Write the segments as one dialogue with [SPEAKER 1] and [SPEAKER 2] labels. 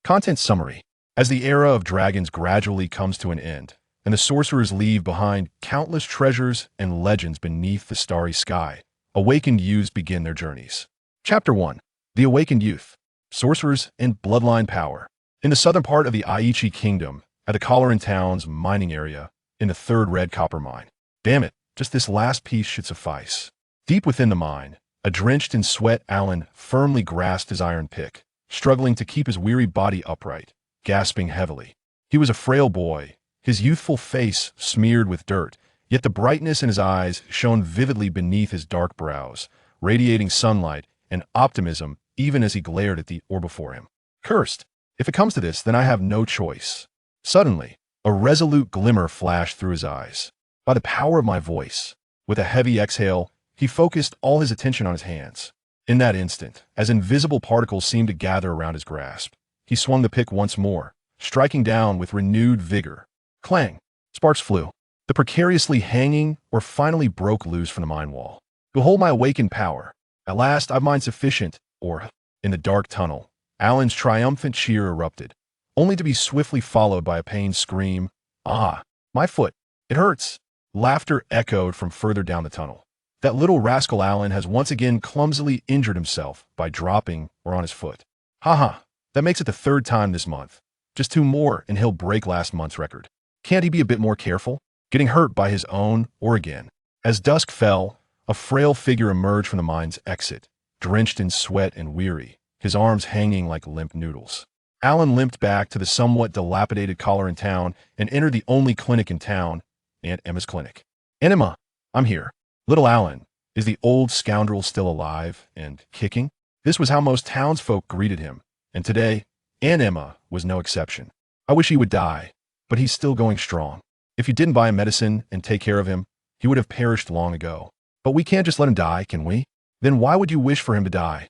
[SPEAKER 1] Content summary. As the era of dragons gradually comes to an end, and the sorcerers leave behind countless treasures and legends beneath the starry sky, awakened youths begin their journeys. Chapter 1. The Awakened Youth. Sorcerers and Bloodline Power. In the southern part of the Aichi Kingdom, at the Kololin Town's mining area, in the third red copper mine. Damn it, just this last piece should suffice. Deep within the mine, drenched in sweat, Alan firmly grasped his iron pick, struggling to keep his weary body upright, gasping heavily. He was a frail boy, his youthful face smeared with dirt, yet the brightness in his eyes shone vividly beneath his dark brows, radiating sunlight and optimism even as he glared at the ore before him. Cursed! If it comes to this, then I have no choice. Suddenly, a resolute glimmer flashed through his eyes. By the power of my voice, with a heavy exhale, he focused all his attention on his hands. In that instant, as invisible particles seemed to gather around his grasp, he swung the pick once more, striking down with renewed vigor. Clang! Sparks flew. The precariously hanging ore finally broke loose from the mine wall. Behold my awakened power. At last I've mined sufficient ore. In the dark tunnel, Alan's triumphant cheer erupted, only to be swiftly followed by a pained scream. Ah, my foot. It hurts. Laughter echoed from further down the tunnel. That little rascal Alan has once again clumsily injured himself by dropping ore on his foot. Haha, that makes it the third time this month. Just 2 more and he'll break last month's record. Can't he be a bit more careful? Getting hurt by his own ore again. As dusk fell, a frail figure emerged from the mine's exit, drenched in sweat and weary, his arms hanging like limp noodles. Alan limped back to the somewhat dilapidated Kololin Town and entered the only clinic in town, Aunt Emma's clinic. Aunt Emma, I'm here. Little Alan, is the old scoundrel still alive and kicking? This was how most townsfolk greeted him, and today, Aunt Emma was no exception. I wish he would die, but he's still going strong. If you didn't buy him medicine and take care of him, he would have perished long ago. But we can't just let him die, can we? Then why would you wish for him to die?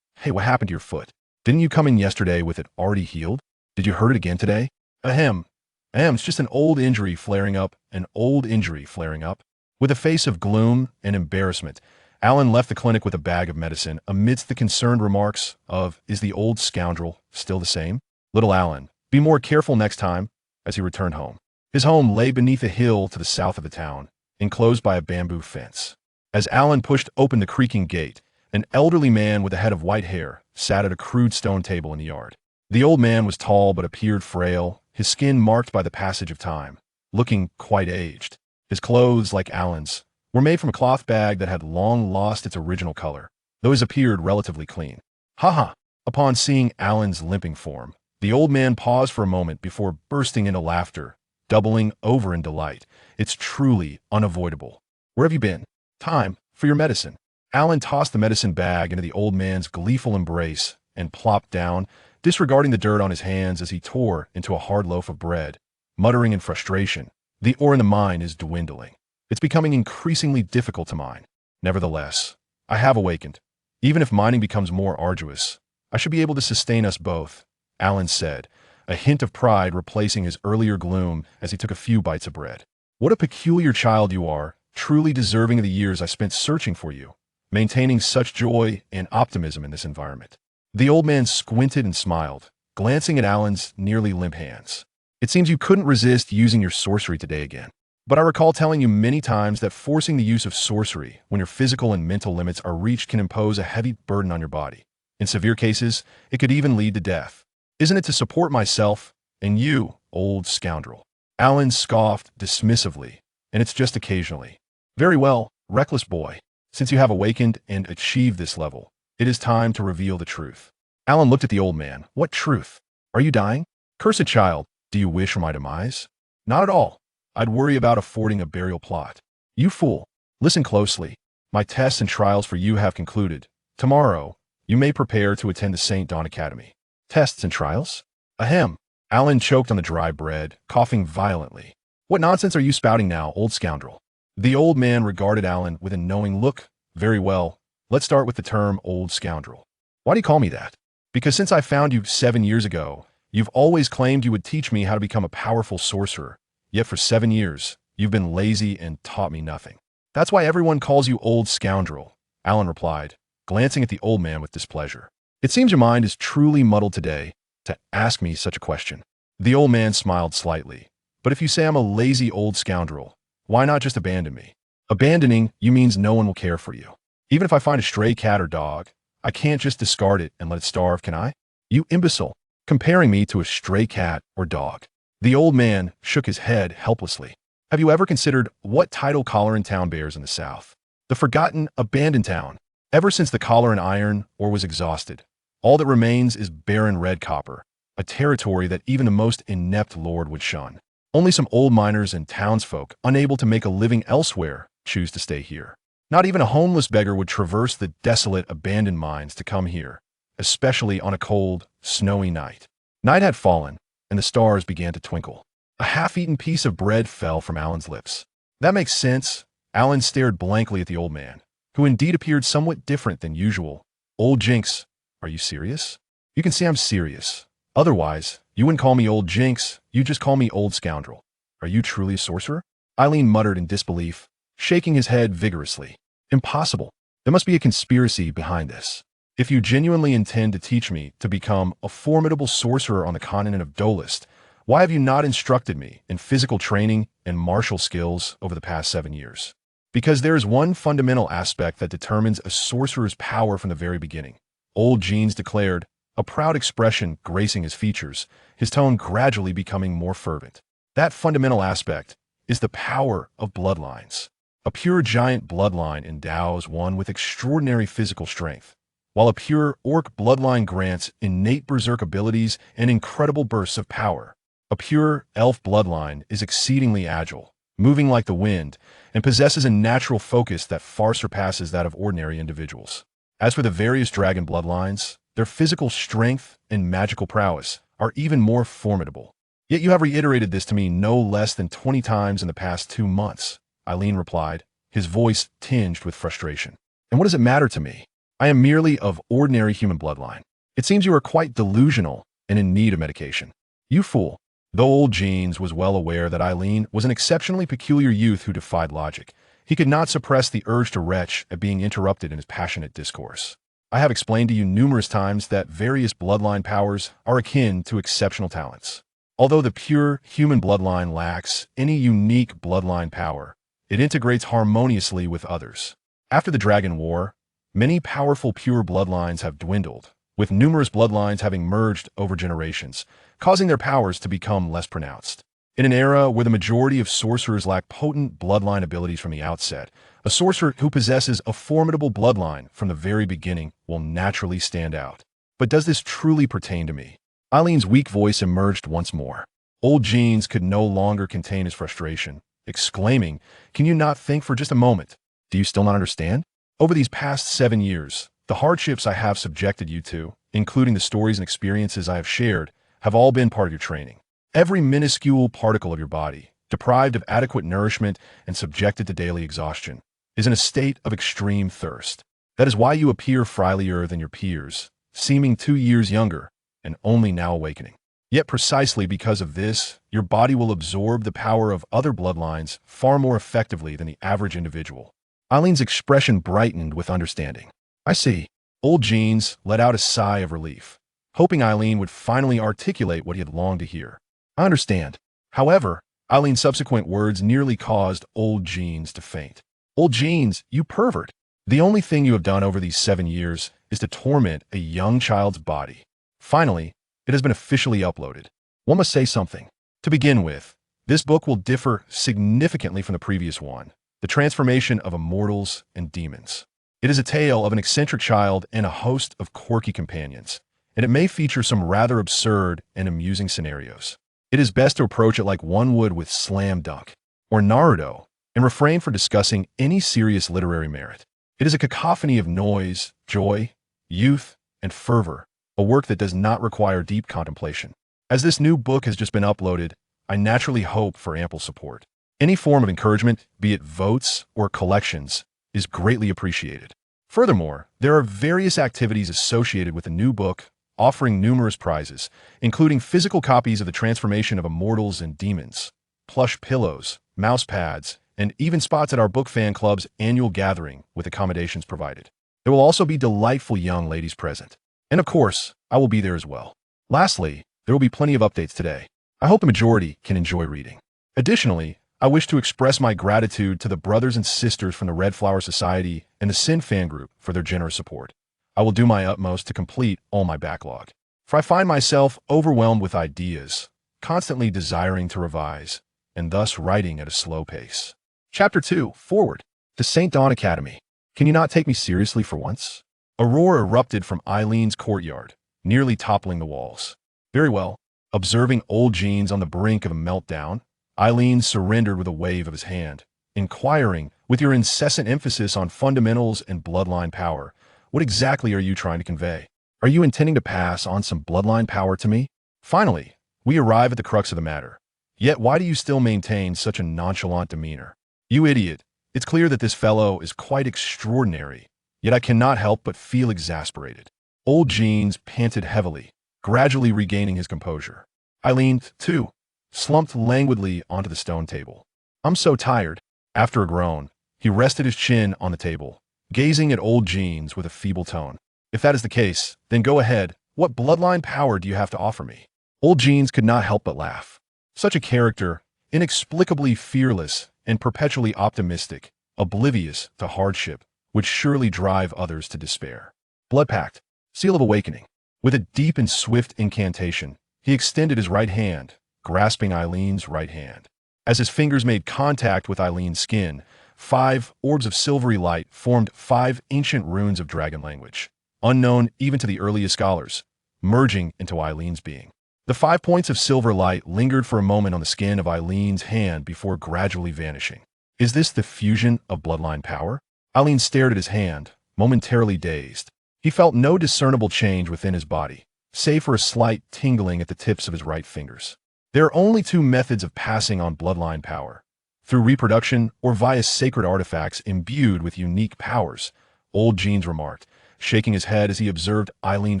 [SPEAKER 1] Hey, what happened to your foot? Didn't you come in yesterday with it already healed? Did you hurt it again today? Ahem. It's just an old injury flaring up, an old injury flaring up. With a face of gloom and embarrassment, Alan left the clinic with a bag of medicine amidst the concerned remarks of, is the old scoundrel still the same? Little Alan, be more careful next time, as he returned home. His home lay beneath a hill to the south of the town, enclosed by a bamboo fence. As Alan pushed open the creaking gate, an elderly man with a head of white hair sat at a crude stone table in the yard. The old man was tall but appeared frail, his skin marked by the passage of time, looking quite aged. His clothes, like Alan's, were made from a cloth bag that had long lost its original color, though his appeared relatively clean. Ha! Upon seeing Alan's limping form, the old man paused for a moment before bursting into laughter, doubling over in delight. It's truly unavoidable. Where have you been? Time for your medicine. Alan tossed the medicine bag into the old man's gleeful embrace and plopped down, disregarding the dirt on his hands as he tore into a hard loaf of bread, muttering in frustration, the ore in the mine is dwindling. It's becoming increasingly difficult to mine. Nevertheless, I have awakened. Even if mining becomes more arduous, I should be able to sustain us both, Alan said, a hint of pride replacing his earlier gloom as he took a few bites of bread. What a peculiar child you are, truly deserving of the years I spent searching for you, maintaining such joy and optimism in this environment. The old man squinted and smiled, glancing at Alan's nearly limp hands. It seems you couldn't resist using your sorcery today again. But I recall telling you many times that forcing the use of sorcery when your physical and mental limits are reached can impose a heavy burden on your body. In severe cases, it could even lead to death. Isn't it to support myself and you, old scoundrel? Alan scoffed dismissively, and it's just occasionally. Very well, reckless boy. Since you have awakened and achieved this level, it is time to reveal the truth. Alan looked at the old man. What truth? Are you dying? Cursed child, do you wish for my demise? Not at all. I'd worry about affording a burial plot. You fool. Listen closely. My tests and trials for you have concluded. Tomorrow, you may prepare to attend the St. Dawn Academy. Tests and trials? Ahem. Alan choked on the dry bread, coughing violently. What nonsense are you spouting now, old scoundrel? The old man regarded Alan with a knowing look. Very well. Let's start with the term old scoundrel. Why do you call me that? Because since I found you 7 years ago, you've always claimed you would teach me how to become a powerful sorcerer. Yet for 7 years, you've been lazy and taught me nothing. That's why everyone calls you old scoundrel, Alan replied, glancing at the old man with displeasure. It seems your mind is truly muddled today, to ask me such a question." The old man smiled slightly. "But if you say I'm a lazy old scoundrel, why not just abandon me? Abandoning you means no one will care for you. Even if I find a stray cat or dog, I can't just discard it and let it starve, can I? You imbecile, comparing me to a stray cat or dog." The old man shook his head helplessly. "Have you ever considered what title Kololin Town bears in the south? The forgotten, abandoned town. Ever since the collar and iron ore was exhausted, all that remains is barren red copper, a territory that even the most inept lord would shun. Only some old miners and townsfolk, unable to make a living elsewhere, choose to stay here. Not even a homeless beggar would traverse the desolate, abandoned mines to come here, especially on a cold, snowy night." Night had fallen, and the stars began to twinkle. A half-eaten piece of bread fell from Alan's lips. "That makes sense." Alan stared blankly at the old man, who indeed appeared somewhat different than usual. "Old Jinze, are you serious?" "You can see I'm serious. Otherwise, you wouldn't call me Old Jinze, you'd just call me Old Scoundrel. Are you truly a sorcerer?" Eileen muttered in disbelief, shaking his head vigorously. "Impossible. There must be a conspiracy behind this. If you genuinely intend to teach me to become a formidable sorcerer on the continent of Dolist, why have you not instructed me in physical training and martial skills over the past 7 years? Because there is one fundamental aspect that determines a sorcerer's power from the very beginning," Old Jinze declared, a proud expression gracing his features, his tone gradually becoming more fervent. "That fundamental aspect is the power of bloodlines. A pure giant bloodline endows one with extraordinary physical strength, while a pure orc bloodline grants innate berserk abilities and incredible bursts of power. A pure elf bloodline is exceedingly agile, moving like the wind, and possesses a natural focus that far surpasses that of ordinary individuals. As for the various dragon bloodlines, their physical strength and magical prowess are even more formidable. Yet you have reiterated this to me no less than 20 times in the past 2 months, Eileen replied, his voice tinged with frustration. "And what does it matter to me? I am merely of ordinary human bloodline. It seems you are quite delusional and in need of medication." "You fool." Though Old Jinze was well aware that Eileen was an exceptionally peculiar youth who defied logic, he could not suppress the urge to retch at being interrupted in his passionate discourse. "I have explained to you numerous times that various bloodline powers are akin to exceptional talents. Although the pure human bloodline lacks any unique bloodline power, it integrates harmoniously with others. After the Dragon War, many powerful pure bloodlines have dwindled, with numerous bloodlines having merged over generations, causing their powers to become less pronounced. In an era where the majority of sorcerers lack potent bloodline abilities from the outset, a sorcerer who possesses a formidable bloodline from the very beginning will naturally stand out. But does this truly pertain to me?" Eileen's weak voice emerged once more. Old Jinze could no longer contain his frustration, exclaiming, "Can you not think for just a moment? Do you still not understand? Over these past 7 years, the hardships I have subjected you to, including the stories and experiences I have shared, have all been part of your training. Every minuscule particle of your body, deprived of adequate nourishment and subjected to daily exhaustion, is in a state of extreme thirst. That is why you appear frilier than your peers, seeming 2 years younger and only now awakening. Yet precisely because of this, your body will absorb the power of other bloodlines far more effectively than the average individual." Eileen's expression brightened with understanding. "I see." Old Jinze let out a sigh of relief, hoping Eileen would finally articulate what he had longed to hear. "I understand." However, Eileen's subsequent words nearly caused Old Jinze to faint. "Old Jinze, you pervert! The only thing you have done over these 7 years is to torment a young child's body. Finally, it has been officially uploaded. One must say something. To begin with, this book will differ significantly from the previous one, The Transformation of Immortals and Demons. It is a tale of an eccentric child and a host of quirky companions, and it may feature some rather absurd and amusing scenarios. It is best to approach it like one would with Slam Dunk or Naruto, and refrain from discussing any serious literary merit. It is a cacophony of noise, joy, youth, and fervor, a work that does not require deep contemplation. As this new book has just been uploaded, I naturally hope for ample support. Any form of encouragement, be it votes or collections, is greatly appreciated. Furthermore, there are various activities associated with the new book, offering numerous prizes, including physical copies of The Transformation of Immortals and Demons, plush pillows, mouse pads, and even spots at our book fan club's annual gathering with accommodations provided. There will also be delightful young ladies present. And of course, I will be there as well. Lastly, there will be plenty of updates today. I hope the majority can enjoy reading. Additionally, I wish to express my gratitude to the brothers and sisters from the Red Flower Society and the Sin Fan Group for their generous support. I will do my utmost to complete all my backlog, for I find myself overwhelmed with ideas, constantly desiring to revise, and thus writing at a slow pace. Chapter 2, Forward. To St. Dawn Academy. Can you not take me seriously for once? A roar erupted from Eileen's courtyard, nearly toppling the walls. Very well. Observing Old Jinze on the brink of a meltdown, Eileen surrendered with a wave of his hand, inquiring, with your incessant emphasis on fundamentals and bloodline power, what exactly are you trying to convey? Are you intending to pass on some bloodline power to me? Finally, we arrive at the crux of the matter. Yet why do you still maintain such a nonchalant demeanor? You idiot, it's clear that this fellow is quite extraordinary, yet I cannot help but feel exasperated. Old Jinze panted heavily, gradually regaining his composure. Eileen, too, slumped languidly onto the stone table. I'm so tired. After a groan, he rested his chin on the table, gazing at Old Jinze with a feeble tone. If that is the case, then go ahead. What bloodline power do you have to offer me? Old Jinze could not help but laugh. Such a character, inexplicably fearless and perpetually optimistic, oblivious to hardship, would surely drive others to despair. Blood Pact, Seal of Awakening. With a deep and swift incantation, he extended his right hand, grasping Eileen's right hand. As his fingers made contact with Eileen's skin, 5 orbs of silvery light formed 5 ancient runes of dragon language, unknown even to the earliest scholars, merging into Eileen's being. The 5 points of silver light lingered for a moment on the skin of Eileen's hand before gradually vanishing. Is this the fusion of bloodline power? Eileen stared at his hand, momentarily dazed. He felt no discernible change within his body, save for a slight tingling at the tips of his right fingers. There are only 2 methods of passing on bloodline power: through reproduction or via sacred artifacts imbued with unique powers, Old Jinze remarked, shaking his head as he observed Eileen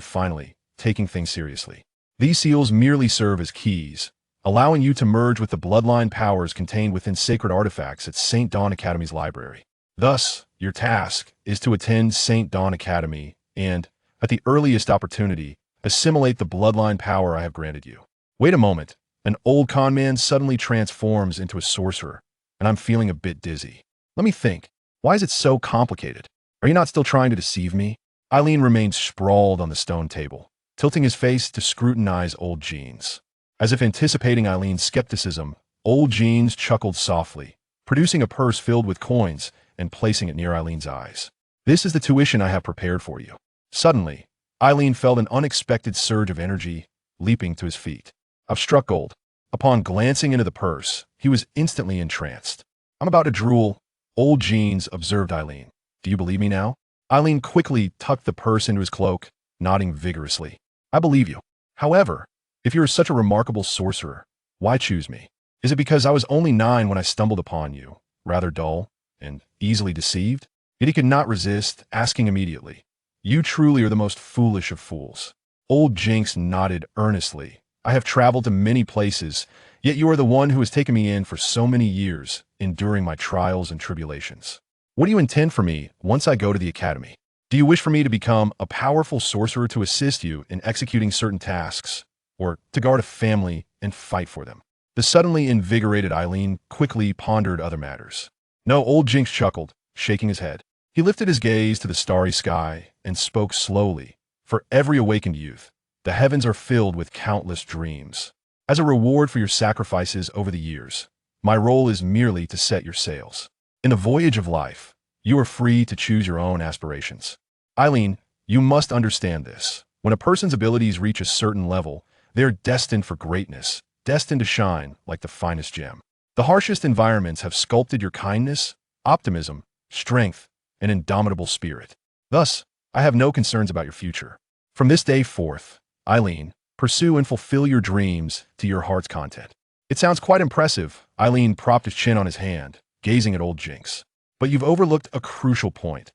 [SPEAKER 1] finally taking things seriously. These seals merely serve as keys, allowing you to merge with the bloodline powers contained within sacred artifacts at St. Dawn Academy's library. Thus, your task is to attend St. Dawn Academy and, at the earliest opportunity, assimilate the bloodline power I have granted you. Wait a moment. An old con man suddenly transforms into a sorcerer, and I'm feeling a bit dizzy. Let me think. Why is it so complicated? Are you not still trying to deceive me? Eileen remained sprawled on the stone table, tilting his face to scrutinize Old Jinze. As if anticipating Eileen's skepticism, Old Jinze chuckled softly, producing a purse filled with coins and placing it near Eileen's eyes. This is the tuition I have prepared for you. Suddenly, Eileen felt an unexpected surge of energy, leaping to his feet. I've struck gold. Upon glancing into the purse, he was instantly entranced. I'm about to drool. Old Jinze observed Eileen. Do you believe me now? Eileen quickly tucked the purse into his cloak, nodding vigorously. I believe you. However, if you are such a remarkable sorcerer, why choose me? Is it because I was only 9 when I stumbled upon you, rather dull and easily deceived? Yet he could not resist, asking immediately, You truly are the most foolish of fools. Old Jinze nodded earnestly. I have traveled to many places, yet you are the one who has taken me in for so many years, enduring my trials and tribulations. What do you intend for me once I go to the academy? Do you wish for me to become a powerful sorcerer to assist you in executing certain tasks, or to guard a family and fight for them? The suddenly invigorated Eileen quickly pondered other matters. No, Old Jinze chuckled, shaking his head. He lifted his gaze to the starry sky and spoke slowly. For every awakened youth, the heavens are filled with countless dreams. As a reward for your sacrifices over the years, my role is merely to set your sails. In the voyage of life, you are free to choose your own aspirations. Eileen, you must understand this. When a person's abilities reach a certain level, they are destined for greatness, destined to shine like the finest gem. The harshest environments have sculpted your kindness, optimism, strength, and indomitable spirit. Thus, I have no concerns about your future. From this day forth, Eileen, pursue and fulfill your dreams to your heart's content. It sounds quite impressive. Eileen propped his chin on his hand, gazing at Old Jinze. But you've overlooked a crucial point.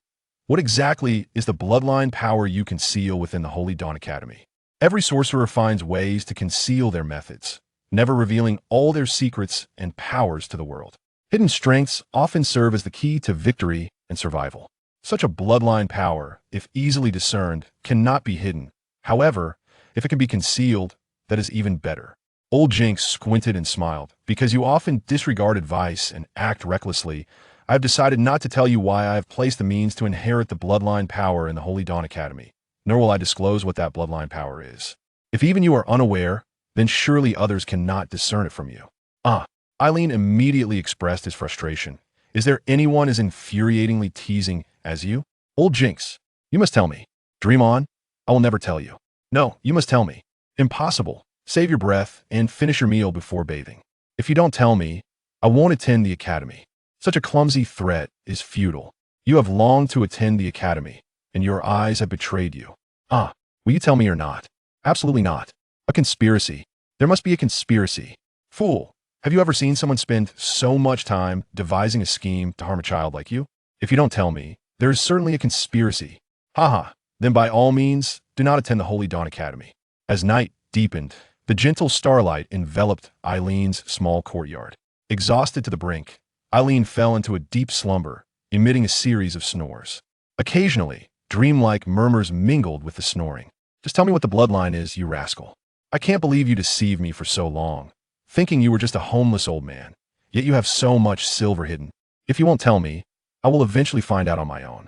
[SPEAKER 1] What exactly is the bloodline power you conceal within the Holy Dawn Academy? Every sorcerer finds ways to conceal their methods, never revealing all their secrets and powers to the world. Hidden strengths often serve as the key to victory and survival. Such a bloodline power, if easily discerned, cannot be hidden. However, If it can be concealed, that is even better. Old Jinx squinted and smiled. Because you often disregard advice and act recklessly, I have decided not to tell you why I have placed the means to inherit the bloodline power in the Holy Dawn Academy, nor will I disclose what that bloodline power is. If even you are unaware, then surely others cannot discern it from you. Eileen immediately expressed his frustration. Is there anyone as infuriatingly teasing as you? Old Jinx, you must tell me. Dream on. I will never tell you. No, you must tell me. Impossible. Save your breath and finish your meal before bathing. If you don't tell me, I won't attend the academy. Such a clumsy threat is futile. You have longed to attend the academy, and your eyes have betrayed you. Will you tell me or not? Absolutely not. A conspiracy. There must be a conspiracy. Fool. Have you ever seen someone spend so much time devising a scheme to harm a child like you? If you don't tell me, there is certainly a conspiracy. Then by all means, do not attend the Holy Dawn Academy. As night deepened, the gentle starlight enveloped Eileen's small courtyard. Exhausted to the brink, Eileen fell into a deep slumber, emitting a series of snores. Occasionally, dreamlike murmurs mingled with the snoring. Just tell me what the bloodline is, you rascal. I can't believe you deceived me for so long, thinking you were just a homeless old man, yet you have so much silver hidden. If you won't tell me, I will eventually find out on my own.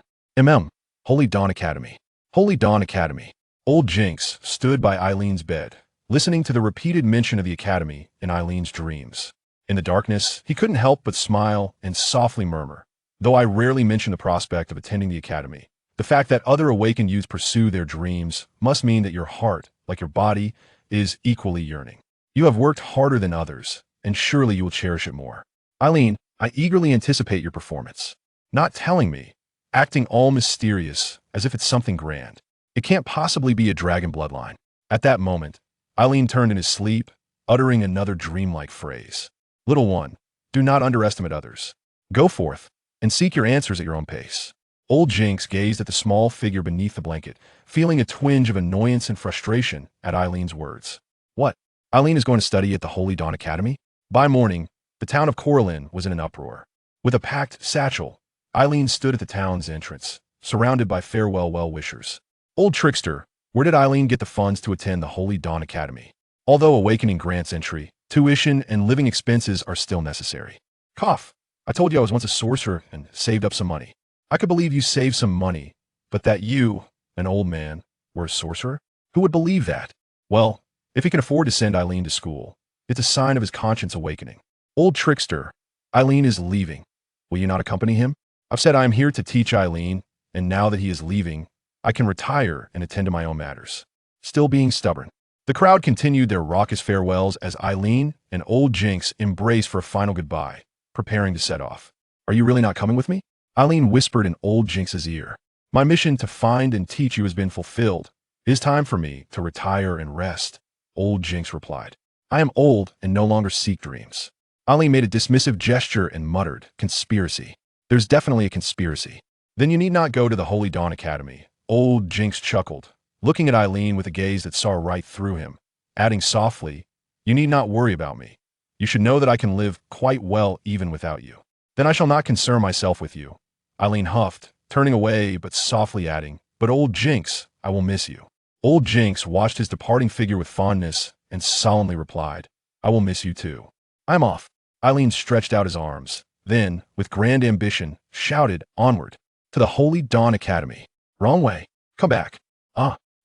[SPEAKER 1] Holy Dawn Academy. Holy Dawn Academy. Old Jinx stood by Eileen's bed, listening to the repeated mention of the academy in Eileen's dreams. In the darkness, he couldn't help but smile and softly murmur, though I rarely mention the prospect of attending the academy, the fact that other awakened youths pursue their dreams must mean that your heart, like your body, is equally yearning. You have worked harder than others, and surely you will cherish it more. Eileen, I eagerly anticipate your performance. Not telling me, acting all mysterious, as if it's something grand. It can't possibly be a dragon bloodline. At that moment, Eileen turned in his sleep, uttering another dreamlike phrase. Little one, do not underestimate others. Go forth, and seek your answers at your own pace. Old Jinx gazed at the small figure beneath the blanket, feeling a twinge of annoyance and frustration at Eileen's words. What? Eileen is going to study at the Holy Dawn Academy? By morning, the town of Kololin was in an uproar. With a packed satchel, Eileen stood at the town's entrance, surrounded by farewell well-wishers. Old trickster, where did Eileen get the funds to attend the Holy Dawn Academy? Although awakening grants entry, tuition and living expenses are still necessary. Cough. I told you I was once a sorcerer and saved up some money. I could believe you saved some money, but that you, an old man, were a sorcerer? Who would believe that? Well, if he can afford to send Eileen to school, it's a sign of his conscience awakening. Old trickster, Eileen is leaving. Will you not accompany him? I've said I am here to teach Eileen, and now that he is leaving, I can retire and attend to my own matters. Still being stubborn, the crowd continued their raucous farewells as Eileen and Old Jinx embraced for a final goodbye, preparing to set off. Are you really not coming with me? Eileen whispered in Old Jinx's ear. My mission to find and teach you has been fulfilled. It is time for me to retire and rest, Old Jinx replied. I am old and no longer seek dreams. Eileen made a dismissive gesture and muttered, conspiracy. There's definitely a conspiracy. Then you need not go to the Holy Dawn Academy. Old Jinx chuckled, looking at Eileen with a gaze that saw right through him, adding softly, you need not worry about me. You should know that I can live quite well even without you. Then I shall not concern myself with you. Eileen huffed, turning away but softly adding, but Old Jinx, I will miss you. Old Jinx watched his departing figure with fondness and solemnly replied, I will miss you too. I'm off. Eileen stretched out his arms, then, with grand ambition, shouted, onward, to the Holy Dawn Academy. Wrong way. Come back.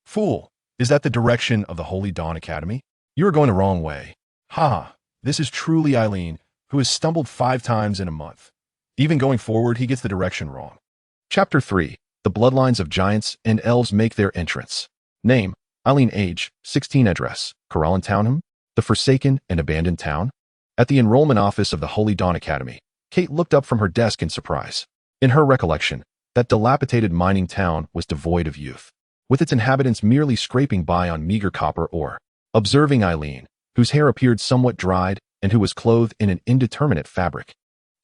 [SPEAKER 1] Fool. Is that the direction of the Holy Dawn Academy? You are going the wrong way. This is truly Eileen, who has stumbled 5 times in a month. Even going forward, he gets the direction wrong. Chapter 3. The bloodlines of giants and elves make their entrance. Name, Eileen. Age, 16. Address, Kololin Town, the forsaken and abandoned town. At the enrollment office of the Holy Dawn Academy, Kate looked up from her desk in surprise. In her recollection, that dilapidated mining town was devoid of youth, with its inhabitants merely scraping by on meager copper ore. Observing Eileen, whose hair appeared somewhat dried and who was clothed in an indeterminate fabric,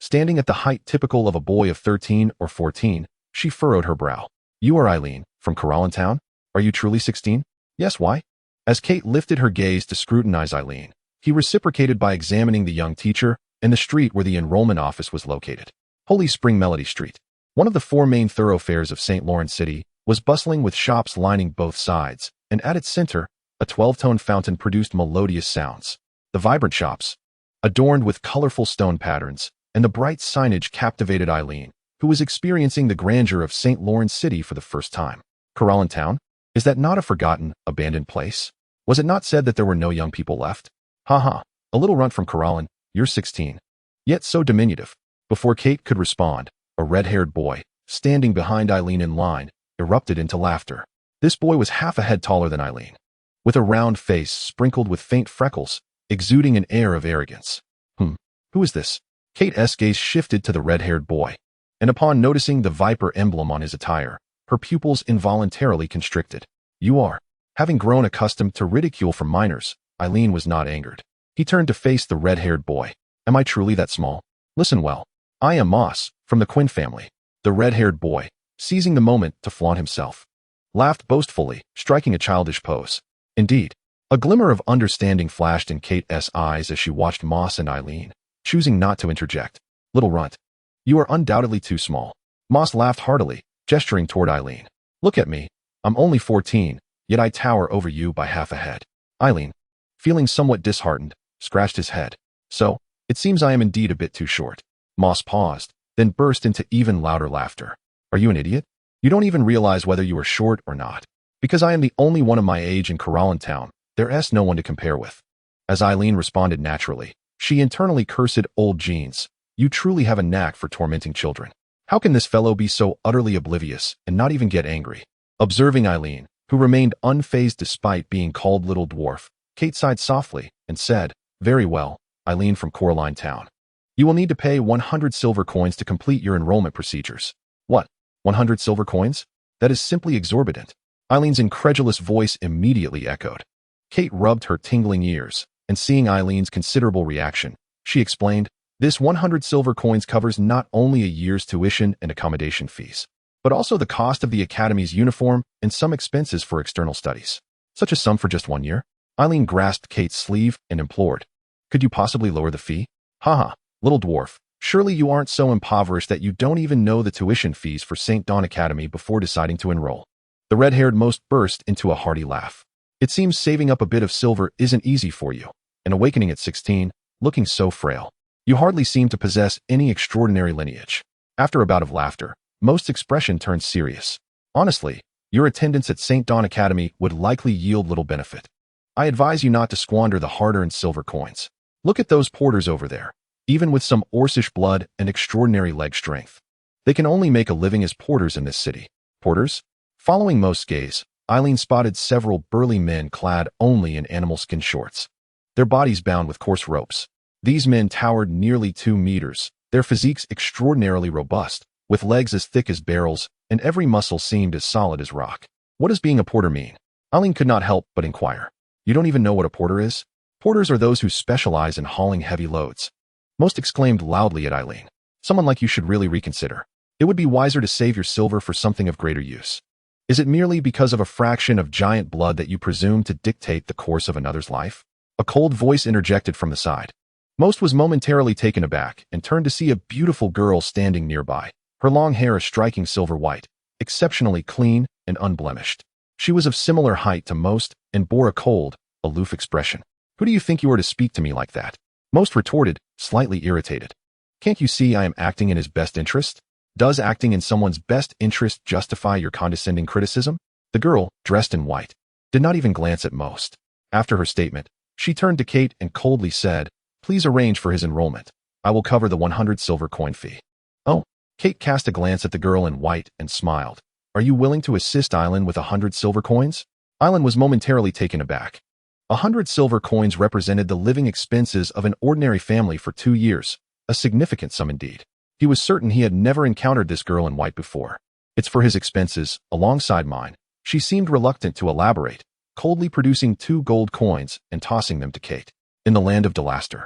[SPEAKER 1] standing at the height typical of a boy of 13 or 14, she furrowed her brow. You are Eileen, from Kololin Town? Are you truly 16? Yes, why? As Kate lifted her gaze to scrutinize Eileen, he reciprocated by examining the young teacher and the street where the enrollment office was located. Holy Spring Melody Street, one of the 4 main thoroughfares of St. Lawrence City, was bustling with shops lining both sides, and at its center, A 12-tone fountain produced melodious sounds. The vibrant shops, adorned with colorful stone patterns, and the bright signage captivated Eileen, who was experiencing the grandeur of St. Lawrence City for the first time. Kololin Town? Is that not a forgotten, abandoned place? Was it not said that there were no young people left? Ha. A little runt from Kololin, you're 16. Yet so diminutive. Before Kate could respond, a red-haired boy, standing behind Eileen in line, erupted into laughter. This boy was half a head taller than Eileen, with a round face sprinkled with faint freckles, exuding an air of arrogance. Who is this? Kate's gaze shifted to the red-haired boy, and upon noticing the viper emblem on his attire, her pupils involuntarily constricted. You are. Having grown accustomed to ridicule from minors, Eileen was not angered. He turned to face the red-haired boy. Am I truly that small? Listen well. I am Moss, from the Quinn family. The red-haired boy, seizing the moment to flaunt himself, laughed boastfully, striking a childish pose. Indeed, a glimmer of understanding flashed in Kate's eyes as she watched Moss and Eileen, choosing not to interject. Little runt. You are undoubtedly too small. Moss laughed heartily, gesturing toward Eileen. Look at me. I'm only 14, yet I tower over you by half a head. Eileen, feeling somewhat disheartened, scratched his head. So, it seems I am indeed a bit too short. Moss paused, then burst into even louder laughter. Are you an idiot? You don't even realize whether you are short or not. Because I am the only one of my age in Kololin Town, there's no one to compare with. As Eileen responded naturally, she internally cursed Old Jinze. You truly have a knack for tormenting children. How can this fellow be so utterly oblivious and not even get angry? Observing Eileen, who remained unfazed despite being called Little Dwarf, Kate sighed softly and said, Very well, Eileen from Kololin Town. You will need to pay 100 silver coins to complete your enrollment procedures. What? 100 silver coins? That is simply exorbitant. Eileen's incredulous voice immediately echoed. Kate rubbed her tingling ears, and seeing Eileen's considerable reaction, she explained, This 100 silver coins covers not only a year's tuition and accommodation fees, but also the cost of the academy's uniform and some expenses for external studies. Such a sum for just 1 year? Eileen grasped Kate's sleeve and implored. Could you possibly lower the fee? Haha, little dwarf, surely you aren't so impoverished that you don't even know the tuition fees for St. Dawn Academy before deciding to enroll. The red-haired most burst into a hearty laugh. It seems saving up a bit of silver isn't easy for you, and awakening at 16, looking so frail. You hardly seem to possess any extraordinary lineage. After a bout of laughter, Most's expression turned serious. Honestly, your attendance at St. Dawn Academy would likely yield little benefit. I advise you not to squander the hard-earned silver coins. Look at those porters over there. Even with some Orcish blood and extraordinary leg strength, they can only make a living as porters in this city. Porters? Following Most's gaze, Eileen spotted several burly men clad only in animal skin shorts, their bodies bound with coarse ropes. These men towered nearly 2 meters, their physiques extraordinarily robust, with legs as thick as barrels, and every muscle seemed as solid as rock. What does being a porter mean? Eileen could not help but inquire. You don't even know what a porter is? Porters are those who specialize in hauling heavy loads. Most exclaimed loudly at Eileen. Someone like you should really reconsider. It would be wiser to save your silver for something of greater use. Is it merely because of a fraction of giant blood that you presume to dictate the course of another's life? A cold voice interjected from the side. Most was momentarily taken aback and turned to see a beautiful girl standing nearby, her long hair a striking silver white, exceptionally clean and unblemished. She was of similar height to Most and bore a cold, aloof expression. Who do you think you are to speak to me like that? Most retorted, slightly irritated. Can't you see I am acting in his best interest? Does acting in someone's best interest justify your condescending criticism? The girl, dressed in white, did not even glance at Most. After her statement, she turned to Kate and coldly said, Please arrange for his enrollment. I will cover the 100 silver coin fee. Oh, Kate cast a glance at the girl in white and smiled. Are you willing to assist Eileen with 100 silver coins? Eileen was momentarily taken aback. 100 silver coins represented the living expenses of an ordinary family for 2 years, a significant sum indeed. He was certain he had never encountered this girl in white before. It's for his expenses, alongside mine. She seemed reluctant to elaborate, coldly producing 2 gold coins and tossing them to Kate. In the land of Delaster,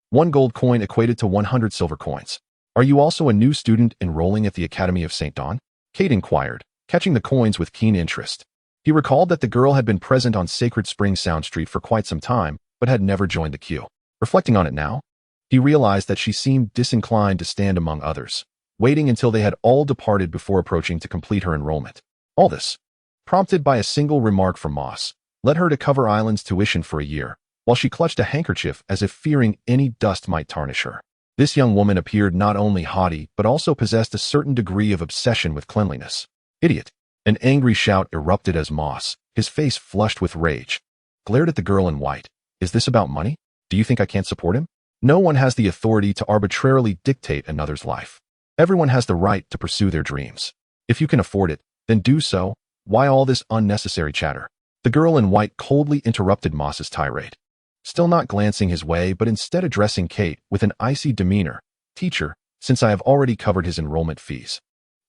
[SPEAKER 1] 1 gold coin equated to 100 silver coins. Are you also a new student enrolling at the Academy of St. Dawn? Kate inquired, catching the coins with keen interest. He recalled that the girl had been present on Sacred Spring Sound Street for quite some time, but had never joined the queue. Reflecting on it now, he realized that she seemed disinclined to stand among others, waiting until they had all departed before approaching to complete her enrollment. All this, prompted by a single remark from Moss, led her to cover Island's tuition for a year, while she clutched a handkerchief as if fearing any dust might tarnish her. This young woman appeared not only haughty but also possessed a certain degree of obsession with cleanliness. Idiot! An angry shout erupted as Moss, his face flushed with rage, glared at the girl in white. Is this about money? Do you think I can't support him? No one has the authority to arbitrarily dictate another's life. Everyone has the right to pursue their dreams. If you can afford it, then do so. Why all this unnecessary chatter? The girl in white coldly interrupted Moss's tirade, still not glancing his way but instead addressing Kate with an icy demeanor. Teacher, since I have already covered his enrollment fees,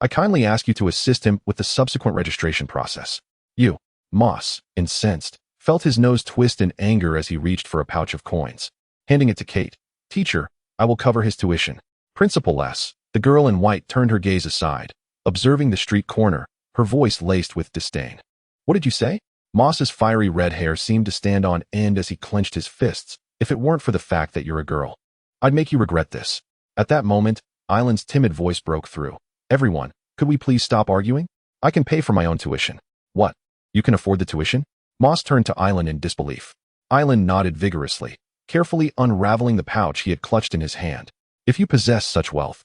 [SPEAKER 1] I kindly ask you to assist him with the subsequent registration process. You, Moss, incensed, felt his nose twist in anger as he reached for a pouch of coins, handing it to Kate. Teacher, I will cover his tuition. Principal-less. The girl in white turned her gaze aside, observing the street corner, her voice laced with disdain. What did you say? Moss's fiery red hair seemed to stand on end as he clenched his fists. If it weren't for the fact that you're a girl, I'd make you regret this. At that moment, Island's timid voice broke through. Everyone, could we please stop arguing? I can pay for my own tuition. What? You can afford the tuition? Moss turned to Island in disbelief. Island nodded vigorously, carefully unraveling the pouch he had clutched in his hand. If you possess such wealth,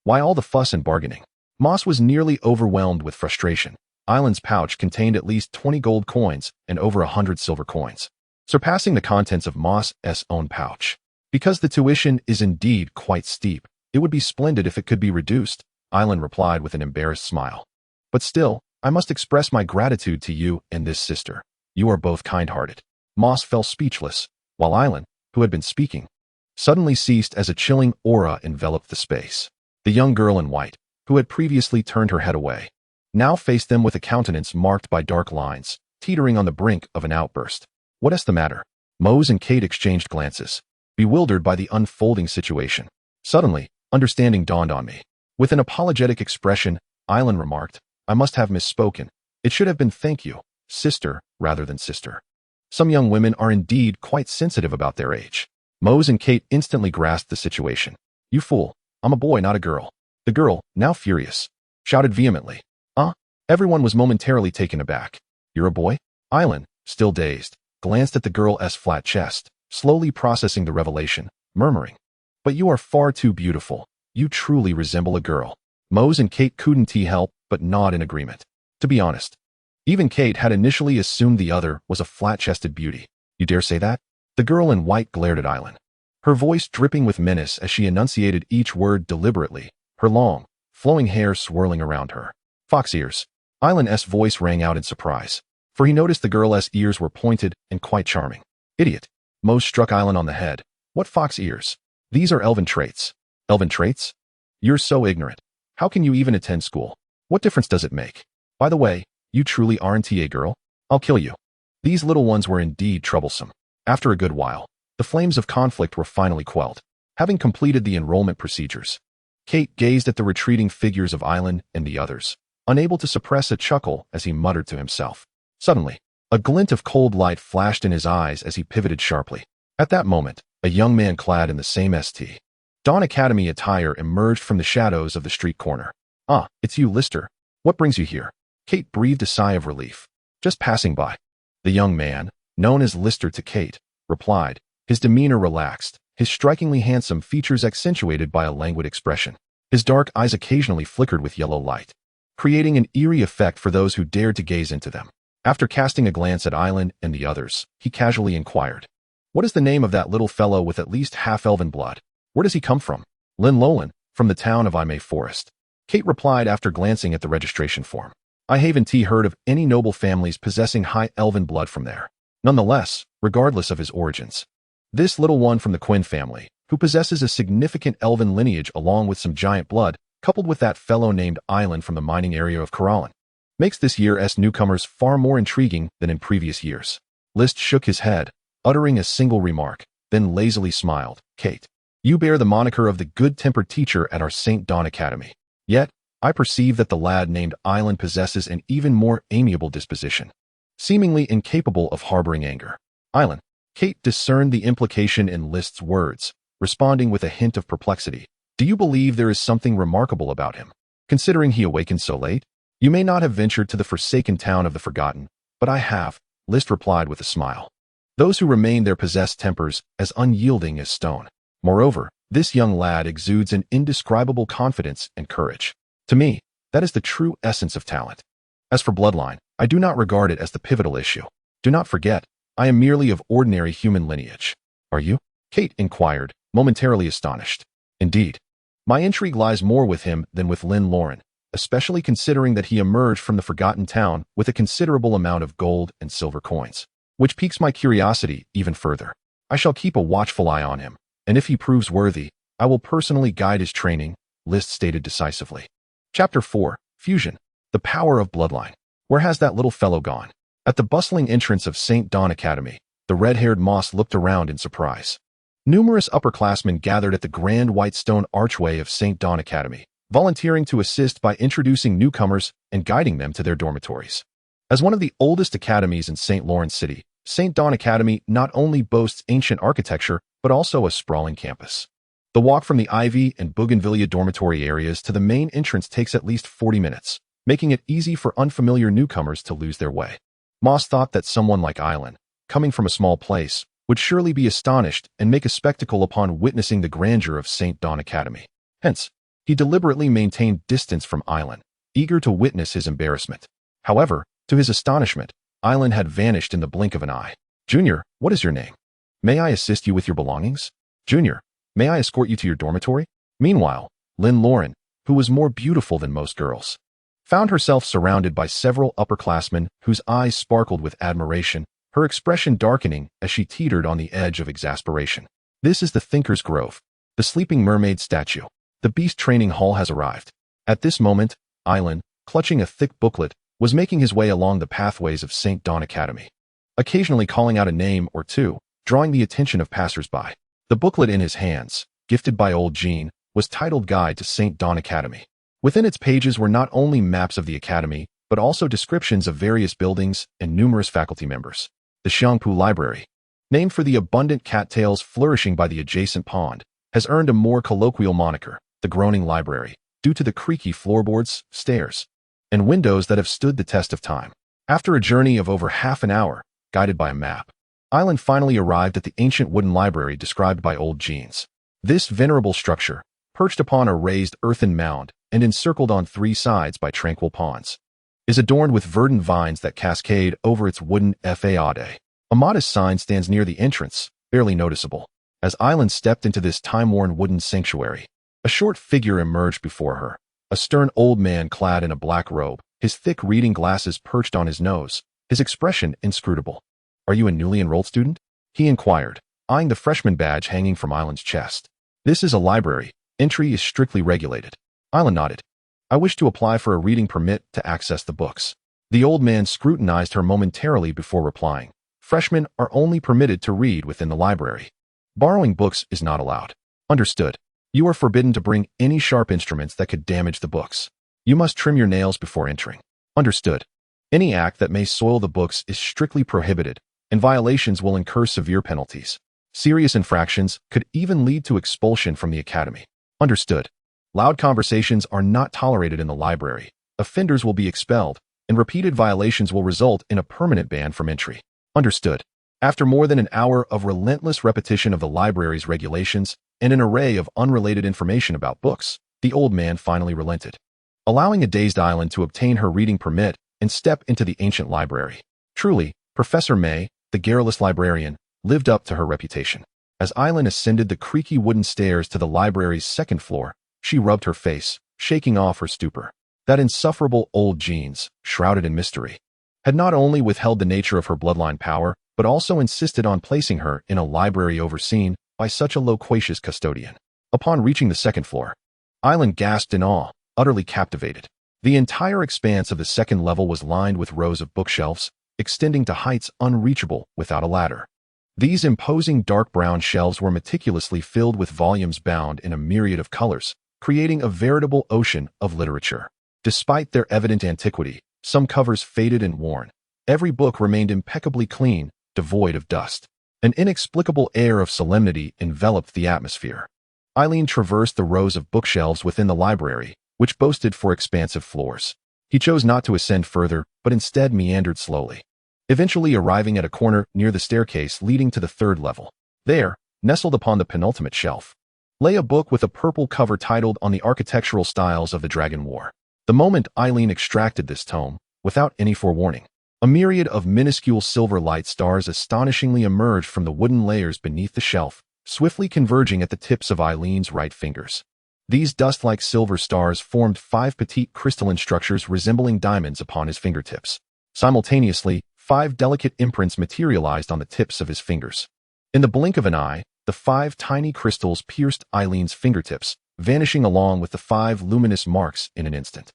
[SPEAKER 1] why all the fuss and bargaining? Moss was nearly overwhelmed with frustration. Island's pouch contained at least 20 gold coins and over 100 silver coins, surpassing the contents of Moss's own pouch. Because the tuition is indeed quite steep, it would be splendid if it could be reduced, Island replied with an embarrassed smile. But still, I must express my gratitude to you and this sister. You are both kind-hearted. Moss fell speechless, while Island, who had been speaking, suddenly ceased as a chilling aura enveloped the space. The young girl in white, who had previously turned her head away, now faced them with a countenance marked by dark lines, teetering on the brink of an outburst. What is the matter? Mose and Kate exchanged glances, bewildered by the unfolding situation. Suddenly, understanding dawned on me. With an apologetic expression, Island remarked, I must have misspoken. It should have been thank you, sister, rather than sister. Some young women are indeed quite sensitive about their age. Mose and Kate instantly grasped the situation. You fool, I'm a boy, not a girl. The girl, now furious, shouted vehemently. Everyone was momentarily taken aback. You're a boy? Island, still dazed, glanced at the girl's flat chest, slowly processing the revelation, murmuring, but you are far too beautiful. You truly resemble a girl. Mose and Kate couldn't help but nod in agreement. To be honest, even Kate had initially assumed the other was a flat-chested beauty. You dare say that? The girl in white glared at Island, her voice dripping with menace as she enunciated each word deliberately, her long, flowing hair swirling around her. Fox ears. Island's voice rang out in surprise, for he noticed the girl's ears were pointed and quite charming. Idiot. Mose struck Island on the head. What fox ears? These are elven traits. Elven traits? You're so ignorant. How can you even attend school? What difference does it make? By the way, you truly aren't a girl? I'll kill you. These little ones were indeed troublesome. After a good while, the flames of conflict were finally quelled. Having completed the enrollment procedures, Kate gazed at the retreating figures of Island and the others, unable to suppress a chuckle as he muttered to himself. Suddenly, a glint of cold light flashed in his eyes as he pivoted sharply. At that moment, a young man clad in the same St. Dawn Academy attire emerged from the shadows of the street corner. Ah, it's you, Lister. What brings you here? Kate breathed a sigh of relief. Just passing by. The young man, known as Lister to Kate, replied, his demeanor relaxed, his strikingly handsome features accentuated by a languid expression. His dark eyes occasionally flickered with yellow light, creating an eerie effect for those who dared to gaze into them. After casting a glance at Island and the others, he casually inquired, what is the name of that little fellow with at least half-elven blood? Where does he come from? Kololin, from the town of Ime Forest. Kate replied after glancing at the registration form. I haven't heard of any noble families possessing high elven blood from there. Nonetheless, regardless of his origins, this little one from the Quinn family, who possesses a significant elven lineage along with some giant blood, coupled with that fellow named Island from the mining area of Kololin, makes this year's newcomers far more intriguing than in previous years. List shook his head, uttering a single remark, then lazily smiled. Kate, you bear the moniker of the good-tempered teacher at our St. Dawn Academy. Yet, I perceive that the lad named Island possesses an even more amiable disposition, seemingly incapable of harboring anger. Island. Kate discerned the implication in List's words, responding with a hint of perplexity. Do you believe there is something remarkable about him, considering he awakened so late? You may not have ventured to the forsaken town of the Forgotten, but I have. List replied with a smile. Those who remain there possess tempers as unyielding as stone. Moreover, this young lad exudes an indescribable confidence and courage. To me, that is the true essence of talent. As for bloodline, I do not regard it as the pivotal issue. Do not forget, I am merely of ordinary human lineage. Are you? Kate inquired, momentarily astonished. Indeed. My intrigue lies more with him than with Lynn Lauren, especially considering that he emerged from the forgotten town with a considerable amount of gold and silver coins, which piques my curiosity even further. I shall keep a watchful eye on him, and if he proves worthy, I will personally guide his training, List stated decisively. Chapter 4, Fusion. The Power of Bloodline. Where has that little fellow gone? At the bustling entrance of St. Dawn Academy, the red-haired Moss looked around in surprise. Numerous upperclassmen gathered at the grand white stone archway of St. Dawn Academy, volunteering to assist by introducing newcomers and guiding them to their dormitories. As one of the oldest academies in St. Lawrence City, St. Dawn Academy not only boasts ancient architecture, but also a sprawling campus. The walk from the Ivy and Bougainvillea dormitory areas to the main entrance takes at least 40 minutes, making it easy for unfamiliar newcomers to lose their way. Moss thought that someone like Island, coming from a small place, would surely be astonished and make a spectacle upon witnessing the grandeur of St. Dawn Academy. Hence, he deliberately maintained distance from Island, eager to witness his embarrassment. However, to his astonishment, Island had vanished in the blink of an eye. Junior, what is your name? May I assist you with your belongings? Junior, may I escort you to your dormitory? Meanwhile, Lynn Lauren, who was more beautiful than most girls, found herself surrounded by several upperclassmen whose eyes sparkled with admiration, her expression darkening as she teetered on the edge of exasperation. This is the Thinker's Grove, the Sleeping Mermaid statue. The Beast Training Hall has arrived. At this moment, Island, clutching a thick booklet, was making his way along the pathways of St. Dawn Academy, occasionally calling out a name or two, drawing the attention of passers-by. The booklet in his hands, gifted by Old Jinze, was titled Guide to St. Dawn Academy. Within its pages were not only maps of the academy, but also descriptions of various buildings and numerous faculty members. The Xiangpu Library, named for the abundant cattails flourishing by the adjacent pond, has earned a more colloquial moniker, the Groaning Library, due to the creaky floorboards, stairs, and windows that have stood the test of time. After a journey of over half an hour, guided by a map, Island finally arrived at the ancient wooden library described by Old Jinze. This venerable structure, perched upon a raised earthen mound and encircled on three sides by tranquil ponds, is adorned with verdant vines that cascade over its wooden faade. A modest sign stands near the entrance, barely noticeable. As Island stepped into this time-worn wooden sanctuary, a short figure emerged before her, a stern old man clad in a black robe, his thick reading glasses perched on his nose, his expression inscrutable. "Are you a newly enrolled student?" he inquired, eyeing the freshman badge hanging from Island's chest. "This is a library. Entry is strictly regulated." Island nodded. "I wish to apply for a reading permit to access the books." The old man scrutinized her momentarily before replying. "Freshmen are only permitted to read within the library. Borrowing books is not allowed." "Understood. You are forbidden to bring any sharp instruments that could damage the books. You must trim your nails before entering." "Understood. Any act that may soil the books is strictly prohibited, and violations will incur severe penalties. Serious infractions could even lead to expulsion from the academy." "Understood. Loud conversations are not tolerated in the library. Offenders will be expelled, and repeated violations will result in a permanent ban from entry." "Understood." After more than an hour of relentless repetition of the library's regulations and an array of unrelated information about books, the old man finally relented, allowing a dazed Island to obtain her reading permit and step into the ancient library. Truly, Professor May, the garrulous librarian, lived up to her reputation. As Island ascended the creaky wooden stairs to the library's second floor, she rubbed her face, shaking off her stupor. That insufferable Old Jinze, shrouded in mystery, had not only withheld the nature of her bloodline power, but also insisted on placing her in a library overseen by such a loquacious custodian. Upon reaching the second floor, Island gasped in awe, utterly captivated. The entire expanse of the second level was lined with rows of bookshelves, extending to heights unreachable without a ladder. These imposing dark brown shelves were meticulously filled with volumes bound in a myriad of colors, creating a veritable ocean of literature. Despite their evident antiquity, some covers faded and worn, every book remained impeccably clean, devoid of dust. An inexplicable air of solemnity enveloped the atmosphere. Eileen traversed the rows of bookshelves within the library, which boasted 4 expansive floors. He chose not to ascend further, but instead meandered slowly, eventually arriving at a corner near the staircase leading to the third level. There, nestled upon the penultimate shelf, lay a book with a purple cover titled On the Architectural Styles of the Dragon War. The moment Eileen extracted this tome, without any forewarning, a myriad of minuscule silver light stars astonishingly emerged from the wooden layers beneath the shelf, swiftly converging at the tips of Eileen's right fingers. These dust-like silver stars formed 5 petite crystalline structures resembling diamonds upon his fingertips. Simultaneously, 5 delicate imprints materialized on the tips of his fingers. In the blink of an eye, the 5 tiny crystals pierced Eileen's fingertips, vanishing along with the 5 luminous marks in an instant.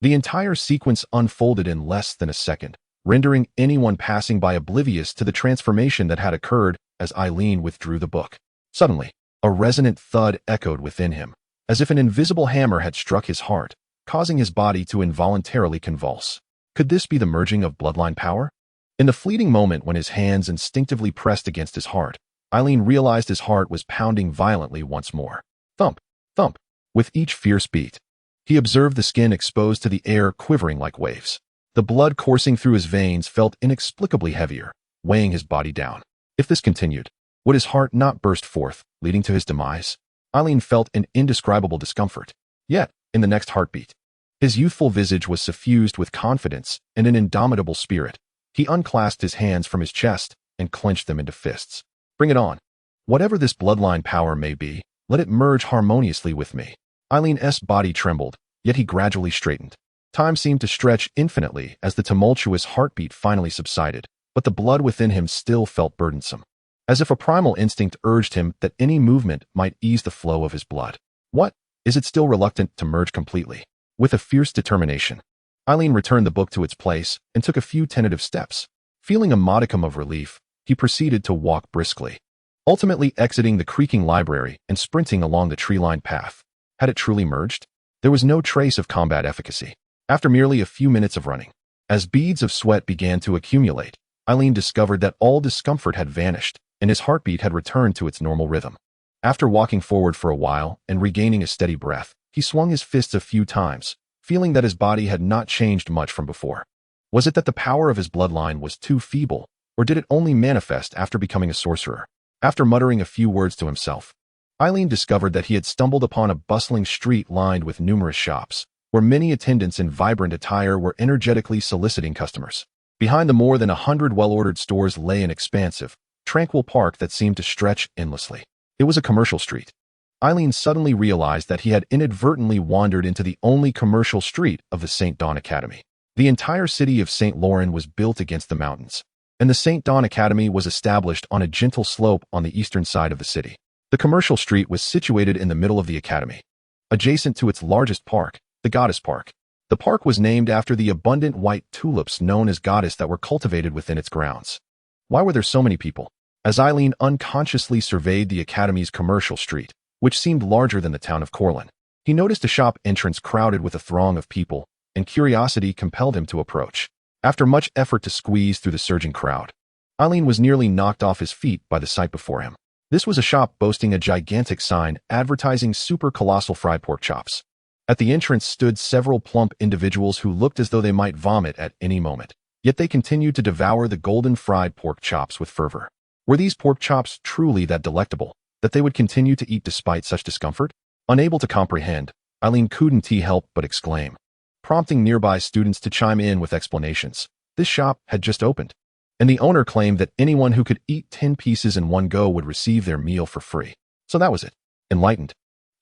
[SPEAKER 1] The entire sequence unfolded in less than a second, rendering anyone passing by oblivious to the transformation that had occurred as Eileen withdrew the book. Suddenly, a resonant thud echoed within him, as if an invisible hammer had struck his heart, causing his body to involuntarily convulse. Could this be the merging of bloodline power? In the fleeting moment when his hands instinctively pressed against his heart, Eileen realized his heart was pounding violently once more. Thump, thump, with each fierce beat. He observed the skin exposed to the air quivering like waves. The blood coursing through his veins felt inexplicably heavier, weighing his body down. If this continued, would his heart not burst forth, leading to his demise? Eileen felt an indescribable discomfort. Yet, in the next heartbeat, his youthful visage was suffused with confidence and an indomitable spirit. He unclasped his hands from his chest and clenched them into fists. Bring it on. Whatever this bloodline power may be, let it merge harmoniously with me. Eileen's body trembled, yet he gradually straightened. Time seemed to stretch infinitely as the tumultuous heartbeat finally subsided, but the blood within him still felt burdensome, as if a primal instinct urged him that any movement might ease the flow of his blood. What? Is it still reluctant to merge completely? With a fierce determination, Eileen returned the book to its place and took a few tentative steps. Feeling a modicum of relief, he proceeded to walk briskly, ultimately exiting the creaking library and sprinting along the tree-lined path. Had it truly merged? There was no trace of combat efficacy. After merely a few minutes of running, as beads of sweat began to accumulate, Eileen discovered that all discomfort had vanished and his heartbeat had returned to its normal rhythm. After walking forward for a while and regaining a steady breath, he swung his fists a few times, feeling that his body had not changed much from before. Was it that the power of his bloodline was too feeble, or did it only manifest after becoming a sorcerer? After muttering a few words to himself, Eileen discovered that he had stumbled upon a bustling street lined with numerous shops, where many attendants in vibrant attire were energetically soliciting customers. Behind the more than 100 well-ordered stores lay an expansive, tranquil park that seemed to stretch endlessly. It was a commercial street. Eileen suddenly realized that he had inadvertently wandered into the only commercial street of the St. Dawn Academy. The entire city of St. Lauren was built against the mountains, and the St. Dawn Academy was established on a gentle slope on the eastern side of the city. The commercial street was situated in the middle of the academy, adjacent to its largest park, the Goddess Park. The park was named after the abundant white tulips known as goddess that were cultivated within its grounds. Why were there so many people? As Eileen unconsciously surveyed the academy's commercial street, which seemed larger than the town of Kololin, he noticed a shop entrance crowded with a throng of people, and curiosity compelled him to approach. After much effort to squeeze through the surging crowd, Eileen was nearly knocked off his feet by the sight before him. This was a shop boasting a gigantic sign advertising super colossal fried pork chops. At the entrance stood several plump individuals who looked as though they might vomit at any moment, yet they continued to devour the golden fried pork chops with fervor. Were these pork chops truly that delectable, that they would continue to eat despite such discomfort? Unable to comprehend, Eileen couldn't help but exclaim, prompting nearby students to chime in with explanations. This shop had just opened, and the owner claimed that anyone who could eat 10 pieces in one go would receive their meal for free. So that was it. Enlightened,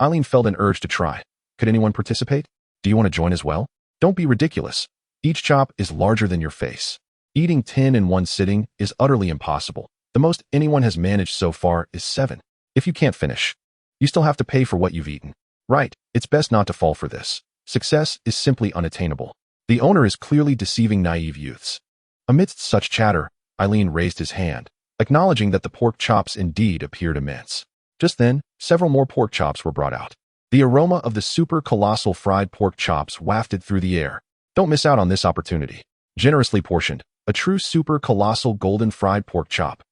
[SPEAKER 1] Eileen felt an urge to try. Could anyone participate? Do you want to join as well? Don't be ridiculous. Each chop is larger than your face. Eating 10 in one sitting is utterly impossible. The most anyone has managed so far is 7. If you can't finish, you still have to pay for what you've eaten. Right, it's best not to fall for this. Success is simply unattainable. The owner is clearly deceiving naive youths. Amidst such chatter, Eileen raised his hand, acknowledging that the pork chops indeed appeared immense. Just then, several more pork chops were brought out. The aroma of the super colossal fried pork chops wafted through the air. Don't miss out on this opportunity. Generously portioned, a true super colossal golden fried pork chop.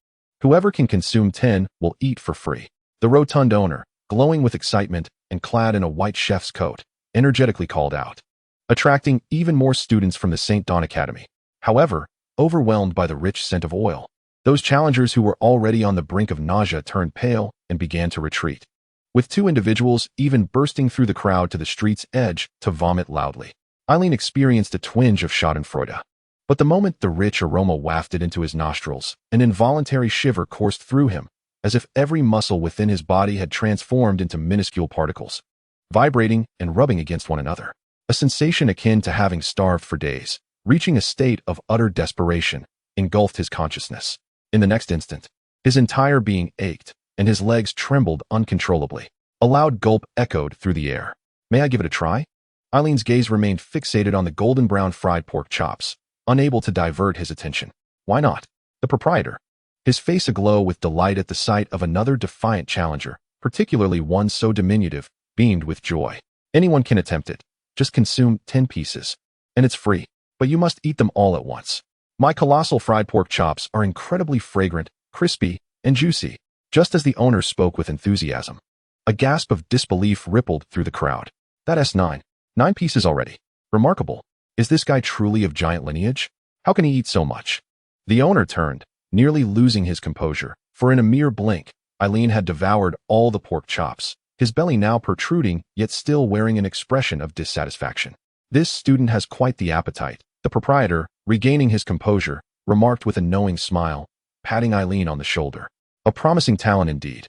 [SPEAKER 1] Whoever can consume 10 will eat for free. The rotund owner, glowing with excitement and clad in a white chef's coat, energetically called out, attracting even more students from the St. Dawn Academy. However, overwhelmed by the rich scent of oil. Those challengers who were already on the brink of nausea turned pale and began to retreat, with two individuals even bursting through the crowd to the street's edge to vomit loudly. Eileen experienced a twinge of schadenfreude. But the moment the rich aroma wafted into his nostrils, an involuntary shiver coursed through him, as if every muscle within his body had transformed into minuscule particles, vibrating and rubbing against one another. A sensation akin to having starved for days, reaching a state of utter desperation, engulfed his consciousness. In the next instant, his entire being ached, and his legs trembled uncontrollably. A loud gulp echoed through the air. "May I give it a try?" Eileen's gaze remained fixated on the golden brown fried pork chops, unable to divert his attention. "Why not?" The proprietor, his face aglow with delight at the sight of another defiant challenger, particularly one so diminutive, beamed with joy. "Anyone can attempt it. Just consume 10 pieces. And it's free. But you must eat them all at once. My colossal fried pork chops are incredibly fragrant, crispy, and juicy." Just as the owner spoke with enthusiasm, a gasp of disbelief rippled through the crowd. "That's 9 pieces already. Remarkable. Is this guy truly of giant lineage? How can he eat so much?" The owner turned, nearly losing his composure, for in a mere blink, Eileen had devoured all the pork chops, his belly now protruding yet still wearing an expression of dissatisfaction. "This student has quite the appetite," the proprietor, regaining his composure, remarked with a knowing smile, patting Eileen on the shoulder. "A promising talent indeed,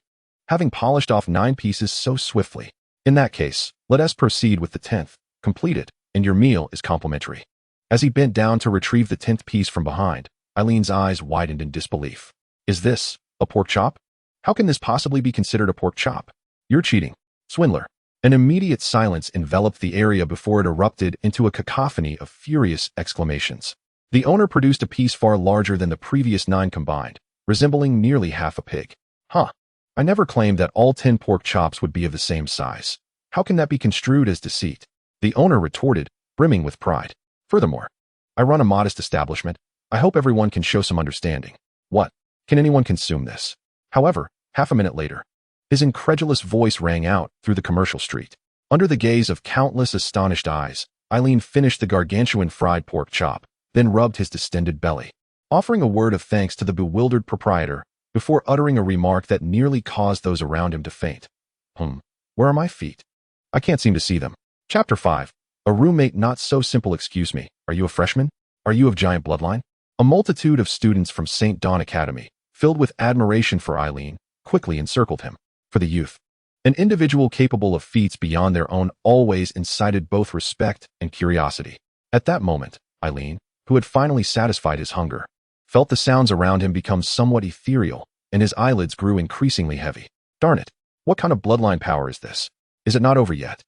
[SPEAKER 1] having polished off 9 pieces so swiftly. In that case, let us proceed with the 10th, complete it, and your meal is complimentary." As he bent down to retrieve the 10th piece from behind, Eileen's eyes widened in disbelief. "Is this a pork chop? How can this possibly be considered a pork chop? You're cheating, swindler." An immediate silence enveloped the area before it erupted into a cacophony of furious exclamations. The owner produced a piece far larger than the previous 9 combined, resembling nearly half a pig. "Huh. I never claimed that all 10 pork chops would be of the same size. How can that be construed as deceit?" The owner retorted, brimming with pride. "Furthermore, I run a modest establishment. I hope everyone can show some understanding. What? Can anyone consume this?" However, half a minute later, his incredulous voice rang out through the commercial street. Under the gaze of countless astonished eyes, Eileen finished the gargantuan fried pork chop, then rubbed his distended belly, offering a word of thanks to the bewildered proprietor before uttering a remark that nearly caused those around him to faint. Where are my feet? I can't seem to see them." Chapter 5. A roommate not so simple. "Excuse me, are you a freshman? Are you of giant bloodline?" A multitude of students from St. Dawn Academy, filled with admiration for Eileen, quickly encircled him. For the youth, an individual capable of feats beyond their own, always incited both respect and curiosity. At that moment, Eileen, who had finally satisfied his hunger, felt the sounds around him become somewhat ethereal, and his eyelids grew increasingly heavy. "Darn it, what kind of bloodline power is this? Is it not over yet?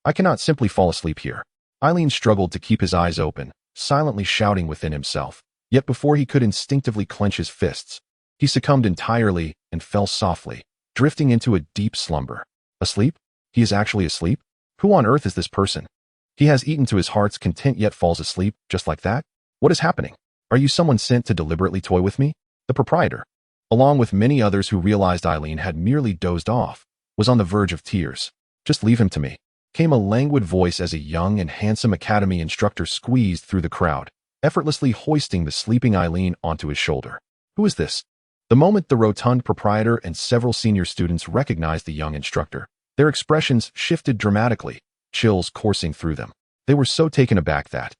[SPEAKER 1] I cannot simply fall asleep here." Eileen struggled to keep his eyes open, silently shouting within himself. Yet before he could instinctively clench his fists, he succumbed entirely and fell softly, drifting into a deep slumber. Asleep? He is actually asleep? Who on earth is this person? He has eaten to his heart's content yet falls asleep, just like that? What is happening? Are you someone sent to deliberately toy with me? The proprietor, along with many others who realized Eileen had merely dozed off, was on the verge of tears. "Just leave him to me," came a languid voice as a young and handsome academy instructor squeezed through the crowd, effortlessly hoisting the sleeping Eileen onto his shoulder. "Who is this?" The moment the rotund proprietor and several senior students recognized the young instructor, their expressions shifted dramatically, chills coursing through them. They were so taken aback that,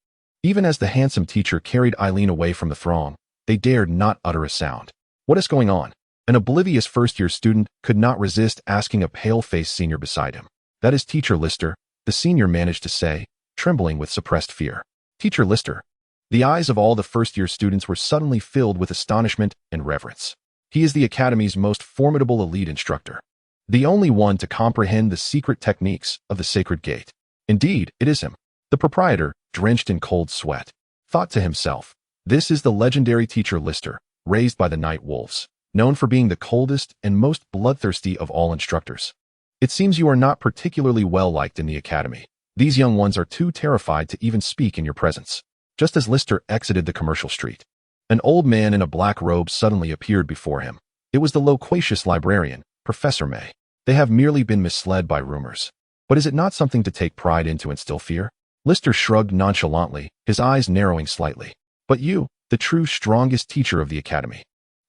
[SPEAKER 1] even as the handsome teacher carried Eileen away from the throng, they dared not utter a sound. "What is going on?" An oblivious first-year student could not resist asking a pale-faced senior beside him. "That is Teacher Lister," the senior managed to say, trembling with suppressed fear. "Teacher Lister." The eyes of all the first-year students were suddenly filled with astonishment and reverence. "He is the Academy's most formidable elite instructor, the only one to comprehend the secret techniques of the Sacred Gate." "Indeed, it is him." The proprietor, drenched in cold sweat, thought to himself, "This is the legendary Teacher Lister, raised by the Night Wolves, known for being the coldest and most bloodthirsty of all instructors. It seems you are not particularly well-liked in the Academy. These young ones are too terrified to even speak in your presence." Just as Lister exited the commercial street, an old man in a black robe suddenly appeared before him. It was the loquacious librarian, Professor May. "They have merely been misled by rumors. But is it not something to take pride in to instill fear?" Lister shrugged nonchalantly, his eyes narrowing slightly. "But you, the true strongest teacher of the academy,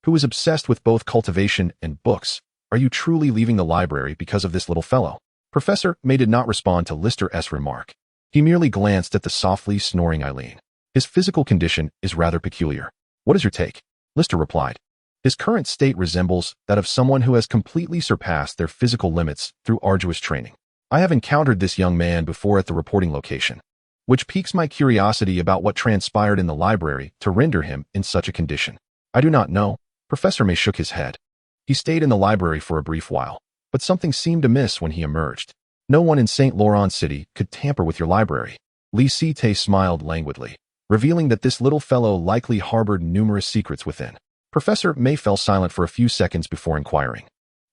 [SPEAKER 1] who is obsessed with both cultivation and books. Are you truly leaving the library because of this little fellow? Professor May did not respond to Lister's remark. He merely glanced at the softly snoring Eileen. His physical condition is rather peculiar. What is your take? Lister replied. His current state resembles that of someone who has completely surpassed their physical limits through arduous training. I have encountered this young man before at the reporting location, which piques my curiosity about what transpired in the library to render him in such a condition. I do not know. Professor May shook his head. He stayed in the library for a brief while, but something seemed amiss when he emerged. No one in St. Laurent City could tamper with your library. Lisite smiled languidly, revealing that this little fellow likely harbored numerous secrets within. Professor May fell silent for a few seconds before inquiring.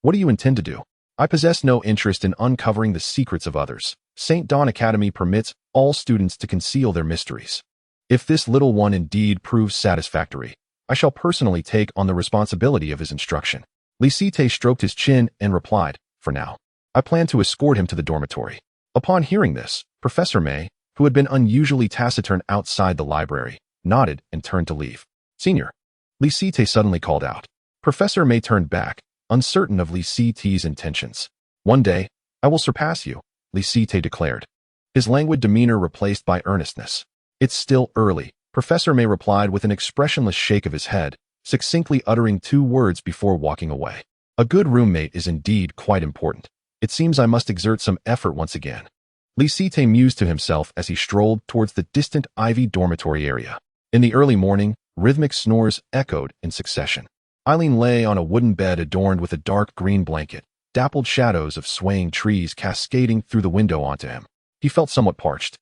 [SPEAKER 1] What do you intend to do? I possess no interest in uncovering the secrets of others. St. Dawn Academy permits all students to conceal their mysteries. If this little one indeed proves satisfactory, I shall personally take on the responsibility of his instruction. Lisite stroked his chin and replied, for now, I plan to escort him to the dormitory. Upon hearing this, Professor May, who had been unusually taciturn outside the library, nodded and turned to leave. Senior, Lisite suddenly called out. Professor May turned back, uncertain of Lisite's intentions. One day, I will surpass you, Lisite declared, his languid demeanor replaced by earnestness. It's still early, Professor May replied with an expressionless shake of his head, succinctly uttering 2 words before walking away. A good roommate is indeed quite important. It seems I must exert some effort once again. Lisite mused to himself as he strolled towards the distant ivy dormitory area. In the early morning, rhythmic snores echoed in succession. Eileen lay on a wooden bed adorned with a dark green blanket, dappled shadows of swaying trees cascading through the window onto him. He felt somewhat parched,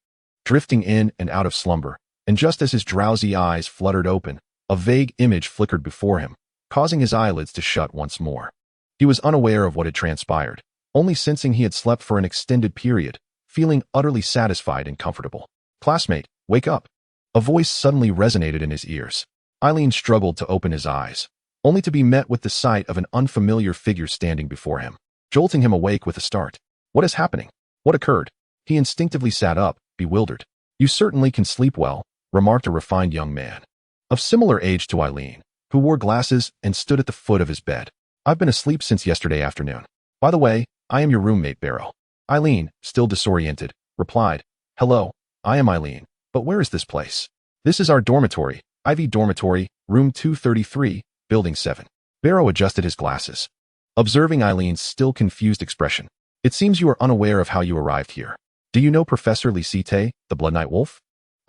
[SPEAKER 1] drifting in and out of slumber, and just as his drowsy eyes fluttered open, a vague image flickered before him, causing his eyelids to shut once more. He was unaware of what had transpired, only sensing he had slept for an extended period, feeling utterly satisfied and comfortable. Classmate, wake up! A voice suddenly resonated in his ears. Eileen struggled to open his eyes, only to be met with the sight of an unfamiliar figure standing before him, jolting him awake with a start. What is happening? What occurred? He instinctively sat up, bewildered. You certainly can sleep well, remarked a refined young man, of similar age to Eileen, who wore glasses and stood at the foot of his bed. I've been asleep since yesterday afternoon. By the way, I am your roommate, Barrow. Eileen, still disoriented, replied, Hello, I am Eileen, but where is this place? This is our dormitory, Ivy Dormitory, room 233, building 7. Barrow adjusted his glasses, observing Eileen's still confused expression. It seems you are unaware of how you arrived here. Do you know Professor Lisite, the Blood Knight Wolf?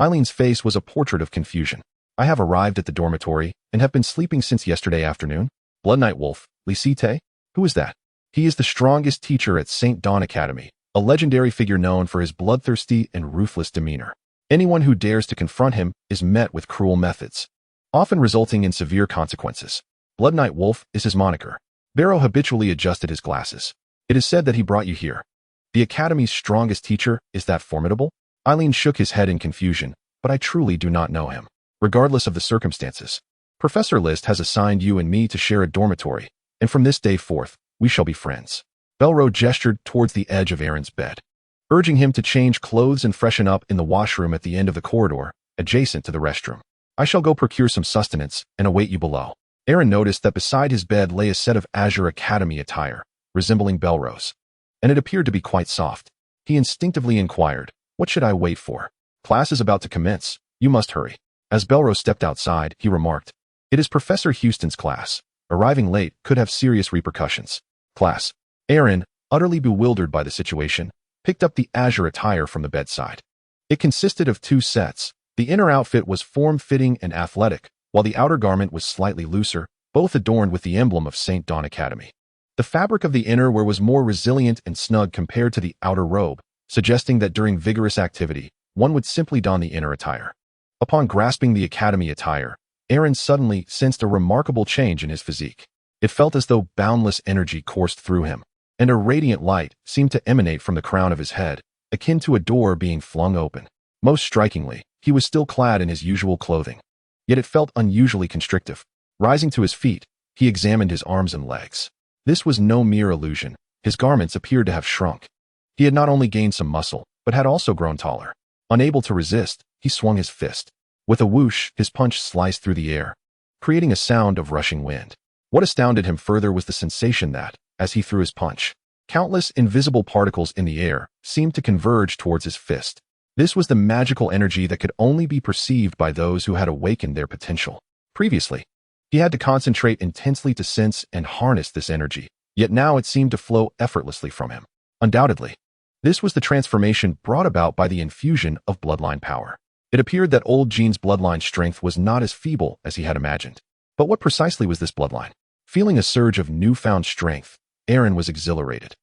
[SPEAKER 1] Eileen's face was a portrait of confusion. I have arrived at the dormitory and have been sleeping since yesterday afternoon. Blood Knight Wolf, Lisite? Who is that? He is the strongest teacher at St. Dawn Academy, a legendary figure known for his bloodthirsty and ruthless demeanor. Anyone who dares to confront him is met with cruel methods, often resulting in severe consequences. Blood Knight Wolf is his moniker. Barrow habitually adjusted his glasses. It is said that he brought you here. The Academy's strongest teacher is that formidable? Eileen shook his head in confusion, but I truly do not know him. Regardless of the circumstances, Professor List has assigned you and me to share a dormitory, and from this day forth, we shall be friends. Belro gestured towards the edge of Aaron's bed, urging him to change clothes and freshen up in the washroom at the end of the corridor, adjacent to the restroom. I shall go procure some sustenance and await you below. Aaron noticed that beside his bed lay a set of Azure Academy attire, resembling Belro's, and it appeared to be quite soft. He instinctively inquired, What should I wait for? Class is about to commence. You must hurry. As Belro stepped outside, he remarked, It is Professor Houston's class. Arriving late could have serious repercussions. Class. Aaron, utterly bewildered by the situation, picked up the Azure attire from the bedside. It consisted of 2 sets. The inner outfit was form-fitting and athletic, while the outer garment was slightly looser, both adorned with the emblem of St. Dawn Academy. The fabric of the innerwear was more resilient and snug compared to the outer robe, suggesting that during vigorous activity, one would simply don the inner attire. Upon grasping the Academy attire, Aaron suddenly sensed a remarkable change in his physique. It felt as though boundless energy coursed through him, and a radiant light seemed to emanate from the crown of his head, akin to a door being flung open. Most strikingly, he was still clad in his usual clothing, yet it felt unusually constrictive. Rising to his feet, he examined his arms and legs. This was no mere illusion. His garments appeared to have shrunk. He had not only gained some muscle, but had also grown taller. Unable to resist, he swung his fist. With a whoosh, his punch sliced through the air, creating a sound of rushing wind. What astounded him further was the sensation that, as he threw his punch, countless invisible particles in the air seemed to converge towards his fist. This was the magical energy that could only be perceived by those who had awakened their potential. Previously, he had to concentrate intensely to sense and harness this energy, yet now it seemed to flow effortlessly from him. Undoubtedly, this was the transformation brought about by the infusion of bloodline power. It appeared that Old Jinze's bloodline strength was not as feeble as he had imagined. But what precisely was this bloodline? Feeling a surge of newfound strength, Aaron was exhilarated.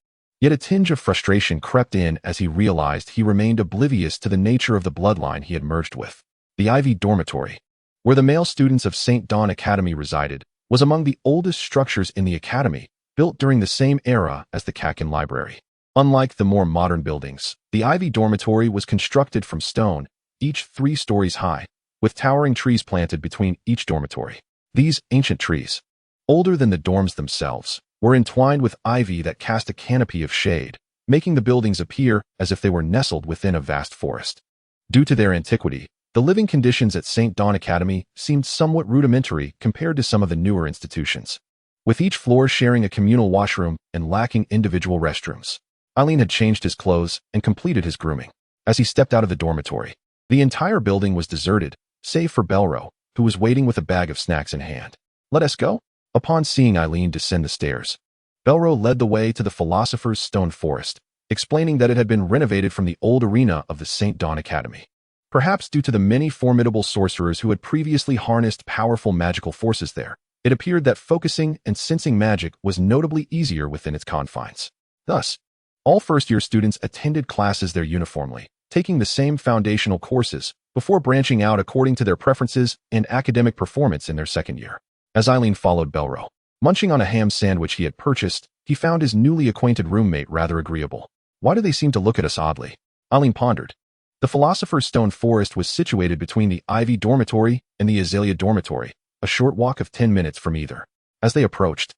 [SPEAKER 1] Yet a tinge of frustration crept in as he realized he remained oblivious to the nature of the bloodline he had merged with. The Ivy Dormitory, where the male students of St. Dawn Academy resided, was among the oldest structures in the academy, built during the same era as the Kakin Library. Unlike the more modern buildings, the Ivy Dormitory was constructed from stone, each 3 stories high, with towering trees planted between each dormitory. These ancient trees, older than the dorms themselves, were entwined with ivy that cast a canopy of shade, making the buildings appear as if they were nestled within a vast forest. Due to their antiquity, the living conditions at St. Dawn Academy seemed somewhat rudimentary compared to some of the newer institutions, with each floor sharing a communal washroom and lacking individual restrooms. Eileen had changed his clothes and completed his grooming. As he stepped out of the dormitory, the entire building was deserted, save for Belro, who was waiting with a bag of snacks in hand. "Let us go?" Upon seeing Eileen descend the stairs, Belro led the way to the Philosopher's Stone Forest, explaining that it had been renovated from the old arena of the St. Dawn Academy. Perhaps due to the many formidable sorcerers who had previously harnessed powerful magical forces there, it appeared that focusing and sensing magic was notably easier within its confines. Thus, all first-year students attended classes there uniformly, taking the same foundational courses before branching out according to their preferences and academic performance in their second year. As Eileen followed Belro, munching on a ham sandwich he had purchased, he found his newly acquainted roommate rather agreeable. Why do they seem to look at us oddly? Eileen pondered. The Philosopher's Stone Forest was situated between the Ivy Dormitory and the Azalea Dormitory, a short walk of 10 minutes from either. As they approached,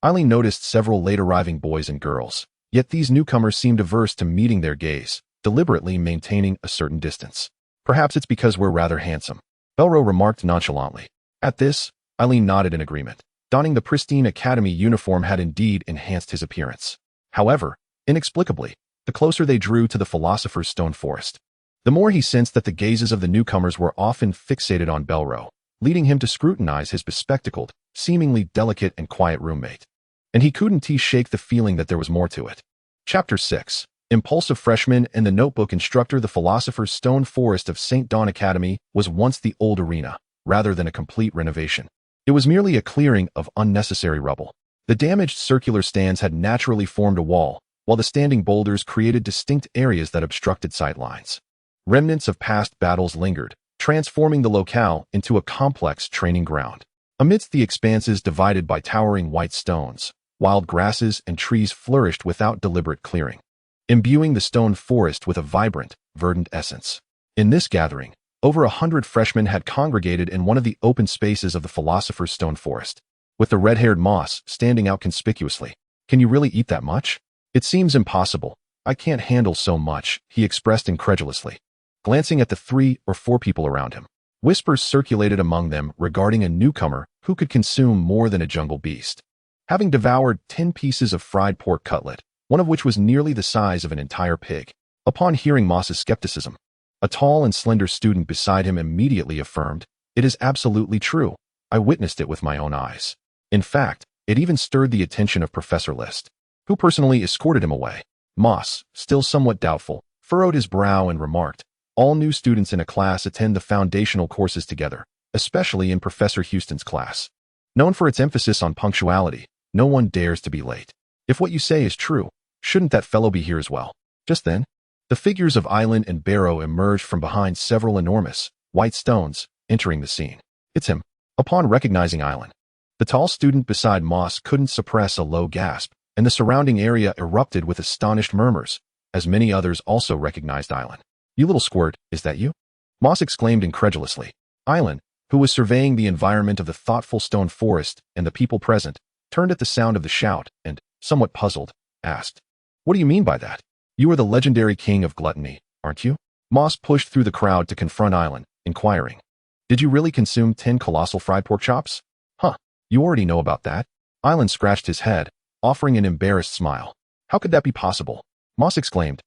[SPEAKER 1] Eileen noticed several late-arriving boys and girls, yet these newcomers seemed averse to meeting their gaze, deliberately maintaining a certain distance. "Perhaps it's because we're rather handsome," Belro remarked nonchalantly. At this, Eileen nodded in agreement. Donning the pristine academy uniform had indeed enhanced his appearance. However, inexplicably, the closer they drew to the Philosopher's Stone Forest, the more he sensed that the gazes of the newcomers were often fixated on Belro, leading him to scrutinize his bespectacled, seemingly delicate and quiet roommate. And he couldn't shake the feeling that there was more to it. Chapter 6. Impulsive Freshman and the Notebook Instructor. The Philosopher's Stone Forest of St. Dawn Academy was once the old arena, rather than a complete renovation. It was merely a clearing of unnecessary rubble. The damaged circular stands had naturally formed a wall, while the standing boulders created distinct areas that obstructed sight lines. Remnants of past battles lingered, transforming the locale into a complex training ground. Amidst the expanses divided by towering white stones, wild grasses and trees flourished without deliberate clearing, imbuing the stone forest with a vibrant, verdant essence. In this gathering, over 100 freshmen had congregated in one of the open spaces of the Philosopher's Stone Forest, with the red-haired Moss standing out conspicuously. "Can you really eat that much?" "It seems impossible. I can't handle so much," he expressed incredulously, glancing at the 3 or 4 people around him. Whispers circulated among them regarding a newcomer who could consume more than a jungle beast. Having devoured 10 pieces of fried pork cutlet, one of which was nearly the size of an entire pig. Upon hearing Moss's skepticism, a tall and slender student beside him immediately affirmed, "It is absolutely true. I witnessed it with my own eyes." In fact, it even stirred the attention of Professor List, who personally escorted him away. Moss, still somewhat doubtful, furrowed his brow and remarked, "All new students in a class attend the foundational courses together, especially in Professor Houston's class. Known for its emphasis on punctuality, no one dares to be late. If what you say is true, shouldn't that fellow be here as well?" Just then, the figures of Eileen and Barrow emerged from behind several enormous, white stones, entering the scene. "It's him." Upon recognizing Eileen, the tall student beside Moss couldn't suppress a low gasp, and the surrounding area erupted with astonished murmurs, as many others also recognized Eileen. "You little squirt, is that you?" Moss exclaimed incredulously. Eileen, who was surveying the environment of the thoughtful stone forest and the people present, turned at the sound of the shout and, somewhat puzzled, asked, "What do you mean by that? You are the legendary king of gluttony, aren't you?" Moss pushed through the crowd to confront Eileen, inquiring, Did you really consume 10 colossal fried pork chops? Huh, you already know about that. Island scratched his head, offering an embarrassed smile. How could that be possible? Moss exclaimed,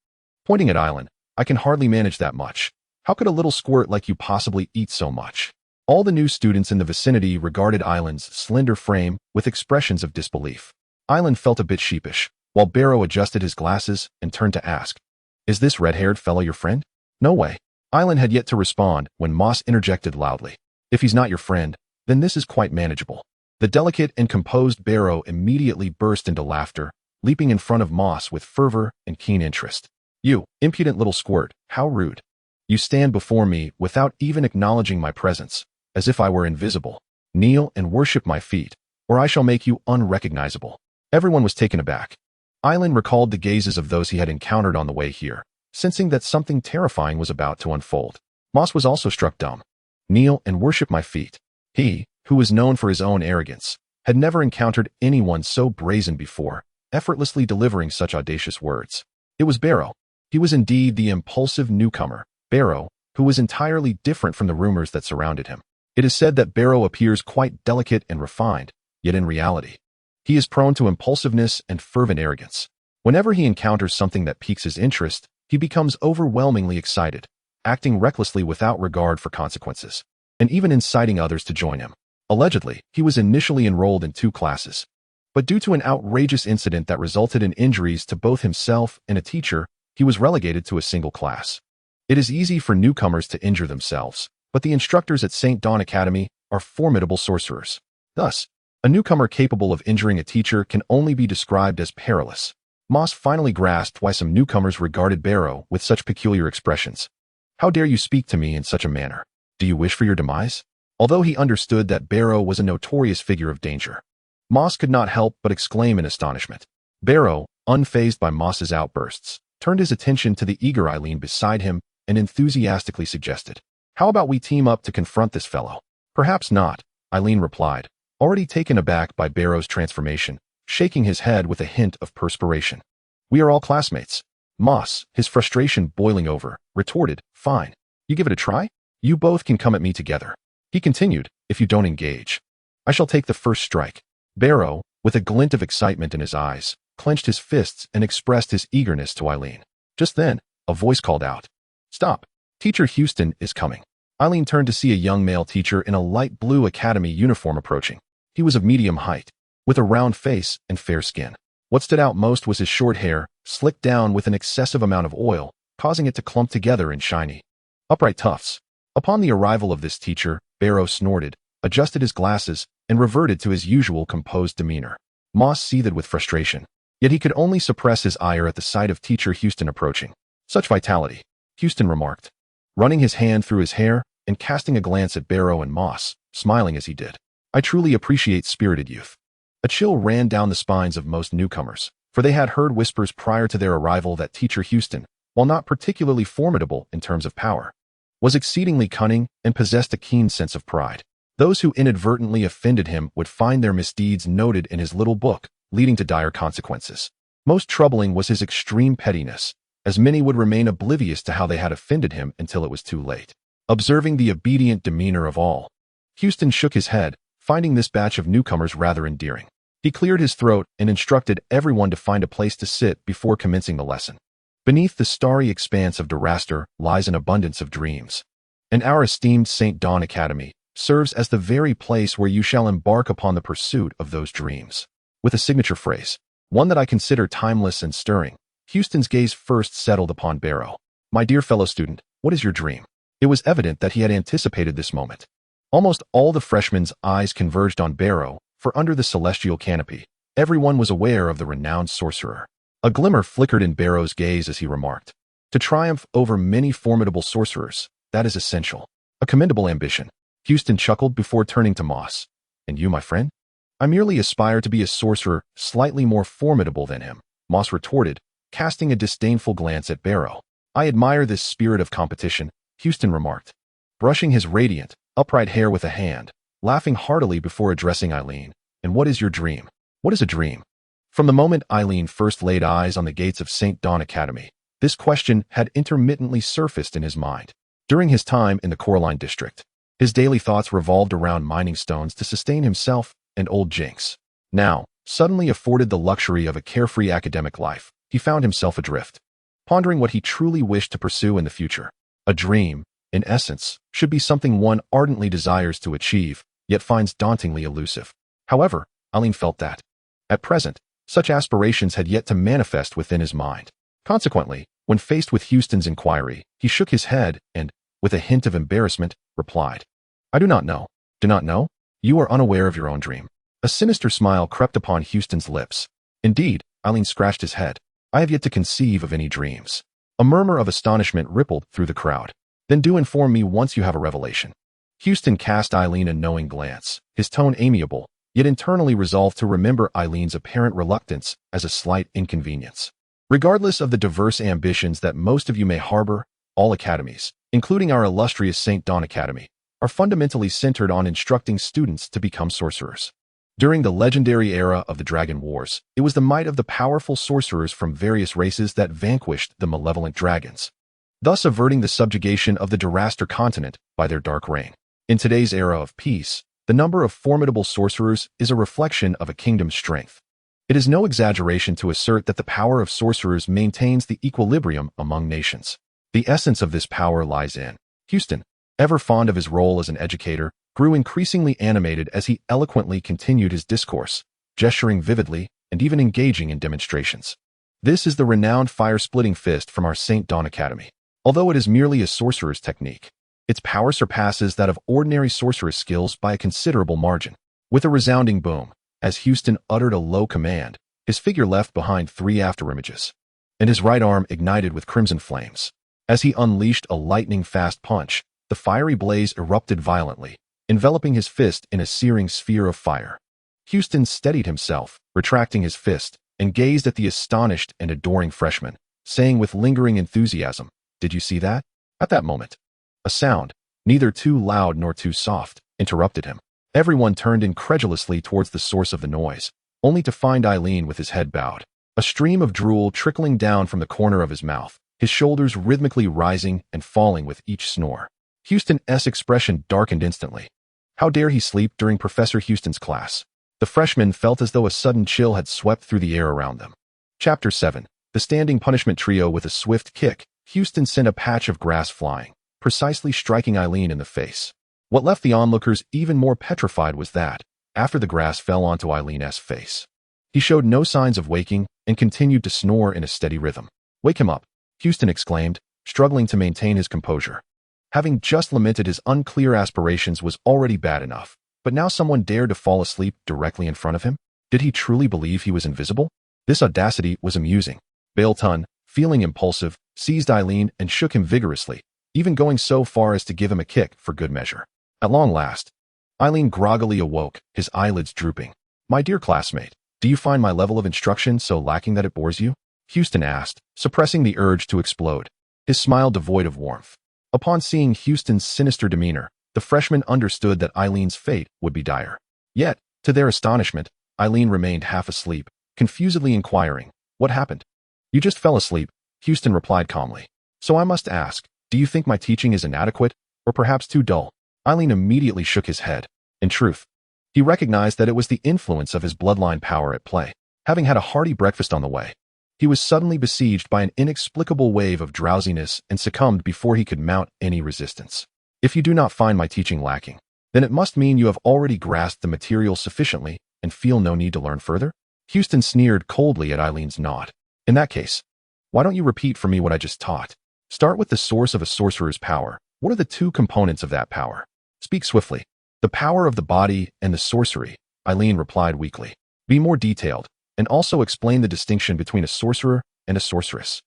[SPEAKER 1] pointing at Island. I can hardly manage that much. How could a little squirt like you possibly eat so much? All the new students in the vicinity regarded Island's slender frame with expressions of disbelief. Island felt a bit sheepish, while Barrow adjusted his glasses and turned to ask, Is this red-haired fellow your friend? No way. Island had yet to respond when Moss interjected loudly. If he's not your friend, then this is quite manageable. The delicate and composed Barrow immediately burst into laughter, leaping in front of Moss with fervor and keen interest. You, impudent little squirt, how rude. You stand before me without even acknowledging my presence, as if I were invisible. Kneel and worship my feet, or I shall make you unrecognizable. Everyone was taken aback. Island recalled the gazes of those he had encountered on the way here, sensing that something terrifying was about to unfold. Moss was also struck dumb. Kneel and worship my feet. He, who was known for his own arrogance, had never encountered anyone so brazen before, effortlessly delivering such audacious words. It was Barrow. He was indeed the impulsive newcomer, Barrow, who was entirely different from the rumors that surrounded him. It is said that Barrow appears quite delicate and refined, yet in reality, he is prone to impulsiveness and fervent arrogance. Whenever he encounters something that piques his interest, he becomes overwhelmingly excited, acting recklessly without regard for consequences, and even inciting others to join him. Allegedly, he was initially enrolled in 2 classes, but due to an outrageous incident that resulted in injuries to both himself and a teacher, he was relegated to a single class. It is easy for newcomers to injure themselves, but the instructors at St. Dawn Academy are formidable sorcerers. Thus, a newcomer capable of injuring a teacher can only be described as perilous. Moss finally grasped why some newcomers regarded Barrow with such peculiar expressions. How dare you speak to me in such a manner? Do you wish for your demise? Although he understood that Barrow was a notorious figure of danger, Moss could not help but exclaim in astonishment. Barrow, unfazed by Moss's outbursts, turned his attention to the eager Eileen beside him and enthusiastically suggested, How about we team up to confront this fellow? Perhaps not, Eileen replied, already taken aback by Barrow's transformation, shaking his head with a hint of perspiration. We are all classmates. Moss, his frustration boiling over, retorted, Fine. You give it a try? You both can come at me together. He continued, If you don't engage, I shall take the first strike. Barrow, with a glint of excitement in his eyes, clenched his fists and expressed his eagerness to Eileen. Just then, a voice called out, Stop! Teacher Houston is coming. Eileen turned to see a young male teacher in a light blue academy uniform approaching. He was of medium height, with a round face and fair skin. What stood out most was his short hair, slicked down with an excessive amount of oil, causing it to clump together in shiny, upright tufts. Upon the arrival of this teacher, Barrow snorted, adjusted his glasses, and reverted to his usual composed demeanor. Moss seethed with frustration, yet he could only suppress his ire at the sight of Teacher Houston approaching. Such vitality, Houston remarked, running his hand through his hair and casting a glance at Barrow and Moss, smiling as he did. I truly appreciate spirited youth. A chill ran down the spines of most newcomers, for they had heard whispers prior to their arrival that Teacher Houston, while not particularly formidable in terms of power, was exceedingly cunning and possessed a keen sense of pride. Those who inadvertently offended him would find their misdeeds noted in his little book, leading to dire consequences. Most troubling was his extreme pettiness, as many would remain oblivious to how they had offended him until it was too late. Observing the obedient demeanor of all, Houston shook his head, finding this batch of newcomers rather endearing. He cleared his throat and instructed everyone to find a place to sit before commencing the lesson. Beneath the starry expanse of Duraster lies an abundance of dreams, and our esteemed St. Dawn Academy serves as the very place where you shall embark upon the pursuit of those dreams. With a signature phrase, one that I consider timeless and stirring, Houston's gaze first settled upon Barrow. My dear fellow student, what is your dream? It was evident that he had anticipated this moment. Almost all the freshmen's eyes converged on Barrow, for under the celestial canopy, everyone was aware of the renowned sorcerer. A glimmer flickered in Barrow's gaze as he remarked, To triumph over many formidable sorcerers, that is essential. A commendable ambition. Houston chuckled before turning to Moss. And you, my friend? I merely aspire to be a sorcerer slightly more formidable than him, Moss retorted, casting a disdainful glance at Barrow. I admire this spirit of competition, Houston remarked, brushing his radiant, upright hair with a hand, laughing heartily before addressing Eileen. And what is your dream? What is a dream? From the moment Eileen first laid eyes on the gates of St. Dawn Academy, this question had intermittently surfaced in his mind. During his time in the Kololin district, His daily thoughts revolved around mining stones to sustain himself and Old Jinze. Now, suddenly afforded the luxury of a carefree academic life, he found himself adrift, pondering what he truly wished to pursue in the future. A dream, in essence, should be something one ardently desires to achieve, yet finds dauntingly elusive. However, Eileen felt that, at present, such aspirations had yet to manifest within his mind. Consequently, when faced with Houston's inquiry, he shook his head and, with a hint of embarrassment, replied, "I do not know. Do not know? You are unaware of your own dream." A sinister smile crept upon Houston's lips. Indeed, Eileen scratched his head. "I have yet to conceive of any dreams." A murmur of astonishment rippled through the crowd. "Then do inform me once you have a revelation." Houston cast Eileen a knowing glance, his tone amiable, yet internally resolved to remember Eileen's apparent reluctance as a slight inconvenience. Regardless of the diverse ambitions that most of you may harbor, all academies, including our illustrious St. Dawn Academy, are fundamentally centered on instructing students to become sorcerers. During the legendary era of the Dragon Wars, it was the might of the powerful sorcerers from various races that vanquished the malevolent dragons, thus averting the subjugation of the Duraster continent by their dark reign. In today's era of peace, the number of formidable sorcerers is a reflection of a kingdom's strength. It is no exaggeration to assert that the power of sorcerers maintains the equilibrium among nations. The essence of this power lies in Houston, ever fond of his role as an educator, grew increasingly animated as he eloquently continued his discourse, gesturing vividly and even engaging in demonstrations. This is the renowned fire-splitting fist from our St. Dawn Academy. Although it is merely a sorcerer's technique, its power surpasses that of ordinary sorceress skills by a considerable margin. With a resounding boom, as Houston uttered a low command, his figure left behind 3 afterimages, and his right arm ignited with crimson flames. As he unleashed a lightning-fast punch, the fiery blaze erupted violently, enveloping his fist in a searing sphere of fire. Houston steadied himself, retracting his fist, and gazed at the astonished and adoring freshman, saying with lingering enthusiasm, "Did you see that?" At that moment, a sound, neither too loud nor too soft, interrupted him. Everyone turned incredulously towards the source of the noise, only to find Eileen with his head bowed, a stream of drool trickling down from the corner of his mouth, his shoulders rhythmically rising and falling with each snore. Houston's expression darkened instantly. How dare he sleep during Professor Houston's class? The freshmen felt as though a sudden chill had swept through the air around them. Chapter 7. The Standing Punishment Trio. With a swift kick, Houston sent a patch of grass flying, precisely striking Eileen in the face. What left the onlookers even more petrified was that, after the grass fell onto Eileen's face, he showed no signs of waking and continued to snore in a steady rhythm. "Wake him up," Houston exclaimed, struggling to maintain his composure. Having just lamented his unclear aspirations was already bad enough, but now someone dared to fall asleep directly in front of him? Did he truly believe he was invisible? This audacity was amusing. Bailton, feeling impulsive, seized Eileen and shook him vigorously, even going so far as to give him a kick for good measure. At long last, Eileen groggily awoke, his eyelids drooping. "My dear classmate, do you find my level of instruction so lacking that it bores you?" Houston asked, suppressing the urge to explode, his smile devoid of warmth. Upon seeing Houston's sinister demeanor, the freshmen understood that Eileen's fate would be dire. Yet, to their astonishment, Eileen remained half asleep, confusedly inquiring, "What happened?" "You just fell asleep," Houston replied calmly. "So I must ask, do you think my teaching is inadequate, or perhaps too dull?" Eileen immediately shook his head. In truth, he recognized that it was the influence of his bloodline power at play. Having had a hearty breakfast on the way, he was suddenly besieged by an inexplicable wave of drowsiness and succumbed before he could mount any resistance. "If you do not find my teaching lacking, then it must mean you have already grasped the material sufficiently and feel no need to learn further?" Houston sneered coldly at Eileen's nod. "In that case, why don't you repeat for me what I just taught? Start with the source of a sorcerer's power. What are the 2 components of that power? Speak swiftly." "The power of the body and the sorcery," Eileen replied weakly. "Be more detailed, and also explain the distinction between a sorcerer and a sorceress."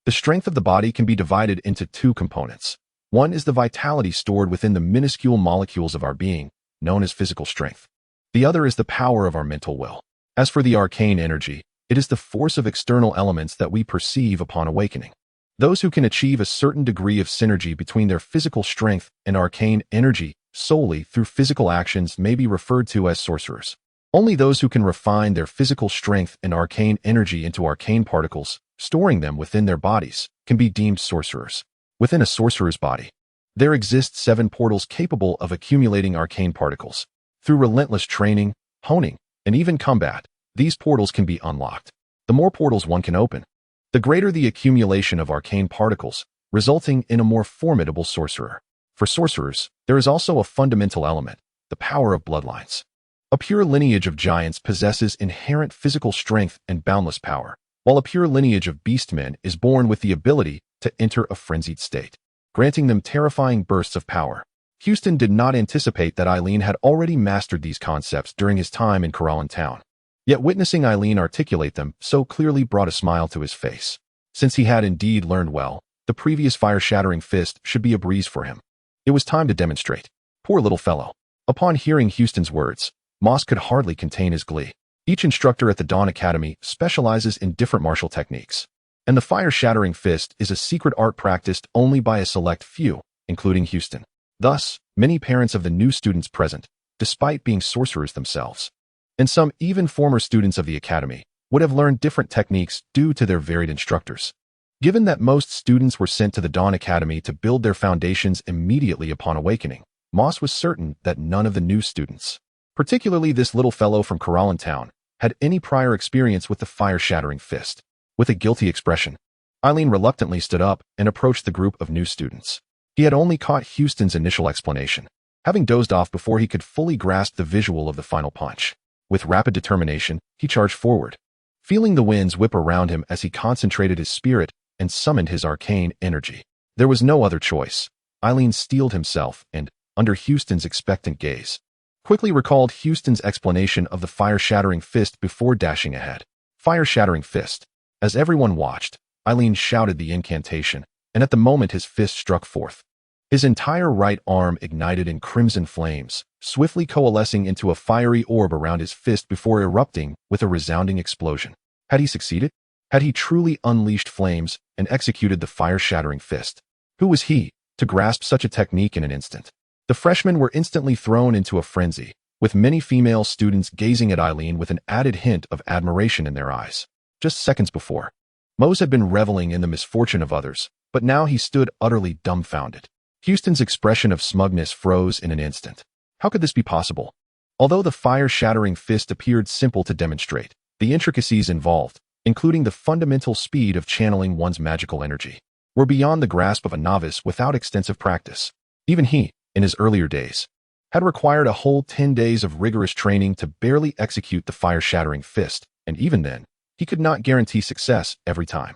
[SPEAKER 1] "The strength of the body can be divided into 2 components. One is the vitality stored within the minuscule molecules of our being, known as physical strength. The other is the power of our mental will. As for the arcane energy, it is the force of external elements that we perceive upon awakening. Those who can achieve a certain degree of synergy between their physical strength and arcane energy solely through physical actions may be referred to as sorcerers. Only those who can refine their physical strength and arcane energy into arcane particles, storing them within their bodies, can be deemed sorcerers. Within a sorcerer's body, There exist 7 portals capable of accumulating arcane particles. Through relentless training, honing, and even combat, these portals can be unlocked. The more portals one can open, the greater the accumulation of arcane particles, resulting in a more formidable sorcerer. For sorcerers, there is also a fundamental element, the power of bloodlines. A pure lineage of giants possesses inherent physical strength and boundless power, while a pure lineage of beastmen is born with the ability to enter a frenzied state, granting them terrifying bursts of power. Houston did not anticipate that Eileen had already mastered these concepts during his time in Kololin Town. Yet witnessing Eileen articulate them so clearly brought a smile to his face. Since he had indeed learned well, the previous fire-shattering fist should be a breeze for him. It was time to demonstrate. Poor little fellow. Upon hearing Houston's words, Moss could hardly contain his glee. Each instructor at the Dawn Academy specializes in different martial techniques, and the fire-shattering fist is a secret art practiced only by a select few, including Houston. Thus, many parents of the new students present, despite being sorcerers themselves, and some even former students of the academy, would have learned different techniques due to their varied instructors. Given that most students were sent to the Dawn Academy to build their foundations immediately upon awakening, Moss was certain that none of the new students, particularly this little fellow from Kololin Town, had any prior experience with the fire-shattering fist. With a guilty expression, Eileen reluctantly stood up and approached the group of new students. He had only caught Houston's initial explanation, having dozed off before he could fully grasp the visual of the final punch. With rapid determination, he charged forward, feeling the winds whip around him as he concentrated his spirit and summoned his arcane energy. There was no other choice. Eileen steeled himself and, under Houston's expectant gaze, quickly recalled Houston's explanation of the fire-shattering fist before dashing ahead. Fire-shattering fist. As everyone watched, Eileen shouted the incantation, and at the moment his fist struck forth, his entire right arm ignited in crimson flames, swiftly coalescing into a fiery orb around his fist before erupting with a resounding explosion. Had he succeeded? Had he truly unleashed flames and executed the fire-shattering fist? Who was he to grasp such a technique in an instant? The freshmen were instantly thrown into a frenzy, with many female students gazing at Eileen with an added hint of admiration in their eyes. Just seconds before, Mose had been reveling in the misfortune of others, but now he stood utterly dumbfounded. Houston's expression of smugness froze in an instant. How could this be possible? Although the fire-shattering fist appeared simple to demonstrate, the intricacies involved, including the fundamental speed of channeling one's magical energy, were beyond the grasp of a novice without extensive practice. Even he, in his earlier days, had required a whole 10 days of rigorous training to barely execute the fire-shattering fist, and even then, he could not guarantee success every time.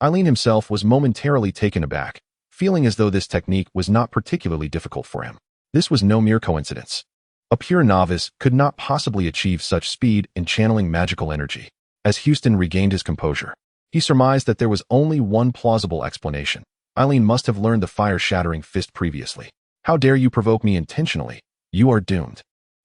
[SPEAKER 1] Eileen himself was momentarily taken aback, feeling as though this technique was not particularly difficult for him. This was no mere coincidence. A pure novice could not possibly achieve such speed in channeling magical energy. As Houston regained his composure, he surmised that there was only one plausible explanation. Eileen must have learned the fire-shattering fist previously. How dare you provoke me intentionally? You are doomed.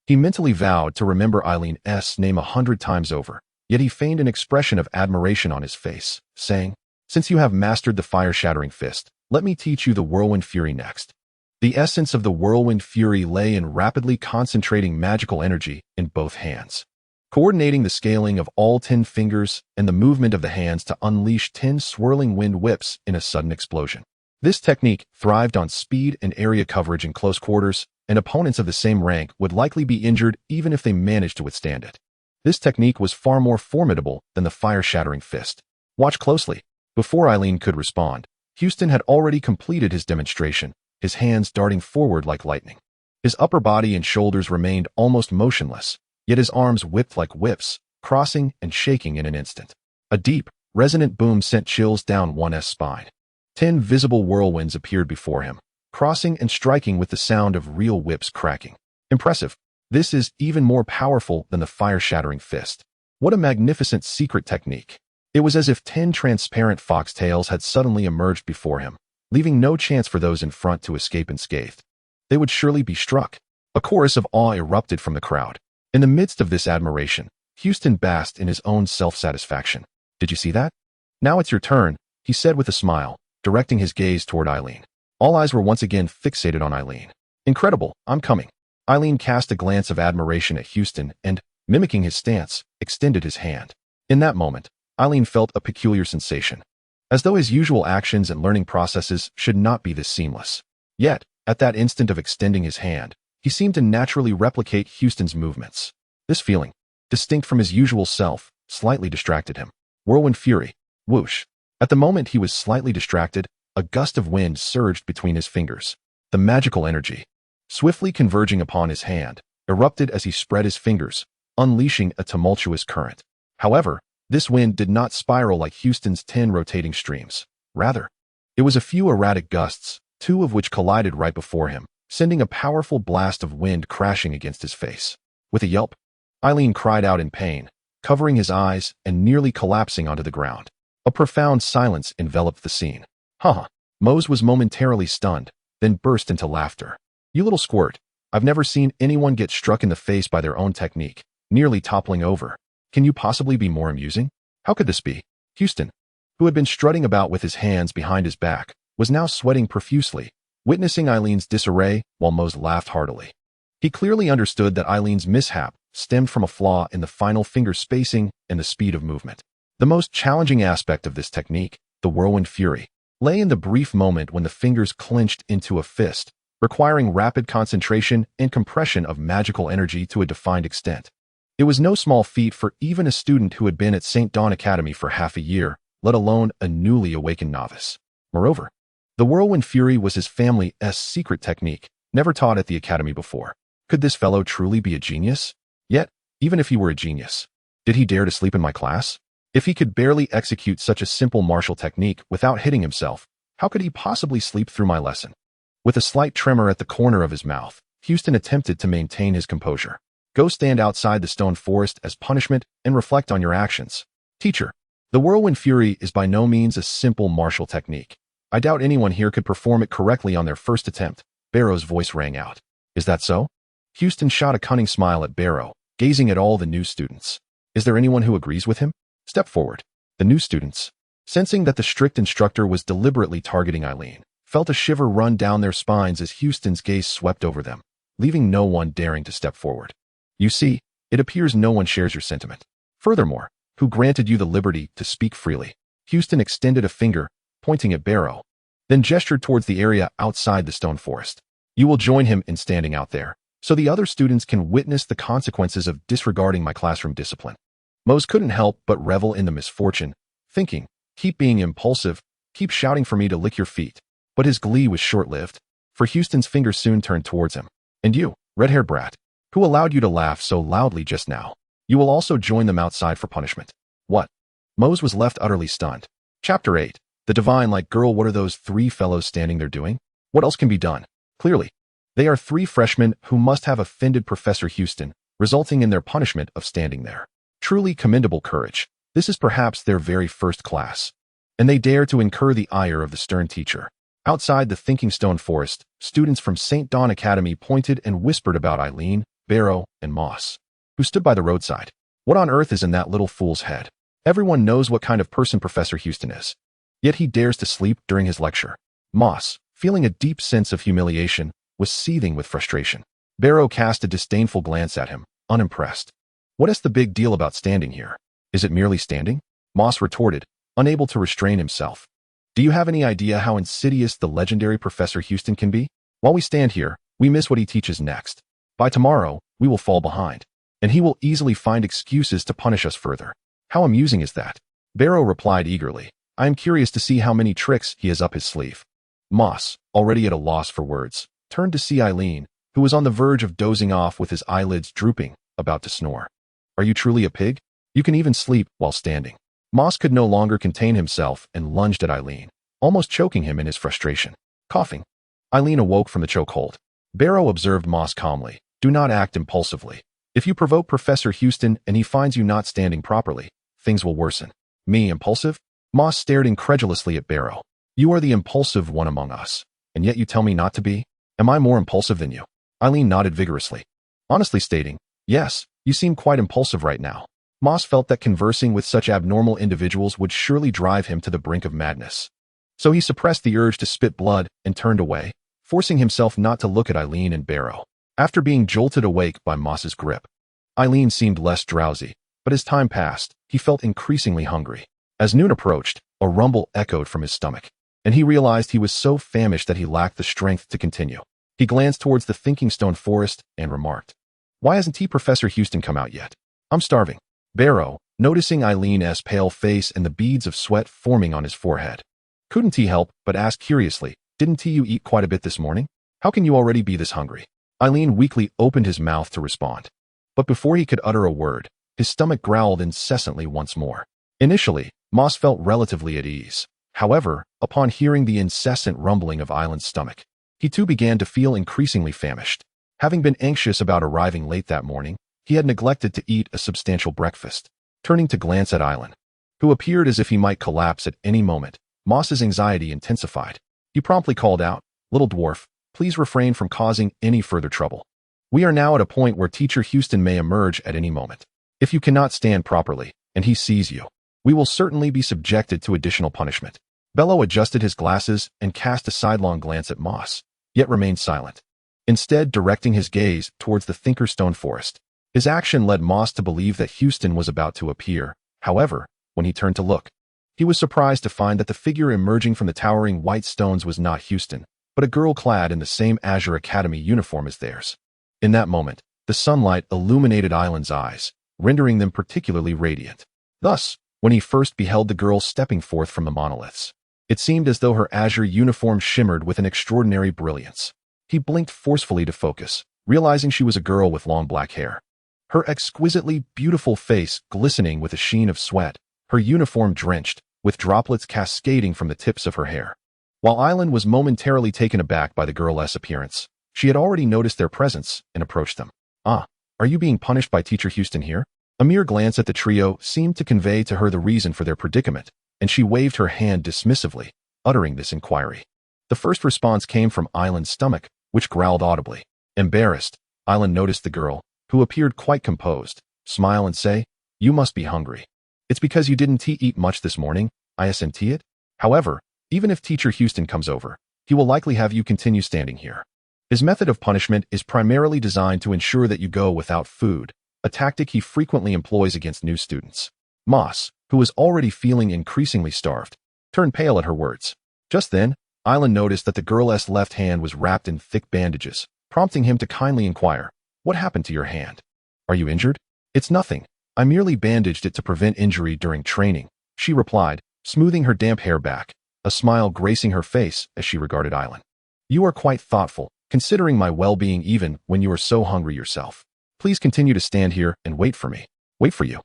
[SPEAKER 1] He mentally vowed to remember Eileen's name 100 times over, yet he feigned an expression of admiration on his face, saying, "Since you have mastered the fire-shattering fist, let me teach you the whirlwind fury next." The essence of the whirlwind fury lay in rapidly concentrating magical energy in both hands, coordinating the scaling of all 10 fingers and the movement of the hands to unleash 10 swirling wind whips in a sudden explosion. This technique thrived on speed and area coverage in close quarters, and opponents of the same rank would likely be injured even if they managed to withstand it. This technique was far more formidable than the fire-shattering fist. Watch closely. Before Eileen could respond, Houston had already completed his demonstration, his hands darting forward like lightning. His upper body and shoulders remained almost motionless, yet his arms whipped like whips, crossing and shaking in an instant. A deep, resonant boom sent chills down one's spine. 10 visible whirlwinds appeared before him, crossing and striking with the sound of real whips cracking. Impressive. This is even more powerful than the fire-shattering fist. What a magnificent secret technique. It was as if 10 transparent foxtails had suddenly emerged before him, leaving no chance for those in front to escape unscathed. They would surely be struck. A chorus of awe erupted from the crowd. In the midst of this admiration, Houston basked in his own self-satisfaction. "Did you see that? Now it's your turn," he said with a smile, directing his gaze toward Eileen. All eyes were once again fixated on Eileen. "Incredible, I'm coming." Eileen cast a glance of admiration at Houston and, mimicking his stance, extended his hand. In that moment, Eileen felt a peculiar sensation, as though his usual actions and learning processes should not be this seamless. Yet, At that instant of extending his hand, he seemed to naturally replicate Houston's movements. This feeling, distinct from his usual self, slightly distracted him. Whirlwind fury. Whoosh. At the moment he was slightly distracted, a gust of wind surged between his fingers. The magical energy, swiftly converging upon his hand, erupted as he spread his fingers, unleashing a tumultuous current. However, this wind did not spiral like Houston's 10 rotating streams. Rather, it was a few erratic gusts, 2 of which collided right before him, sending a powerful blast of wind crashing against his face. With a yelp, Eileen cried out in pain, covering his eyes and nearly collapsing onto the ground. A profound silence enveloped the scene. Mose was momentarily stunned, then burst into laughter. You little squirt, I've never seen anyone get struck in the face by their own technique, nearly toppling over. Can you possibly be more amusing? How could this be? Houston, who had been strutting about with his hands behind his back, was now sweating profusely, witnessing Eileen's disarray while Mose laughed heartily. He clearly understood that Eileen's mishap stemmed from a flaw in the final finger spacing and the speed of movement. The most challenging aspect of this technique, the whirlwind fury, lay in the brief moment when the fingers clenched into a fist, requiring rapid concentration and compression of magical energy to a defined extent. It was no small feat for even a student who had been at St. Dawn Academy for half a year, let alone a newly awakened novice. Moreover, the whirlwind fury was his family's secret technique, never taught at the academy before. Could this fellow truly be a genius? Yet, even if he were a genius, did he dare to sleep in my class? If he could barely execute such a simple martial technique without hitting himself, how could he possibly sleep through my lesson? With a slight tremor at the corner of his mouth, Houston attempted to maintain his composure. Go stand outside the stone forest as punishment and reflect on your actions. Teacher, the whirlwind fury is by no means a simple martial technique. I doubt anyone here could perform it correctly on their first attempt. Barrow's voice rang out. Is that so? Houston shot a cunning smile at Barrow, gazing at all the new students. Is there anyone who agrees with him? Step forward. The new students, sensing that the strict instructor was deliberately targeting Eileen, felt a shiver run down their spines as Houston's gaze swept over them, leaving no one daring to step forward. You see, it appears no one shares your sentiment. Furthermore, who granted you the liberty to speak freely? Houston extended a finger, pointing at Barrow, then gestured towards the area outside the stone forest. You will join him in standing out there, so the other students can witness the consequences of disregarding my classroom discipline. Mose couldn't help but revel in the misfortune, thinking, keep being impulsive, keep shouting for me to lick your feet. But his glee was short-lived, for Houston's fingers soon turned towards him. And you, red-haired brat, who allowed you to laugh so loudly just now? You will also join them outside for punishment. What? Mose was left utterly stunned. Chapter 8. The divine-like girl. What are those 3 fellows standing there doing? What else can be done? Clearly, they are 3 freshmen who must have offended Professor Houston, resulting in their punishment of standing there. Truly commendable courage. This is perhaps their very first class. And they dare to incur the ire of the stern teacher. Outside the thinking stone forest, students from St. Dawn Academy pointed and whispered about Eileen, Barrow, and Moss, who stood by the roadside. What on earth is in that little fool's head? Everyone knows what kind of person Professor Houston is. Yet he dares to sleep during his lecture. Moss, feeling a deep sense of humiliation, was seething with frustration. Barrow cast a disdainful glance at him, unimpressed. What is the big deal about standing here? Is it merely standing? Moss retorted, unable to restrain himself. Do you have any idea how insidious the legendary Professor Houston can be? While we stand here, we miss what he teaches next. By tomorrow, we will fall behind, and he will easily find excuses to punish us further. How amusing is that? Barrow replied eagerly. I am curious to see how many tricks he has up his sleeve. Moss, already at a loss for words, turned to see Eileen, who was on the verge of dozing off with his eyelids drooping, about to snore. Are you truly a pig? You can even sleep while standing. Moss could no longer contain himself and lunged at Eileen, almost choking him in his frustration. Coughing, Eileen awoke from the chokehold. Barrow observed Moss calmly. Do not act impulsively. If you provoke Professor Houston and he finds you not standing properly, things will worsen. Me impulsive? Moss stared incredulously at Barrow. You are the impulsive one among us, and yet you tell me not to be? Am I more impulsive than you? Eileen nodded vigorously, honestly stating, yes, you seem quite impulsive right now. Moss felt that conversing with such abnormal individuals would surely drive him to the brink of madness. So he suppressed the urge to spit blood and turned away, forcing himself not to look at Eileen and Barrow. After being jolted awake by Moss's grip, Eileen seemed less drowsy, but as time passed, he felt increasingly hungry. As noon approached, a rumble echoed from his stomach, and he realized he was so famished that he lacked the strength to continue. He glanced towards the thinking stone forest and remarked, "Why hasn't Professor Houston come out yet? I'm starving." Barrow, noticing Eileen's pale face and the beads of sweat forming on his forehead, couldn't he help but ask curiously, "Didn't you eat quite a bit this morning? How can you already be this hungry?" Eileen weakly opened his mouth to respond. But before he could utter a word, his stomach growled incessantly once more. Initially, Moss felt relatively at ease. However, upon hearing the incessant rumbling of Eilen's stomach, he too began to feel increasingly famished. Having been anxious about arriving late that morning, he had neglected to eat a substantial breakfast. Turning to glance at Eilen, who appeared as if he might collapse at any moment, Moss's anxiety intensified. He promptly called out, "Little dwarf, please refrain from causing any further trouble. We are now at a point where Teacher Houston may emerge at any moment. If you cannot stand properly, and he sees you, we will certainly be subjected to additional punishment." Bello adjusted his glasses and cast a sidelong glance at Moss, yet remained silent, instead directing his gaze towards the Thinkerstone forest. His action led Moss to believe that Houston was about to appear. However, when he turned to look, he was surprised to find that the figure emerging from the towering white stones was not Houston, but a girl clad in the same Azure Academy uniform as theirs. In that moment, the sunlight illuminated Eilen's eyes, rendering them particularly radiant. Thus, when he first beheld the girl stepping forth from the monoliths, it seemed as though her azure uniform shimmered with an extraordinary brilliance. He blinked forcefully to focus, realizing she was a girl with long black hair. Her exquisitely beautiful face glistening with a sheen of sweat, her uniform drenched, with droplets cascading from the tips of her hair. While Eilen was momentarily taken aback by the girl's appearance, she had already noticed their presence and approached them. "Ah, are you being punished by Teacher Houston here?" A mere glance at the trio seemed to convey to her the reason for their predicament, and she waved her hand dismissively, uttering this inquiry. The first response came from Eilen's stomach, which growled audibly. Embarrassed, Eilen noticed the girl, who appeared quite composed, smile and say, "You must be hungry. It's because you didn't eat much this morning, isn't it? However, even if Teacher Houston comes over, he will likely have you continue standing here. His method of punishment is primarily designed to ensure that you go without food, a tactic he frequently employs against new students." Moss, who was already feeling increasingly starved, turned pale at her words. Just then, Eilen noticed that the girl's left hand was wrapped in thick bandages, prompting him to kindly inquire, "What happened to your hand? Are you injured?" "It's nothing. I merely bandaged it to prevent injury during training," she replied, smoothing her damp hair back, a smile gracing her face as she regarded Eilen. "You are quite thoughtful, considering my well-being even when you are so hungry yourself. Please continue to stand here and wait for me." "Wait for you?"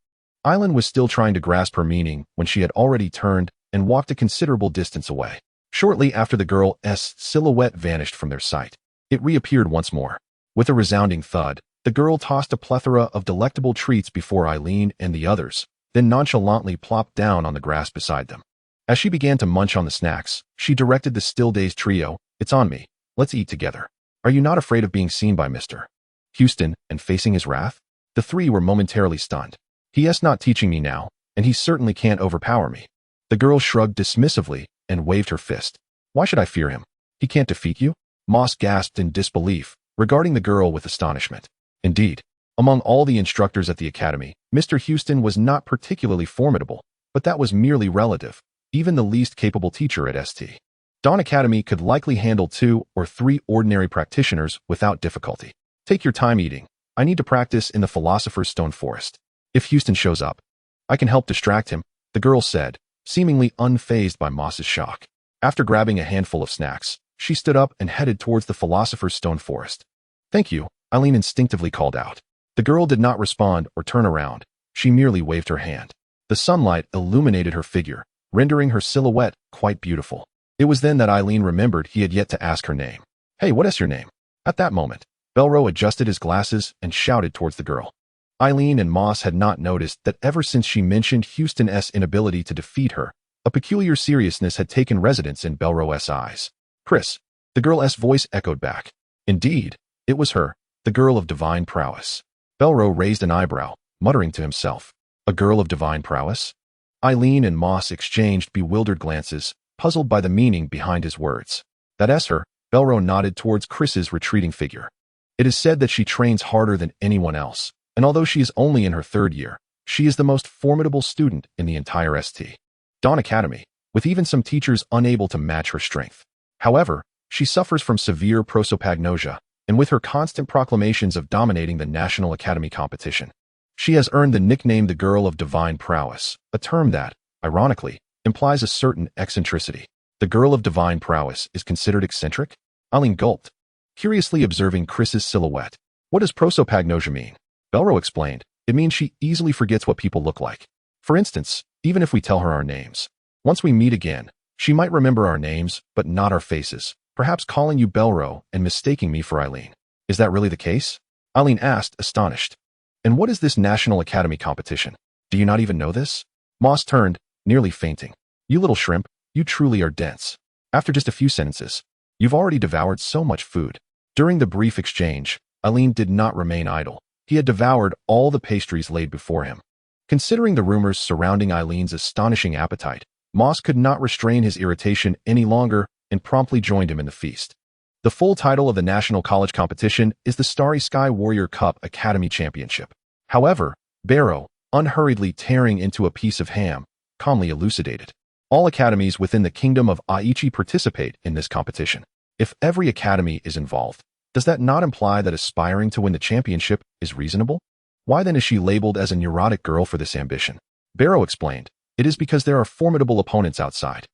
[SPEAKER 1] Eilen was still trying to grasp her meaning when she had already turned and walked a considerable distance away. Shortly after the girl's silhouette vanished from their sight, it reappeared once more. With a resounding thud, the girl tossed a plethora of delectable treats before Eileen and the others, then nonchalantly plopped down on the grass beside them. As she began to munch on the snacks, she directed the still-dazed trio, "It's on me. Let's eat together. Are you not afraid of being seen by Mr. Houston and facing his wrath?" The three were momentarily stunned. "He's not teaching me now, and he certainly can't overpower me." The girl shrugged dismissively and waved her fist. "Why should I fear him? He can't defeat you?" Moss gasped in disbelief, regarding the girl with astonishment. Indeed, among all the instructors at the academy, Mr. Houston was not particularly formidable, but that was merely relative. Even the least capable teacher at St. Dawn Academy could likely handle 2 or 3 ordinary practitioners without difficulty. "Take your time eating. I need to practice in the Philosopher's Stone Forest. If Houston shows up, I can help distract him," the girl said, seemingly unfazed by Moss's shock. After grabbing a handful of snacks, she stood up and headed towards the Philosopher's Stone Forest. "Thank you," Eileen instinctively called out. The girl did not respond or turn around. She merely waved her hand. The sunlight illuminated her figure, rendering her silhouette quite beautiful. It was then that Eileen remembered he had yet to ask her name. "Hey, what is your name?" At that moment, Belro adjusted his glasses and shouted towards the girl. Eileen and Moss had not noticed that ever since she mentioned Houston's inability to defeat her, a peculiar seriousness had taken residence in Belro's eyes. "Chris," the girl's voice echoed back. Indeed, it was her, the girl of divine prowess. Belro raised an eyebrow, muttering to himself, "A girl of divine prowess?" Eileen and Moss exchanged bewildered glances, puzzled by the meaning behind his words. "That's her," Belro nodded towards Chris's retreating figure. "It is said that she trains harder than anyone else, and although she is only in her 3rd year, she is the most formidable student in the entire St. Dawn Academy, with even some teachers unable to match her strength. However, She suffers from severe prosopagnosia, and with her constant proclamations of dominating the National Academy competition, she has earned the nickname the Girl of Divine Prowess, a term that, ironically, implies a certain eccentricity. The Girl of Divine Prowess is considered eccentric? Eileen gulped, curiously observing Chris's silhouette. What does prosopagnosia mean? Belro explained. It means she easily forgets what people look like. For instance, even if we tell her our names. Once we meet again, she might remember our names, but not our faces, perhaps calling you Belro and mistaking me for Eileen. Is that really the case? Eileen asked, astonished. And what is this National Academy competition? Do you not even know this? Moss turned, nearly fainting. You little shrimp, you truly are dense. After just a few sentences, you've already devoured so much food. During the brief exchange, Eileen did not remain idle. He had devoured all the pastries laid before him. Considering the rumors surrounding Eileen's astonishing appetite, Moss could not restrain his irritation any longer and promptly joined him in the feast. The full title of the National College competition is the Starry Sky Warrior Cup Academy Championship. However, Barrow, unhurriedly tearing into a piece of ham, calmly elucidated. All academies within the Kingdom of Aichi participate in this competition. If every academy is involved, does that not imply that aspiring to win the championship is reasonable? Why then is she labeled as a neurotic girl for this ambition? Barrow explained, it is because there are formidable opponents outside.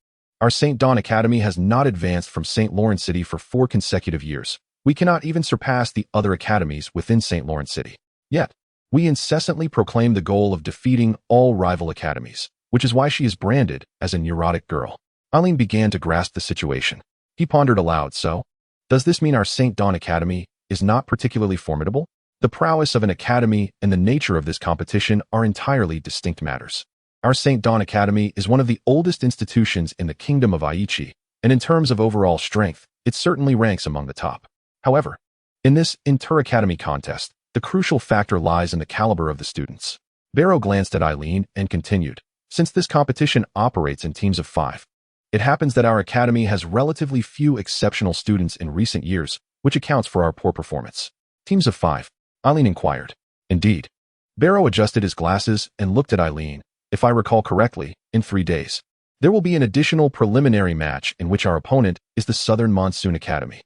[SPEAKER 1] Our St. Dawn Academy has not advanced from St. Lawrence City for 4 consecutive years. We cannot even surpass the other academies within St. Lawrence City. Yet, we incessantly proclaim the goal of defeating all rival academies, which is why she is branded as a neurotic girl. Eileen began to grasp the situation. He pondered aloud, so, does this mean our St. Dawn Academy is not particularly formidable? The prowess of an academy and the nature of this competition are entirely distinct matters. Our St. Dawn Academy is one of the oldest institutions in the Kingdom of Aichi, and in terms of overall strength, it certainly ranks among the top. However, in this inter-academy contest, the crucial factor lies in the caliber of the students. Barrow glanced at Eileen and continued, since this competition operates in teams of 5, it happens that our academy has relatively few exceptional students in recent years, which accounts for our poor performance. Teams of 5? Eileen inquired. Indeed. Barrow adjusted his glasses and looked at Eileen. If I recall correctly, in 3 days, there will be an additional preliminary match in which our opponent is the Southern Monsoon Academy.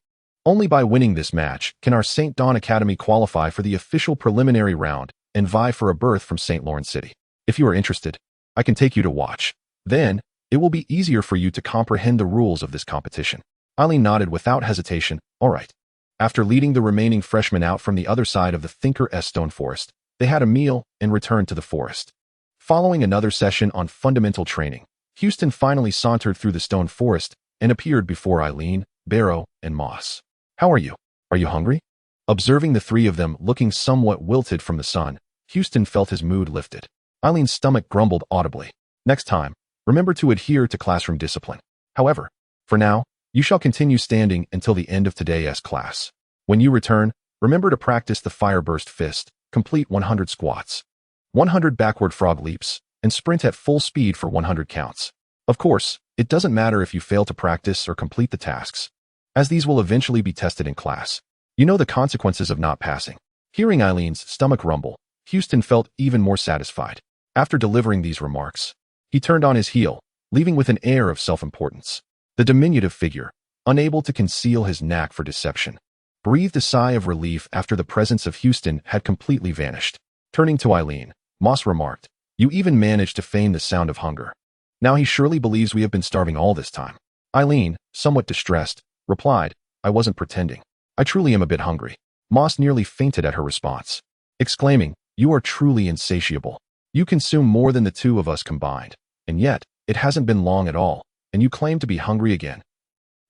[SPEAKER 1] Only by winning this match can our St. Dawn Academy qualify for the official preliminary round and vie for a berth from St. Lawrence City. If you are interested, I can take you to watch. Then, it will be easier for you to comprehend the rules of this competition. Eileen nodded without hesitation. All right. After leading the remaining freshmen out from the other side of the Thinker-S Stone Forest, they had a meal and returned to the forest. Following another session on fundamental training, Houston finally sauntered through the stone forest and appeared before Eileen, Barrow, and Moss. How are you? Are you hungry? Observing the 3 of them looking somewhat wilted from the sun, Houston felt his mood lifted. Eileen's stomach grumbled audibly. Next time, remember to adhere to classroom discipline. However, for now, you shall continue standing until the end of today's class. When you return, remember to practice the fireburst fist, complete 100 squats, 100 backward frog leaps, and sprint at full speed for 100 counts. Of course, it doesn't matter if you fail to practice or complete the tasks, as these will eventually be tested in class. You know the consequences of not passing. Hearing Eileen's stomach rumble, Houston felt even more satisfied. After delivering these remarks, he turned on his heel, leaving with an air of self-importance. The diminutive figure, unable to conceal his knack for deception, breathed a sigh of relief after the presence of Houston had completely vanished. Turning to Eileen, Moss remarked, you even managed to feign the sound of hunger. Now he surely believes we have been starving all this time. Eileen, somewhat distressed, replied, I wasn't pretending. I truly am a bit hungry. Moss nearly fainted at her response, exclaiming, you are truly insatiable. You consume more than the 2 of us combined, and yet, it hasn't been long at all, and you claim to be hungry again.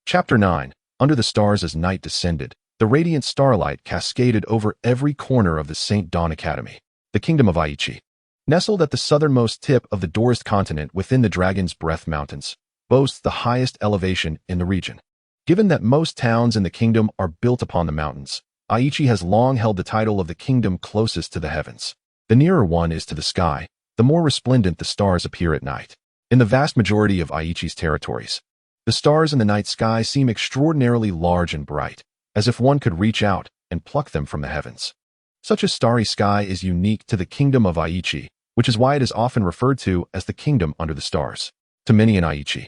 [SPEAKER 1] Chapter 9. Under the stars as night descended, the radiant starlight cascaded over every corner of the St. Dawn Academy. The Kingdom of Aichi, nestled at the southernmost tip of the Dorist continent within the Dragon's Breath Mountains, boasts the highest elevation in the region. Given that most towns in the kingdom are built upon the mountains, Aichi has long held the title of the kingdom closest to the heavens. The nearer one is to the sky, the more resplendent the stars appear at night. In the vast majority of Aichi's territories, the stars in the night sky seem extraordinarily large and bright, as if one could reach out and pluck them from the heavens. Such a starry sky is unique to the Kingdom of Aichi, which is why it is often referred to as the Kingdom under the Stars. To many in Aichi,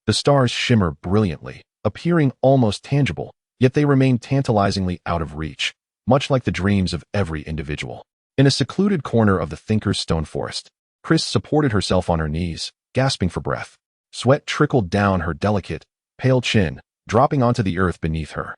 [SPEAKER 1] the stars shimmer brilliantly, appearing almost tangible, yet they remained tantalizingly out of reach, much like the dreams of every individual. In a secluded corner of the Thinker's Stone Forest, Chris supported herself on her knees, gasping for breath. Sweat trickled down her delicate, pale chin, dropping onto the earth beneath her.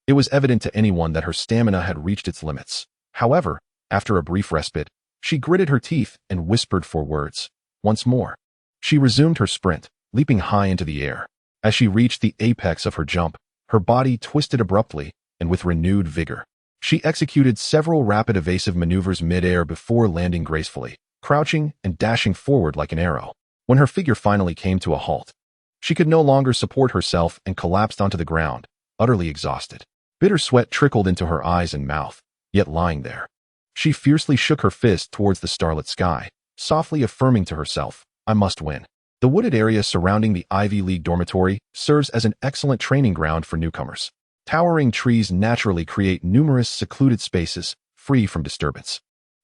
[SPEAKER 1] It was evident to anyone that her stamina had reached its limits. However, after a brief respite, she gritted her teeth and whispered 4 words. Once more. She resumed her sprint, leaping high into the air. As she reached the apex of her jump, her body twisted abruptly and with renewed vigor. She executed several rapid evasive maneuvers mid-air before landing gracefully, crouching and dashing forward like an arrow. When her figure finally came to a halt, she could no longer support herself and collapsed onto the ground, utterly exhausted. Bitter sweat trickled into her eyes and mouth, yet lying there. She fiercely shook her fist towards the starlit sky, softly affirming to herself, I must win. The wooded area surrounding the Ivy League dormitory serves as an excellent training ground for newcomers. Towering trees naturally create numerous secluded spaces, free from disturbance,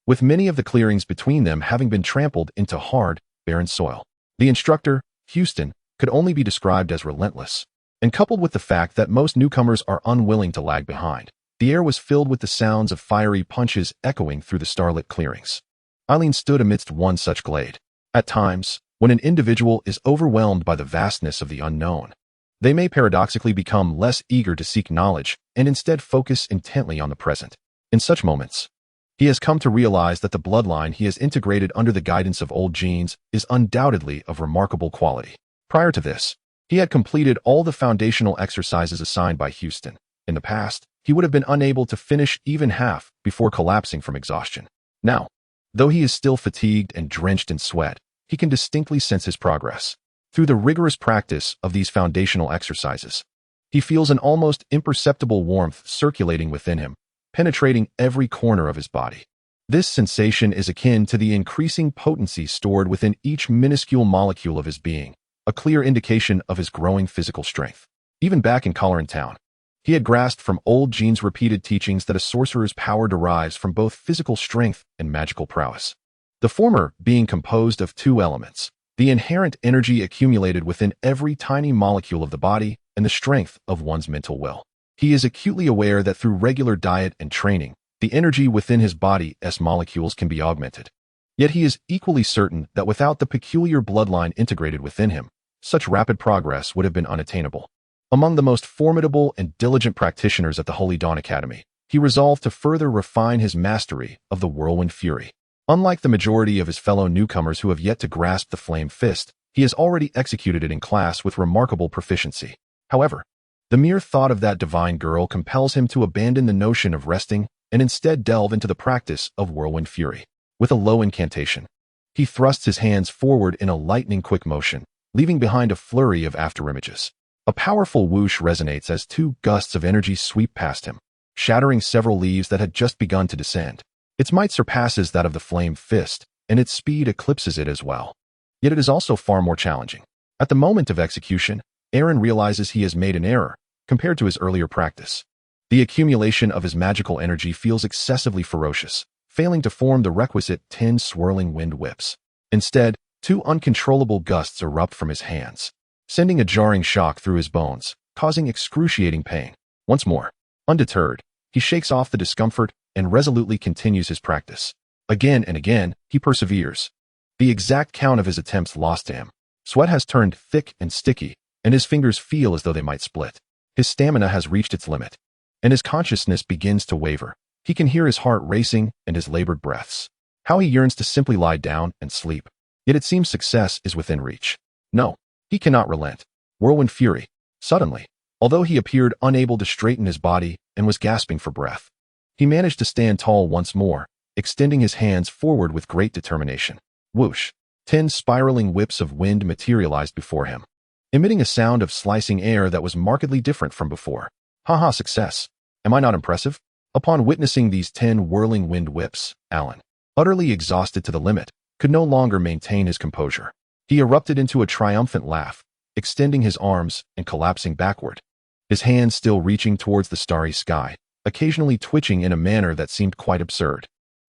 [SPEAKER 1] with many of the clearings between them having been trampled into hard, barren soil. The instructor, Houston, could only be described as relentless, and coupled with the fact that most newcomers are unwilling to lag behind, the air was filled with the sounds of fiery punches echoing through the starlit clearings. Eileen stood amidst one such glade. At times, when an individual is overwhelmed by the vastness of the unknown, they may paradoxically become less eager to seek knowledge and instead focus intently on the present. In such moments, he has come to realize that the bloodline he has integrated under the guidance of Old Jinze is undoubtedly of remarkable quality. Prior to this, he had completed all the foundational exercises assigned by Houston. In the past, he would have been unable to finish even half before collapsing from exhaustion. Now, though he is still fatigued and drenched in sweat, he can distinctly sense his progress. Through the rigorous practice of these foundational exercises, he feels an almost imperceptible warmth circulating within him, penetrating every corner of his body. This sensation is akin to the increasing potency stored within each minuscule molecule of his being, a clear indication of his growing physical strength. Even back in Kololin Town, he had grasped from Old Jinze's repeated teachings that a sorcerer's power derives from both physical strength and magical prowess. The former being composed of 2 elements, the inherent energy accumulated within every tiny molecule of the body and the strength of one's mental will. He is acutely aware that through regular diet and training, the energy within his body's molecules can be augmented. Yet he is equally certain that without the peculiar bloodline integrated within him, such rapid progress would have been unattainable. Among the most formidable and diligent practitioners at the Holy Dawn Academy, he resolved to further refine his mastery of the whirlwind fury. Unlike the majority of his fellow newcomers who have yet to grasp the flame fist, he has already executed it in class with remarkable proficiency. However, the mere thought of that divine girl compels him to abandon the notion of resting and instead delve into the practice of whirlwind fury. With a low incantation, he thrusts his hands forward in a lightning-quick motion, leaving behind a flurry of afterimages. A powerful whoosh resonates as 2 gusts of energy sweep past him, shattering several leaves that had just begun to descend. Its might surpasses that of the flame fist, and its speed eclipses it as well. Yet it is also far more challenging. At the moment of execution, Aaron realizes he has made an error compared to his earlier practice. The accumulation of his magical energy feels excessively ferocious, failing to form the requisite 10 swirling wind whips. Instead, 2 uncontrollable gusts erupt from his hands, sending a jarring shock through his bones, causing excruciating pain. Once more, undeterred, he shakes off the discomfort and resolutely continues his practice. Again and again, he perseveres. The exact count of his attempts lost to him. Sweat has turned thick and sticky, and his fingers feel as though they might split. His stamina has reached its limit, and his consciousness begins to waver. He can hear his heart racing and his labored breaths. How he yearns to simply lie down and sleep. Yet it seems success is within reach. No, he cannot relent. Whirlwind fury. Suddenly, although he appeared unable to straighten his body and was gasping for breath, he managed to stand tall once more, extending his hands forward with great determination. Whoosh! 10 spiraling whips of wind materialized before him, emitting a sound of slicing air that was markedly different from before. Haha, success. Am I not impressive? Upon witnessing these 10 whirling wind whips, Alan, utterly exhausted to the limit, could no longer maintain his composure. He erupted into a triumphant laugh, extending his arms and collapsing backward, his hands still reaching towards the starry sky, occasionally twitching in a manner that seemed quite absurd.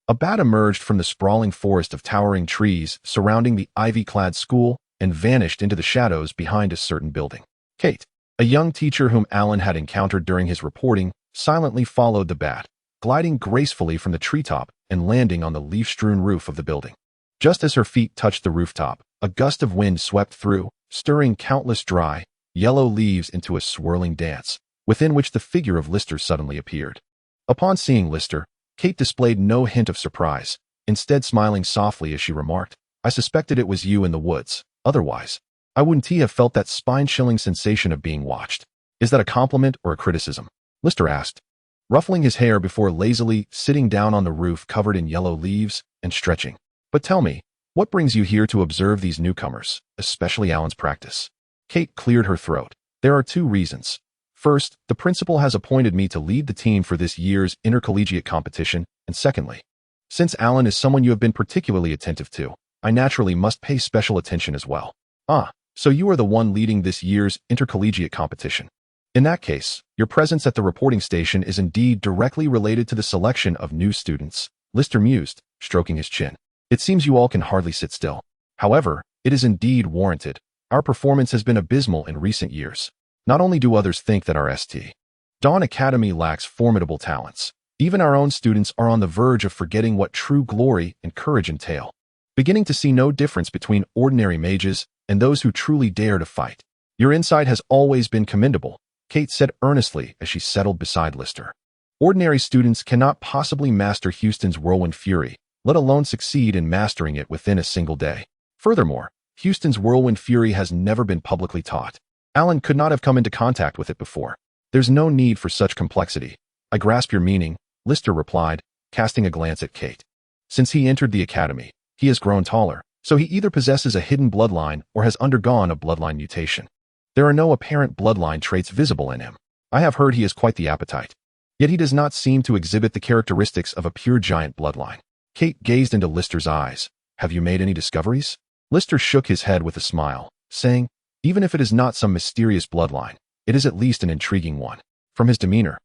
[SPEAKER 1] A bat emerged from the sprawling forest of towering trees surrounding the ivy-clad school and vanished into the shadows behind a certain building. Kate, A young teacher whom Alan had encountered during his reporting silently followed the bat, gliding gracefully from the treetop and landing on the leaf-strewn roof of the building. Just as her feet touched the rooftop, a gust of wind swept through, stirring countless dry, yellow leaves into a swirling dance, within which the figure of Lister suddenly appeared. Upon seeing Lister, Kate displayed no hint of surprise, instead smiling softly as she remarked, "I suspected it was you in the woods. Otherwise, I wouldn't have felt that spine-chilling sensation of being watched." "Is that a compliment or a criticism?" Lister asked, ruffling his hair before lazily sitting down on the roof covered in yellow leaves and stretching. "But tell me, what brings you here to observe these newcomers, especially Alan's practice?" Kate cleared her throat. "There are 2 reasons. First, the principal has appointed me to lead the team for this year's intercollegiate competition, and secondly, since Alan is someone you have been particularly attentive to, I naturally must pay special attention as well." "Ah, so you are the one leading this year's intercollegiate competition. In that case, your presence at the reporting station is indeed directly related to the selection of new students," Lister mused, stroking his chin. "It seems you all can hardly sit still. However, it is indeed warranted. Our performance has been abysmal in recent years. Not only do others think that our St. Dawn Academy lacks formidable talents, even our own students are on the verge of forgetting what true glory and courage entail, beginning to see no difference between ordinary mages and those who truly dare to fight. Your insight has always been commendable," Kate said earnestly as she settled beside Lister. "Ordinary students cannot possibly master Houston's whirlwind fury, let alone succeed in mastering it within a single day. Furthermore, Houston's whirlwind fury has never been publicly taught. Alan could not have come into contact with it before. There's no need for such complexity." "I grasp your meaning," Lister replied, casting a glance at Kate. "Since he entered the academy, he has grown taller, so he either possesses a hidden bloodline or has undergone a bloodline mutation. There are no apparent bloodline traits visible in him. I have heard he has quite the appetite. Yet he does not seem to exhibit the characteristics of a pure giant bloodline." Kate gazed into Lister's eyes. "Have you made any discoveries?" Lister shook his head with a smile, saying, "Even if it is not some mysterious bloodline, it is at least an intriguing one. From his demeanor,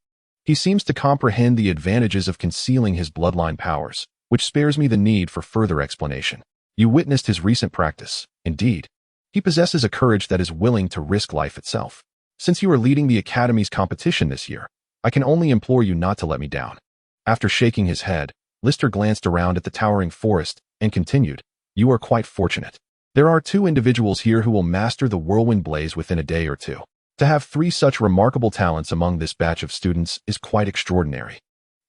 [SPEAKER 1] he seems to comprehend the advantages of concealing his bloodline powers, which spares me the need for further explanation. You witnessed his recent practice. Indeed, he possesses a courage that is willing to risk life itself. Since you are leading the Academy's competition this year, I can only implore you not to let me down." After shaking his head, Lister glanced around at the towering forest and continued, "You are quite fortunate. There are 2 individuals here who will master the whirlwind blaze within a day or 2. To have 3 such remarkable talents among this batch of students is quite extraordinary.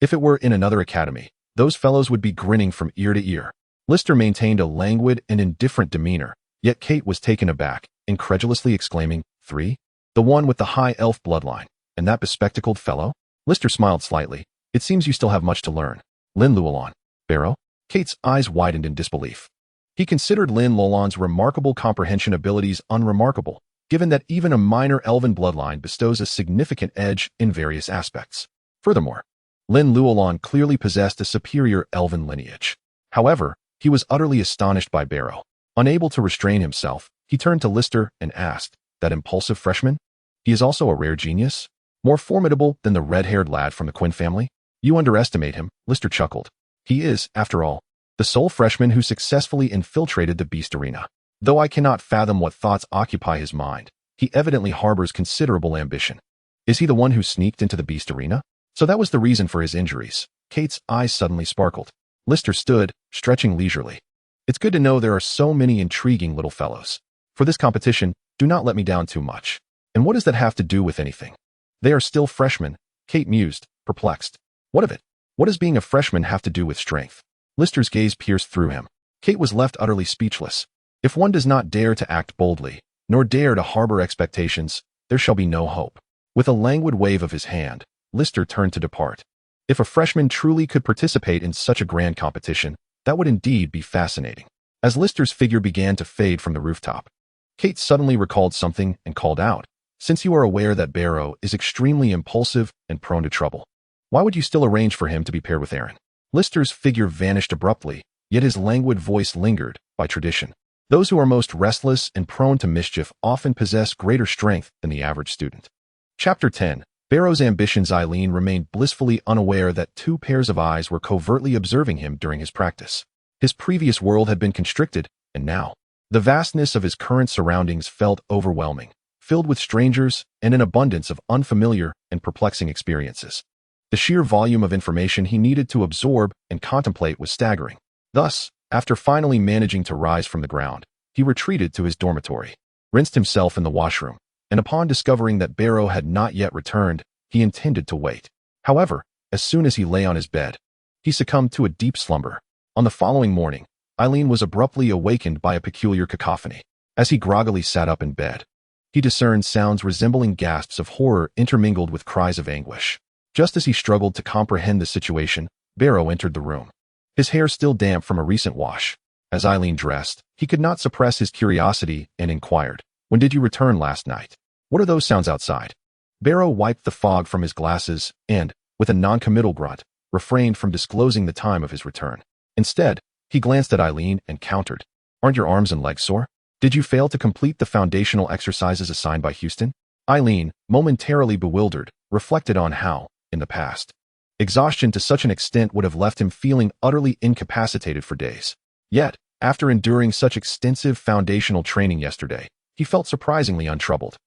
[SPEAKER 1] If it were in another academy, those fellows would be grinning from ear to ear." Lister maintained a languid and indifferent demeanor, yet Kate was taken aback, incredulously exclaiming, "3? The one with the high elf bloodline, and that bespectacled fellow?" Lister smiled slightly. "It seems you still have much to learn. Lin Luolon. Barrow?" Kate's eyes widened in disbelief. He considered Lin Luolon's remarkable comprehension abilities unremarkable, given that even a minor elven bloodline bestows a significant edge in various aspects. Furthermore, Lin Luolon clearly possessed a superior elven lineage. However, he was utterly astonished by Barrow. Unable to restrain himself, he turned to Lister and asked, "That impulsive freshman? He is also a rare genius? More formidable than the red-haired lad from the Quinn family?" "You underestimate him," Lister chuckled. "He is, after all, the sole freshman who successfully infiltrated the beast arena. Though I cannot fathom what thoughts occupy his mind, he evidently harbors considerable ambition. Is he the one who sneaked into the beast arena? So that was the reason for his injuries." Kate's eyes suddenly sparkled. Lister stood, stretching leisurely. "It's good to know there are so many intriguing little fellows. For this competition, do not let me down too much. And what does that have to do with anything?" "They are still freshmen," Kate mused, perplexed. "What of it? What does being a freshman have to do with strength?" Lister's gaze pierced through him. Kate was left utterly speechless. If one does not dare to act boldly, nor dare to harbor expectations, there shall be no hope. With a languid wave of his hand, Lister turned to depart. If a freshman truly could participate in such a grand competition, that would indeed be fascinating. As Lister's figure began to fade from the rooftop, Kate suddenly recalled something and called out, "Since you are aware that Barrow is extremely impulsive and prone to trouble, why would you still arrange for him to be paired with Aaron?" Lister's figure vanished abruptly, yet his languid voice lingered, by tradition. Those who are most restless and prone to mischief often possess greater strength than the average student. Chapter 10. Barrow's ambitions. Eileen remained blissfully unaware that 2 pairs of eyes were covertly observing him during his practice. His previous world had been constricted, and now, the vastness of his current surroundings felt overwhelming, filled with strangers and an abundance of unfamiliar and perplexing experiences. The sheer volume of information he needed to absorb and contemplate was staggering. Thus, after finally managing to rise from the ground, he retreated to his dormitory, rinsed himself in the washroom, and upon discovering that Barrow had not yet returned, he intended to wait. However, as soon as he lay on his bed, he succumbed to a deep slumber. On the following morning, Eileen was abruptly awakened by a peculiar cacophony. As he groggily sat up in bed, he discerned sounds resembling gasps of horror intermingled with cries of anguish. Just as he struggled to comprehend the situation, Barrow entered the room, his hair still damp from a recent wash. As Eileen dressed, he could not suppress his curiosity and inquired, "When did you return last night? What are those sounds outside?" Barrow wiped the fog from his glasses and, with a non-committal grunt, refrained from disclosing the time of his return. Instead, he glanced at Eileen and countered, "Aren't your arms and legs sore? Did you fail to complete the foundational exercises assigned by Houston?" Eileen, momentarily bewildered, reflected on how, in the past, exhaustion to such an extent would have left him feeling utterly incapacitated for days. Yet, after enduring such extensive foundational training yesterday, he felt surprisingly untroubled.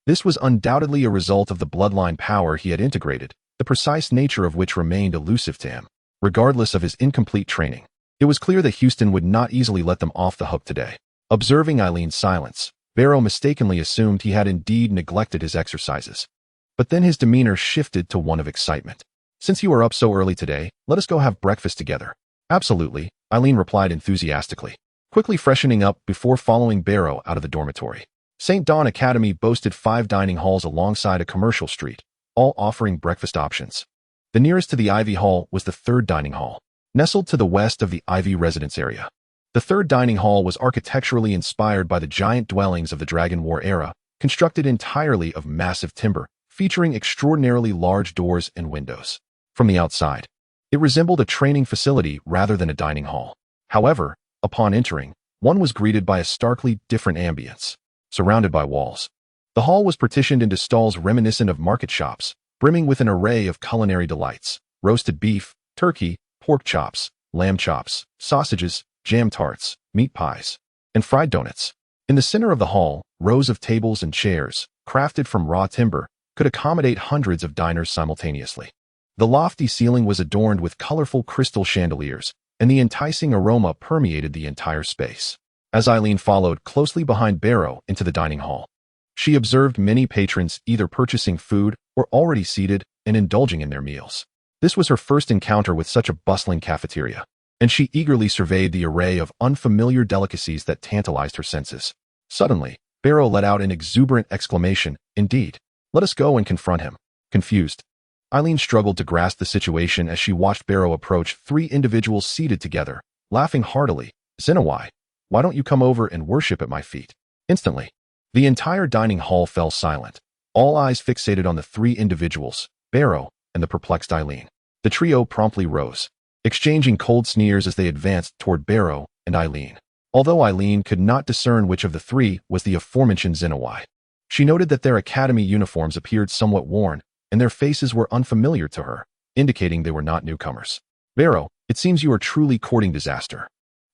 [SPEAKER 1] This was undoubtedly a result of the bloodline power he had integrated, the precise nature of which remained elusive to him. Regardless of his incomplete training, it was clear that Houston would not easily let them off the hook today. Observing Eileen's silence, Barrow mistakenly assumed he had indeed neglected his exercises. But then his demeanor shifted to one of excitement. "Since you are up so early today, let us go have breakfast together." "Absolutely," Eileen replied enthusiastically, quickly freshening up before following Barrow out of the dormitory. St. Dawn Academy boasted 5 dining halls alongside a commercial street, all offering breakfast options. The nearest to the Ivy Hall was the 3rd dining hall, nestled to the west of the Ivy residence area. The 3rd dining hall was architecturally inspired by the giant dwellings of the Dragon War era, constructed entirely of massive timber, featuring extraordinarily large doors and windows. From the outside, it resembled a training facility rather than a dining hall. However, upon entering, one was greeted by a starkly different ambience. Surrounded by walls, the hall was partitioned into stalls reminiscent of market shops, brimming with an array of culinary delights: roasted beef, turkey, pork chops, lamb chops, sausages, jam tarts, meat pies, and fried donuts. In the center of the hall, rows of tables and chairs, crafted from raw timber, could accommodate hundreds of diners simultaneously. The lofty ceiling was adorned with colorful crystal chandeliers, and the enticing aroma permeated the entire space. As Eileen followed closely behind Barrow into the dining hall, she observed many patrons either purchasing food or already seated and indulging in their meals. This was her first encounter with such a bustling cafeteria, and she eagerly surveyed the array of unfamiliar delicacies that tantalized her senses. Suddenly, Barrow let out an exuberant exclamation. "Indeed. Let us go and confront him." Confused, Eileen struggled to grasp the situation as she watched Barrow approach 3 individuals seated together, laughing heartily. "Zinawai, why don't you come over and worship at my feet?" Instantly, the entire dining hall fell silent, all eyes fixated on the 3 individuals, Barrow and the perplexed Eileen. The trio promptly rose, exchanging cold sneers as they advanced toward Barrow and Eileen. Although Eileen could not discern which of the 3 was the aforementioned Zinawai, she noted that their academy uniforms appeared somewhat worn, and their faces were unfamiliar to her, indicating they were not newcomers. "Barrow, it seems you are truly courting disaster."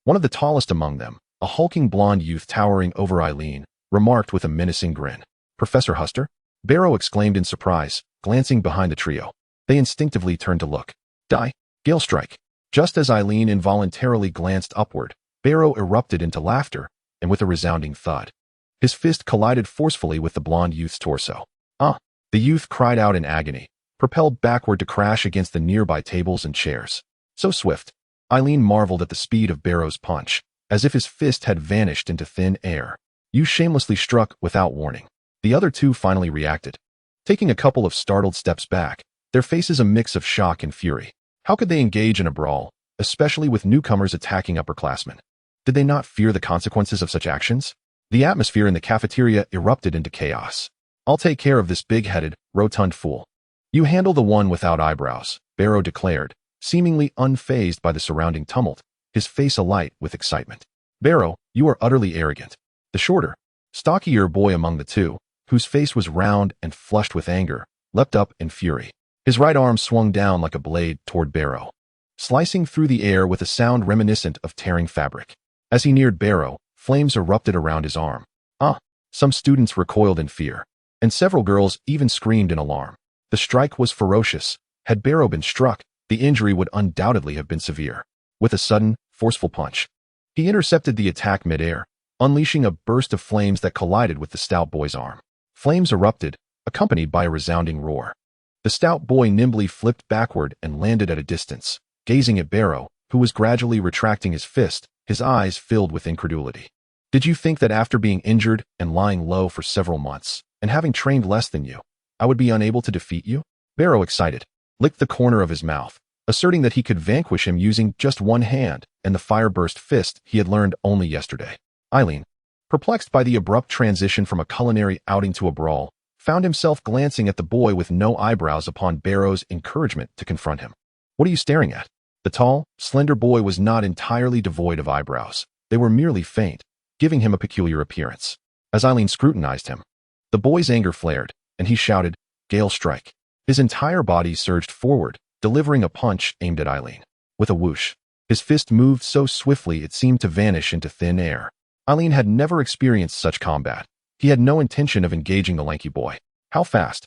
[SPEAKER 1] One of the tallest among them, a hulking blonde youth towering over Eileen, remarked with a menacing grin. "Professor Huster?" Barrow exclaimed in surprise, glancing behind the trio. They instinctively turned to look. "Die, Gale Strike." Just as Eileen involuntarily glanced upward, Barrow erupted into laughter, and with a resounding thud, his fist collided forcefully with the blonde youth's torso. "Ah!" The youth cried out in agony, propelled backward to crash against the nearby tables and chairs. So swift, Eileen marveled at the speed of Barrow's punch, as if his fist had vanished into thin air. "You shamelessly struck without warning." The other 2 finally reacted, taking a couple of startled steps back, their faces a mix of shock and fury. How could they engage in a brawl, especially with newcomers attacking upperclassmen? Did they not fear the consequences of such actions? The atmosphere in the cafeteria erupted into chaos. "I'll take care of this big-headed, rotund fool." "You handle the one without eyebrows," Barrow declared, seemingly unfazed by the surrounding tumult, his face alight with excitement. "Barrow, you are utterly arrogant." The shorter, stockier boy among the 2, whose face was round and flushed with anger, leapt up in fury. His right arm swung down like a blade toward Barrow, slicing through the air with a sound reminiscent of tearing fabric. As he neared Barrow, flames erupted around his arm. "Ah!" Some students recoiled in fear, and several girls even screamed in alarm. The strike was ferocious. Had Barrow been struck, the injury would undoubtedly have been severe. With a sudden, forceful punch, he intercepted the attack midair, unleashing a burst of flames that collided with the stout boy's arm. Flames erupted, accompanied by a resounding roar. The stout boy nimbly flipped backward and landed at a distance, gazing at Barrow, who was gradually retracting his fist, his eyes filled with incredulity. Did you think that after being injured and lying low for several months, and having trained less than you, I would be unable to defeat you? Barrow, excited, licked the corner of his mouth, asserting that he could vanquish him using just one hand and the fire-burst fist he had learned only yesterday. Eileen, perplexed by the abrupt transition from a culinary outing to a brawl, found himself glancing at the boy with no eyebrows upon Barrow's encouragement to confront him. What are you staring at? The tall, slender boy was not entirely devoid of eyebrows. They were merely faint, giving him a peculiar appearance. As Eileen scrutinized him, the boy's anger flared, and he shouted, "Gale strike." His entire body surged forward, delivering a punch aimed at Eileen. With a whoosh, his fist moved so swiftly it seemed to vanish into thin air. Eileen had never experienced such combat. He had no intention of engaging the lanky boy. How fast?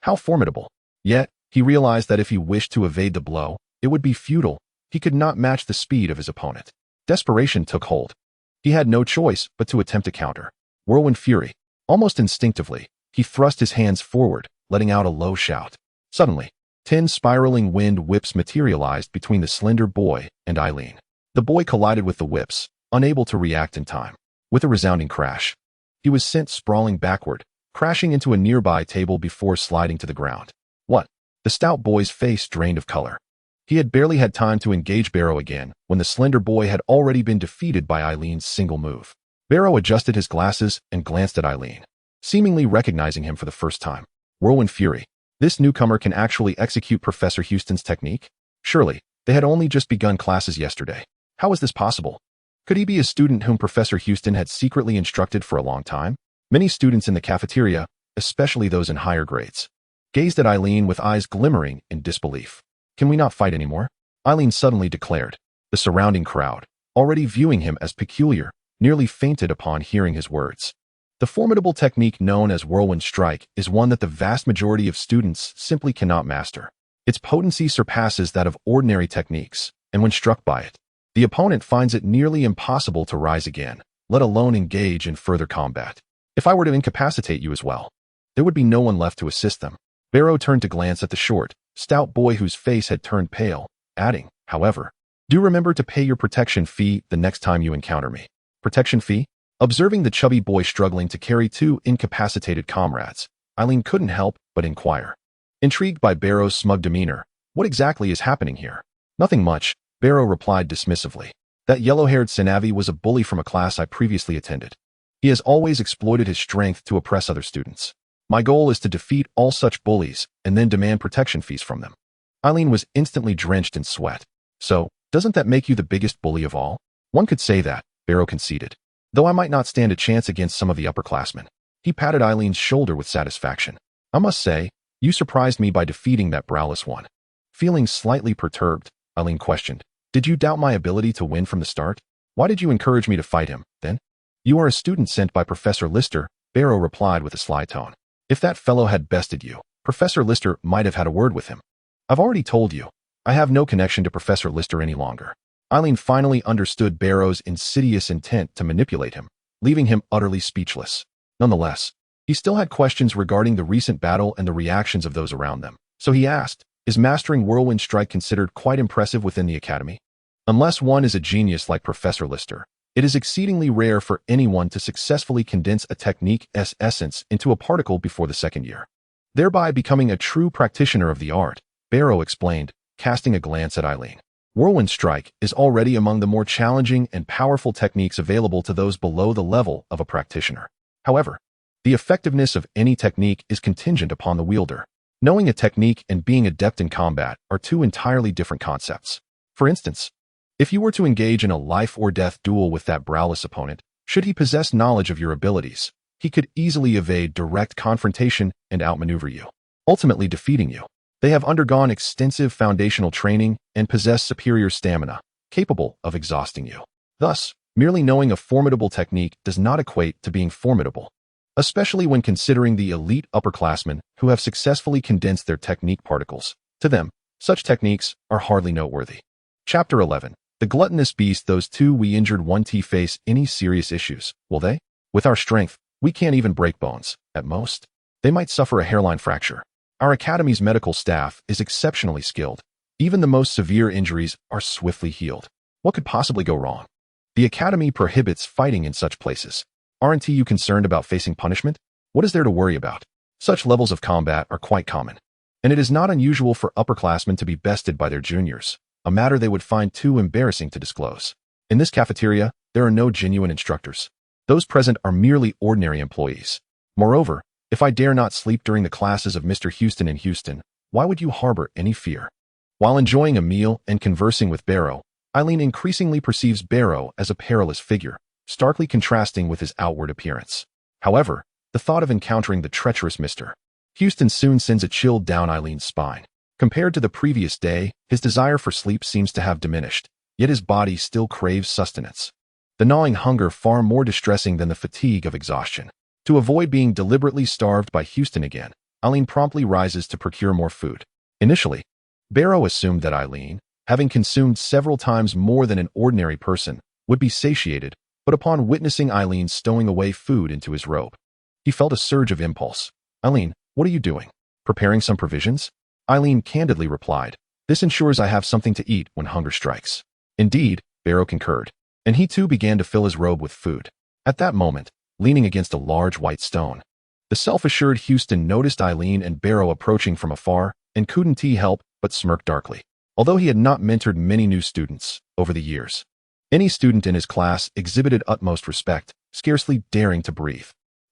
[SPEAKER 1] How formidable? Yet, he realized that if he wished to evade the blow, it would be futile. He could not match the speed of his opponent. Desperation took hold. He had no choice but to attempt a counter. Whirlwind fury. Almost instinctively, he thrust his hands forward, letting out a low shout. Suddenly, 10 spiraling wind whips materialized between the slender boy and Eileen. The boy collided with the whips, unable to react in time. With a resounding crash, he was sent sprawling backward, crashing into a nearby table before sliding to the ground. What? The stout boy's face drained of color. He had barely had time to engage Barrow again when the slender boy had already been defeated by Eileen's single move. Barrow adjusted his glasses and glanced at Eileen, seemingly recognizing him for the first time. Whirlwind fury. This newcomer can actually execute Professor Houston's technique? Surely, they had only just begun classes yesterday. How was this possible? Could he be a student whom Professor Houston had secretly instructed for a long time? Many students in the cafeteria, especially those in higher grades, gazed at Eileen with eyes glimmering in disbelief. Can we not fight anymore? Eileen suddenly declared. The surrounding crowd, already viewing him as peculiar, nearly fainted upon hearing his words. The formidable technique known as whirlwind strike is one that the vast majority of students simply cannot master. Its potency surpasses that of ordinary techniques, and when struck by it, the opponent finds it nearly impossible to rise again, let alone engage in further combat. If I were to incapacitate you as well, there would be no one left to assist them. Barrow turned to glance at the short, stout boy whose face had turned pale, adding, however, do remember to pay your protection fee the next time you encounter me. Protection fee? Observing the chubby boy struggling to carry 2 incapacitated comrades, Eileen couldn't help but inquire. Intrigued by Barrow's smug demeanor, what exactly is happening here? Nothing much, Barrow replied dismissively. That yellow-haired Sanavi was a bully from a class I previously attended. He has always exploited his strength to oppress other students. My goal is to defeat all such bullies and then demand protection fees from them. Eileen was instantly drenched in sweat. So, doesn't that make you the biggest bully of all? One could say that, Barrow conceded. Though I might not stand a chance against some of the upperclassmen. He patted Eileen's shoulder with satisfaction. I must say, you surprised me by defeating that browless one. Feeling slightly perturbed, Eileen questioned. Did you doubt my ability to win from the start? Why did you encourage me to fight him, then? You are a student sent by Professor Lister, Barrow replied with a sly tone. If that fellow had bested you, Professor Lister might have had a word with him. I've already told you, I have no connection to Professor Lister any longer. Eileen finally understood Barrow's insidious intent to manipulate him, leaving him utterly speechless. Nonetheless, he still had questions regarding the recent battle and the reactions of those around them. So he asked, is mastering Whirlwind Strike considered quite impressive within the academy? Unless one is a genius like Professor Lister, it is exceedingly rare for anyone to successfully condense a technique's essence into a particle before the second year, thereby becoming a true practitioner of the art, Barrow explained, casting a glance at Eileen. Whirlwind Strike is already among the more challenging and powerful techniques available to those below the level of a practitioner. However, the effectiveness of any technique is contingent upon the wielder. Knowing a technique and being adept in combat are 2 entirely different concepts. For instance, if you were to engage in a life-or-death duel with that browless opponent, should he possess knowledge of your abilities, he could easily evade direct confrontation and outmaneuver you, ultimately defeating you. They have undergone extensive foundational training and possess superior stamina, capable of exhausting you. Thus, merely knowing a formidable technique does not equate to being formidable. especially when considering the elite upperclassmen who have successfully condensed their technique particles. To them, such techniques are hardly noteworthy. Chapter 11. The gluttonous beast. Those two we injured won't face any serious issues, will they? With our strength, we can't even break bones. At most, they might suffer a hairline fracture. Our academy's medical staff is exceptionally skilled. Even the most severe injuries are swiftly healed. What could possibly go wrong? The academy prohibits fighting in such places. Aren't you concerned about facing punishment? What is there to worry about? Such levels of combat are quite common, and it is not unusual for upperclassmen to be bested by their juniors, a matter they would find too embarrassing to disclose. In this cafeteria, there are no genuine instructors. Those present are merely ordinary employees. Moreover, if I dare not sleep during the classes of Mr. Houston in Houston, why would you harbor any fear? While enjoying a meal and conversing with Barrow, Eileen increasingly perceives Barrow as a perilous figure, starkly contrasting with his outward appearance. However, the thought of encountering the treacherous Mr. Houston soon sends a chill down Eileen's spine. Compared to the previous day, his desire for sleep seems to have diminished, yet his body still craves sustenance. The gnawing hunger far more distressing than the fatigue of exhaustion. To avoid being deliberately starved by Houston again, Eileen promptly rises to procure more food. Initially, Barrow assumed that Eileen, having consumed several times more than an ordinary person, would be satiated, but upon witnessing Eileen stowing away food into his robe, he felt a surge of impulse. "Eileen, what are you doing? Preparing some provisions?" Eileen candidly replied, "This ensures I have something to eat when hunger strikes." Indeed, Barrow concurred, and he too began to fill his robe with food. At that moment, leaning against a large white stone, the self-assured Houston noticed Eileen and Barrow approaching from afar and couldn't help but smirk darkly. Although he had not mentored many new students over the years, any student in his class exhibited utmost respect, scarcely daring to breathe.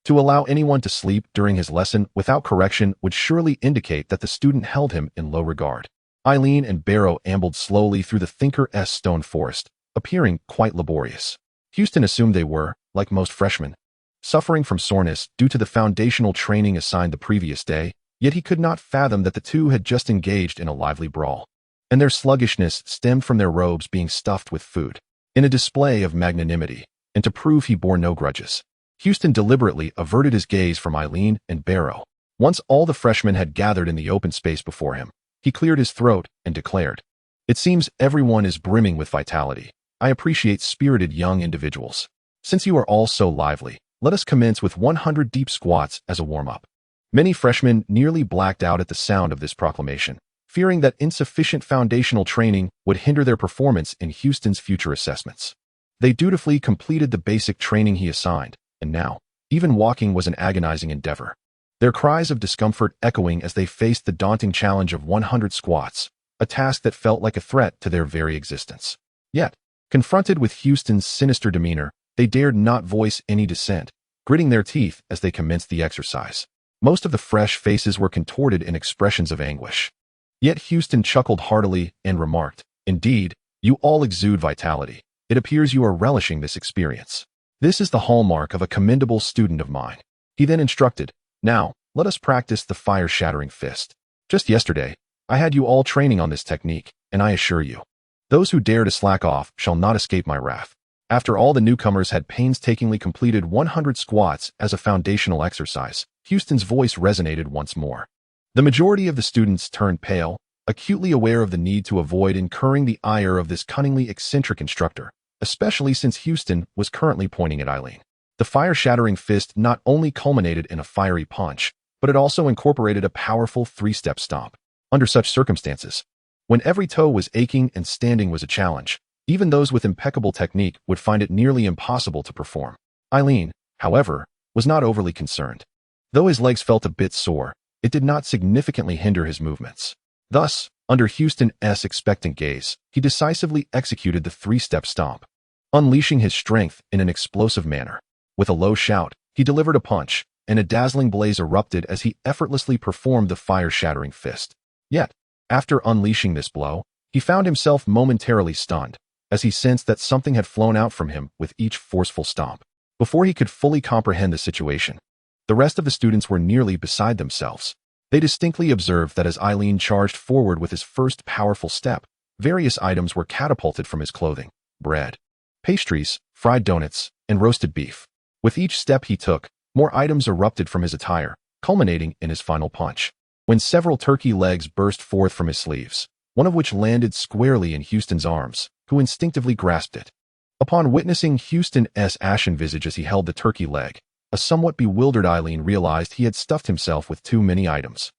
[SPEAKER 1] To allow anyone to sleep during his lesson without correction would surely indicate that the student held him in low regard. Eileen and Barrow ambled slowly through the Thinker-s stone forest, appearing quite laborious. Houston assumed they were, like most freshmen, suffering from soreness due to the foundational training assigned the previous day, yet he could not fathom that the two had just engaged in a lively brawl, and their sluggishness stemmed from their robes being stuffed with food. In a display of magnanimity, and to prove he bore no grudges, Houston deliberately averted his gaze from Eileen and Barrow. Once all the freshmen had gathered in the open space before him, he cleared his throat and declared, "It seems everyone is brimming with vitality. I appreciate spirited young individuals. Since you are all so lively, let us commence with 100 deep squats as a warm-up." Many freshmen nearly blacked out at the sound of this proclamation, fearing that insufficient foundational training would hinder their performance in Houston's future assessments. They dutifully completed the basic training he assigned, and now, even walking was an agonizing endeavor, their cries of discomfort echoing as they faced the daunting challenge of 100 squats, a task that felt like a threat to their very existence. Yet, confronted with Houston's sinister demeanor, they dared not voice any dissent, gritting their teeth as they commenced the exercise. Most of the fresh faces were contorted in expressions of anguish. Yet Houston chuckled heartily and remarked, "Indeed, you all exude vitality. It appears you are relishing this experience. This is the hallmark of a commendable student of mine." He then instructed, "Now, let us practice the fire-shattering fist. Just yesterday, I had you all training on this technique, and I assure you, those who dare to slack off shall not escape my wrath." After all the newcomers had painstakingly completed 100 squats as a foundational exercise, Houston's voice resonated once more. The majority of the students turned pale, acutely aware of the need to avoid incurring the ire of this cunningly eccentric instructor, especially since Houston was currently pointing at Eileen. The fire-shattering fist not only culminated in a fiery punch, but it also incorporated a powerful three-step stomp. Under such circumstances, when every toe was aching and standing was a challenge, even those with impeccable technique would find it nearly impossible to perform. Eileen, however, was not overly concerned. Though his legs felt a bit sore, it did not significantly hinder his movements. Thus, under Houston's expectant gaze, he decisively executed the three-step stomp, unleashing his strength in an explosive manner. With a low shout, he delivered a punch, and a dazzling blaze erupted as he effortlessly performed the fire-shattering fist. Yet, after unleashing this blow, he found himself momentarily stunned, as he sensed that something had flown out from him with each forceful stomp. Before he could fully comprehend the situation, the rest of the students were nearly beside themselves. They distinctly observed that as Eileen charged forward with his first powerful step, various items were catapulted from his clothing: bread, pastries, fried donuts, and roasted beef. With each step he took, More items erupted from his attire, culminating in his final punch, when several turkey legs burst forth from his sleeves, one of which landed squarely in Houston's arms, who instinctively grasped it. Upon witnessing Houston's ashen visage as he held the turkey leg, a somewhat bewildered Eileen realized he had stuffed himself with too many items,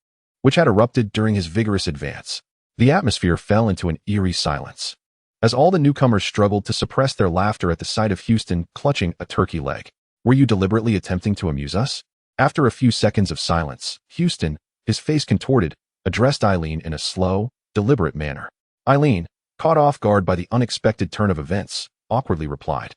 [SPEAKER 1] which had erupted during his vigorous advance. The atmosphere fell into an eerie silence, as all the newcomers struggled to suppress their laughter at the sight of Houston clutching a turkey leg. "Were you deliberately attempting to amuse us?" After a few seconds of silence, Houston, his face contorted, addressed Eileen in a slow, deliberate manner. Eileen, caught off guard by the unexpected turn of events, awkwardly replied,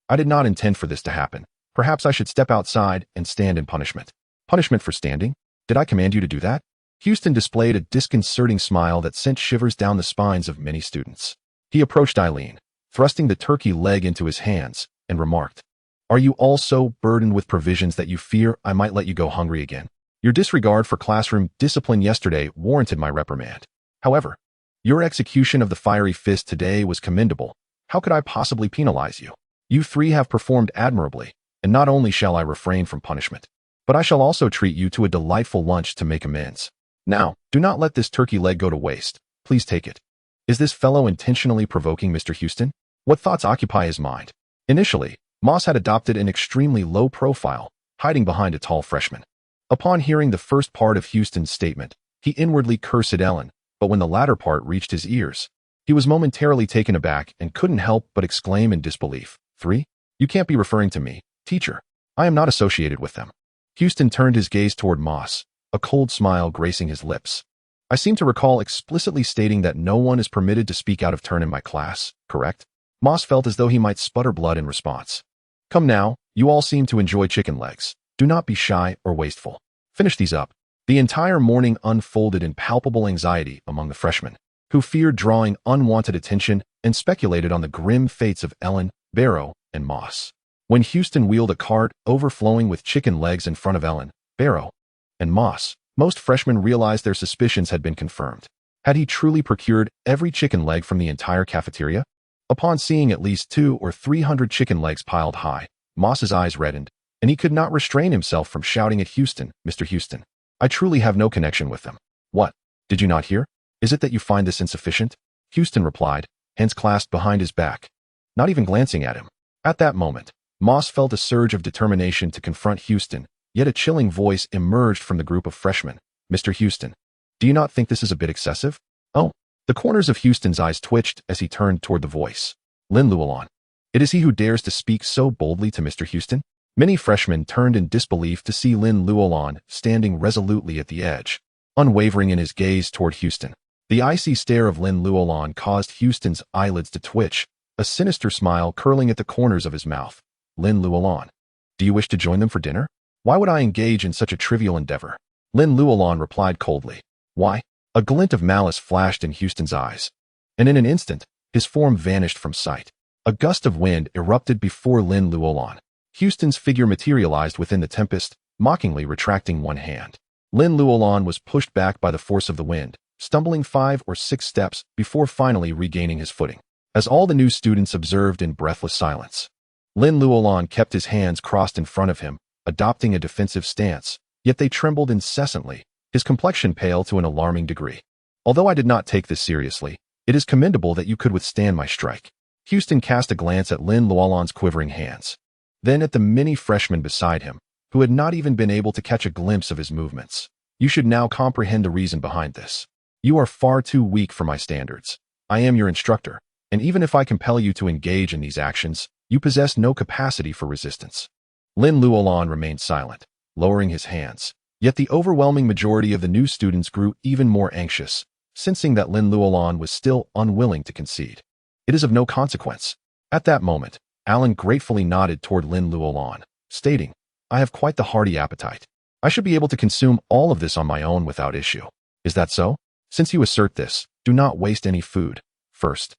[SPEAKER 1] "I did not intend for this to happen. Perhaps I should step outside and stand in punishment." "Punishment for standing? Did I command you to do that?" Houston displayed a disconcerting smile that sent shivers down the spines of many students. He approached Eileen, thrusting the turkey leg into his hands, and remarked, "Are you all so burdened with provisions that you fear I might let you go hungry again? Your disregard for classroom discipline yesterday warranted my reprimand. However, your execution of the fiery fist today was commendable. How could I possibly penalize you? You three have performed admirably, and not only shall I refrain from punishment, but I shall also treat you to a delightful lunch to make amends. Now, do not let this turkey leg go to waste. Please take it." Is this fellow intentionally provoking Mr. Houston? What thoughts occupy his mind? Initially, Moss had adopted an extremely low profile, hiding behind a tall freshman. Upon hearing the first part of Houston's statement, he inwardly cursed Ellen, but when the latter part reached his ears, he was momentarily taken aback and couldn't help but exclaim in disbelief, "Three? You can't be referring to me, teacher. I am not associated with them." Houston turned his gaze toward Moss, a cold smile gracing his lips. "I seem to recall explicitly stating that no one is permitted to speak out of turn in my class, correct?" Moss felt as though he might sputter blood in response. "Come now, you all seem to enjoy chicken legs. Do not be shy or wasteful. Finish these up." The entire morning unfolded in palpable anxiety among the freshmen, who feared drawing unwanted attention and speculated on the grim fates of Ellen, Barrow, and Moss. When Houston wheeled a cart overflowing with chicken legs in front of Ellen, Barrow, and Moss, most freshmen realized their suspicions had been confirmed. Had he truly procured every chicken leg from the entire cafeteria? Upon seeing at least 200 or 300 chicken legs piled high, Moss's eyes reddened, and he could not restrain himself from shouting at Houston, "Mr. Houston, I truly have no connection with them." "What? Did you not hear? Is it that you find this insufficient?" Houston replied, hands clasped behind his back, not even glancing at him. At that moment, Moss felt a surge of determination to confront Houston, yet a chilling voice emerged from the group of freshmen. "Mr. Houston, do you not think this is a bit excessive?" "Oh." The corners of Houston's eyes twitched as he turned toward the voice. "Lynn Llewellyn. It is he who dares to speak so boldly to Mr. Houston?" Many freshmen turned in disbelief to see Lynn Llewellyn standing resolutely at the edge, unwavering in his gaze toward Houston. The icy stare of Lynn Llewellyn caused Houston's eyelids to twitch, a sinister smile curling at the corners of his mouth. "Lynn Llewellyn, do you wish to join them for dinner? Why would I engage in such a trivial endeavor?" Lynn Llewellyn replied coldly. "Why?" A glint of malice flashed in Houston's eyes, and in an instant, his form vanished from sight. A gust of wind erupted before Lynn Llewellyn. Houston's figure materialized within the tempest, mockingly retracting one hand. Lynn Llewellyn was pushed back by the force of the wind, stumbling 5 or 6 steps before finally regaining his footing, as all the new students observed in breathless silence. Lynn Llewellyn kept his hands crossed in front of him, adopting a defensive stance, yet they trembled incessantly, his complexion pale to an alarming degree. "Although I did not take this seriously, it is commendable that you could withstand my strike." Houston cast a glance at Lynn Llewellyn's quivering hands, then at the many freshmen beside him, who had not even been able to catch a glimpse of his movements. "You should now comprehend the reason behind this. You are far too weak for my standards. I am your instructor, and even if I compel you to engage in these actions, you possess no capacity for resistance." Lynn Llewellyn remained silent, lowering his hands. Yet the overwhelming majority of the new students grew even more anxious, sensing that Lynn Llewellyn was still unwilling to concede. "It is of no consequence." At that moment, Alan gratefully nodded toward Lynn Llewellyn, stating, "I have quite the hearty appetite. I should be able to consume all of this on my own without issue. Is that so? Since you assert this, do not waste any food. First,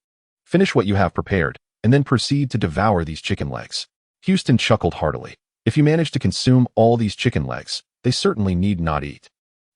[SPEAKER 1] finish what you have prepared, and then proceed to devour these chicken legs." Houston chuckled heartily. If you manage to consume all these chicken legs, they certainly need not eat.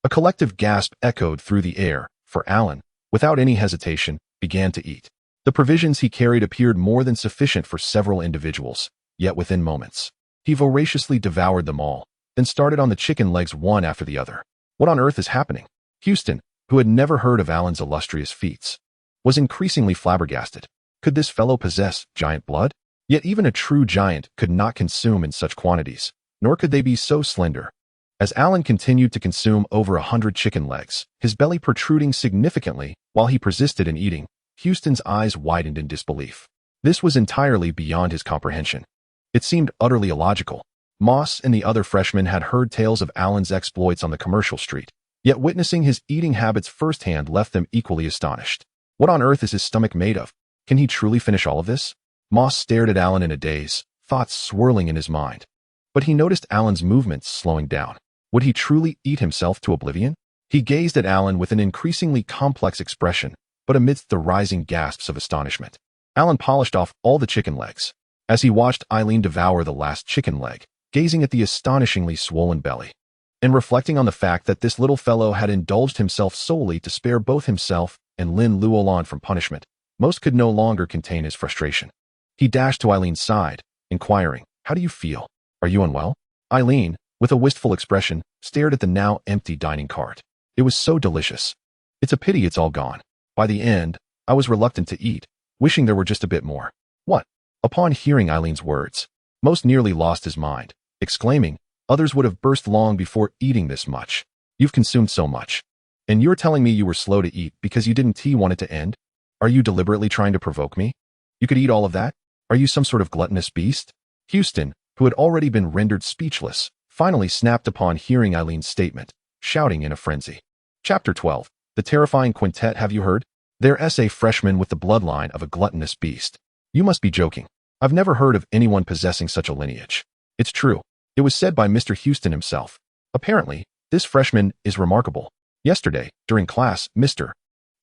[SPEAKER 1] A collective gasp echoed through the air, for Alan, without any hesitation, began to eat. The provisions he carried appeared more than sufficient for several individuals, yet within moments, he voraciously devoured them all, then started on the chicken legs one after the other. What on earth is happening? Houston, who had never heard of Alan's illustrious feats, was increasingly flabbergasted. Could this fellow possess giant blood? Yet even a true giant could not consume in such quantities, nor could they be so slender. As Alan continued to consume over 100 chicken legs, his belly protruding significantly while he persisted in eating, Houston's eyes widened in disbelief. This was entirely beyond his comprehension. It seemed utterly illogical. Moss and the other freshmen had heard tales of Alan's exploits on the commercial street, yet witnessing his eating habits firsthand left them equally astonished. What on earth is his stomach made of? Can he truly finish all of this? Moss stared at Alan in a daze, thoughts swirling in his mind. But he noticed Alan's movements slowing down. Would he truly eat himself to oblivion? He gazed at Alan with an increasingly complex expression, but amidst the rising gasps of astonishment. Alan polished off all the chicken legs. As he watched Eileen devour the last chicken leg, gazing at the astonishingly swollen belly, and reflecting on the fact that this little fellow had indulged himself solely to spare both himself and Lin Luolan from punishment, most could no longer contain his frustration. He dashed to Eileen's side, inquiring, "How do you feel? Are you unwell?" Eileen, with a wistful expression, stared at the now empty dining cart. It was so delicious. It's a pity it's all gone. By the end, I was reluctant to eat, wishing there were just a bit more. What? Upon hearing Eileen's words, most nearly lost his mind, exclaiming, "Others would have burst long before eating this much. You've consumed so much. And you're telling me you were slow to eat because you didn't want it to end? Are you deliberately trying to provoke me? You could eat all of that? Are you some sort of gluttonous beast?" Houston, who had already been rendered speechless, finally snapped upon hearing Eileen's statement, shouting in a frenzy. Chapter 12. The Terrifying Quintet. Have you heard? They're a freshman with the bloodline of a gluttonous beast. You must be joking. I've never heard of anyone possessing such a lineage. It's true. It was said by Mr. Houston himself. Apparently, this freshman is remarkable. Yesterday, during class, Mr.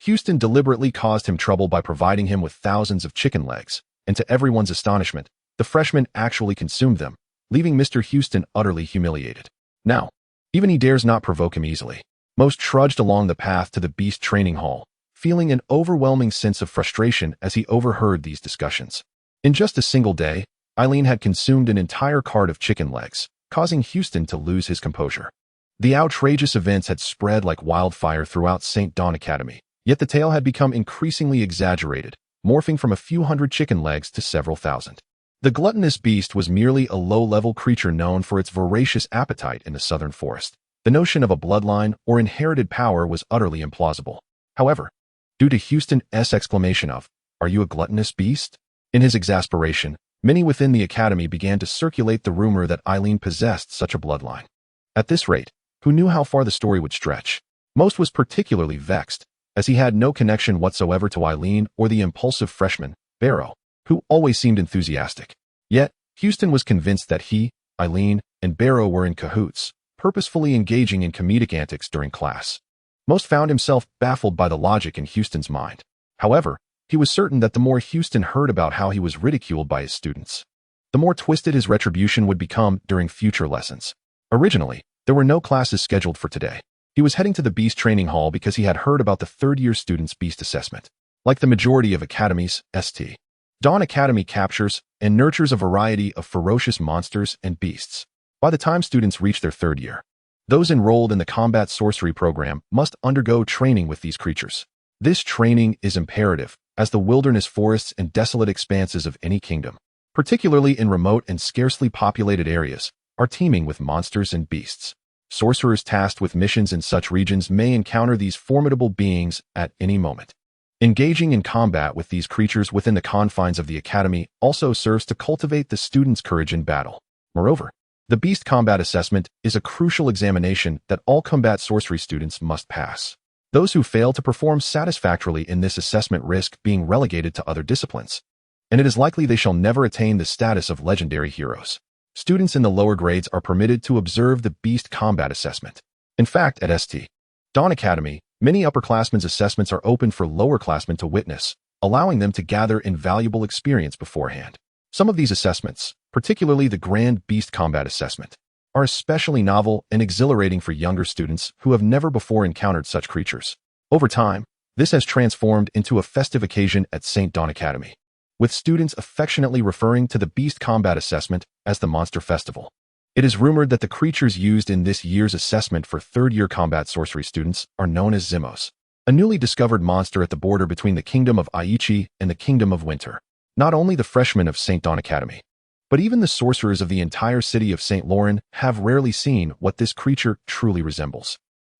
[SPEAKER 1] Houston deliberately caused him trouble by providing him with thousands of chicken legs, and to everyone's astonishment, the freshman actually consumed them, leaving Mr. Houston utterly humiliated. Now, even he dares not provoke him easily. Most trudged along the path to the beast training hall, feeling an overwhelming sense of frustration as he overheard these discussions. In just a single day, Eileen had consumed an entire cart of chicken legs, causing Houston to lose his composure. The outrageous events had spread like wildfire throughout St. Dawn Academy, yet the tale had become increasingly exaggerated, morphing from a few hundred chicken legs to several thousand. The gluttonous beast was merely a low-level creature known for its voracious appetite in the southern forest. The notion of a bloodline or inherited power was utterly implausible. However, due to Houston's exclamation of, "Are you a gluttonous beast?" in his exasperation, many within the academy began to circulate the rumor that Eileen possessed such a bloodline. At this rate, who knew how far the story would stretch? Most was particularly vexed, as he had no connection whatsoever to Eileen or the impulsive freshman, Barrow, who always seemed enthusiastic. Yet, Houston was convinced that he, Eileen, and Barrow were in cahoots, purposefully engaging in comedic antics during class. Most found himself baffled by the logic in Houston's mind. However, he was certain that the more Houston heard about how he was ridiculed by his students, the more twisted his retribution would become during future lessons. Originally, there were no classes scheduled for today. He was heading to the Beast Training Hall because he had heard about the third-year students' Beast Assessment. Like the majority of academies, St. Dawn Academy captures and nurtures a variety of ferocious monsters and beasts. By the time students reach their third year, those enrolled in the combat sorcery program must undergo training with these creatures. This training is imperative, as the wilderness forests and desolate expanses of any kingdom, particularly in remote and scarcely populated areas, are teeming with monsters and beasts. Sorcerers tasked with missions in such regions may encounter these formidable beings at any moment. Engaging in combat with these creatures within the confines of the academy also serves to cultivate the students' courage in battle. Moreover, the Beast Combat Assessment is a crucial examination that all combat sorcery students must pass. Those who fail to perform satisfactorily in this assessment risk being relegated to other disciplines, and it is likely they shall never attain the status of legendary heroes. Students in the lower grades are permitted to observe the Beast Combat Assessment. In fact, at St. Dawn Academy, many upperclassmen's assessments are open for lowerclassmen to witness, allowing them to gather invaluable experience beforehand. Some of these assessments, particularly the Grand Beast Combat Assessment, are especially novel and exhilarating for younger students who have never before encountered such creatures. Over time, this has transformed into a festive occasion at St. Dawn Academy, with students affectionately referring to the Beast Combat Assessment as the Monster Festival. It is rumored that the creatures used in this year's assessment for third-year combat sorcery students are known as Zimmos, a newly discovered monster at the border between the Kingdom of Aichi and the Kingdom of Winter. Not only the freshmen of St. Dawn Academy, but even the sorcerers of the entire city of St. Lauren have rarely seen what this creature truly resembles.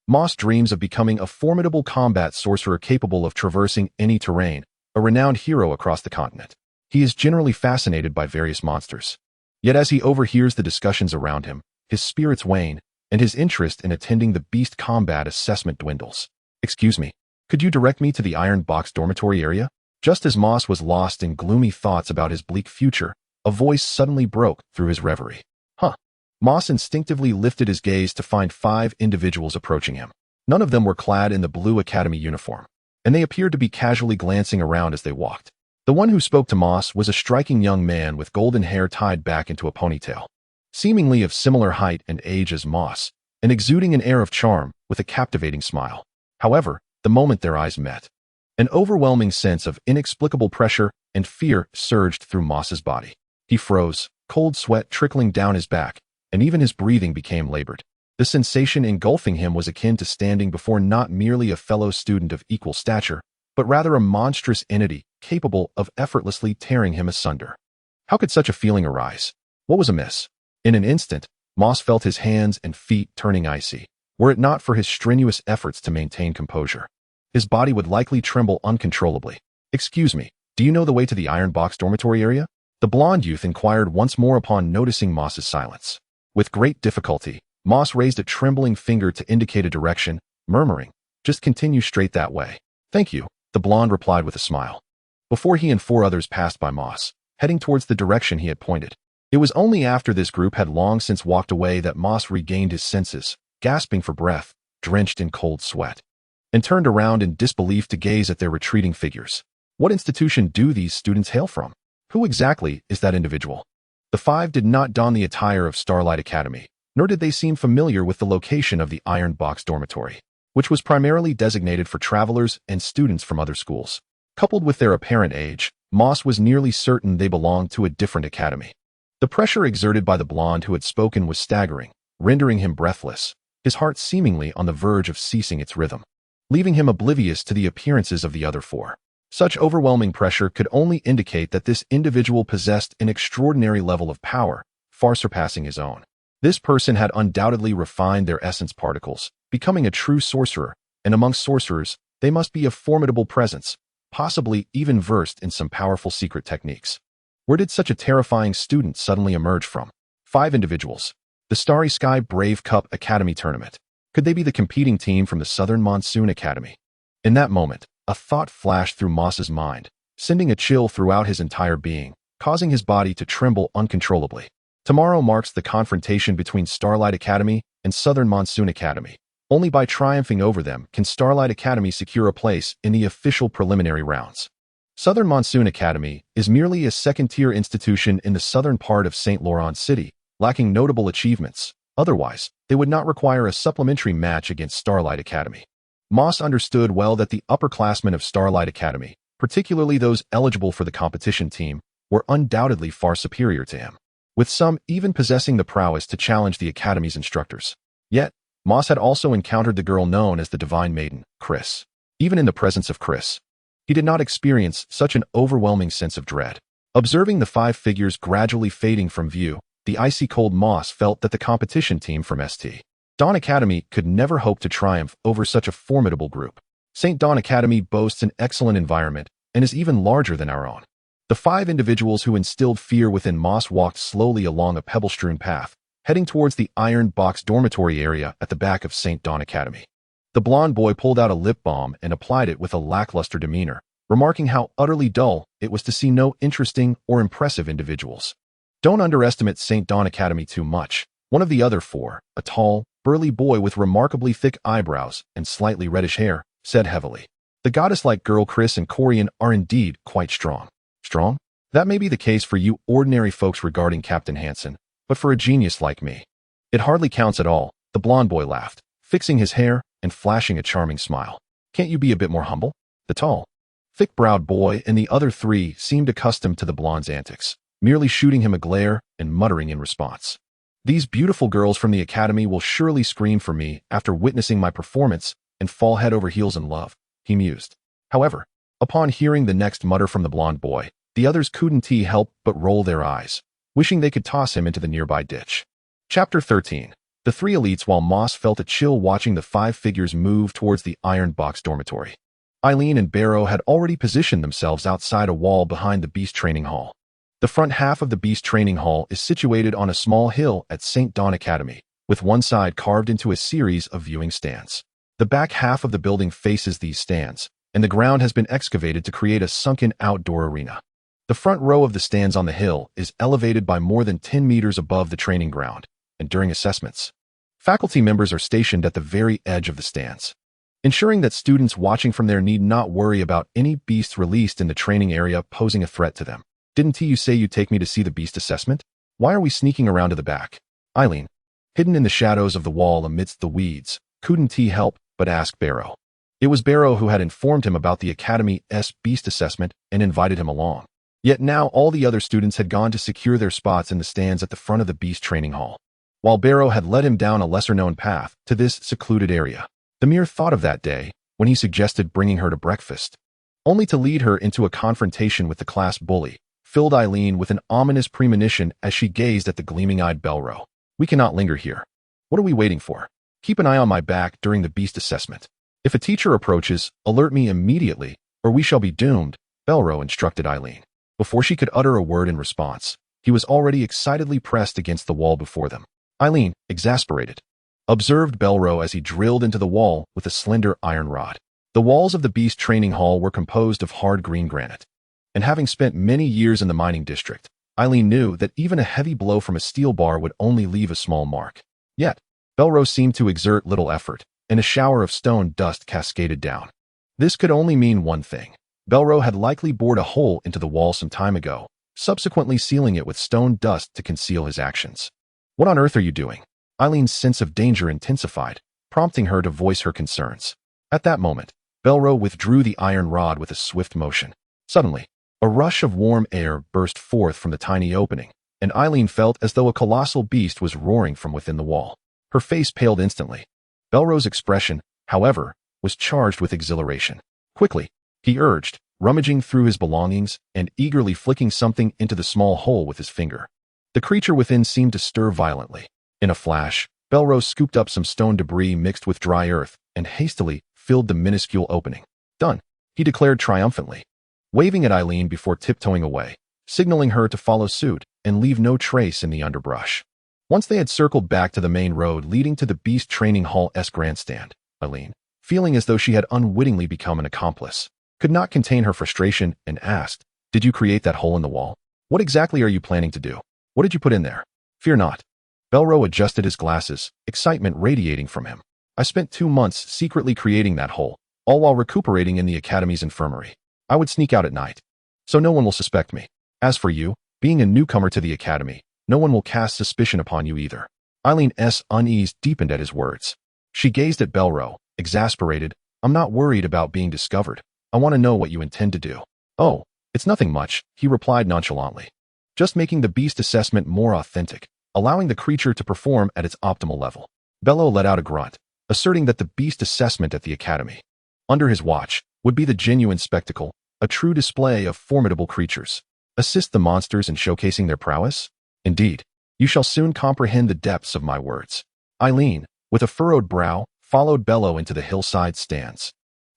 [SPEAKER 1] Moss dreams of becoming a formidable combat sorcerer capable of traversing any terrain, a renowned hero across the continent. He is generally fascinated by various monsters. Yet as he overhears the discussions around him, his spirits wane, and his interest in attending the beast combat assessment dwindles. Excuse me, could you direct me to the Iron Box dormitory area? Just as Moss was lost in gloomy thoughts about his bleak future, a voice suddenly broke through his reverie. Huh. Moss instinctively lifted his gaze to find 5 individuals approaching him. None of them were clad in the blue academy uniform, and they appeared to be casually glancing around as they walked. The one who spoke to Moss was a striking young man with golden hair tied back into a ponytail, seemingly of similar height and age as Moss, and exuding an air of charm with a captivating smile. However, the moment their eyes met, an overwhelming sense of inexplicable pressure and fear surged through Moss's body. He froze, cold sweat trickling down his back, and even his breathing became labored. The sensation engulfing him was akin to standing before not merely a fellow student of equal stature, but rather a monstrous entity capable of effortlessly tearing him asunder. How could such a feeling arise? What was amiss? In an instant, Moss felt his hands and feet turning icy, were it not for his strenuous efforts to maintain composure. His body would likely tremble uncontrollably. Excuse me, do you know the way to the Iron Box dormitory area? The blonde youth inquired once more upon noticing Moss's silence. With great difficulty, Moss raised a trembling finger to indicate a direction, murmuring, "Just continue straight that way." "Thank you," the blonde replied with a smile. Before he and 4 others passed by Moss, heading towards the direction he had pointed. It was only after this group had long since walked away that Moss regained his senses, gasping for breath, drenched in cold sweat, and turned around in disbelief to gaze at their retreating figures. What institution do these students hail from? Who exactly is that individual? The 5 did not don the attire of Starlight Academy, nor did they seem familiar with the location of the Iron Box dormitory, which was primarily designated for travelers and students from other schools. Coupled with their apparent age, Moss was nearly certain they belonged to a different academy. The pressure exerted by the blonde who had spoken was staggering, rendering him breathless, his heart seemingly on the verge of ceasing its rhythm, leaving him oblivious to the appearances of the other 4. Such overwhelming pressure could only indicate that this individual possessed an extraordinary level of power, far surpassing his own. This person had undoubtedly refined their essence particles, becoming a true sorcerer, and amongst sorcerers, they must be a formidable presence, possibly even versed in some powerful secret techniques. Where did such a terrifying student suddenly emerge from? 5 individuals. The Starry Sky Brave Cup Academy Tournament. Could they be the competing team from the Southern Monsoon Academy? In that moment, a thought flashed through Moss's mind, sending a chill throughout his entire being, causing his body to tremble uncontrollably. Tomorrow marks the confrontation between Starlight Academy and Southern Monsoon Academy. Only by triumphing over them can Starlight Academy secure a place in the official preliminary rounds. Southern Monsoon Academy is merely a second-tier institution in the southern part of St. Laurent City, lacking notable achievements. Otherwise, they would not require a supplementary match against Starlight Academy. Moss understood well that the upperclassmen of Starlight Academy, particularly those eligible for the competition team, were undoubtedly far superior to him, with some even possessing the prowess to challenge the Academy's instructors. Yet, Moss had also encountered the girl known as the Divine Maiden, Chris. Even in the presence of Chris, he did not experience such an overwhelming sense of dread. Observing the 5 figures gradually fading from view, the icy-cold Moss felt that the competition team from St. Dawn Academy could never hope to triumph over such a formidable group. St. Dawn Academy boasts an excellent environment and is even larger than our own. The 5 individuals who instilled fear within Moss walked slowly along a pebble-strewn path, heading towards the Iron Box dormitory area at the back of St. Dawn Academy. The blonde boy pulled out a lip balm and applied it with a lackluster demeanor, remarking how utterly dull it was to see no interesting or impressive individuals. Don't underestimate St. Dawn Academy too much. One of the other 4, a tall, burly boy with remarkably thick eyebrows and slightly reddish hair, said heavily. The goddess-like girl Chris and Corian are indeed quite strong. Strong? That may be the case for you ordinary folks regarding Captain Hansen, but for a genius like me, it hardly counts at all, the blonde boy laughed, fixing his hair and flashing a charming smile. Can't you be a bit more humble? The tall, thick-browed boy and the other 3 seemed accustomed to the blonde's antics, merely shooting him a glare and muttering in response. These beautiful girls from the academy will surely scream for me after witnessing my performance and fall head over heels in love, he mused. However, upon hearing the next mutter from the blonde boy, the others couldn't help but roll their eyes, wishing they could toss him into the nearby ditch. Chapter 13. The three elites. While Moss felt a chill watching the five figures move towards the iron box dormitory, Eileen and Barrow had already positioned themselves outside a wall behind the Beast Training Hall. The front half of the Beast Training Hall is situated on a small hill at St. Dawn Academy, with one side carved into a series of viewing stands. The back half of the building faces these stands, and the ground has been excavated to create a sunken outdoor arena. The front row of the stands on the hill is elevated by more than 10 meters above the training ground, and during assessments, faculty members are stationed at the very edge of the stands, ensuring that students watching from there need not worry about any beasts released in the training area posing a threat to them. Didn't you say you'd take me to see the beast assessment? Why are we sneaking around to the back? Eileen, hidden in the shadows of the wall amidst the weeds, couldn't help but ask Barrow. It was Barrow who had informed him about the Academy's beast assessment and invited him along. Yet now all the other students had gone to secure their spots in the stands at the front of the Beast Training Hall, while Barrow had led him down a lesser-known path to this secluded area. The mere thought of that day, when he suggested bringing her to breakfast, only to lead her into a confrontation with the class bully, filled Eileen with an ominous premonition as she gazed at the gleaming-eyed Belro. We cannot linger here. What are we waiting for? Keep an eye on my back during the beast assessment. If a teacher approaches, alert me immediately, or we shall be doomed, Belro instructed Eileen. Before she could utter a word in response, he was already excitedly pressed against the wall before them. Eileen, exasperated, observed Belro as he drilled into the wall with a slender iron rod. The walls of the Beast Training Hall were composed of hard green granite, and having spent many years in the mining district, Eileen knew that even a heavy blow from a steel bar would only leave a small mark. Yet, Belro seemed to exert little effort, and a shower of stone dust cascaded down. This could only mean one thing. Belro had likely bored a hole into the wall some time ago, subsequently sealing it with stone dust to conceal his actions. What on earth are you doing? Eileen's sense of danger intensified, prompting her to voice her concerns. At that moment, Belro withdrew the iron rod with a swift motion. Suddenly, a rush of warm air burst forth from the tiny opening, and Eileen felt as though a colossal beast was roaring from within the wall. Her face paled instantly. Belro's expression, however, was charged with exhilaration. Quickly, he urged, rummaging through his belongings and eagerly flicking something into the small hole with his finger. The creature within seemed to stir violently. In a flash, Belro scooped up some stone debris mixed with dry earth and hastily filled the minuscule opening. Done, he declared triumphantly, waving at Eileen before tiptoeing away, signaling her to follow suit and leave no trace in the underbrush. Once they had circled back to the main road leading to the Beast Training Hall's grandstand, Eileen, feeling as though she had unwittingly become an accomplice, could not contain her frustration and asked, "Did you create that hole in the wall? What exactly are you planning to do? What did you put in there?" "Fear not." Belro adjusted his glasses, excitement radiating from him. "I spent 2 months secretly creating that hole, all while recuperating in the Academy's infirmary. I would sneak out at night, so no one will suspect me. As for you, being a newcomer to the Academy, no one will cast suspicion upon you either." Eileen's unease deepened at his words. She gazed at Belro, exasperated. "I'm not worried about being discovered. I want to know what you intend to do." "Oh, it's nothing much," he replied nonchalantly. "Just making the beast assessment more authentic, allowing the creature to perform at its optimal level." Bello let out a grunt, asserting that the beast assessment at the Academy, under his watch, would be the genuine spectacle, a true display of formidable creatures. Assist the monsters in showcasing their prowess? Indeed, you shall soon comprehend the depths of my words. Eileen, with a furrowed brow, followed Bello into the hillside stands,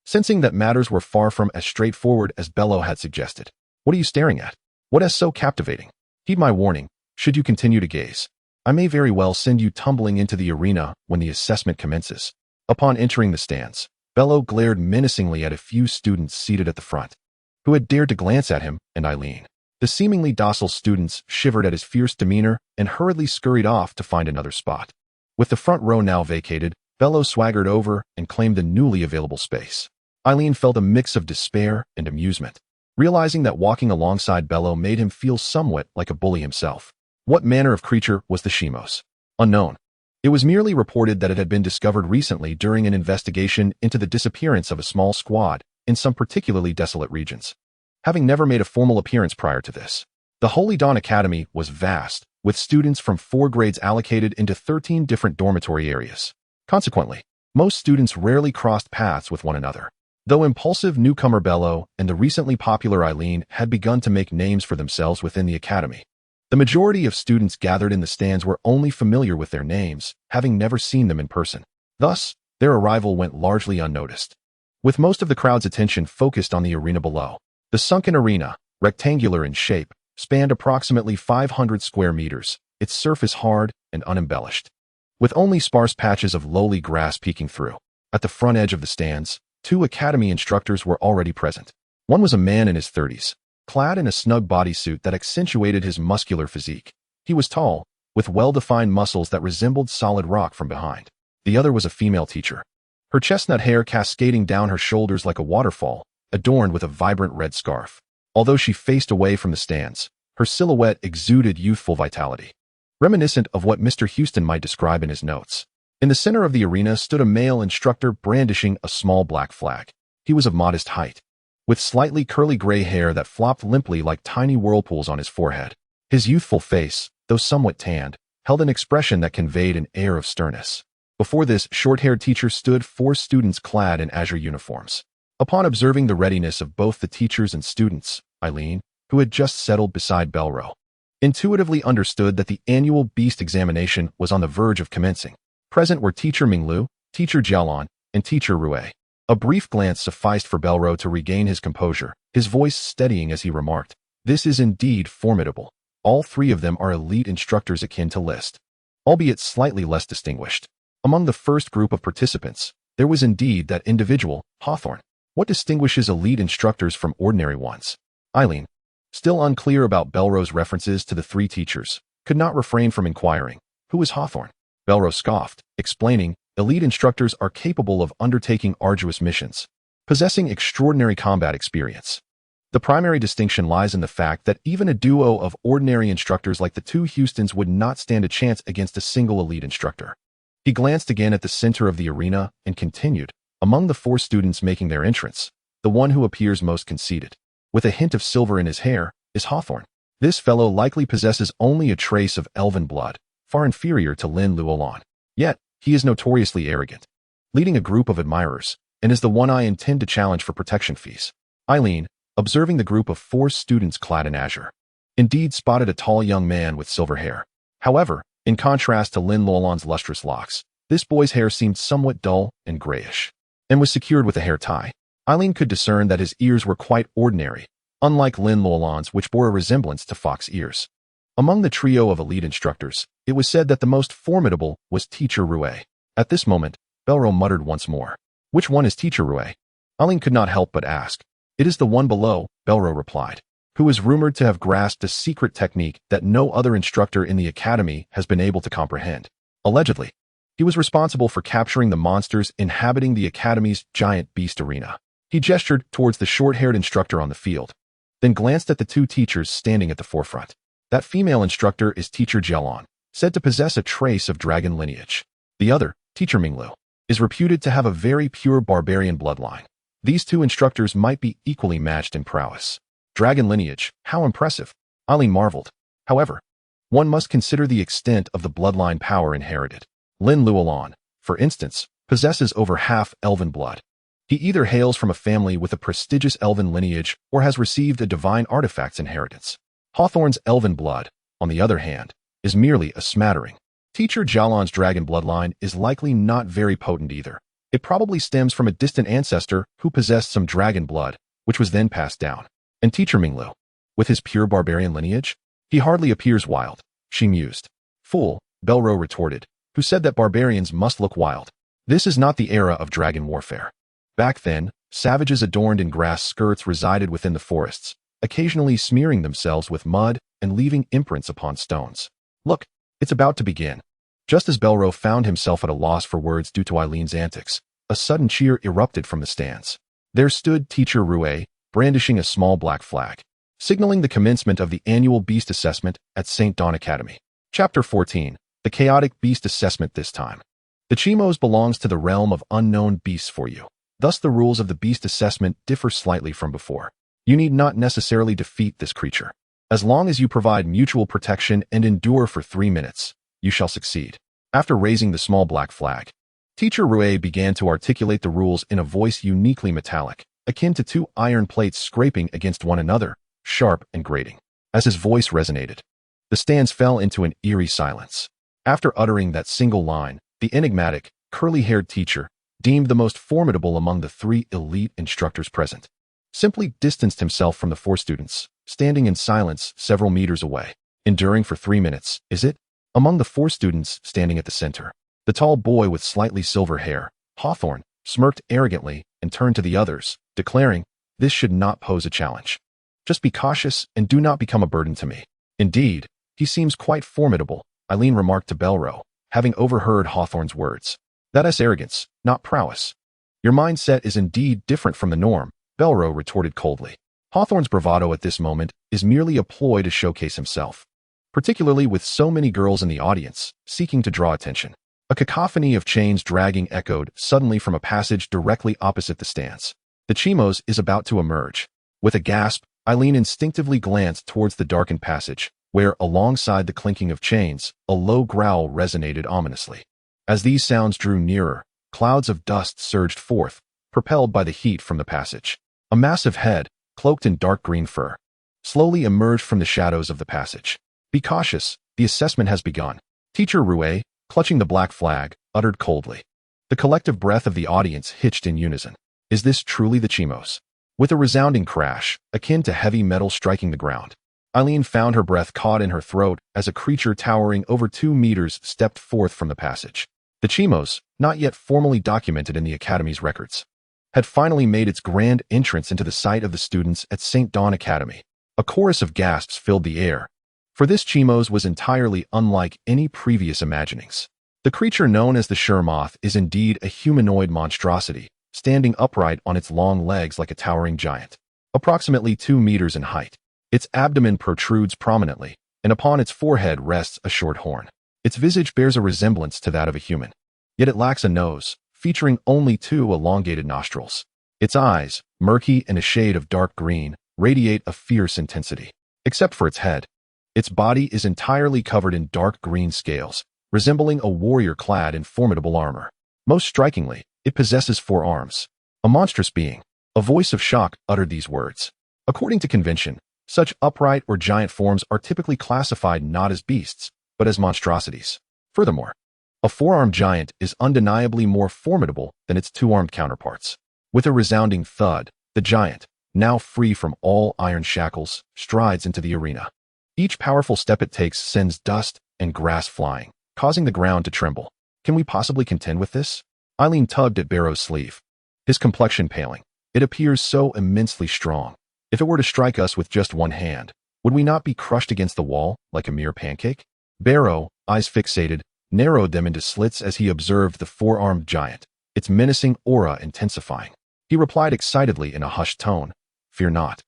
[SPEAKER 1] sensing that matters were far from as straightforward as Bello had suggested. "What are you staring at? What is so captivating? Heed my warning, should you continue to gaze. I may very well send you tumbling into the arena when the assessment commences." Upon entering the stands, Bello glared menacingly at a few students seated at the front, who had dared to glance at him and Eileen. The seemingly docile students shivered at his fierce demeanor and hurriedly scurried off to find another spot. With the front row now vacated, Bello swaggered over and claimed the newly available space. Eileen felt a mix of despair and amusement, realizing that walking alongside Bello made him feel somewhat like a bully himself. What manner of creature was the Shimos? Unknown. It was merely reported that it had been discovered recently during an investigation into the disappearance of a small squad in some particularly desolate regions. Having never made a formal appearance prior to this, the Holy Dawn Academy was vast, with students from 4 grades allocated into 13 different dormitory areas. Consequently, most students rarely crossed paths with one another. Though impulsive newcomer Bello and the recently popular Eileen had begun to make names for themselves within the academy, the majority of students gathered in the stands were only familiar with their names, having never seen them in person. Thus, their arrival went largely unnoticed, with most of the crowd's attention focused on the arena below. The sunken arena, rectangular in shape, spanned approximately 500 square meters, its surface hard and unembellished, with only sparse patches of lowly grass peeking through. At the front edge of the stands, 2 academy instructors were already present. One was a man in his 30s, clad in a snug bodysuit that accentuated his muscular physique. He was tall, with well-defined muscles that resembled solid rock from behind. The other was a female teacher, her chestnut hair cascading down her shoulders like a waterfall, adorned with a vibrant red scarf. Although she faced away from the stands, her silhouette exuded youthful vitality, reminiscent of what Mr. Houston might describe in his notes. In the center of the arena stood a male instructor brandishing a small black flag. He was of modest height, with slightly curly gray hair that flopped limply like tiny whirlpools on his forehead. His youthful face, though somewhat tanned, held an expression that conveyed an air of sternness. Before this short-haired teacher stood 4 students clad in azure uniforms. Upon observing the readiness of both the teachers and students, Eileen, who had just settled beside Belro, intuitively understood that the annual beast examination was on the verge of commencing. Present were Teacher Minglu, Teacher Jialan, and Teacher Rue. A brief glance sufficed for Belro to regain his composure, his voice steadying as he remarked, "This is indeed formidable. All 3 of them are elite instructors akin to List, albeit slightly less distinguished." Among the first group of participants, there was indeed that individual, Hawthorne. What distinguishes elite instructors from ordinary ones? Eileen, still unclear about Belro's references to the 3 teachers, could not refrain from inquiring, "Who is Hawthorne?" Belro scoffed, explaining, "Elite instructors are capable of undertaking arduous missions, possessing extraordinary combat experience. The primary distinction lies in the fact that even a duo of ordinary instructors like the 2 Houstons would not stand a chance against a single elite instructor." He glanced again at the center of the arena and continued, "Among the 4 students making their entrance, the one who appears most conceited, with a hint of silver in his hair, is Hawthorne. This fellow likely possesses only a trace of elven blood, far inferior to Lin Luolan. Yet, he is notoriously arrogant, leading a group of admirers, and is the one I intend to challenge for protection fees." Eileen, observing the group of 4 students clad in azure, indeed spotted a tall young man with silver hair. However, in contrast to Lin Luolan's lustrous locks, this boy's hair seemed somewhat dull and grayish, and was secured with a hair tie. Eileen could discern that his ears were quite ordinary, unlike Lin Luolan's, which bore a resemblance to fox ears. Among the trio of elite instructors, it was said that the most formidable was Teacher Rue. At this moment, Belro muttered once more, "Which one is Teacher Rue?" Eileen could not help but ask. "It is the one below," Belro replied, "who is rumored to have grasped a secret technique that no other instructor in the academy has been able to comprehend. Allegedly, he was responsible for capturing the monsters inhabiting the academy's giant beast arena." He gestured towards the short-haired instructor on the field, then glanced at the 2 teachers standing at the forefront. "That female instructor is Teacher Jialan, said to possess a trace of dragon lineage. The other, Teacher Minglu, is reputed to have a very pure barbarian bloodline. These 2 instructors might be equally matched in prowess." Dragon lineage, how impressive, Eileen marveled. However, one must consider the extent of the bloodline power inherited. Lin Luolan, for instance, possesses over half elven blood. He either hails from a family with a prestigious elven lineage or has received a divine artifact's inheritance. Hawthorne's elven blood, on the other hand, is merely a smattering. Teacher Jialan's dragon bloodline is likely not very potent either. It probably stems from a distant ancestor who possessed some dragon blood, which was then passed down. And Teacher Minglu, with his pure barbarian lineage, he hardly appears wild, she mused. "Fool," Belro retorted, "who said that barbarians must look wild? This is not the era of dragon warfare. Back then, savages adorned in grass skirts resided within the forests, occasionally smearing themselves with mud and leaving imprints upon stones. Look, it's about to begin." Just as Belro found himself at a loss for words due to Eileen's antics, a sudden cheer erupted from the stands. There stood Teacher Rue, brandishing a small black flag, signaling the commencement of the annual beast assessment at St. Dawn Academy. Chapter 14, the chaotic beast assessment this time. The Chimos belongs to the realm of unknown beasts for you. Thus the rules of the beast assessment differ slightly from before. You need not necessarily defeat this creature. As long as you provide mutual protection and endure for 3 minutes, you shall succeed. After raising the small black flag, Teacher Rue began to articulate the rules in a voice uniquely metallic, akin to two iron plates scraping against one another, sharp and grating. As his voice resonated, the stands fell into an eerie silence. After uttering that single line, the enigmatic, curly-haired teacher, deemed the most formidable among the 3 elite instructors present, simply distanced himself from the 4 students, standing in silence several meters away. Enduring for 3 minutes, is it? Among the 4 students standing at the center, the tall boy with slightly silver hair, Hawthorne, smirked arrogantly and turned to the others, declaring, "This should not pose a challenge. Just be cautious and do not become a burden to me." "Indeed, he seems quite formidable," Eileen remarked to Belro, having overheard Hawthorne's words. "That is arrogance, not prowess." "Your mindset is indeed different from the norm," Belro retorted coldly. Hawthorne's bravado at this moment is merely a ploy to showcase himself, particularly with so many girls in the audience, seeking to draw attention. A cacophony of chains dragging echoed suddenly from a passage directly opposite the stands. The Chimos is about to emerge. With a gasp, Eileen instinctively glanced towards the darkened passage, where, alongside the clinking of chains, a low growl resonated ominously. As these sounds drew nearer, clouds of dust surged forth, propelled by the heat from the passage. A massive head, cloaked in dark green fur, slowly emerged from the shadows of the passage. "Be cautious, the assessment has begun," Teacher Rue, clutching the black flag, uttered coldly. The collective breath of the audience hitched in unison. Is this truly the Chimos? With a resounding crash, akin to heavy metal striking the ground, Eileen found her breath caught in her throat as a creature towering over 2 meters stepped forth from the passage. The Chimos, not yet formally documented in the Academy's records, had finally made its grand entrance into the sight of the students at St. Dawn Academy. A chorus of gasps filled the air, for this Chimos was entirely unlike any previous imaginings. The creature known as the Shermoth is indeed a humanoid monstrosity, standing upright on its long legs like a towering giant, approximately 2 meters in height. Its abdomen protrudes prominently, and upon its forehead rests a short horn. Its visage bears a resemblance to that of a human, yet it lacks a nose, featuring only 2 elongated nostrils. Its eyes, murky and a shade of dark green, radiate a fierce intensity. Except for its head, its body is entirely covered in dark green scales, resembling a warrior clad in formidable armor. Most strikingly, it possesses 4 arms. A monstrous being. A voice of shock uttered these words. According to convention, such upright or giant forms are typically classified not as beasts, but as monstrosities. Furthermore, a 4-armed giant is undeniably more formidable than its 2-armed counterparts. With a resounding thud, the giant, now free from all iron shackles, strides into the arena. Each powerful step it takes sends dust and grass flying, causing the ground to tremble. Can we possibly contend with this? Eileen tugged at Barrow's sleeve, his complexion paling. It appears so immensely strong. If it were to strike us with just one hand, would we not be crushed against the wall like a mere pancake? Barrow, eyes fixated, narrowed them into slits as he observed the 4-armed giant, its menacing aura intensifying. He replied excitedly in a hushed tone, "Fear not.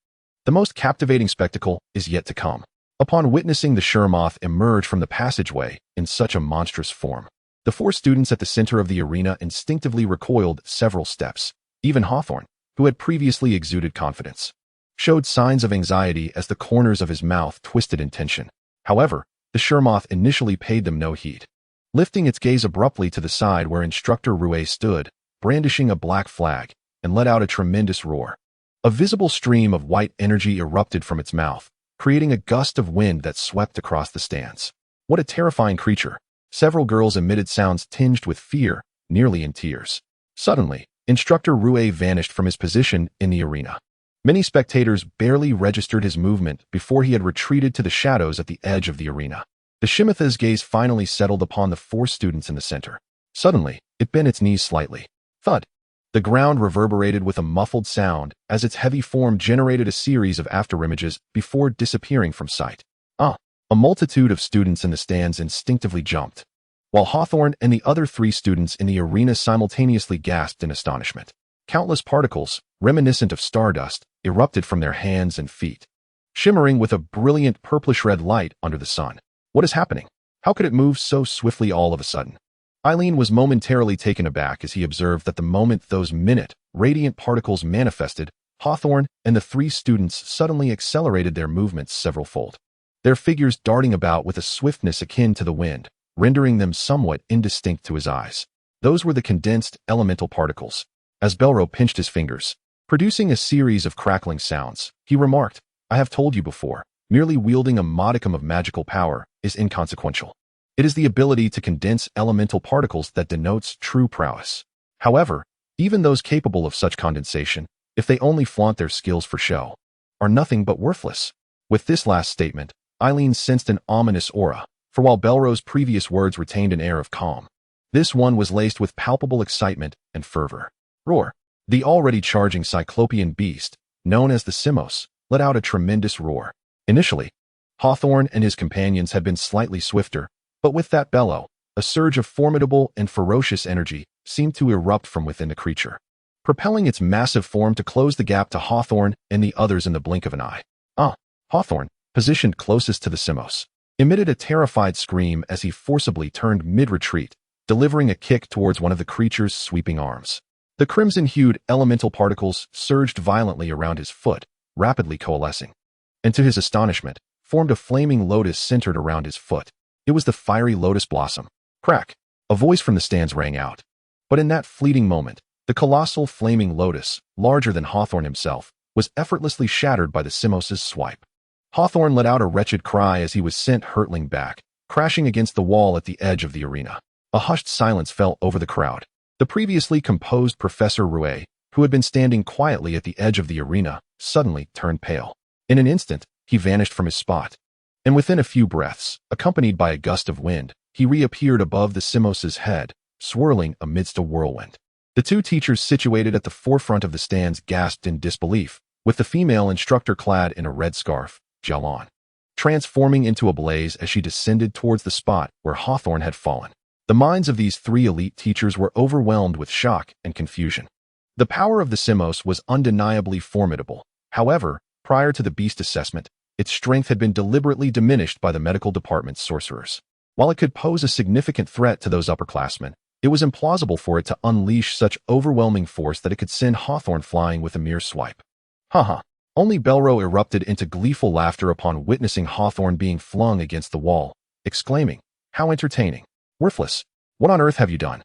[SPEAKER 1] The most captivating spectacle is yet to come." Upon witnessing the Shermoth emerge from the passageway in such a monstrous form, the 4 students at the center of the arena instinctively recoiled several steps. Even Hawthorne, who had previously exuded confidence, showed signs of anxiety as the corners of his mouth twisted in tension. However, the Shermoth initially paid them no heed, lifting its gaze abruptly to the side where Instructor Rue stood, brandishing a black flag, and let out a tremendous roar. A visible stream of white energy erupted from its mouth, creating a gust of wind that swept across the stands. What a terrifying creature! Several girls emitted sounds tinged with fear, nearly in tears. Suddenly, Instructor Rue vanished from his position in the arena. Many spectators barely registered his movement before he had retreated to the shadows at the edge of the arena. The Shimitha's gaze finally settled upon the 4 students in the center. Suddenly, it bent its knees slightly. Thud! The ground reverberated with a muffled sound as its heavy form generated a series of afterimages before disappearing from sight. A multitude of students in the stands instinctively jumped, while Hawthorne and the other 3 students in the arena simultaneously gasped in astonishment. Countless particles, reminiscent of stardust, erupted from their hands and feet, shimmering with a brilliant purplish-red light under the sun. What is happening? How could it move so swiftly all of a sudden? Eileen was momentarily taken aback as he observed that the moment those radiant particles manifested, Hawthorne and the three students suddenly accelerated their movements several-fold, their figures darting about with a swiftness akin to the wind, rendering them somewhat indistinct to his eyes. Those were the condensed elemental particles. As Belro pinched his fingers, producing a series of crackling sounds, he remarked, "I have told you before, merely wielding a modicum of magical power is inconsequential. It is the ability to condense elemental particles that denotes true prowess. However, even those capable of such condensation, if they only flaunt their skills for show, are nothing but worthless." With this last statement, Eileen sensed an ominous aura, for while Belro's previous words retained an air of calm, this one was laced with palpable excitement and fervor. Roar! The already charging cyclopean beast, known as the Simos, let out a tremendous roar. Initially, Hawthorne and his companions had been slightly swifter, but with that bellow, a surge of formidable and ferocious energy seemed to erupt from within the creature, propelling its massive form to close the gap to Hawthorne and the others in the blink of an eye. Hawthorne, positioned closest to the Simos, emitted a terrified scream as he forcibly turned mid-retreat, delivering a kick towards one of the creature's sweeping arms. The crimson-hued elemental particles surged violently around his foot, rapidly coalescing, and to his astonishment, formed a flaming lotus centered around his foot. It was the fiery lotus blossom. Crack! A voice from the stands rang out. But in that fleeting moment, the colossal flaming lotus, larger than Hawthorne himself, was effortlessly shattered by the Simos's swipe. Hawthorne let out a wretched cry as he was sent hurtling back, crashing against the wall at the edge of the arena. A hushed silence fell over the crowd. The previously composed Professor Rouet, who had been standing quietly at the edge of the arena, suddenly turned pale. In an instant, he vanished from his spot. And within a few breaths, accompanied by a gust of wind, he reappeared above the Simos's head, swirling amidst a whirlwind. The two teachers situated at the forefront of the stands gasped in disbelief, with the female instructor clad in a red scarf, Jalon, transforming into a blaze as she descended towards the spot where Hawthorne had fallen. The minds of these three elite teachers were overwhelmed with shock and confusion. The power of the Simos was undeniably formidable. However, prior to the beast assessment, its strength had been deliberately diminished by the medical department's sorcerers. While it could pose a significant threat to those upperclassmen, it was implausible for it to unleash such overwhelming force that it could send Hawthorne flying with a mere swipe. Haha. Only Belro erupted into gleeful laughter upon witnessing Hawthorne being flung against the wall, exclaiming, "How entertaining! Worthless! What on earth have you done?"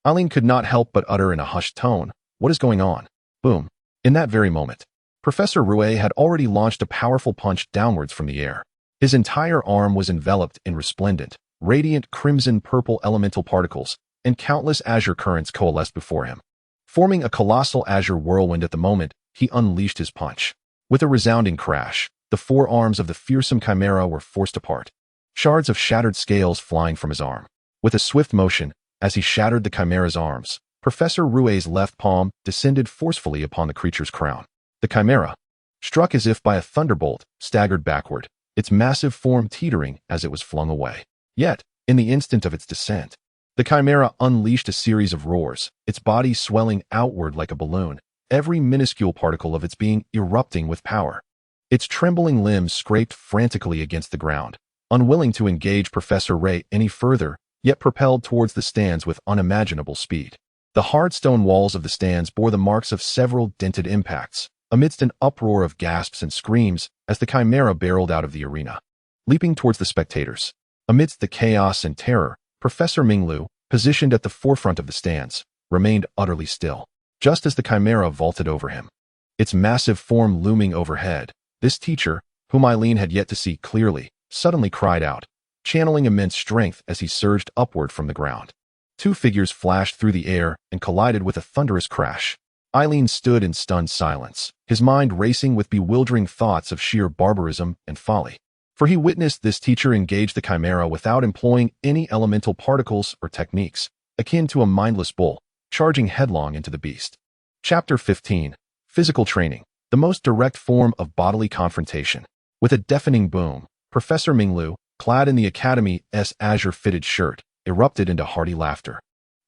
[SPEAKER 1] Eileen could not help but utter in a hushed tone, "What is going on?" Boom. In that very moment, Professor Rouet had already launched a powerful punch downwards from the air. His entire arm was enveloped in resplendent, radiant crimson-purple elemental particles, and countless azure currents coalesced before him. Forming a colossal azure whirlwind at the moment, he unleashed his punch. With a resounding crash, the four arms of the fearsome chimera were forced apart, shards of shattered scales flying from his arm. With a swift motion, as he shattered the chimera's arms, Professor Rouet's left palm descended forcefully upon the creature's crown. The chimera, struck as if by a thunderbolt, staggered backward, its massive form teetering as it was flung away. Yet, in the instant of its descent, the chimera unleashed a series of roars, its body swelling outward like a balloon, every minuscule particle of its being erupting with power. Its trembling limbs scraped frantically against the ground, unwilling to engage Professor Ray any further, yet propelled towards the stands with unimaginable speed. The hard stone walls of the stands bore the marks of several dented impacts, amidst an uproar of gasps and screams as the chimera barreled out of the arena, leaping towards the spectators. Amidst the chaos and terror, Professor Minglu, positioned at the forefront of the stands, remained utterly still, just as the chimera vaulted over him, its massive form looming overhead. This teacher, whom Eileen had yet to see clearly, suddenly cried out, channeling immense strength as he surged upward from the ground. Two figures flashed through the air and collided with a thunderous crash. Eileen stood in stunned silence, his mind racing with bewildering thoughts of sheer barbarism and folly. For he witnessed this teacher engage the chimera without employing any elemental particles or techniques, akin to a mindless bull, charging headlong into the beast. Chapter 15. Physical Training, the most direct form of bodily confrontation. With a deafening boom, Professor Minglu, clad in the Academy's azure-fitted shirt, erupted into hearty laughter,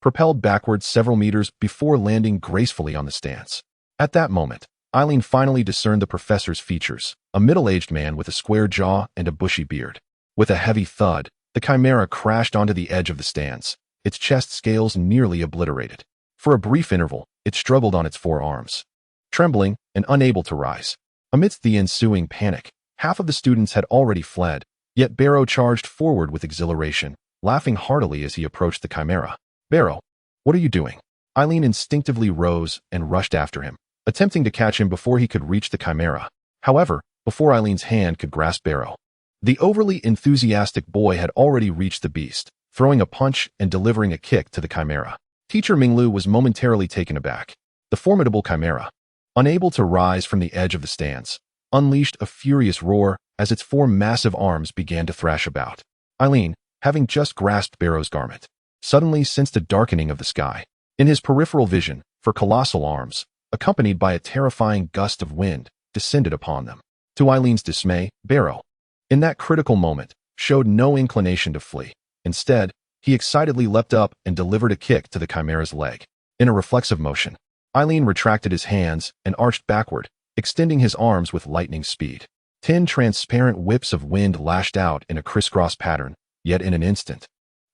[SPEAKER 1] propelled backwards several meters before landing gracefully on the stance. At that moment, Eileen finally discerned the professor's features, a middle-aged man with a square jaw and a bushy beard. With a heavy thud, the chimera crashed onto the edge of the stands, its chest scales nearly obliterated. For a brief interval, it struggled on its four arms, trembling and unable to rise. Amidst the ensuing panic, half of the students had already fled, yet Barrow charged forward with exhilaration, laughing heartily as he approached the chimera. "Barrow, what are you doing?" Eileen instinctively rose and rushed after him, attempting to catch him before he could reach the chimera. However, before Eileen's hand could grasp Barrow, the overly enthusiastic boy had already reached the beast, throwing a punch and delivering a kick to the chimera. Teacher Minglu was momentarily taken aback. The formidable chimera, unable to rise from the edge of the stands, unleashed a furious roar as its four massive arms began to thrash about. Eileen, having just grasped Barrow's garment, suddenly sensed a darkening of the sky. In his peripheral vision, four colossal arms, accompanied by a terrifying gust of wind, descended upon them. To Eileen's dismay, Barrow, in that critical moment, showed no inclination to flee. Instead, he excitedly leapt up and delivered a kick to the chimera's leg. In a reflexive motion, Eileen retracted his hands and arched backward, extending his arms with lightning speed. 10 transparent whips of wind lashed out in a crisscross pattern, yet in an instant,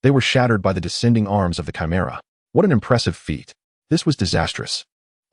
[SPEAKER 1] they were shattered by the descending arms of the chimera. What an impressive feat. This was disastrous.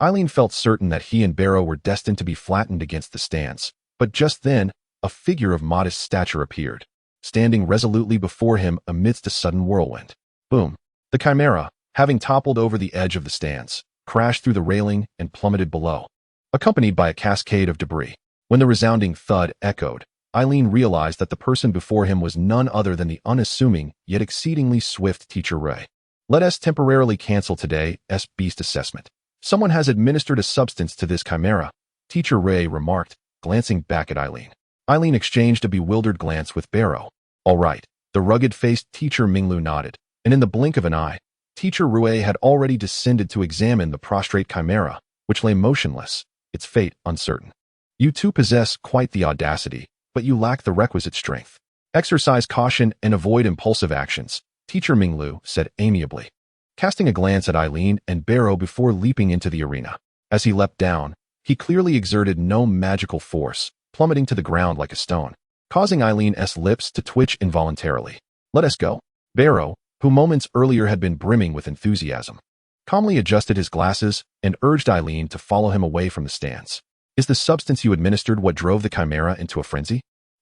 [SPEAKER 1] Eileen felt certain that he and Barrow were destined to be flattened against the stands, but just then, a figure of modest stature appeared, standing resolutely before him amidst a sudden whirlwind. Boom! The chimera, having toppled over the edge of the stands, crashed through the railing and plummeted below, accompanied by a cascade of debris. When the resounding thud echoed, Eileen realized that the person before him was none other than the unassuming yet exceedingly swift Teacher Ray. "Let us temporarily cancel today's beast assessment. Someone has administered a substance to this chimera," Teacher Ray remarked, glancing back at Eileen. Eileen exchanged a bewildered glance with Barrow. "All right." The rugged-faced Teacher Minglu nodded, and in the blink of an eye, Teacher Rue had already descended to examine the prostrate chimera, which lay motionless, its fate uncertain. "You two possess quite the audacity, but you lack the requisite strength. Exercise caution and avoid impulsive actions," Teacher Minglu said amiably, casting a glance at Eileen and Barrow before leaping into the arena. As he leapt down, he clearly exerted no magical force, plummeting to the ground like a stone, causing Eileen's lips to twitch involuntarily. "Let us go." Barrow, who moments earlier had been brimming with enthusiasm, calmly adjusted his glasses and urged Eileen to follow him away from the stands. "Is the substance you administered what drove the chimera into a frenzy?"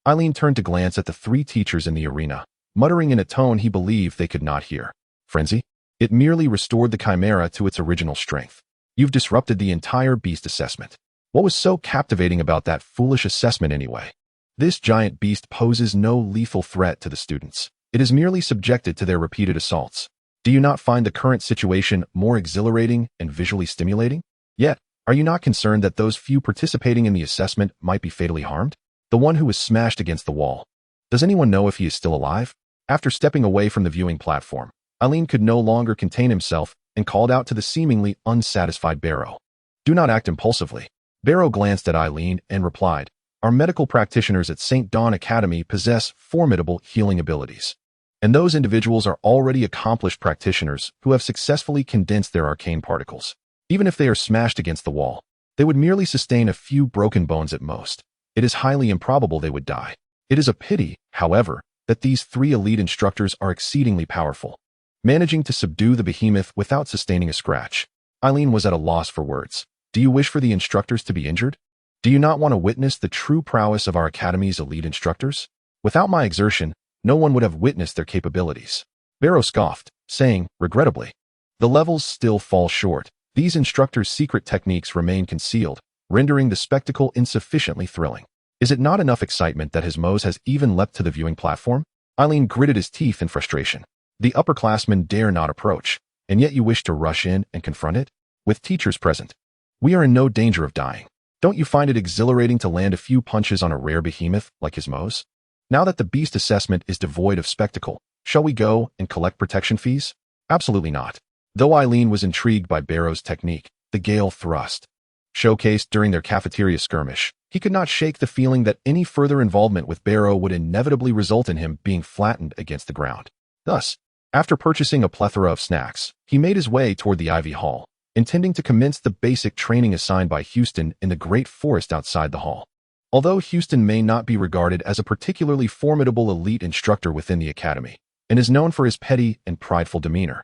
[SPEAKER 1] Eileen turned to glance at the 3 teachers in the arena, muttering in a tone he believed they could not hear. "Frenzy? It merely restored the chimera to its original strength. You've disrupted the entire beast assessment. What was so captivating about that foolish assessment anyway? This giant beast poses no lethal threat to the students. It is merely subjected to their repeated assaults. Do you not find the current situation more exhilarating and visually stimulating? Yet, are you not concerned that those few participating in the assessment might be fatally harmed? The one who was smashed against the wall. Does anyone know if he is still alive?" After stepping away from the viewing platform, Eileen could no longer contain himself and called out to the seemingly unsatisfied Barrow. "Do not act impulsively." Barrow glanced at Eileen and replied, "Our medical practitioners at St. Dawn Academy possess formidable healing abilities. And those individuals are already accomplished practitioners who have successfully condensed their arcane particles. Even if they are smashed against the wall, they would merely sustain a few broken bones at most. It is highly improbable they would die. It is a pity, however, that these 3 elite instructors are exceedingly powerful, managing to subdue the behemoth without sustaining a scratch." Eileen was at a loss for words. "Do you wish for the instructors to be injured? Do you not want to witness the true prowess of our academy's elite instructors? Without my exertion, no one would have witnessed their capabilities." Barrow scoffed, saying, regrettably, "The levels still fall short. These instructors' secret techniques remain concealed, rendering the spectacle insufficiently thrilling. Is it not enough excitement that his Mose has even leapt to the viewing platform?" Eileen gritted his teeth in frustration. "The upperclassmen dare not approach, and yet you wish to rush in and confront it? With teachers present, we are in no danger of dying. Don't you find it exhilarating to land a few punches on a rare behemoth like his Mose? Now that the beast assessment is devoid of spectacle, shall we go and collect protection fees?" "Absolutely not." Though Eileen was intrigued by Barrow's technique, the Gale thrust, showcased during their cafeteria skirmish, he could not shake the feeling that any further involvement with Barrow would inevitably result in him being flattened against the ground. Thus, after purchasing a plethora of snacks, he made his way toward the Ivy Hall, intending to commence the basic training assigned by Houston in the great forest outside the hall. Although Houston may not be regarded as a particularly formidable elite instructor within the academy, and is known for his petty and prideful demeanor,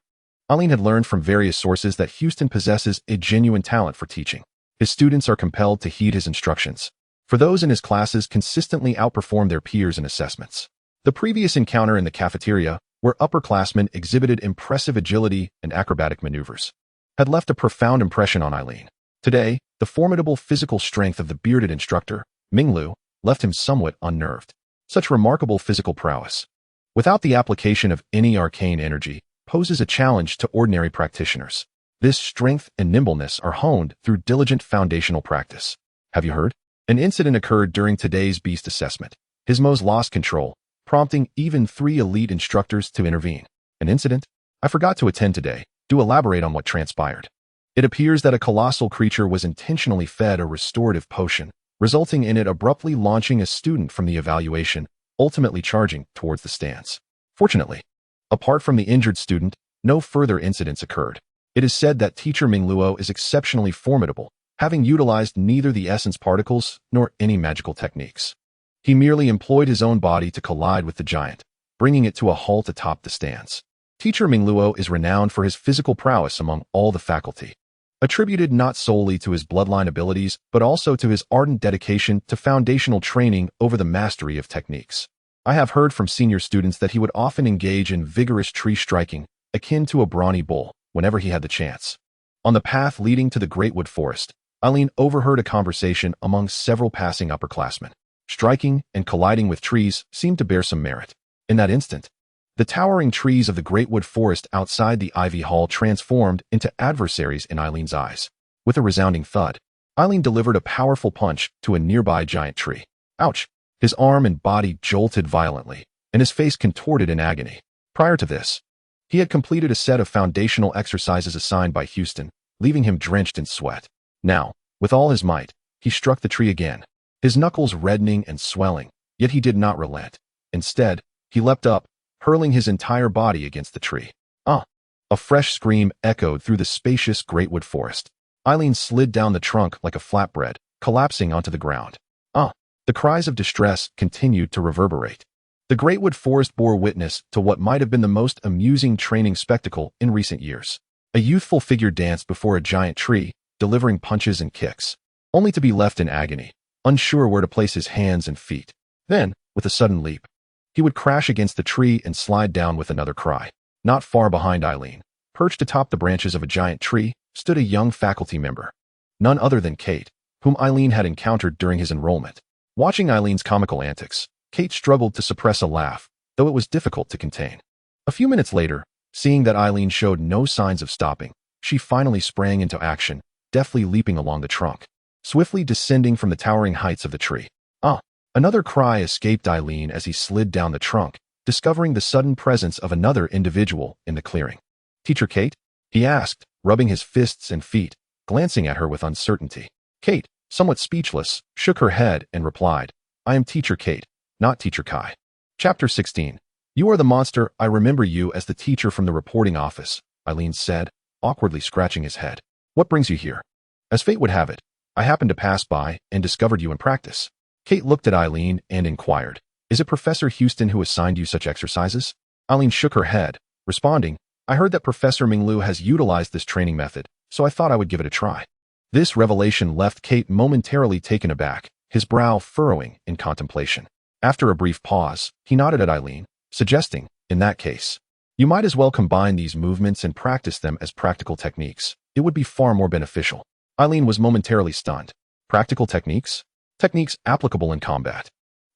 [SPEAKER 1] Eileen had learned from various sources that Houston possesses a genuine talent for teaching. His students are compelled to heed his instructions. For those in his classes consistently outperform their peers in assessments. The previous encounter in the cafeteria, where upperclassmen exhibited impressive agility and acrobatic maneuvers, had left a profound impression on Eileen. Today, the formidable physical strength of the bearded instructor, Minglu, left him somewhat unnerved. Such remarkable physical prowess, without the application of any arcane energy, poses a challenge to ordinary practitioners. This strength and nimbleness are honed through diligent foundational practice. Have you heard? An incident occurred during today's beast assessment. Gizmo's lost control, prompting even 3 elite instructors to intervene. An incident? I forgot to attend today. Do elaborate on what transpired. It appears that a colossal creature was intentionally fed a restorative potion, resulting in it abruptly launching a student from the evaluation, ultimately charging towards the stands. Fortunately, apart from the injured student, no further incidents occurred. It is said that teacher Mingluo is exceptionally formidable, having utilized neither the essence particles nor any magical techniques. He merely employed his own body to collide with the giant, bringing it to a halt atop the stands. Teacher Mingluo is renowned for his physical prowess among all the faculty, attributed not solely to his bloodline abilities, but also to his ardent dedication to foundational training over the mastery of techniques. I have heard from senior students that he would often engage in vigorous tree striking, akin to a brawny bull, whenever he had the chance. On the path leading to the Great Wood Forest, Eileen overheard a conversation among several passing upperclassmen. Striking and colliding with trees seemed to bear some merit. In that instant, the towering trees of the Great Wood Forest outside the Ivy Hall transformed into adversaries in Eileen's eyes. With a resounding thud, Eileen delivered a powerful punch to a nearby giant tree. Ouch! His arm and body jolted violently, and his face contorted in agony. Prior to this, he had completed a set of foundational exercises assigned by Houston, leaving him drenched in sweat. Now, with all his might, he struck the tree again, his knuckles reddening and swelling, yet he did not relent. Instead, he leapt up, hurling his entire body against the tree. Ah! A fresh scream echoed through the spacious Great Wood Forest. Eileen slid down the trunk like a flatbread, collapsing onto the ground. Ah! The cries of distress continued to reverberate. The Great Wood Forest bore witness to what might have been the most amusing training spectacle in recent years. A youthful figure danced before a giant tree, delivering punches and kicks, only to be left in agony, unsure where to place his hands and feet. Then, with a sudden leap, he would crash against the tree and slide down with another cry. Not far behind Eileen, perched atop the branches of a giant tree, stood a young faculty member. None other than Kate, whom Eileen had encountered during his enrollment. Watching Eileen's comical antics, Kate struggled to suppress a laugh, though it was difficult to contain. A few minutes later, seeing that Eileen showed no signs of stopping, she finally sprang into action, deftly leaping along the trunk, swiftly descending from the towering heights of the tree. Ah! Another cry escaped Eileen as he slid down the trunk, discovering the sudden presence of another individual in the clearing. "Teacher Kate?" he asked, rubbing his fists and feet, glancing at her with uncertainty. Kate, somewhat speechless, shook her head and replied, "I am Teacher Kate, not Teacher Kai." Chapter 16. "You are the monster. I remember you as the teacher from the reporting office," Eileen said, awkwardly scratching his head. "What brings you here?" "As fate would have it, I happened to pass by and discovered you in practice." Kate looked at Eileen and inquired, "Is it Professor Houston who assigned you such exercises?" Eileen shook her head, responding, "I heard that Professor Minglu has utilized this training method, so I thought I would give it a try." This revelation left Kate momentarily taken aback, his brow furrowing in contemplation. After a brief pause, he nodded at Eileen, suggesting, "In that case, you might as well combine these movements and practice them as practical techniques. It would be far more beneficial." Eileen was momentarily stunned. Practical techniques? Techniques applicable in combat.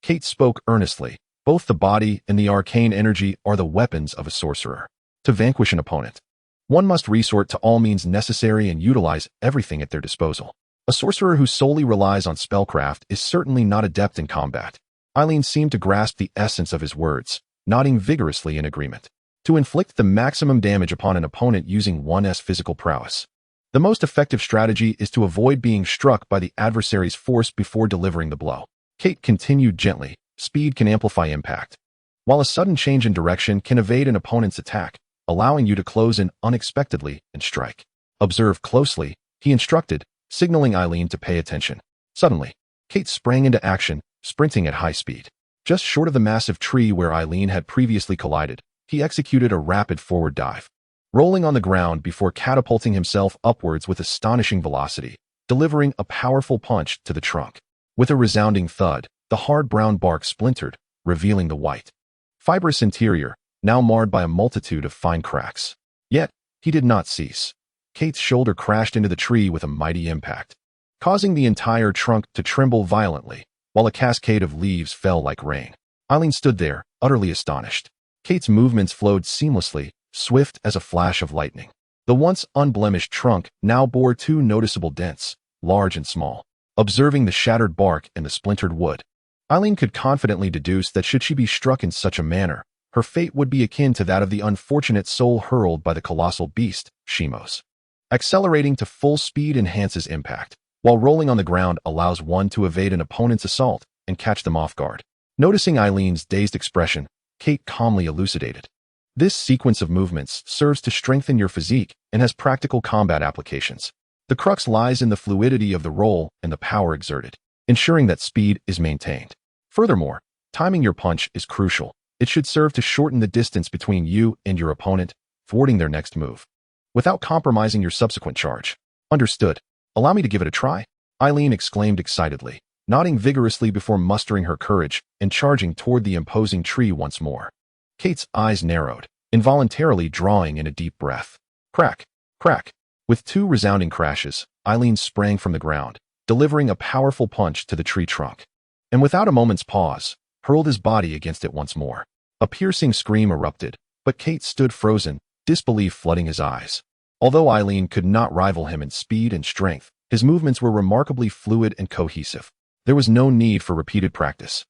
[SPEAKER 1] Kate spoke earnestly. Both the body and the arcane energy are the weapons of a sorcerer. To vanquish an opponent, one must resort to all means necessary and utilize everything at their disposal. A sorcerer who solely relies on spellcraft is certainly not adept in combat. Eileen seemed to grasp the essence of his words, nodding vigorously in agreement. To inflict the maximum damage upon an opponent using one's physical prowess, the most effective strategy is to avoid being struck by the adversary's force before delivering the blow. Kate continued gently, "Speed can amplify impact, while a sudden change in direction can evade an opponent's attack, allowing you to close in unexpectedly and strike. Observe closely," he instructed, signaling Eileen to pay attention. Suddenly, Kate sprang into action, sprinting at high speed. Just short of the massive tree where Eileen had previously collided, he executed a rapid forward dive, rolling on the ground before catapulting himself upwards with astonishing velocity, delivering a powerful punch to the trunk. With a resounding thud, the hard brown bark splintered, revealing the white, fibrous interior, now marred by a multitude of fine cracks. Yet, he did not cease. Kate's shoulder crashed into the tree with a mighty impact, causing the entire trunk to tremble violently, while a cascade of leaves fell like rain. Eileen stood there, utterly astonished. Kate's movements flowed seamlessly, swift as a flash of lightning. The once unblemished trunk now bore two noticeable dents, large and small. Observing the shattered bark and the splintered wood, Eileen could confidently deduce that should she be struck in such a manner, her fate would be akin to that of the unfortunate soul hurled by the colossal beast, Shimos. Accelerating to full speed enhances impact, while rolling on the ground allows one to evade an opponent's assault and catch them off guard. Noticing Eileen's dazed expression, Kate calmly elucidated. This sequence of movements serves to strengthen your physique and has practical combat applications. The crux lies in the fluidity of the roll and the power exerted, ensuring that speed is maintained. Furthermore, timing your punch is crucial. It should serve to shorten the distance between you and your opponent, thwarting their next move, without compromising your subsequent charge. Understood. Allow me to give it a try, Eileen exclaimed excitedly, nodding vigorously before mustering her courage and charging toward the imposing tree once more. Kate's eyes narrowed, involuntarily drawing in a deep breath. Crack, crack. With two resounding crashes, Eileen sprang from the ground, delivering a powerful punch to the tree trunk, and without a moment's pause, hurled his body against it once more. A piercing scream erupted, but Kate stood frozen, disbelief flooding his eyes. Although Eileen could not rival him in speed and strength, his movements were remarkably fluid and cohesive. There was no need for repeated practice.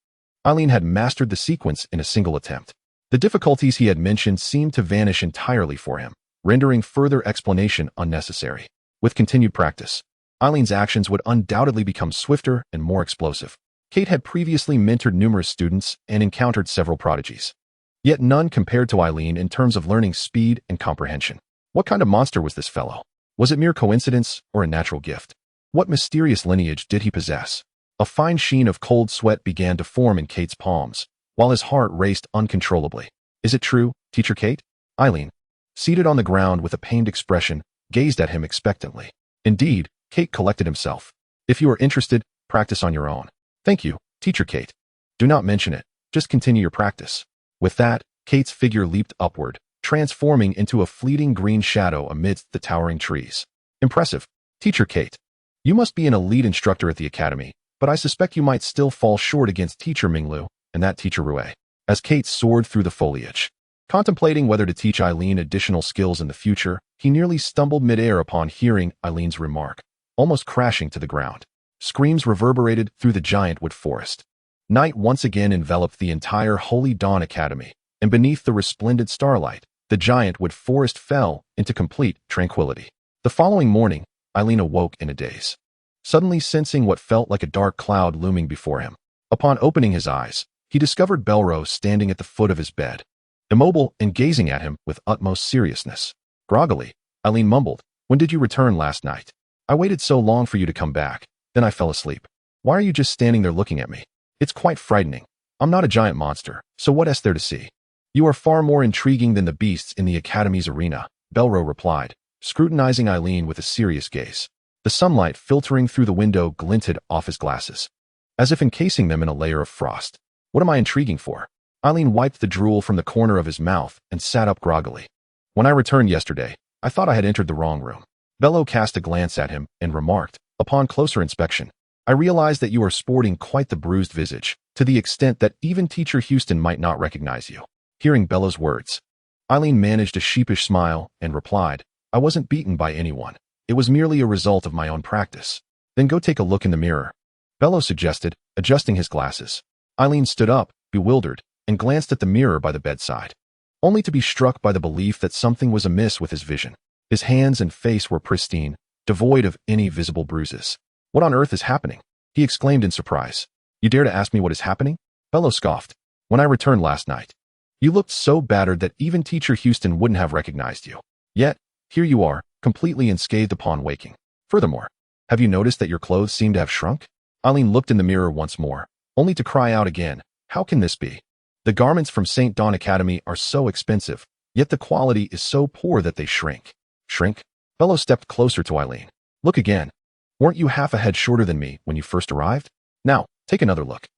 [SPEAKER 1] Eileen had mastered the sequence in a single attempt. The difficulties he had mentioned seemed to vanish entirely for him, rendering further explanation unnecessary. With continued practice, Eileen's actions would undoubtedly become swifter and more explosive. Kate had previously mentored numerous students and encountered several prodigies, yet none compared to Eileen in terms of learning speed and comprehension. What kind of monster was this fellow? Was it mere coincidence or a natural gift? What mysterious lineage did he possess? A fine sheen of cold sweat began to form in Kate's palms, while his heart raced uncontrollably. Is it true, Teacher Kate? Eileen, seated on the ground with a pained expression, gazed at him expectantly. Indeed, Kate collected himself. If you are interested, practice on your own. Thank you, Teacher Kate. Do not mention it. Just continue your practice. With that, Kate's figure leaped upward, transforming into a fleeting green shadow amidst the towering trees. Impressive, Teacher Kate. You must be an elite instructor at the academy, but I suspect you might still fall short against Teacher Minglu and that Teacher Rue. As Kate soared through the foliage, contemplating whether to teach Eileen additional skills in the future, he nearly stumbled midair upon hearing Eileen's remark, almost crashing to the ground. Screams reverberated through the giant wood forest. Night once again enveloped the entire Holy Dawn Academy, and beneath the resplendent starlight, the giant wood forest fell into complete tranquility. The following morning, Eileen awoke in a daze, suddenly sensing what felt like a dark cloud looming before him. Upon opening his eyes, he discovered Belro standing at the foot of his bed, immobile and gazing at him with utmost seriousness. Groggily, Eileen mumbled, "When did you return last night? I waited so long for you to come back, then I fell asleep. Why are you just standing there looking at me? It's quite frightening. I'm not a giant monster, so what is there to see? You are far more intriguing than the beasts in the Academy's arena," Belro replied, scrutinizing Eileen with a serious gaze. The sunlight filtering through the window glinted off his glasses, as if encasing them in a layer of frost. What am I intriguing for? Eileen wiped the drool from the corner of his mouth and sat up groggily. When I returned yesterday, I thought I had entered the wrong room. Bello cast a glance at him and remarked, upon closer inspection, I realize that you are sporting quite the bruised visage, to the extent that even Teacher Houston might not recognize you. Hearing Bello's words, Eileen managed a sheepish smile and replied, I wasn't beaten by anyone. It was merely a result of my own practice. Then go take a look in the mirror, Bello suggested, adjusting his glasses. Eileen stood up, bewildered, and glanced at the mirror by the bedside, only to be struck by the belief that something was amiss with his vision. His hands and face were pristine, devoid of any visible bruises. What on earth is happening? He exclaimed in surprise. You dare to ask me what is happening? Bello scoffed. When I returned last night, you looked so battered that even Teacher Houston wouldn't have recognized you. Yet, here you are, completely unscathed upon waking. Furthermore, have you noticed that your clothes seem to have shrunk? Eileen looked in the mirror once more, only to cry out again, how can this be? The garments from St. Dawn Academy are so expensive, yet the quality is so poor that they shrink. Shrink? Bello stepped closer to Eileen. Look again. Weren't you half a head shorter than me when you first arrived? Now, take another look.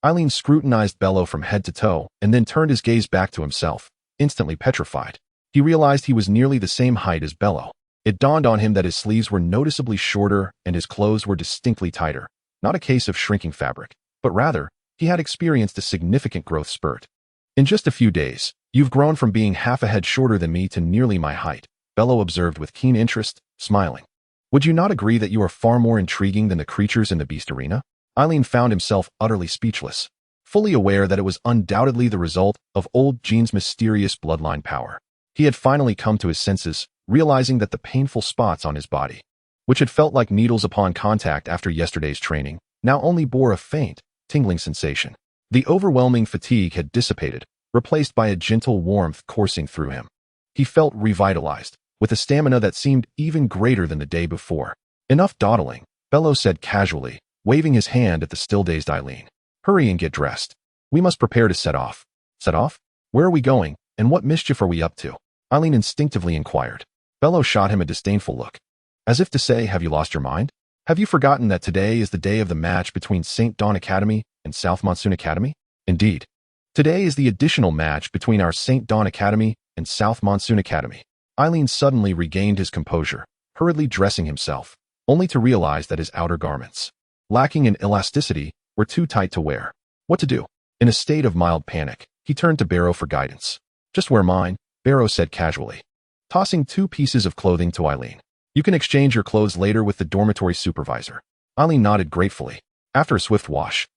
[SPEAKER 1] Eileen scrutinized Bello from head to toe and then turned his gaze back to himself, instantly petrified. He realized he was nearly the same height as Bello. It dawned on him that his sleeves were noticeably shorter and his clothes were distinctly tighter. Not a case of shrinking fabric, but rather, he had experienced a significant growth spurt. In just a few days, you've grown from being half a head shorter than me to nearly my height, Bello observed with keen interest, smiling. Would you not agree that you are far more intriguing than the creatures in the beast arena? Eileen found himself utterly speechless, fully aware that it was undoubtedly the result of Old Jinze's mysterious bloodline power. He had finally come to his senses, realizing that the painful spots on his body, which had felt like needles upon contact after yesterday's training, now only bore a faint, tingling sensation. The overwhelming fatigue had dissipated, replaced by a gentle warmth coursing through him. He felt revitalized, with a stamina that seemed even greater than the day before. Enough dawdling, Bello said casually, waving his hand at the still-dazed Eileen. Hurry and get dressed. We must prepare to set off. Set off? Where are we going, and what mischief are we up to? Eileen instinctively inquired. Bello shot him a disdainful look. As if to say, have you lost your mind? Have you forgotten that today is the day of the match between St. Dawn Academy and South Monsoon Academy? Indeed. Today is the additional match between our St. Dawn Academy and South Monsoon Academy. Eileen suddenly regained his composure, hurriedly dressing himself, only to realize that his outer garments, lacking in elasticity, were too tight to wear. What to do? In a state of mild panic, he turned to Barrow for guidance. Just wear mine, Barrow said casually, tossing 2 pieces of clothing to Eileen. You can exchange your clothes later with the dormitory supervisor. Eileen nodded gratefully. After a swift wash,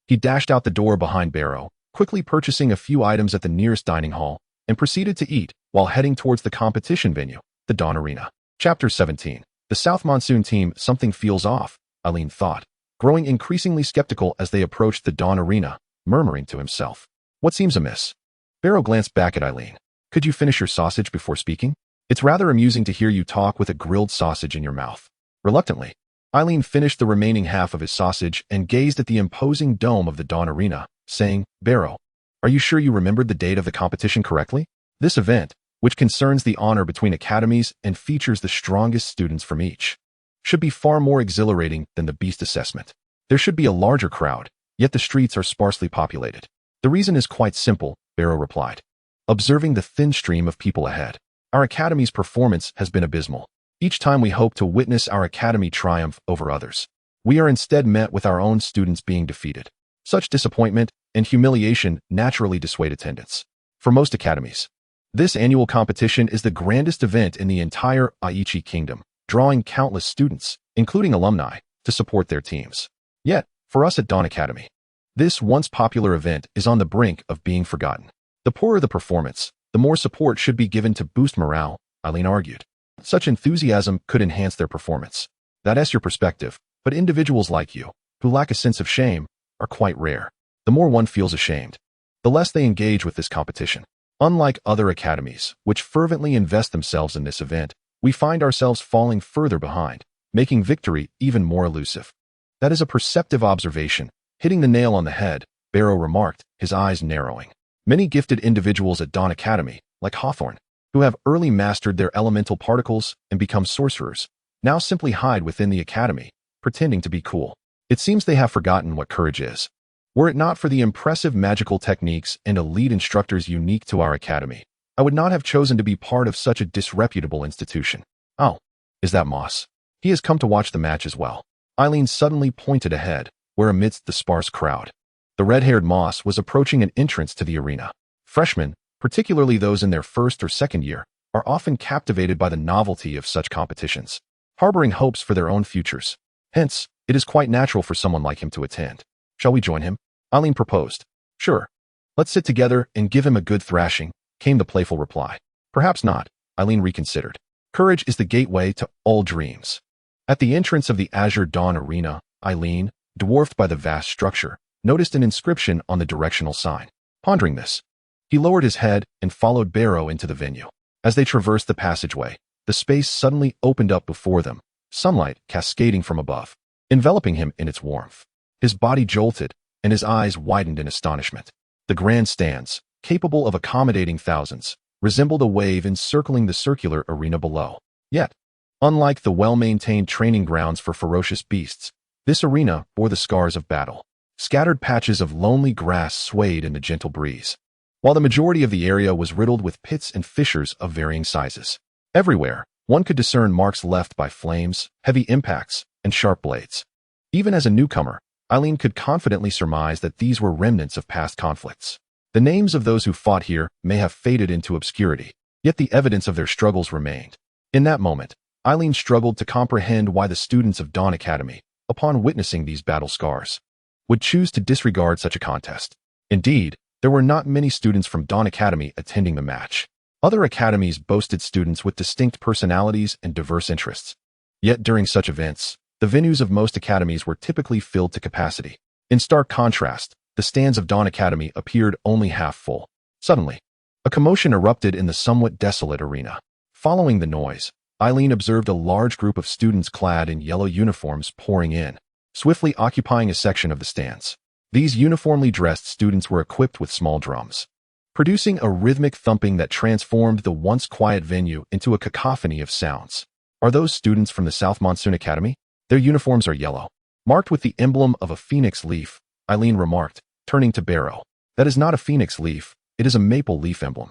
[SPEAKER 1] he dashed out the door behind Barrow, quickly purchasing a few items at the nearest dining hall, and proceeded to eat while heading towards the competition venue, the Dawn Arena. Chapter 17. The South Monsoon team, something feels off, Eileen thought, growing increasingly skeptical as they approached the Dawn Arena, murmuring to himself. What seems amiss? Barrow glanced back at Eileen. Could you finish your sausage before speaking? It's rather amusing to hear you talk with a grilled sausage in your mouth. Reluctantly, Eileen finished the remaining half of his sausage and gazed at the imposing dome of the Dawn Arena, saying, Barrow, are you sure you remembered the date of the competition correctly? This event, which concerns the honor between academies and features the strongest students from each, should be far more exhilarating than the beast assessment. There should be a larger crowd, yet the streets are sparsely populated. The reason is quite simple, Barrow replied, observing the thin stream of people ahead. Our academy's performance has been abysmal. Each time we hope to witness our academy triumph over others, we are instead met with our own students being defeated. Such disappointment and humiliation naturally dissuade attendance. For most academies, this annual competition is the grandest event in the entire Aichi Kingdom, drawing countless students, including alumni, to support their teams. Yet, for us at Dawn Academy, this once popular event is on the brink of being forgotten. The poorer the performance, the more support should be given to boost morale, Eileen argued. Such enthusiasm could enhance their performance. That's your perspective, but individuals like you, who lack a sense of shame, are quite rare. The more one feels ashamed, the less they engage with this competition. Unlike other academies, which fervently invest themselves in this event, we find ourselves falling further behind, making victory even more elusive. That is a perceptive observation, hitting the nail on the head, Barrow remarked, his eyes narrowing. Many gifted individuals at Dawn Academy, like Hawthorne, who have early mastered their elemental particles and become sorcerers, now simply hide within the academy, pretending to be cool. It seems they have forgotten what courage is. Were it not for the impressive magical techniques and elite instructors unique to our academy, I would not have chosen to be part of such a disreputable institution. Oh, is that Moss? He has come to watch the match as well. Eileen suddenly pointed ahead, where amidst the sparse crowd, the red-haired Moss was approaching an entrance to the arena. Freshmen, particularly those in their first or second year, are often captivated by the novelty of such competitions, harboring hopes for their own futures. Hence, it is quite natural for someone like him to attend. Shall we join him? Eileen proposed. Sure. Let's sit together and give him a good thrashing, came the playful reply. Perhaps not, Eileen reconsidered. Courage is the gateway to all dreams. At the entrance of the Azure Dawn Arena, Eileen, dwarfed by the vast structure, noticed an inscription on the directional sign. Pondering this, he lowered his head and followed Barrow into the venue. As they traversed the passageway, the space suddenly opened up before them, sunlight cascading from above, enveloping him in its warmth. His body jolted, and his eyes widened in astonishment. The grandstands, capable of accommodating thousands, resembled a wave encircling the circular arena below. Yet, Unlike the well-maintained training grounds for ferocious beasts, this arena bore the scars of battle. Scattered patches of lonely grass swayed in the gentle breeze, while the majority of the area was riddled with pits and fissures of varying sizes. Everywhere, one could discern marks left by flames, heavy impacts, and sharp blades. Even as a newcomer, Eileen could confidently surmise that these were remnants of past conflicts. The names of those who fought here may have faded into obscurity, yet the evidence of their struggles remained. In that moment, Eileen struggled to comprehend why the students of Dawn Academy, upon witnessing these battle scars, would choose to disregard such a contest. Indeed, there were not many students from Dawn Academy attending the match. Other academies boasted students with distinct personalities and diverse interests. Yet during such events, the venues of most academies were typically filled to capacity. In stark contrast, the stands of Dawn Academy appeared only half full. Suddenly, a commotion erupted in the somewhat desolate arena. Following the noise, Eileen observed a large group of students clad in yellow uniforms pouring in, swiftly occupying a section of the stands. These uniformly dressed students were equipped with small drums, producing a rhythmic thumping that transformed the once quiet venue into a cacophony of sounds. Are those students from the South Monsoon Academy? Their uniforms are yellow, marked with the emblem of a phoenix leaf, Eileen remarked, turning to Barrow. That is not a phoenix leaf, it is a maple leaf emblem.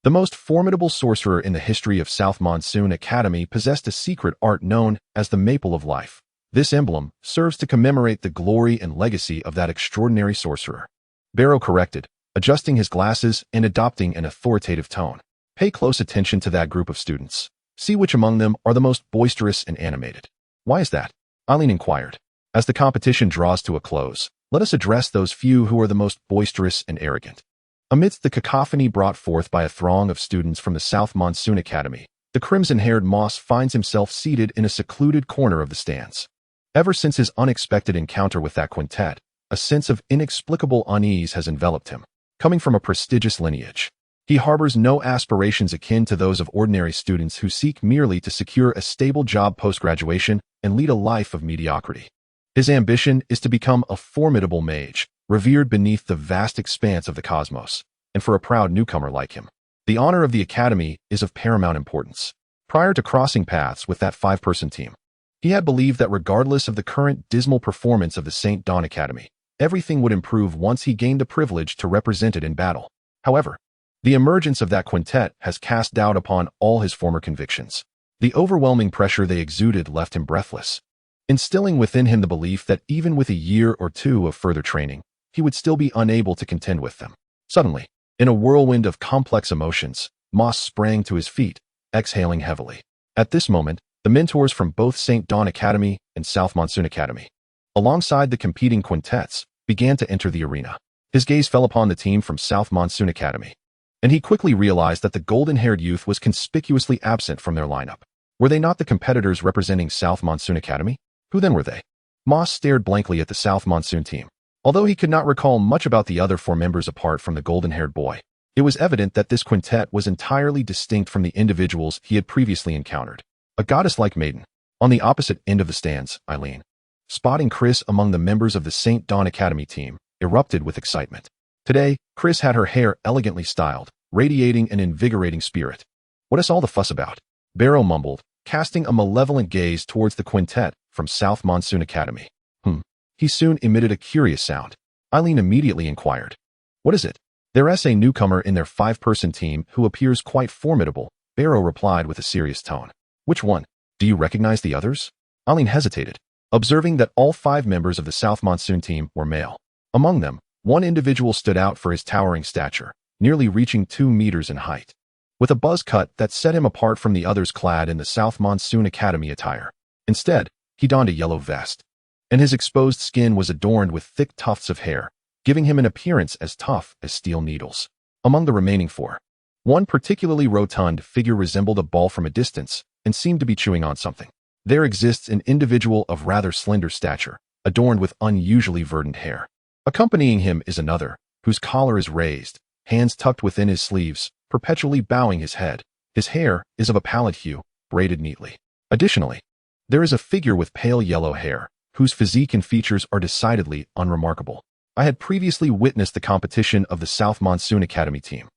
[SPEAKER 1] The most formidable sorcerer in the history of South Monsoon Academy possessed a secret art known as the Maple of Life. This emblem serves to commemorate the glory and legacy of that extraordinary sorcerer. Barrow corrected, adjusting his glasses and adopting an authoritative tone. Pay close attention to that group of students. See which among them are the most boisterous and animated. Why is that? Eileen inquired. As the competition draws to a close, let us address those few who are the most boisterous and arrogant. Amidst the cacophony brought forth by a throng of students from the South Monsoon Academy, the crimson-haired Moss finds himself seated in a secluded corner of the stands. Ever since his unexpected encounter with that quintet, a sense of inexplicable unease has enveloped him. Coming from a prestigious lineage, he harbors no aspirations akin to those of ordinary students who seek merely to secure a stable job post-graduation and lead a life of mediocrity. His ambition is to become a formidable mage, revered beneath the vast expanse of the cosmos, and for a proud newcomer like him, the honor of the academy is of paramount importance. Prior to crossing paths with that 5-person team, he had believed that regardless of the current dismal performance of the St. Dawn Academy, everything would improve once he gained the privilege to represent it in battle. However, the emergence of that quintet has cast doubt upon all his former convictions. The overwhelming pressure they exuded left him breathless, instilling within him the belief that even with a year or two of further training, he would still be unable to contend with them. Suddenly, in a whirlwind of complex emotions, Moss sprang to his feet, exhaling heavily. At this moment, the mentors from both St. Dawn Academy and South Monsoon Academy, alongside the competing quintets, began to enter the arena. His gaze fell upon the team from South Monsoon Academy, and he quickly realized that the golden-haired youth was conspicuously absent from their lineup. Were they not the competitors representing South Monsoon Academy? Who then were they? Moss stared blankly at the South Monsoon team. Although he could not recall much about the other 4 members apart from the golden-haired boy, it was evident that this quintet was entirely distinct from the individuals he had previously encountered. A goddess-like maiden. On the opposite end of the stands, Eileen, spotting Chris among the members of the St. Dawn Academy team, erupted with excitement. Today, Chris had her hair elegantly styled, radiating an invigorating spirit. What is all the fuss about? Barrow mumbled, casting a malevolent gaze towards the quintet from South Monsoon Academy. He soon emitted a curious sound. Eileen immediately inquired, "What is it?" "There's a newcomer in their 5-person team who appears quite formidable," Barrow replied with a serious tone. "Which one? Do you recognize the others?" Eileen hesitated, observing that all 5 members of the South Monsoon team were male. Among them, one individual stood out for his towering stature, nearly reaching 2 meters in height, with a buzz cut that set him apart from the others clad in the South Monsoon Academy attire. Instead, he donned a yellow vest, and his exposed skin was adorned with thick tufts of hair, giving him an appearance as tough as steel needles. Among the remaining 4, one particularly rotund figure resembled a ball from a distance and seemed to be chewing on something. There exists an individual of rather slender stature, adorned with unusually verdant hair. Accompanying him is another, whose collar is raised, hands tucked within his sleeves, perpetually bowing his head. His hair is of a pallid hue, braided neatly. Additionally, there is a figure with pale yellow hair, whose physique and features are decidedly unremarkable. I had previously witnessed the competition of the South Monsoon Academy team.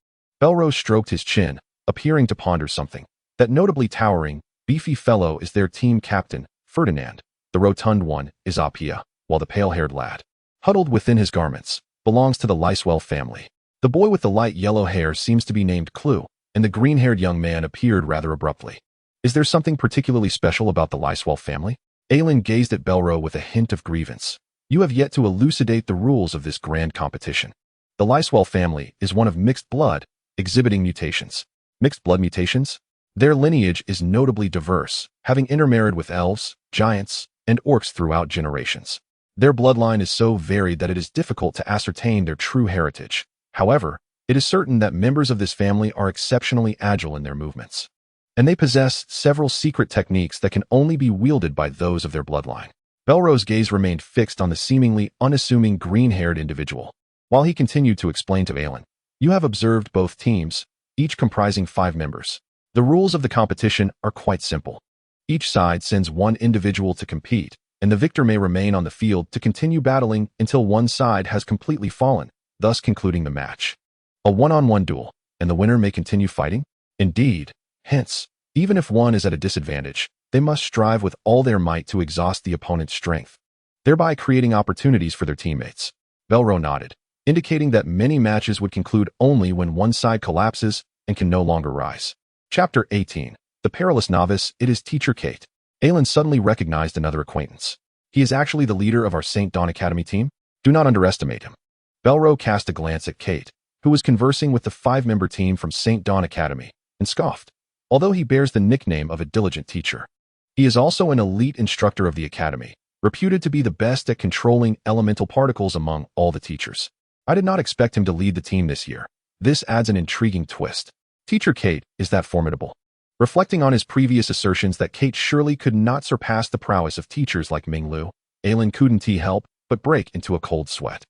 [SPEAKER 1] Belrose stroked his chin, appearing to ponder something. That notably towering, beefy fellow is their team captain, Ferdinand. The rotund one is Apia, while the pale-haired lad, huddled within his garments, belongs to the Lyswell family. The boy with the light yellow hair seems to be named Clue, and the green-haired young man appeared rather abruptly. Is there something particularly special about the Lyswell family? Aelin gazed at Belro with a hint of grievance. You have yet to elucidate the rules of this grand competition. The Lyswell family is one of mixed blood, exhibiting mutations. Mixed blood mutations? Their lineage is notably diverse, having intermarried with elves, giants, and orcs throughout generations. Their bloodline is so varied that it is difficult to ascertain their true heritage. However, it is certain that members of this family are exceptionally agile in their movements, and they possess several secret techniques that can only be wielded by those of their bloodline. Belro's gaze remained fixed on the seemingly unassuming green-haired individual, while he continued to explain to Aelin. You have observed both teams, each comprising 5 members. The rules of the competition are quite simple. Each side sends one individual to compete, and the victor may remain on the field to continue battling until one side has completely fallen, thus concluding the match. A one-on-one duel, and the winner may continue fighting? Indeed. Hence, even if one is at a disadvantage, they must strive with all their might to exhaust the opponent's strength, thereby creating opportunities for their teammates. Belro nodded, indicating that many matches would conclude only when one side collapses and can no longer rise. Chapter 18. The Perilous Novice. It is Teacher Kate. Aelin suddenly recognized another acquaintance. He is actually the leader of our St. Dawn Academy team. Do not underestimate him. Belro cast a glance at Kate, who was conversing with the 5-member team from St. Dawn Academy, and scoffed. Although he bears the nickname of a diligent teacher, he is also an elite instructor of the academy, reputed to be the best at controlling elemental particles among all the teachers. I did not expect him to lead the team this year. This adds an intriguing twist. Teacher Kate is that formidable. Reflecting on his previous assertions that Kate surely could not surpass the prowess of teachers like Minglu, Aelin couldn't help but break into a cold sweat.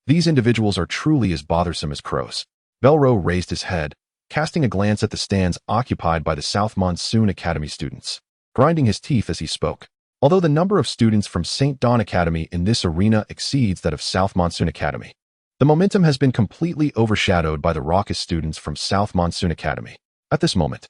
[SPEAKER 1] These individuals are truly as bothersome as crows. Belro raised his head, casting a glance at the stands occupied by the South Monsoon Academy students, grinding his teeth as he spoke. Although the number of students from St. Dawn Academy in this arena exceeds that of South Monsoon Academy, the momentum has been completely overshadowed by the raucous students from South Monsoon Academy. At this moment,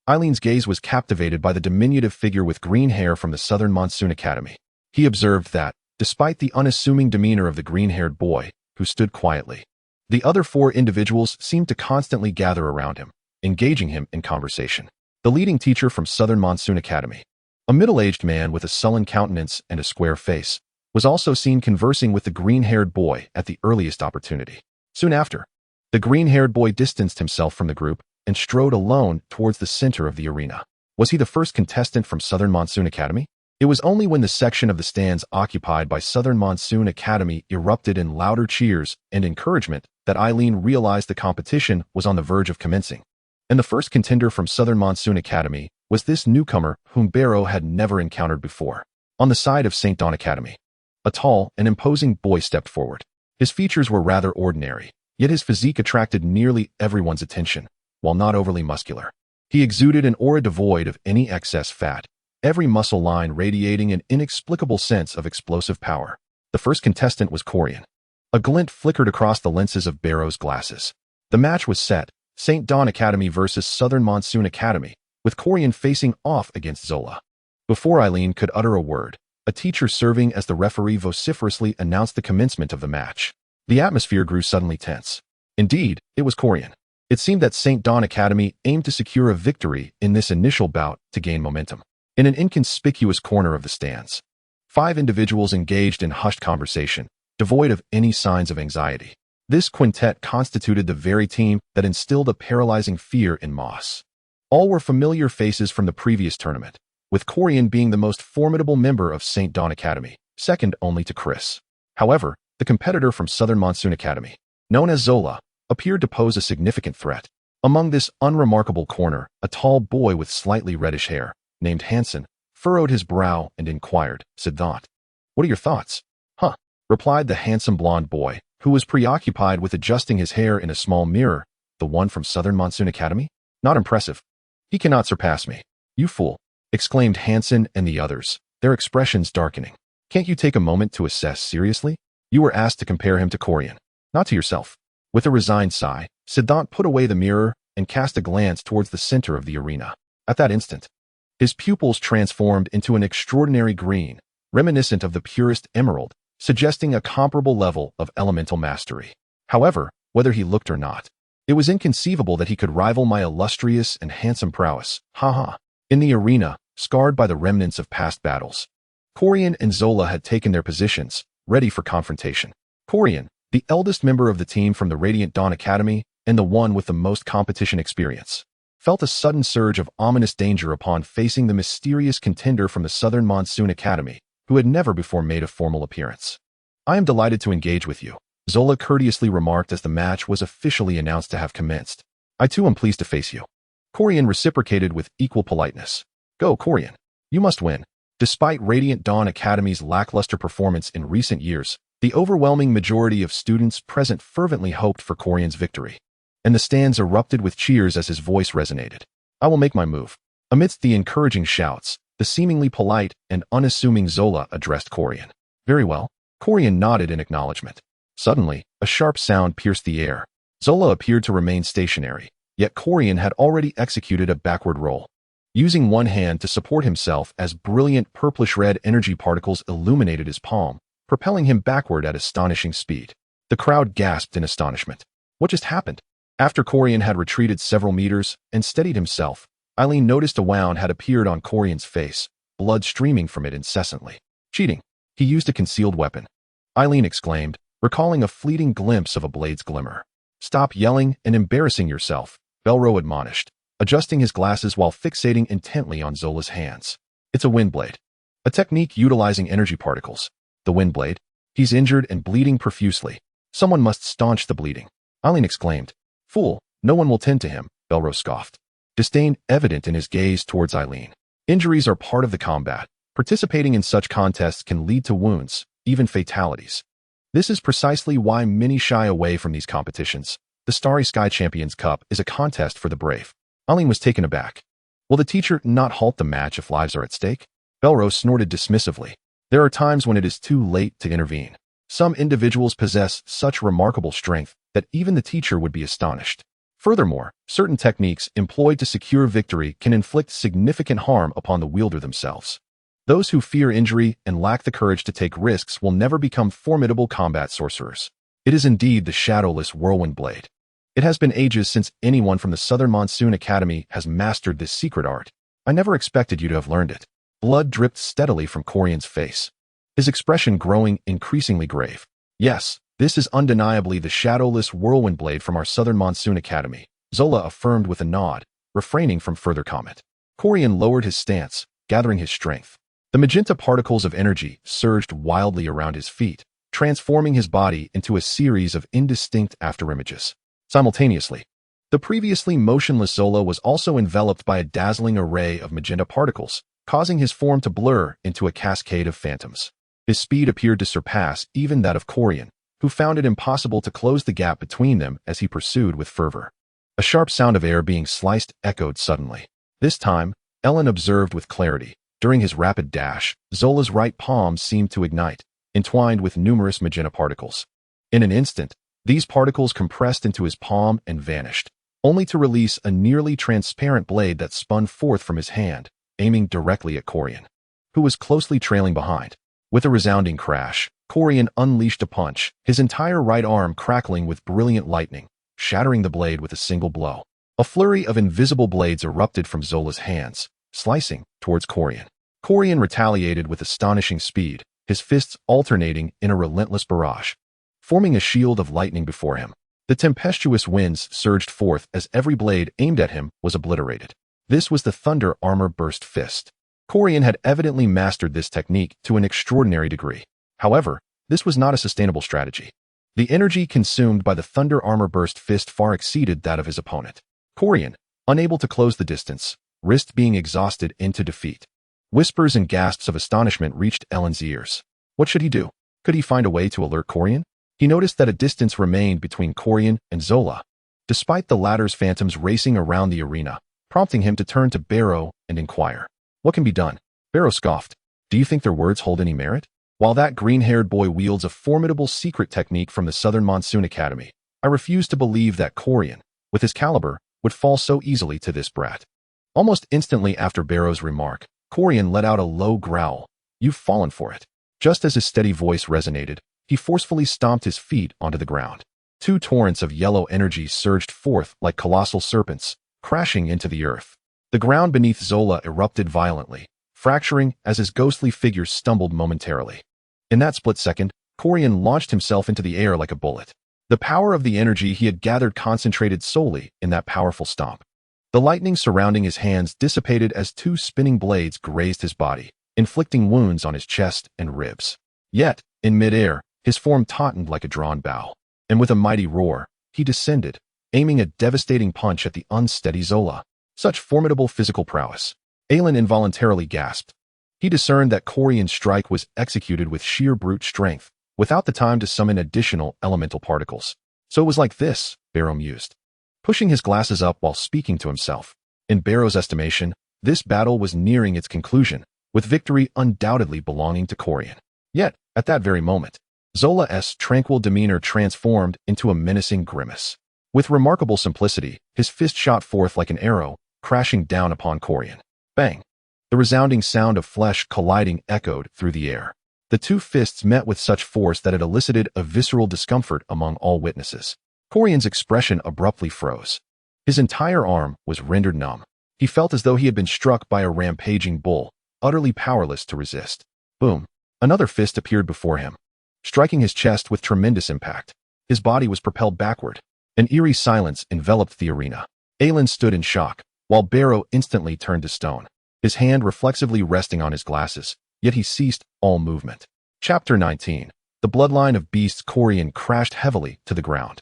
[SPEAKER 1] Eileen's gaze was captivated by the diminutive figure with green hair from the Southern Monsoon Academy. He observed that, despite the unassuming demeanor of the green-haired boy, who stood quietly, the other 4 individuals seemed to constantly gather around him, engaging him in conversation. The leading teacher from Southern Monsoon Academy, a middle-aged man with a sullen countenance and a square face, was also seen conversing with the green-haired boy at the earliest opportunity. Soon after, the green-haired boy distanced himself from the group and strode alone towards the center of the arena. Was he the first contestant from Southern Monsoon Academy? It was only when the section of the stands occupied by Southern Monsoon Academy erupted in louder cheers and encouragement that Eileen realized the competition was on the verge of commencing. And the first contender from Southern Monsoon Academy was this newcomer whom Barrow had never encountered before. On the side of St. Dawn Academy, a tall and imposing boy stepped forward. His features were rather ordinary, yet his physique attracted nearly everyone's attention. While not overly muscular, he exuded an aura devoid of any excess fat, every muscle line radiating an inexplicable sense of explosive power. The first contestant was Corian. A glint flickered across the lenses of Barrow's glasses. The match was set, St. Dawn Academy versus Southern Monsoon Academy, with Corian facing off against Zola. Before Eileen could utter a word, a teacher serving as the referee vociferously announced the commencement of the match. The atmosphere grew suddenly tense. Indeed, it was Corian. It seemed that St. Dawn Academy aimed to secure a victory in this initial bout to gain momentum. In an inconspicuous corner of the stands, 5 individuals engaged in hushed conversation, devoid of any signs of anxiety. This quintet constituted the very team that instilled a paralyzing fear in Moss. All were familiar faces from the previous tournament, with Corian being the most formidable member of St. Dawn Academy, second only to Chris. However, the competitor from Southern Monsoon Academy, known as Zola, appeared to pose a significant threat. Among this unremarkable corner, a tall boy with slightly reddish hair, named Hansen, furrowed his brow and inquired, Siddhant, "What are your thoughts?" "Huh," replied the handsome blonde boy, who was preoccupied with adjusting his hair in a small mirror. "The one from Southern Monsoon Academy? Not impressive. He cannot surpass me." "You fool," exclaimed Hansen and the others, their expressions darkening. "Can't you take a moment to assess seriously? You were asked to compare him to Corian, not to yourself." With a resigned sigh, Siddhant put away the mirror and cast a glance towards the center of the arena. At that instant, His pupils transformed into an extraordinary green, reminiscent of the purest emerald, suggesting a comparable level of elemental mastery. However, whether he looked or not, it was inconceivable that he could rival my illustrious and handsome prowess. Haha. In the arena, scarred by the remnants of past battles, Corian and Zola had taken their positions, ready for confrontation. Corian, the eldest member of the team from the Radiant Dawn Academy and the one with the most competition experience, felt a sudden surge of ominous danger upon facing the mysterious contender from the Southern Monsoon Academy, who had never before made a formal appearance. "I am delighted to engage with you," Zola courteously remarked as the match was officially announced to have commenced. "I too am pleased to face you." Corian reciprocated with equal politeness. "Go, Corian. You must win." Despite Radiant Dawn Academy's lackluster performance in recent years, the overwhelming majority of students present fervently hoped for Corian's victory, and the stands erupted with cheers as his voice resonated. "I will make my move." Amidst the encouraging shouts, the seemingly polite and unassuming Zola addressed Corian. "Very well." Corian nodded in acknowledgement. Suddenly, a sharp sound pierced the air. Zola appeared to remain stationary, yet Corian had already executed a backward roll, using one hand to support himself as brilliant purplish-red energy particles illuminated his palm, propelling him backward at astonishing speed. The crowd gasped in astonishment. What just happened? After Corian had retreated several meters and steadied himself, Eileen noticed a wound had appeared on Corian's face, blood streaming from it incessantly. "Cheating. He used a concealed weapon," Eileen exclaimed, recalling a fleeting glimpse of a blade's glimmer. "Stop yelling and embarrassing yourself," Belro admonished, adjusting his glasses while fixating intently on Zola's hands. "It's a wind blade. A technique utilizing energy particles. The wind blade? He's injured and bleeding profusely. Someone must staunch the bleeding," Eileen exclaimed. "Fool, no one will tend to him," Belro scoffed, disdain evident in his gaze towards Eileen. "Injuries are part of the combat. Participating in such contests can lead to wounds, even fatalities. This is precisely why many shy away from these competitions. The Starry Sky Champions Cup is a contest for the brave." Eileen was taken aback. "Will the teacher not halt the match if lives are at stake?" Belro snorted dismissively. "There are times when it is too late to intervene. Some individuals possess such remarkable strength that even the teacher would be astonished. Furthermore, certain techniques employed to secure victory can inflict significant harm upon the wielder themselves. Those who fear injury and lack the courage to take risks will never become formidable combat sorcerers. It is indeed the shadowless whirlwind blade. It has been ages since anyone from the Southern Monsoon Academy has mastered this secret art. I never expected you to have learned it." Blood dripped steadily from Corian's face, his expression growing increasingly grave. "Yes, this is undeniably the shadowless whirlwind blade from our Southern Monsoon Academy," Zola affirmed with a nod, refraining from further comment. Corian lowered his stance, gathering his strength. The magenta particles of energy surged wildly around his feet, transforming his body into a series of indistinct afterimages. Simultaneously, the previously motionless Zola was also enveloped by a dazzling array of magenta particles, causing his form to blur into a cascade of phantoms. His speed appeared to surpass even that of Corian, who found it impossible to close the gap between them as he pursued with fervor. A sharp sound of air being sliced echoed suddenly. This time, Ellen observed with clarity. During his rapid dash, Zola's right palm seemed to ignite, entwined with numerous magenta particles. In an instant, these particles compressed into his palm and vanished, only to release a nearly transparent blade that spun forth from his hand, aiming directly at Corian, who was closely trailing behind. With a resounding crash, Corian unleashed a punch, his entire right arm crackling with brilliant lightning, shattering the blade with a single blow. A flurry of invisible blades erupted from Zola's hands, slicing towards Corian. Corian retaliated with astonishing speed, his fists alternating in a relentless barrage, forming a shield of lightning before him. The tempestuous winds surged forth as every blade aimed at him was obliterated. This was the Thunder Armor Burst Fist. Corian had evidently mastered this technique to an extraordinary degree. However, this was not a sustainable strategy. The energy consumed by the Thunder Armor Burst Fist far exceeded that of his opponent. Corian, unable to close the distance, risked being exhausted into defeat. Whispers and gasps of astonishment reached Ellen's ears. What should he do? Could he find a way to alert Corian? He noticed that a distance remained between Corian and Zola, despite the latter's phantoms racing around the arena, prompting him to turn to Barrow and inquire. "What can be done?" Barrow scoffed. "Do you think their words hold any merit? While that green-haired boy wields a formidable secret technique from the Southern Monsoon Academy, I refuse to believe that Corian, with his caliber, would fall so easily to this brat." Almost instantly after Barrow's remark, Corian let out a low growl. You've fallen for it. Just as his steady voice resonated, he forcefully stomped his feet onto the ground. Two torrents of yellow energy surged forth like colossal serpents, crashing into the earth. The ground beneath Zola erupted violently, fracturing as his ghostly figure stumbled momentarily. In that split second, Corian launched himself into the air like a bullet. The power of the energy he had gathered concentrated solely in that powerful stomp. The lightning surrounding his hands dissipated as two spinning blades grazed his body, inflicting wounds on his chest and ribs. Yet, in midair, his form tautened like a drawn bow, and with a mighty roar, he descended, aiming a devastating punch at the unsteady Zola. Such formidable physical prowess. Aelin involuntarily gasped. He discerned that Corian's strike was executed with sheer brute strength, without the time to summon additional elemental particles. So it was like this, Barrow mused, pushing his glasses up while speaking to himself. In Barrow's estimation, this battle was nearing its conclusion, with victory undoubtedly belonging to Corian. Yet, at that very moment, Zola's tranquil demeanor transformed into a menacing grimace. With remarkable simplicity, his fist shot forth like an arrow, crashing down upon Corian. Bang! The resounding sound of flesh colliding echoed through the air. The two fists met with such force that it elicited a visceral discomfort among all witnesses. Corian's expression abruptly froze. His entire arm was rendered numb. He felt as though he had been struck by a rampaging bull, utterly powerless to resist. Boom! Another fist appeared before him, striking his chest with tremendous impact. His body was propelled backward. An eerie silence enveloped the arena. Aelin stood in shock, while Barrow instantly turned to stone, his hand reflexively resting on his glasses, yet he ceased all movement. Chapter 19. The bloodline of beasts. Corian crashed heavily to the ground,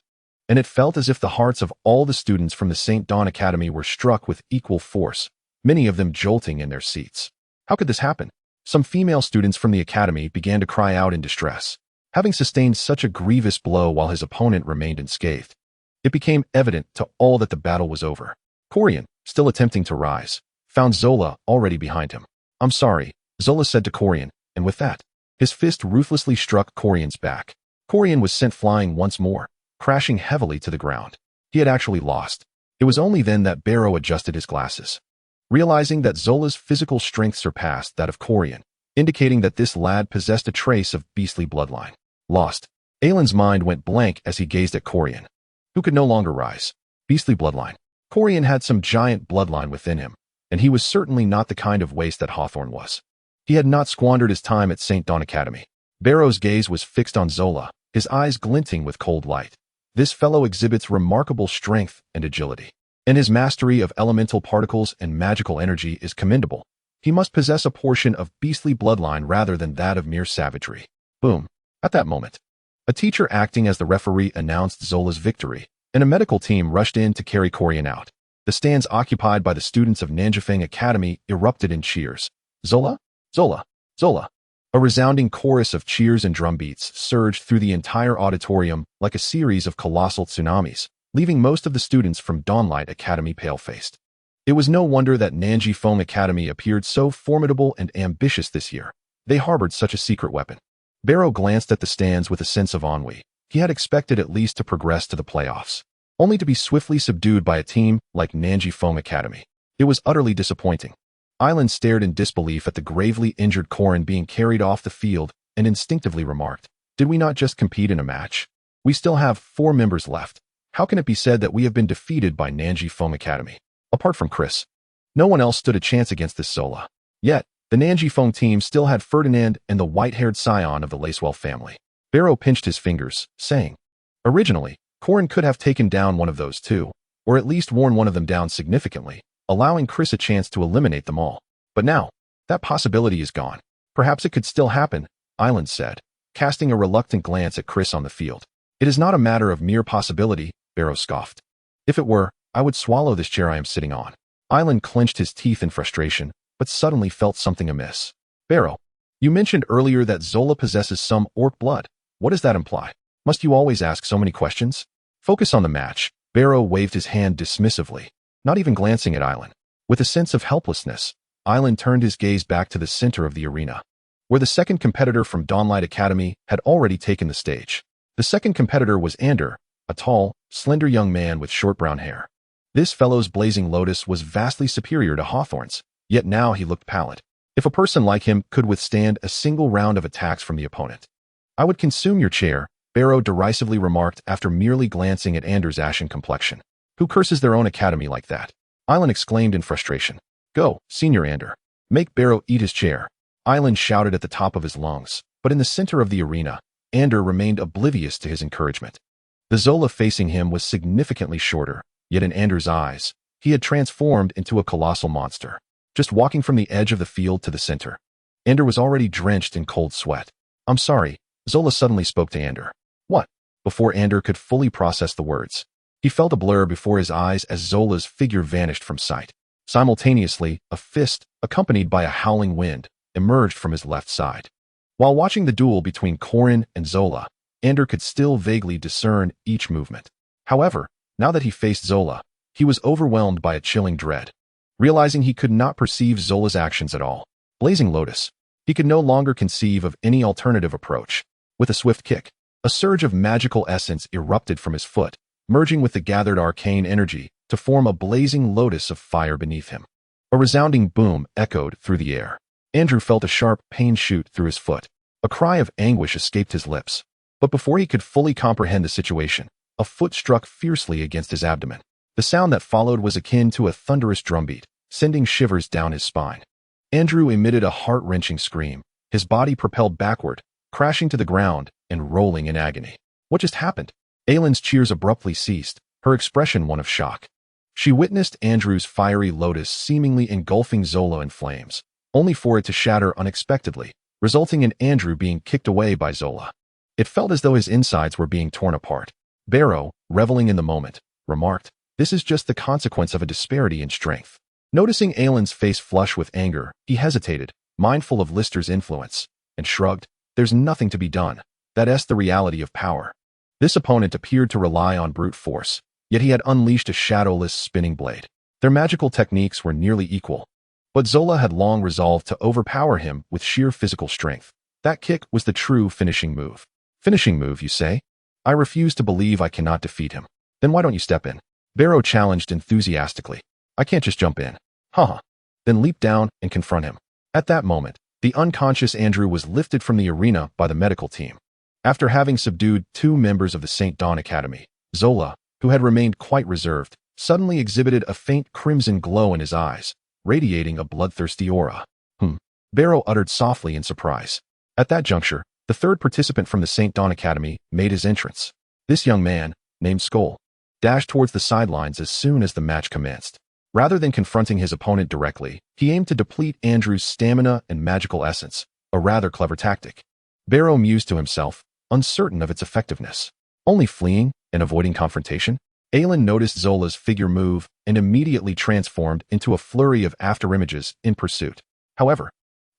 [SPEAKER 1] and it felt as if the hearts of all the students from the St. Dawn Academy were struck with equal force, many of them jolting in their seats. How could this happen? Some female students from the academy began to cry out in distress. Having sustained such a grievous blow while his opponent remained unscathed, it became evident to all that the battle was over. Corian, still attempting to rise, found Zola already behind him. I'm sorry, Zola said to Corian, and with that, his fist ruthlessly struck Corian's back. Corian was sent flying once more, crashing heavily to the ground. He had actually lost. It was only then that Barrow adjusted his glasses, realizing that Zola's physical strength surpassed that of Corian, indicating that this lad possessed a trace of beastly bloodline. Lost. Aelin's mind went blank as he gazed at Corian, who could no longer rise. Beastly bloodline. Corian had some giant bloodline within him, and he was certainly not the kind of waste that Hawthorne was. He had not squandered his time at St. Dawn Academy. Barrow's gaze was fixed on Zola, his eyes glinting with cold light. This fellow exhibits remarkable strength and agility, and his mastery of elemental particles and magical energy is commendable. He must possess a portion of beastly bloodline rather than that of mere savagery. Boom. At that moment, a teacher acting as the referee announced Zola's victory, and a medical team rushed in to carry Corian out. The stands occupied by the students of Nanjifeng Academy erupted in cheers. Zola? Zola! Zola! A resounding chorus of cheers and drumbeats surged through the entire auditorium like a series of colossal tsunamis, leaving most of the students from Dawnlight Academy pale-faced. It was no wonder that Nanjifeng Academy appeared so formidable and ambitious this year. They harbored such a secret weapon. Barrow glanced at the stands with a sense of ennui. He had expected at least to progress to the playoffs, only to be swiftly subdued by a team like Nanjifeng Academy. It was utterly disappointing. Aelin stared in disbelief at the gravely injured Corian being carried off the field and instinctively remarked, "Did we not just compete in a match? We still have 4 members left. How can it be said that we have been defeated by Nanjifeng Academy? Apart from Chris, no one else stood a chance against this Zola." Yet, the Nanjifeng team still had Ferdinand and the white-haired scion of the Lacewell family. Barrow pinched his fingers, saying, "Originally, Corian could have taken down one of those two, or at least worn one of them down significantly, allowing Chris a chance to eliminate them all. But now, that possibility is gone." "Perhaps it could still happen," Aelin said, casting a reluctant glance at Chris on the field. "It is not a matter of mere possibility," Barrow scoffed. "If it were, I would swallow this chair I am sitting on." Aelin clenched his teeth in frustration, but suddenly felt something amiss. "Barrow, you mentioned earlier that Zola possesses some orc blood. What does that imply? Must you always ask so many questions? Focus on the match." Barrow waved his hand dismissively, not even glancing at Aelin. With a sense of helplessness, Aelin turned his gaze back to the center of the arena, where the second competitor from Dawnlight Academy had already taken the stage. The second competitor was Ander, a tall, slender young man with short brown hair. This fellow's blazing lotus was vastly superior to Hawthorne's, yet now he looked pallid. If a person like him could withstand a single round of attacks from the opponent, I would consume your chair, Barrow derisively remarked after merely glancing at Anders' ashen complexion. Who curses their own academy like that? Island exclaimed in frustration. Go, Senior Ander. Make Barrow eat his chair. Island shouted at the top of his lungs, but in the center of the arena, Ander remained oblivious to his encouragement. The Zola facing him was significantly shorter, yet in Anders' eyes, he had transformed into a colossal monster. Just walking from the edge of the field to the center, Ander was already drenched in cold sweat. I'm sorry, Zola suddenly spoke to Ander. What? Before Ander could fully process the words, he felt a blur before his eyes as Zola's figure vanished from sight. Simultaneously, a fist, accompanied by a howling wind, emerged from his left side. While watching the duel between Corin and Zola, Ander could still vaguely discern each movement. However, now that he faced Zola, he was overwhelmed by a chilling dread. Realizing he could not perceive Zola's actions at all, Blazing Lotus, he could no longer conceive of any alternative approach. With a swift kick, a surge of magical essence erupted from his foot, merging with the gathered arcane energy to form a blazing lotus of fire beneath him. A resounding boom echoed through the air. Andrew felt a sharp pain shoot through his foot. A cry of anguish escaped his lips. But before he could fully comprehend the situation, a foot struck fiercely against his abdomen. The sound that followed was akin to a thunderous drumbeat, sending shivers down his spine. Andrew emitted a heart-wrenching scream, his body propelled backward, crashing to the ground and rolling in agony. What just happened? Aylin's cheers abruptly ceased, her expression one of shock. She witnessed Andrew's fiery lotus seemingly engulfing Zola in flames, only for it to shatter unexpectedly, resulting in Andrew being kicked away by Zola. It felt as though his insides were being torn apart. Barrow, reveling in the moment, remarked, "This is just the consequence of a disparity in strength." Noticing Aylin's face flush with anger, he hesitated, mindful of Lister's influence, and shrugged. There's nothing to be done. That's the reality of power. This opponent appeared to rely on brute force, yet he had unleashed a shadowless spinning blade. Their magical techniques were nearly equal, but Zola had long resolved to overpower him with sheer physical strength. That kick was the true finishing move. Finishing move, you say? I refuse to believe I cannot defeat him. Then why don't you step in? Barrow challenged enthusiastically. I can't just jump in. Haha. Then leap down and confront him. At that moment, the unconscious Andrew was lifted from the arena by the medical team. After having subdued 2 members of the St. Dawn Academy, Zola, who had remained quite reserved, suddenly exhibited a faint crimson glow in his eyes, radiating a bloodthirsty aura. Barrow uttered softly in surprise. At that juncture, the third participant from the St. Dawn Academy made his entrance. This young man, named Skull, dashed towards the sidelines as soon as the match commenced. Rather than confronting his opponent directly, he aimed to deplete Andrew's stamina and magical essence, a rather clever tactic. Barrow mused to himself, uncertain of its effectiveness. Only fleeing and avoiding confrontation? Aylin noticed Zola's figure move and immediately transformed into a flurry of afterimages in pursuit. However,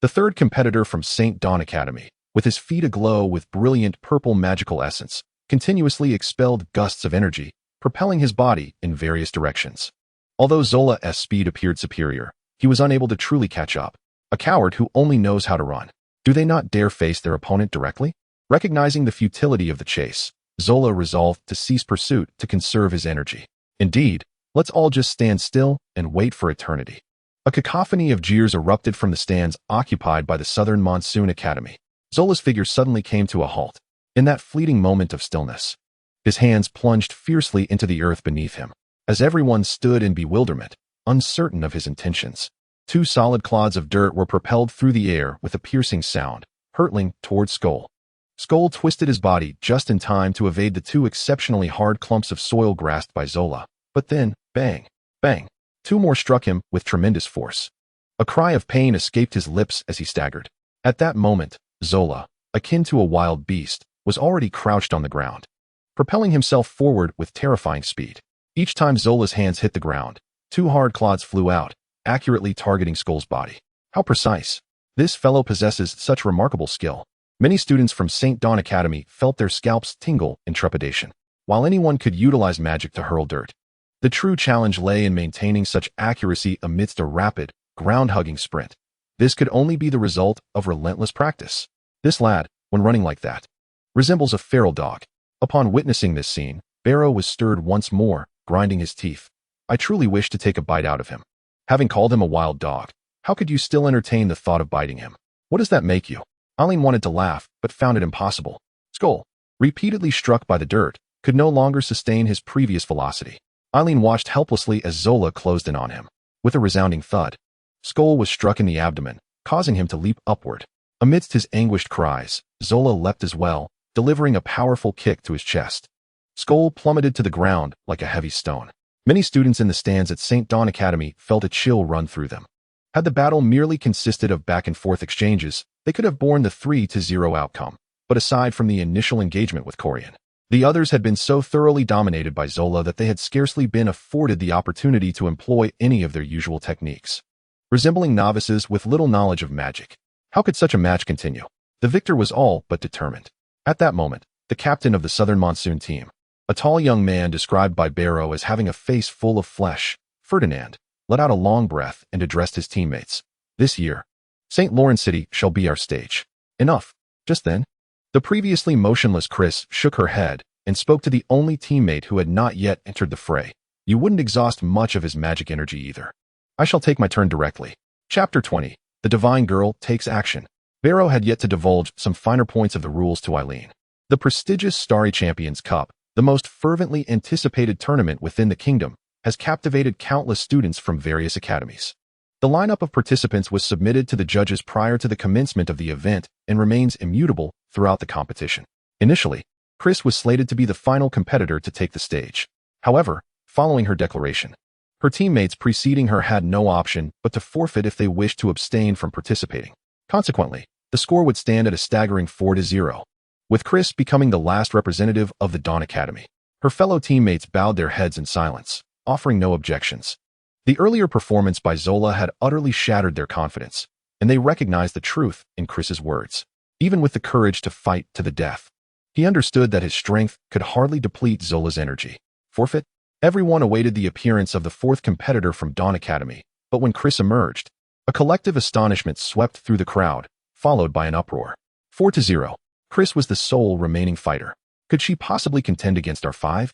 [SPEAKER 1] the third competitor from St. Dawn Academy, with his feet aglow with brilliant purple magical essence, continuously expelled gusts of energy, propelling his body in various directions. Although Zola's speed appeared superior, he was unable to truly catch up. A coward who only knows how to run. Do they not dare face their opponent directly? Recognizing the futility of the chase, Zola resolved to cease pursuit to conserve his energy. Indeed, let's all just stand still and wait for eternity. A cacophony of jeers erupted from the stands occupied by the Southern Monsoon Academy. Zola's figure suddenly came to a halt. In that fleeting moment of stillness, his hands plunged fiercely into the earth beneath him. As everyone stood in bewilderment, uncertain of his intentions, 2 solid clods of dirt were propelled through the air with a piercing sound, hurtling towards Skull. Skull twisted his body just in time to evade the 2 exceptionally hard clumps of soil grasped by Zola. But then, bang, bang, 2 more struck him with tremendous force. A cry of pain escaped his lips as he staggered. At that moment, Zola, akin to a wild beast, was already crouched on the ground, propelling himself forward with terrifying speed. Each time Zola's hands hit the ground, 2 hard clods flew out, accurately targeting Skull's body. How precise! This fellow possesses such remarkable skill. Many students from St. Dawn Academy felt their scalps tingle in trepidation. While anyone could utilize magic to hurl dirt, the true challenge lay in maintaining such accuracy amidst a rapid, ground-hugging sprint. This could only be the result of relentless practice. This lad, when running like that, resembles a feral dog. Upon witnessing this scene, Barrow was stirred once more, grinding his teeth. I truly wish to take a bite out of him. Having called him a wild dog, how could you still entertain the thought of biting him? What does that make you? Eileen wanted to laugh, but found it impossible. Skull, repeatedly struck by the dirt, could no longer sustain his previous velocity. Eileen watched helplessly as Zola closed in on him. With a resounding thud, Skull was struck in the abdomen, causing him to leap upward. Amidst his anguished cries, Zola leapt as well, delivering a powerful kick to his chest. Skull plummeted to the ground like a heavy stone. Many students in the stands at St. Dawn Academy felt a chill run through them. Had the battle merely consisted of back-and-forth exchanges, they could have borne the 3-0 outcome. But aside from the initial engagement with Corian, the others had been so thoroughly dominated by Zola that they had scarcely been afforded the opportunity to employ any of their usual techniques. Resembling novices with little knowledge of magic, how could such a match continue? The victor was all but determined. At that moment, the captain of the Southern Monsoon team, a tall young man described by Barrow as having a face full of flesh, Ferdinand, let out a long breath and addressed his teammates. This year, St. Lawrence City shall be our stage. Enough. Just then, the previously motionless Chris shook her head and spoke to the only teammate who had not yet entered the fray. You wouldn't exhaust much of his magic energy either. I shall take my turn directly. Chapter 20. The Divine Girl Takes Action. Barrow had yet to divulge some finer points of the rules to Eileen. The prestigious Starry Champions Cup, the most fervently anticipated tournament within the kingdom, has captivated countless students from various academies. The lineup of participants was submitted to the judges prior to the commencement of the event and remains immutable throughout the competition. Initially, Chris was slated to be the final competitor to take the stage. However, following her declaration, her teammates preceding her had no option but to forfeit if they wished to abstain from participating. Consequently, the score would stand at a staggering 4-0, with Chris becoming the last representative of the Dawn Academy. Her fellow teammates bowed their heads in silence, offering no objections. The earlier performance by Zola had utterly shattered their confidence, and they recognized the truth in Chris's words. Even with the courage to fight to the death, he understood that his strength could hardly deplete Zola's energy. Forfeit? Everyone awaited the appearance of the fourth competitor from Dawn Academy, but when Chris emerged, a collective astonishment swept through the crowd, followed by an uproar. 4-0. Chris was the sole remaining fighter. Could she possibly contend against our 5?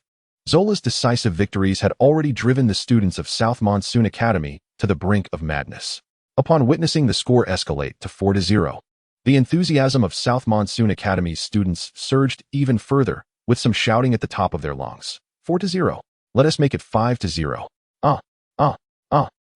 [SPEAKER 1] Zola's decisive victories had already driven the students of South Monsoon Academy to the brink of madness. Upon witnessing the score escalate to 4-0, the enthusiasm of South Monsoon Academy's students surged even further, with some shouting at the top of their lungs. 4-0. Let us make it 5-0.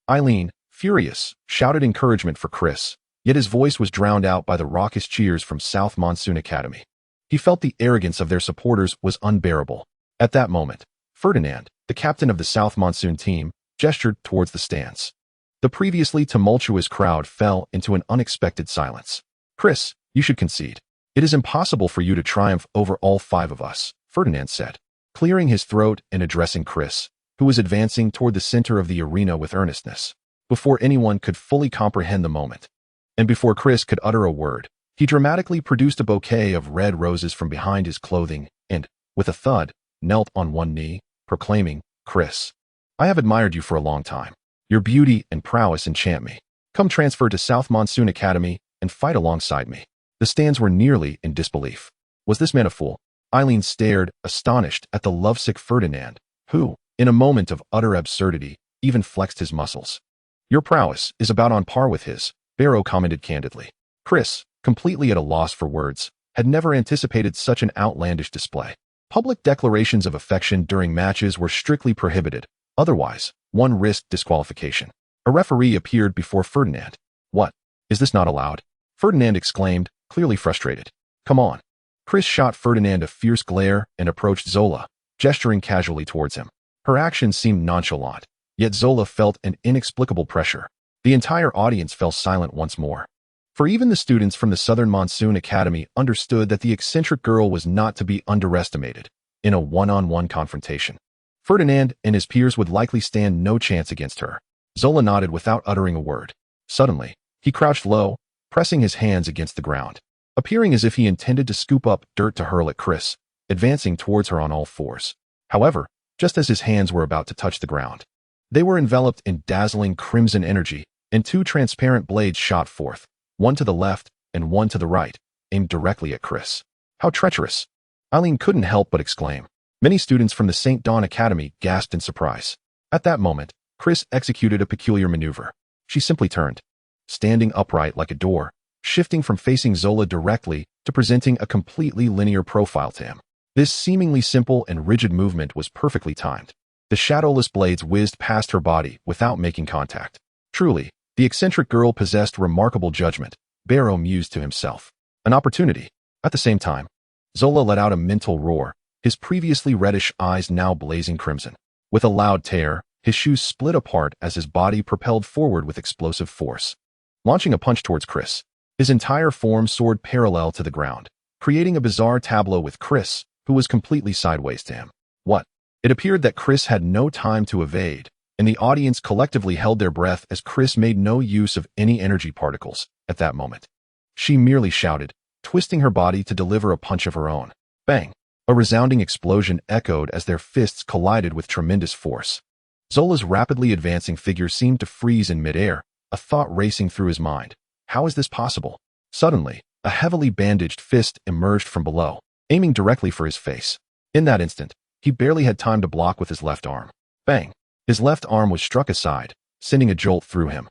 [SPEAKER 1] Eileen, furious, shouted encouragement for Chris, yet his voice was drowned out by the raucous cheers from South Monsoon Academy. He felt the arrogance of their supporters was unbearable. At that moment, Ferdinand, the captain of the South Monsoon team, gestured towards the stands. The previously tumultuous crowd fell into an unexpected silence. Chris, you should concede. It is impossible for you to triumph over all 5 of us, Ferdinand said, clearing his throat and addressing Chris, who was advancing toward the center of the arena with earnestness. Before anyone could fully comprehend the moment, and before Chris could utter a word, he dramatically produced a bouquet of red roses from behind his clothing and, with a thud, knelt on one knee, proclaiming, Chris, I have admired you for a long time. Your beauty and prowess enchant me. Come transfer to South Monsoon Academy and fight alongside me. The stands were nearly in disbelief. Was this man a fool? Eileen stared, astonished, at the lovesick Ferdinand, who, in a moment of utter absurdity, even flexed his muscles. Your prowess is about on par with his, Barrow commented candidly. Chris, completely at a loss for words, had never anticipated such an outlandish display. Public declarations of affection during matches were strictly prohibited. Otherwise, one risked disqualification. A referee appeared before Ferdinand. What? Is this not allowed? Ferdinand exclaimed, clearly frustrated. Come on. Chris shot Ferdinand a fierce glare and approached Zola, gesturing casually towards him. Her actions seemed nonchalant, yet Zola felt an inexplicable pressure. The entire audience fell silent once more. For even the students from the Southern Monsoon Academy understood that the eccentric girl was not to be underestimated in a one-on-one confrontation. Ferdinand and his peers would likely stand no chance against her. Zola nodded without uttering a word. Suddenly, he crouched low, pressing his hands against the ground, appearing as if he intended to scoop up dirt to hurl at Chris, advancing towards her on all 4s. However, just as his hands were about to touch the ground, they were enveloped in dazzling crimson energy, and 2 transparent blades shot forth, one to the left and one to the right, aimed directly at Chris. How treacherous! Eileen couldn't help but exclaim. Many students from the St. Dawn Academy gasped in surprise. At that moment, Chris executed a peculiar maneuver. She simply turned, standing upright like a door, shifting from facing Zola directly to presenting a completely linear profile to him. This seemingly simple and rigid movement was perfectly timed. The shadowless blades whizzed past her body without making contact. Truly, the eccentric girl possessed remarkable judgment, Barrow mused to himself. An opportunity. At the same time, Zola let out a mental roar, his previously reddish eyes now blazing crimson. With a loud tear, his shoes split apart as his body propelled forward with explosive force. Launching a punch towards Chris, his entire form soared parallel to the ground, creating a bizarre tableau with Chris, who was completely sideways to him. What? It appeared that Chris had no time to evade, and the audience collectively held their breath as Chris made no use of any energy particles at that moment. She merely shouted, twisting her body to deliver a punch of her own. Bang! A resounding explosion echoed as their fists collided with tremendous force. Zola's rapidly advancing figure seemed to freeze in midair, a thought racing through his mind. How is this possible? Suddenly, a heavily bandaged fist emerged from below, aiming directly for his face. In that instant, he barely had time to block with his left arm. Bang! His left arm was struck aside, sending a jolt through him.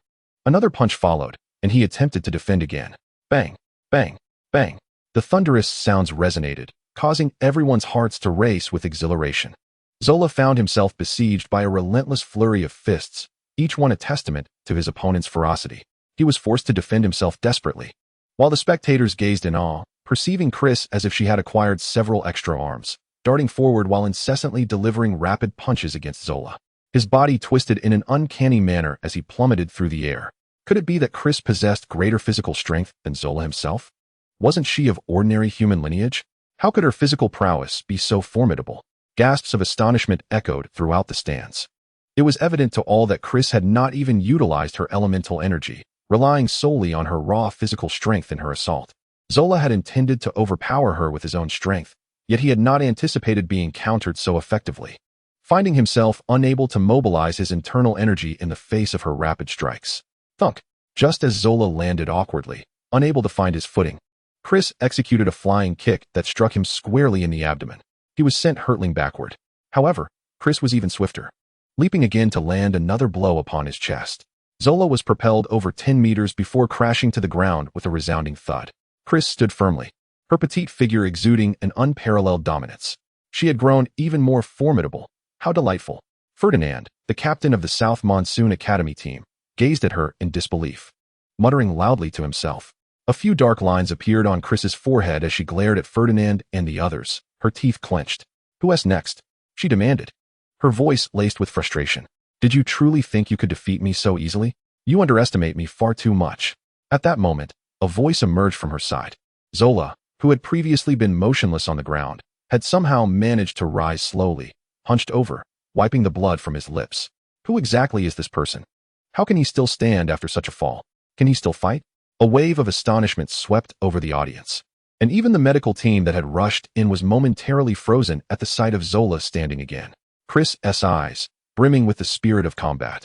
[SPEAKER 1] Another punch followed, and he attempted to defend again. Bang! Bang! Bang! The thunderous sounds resonated, causing everyone's hearts to race with exhilaration. Zola found himself besieged by a relentless flurry of fists, each one a testament to his opponent's ferocity. He was forced to defend himself desperately, while the spectators gazed in awe, perceiving Chris as if she had acquired several extra arms, darting forward while incessantly delivering rapid punches against Zola. His body twisted in an uncanny manner as he plummeted through the air. Could it be that Chris possessed greater physical strength than Zola himself? Wasn't she of ordinary human lineage? How could her physical prowess be so formidable? Gasps of astonishment echoed throughout the stands. It was evident to all that Chris had not even utilized her elemental energy, relying solely on her raw physical strength in her assault. Zola had intended to overpower her with his own strength, yet he had not anticipated being countered so effectively. Finding himself unable to mobilize his internal energy in the face of her rapid strikes. Thunk! Just as Zola landed awkwardly, unable to find his footing, Chris executed a flying kick that struck him squarely in the abdomen. He was sent hurtling backward. However, Chris was even swifter, leaping again to land another blow upon his chest. Zola was propelled over 10 meters before crashing to the ground with a resounding thud. Chris stood firmly, her petite figure exuding an unparalleled dominance. She had grown even more formidable. How delightful. Ferdinand, the captain of the South Monsoon Academy team, gazed at her in disbelief, muttering loudly to himself. A few dark lines appeared on Chris's forehead as she glared at Ferdinand and the others, her teeth clenched. Who's next? She demanded, her voice laced with frustration. Did you truly think you could defeat me so easily? You underestimate me far too much. At that moment, a voice emerged from her side. Zola, who had previously been motionless on the ground, had somehow managed to rise slowly, hunched over, wiping the blood from his lips. Who exactly is this person? How can he still stand after such a fall? Can he still fight? A wave of astonishment swept over the audience, and even the medical team that had rushed in was momentarily frozen at the sight of Zola standing again. Chris's eyes, brimming with the spirit of combat,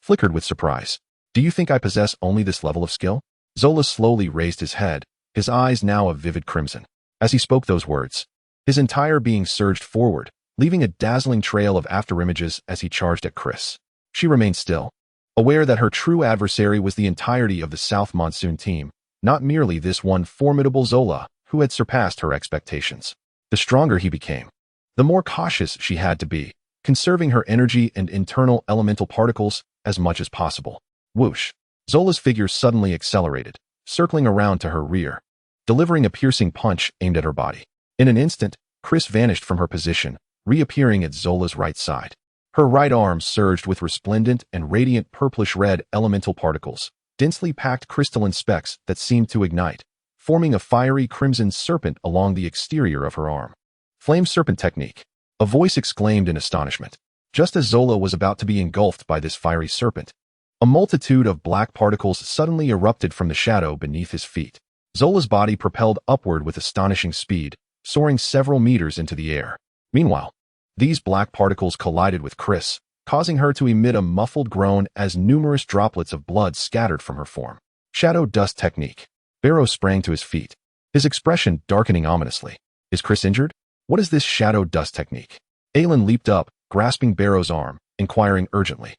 [SPEAKER 1] flickered with surprise. Do you think I possess only this level of skill? Zola slowly raised his head, his eyes now a vivid crimson. As he spoke those words, his entire being surged forward, leaving a dazzling trail of afterimages as he charged at Chris. She remained still, aware that her true adversary was the entirety of the South Monsoon team, not merely this one formidable Zola who had surpassed her expectations. The stronger he became, the more cautious she had to be, conserving her energy and internal elemental particles as much as possible. Whoosh! Zola's figure suddenly accelerated, circling around to her rear, delivering a piercing punch aimed at her body. In an instant, Chris vanished from her position, reappearing at Zola's right side. Her right arm surged with resplendent and radiant purplish-red elemental particles, densely packed crystalline specks that seemed to ignite, forming a fiery crimson serpent along the exterior of her arm. Flame serpent technique. A voice exclaimed in astonishment. Just as Zola was about to be engulfed by this fiery serpent, a multitude of black particles suddenly erupted from the shadow beneath his feet. Zola's body propelled upward with astonishing speed, soaring several meters into the air. Meanwhile, these black particles collided with Chris, causing her to emit a muffled groan as numerous droplets of blood scattered from her form. Shadow dust technique. Barrow sprang to his feet, his expression darkening ominously. Is Chris injured? What is this shadow dust technique? Aelin leaped up, grasping Barrow's arm, inquiring urgently.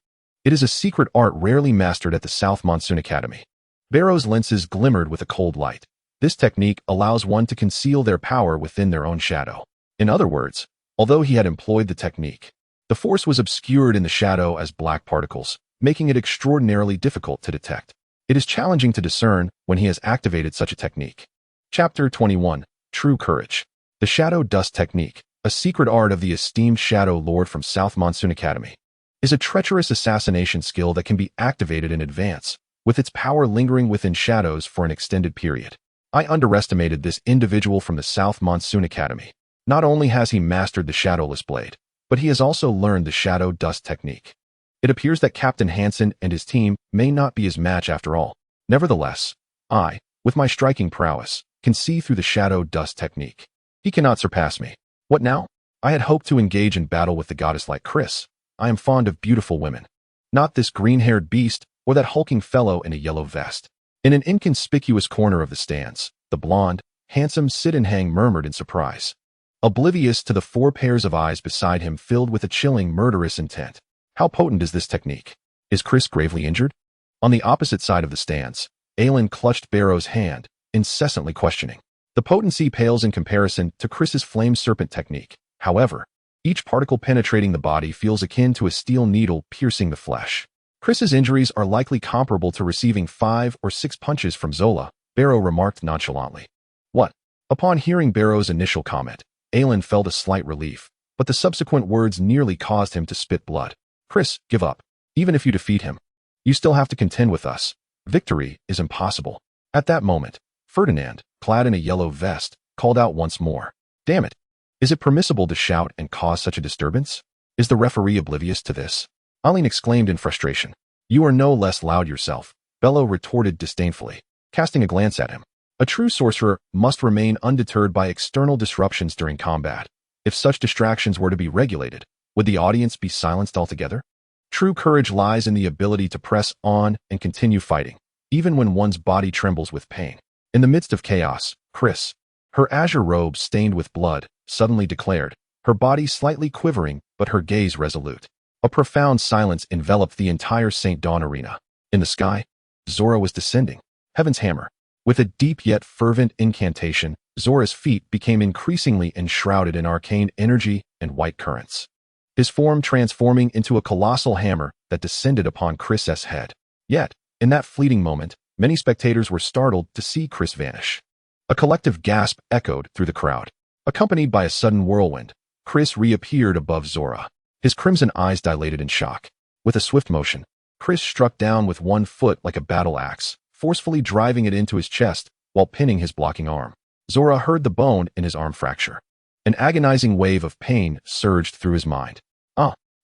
[SPEAKER 1] It is a secret art rarely mastered at the South Monsoon Academy. Barrow's lenses glimmered with a cold light. This technique allows one to conceal their power within their own shadow. In other words, although he had employed the technique, the force was obscured in the shadow as black particles, making it extraordinarily difficult to detect. It is challenging to discern when he has activated such a technique. Chapter 21. True Courage. The Shadow Dust Technique, a secret art of the esteemed Shadow Lord from South Monsoon Academy, is a treacherous assassination skill that can be activated in advance, with its power lingering within shadows for an extended period. I underestimated this individual from the South Monsoon Academy. Not only has he mastered the Shadowless Blade, but he has also learned the Shadow Dust Technique. It appears that Captain Hansen and his team may not be his match after all. Nevertheless, I, with my striking prowess, can see through the Shadow Dust Technique. He cannot surpass me. What now? I had hoped to engage in battle with the goddess like Chris. I am fond of beautiful women. Not this green-haired beast or that hulking fellow in a yellow vest. In an inconspicuous corner of the stands, the blonde, handsome sit-and-hang murmured in surprise, oblivious to the 4 pairs of eyes beside him filled with a chilling, murderous intent. How potent is this technique? Is Chris gravely injured? On the opposite side of the stands, Aelin clutched Barrow's hand, incessantly questioning. The potency pales in comparison to Chris's flame serpent technique. However, each particle penetrating the body feels akin to a steel needle piercing the flesh. Chris's injuries are likely comparable to receiving 5 or 6 punches from Zola, Barrow remarked nonchalantly. What? Upon hearing Barrow's initial comment, Aelin felt a slight relief, but the subsequent words nearly caused him to spit blood. Chris, give up. Even if you defeat him, you still have to contend with us. Victory is impossible. At that moment, Ferdinand, clad in a yellow vest, called out once more. Damn it. Is it permissible to shout and cause such a disturbance? Is the referee oblivious to this? Aline exclaimed in frustration. You are no less loud yourself, Bello retorted disdainfully, casting a glance at him. A true sorcerer must remain undeterred by external disruptions during combat. If such distractions were to be regulated, would the audience be silenced altogether? True courage lies in the ability to press on and continue fighting, even when one's body trembles with pain. In the midst of chaos, Chris, her azure robe stained with blood, suddenly declared, her body slightly quivering but her gaze resolute. A profound silence enveloped the entire St. Dawn arena. In the sky, Zora was descending. Heaven's hammer. With a deep yet fervent incantation, Zora's feet became increasingly enshrouded in arcane energy and white currents, his form transforming into a colossal hammer that descended upon Chris's head. Yet, in that fleeting moment, many spectators were startled to see Chris vanish. A collective gasp echoed through the crowd. Accompanied by a sudden whirlwind, Chris reappeared above Zora. His crimson eyes dilated in shock. With a swift motion, Chris struck down with one foot like a battle axe, forcefully driving it into his chest while pinning his blocking arm. Zora heard the bone in his arm fracture. An agonizing wave of pain surged through his mind.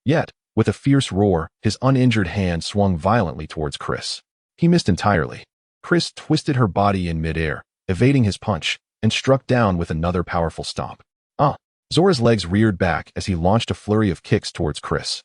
[SPEAKER 1] Yet, with a fierce roar, his uninjured hand swung violently towards Chris. He missed entirely. Chris twisted her body in midair, evading his punch, and struck down with another powerful stomp. Zora's legs reared back as he launched a flurry of kicks towards Chris.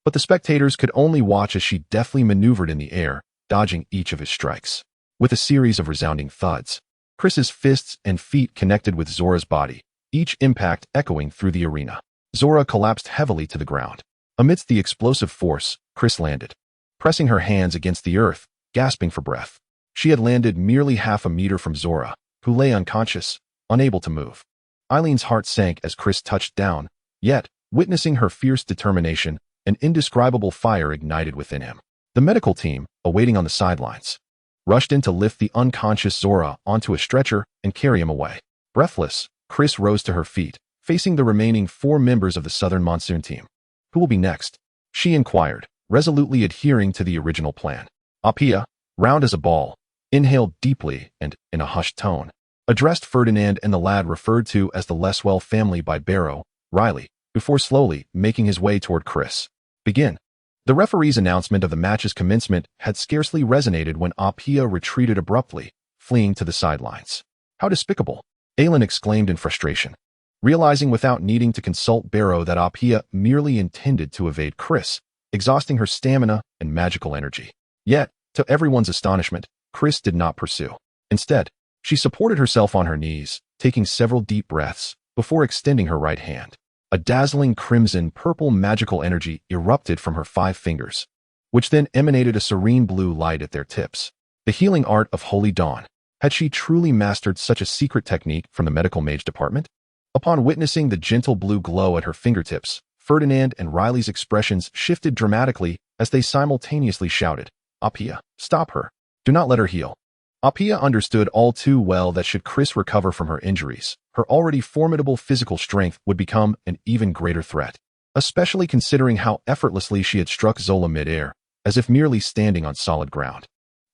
[SPEAKER 1] But the spectators could only watch as she deftly maneuvered in the air, dodging each of his strikes. With a series of resounding thuds, Chris's fists and feet connected with Zora's body, each impact echoing through the arena. Zora collapsed heavily to the ground. Amidst the explosive force, Chris landed, pressing her hands against the earth, gasping for breath. She had landed merely half a meter from Zora, who lay unconscious, unable to move. Eileen's heart sank as Chris touched down, yet, witnessing her fierce determination, an indescribable fire ignited within him. The medical team, awaiting on the sidelines, rushed in to lift the unconscious Zora onto a stretcher and carry him away. Breathless, Chris rose to her feet, facing the remaining 4 members of the Southern Monsoon team. Who will be next? She inquired, resolutely adhering to the original plan. Apia, round as a ball, inhaled deeply and, in a hushed tone, addressed Ferdinand and the lad referred to as the Leswell family by Barrow, Riley, before slowly making his way toward Chris. Begin. The referee's announcement of the match's commencement had scarcely resonated when Apia retreated abruptly, fleeing to the sidelines. How despicable! Aelin exclaimed in frustration, realizing without needing to consult Barrow that Apia merely intended to evade Chris, exhausting her stamina and magical energy. Yet, to everyone's astonishment, Chris did not pursue. Instead, she supported herself on her knees, taking several deep breaths, before extending her right hand. A dazzling crimson-purple magical energy erupted from her 5 fingers, which then emanated a serene blue light at their tips. The healing art of Holy Dawn. Had she truly mastered such a secret technique from the medical mage department? Upon witnessing the gentle blue glow at her fingertips, Ferdinand and Riley's expressions shifted dramatically as they simultaneously shouted, "Apia, stop her. Do not let her heal." Apia understood all too well that should Chris recover from her injuries, her already formidable physical strength would become an even greater threat, especially considering how effortlessly she had struck Zola mid-air, as if merely standing on solid ground.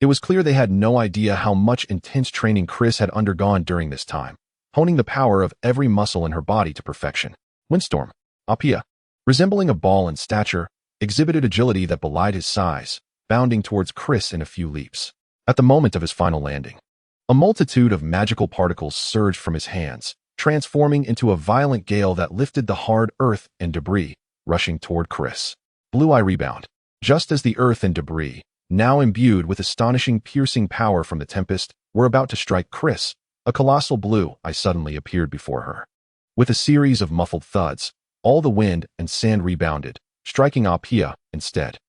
[SPEAKER 1] It was clear they had no idea how much intense training Chris had undergone during this time, honing the power of every muscle in her body to perfection. Windstorm. Apia, resembling a ball in stature, exhibited agility that belied his size, bounding towards Chris in a few leaps. At the moment of his final landing, a multitude of magical particles surged from his hands, transforming into a violent gale that lifted the hard earth and debris, rushing toward Chris. Blue Eye rebound. Just as the earth and debris, now imbued with astonishing piercing power from the tempest, were about to strike Chris, a colossal blue eye suddenly appeared before her. With a series of muffled thuds, all the wind and sand rebounded, striking Apia instead.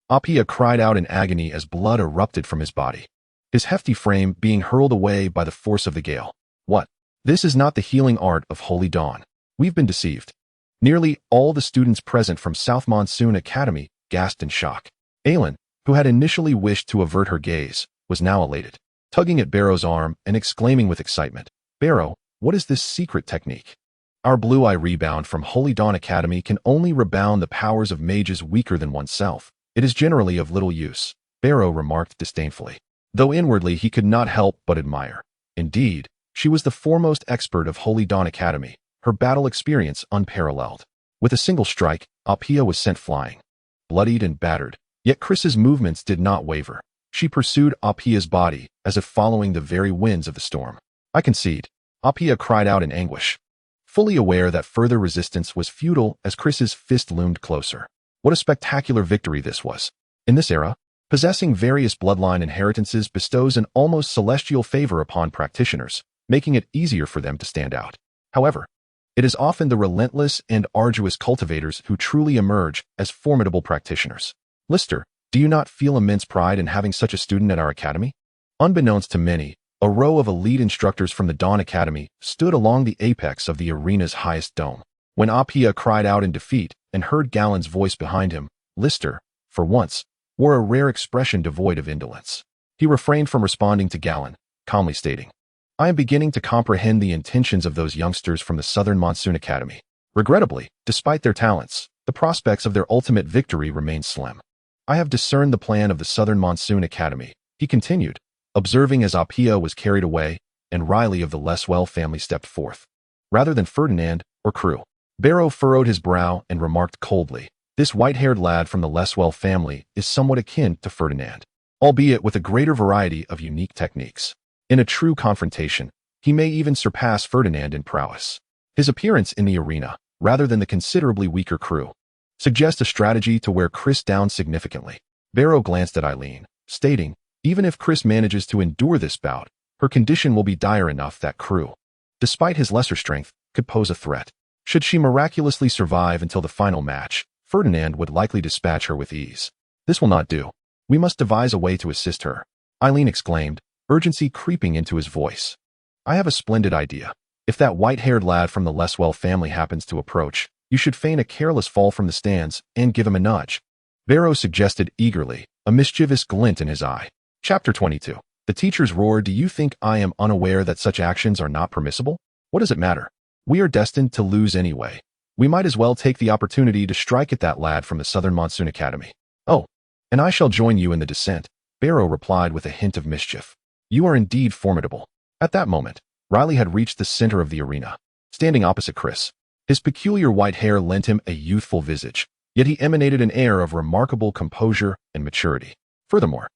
[SPEAKER 1] Apia cried out in agony as blood erupted from his body, his hefty frame being hurled away by the force of the gale. What? This is not the healing art of Holy Dawn. We've been deceived. Nearly all the students present from South Monsoon Academy gasped in shock. Aylin, who had initially wished to avert her gaze, was now elated, tugging at Barrow's arm and exclaiming with excitement, "Barrow, what is this secret technique? Our Blue Eye rebound from Holy Dawn Academy can only rebound the powers of mages weaker than oneself. It is generally of little use," Barrow remarked disdainfully, though inwardly he could not help but admire. Indeed, she was the foremost expert of Holy Dawn Academy, her battle experience unparalleled. With a single strike, Apia was sent flying, bloodied and battered, yet Chris's movements did not waver. She pursued Apia's body as if following the very winds of the storm. "I concede," Apia cried out in anguish, fully aware that further resistance was futile as Chris's fist loomed closer. What a spectacular victory this was. In this era, possessing various bloodline inheritances bestows an almost celestial favor upon practitioners, making it easier for them to stand out. However, it is often the relentless and arduous cultivators who truly emerge as formidable practitioners. Lister, do you not feel immense pride in having such a student at our academy? Unbeknownst to many, a row of elite instructors from the Dawn Academy stood along the apex of the arena's highest dome. When Apia cried out in defeat and heard Galen's voice behind him, Lister, for once, wore a rare expression devoid of indolence. He refrained from responding to Galen, calmly stating, "I am beginning to comprehend the intentions of those youngsters from the Southern Monsoon Academy. Regrettably, despite their talents, the prospects of their ultimate victory remain slim. I have discerned the plan of the Southern Monsoon Academy," he continued, observing as Apia was carried away and Riley of the Leswell family stepped forth. Rather than Ferdinand or Crew, Barrow furrowed his brow and remarked coldly, "This white-haired lad from the Leswell family is somewhat akin to Ferdinand, albeit with a greater variety of unique techniques. In a true confrontation, he may even surpass Ferdinand in prowess. His appearance in the arena, rather than the considerably weaker Crew, suggests a strategy to wear Chris down significantly." Barrow glanced at Eileen, stating, "Even if Chris manages to endure this bout, her condition will be dire enough that Crew, despite his lesser strength, could pose a threat. Should she miraculously survive until the final match, Ferdinand would likely dispatch her with ease. This will not do. We must devise a way to assist her," Eileen exclaimed, urgency creeping into his voice. "I have a splendid idea. If that white-haired lad from the Leswell family happens to approach, you should feign a careless fall from the stands and give him a nudge," Barrow suggested eagerly, a mischievous glint in his eye. Chapter 22. The teachers roared. "Do you think I am unaware that such actions are not permissible? What does it matter? We are destined to lose anyway. We might as well take the opportunity to strike at that lad from the Southern Monsoon Academy." "Oh, and I shall join you in the descent," Barrow replied with a hint of mischief. "You are indeed formidable." At that moment, Riley had reached the center of the arena, standing opposite Chris. His peculiar white hair lent him a youthful visage, yet he emanated an air of remarkable composure and maturity. Furthermore,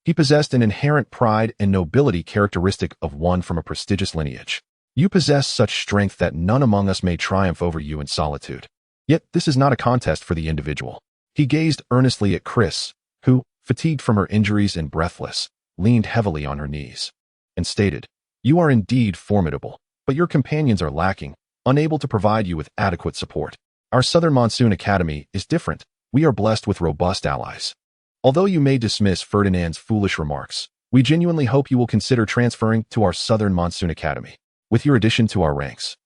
[SPEAKER 1] he possessed an inherent pride and nobility characteristic of one from a prestigious lineage. "You possess such strength that none among us may triumph over you in solitude. Yet this is not a contest for the individual." He gazed earnestly at Chris, who, fatigued from her injuries and breathless, leaned heavily on her knees, and stated, "You are indeed formidable, but your companions are lacking. unable to provide you with adequate support. Our Southern Monsoon Academy is different. We are blessed with robust allies. Although you may dismiss Ferdinand's foolish remarks, we genuinely hope you will consider transferring to our Southern Monsoon Academy. With your addition to our ranks,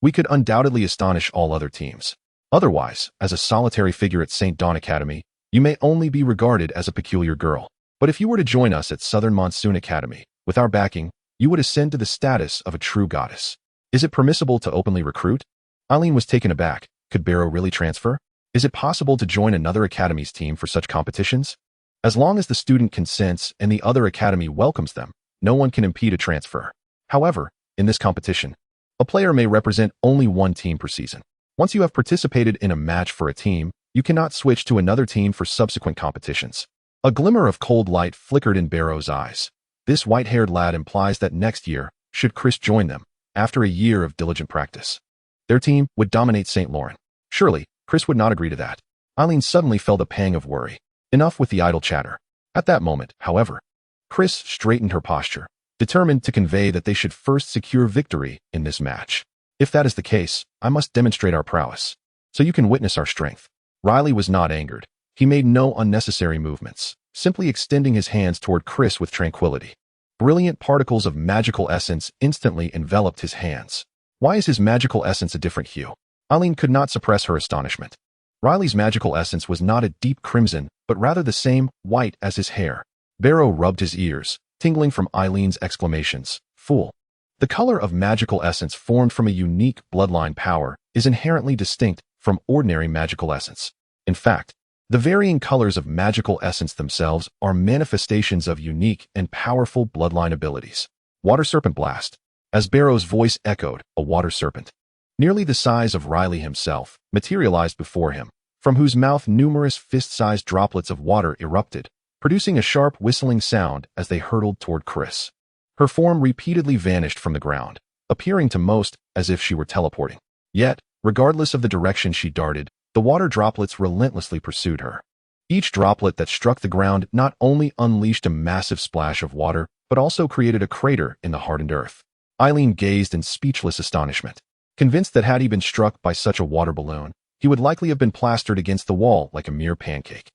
[SPEAKER 1] we could undoubtedly astonish all other teams. Otherwise, as a solitary figure at St. Dawn Academy, you may only be regarded as a peculiar girl. But if you were to join us at Southern Monsoon Academy, with our backing, you would ascend to the status of a true goddess. Is it permissible to openly recruit? Eileen was taken aback. Could Barrow really transfer? Is it possible to join another academy's team for such competitions? As long as the student consents and the other academy welcomes them, no one can impede a transfer. However, in this competition, a player may represent only one team per season. Once you have participated in a match for a team, you cannot switch to another team for subsequent competitions. A glimmer of cold light flickered in Barrow's eyes. This white-haired lad implies that next year, should Chris join them, after a year of diligent practice, their team would dominate St. Lauren. Surely, Chris would not agree to that. Eileen suddenly felt a pang of worry. Enough with the idle chatter. At that moment, however, Chris straightened her posture, determined to convey that they should first secure victory in this match. If that is the case, I must demonstrate our prowess, so you can witness our strength. Riley was not angered. He made no unnecessary movements, simply extending his hands toward Chris with tranquility. Brilliant particles of magical essence instantly enveloped his hands. Why is his magical essence a different hue? Eileen could not suppress her astonishment. Riley's magical essence was not a deep crimson, but rather the same white as his hair. Barrow rubbed his ears, tingling from Eileen's exclamations. Fool. The color of magical essence formed from a unique bloodline power is inherently distinct from ordinary magical essence. In fact, the varying colors of magical essence themselves are manifestations of unique and powerful bloodline abilities. Water Serpent Blast. As Barrow's voice echoed, a water serpent, nearly the size of Riley himself, materialized before him, from whose mouth numerous fist-sized droplets of water erupted, producing a sharp whistling sound as they hurtled toward Chris. Her form repeatedly vanished from the ground, appearing to most as if she were teleporting. Yet, regardless of the direction she darted, the water droplets relentlessly pursued her. Each droplet that struck the ground not only unleashed a massive splash of water, but also created a crater in the hardened earth. Eileen gazed in speechless astonishment, convinced that had he been struck by such a water balloon, he would likely have been plastered against the wall like a mere pancake.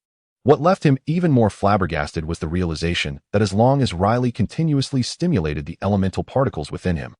[SPEAKER 1] What left him even more flabbergasted was the realization that as long as Riley continuously stimulated the elemental particles within him,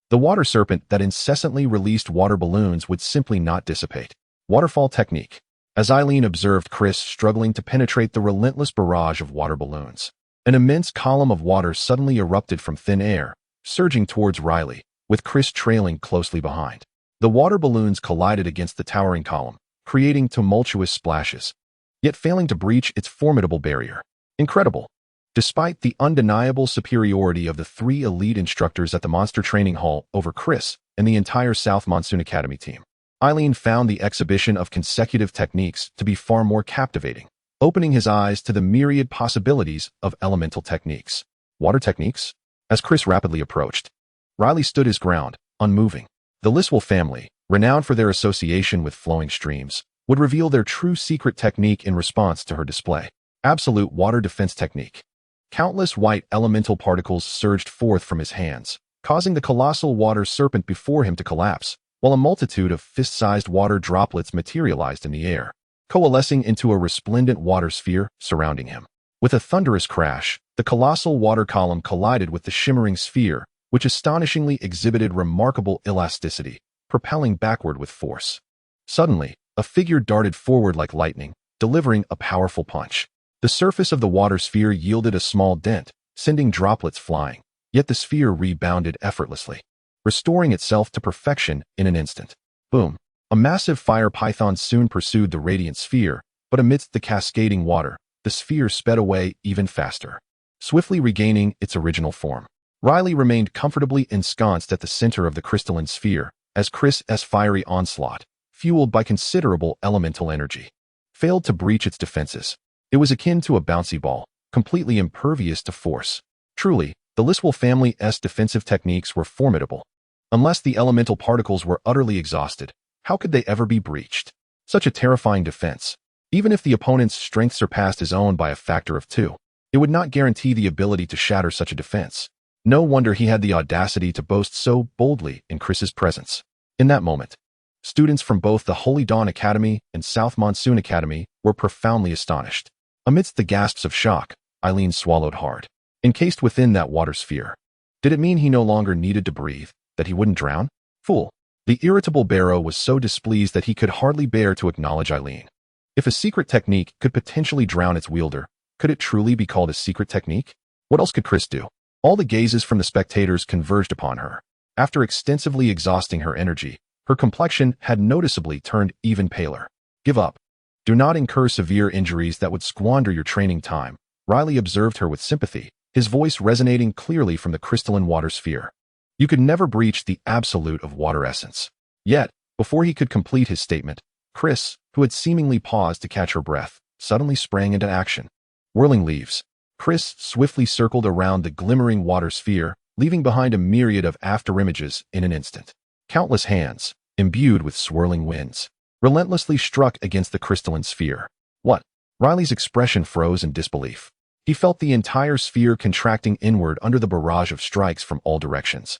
[SPEAKER 1] the water serpent that incessantly released water balloons would simply not dissipate. Waterfall technique. As Eileen observed Chris struggling to penetrate the relentless barrage of water balloons, an immense column of water suddenly erupted from thin air, surging towards Riley, with Chris trailing closely behind. The water balloons collided against the towering column, creating tumultuous splashes, yet failing to breach its formidable barrier. Incredible. Despite the undeniable superiority of the three elite instructors at the Monster Training Hall over Chris and the entire South Monsoon Academy team, Eileen found the exhibition of consecutive techniques to be far more captivating, opening his eyes to the myriad possibilities of elemental techniques. Water techniques? As Chris rapidly approached, Riley stood his ground, unmoving. The Liswell family, renowned for their association with flowing streams, would reveal their true secret technique in response to her display. Absolute water defense technique. Countless white elemental particles surged forth from his hands, causing the colossal water serpent before him to collapse, while a multitude of fist-sized water droplets materialized in the air, coalescing into a resplendent water sphere surrounding him. With a thunderous crash, the colossal water column collided with the shimmering sphere, which astonishingly exhibited remarkable elasticity, propelling backward with force. Suddenly, a figure darted forward like lightning, delivering a powerful punch. The surface of the water sphere yielded a small dent, sending droplets flying, yet the sphere rebounded effortlessly, restoring itself to perfection in an instant. Boom! A massive fire python soon pursued the radiant sphere, but amidst the cascading water, the sphere sped away even faster, swiftly regaining its original form. Riley remained comfortably ensconced at the center of the crystalline sphere, as Chris's fiery onslaught, fueled by considerable elemental energy, failed to breach its defenses. It was akin to a bouncy ball, completely impervious to force. Truly, the Liswell family's defensive techniques were formidable. Unless the elemental particles were utterly exhausted, how could they ever be breached? Such a terrifying defense. Even if the opponent's strength surpassed his own by a factor of 2, it would not guarantee the ability to shatter such a defense. No wonder he had the audacity to boast so boldly in Chris's presence. In that moment, students from both the Holy Dawn Academy and South Monsoon Academy were profoundly astonished. Amidst the gasps of shock, Eileen swallowed hard. Encased within that water sphere. Did it mean he no longer needed to breathe, that he wouldn't drown? Fool. The irritable Barrow was so displeased that he could hardly bear to acknowledge Eileen. If a secret technique could potentially drown its wielder, could it truly be called a secret technique? What else could Chris do? All the gazes from the spectators converged upon her. After extensively exhausting her energy, her complexion had noticeably turned even paler. Give up. Do not incur severe injuries that would squander your training time, Riley observed her with sympathy, his voice resonating clearly from the crystalline water sphere. You could never breach the absolute of water essence. Yet, before he could complete his statement, Chris, who had seemingly paused to catch her breath, suddenly sprang into action. Whirling leaves. Chris swiftly circled around the glimmering water sphere, leaving behind a myriad of afterimages in an instant. Countless hands, imbued with swirling winds, relentlessly struck against the crystalline sphere. What? Riley's expression froze in disbelief. He felt the entire sphere contracting inward under the barrage of strikes from all directions,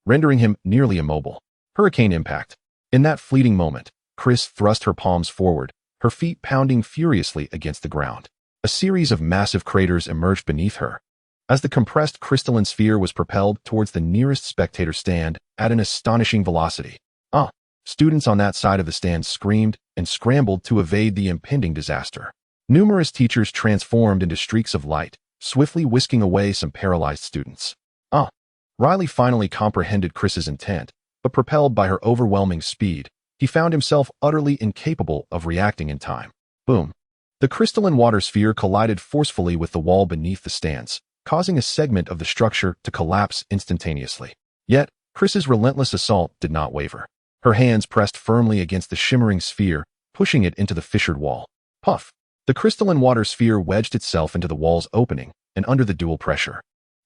[SPEAKER 1] rendering him nearly immobile. Hurricane impact. In that fleeting moment, Chris thrust her palms forward, her feet pounding furiously against the ground. A series of massive craters emerged beneath her, as the compressed crystalline sphere was propelled towards the nearest spectator stand at an astonishing velocity. Students on that side of the stand screamed and scrambled to evade the impending disaster. Numerous teachers transformed into streaks of light, swiftly whisking away some paralyzed students. Riley finally comprehended Chris's intent, but propelled by her overwhelming speed, he found himself utterly incapable of reacting in time. Boom. The crystalline water sphere collided forcefully with the wall beneath the stands, causing a segment of the structure to collapse instantaneously. Yet, Chris's relentless assault did not waver. Her hands pressed firmly against the shimmering sphere, pushing it into the fissured wall. Puff! The crystalline water sphere wedged itself into the wall's opening, and under the dual pressure.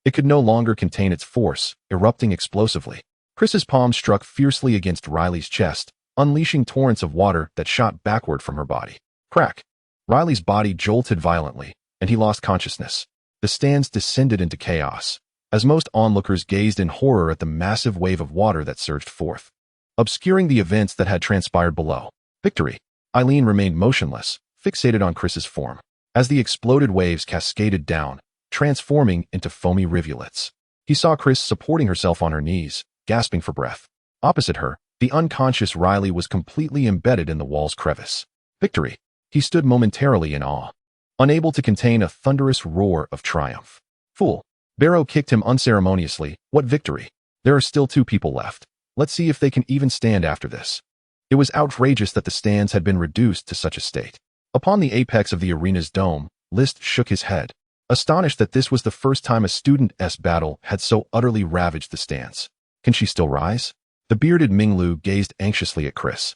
[SPEAKER 1] It could no longer contain its force, erupting explosively. Chris's palm struck fiercely against Riley's chest, unleashing torrents of water that shot backward from her body. Crack! Riley's body jolted violently, and he lost consciousness. The stands descended into chaos, as most onlookers gazed in horror at the massive wave of water that surged forth, obscuring the events that had transpired below. Victory. Eileen remained motionless, fixated on Chris's form, as the exploded waves cascaded down, transforming into foamy rivulets. He saw Chris supporting herself on her knees, gasping for breath. Opposite her, the unconscious Riley was completely embedded in the wall's crevice. Victory. He stood momentarily in awe, unable to contain a thunderous roar of triumph. Fool. Barrow kicked him unceremoniously. What victory? There are still 2 people left. Let's see if they can even stand after this. It was outrageous that the stands had been reduced to such a state. Upon the apex of the arena's dome, List shook his head, astonished that this was the first time a student-s battle had so utterly ravaged the stands. Can she still rise? The bearded Minglu gazed anxiously at Chris,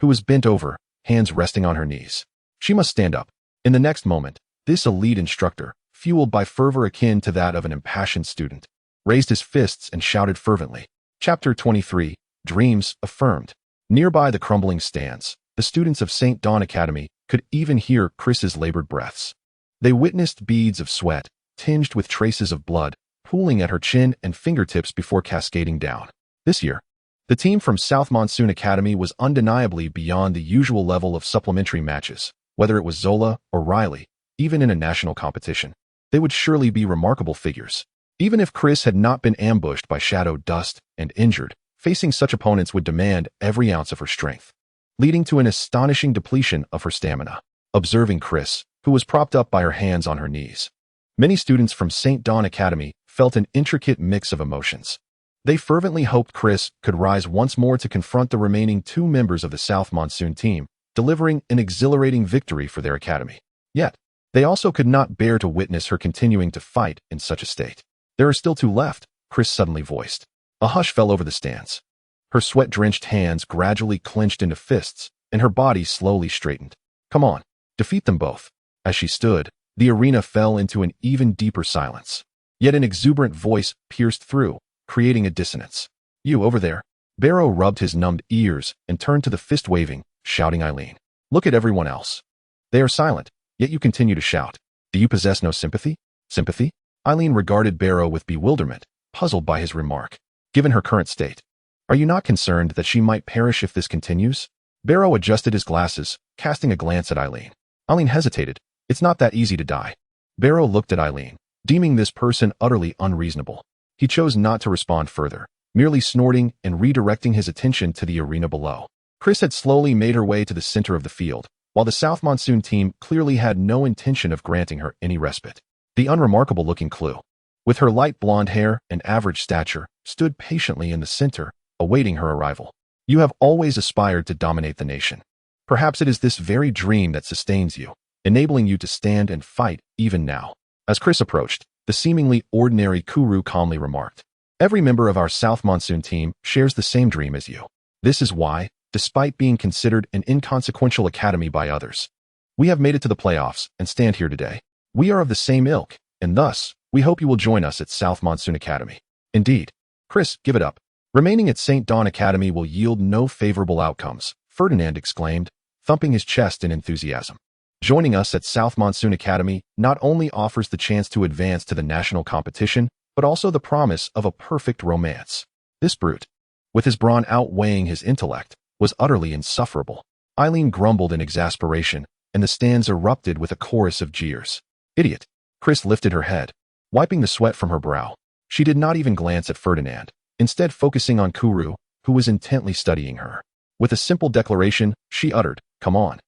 [SPEAKER 1] who was bent over, hands resting on her knees. She must stand up. In the next moment, this elite instructor, fueled by fervor akin to that of an impassioned student, raised his fists and shouted fervently. Chapter 23, Dreams Affirmed. Nearby the crumbling stands, the students of St. Dawn Academy could even hear Chris's labored breaths. They witnessed beads of sweat, tinged with traces of blood, pooling at her chin and fingertips before cascading down. This year, the team from South Monsoon Academy was undeniably beyond the usual level of supplementary matches, whether it was Zola or Riley, even in a national competition. They would surely be remarkable figures. Even if Chris had not been ambushed by shadow dust and injured, facing such opponents would demand every ounce of her strength, leading to an astonishing depletion of her stamina. Observing Chris, who was propped up by her hands on her knees, many students from St. Dawn Academy felt an intricate mix of emotions. They fervently hoped Chris could rise once more to confront the remaining 2 members of the South Monsoon team, delivering an exhilarating victory for their academy. Yet, they also could not bear to witness her continuing to fight in such a state. There are still 2 left, Chris suddenly voiced. A hush fell over the stands. Her sweat-drenched hands gradually clenched into fists, and her body slowly straightened. Come on, defeat them both. As she stood, the arena fell into an even deeper silence. Yet an exuberant voice pierced through, creating a dissonance. You over there. Barrow rubbed his numbed ears and turned to the fist-waving, shouting Eileen. Look at everyone else. They are silent, yet you continue to shout. Do you possess no sympathy? Sympathy? Eileen regarded Barrow with bewilderment, puzzled by his remark. Given her current state, Are you not concerned that she might perish if this continues? Barrow adjusted his glasses, casting a glance at Eileen. Eileen hesitated. It's not that easy to die. Barrow looked at Eileen, deeming this person utterly unreasonable. He chose not to respond further, merely snorting and redirecting his attention to the arena below. Chris had slowly made her way to the center of the field, while the South Monsoon team clearly had no intention of granting her any respite. The unremarkable-looking Clue, with her light blonde hair and average stature, stood patiently in the center, awaiting her arrival. You have always aspired to dominate the nation. Perhaps it is this very dream that sustains you, enabling you to stand and fight even now. As Chris approached, the seemingly ordinary Kuru calmly remarked, "Every member of our South Monsoon team shares the same dream as you. This is why, despite being considered an inconsequential academy by others, we have made it to the playoffs and stand here today. We are of the same ilk, and thus, we hope you will join us at South Monsoon Academy." Indeed. Chris, give it up. Remaining at St. Dawn Academy will yield no favorable outcomes, Ferdinand exclaimed, thumping his chest in enthusiasm. Joining us at South Monsoon Academy not only offers the chance to advance to the national competition, but also the promise of a perfect romance. This brute, with his brawn outweighing his intellect, was utterly insufferable. Eileen grumbled in exasperation, and the stands erupted with a chorus of jeers. Idiot. Chris lifted her head, wiping the sweat from her brow. She did not even glance at Ferdinand, instead focusing on Kuru, who was intently studying her. With a simple declaration, she uttered, "Come on."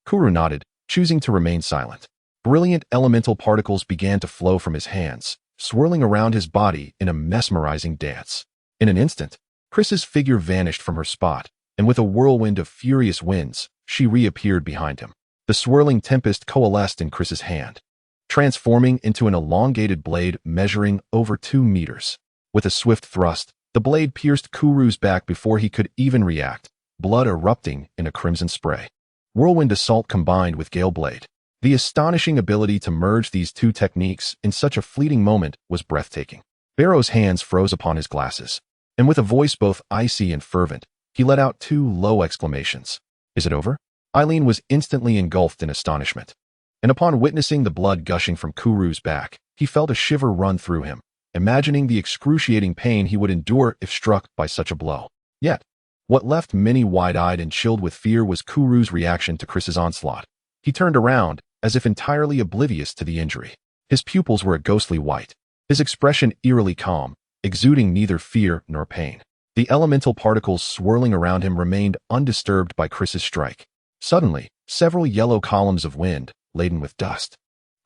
[SPEAKER 1] Kuru nodded, choosing to remain silent. Brilliant elemental particles began to flow from his hands, swirling around his body in a mesmerizing dance. In an instant, Chris's figure vanished from her spot, and with a whirlwind of furious winds, she reappeared behind him. The swirling tempest coalesced in Chris's hand, transforming into an elongated blade measuring over 2 meters. With a swift thrust, the blade pierced Kuru's back before he could even react, blood erupting in a crimson spray. Whirlwind assault combined with gale blade. The astonishing ability to merge these two techniques in such a fleeting moment was breathtaking. Barrow's hands froze upon his glasses, and with a voice both icy and fervent, he let out 2 low exclamations. Is it over? Eileen was instantly engulfed in astonishment, and upon witnessing the blood gushing from Kuru's back, he felt a shiver run through him, imagining the excruciating pain he would endure if struck by such a blow. Yet, what left many wide-eyed and chilled with fear was Kuru's reaction to Chris's onslaught. He turned around, as if entirely oblivious to the injury. His pupils were a ghostly white, his expression eerily calm, exuding neither fear nor pain. The elemental particles swirling around him remained undisturbed by Chris's strike. Suddenly, several yellow columns of wind, laden with dust,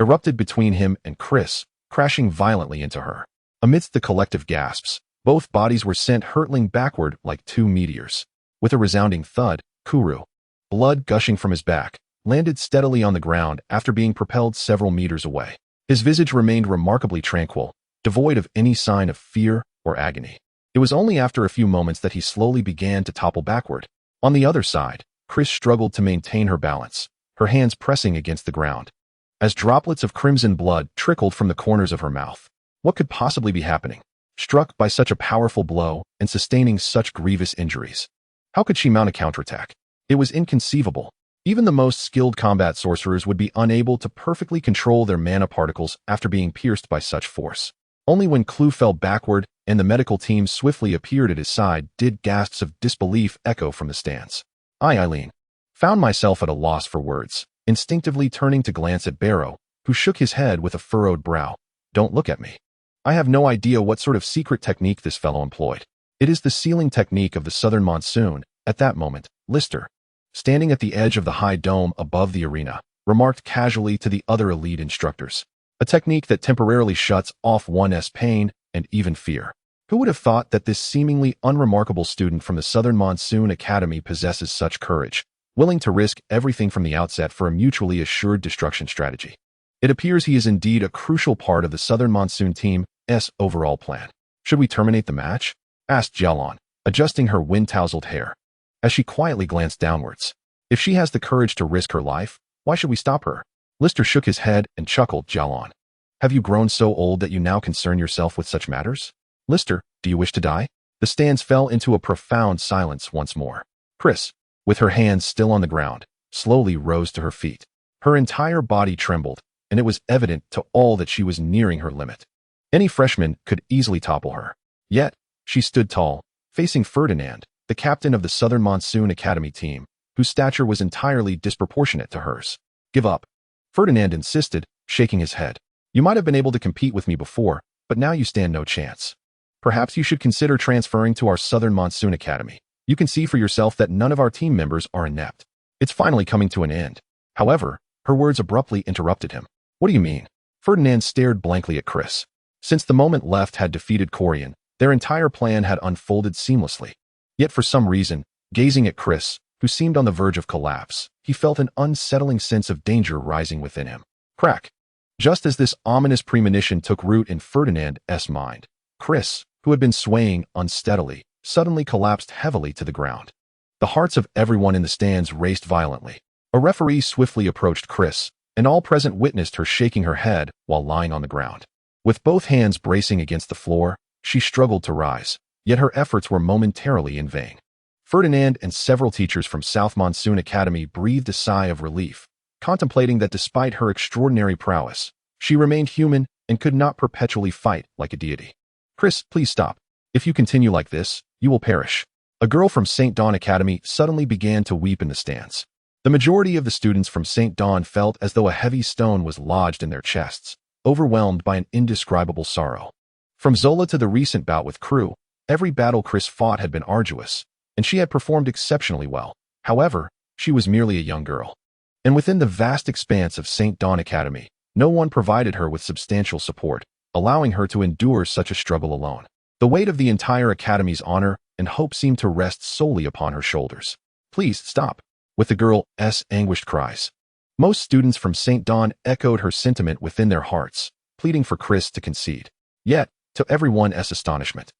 [SPEAKER 1] erupted between him and Chris, crashing violently into her. Amidst the collective gasps, both bodies were sent hurtling backward like 2 meteors. With a resounding thud, Kuru, blood gushing from his back, landed steadily on the ground after being propelled several meters away. His visage remained remarkably tranquil, devoid of any sign of fear or agony. It was only after a few moments that he slowly began to topple backward. On the other side, Chris struggled to maintain her balance, her hands pressing against the ground, as droplets of crimson blood trickled from the corners of her mouth. What could possibly be happening? Struck by such a powerful blow and sustaining such grievous injuries, how could she mount a counterattack? It was inconceivable. Even the most skilled combat sorcerers would be unable to perfectly control their mana particles after being pierced by such force. Only when Clue fell backward and the medical team swiftly appeared at his side did gasps of disbelief echo from the stands. Eileen found myself at a loss for words, instinctively turning to glance at Barrow, who shook his head with a furrowed brow. Don't look at me. I have no idea what sort of secret technique this fellow employed. It is the sealing technique of the Southern Monsoon. At that moment, Lister, standing at the edge of the high dome above the arena, remarked casually to the other elite instructors, a technique that temporarily shuts off one's pain and even fear. Who would have thought that this seemingly unremarkable student from the Southern Monsoon Academy possesses such courage, willing to risk everything from the outset for a mutually assured destruction strategy? It appears he is indeed a crucial part of the Southern Monsoon team's overall plan. Should we terminate the match? Asked Jalon, adjusting her wind-tousled hair, as she quietly glanced downwards. If she has the courage to risk her life, why should we stop her? Lister shook his head and chuckled. Jalon, have you grown so old that you now concern yourself with such matters? Lister, do you wish to die? The stands fell into a profound silence once more. Chris, with her hands still on the ground, slowly rose to her feet. Her entire body trembled, and it was evident to all that she was nearing her limit. Any freshman could easily topple her. Yet, she stood tall, facing Ferdinand, the captain of the Southern Monsoon Academy team, whose stature was entirely disproportionate to hers. Give up. Ferdinand insisted, shaking his head. You might have been able to compete with me before, but now you stand no chance. Perhaps you should consider transferring to our Southern Monsoon Academy. You can see for yourself that none of our team members are inept. It's finally coming to an end. However, her words abruptly interrupted him. What do you mean? Ferdinand stared blankly at Chris. Since the moment left had defeated Corian, their entire plan had unfolded seamlessly. Yet for some reason, gazing at Chris, who seemed on the verge of collapse, he felt an unsettling sense of danger rising within him. Crack. Just as this ominous premonition took root in Ferdinand's mind, Chris, who had been swaying unsteadily, suddenly collapsed heavily to the ground. The hearts of everyone in the stands raced violently. A referee swiftly approached Chris, and all present witnessed her shaking her head while lying on the ground. With both hands bracing against the floor, she struggled to rise, yet her efforts were momentarily in vain. Ferdinand and several teachers from South Monsoon Academy breathed a sigh of relief, contemplating that despite her extraordinary prowess, she remained human and could not perpetually fight like a deity. Chris, please stop. If you continue like this, you will perish. A girl from St. Dawn Academy suddenly began to weep in the stands. The majority of the students from St. Dawn felt as though a heavy stone was lodged in their chests, overwhelmed by an indescribable sorrow. From Zola to the recent bout with Crew, every battle Chris fought had been arduous, and she had performed exceptionally well. However, she was merely a young girl. And within the vast expanse of St. Dawn Academy, no one provided her with substantial support, allowing her to endure such a struggle alone. The weight of the entire Academy's honor and hope seemed to rest solely upon her shoulders. Please stop. With the girl's anguished cries. Most students from St. Dawn echoed her sentiment within their hearts, pleading for Chris to concede. Yet, to everyone's astonishment,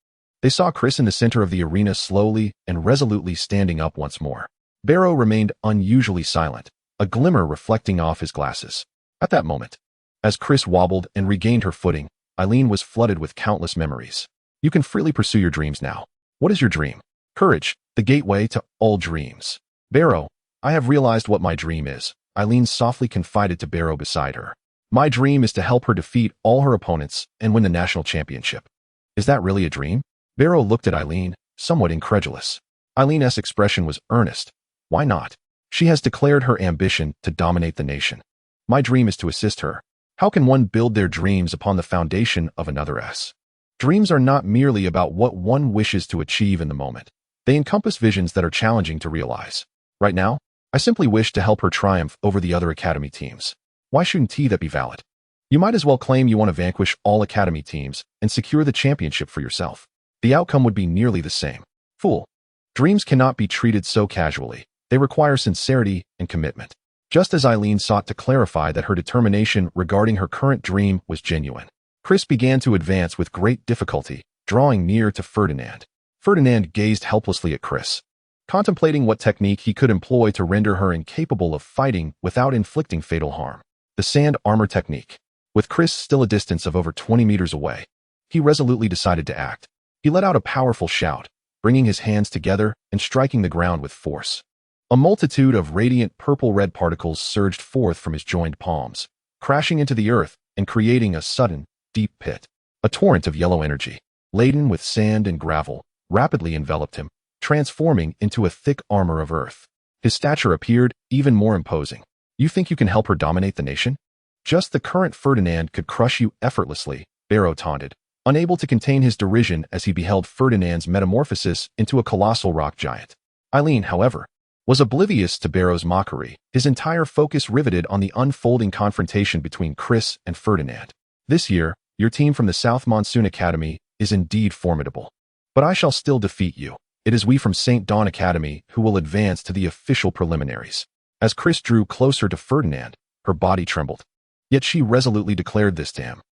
[SPEAKER 1] they saw Chris in the center of the arena slowly and resolutely standing up once more. Barrow remained unusually silent, a glimmer reflecting off his glasses. At that moment, as Chris wobbled and regained her footing, Eileen was flooded with countless memories. You can freely pursue your dreams now. What is your dream? Courage, the gateway to all dreams. Barrow, I have realized what my dream is, Eileen softly confided to Barrow beside her. My dream is to help her defeat all her opponents and win the national championship. Is that really a dream? Barrow looked at Eileen, somewhat incredulous. Eileen's expression was earnest. Why not? She has declared her ambition to dominate the nation. My dream is to assist her. How can one build their dreams upon the foundation of another's? Dreams are not merely about what one wishes to achieve in the moment. They encompass visions that are challenging to realize. Right now, I simply wish to help her triumph over the other Academy teams. Why shouldn't that be valid? You might as well claim you want to vanquish all Academy teams and secure the championship for yourself. The outcome would be nearly the same. Fool. Dreams cannot be treated so casually. They require sincerity and commitment. Just as Eileen sought to clarify that her determination regarding her current dream was genuine, Chris began to advance with great difficulty, drawing near to Ferdinand. Ferdinand gazed helplessly at Chris, contemplating what technique he could employ to render her incapable of fighting without inflicting fatal harm. The sand armor technique. With Chris still a distance of over 20 meters away, he resolutely decided to act. He let out a powerful shout, bringing his hands together and striking the ground with force. A multitude of radiant purple-red particles surged forth from his joined palms, crashing into the earth and creating a sudden, deep pit. A torrent of yellow energy, laden with sand and gravel, rapidly enveloped him, transforming into a thick armor of earth. His stature appeared even more imposing. You think you can help her dominate the nation? Just the current Ferdinand could crush you effortlessly, Barrow taunted, unable to contain his derision as he beheld Ferdinand's metamorphosis into a colossal rock giant. Eileen, however, was oblivious to Barrow's mockery, his entire focus riveted on the unfolding confrontation between Chris and Ferdinand. This year, your team from the South Monsoon Academy is indeed formidable. But I shall still defeat you. It is we from St. Dawn Academy who will advance to the official preliminaries. As Chris drew closer to Ferdinand, her body trembled. Yet she resolutely declared this to him.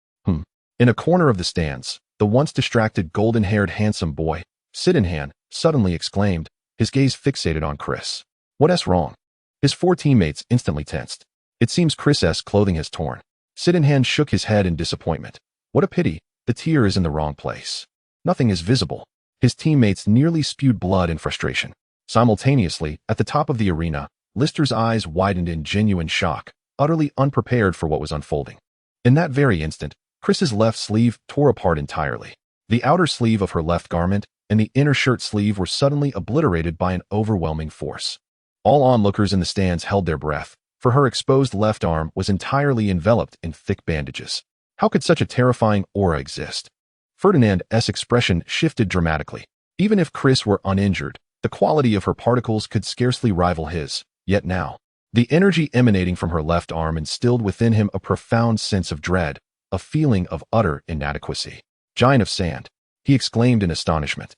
[SPEAKER 1] In a corner of the stands, the once distracted golden-haired handsome boy, Sydenhan, suddenly exclaimed, his gaze fixated on Chris. What's wrong? His four teammates instantly tensed. It seems Chris's clothing has torn. Sydenhan shook his head in disappointment. What a pity, the tear is in the wrong place. Nothing is visible. His teammates nearly spewed blood in frustration. Simultaneously, at the top of the arena, Lister's eyes widened in genuine shock, utterly unprepared for what was unfolding. In that very instant, Chris's left sleeve tore apart entirely. The outer sleeve of her left garment, and the inner shirt sleeve were suddenly obliterated by an overwhelming force. All onlookers in the stands held their breath, for her exposed left arm was entirely enveloped in thick bandages. How could such a terrifying aura exist? Ferdinand's expression shifted dramatically. Even if Chris were uninjured, the quality of her particles could scarcely rival his. Yet now, the energy emanating from her left arm instilled within him a profound sense of dread, a feeling of utter inadequacy. "Giant of sand," he exclaimed in astonishment,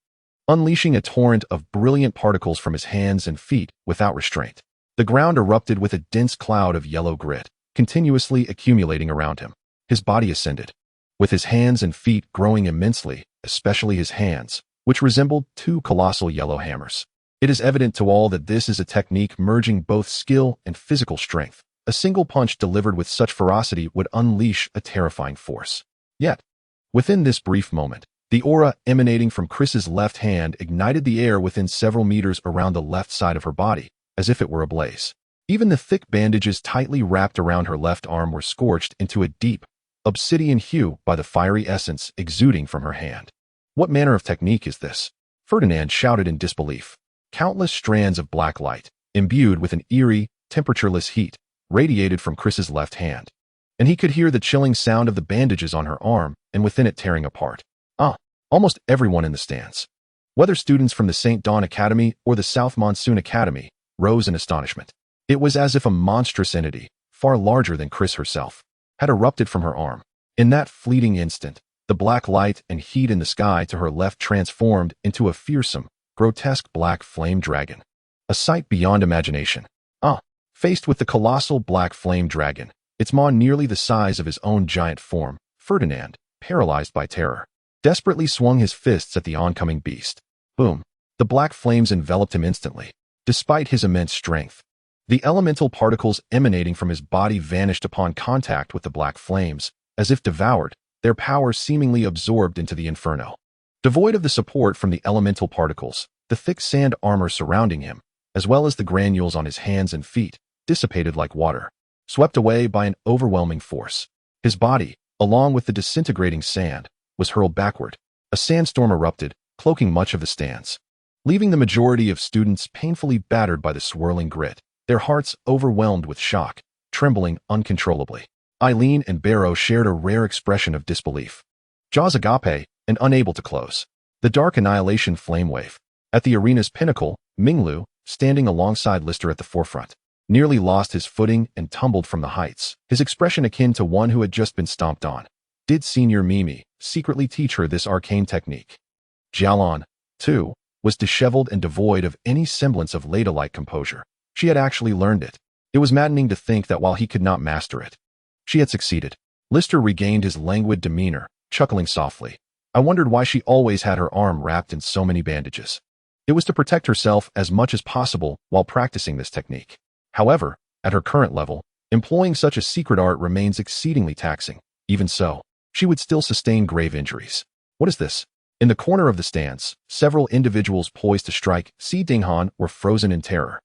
[SPEAKER 1] unleashing a torrent of brilliant particles from his hands and feet without restraint. The ground erupted with a dense cloud of yellow grit, continuously accumulating around him. His body ascended, with his hands and feet growing immensely, especially his hands, which resembled two colossal yellow hammers. It is evident to all that this is a technique merging both skill and physical strength. A single punch delivered with such ferocity would unleash a terrifying force. Yet, within this brief moment, the aura emanating from Chris's left hand ignited the air within several meters around the left side of her body, as if it were ablaze. Even the thick bandages tightly wrapped around her left arm were scorched into a deep, obsidian hue by the fiery essence exuding from her hand. What manner of technique is this? Ferdinand shouted in disbelief. Countless strands of black light, imbued with an eerie, temperatureless heat, radiated from Chris's left hand, and he could hear the chilling sound of the bandages on her arm and within it tearing apart. Almost everyone in the stands, whether students from the St. Dawn Academy or the South Monsoon Academy, rose in astonishment. It was as if a monstrous entity, far larger than Chris herself, had erupted from her arm. In that fleeting instant, the black light and heat in the sky to her left transformed into a fearsome, grotesque black flame dragon. A sight beyond imagination. Faced with the colossal black flame dragon, its maw nearly the size of his own giant form, Ferdinand, paralyzed by terror, desperately swung his fists at the oncoming beast. Boom! The black flames enveloped him instantly. Despite his immense strength, the elemental particles emanating from his body vanished upon contact with the black flames, as if devoured, their power seemingly absorbed into the inferno. Devoid of the support from the elemental particles, the thick sand armor surrounding him, as well as the granules on his hands and feet, dissipated like water, swept away by an overwhelming force. His body, along with the disintegrating sand, was hurled backward. A sandstorm erupted, cloaking much of the stands, leaving the majority of students painfully battered by the swirling grit, their hearts overwhelmed with shock, trembling uncontrollably. Eileen and Barrow shared a rare expression of disbelief, jaws agape and unable to close. The dark annihilation flame wave. At the arena's pinnacle, Minglu, standing alongside Lister at the forefront, nearly lost his footing and tumbled from the heights, his expression akin to one who had just been stomped on. Did Senior Mimi secretly teach her this arcane technique? Jialon, too, was disheveled and devoid of any semblance of ladylike composure. She had actually learned it. It was maddening to think that while he could not master it, she had succeeded. Lister regained his languid demeanor, chuckling softly. I wondered why she always had her arm wrapped in so many bandages. It was to protect herself as much as possible while practicing this technique. However, at her current level, employing such a secret art remains exceedingly taxing. Even so, she would still sustain grave injuries. What is this? In the corner of the stands, several individuals poised to strike Si Dinghan were frozen in terror.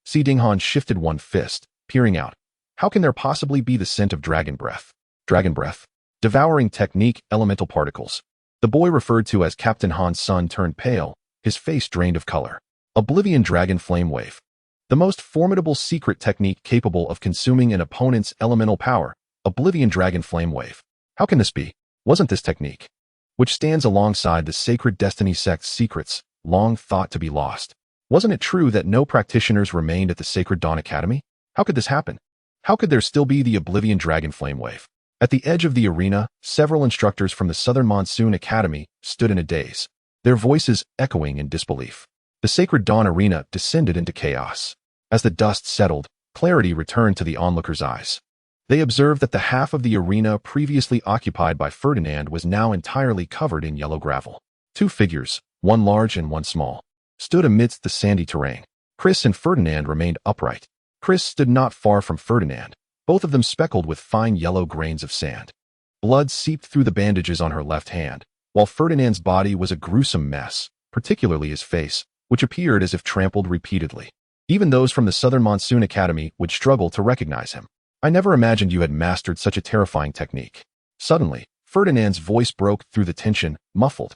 [SPEAKER 1] Si Dinghan shifted one fist, peering out. How can there possibly be the scent of dragon breath? Dragon breath? Devouring technique, elemental particles. The boy referred to as Captain Han's son turned pale, his face drained of color. Oblivion dragon flame wave. The most formidable secret technique capable of consuming an opponent's elemental power, Oblivion dragon flame wave. How can this be? Wasn't this technique, which stands alongside the Sacred Destiny sect's secrets, long thought to be lost? Wasn't it true that no practitioners remained at the Sacred Dawn Academy? How could this happen? How could there still be the Oblivion dragon flame wave? At the edge of the arena, several instructors from the Southern Monsoon Academy stood in a daze, their voices echoing in disbelief. The Sacred Dawn arena descended into chaos. As the dust settled, clarity returned to the onlookers' eyes. They observed that the half of the arena previously occupied by Ferdinand was now entirely covered in yellow gravel. Two figures, one large and one small, stood amidst the sandy terrain. Chris and Ferdinand remained upright. Chris stood not far from Ferdinand, both of them speckled with fine yellow grains of sand. Blood seeped through the bandages on her left hand, while Ferdinand's body was a gruesome mess, particularly his face, which appeared as if trampled repeatedly. Even those from the Southern Monsoon Academy would struggle to recognize him. I never imagined you had mastered such a terrifying technique. Suddenly, Ferdinand's voice broke through the tension, muffled,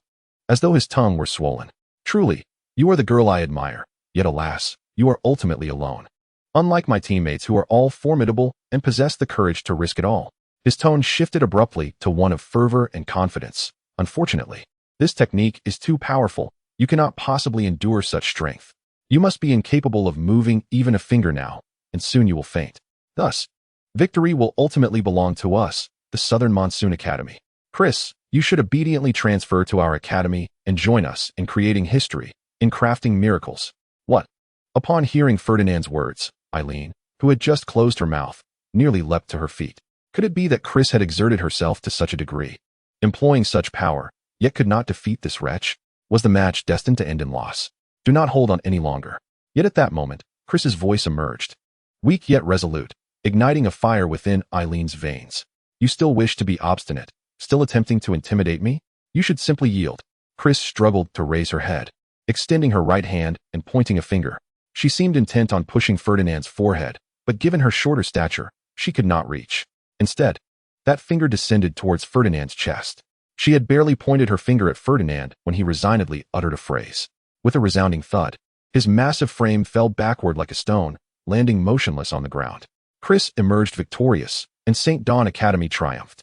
[SPEAKER 1] as though his tongue were swollen. Truly, you are the girl I admire, yet alas, you are ultimately alone. Unlike my teammates who are all formidable and possess the courage to risk it all. His tone shifted abruptly to one of fervor and confidence. Unfortunately, this technique is too powerful. You cannot possibly endure such strength. You must be incapable of moving even a finger now, and soon you will faint. Thus, victory will ultimately belong to us, the Southern Monsoon Academy. Chris, you should obediently transfer to our academy and join us in creating history, in crafting miracles. What? Upon hearing Ferdinand's words, Eileen, who had just closed her mouth, nearly leapt to her feet. Could it be that Chris had exerted herself to such a degree, employing such power, yet could not defeat this wretch? Was the match destined to end in loss? Do not hold on any longer. Yet at that moment, Chris's voice emerged, weak yet resolute, igniting a fire within Eileen's veins. You still wish to be obstinate, still attempting to intimidate me? You should simply yield. Chris struggled to raise her head, extending her right hand and pointing a finger. She seemed intent on pushing Ferdinand's forehead, but given her shorter stature, she could not reach. Instead, that finger descended towards Ferdinand's chest. She had barely pointed her finger at Ferdinand when he resignedly uttered a phrase. With a resounding thud, his massive frame fell backward like a stone, landing motionless on the ground. Chris emerged victorious, and St. Dawn Academy triumphed.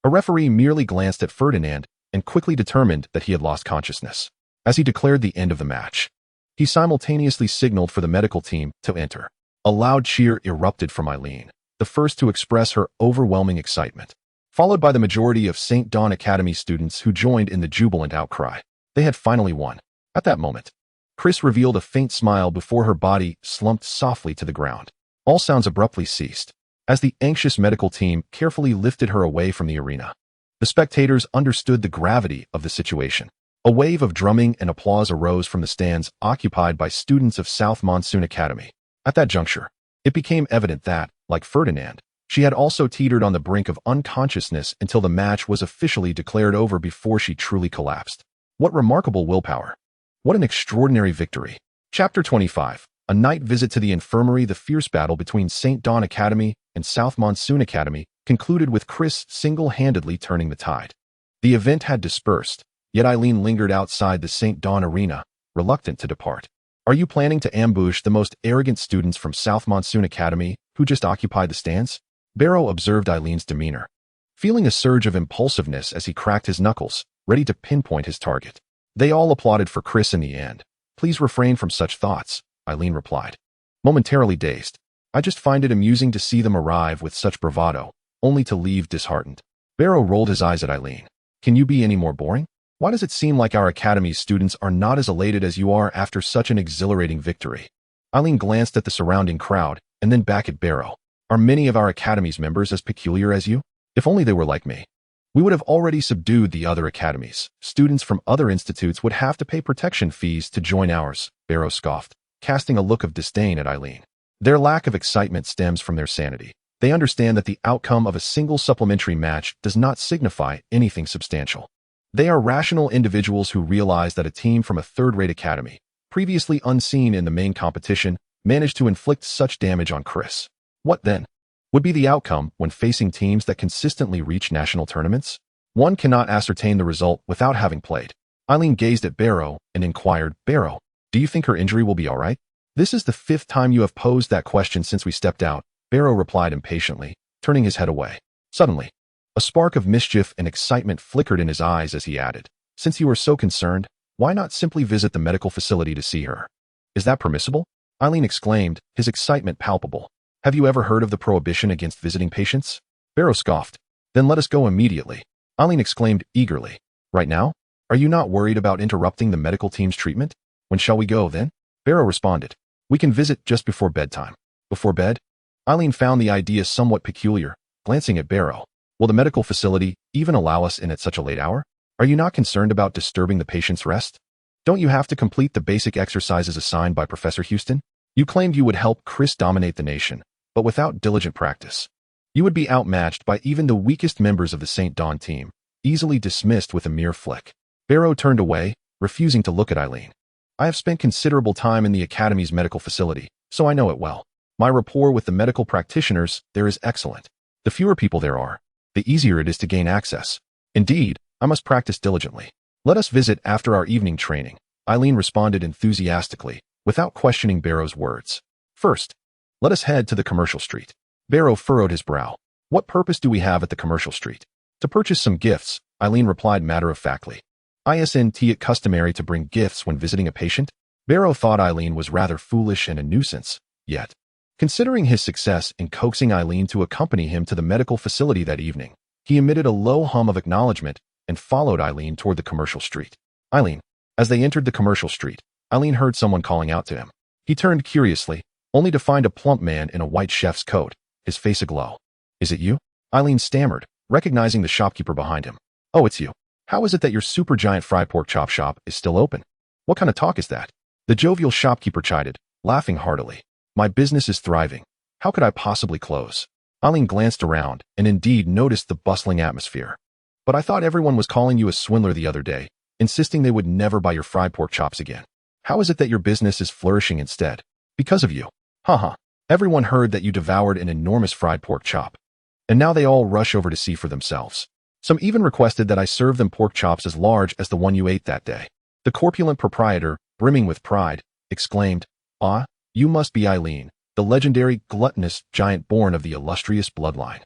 [SPEAKER 1] A referee merely glanced at Ferdinand and quickly determined that he had lost consciousness. As he declared the end of the match, he simultaneously signaled for the medical team to enter. A loud cheer erupted from Eileen, the first to express her overwhelming excitement, followed by the majority of St. Dawn Academy students who joined in the jubilant outcry. They had finally won. At that moment, Chris revealed a faint smile before her body slumped softly to the ground. All sounds abruptly ceased, as the anxious medical team carefully lifted her away from the arena. The spectators understood the gravity of the situation. A wave of drumming and applause arose from the stands occupied by students of South Monsoon Academy. At that juncture, it became evident that, like Ferdinand, she had also teetered on the brink of unconsciousness until the match was officially declared over before she truly collapsed. What remarkable willpower! What an extraordinary victory! Chapter 25. A night visit to the infirmary. The fierce battle between St. Dawn Academy and South Monsoon Academy concluded with Chris single-handedly turning the tide. The event had dispersed, yet Eileen lingered outside the St. Dawn arena, reluctant to depart. Are you planning to ambush the most arrogant students from South Monsoon Academy who just occupied the stands? Barrow observed Eileen's demeanor, feeling a surge of impulsiveness as he cracked his knuckles, ready to pinpoint his target. They all applauded for Chris in the end. Please refrain from such thoughts, Eileen replied, momentarily dazed. I just find it amusing to see them arrive with such bravado, only to leave disheartened. Barrow rolled his eyes at Eileen. Can you be any more boring? Why does it seem like our academy's students are not as elated as you are after such an exhilarating victory? Eileen glanced at the surrounding crowd and then back at Barrow. Are many of our academy's members as peculiar as you? If only they were like me. We would have already subdued the other academies. Students from other institutes would have to pay protection fees to join ours, Barrow scoffed, casting a look of disdain at Eileen. Their lack of excitement stems from their sanity. They understand that the outcome of a single supplementary match does not signify anything substantial. They are rational individuals who realize that a team from a third-rate academy, previously unseen in the main competition, managed to inflict such damage on Chris. What then would be the outcome when facing teams that consistently reach national tournaments? One cannot ascertain the result without having played. Eileen gazed at Barrow and inquired, Barrow, do you think her injury will be all right? This is the 5th time you have posed that question since we stepped out, Barrow replied impatiently, turning his head away. Suddenly, a spark of mischief and excitement flickered in his eyes as he added, since you are so concerned, why not simply visit the medical facility to see her? Is that permissible? Eileen exclaimed, his excitement palpable. Have you ever heard of the prohibition against visiting patients? Barrow scoffed. Then let us go immediately. Eileen exclaimed eagerly. Right now? Are you not worried about interrupting the medical team's treatment? When shall we go, then? Barrow responded. We can visit just before bedtime. Before bed? Eileen found the idea somewhat peculiar, glancing at Barrow. Will the medical facility even allow us in at such a late hour? Are you not concerned about disturbing the patient's rest? Don't you have to complete the basic exercises assigned by Professor Houston? You claimed you would help Chris dominate the nation, but without diligent practice, you would be outmatched by even the weakest members of the St. Dawn team, easily dismissed with a mere flick. Barrow turned away, refusing to look at Eileen. I have spent considerable time in the Academy's medical facility, so I know it well. My rapport with the medical practitioners there is excellent. The fewer people there are, the easier it is to gain access. Indeed, I must practice diligently. Let us visit after our evening training. Eileen responded enthusiastically, without questioning Barrow's words. First, let us head to the commercial street. Barrow furrowed his brow. What purpose do we have at the commercial street? To purchase some gifts, Eileen replied matter-of-factly. Isn't it customary to bring gifts when visiting a patient? Barrow thought Eileen was rather foolish and a nuisance, yet, considering his success in coaxing Eileen to accompany him to the medical facility that evening, he emitted a low hum of acknowledgement and followed Eileen toward the commercial street. Eileen. As they entered the commercial street, Eileen heard someone calling out to him. He turned curiously, only to find a plump man in a white chef's coat, his face aglow. Is it you? Eileen stammered, recognizing the shopkeeper behind him. Oh, it's you. How is it that your supergiant fried pork chop shop is still open? What kind of talk is that? The jovial shopkeeper chided, laughing heartily. My business is thriving. How could I possibly close? Eileen glanced around and indeed noticed the bustling atmosphere. But I thought everyone was calling you a swindler the other day, insisting they would never buy your fried pork chops again. How is it that your business is flourishing instead? Because of you. Haha. Everyone heard that you devoured an enormous fried pork chop. And now they all rush over to see for themselves. Some even requested that I serve them pork chops as large as the one you ate that day. The corpulent proprietor, brimming with pride, exclaimed, Ah, you must be Eileen, the legendary gluttonous giant born of the illustrious bloodline.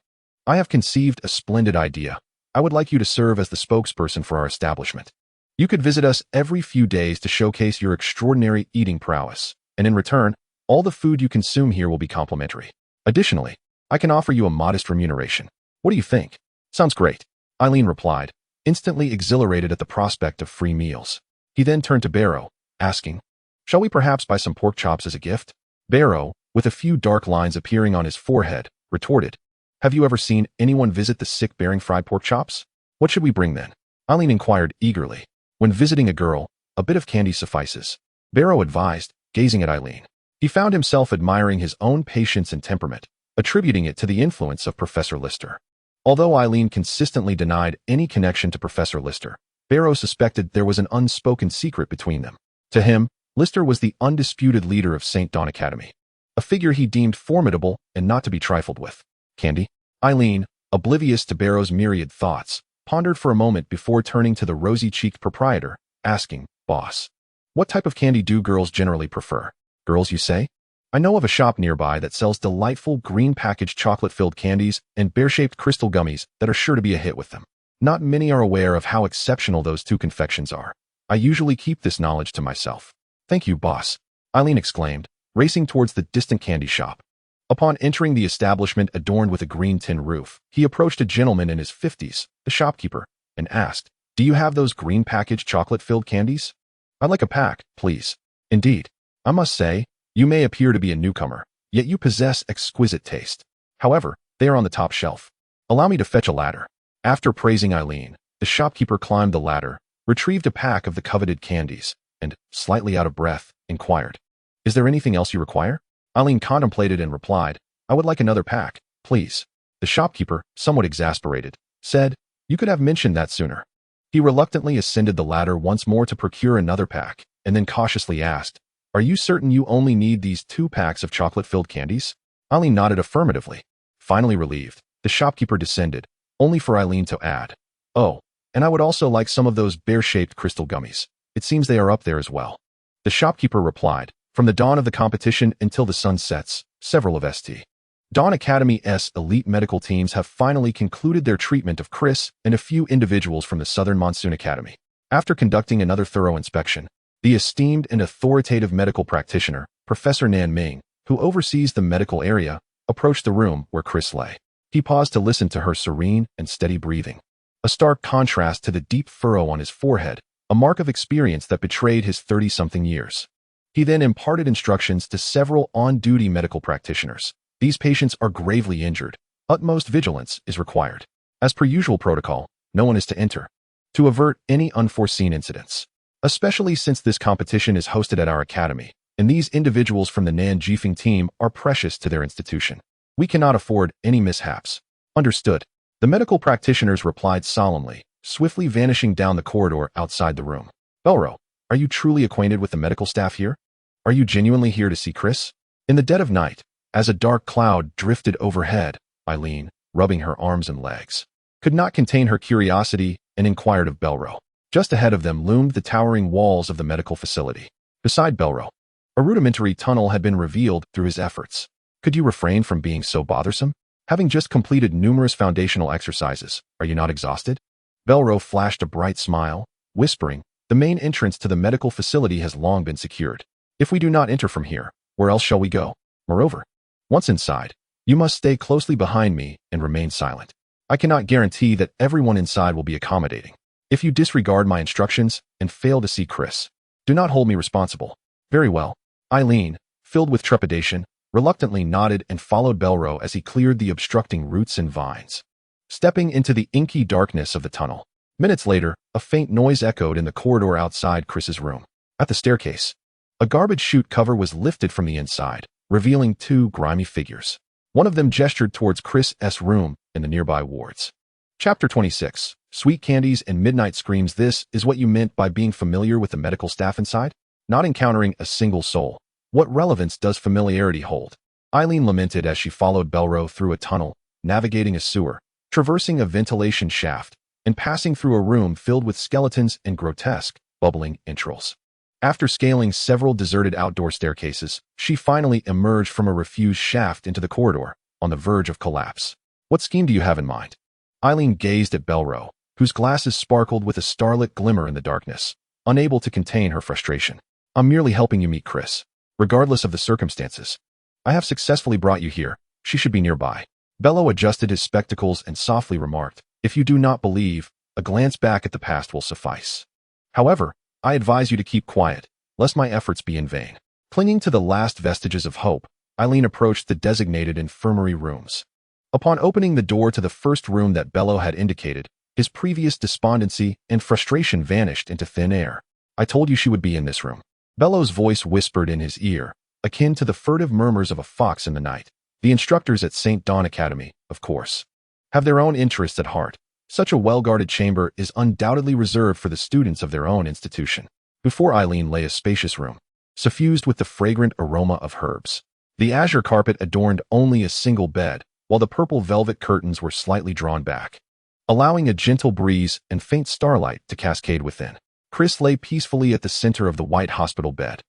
[SPEAKER 1] I have conceived a splendid idea. I would like you to serve as the spokesperson for our establishment. You could visit us every few days to showcase your extraordinary eating prowess, and in return, all the food you consume here will be complimentary. Additionally, I can offer you a modest remuneration. What do you think? Sounds great, Eileen replied, instantly exhilarated at the prospect of free meals. He then turned to Barrow, asking, Shall we perhaps buy some pork chops as a gift? Barrow, with a few dark lines appearing on his forehead, retorted, Have you ever seen anyone visit the sick bearing fried pork chops? What should we bring then? Eileen inquired eagerly. When visiting a girl, a bit of candy suffices, Barrow advised, gazing at Eileen. He found himself admiring his own patience and temperament, attributing it to the influence of Professor Lister. Although Eileen consistently denied any connection to Professor Lister, Barrow suspected there was an unspoken secret between them. To him, Lister was the undisputed leader of St. Dawn Academy, a figure he deemed formidable and not to be trifled with. Candy? Eileen, oblivious to Barrow's myriad thoughts, pondered for a moment before turning to the rosy-cheeked proprietor, asking, Boss, what type of candy do girls generally prefer? Girls, you say? I know of a shop nearby that sells delightful green-packaged chocolate-filled candies and bear-shaped crystal gummies that are sure to be a hit with them. Not many are aware of how exceptional those two confections are. I usually keep this knowledge to myself. Thank you, boss, Eileen exclaimed, racing towards the distant candy shop. Upon entering the establishment adorned with a green tin roof, he approached a gentleman in his 50s, the shopkeeper, and asked, Do you have those green-packaged chocolate-filled candies? I'd like a pack, please. Indeed. I must say, you may appear to be a newcomer, yet you possess exquisite taste. However, they are on the top shelf. Allow me to fetch a ladder. After praising Eileen, the shopkeeper climbed the ladder, retrieved a pack of the coveted candies, and, slightly out of breath, inquired, Is there anything else you require? Eileen contemplated and replied, I would like another pack, please. The shopkeeper, somewhat exasperated, said, You could have mentioned that sooner. He reluctantly ascended the ladder once more to procure another pack, and then cautiously asked, Are you certain you only need these 2 packs of chocolate-filled candies? Eileen nodded affirmatively. Finally relieved, the shopkeeper descended, only for Eileen to add, Oh, and I would also like some of those bear-shaped crystal gummies. It seems they are up there as well. The shopkeeper replied, From the dawn of the competition until the sun sets, several of St. Dawn Academy's elite medical teams have finally concluded their treatment of Chris and a few individuals from the Southern Monsoon Academy. After conducting another thorough inspection, the esteemed and authoritative medical practitioner, Professor Nan Ming, who oversees the medical area, approached the room where Chris lay. He paused to listen to her serene and steady breathing, a stark contrast to the deep furrow on his forehead, a mark of experience that betrayed his 30-something years. He then imparted instructions to several on-duty medical practitioners. These patients are gravely injured. Utmost vigilance is required. As per usual protocol, no one is to enter, to avert any unforeseen incidents. Especially since this competition is hosted at our academy, and these individuals from the Nan Jifeng team are precious to their institution. We cannot afford any mishaps. Understood. The medical practitioners replied solemnly, swiftly vanishing down the corridor outside the room. Belro, are you truly acquainted with the medical staff here? Are you genuinely here to see Chris? In the dead of night, as a dark cloud drifted overhead, Eileen, rubbing her arms and legs, could not contain her curiosity and inquired of Belro. Just ahead of them loomed the towering walls of the medical facility. Beside Belro, a rudimentary tunnel had been revealed through his efforts. Could you refrain from being so bothersome? Having just completed numerous foundational exercises, are you not exhausted? Belro flashed a bright smile, whispering, the main entrance to the medical facility has long been secured. If we do not enter from here, where else shall we go? Moreover, once inside, you must stay closely behind me and remain silent. I cannot guarantee that everyone inside will be accommodating. If you disregard my instructions and fail to see Chris, do not hold me responsible. Very well. Eileen, filled with trepidation, reluctantly nodded and followed Belro as he cleared the obstructing roots and vines. Stepping into the inky darkness of the tunnel. Minutes later, a faint noise echoed in the corridor outside Chris's room. At the staircase, a garbage chute cover was lifted from the inside, revealing two grimy figures. One of them gestured towards Chris's room in the nearby wards. Chapter 26. Sweet candies and midnight screams. This is what you meant by being familiar with the medical staff inside? Not encountering a single soul. What relevance does familiarity hold? Eileen lamented as she followed Belro through a tunnel, navigating a sewer, traversing a ventilation shaft, and passing through a room filled with skeletons and grotesque, bubbling entrails. After scaling several deserted outdoor staircases, she finally emerged from a refused shaft into the corridor, on the verge of collapse. What scheme do you have in mind? Eileen gazed at Belro, whose glasses sparkled with a starlit glimmer in the darkness, unable to contain her frustration. I'm merely helping you meet Chris. Regardless of the circumstances, I have successfully brought you here. She should be nearby. Bello adjusted his spectacles and softly remarked, if you do not believe, a glance back at the past will suffice. However, I advise you to keep quiet, lest my efforts be in vain. Clinging to the last vestiges of hope, Eileen approached the designated infirmary rooms. Upon opening the door to the first room that Bello had indicated, his previous despondency and frustration vanished into thin air. I told you she would be in this room. Bello's voice whispered in his ear, akin to the furtive murmurs of a fox in the night. The instructors at St. Dawn Academy, of course, have their own interests at heart. Such a well-guarded chamber is undoubtedly reserved for the students of their own institution. Before Eileen lay a spacious room, suffused with the fragrant aroma of herbs. The azure carpet adorned only a single bed, while the purple velvet curtains were slightly drawn back, allowing a gentle breeze and faint starlight to cascade within. Chris lay peacefully at the center of the white hospital bed,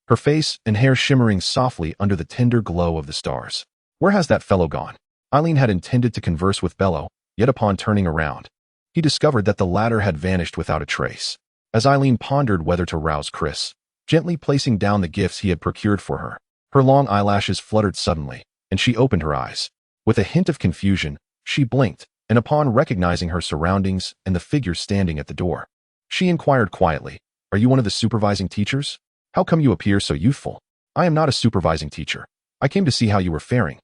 [SPEAKER 1] her face and hair shimmering softly under the tender glow of the stars. Where has that fellow gone? Eileen had intended to converse with Bello, yet upon turning around, he discovered that the latter had vanished without a trace. As Eileen pondered whether to rouse Chris, gently placing down the gifts he had procured for her, her long eyelashes fluttered suddenly, and she opened her eyes. With a hint of confusion, she blinked, and upon recognizing her surroundings and the figure standing at the door, she inquired quietly, are you one of the supervising teachers? How come you appear so youthful? I am not a supervising teacher. I came to see how you were faring.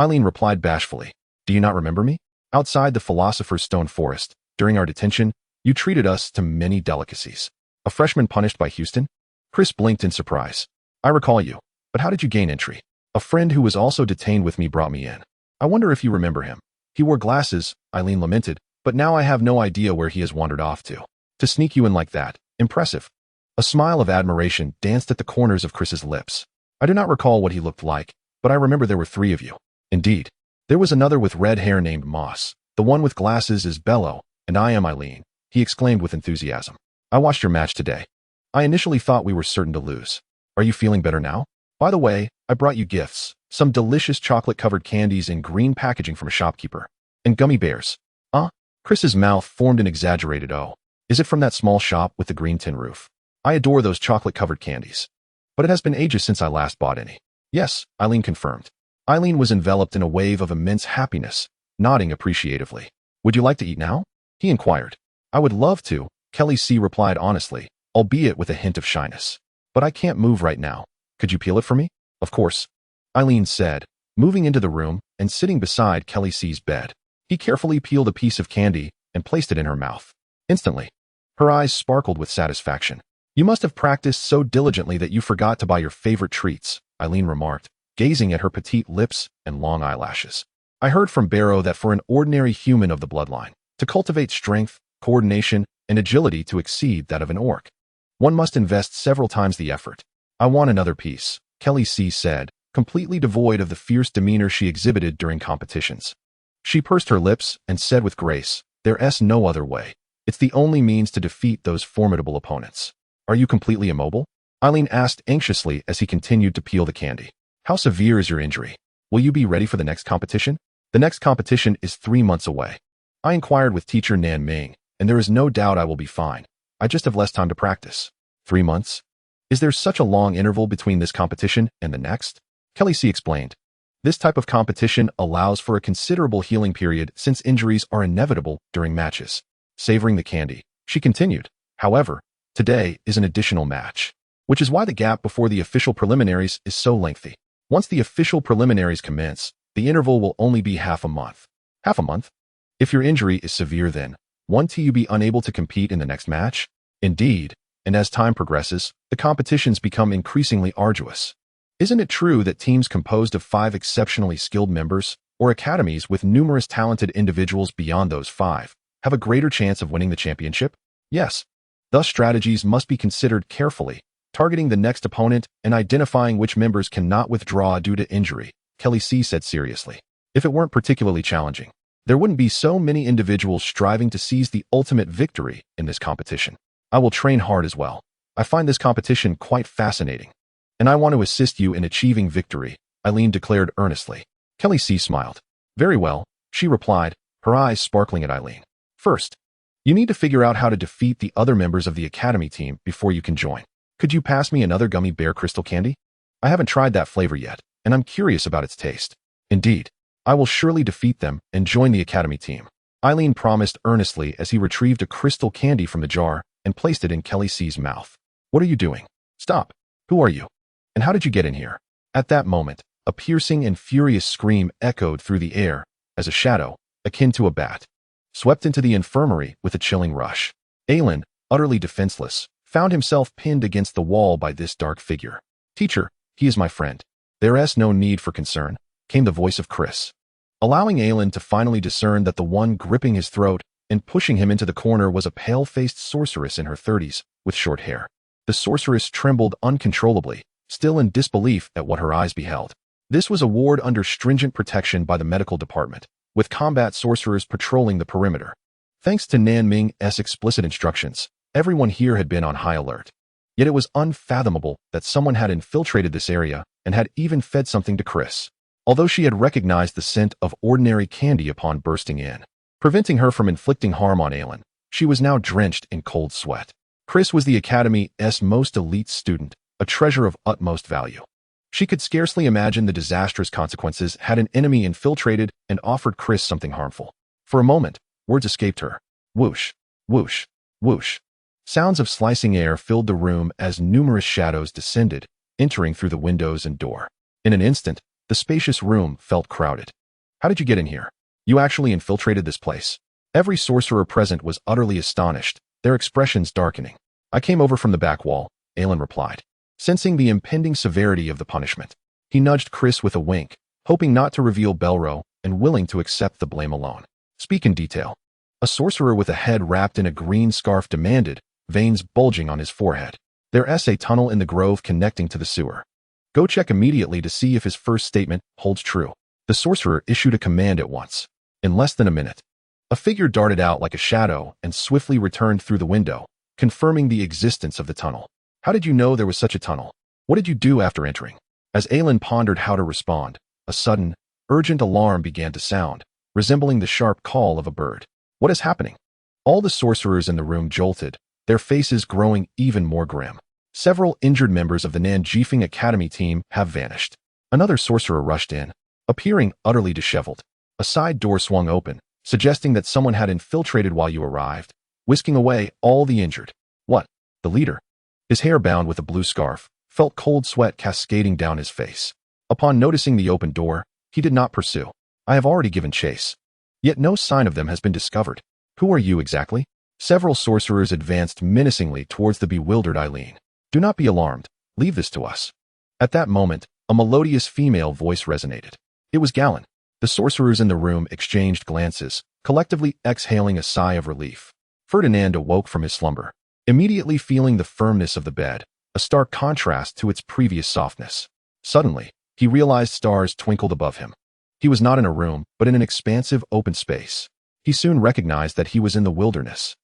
[SPEAKER 1] Eileen replied bashfully, do you not remember me? Outside the Philosopher's Stone Forest, during our detention, you treated us to many delicacies. A freshman punished by Houston? Chris blinked in surprise. I recall you, but how did you gain entry? A friend who was also detained with me brought me in. I wonder if you remember him. He wore glasses, Eileen lamented, but now I have no idea where he has wandered off to. To sneak you in like that, impressive. A smile of admiration danced at the corners of Chris's lips. I do not recall what he looked like, but I remember there were 3 of you. Indeed. There was another with red hair named Moss. The one with glasses is Bello, and I am Eileen, he exclaimed with enthusiasm. I watched your match today. I initially thought we were certain to lose. Are you feeling better now? By the way, I brought you gifts. Some delicious chocolate-covered candies in green packaging from a shopkeeper. And gummy bears. Chris's mouth formed an exaggerated O. Is it from that small shop with the green tin roof? I adore those chocolate-covered candies. But it has been ages since I last bought any. Yes, Eileen confirmed. Eileen was enveloped in a wave of immense happiness, nodding appreciatively. Would you like to eat now? He inquired. I would love to, Kelly C. replied honestly, albeit with a hint of shyness. But I can't move right now. Could you peel it for me? Of course, Eileen said, moving into the room and sitting beside Kelly C.'s bed. He carefully peeled a piece of candy and placed it in her mouth. Instantly, her eyes sparkled with satisfaction. You must have practiced so diligently that you forgot to buy your favorite treats, Eileen remarked, gazing at her petite lips and long eyelashes. I heard from Barrow that for an ordinary human of the bloodline, to cultivate strength, coordination, and agility to exceed that of an orc, one must invest several times the effort. I want another piece, Kelly C. said, completely devoid of the fierce demeanor she exhibited during competitions. She pursed her lips and said with grace, there's no other way. It's the only means to defeat those formidable opponents. Are you completely immobile? Eileen asked anxiously as he continued to peel the candy. How severe is your injury? Will you be ready for the next competition? The next competition is 3 months away. I inquired with teacher Nan Ming, and there is no doubt I will be fine. I just have less time to practice. 3 months? Is there such a long interval between this competition and the next? Kelly C explained. This type of competition allows for a considerable healing period since injuries are inevitable during matches. Savoring the candy, she continued. However, today is an additional match, which is why the gap before the official preliminaries is so lengthy. Once the official preliminaries commence, the interval will only be half a month. Half a month? If your injury is severe then, won't you be unable to compete in the next match? Indeed, and as time progresses, the competitions become increasingly arduous. Isn't it true that teams composed of 5 exceptionally skilled members, or academies with numerous talented individuals beyond those 5, have a greater chance of winning the championship? Yes. Thus strategies must be considered carefully, targeting the next opponent and identifying which members cannot withdraw due to injury, Kelly C said seriously. If it weren't particularly challenging, there wouldn't be so many individuals striving to seize the ultimate victory in this competition. I will train hard as well. I find this competition quite fascinating, and I want to assist you in achieving victory, Eileen declared earnestly. Kelly C smiled. Very well, she replied, her eyes sparkling at Eileen. First, you need to figure out how to defeat the other members of the academy team before you can join. Could you pass me another gummy bear crystal candy? I haven't tried that flavor yet, and I'm curious about its taste. Indeed, I will surely defeat them and join the academy team, Eileen promised earnestly as he retrieved a crystal candy from the jar and placed it in Kelly C's mouth. What are you doing? Stop. Who are you? And how did you get in here? At that moment, a piercing and furious scream echoed through the air as a shadow, akin to a bat, swept into the infirmary with a chilling rush. Aylin, utterly defenseless, found himself pinned against the wall by this dark figure. Teacher, he is my friend. There's no need for concern, came the voice of Chris, allowing Aylin to finally discern that the one gripping his throat and pushing him into the corner was a pale-faced sorceress in her 30s with short hair. The sorceress trembled uncontrollably, still in disbelief at what her eyes beheld. This was a ward under stringent protection by the medical department, with combat sorcerers patrolling the perimeter. Thanks to Nan Ming's explicit instructions, everyone here had been on high alert. Yet it was unfathomable that someone had infiltrated this area and had even fed something to Chris, although she had recognized the scent of ordinary candy upon bursting in. Preventing her from inflicting harm on Aylin, she was now drenched in cold sweat. Chris was the Academy's most elite student, a treasure of utmost value. She could scarcely imagine the disastrous consequences had an enemy infiltrated and offered Chris something harmful. For a moment, words escaped her. Whoosh, whoosh, whoosh. Sounds of slicing air filled the room as numerous shadows descended, entering through the windows and door. In an instant, the spacious room felt crowded. How did you get in here? You actually infiltrated this place? Every sorcerer present was utterly astonished, their expressions darkening. I came over from the back wall, Aylin replied, sensing the impending severity of the punishment. He nudged Chris with a wink, hoping not to reveal Belro and willing to accept the blame alone. Speak in detail. A sorcerer with a head wrapped in a green scarf demanded, veins bulging on his forehead. There's a tunnel in the grove connecting to the sewer. Go check immediately to see if his first statement holds true. The sorcerer issued a command at once. In less than a minute, a figure darted out like a shadow and swiftly returned through the window, confirming the existence of the tunnel. How did you know there was such a tunnel? What did you do after entering? As Aylin pondered how to respond, a sudden, urgent alarm began to sound, resembling the sharp call of a bird. What is happening? All the sorcerers in the room jolted, their faces growing even more grim. Several injured members of the Nanjifeng Academy team have vanished. Another sorcerer rushed in, appearing utterly disheveled. A side door swung open, suggesting that someone had infiltrated while you arrived, whisking away all the injured. What? The leader? His hair bound with a blue scarf, felt cold sweat cascading down his face. Upon noticing the open door, he did not pursue. I have already given chase. Yet no sign of them has been discovered. Who are you exactly? Several sorcerers advanced menacingly towards the bewildered Eileen. Do not be alarmed. Leave this to us. At that moment, a melodious female voice resonated. It was Galen. The sorcerers in the room exchanged glances, collectively exhaling a sigh of relief. Ferdinand awoke from his slumber, immediately feeling the firmness of the bed, a stark contrast to its previous softness. Suddenly, he realized stars twinkled above him. He was not in a room, but in an expansive open space. He soon recognized that he was in the wilderness.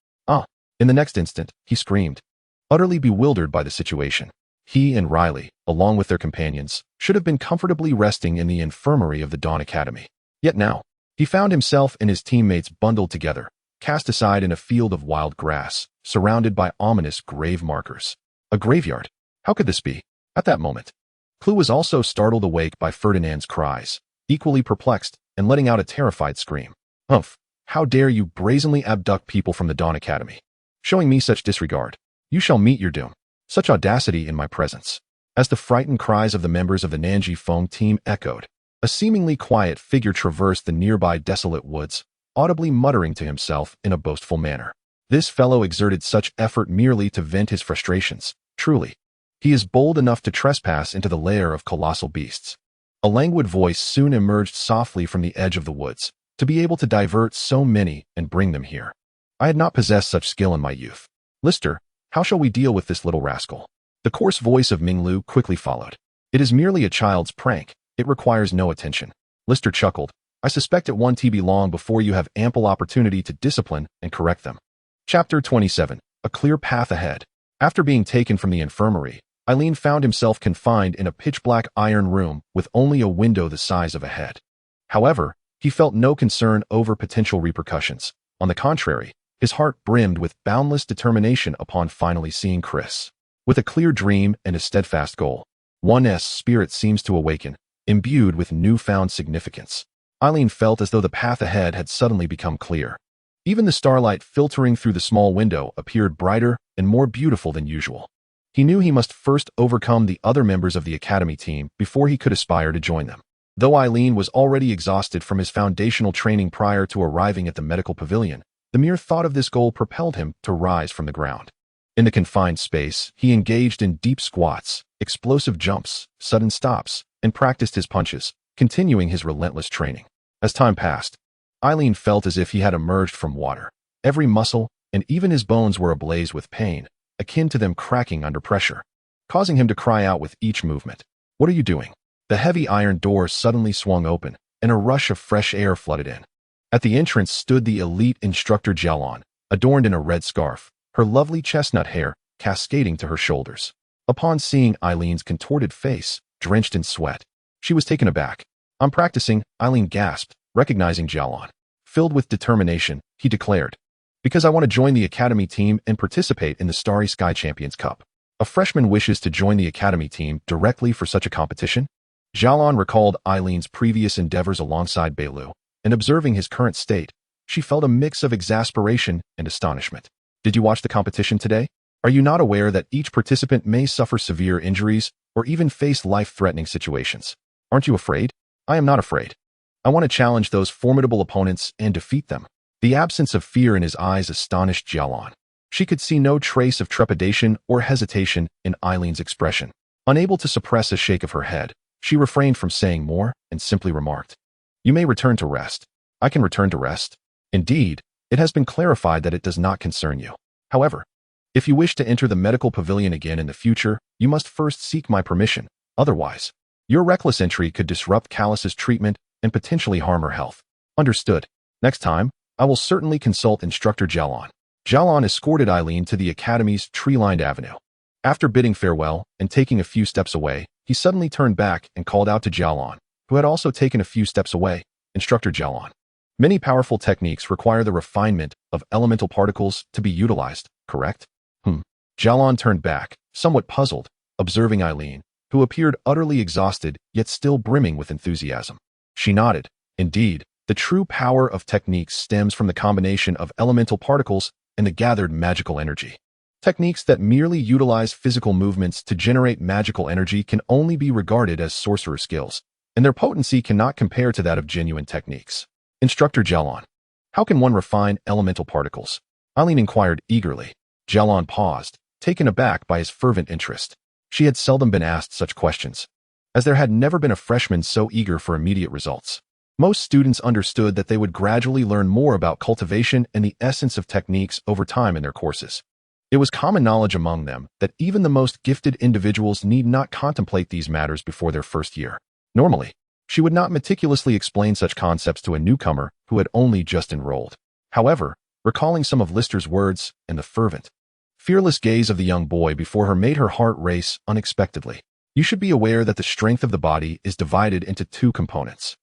[SPEAKER 1] In the next instant, he screamed, utterly bewildered by the situation. He and Riley, along with their companions, should have been comfortably resting in the infirmary of the Dawn Academy. Yet now, he found himself and his teammates bundled together, cast aside in a field of wild grass, surrounded by ominous grave markers. A graveyard? How could this be? At that moment, Clue was also startled awake by Ferdinand's cries, equally perplexed and letting out a terrified scream. Humph! How dare you brazenly abduct people from the Dawn Academy? Showing me such disregard, you shall meet your doom. Such audacity in my presence. As the frightened cries of the members of the Nanji Feng team echoed, a seemingly quiet figure traversed the nearby desolate woods, audibly muttering to himself in a boastful manner. This fellow exerted such effort merely to vent his frustrations. Truly, he is bold enough to trespass into the lair of colossal beasts. A languid voice soon emerged softly from the edge of the woods, to be able to divert so many and bring them here. I had not possessed such skill in my youth. Lister, how shall we deal with this little rascal? The coarse voice of Minglu quickly followed. It is merely a child's prank. It requires no attention. Lister chuckled. I suspect it won't be long before you have ample opportunity to discipline and correct them. Chapter 27. A clear path ahead. After being taken from the infirmary, Eileen found himself confined in a pitch-black iron room with only a window the size of a head. However, he felt no concern over potential repercussions. On the contrary, his heart brimmed with boundless determination upon finally seeing Chris. With a clear dream and a steadfast goal, one's spirit seems to awaken, imbued with newfound significance. Eileen felt as though the path ahead had suddenly become clear. Even the starlight filtering through the small window appeared brighter and more beautiful than usual. He knew he must first overcome the other members of the academy team before he could aspire to join them. Though Eileen was already exhausted from his foundational training prior to arriving at the medical pavilion, the mere thought of this goal propelled him to rise from the ground. In the confined space, he engaged in deep squats, explosive jumps, sudden stops, and practiced his punches, continuing his relentless training. As time passed, Eileen felt as if he had emerged from water. Every muscle, and even his bones were ablaze with pain, akin to them cracking under pressure, causing him to cry out with each movement. What are you doing? The heavy iron door suddenly swung open, and a rush of fresh air flooded in. At the entrance stood the elite instructor Jialon, adorned in a red scarf, her lovely chestnut hair cascading to her shoulders. Upon seeing Eileen's contorted face, drenched in sweat, she was taken aback. I'm practicing, Eileen gasped, recognizing Jialon. Filled with determination, he declared, because I want to join the academy team and participate in the Starry Sky Champions Cup. A freshman wishes to join the academy team directly for such a competition? Jialon recalled Eileen's previous endeavors alongside Beilu, and observing his current state, she felt a mix of exasperation and astonishment. Did you watch the competition today? Are you not aware that each participant may suffer severe injuries or even face life-threatening situations? Aren't you afraid? I am not afraid. I want to challenge those formidable opponents and defeat them. The absence of fear in his eyes astonished Jialon. She could see no trace of trepidation or hesitation in Eileen's expression. Unable to suppress a shake of her head, she refrained from saying more and simply remarked, You may return to rest. I can return to rest. Indeed, it has been clarified that it does not concern you. However, if you wish to enter the medical pavilion again in the future, you must first seek my permission. Otherwise, your reckless entry could disrupt Callus's treatment and potentially harm her health. Understood. Next time, I will certainly consult Instructor Jialon. Jialon escorted Eileen to the academy's tree-lined avenue. After bidding farewell and taking a few steps away, he suddenly turned back and called out to Jialon, who had also taken a few steps away. Instructor Jialon. Many powerful techniques require the refinement of elemental particles to be utilized, correct? Jialon turned back, somewhat puzzled, observing Eileen, who appeared utterly exhausted yet still brimming with enthusiasm. She nodded. Indeed, the true power of techniques stems from the combination of elemental particles and the gathered magical energy. Techniques that merely utilize physical movements to generate magical energy can only be regarded as sorcerer skills, and their potency cannot compare to that of genuine techniques. Instructor Jialon. How can one refine elemental particles? Eileen inquired eagerly. Jialon paused, taken aback by his fervent interest. She had seldom been asked such questions, as there had never been a freshman so eager for immediate results. Most students understood that they would gradually learn more about cultivation and the essence of techniques over time in their courses. It was common knowledge among them that even the most gifted individuals need not contemplate these matters before their first year. Normally, she would not meticulously explain such concepts to a newcomer who had only just enrolled. However, recalling some of Lister's words and the fervent, fearless gaze of the young boy before her made her heart race unexpectedly. You should be aware that the strength of the body is divided into two components.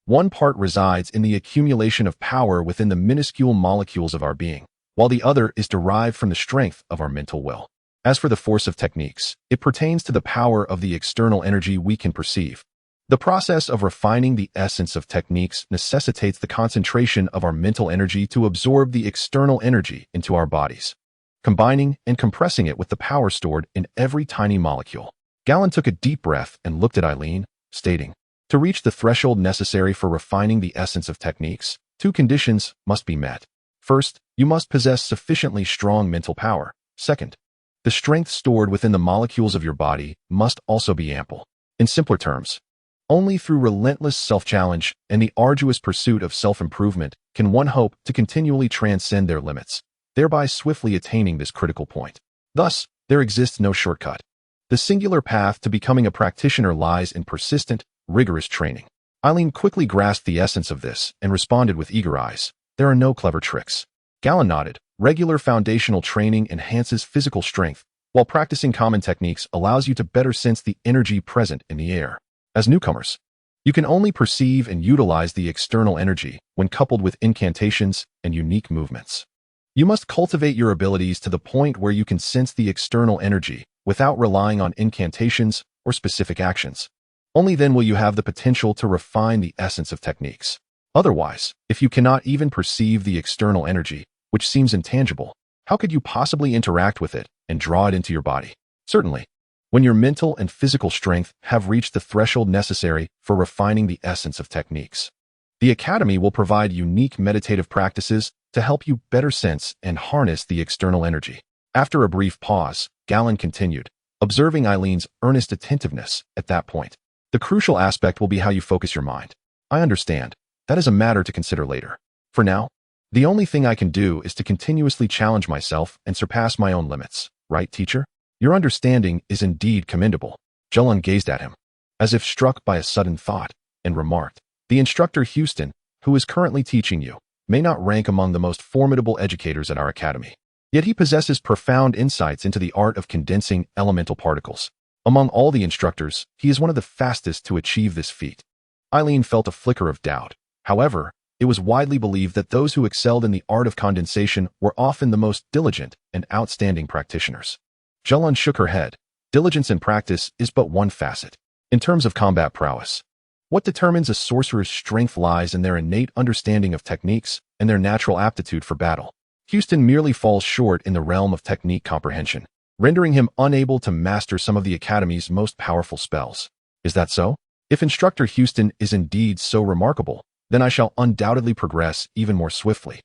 [SPEAKER 1] One part resides in the accumulation of power within the minuscule molecules of our being, while the other is derived from the strength of our mental will. As for the force of techniques, it pertains to the power of the external energy we can perceive. The process of refining the essence of techniques necessitates the concentration of our mental energy to absorb the external energy into our bodies, combining and compressing it with the power stored in every tiny molecule. Galen took a deep breath and looked at Eileen, stating, "To reach the threshold necessary for refining the essence of techniques, two conditions must be met. First, you must possess sufficiently strong mental power. Second, the strength stored within the molecules of your body must also be ample. In simpler terms, only through relentless self-challenge and the arduous pursuit of self-improvement can one hope to continually transcend their limits, thereby swiftly attaining this critical point. Thus, there exists no shortcut. The singular path to becoming a practitioner lies in persistent, rigorous training." Eileen quickly grasped the essence of this and responded with eager eyes, "There are no clever tricks." Galen nodded. "Regular foundational training enhances physical strength, while practicing common techniques allows you to better sense the energy present in the air. As newcomers, you can only perceive and utilize the external energy when coupled with incantations and unique movements. You must cultivate your abilities to the point where you can sense the external energy without relying on incantations or specific actions. Only then will you have the potential to refine the essence of techniques. Otherwise, if you cannot even perceive the external energy, which seems intangible, how could you possibly interact with it and draw it into your body? Certainly, when your mental and physical strength have reached the threshold necessary for refining the essence of techniques, the Academy will provide unique meditative practices to help you better sense and harness the external energy." After a brief pause, Galen continued, observing Eileen's earnest attentiveness at that point. "The crucial aspect will be how you focus your mind. I understand. That is a matter to consider later. For now, the only thing I can do is to continuously challenge myself and surpass my own limits. Right, teacher? Your understanding is indeed commendable." Jolon gazed at him, as if struck by a sudden thought, and remarked, "The instructor Houston, who is currently teaching you, may not rank among the most formidable educators at our academy. Yet he possesses profound insights into the art of condensing elemental particles. Among all the instructors, he is one of the fastest to achieve this feat." Eileen felt a flicker of doubt. However, it was widely believed that those who excelled in the art of condensation were often the most diligent and outstanding practitioners. Jolon shook her head. "Diligence in practice is but one facet. In terms of combat prowess, what determines a sorcerer's strength lies in their innate understanding of techniques and their natural aptitude for battle. Houston merely falls short in the realm of technique comprehension, rendering him unable to master some of the Academy's most powerful spells. Is that so? If Instructor Houston is indeed so remarkable, then I shall undoubtedly progress even more swiftly."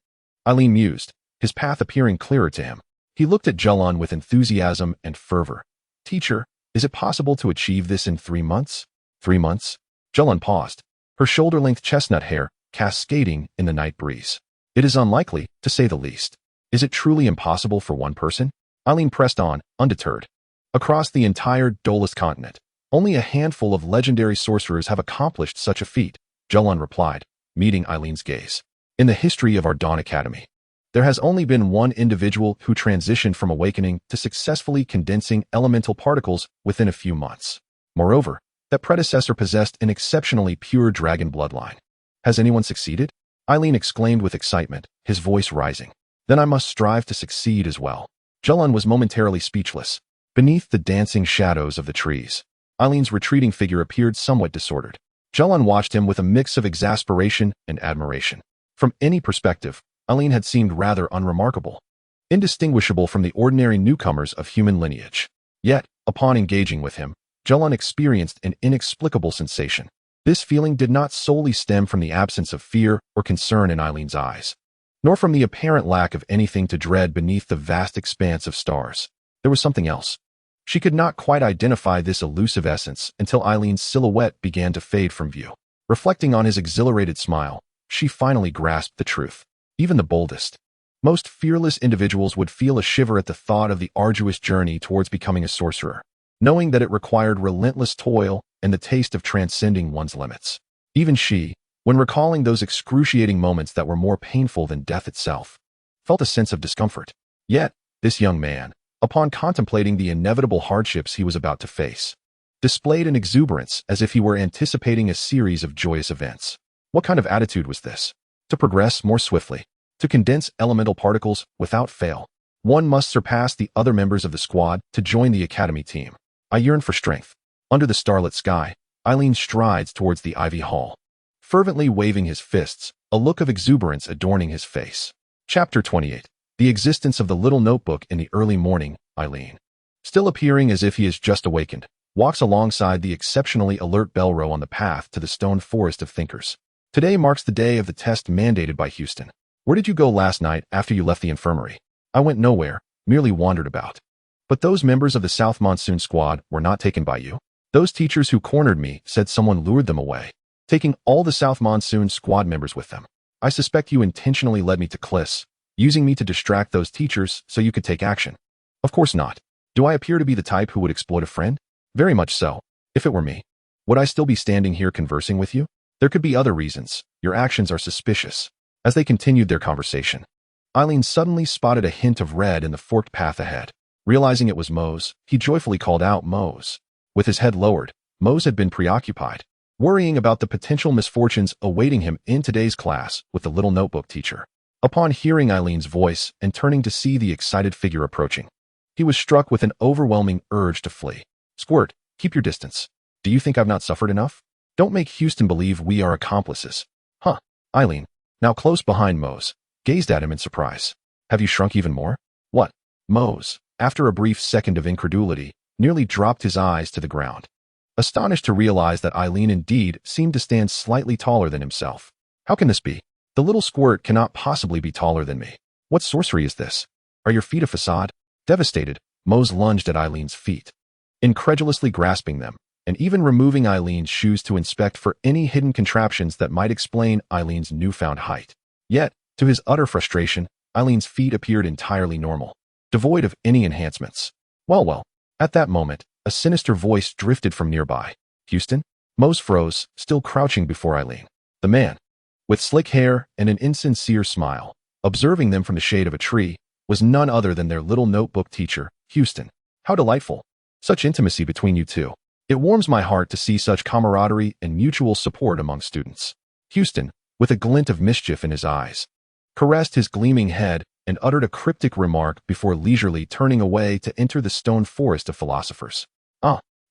[SPEAKER 1] Eileen mused, his path appearing clearer to him. He looked at Jolon with enthusiasm and fervor. "Teacher, is it possible to achieve this in 3 months? 3 months? Jolon paused, her shoulder-length chestnut hair cascading in the night breeze. "It is unlikely, to say the least. Is it truly impossible for one person?" Eileen pressed on, undeterred. "Across the entire Dolus continent, only a handful of legendary sorcerers have accomplished such a feat," Jolon replied, meeting Eileen's gaze. "In the history of our Dawn Academy, there has only been one individual who transitioned from awakening to successfully condensing elemental particles within a few months. Moreover, that predecessor possessed an exceptionally pure dragon bloodline. Has anyone succeeded?" Eileen exclaimed with excitement, his voice rising. "Then I must strive to succeed as well." Jolon was momentarily speechless. Beneath the dancing shadows of the trees, Eileen's retreating figure appeared somewhat disordered. Jolon watched him with a mix of exasperation and admiration. From any perspective, Eileen had seemed rather unremarkable, indistinguishable from the ordinary newcomers of human lineage. Yet, upon engaging with him, Jolon experienced an inexplicable sensation. This feeling did not solely stem from the absence of fear or concern in Eileen's eyes, nor from the apparent lack of anything to dread beneath the vast expanse of stars. There was something else. She could not quite identify this elusive essence until Eileen's silhouette began to fade from view. Reflecting on his exhilarated smile, she finally grasped the truth. Even the boldest, most fearless individuals would feel a shiver at the thought of the arduous journey towards becoming a sorcerer, knowing that it required relentless toil and the taste of transcending one's limits. Even she, when recalling those excruciating moments that were more painful than death itself, felt a sense of discomfort. Yet, this young man, upon contemplating the inevitable hardships he was about to face, displayed an exuberance as if he were anticipating a series of joyous events. What kind of attitude was this? To progress more swiftly, to condense elemental particles without fail, one must surpass the other members of the squad to join the academy team. I yearned for strength. Under the starlit sky, Eileen strides towards the Ivy Hall, fervently waving his fists, a look of exuberance adorning his face. Chapter 28. The existence of the little notebook in the early morning. Eileen, still appearing as if he has just awakened, walks alongside the exceptionally alert Belro on the path to the stone forest of thinkers. Today marks the day of the test mandated by Houston. Where did you go last night after you left the infirmary? I went nowhere, merely wandered about. But those members of the South Monsoon Squad were not taken by you. Those teachers who cornered me said someone lured them away, taking all the South Monsoon Squad members with them. I suspect you intentionally led me to Kliss, using me to distract those teachers so you could take action. Of course not. Do I appear to be the type who would exploit a friend? Very much so. If it were me, would I still be standing here conversing with you? There could be other reasons. Your actions are suspicious. As they continued their conversation, Eileen suddenly spotted a hint of red in the forked path ahead. Realizing it was Mose, he joyfully called out, "Mose." With his head lowered, Mose had been preoccupied, worrying about the potential misfortunes awaiting him in today's class with the little notebook teacher. Upon hearing Eileen's voice and turning to see the excited figure approaching, he was struck with an overwhelming urge to flee. "Squirt, keep your distance. Do you think I've not suffered enough? Don't make Houston believe we are accomplices." Huh. Eileen, now close behind Mose, gazed at him in surprise. "Have you shrunk even more?" "What?" Mose, after a brief second of incredulity, nearly dropped his eyes to the ground, astonished to realize that Eileen indeed seemed to stand slightly taller than himself. "How can this be? The little squirt cannot possibly be taller than me. What sorcery is this? Are your feet a facade?" Devastated, Mose lunged at Eileen's feet, incredulously grasping them, and even removing Eileen's shoes to inspect for any hidden contraptions that might explain Eileen's newfound height. Yet, to his utter frustration, Eileen's feet appeared entirely normal, devoid of any enhancements. Well. At that moment, a sinister voice drifted from nearby. "Houston?" Mose froze, still crouching before Eileen. The man, with slick hair and an insincere smile, observing them from the shade of a tree, was none other than their little notebook teacher, Houston. "How delightful. Such intimacy between you two. It warms my heart to see such camaraderie and mutual support among students." Houston, with a glint of mischief in his eyes, caressed his gleaming head and uttered a cryptic remark before leisurely turning away to enter the stone forest of philosophers.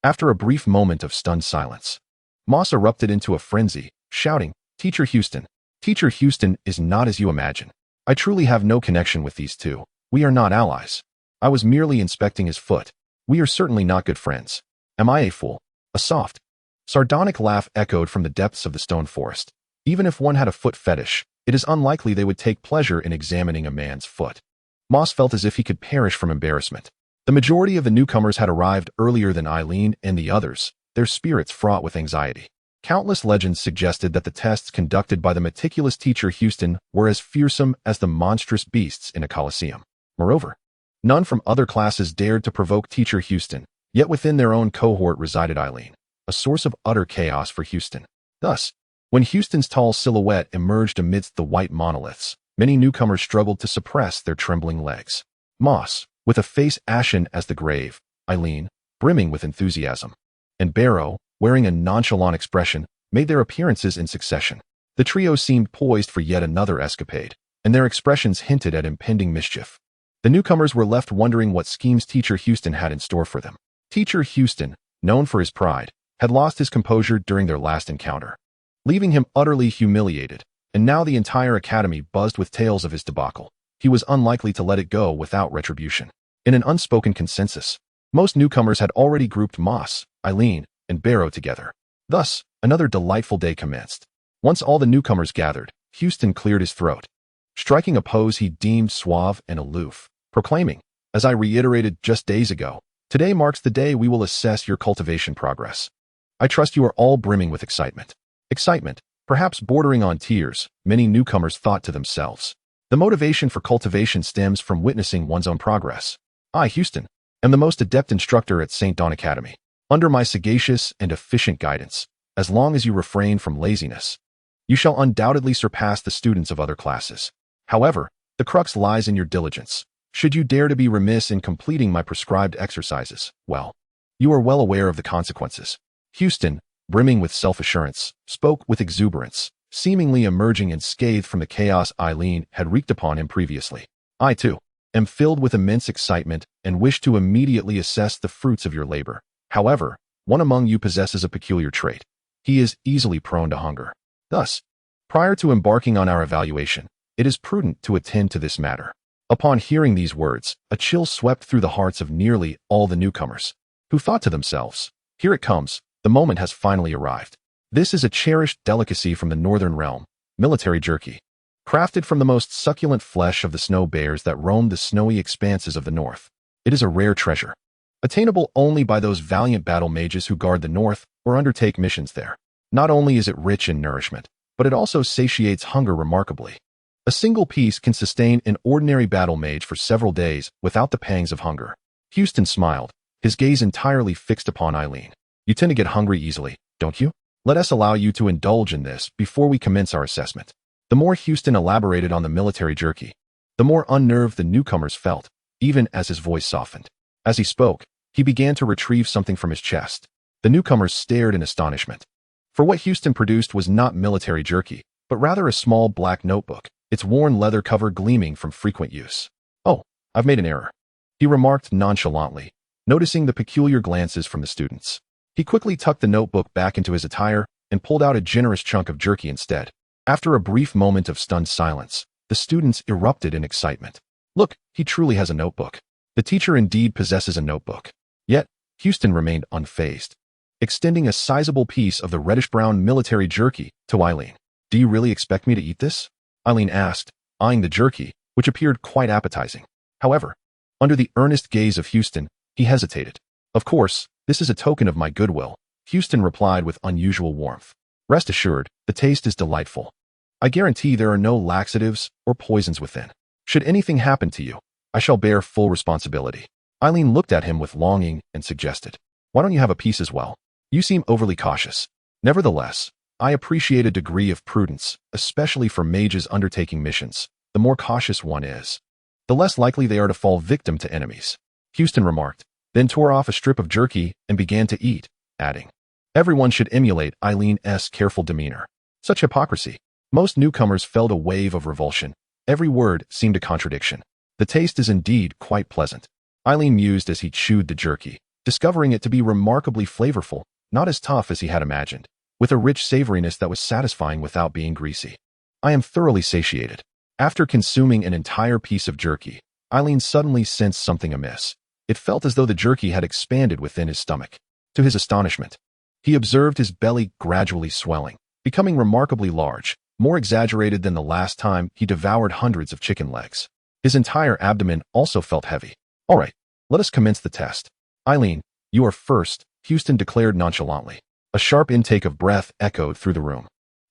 [SPEAKER 1] After a brief moment of stunned silence, Moss erupted into a frenzy, shouting, "Teacher Houston! Teacher Houston is not as you imagine. I truly have no connection with these two. We are not allies. I was merely inspecting his foot. We are certainly not good friends. Am I a fool?" A soft, sardonic laugh echoed from the depths of the stone forest. Even if one had a foot fetish, it is unlikely they would take pleasure in examining a man's foot. Moss felt as if he could perish from embarrassment. The majority of the newcomers had arrived earlier than Eileen and the others, their spirits fraught with anxiety. Countless legends suggested that the tests conducted by the meticulous teacher Houston were as fearsome as the monstrous beasts in a coliseum. Moreover, none from other classes dared to provoke teacher Houston, yet within their own cohort resided Eileen, a source of utter chaos for Houston. Thus, when Houston's tall silhouette emerged amidst the white monoliths, many newcomers struggled to suppress their trembling legs. Moss, with a face ashen as the grave, Eileen, brimming with enthusiasm, and Barrow, wearing a nonchalant expression, made their appearances in succession. The trio seemed poised for yet another escapade, and their expressions hinted at impending mischief. The newcomers were left wondering what schemes teacher Houston had in store for them. Teacher Houston, known for his pride, had lost his composure during their last encounter, leaving him utterly humiliated, and now the entire academy buzzed with tales of his debacle. He was unlikely to let it go without retribution. In an unspoken consensus, most newcomers had already grouped Moss, Eileen, and Barrow together. Thus, another delightful day commenced. Once all the newcomers gathered, Houston cleared his throat, striking a pose he deemed suave and aloof, proclaiming, "As I reiterated just days ago, today marks the day we will assess your cultivation progress. I trust you are all brimming with excitement." Excitement, perhaps bordering on tears, many newcomers thought to themselves. The motivation for cultivation stems from witnessing one's own progress. I, Houston, am the most adept instructor at St. Dawn Academy. Under my sagacious and efficient guidance, as long as you refrain from laziness, you shall undoubtedly surpass the students of other classes. However, The crux lies in your diligence. Should you dare to be remiss in completing my prescribed exercises, well, you are well aware of the consequences. Houston, brimming with self-assurance, spoke with exuberance, seemingly emerging unscathed from the chaos Eileen had wreaked upon him previously. I, too, am filled with immense excitement and wish to immediately assess the fruits of your labor. However, one among you possesses a peculiar trait. He is easily prone to hunger. Thus, prior to embarking on our evaluation, it is prudent to attend to this matter. Upon hearing these words, a chill swept through the hearts of nearly all the newcomers, who thought to themselves, here it comes, the moment has finally arrived. This is a cherished delicacy from the northern realm, military jerky, crafted from the most succulent flesh of the snow bears that roam the snowy expanses of the north. It is a rare treasure, attainable only by those valiant battle mages who guard the north or undertake missions there. Not only is it rich in nourishment, but it also satiates hunger remarkably. A single piece can sustain an ordinary battle mage for several days without the pangs of hunger. Houston smiled, his gaze entirely fixed upon Eileen. You tend to get hungry easily, don't you? Let us allow you to indulge in this before we commence our assessment. The more Houston elaborated on the military jerky, the more unnerved the newcomers felt, even as his voice softened. As he spoke, he began to retrieve something from his chest. The newcomers stared in astonishment. For what Houston produced was not military jerky, but rather a small black notebook, its worn leather cover gleaming from frequent use. Oh, I've made an error, he remarked nonchalantly, noticing the peculiar glances from the students. He quickly tucked the notebook back into his attire and pulled out a generous chunk of jerky instead. After a brief moment of stunned silence, the students erupted in excitement. Look, he truly has a notebook. The teacher indeed possesses a notebook. Yet, Houston remained unfazed, extending a sizable piece of the reddish-brown military jerky to Eileen. Do you really expect me to eat this? Eileen asked, eyeing the jerky, which appeared quite appetizing. However, under the earnest gaze of Houston, he hesitated. Of course, this is a token of my goodwill, Houston replied with unusual warmth. Rest assured, the taste is delightful. I guarantee there are no laxatives or poisons within. Should anything happen to you, I shall bear full responsibility. Eileen looked at him with longing and suggested, why don't you have a piece as well? You seem overly cautious. Nevertheless, I appreciate a degree of prudence, especially for mages undertaking missions. The more cautious one is, the less likely they are to fall victim to enemies. Houston remarked, then tore off a strip of jerky and began to eat, adding, everyone should emulate Eileen's careful demeanor. Such hypocrisy. Most newcomers felt a wave of revulsion. Every word seemed a contradiction. The taste is indeed quite pleasant, Eileen mused as he chewed the jerky, discovering it to be remarkably flavorful, not as tough as he had imagined, with a rich savoriness that was satisfying without being greasy. I am thoroughly satiated. After consuming an entire piece of jerky, Eileen suddenly sensed something amiss. It felt as though the jerky had expanded within his stomach. To his astonishment, he observed his belly gradually swelling, becoming remarkably large, more exaggerated than the last time he devoured hundreds of chicken legs. His entire abdomen also felt heavy. All right, let us commence the test. Eileen, you are first, Houston declared nonchalantly. A sharp intake of breath echoed through the room,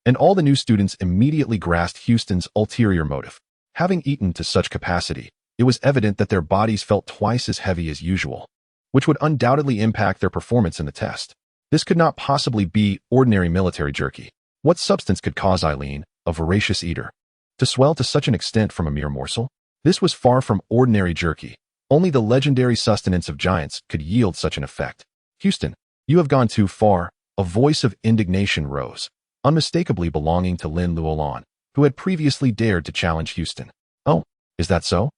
[SPEAKER 1] and all the new students immediately grasped Houston's ulterior motive. Having eaten to such capacity, it was evident that their bodies felt twice as heavy as usual, which would undoubtedly impact their performance in the test. This could not possibly be ordinary military jerky. What substance could cause Eileen, a voracious eater, to swell to such an extent from a mere morsel? This was far from ordinary jerky. Only the legendary sustenance of giants could yield such an effect. Houston, you have gone too far. A voice of indignation rose, unmistakably belonging to Lin Luolon, who had previously dared to challenge Houston. Oh, is that so?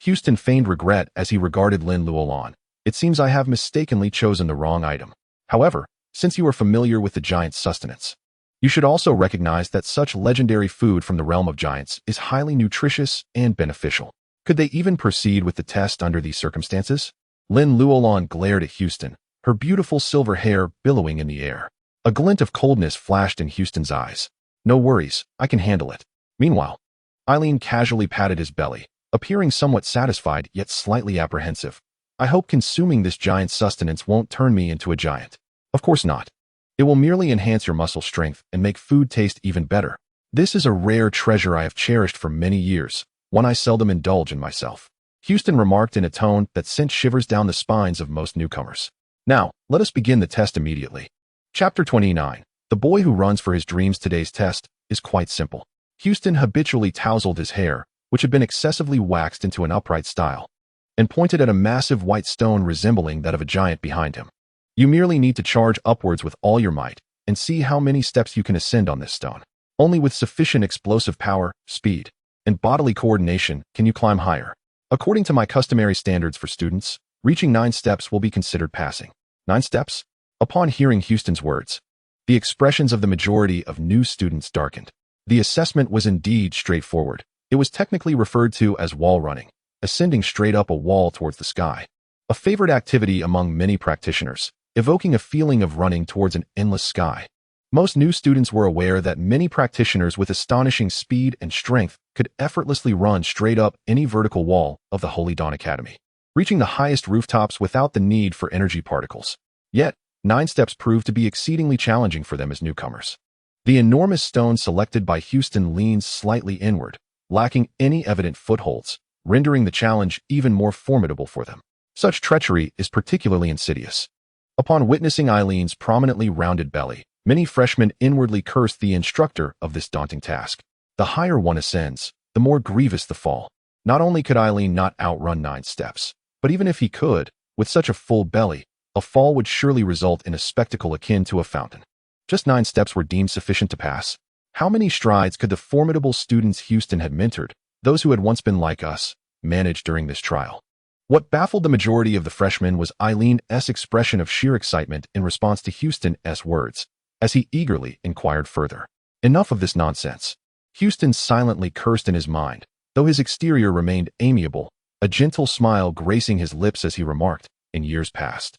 [SPEAKER 1] Houston feigned regret as he regarded Lin Luolon. It seems I have mistakenly chosen the wrong item. However, since you are familiar with the giant's sustenance, you should also recognize that such legendary food from the realm of giants is highly nutritious and beneficial. Could they even proceed with the test under these circumstances? Lin Luolon glared at Houston, her beautiful silver hair billowing in the air. A glint of coldness flashed in Houston's eyes. No worries, I can handle it. Meanwhile, Eileen casually patted his belly, appearing somewhat satisfied yet slightly apprehensive. I hope consuming this giant's sustenance won't turn me into a giant. Of course not. It will merely enhance your muscle strength and make food taste even better. This is a rare treasure I have cherished for many years, one I seldom indulge in myself. Houston remarked in a tone that sent shivers down the spines of most newcomers. Now, let us begin the test immediately. Chapter 29. The boy who runs for his dreams. Today's test is quite simple. Houston habitually tousled his hair, which had been excessively waxed into an upright style, and pointed at a massive white stone resembling that of a giant behind him. You merely need to charge upwards with all your might, and see how many steps you can ascend on this stone. Only with sufficient explosive power, speed, and bodily coordination can you climb higher. According to my customary standards for students, reaching 9 steps will be considered passing. 9 steps? Upon hearing Houston's words, the expressions of the majority of new students darkened. The assessment was indeed straightforward. It was technically referred to as wall running, ascending straight up a wall towards the sky. A favorite activity among many practitioners, evoking a feeling of running towards an endless sky. Most new students were aware that many practitioners with astonishing speed and strength could effortlessly run straight up any vertical wall of the Holy Dawn Academy, reaching the highest rooftops without the need for energy particles. Yet, 9 steps proved to be exceedingly challenging for them as newcomers. The enormous stone selected by Houston leans slightly inward, lacking any evident footholds, rendering the challenge even more formidable for them. Such treachery is particularly insidious. Upon witnessing Eileen's prominently rounded belly, many freshmen inwardly cursed the instructor of this daunting task. The higher one ascends, the more grievous the fall. Not only could Eileen not outrun 9 steps, but even if he could, with such a full belly, a fall would surely result in a spectacle akin to a fountain. Just 9 steps were deemed sufficient to pass. How many strides could the formidable students Houston had mentored, those who had once been like us, manage during this trial? What baffled the majority of the freshmen was Eileen's expression of sheer excitement in response to Houston's words, as he eagerly inquired further. Enough of this nonsense. Houston silently cursed in his mind, though his exterior remained amiable, a gentle smile gracing his lips as he remarked, in years past,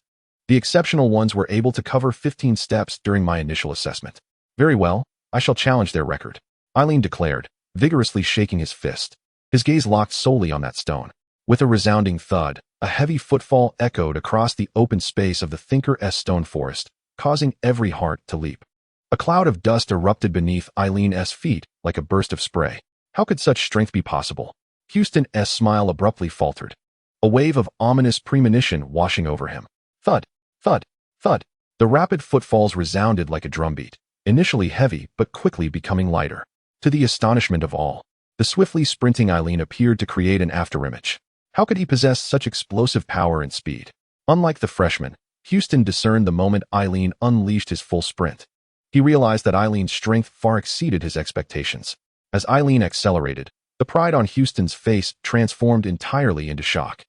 [SPEAKER 1] the exceptional ones were able to cover 15 steps during my initial assessment. Very well, I shall challenge their record, Eileen declared, vigorously shaking his fist, his gaze locked solely on that stone. With a resounding thud, a heavy footfall echoed across the open space of the Thinker's stone forest, causing every heart to leap. A cloud of dust erupted beneath Eileen's feet like a burst of spray. How could such strength be possible? Houston's smile abruptly faltered, a wave of ominous premonition washing over him. Thud, thud, thud. The rapid footfalls resounded like a drumbeat, initially heavy but quickly becoming lighter. To the astonishment of all, the swiftly sprinting Eileen appeared to create an afterimage. How could he possess such explosive power and speed? Unlike the freshman, Houston discerned the moment Eileen unleashed his full sprint. He realized that Eileen's strength far exceeded his expectations. As Eileen accelerated, the pride on Houston's face transformed entirely into shock.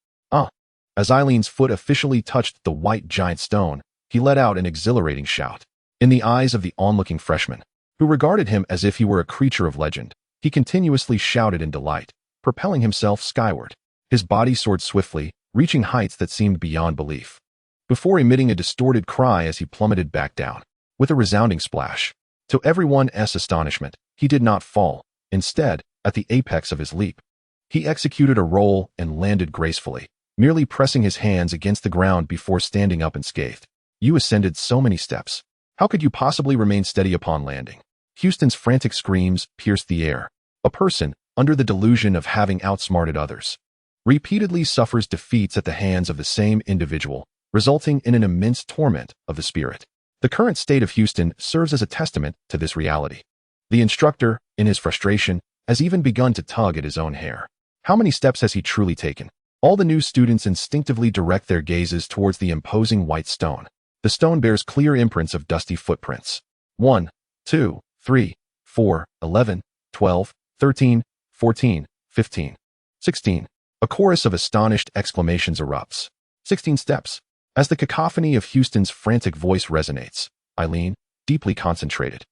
[SPEAKER 1] As Eileen's foot officially touched the white giant stone, he let out an exhilarating shout. In the eyes of the onlooking freshman, who regarded him as if he were a creature of legend, he continuously shouted in delight, propelling himself skyward. His body soared swiftly, reaching heights that seemed beyond belief, before emitting a distorted cry as he plummeted back down, with a resounding splash. To everyone's astonishment, he did not fall. Instead, at the apex of his leap, he executed a roll and landed gracefully, merely pressing his hands against the ground before standing up unscathed. You ascended so many steps. How could you possibly remain steady upon landing? Houston's frantic screams pierced the air. A person, under the delusion of having outsmarted others, repeatedly suffers defeats at the hands of the same individual, resulting in an immense torment of the spirit. The current state of Houston serves as a testament to this reality. The instructor, in his frustration, has even begun to tug at his own hair. How many steps has he truly taken? All the new students instinctively direct their gazes towards the imposing white stone. The stone bears clear imprints of dusty footprints. 1, 2, 3, 4, 11, 12, 13, 14, 15, 16. A chorus of astonished exclamations erupts. 16 steps. As the cacophony of Houston's frantic voice resonates, Eileen, deeply concentrated,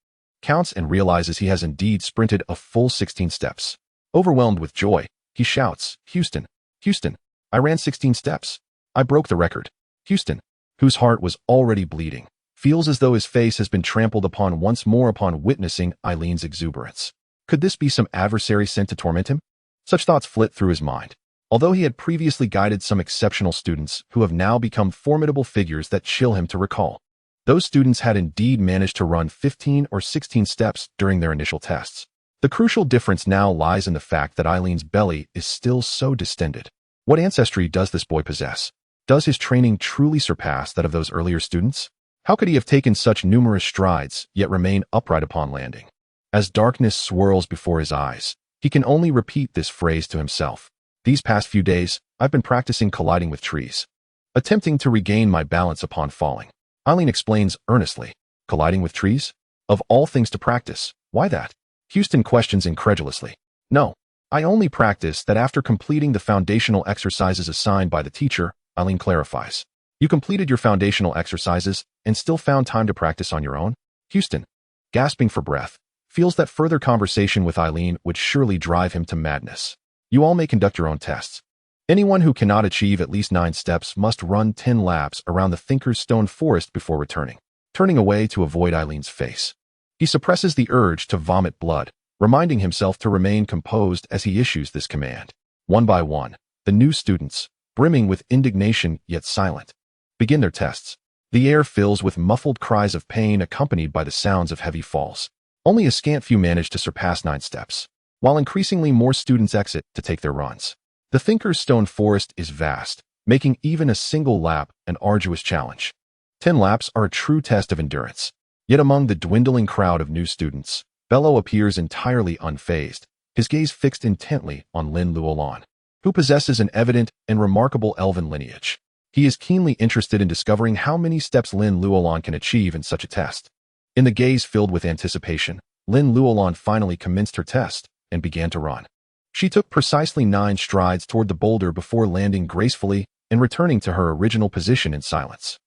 [SPEAKER 1] counts and realizes he has indeed sprinted a full 16 steps. Overwhelmed with joy, he shouts, Houston, Houston, I ran 16 steps. I broke the record. Houston, whose heart was already bleeding, feels as though his face has been trampled upon once more upon witnessing Eileen's exuberance. Could this be some adversary sent to torment him? Such thoughts flit through his mind. Although he had previously guided some exceptional students who have now become formidable figures that chill him to recall, those students had indeed managed to run 15 or 16 steps during their initial tests. The crucial difference now lies in the fact that Eileen's belly is still so distended. What ancestry does this boy possess? Does his training truly surpass that of those earlier students? How could he have taken such numerous strides, yet remain upright upon landing? As darkness swirls before his eyes, He can only repeat this phrase to himself. These past few days, I've been practicing colliding with trees, attempting to regain my balance upon falling. Eileen explains earnestly. Colliding with trees? Of all things to practice, why that? Houston questions incredulously. No, I only practice that after completing the foundational exercises assigned by the teacher, Eileen clarifies. You completed your foundational exercises and still found time to practice on your own? Houston, gasping for breath, feels that further conversation with Eileen would surely drive him to madness. You all may conduct your own tests. Anyone who cannot achieve at least 9 steps must run 10 laps around the Thinker's Stone Forest before returning. Turning away to avoid Eileen's face, he suppresses the urge to vomit blood, reminding himself to remain composed as he issues this command. One by one, the new students, brimming with indignation yet silent, begin their tests. The air fills with muffled cries of pain accompanied by the sounds of heavy falls. Only a scant few manage to surpass 9 steps, while increasingly more students exit to take their runs. The Thinker's Stone Forest is vast, making even a single lap an arduous challenge. 10 laps are a true test of endurance. Yet among the dwindling crowd of new students, Bello appears entirely unfazed, his gaze fixed intently on Lin Luolan, who possesses an evident and remarkable elven lineage. He is keenly interested in discovering how many steps Lin Luolan can achieve in such a test. In the gaze filled with anticipation, Lin Luolan finally commenced her test and began to run. She took precisely 9 strides toward the boulder before landing gracefully and returning to her original position in silence.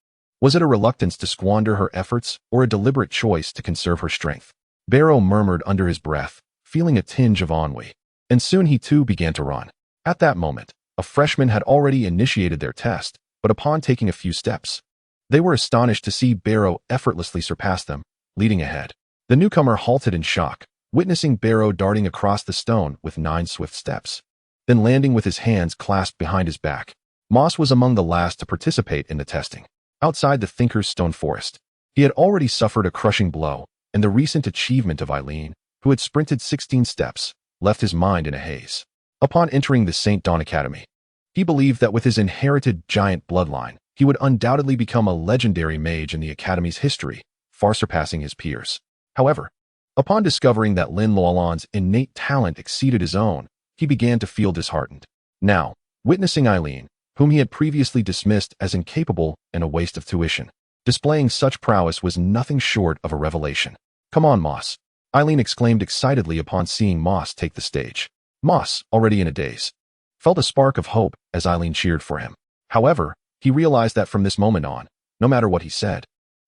[SPEAKER 1] Was it a reluctance to squander her efforts or a deliberate choice to conserve her strength? Barrow murmured under his breath, feeling a tinge of ennui, and soon he too began to run. At that moment, a freshman had already initiated their test, but upon taking a few steps, they were astonished to see Barrow effortlessly surpass them, leading ahead. The newcomer halted in shock, witnessing Barrow darting across the stone with 9 swift steps, then landing with his hands clasped behind his back. Moss was among the last to participate in the testing. Outside the Thinker's Stone Forest, he had already suffered a crushing blow, and the recent achievement of Eileen, who had sprinted 16 steps, left his mind in a haze. Upon entering the St. Dawn Academy, he believed that with his inherited giant bloodline, he would undoubtedly become a legendary mage in the Academy's history, far surpassing his peers. However, upon discovering that Lin Luolan's innate talent exceeded his own, he began to feel disheartened. Now, witnessing Eileen, whom he had previously dismissed as incapable and a waste of tuition, displaying such prowess was nothing short of a revelation. Come on, Moss, Eileen exclaimed excitedly upon seeing Moss take the stage. Moss, already in a daze, felt a spark of hope as Eileen cheered for him. However, he realized that from this moment on, no matter what he said,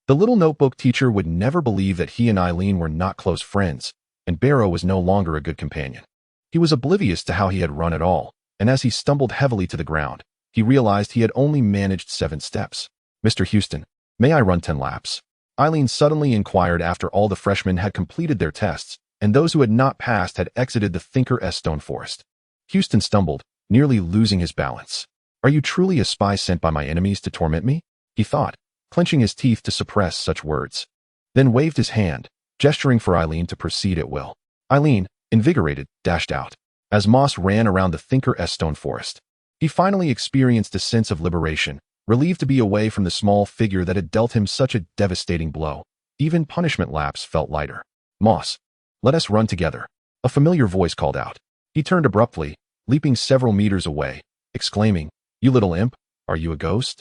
[SPEAKER 1] the little notebook teacher would never believe that he and Eileen were not close friends, and Barrow was no longer a good companion. He was oblivious to how he had run at all, and as he stumbled heavily to the ground, he realized he had only managed 7 steps. Mr. Houston, may I run 10 laps? Eileen suddenly inquired after all the freshmen had completed their tests, and those who had not passed had exited the Thinker's Stone Forest. Houston stumbled, nearly losing his balance. Are you truly a spy sent by my enemies to torment me? He thought, clenching his teeth to suppress such words. Then waved his hand, gesturing for Eileen to proceed at will. Eileen, invigorated, dashed out. As Moss ran around the Thinker's Stone Forest, he finally experienced a sense of liberation, relieved to be away from the small figure that had dealt him such a devastating blow. Even punishment laps felt lighter. Moss, let us run together, a familiar voice called out. He turned abruptly, leaping several meters away, exclaiming, You little imp, are you a ghost?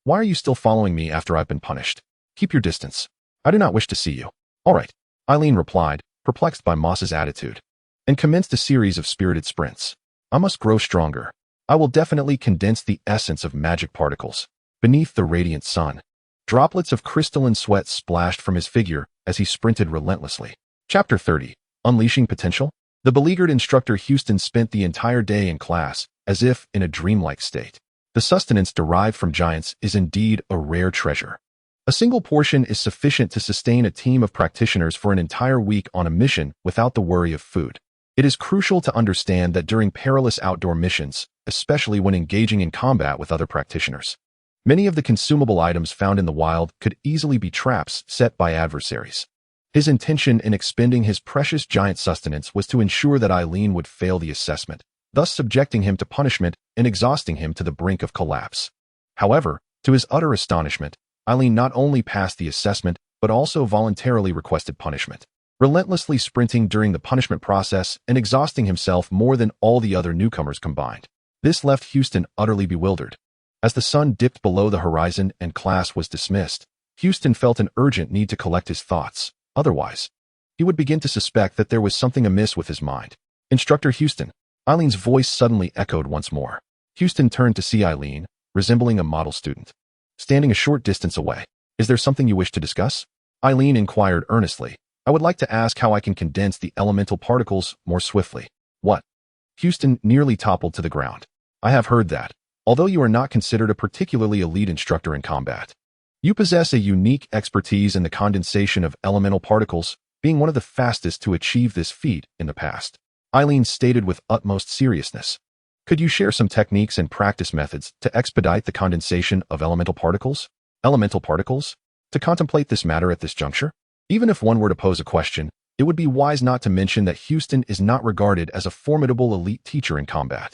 [SPEAKER 1] Why are you still following me after I've been punished? Keep your distance. I do not wish to see you. All right, Eileen replied, perplexed by Moss's attitude, and commenced a series of spirited sprints. I must grow stronger. I will definitely condense the essence of magic particles. Beneath the radiant sun, droplets of crystalline sweat splashed from his figure as he sprinted relentlessly. Chapter 30. Unleashing Potential? The beleaguered instructor Houston spent the entire day in class, as if in a dreamlike state. The sustenance derived from giants is indeed a rare treasure. A single portion is sufficient to sustain a team of practitioners for an entire week on a mission without the worry of food. It is crucial to understand that during perilous outdoor missions, especially when engaging in combat with other practitioners, many of the consumable items found in the wild could easily be traps set by adversaries. His intention in expending his precious giant sustenance was to ensure that Eileen would fail the assessment, thus subjecting him to punishment and exhausting him to the brink of collapse. However, to his utter astonishment, Eileen not only passed the assessment, but also voluntarily requested punishment. relentlessly sprinting during the punishment process and exhausting himself more than all the other newcomers combined. This left Houston utterly bewildered. As the sun dipped below the horizon and class was dismissed, Houston felt an urgent need to collect his thoughts. Otherwise, he would begin to suspect that there was something amiss with his mind. "Instructor Houston." Eileen's voice suddenly echoed once more. Houston turned to see Eileen, resembling a model student, standing a short distance away. "Is there something you wish to discuss?" Eileen inquired earnestly. "I would like to ask how I can condense the elemental particles more swiftly." "What?" Houston nearly toppled to the ground. "I have heard that, although you are not considered a particularly elite instructor in combat, you possess a unique expertise in the condensation of elemental particles, being one of the fastest to achieve this feat in the past," Eileen stated with utmost seriousness. "Could you share some techniques and practice methods to expedite the condensation of elemental particles?" Elemental particles? To contemplate this matter at this juncture? Even if one were to pose a question, it would be wise not to mention that Houston is not regarded as a formidable elite teacher in combat.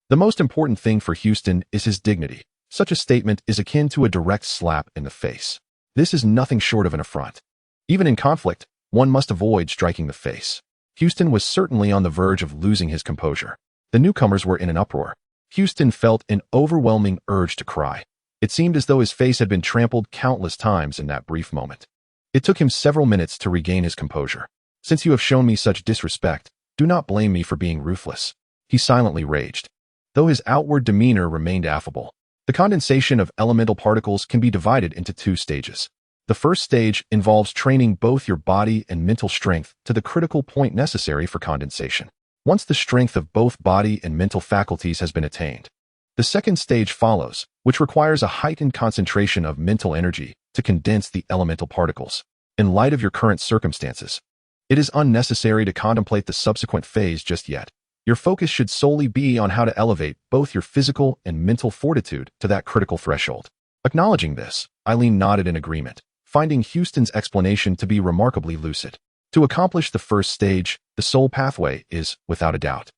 [SPEAKER 1] The most important thing for Houston is his dignity. Such a statement is akin to a direct slap in the face. This is nothing short of an affront. Even in conflict, one must avoid striking the face. Houston was certainly on the verge of losing his composure. The newcomers were in an uproar. Houston felt an overwhelming urge to cry. It seemed as though his face had been trampled countless times in that brief moment. It took him several minutes to regain his composure. "Since you have shown me such disrespect, do not blame me for being ruthless," he silently raged, though his outward demeanor remained affable. The condensation of elemental particles can be divided into two stages. The first stage involves training both your body and mental strength to the critical point necessary for condensation. Once the strength of both body and mental faculties has been attained, the second stage follows, which requires a heightened concentration of mental energy to condense the elemental particles. In light of your current circumstances, it is unnecessary to contemplate the subsequent phase just yet. Your focus should solely be on how to elevate both your physical and mental fortitude to that critical threshold. Acknowledging this, Eileen nodded in agreement, finding Houston's explanation to be remarkably lucid. To accomplish the first stage, the sole pathway is, without a doubt,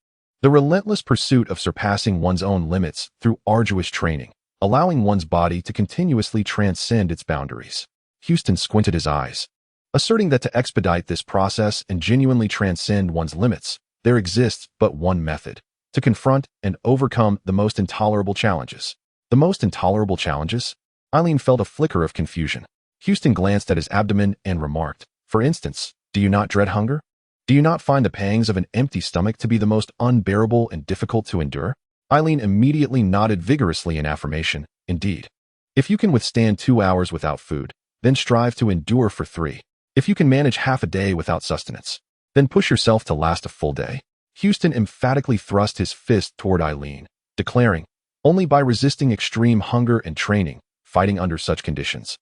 [SPEAKER 1] the relentless pursuit of surpassing one's own limits through arduous training, allowing one's body to continuously transcend its boundaries. Houston squinted his eyes, asserting that to expedite this process and genuinely transcend one's limits, there exists but one method: to confront and overcome the most intolerable challenges. The most intolerable challenges? Eileen felt a flicker of confusion. Houston glanced at his abdomen and remarked, "For instance, do you not dread hunger? Do you not find the pangs of an empty stomach to be the most unbearable and difficult to endure?" Eileen immediately nodded vigorously in affirmation. "Indeed. If you can withstand 2 hours without food, then strive to endure for 3. If you can manage half a day without sustenance, then push yourself to last a full day." Houston emphatically thrust his fist toward Eileen, declaring, "Only by resisting extreme hunger and training, fighting under such conditions,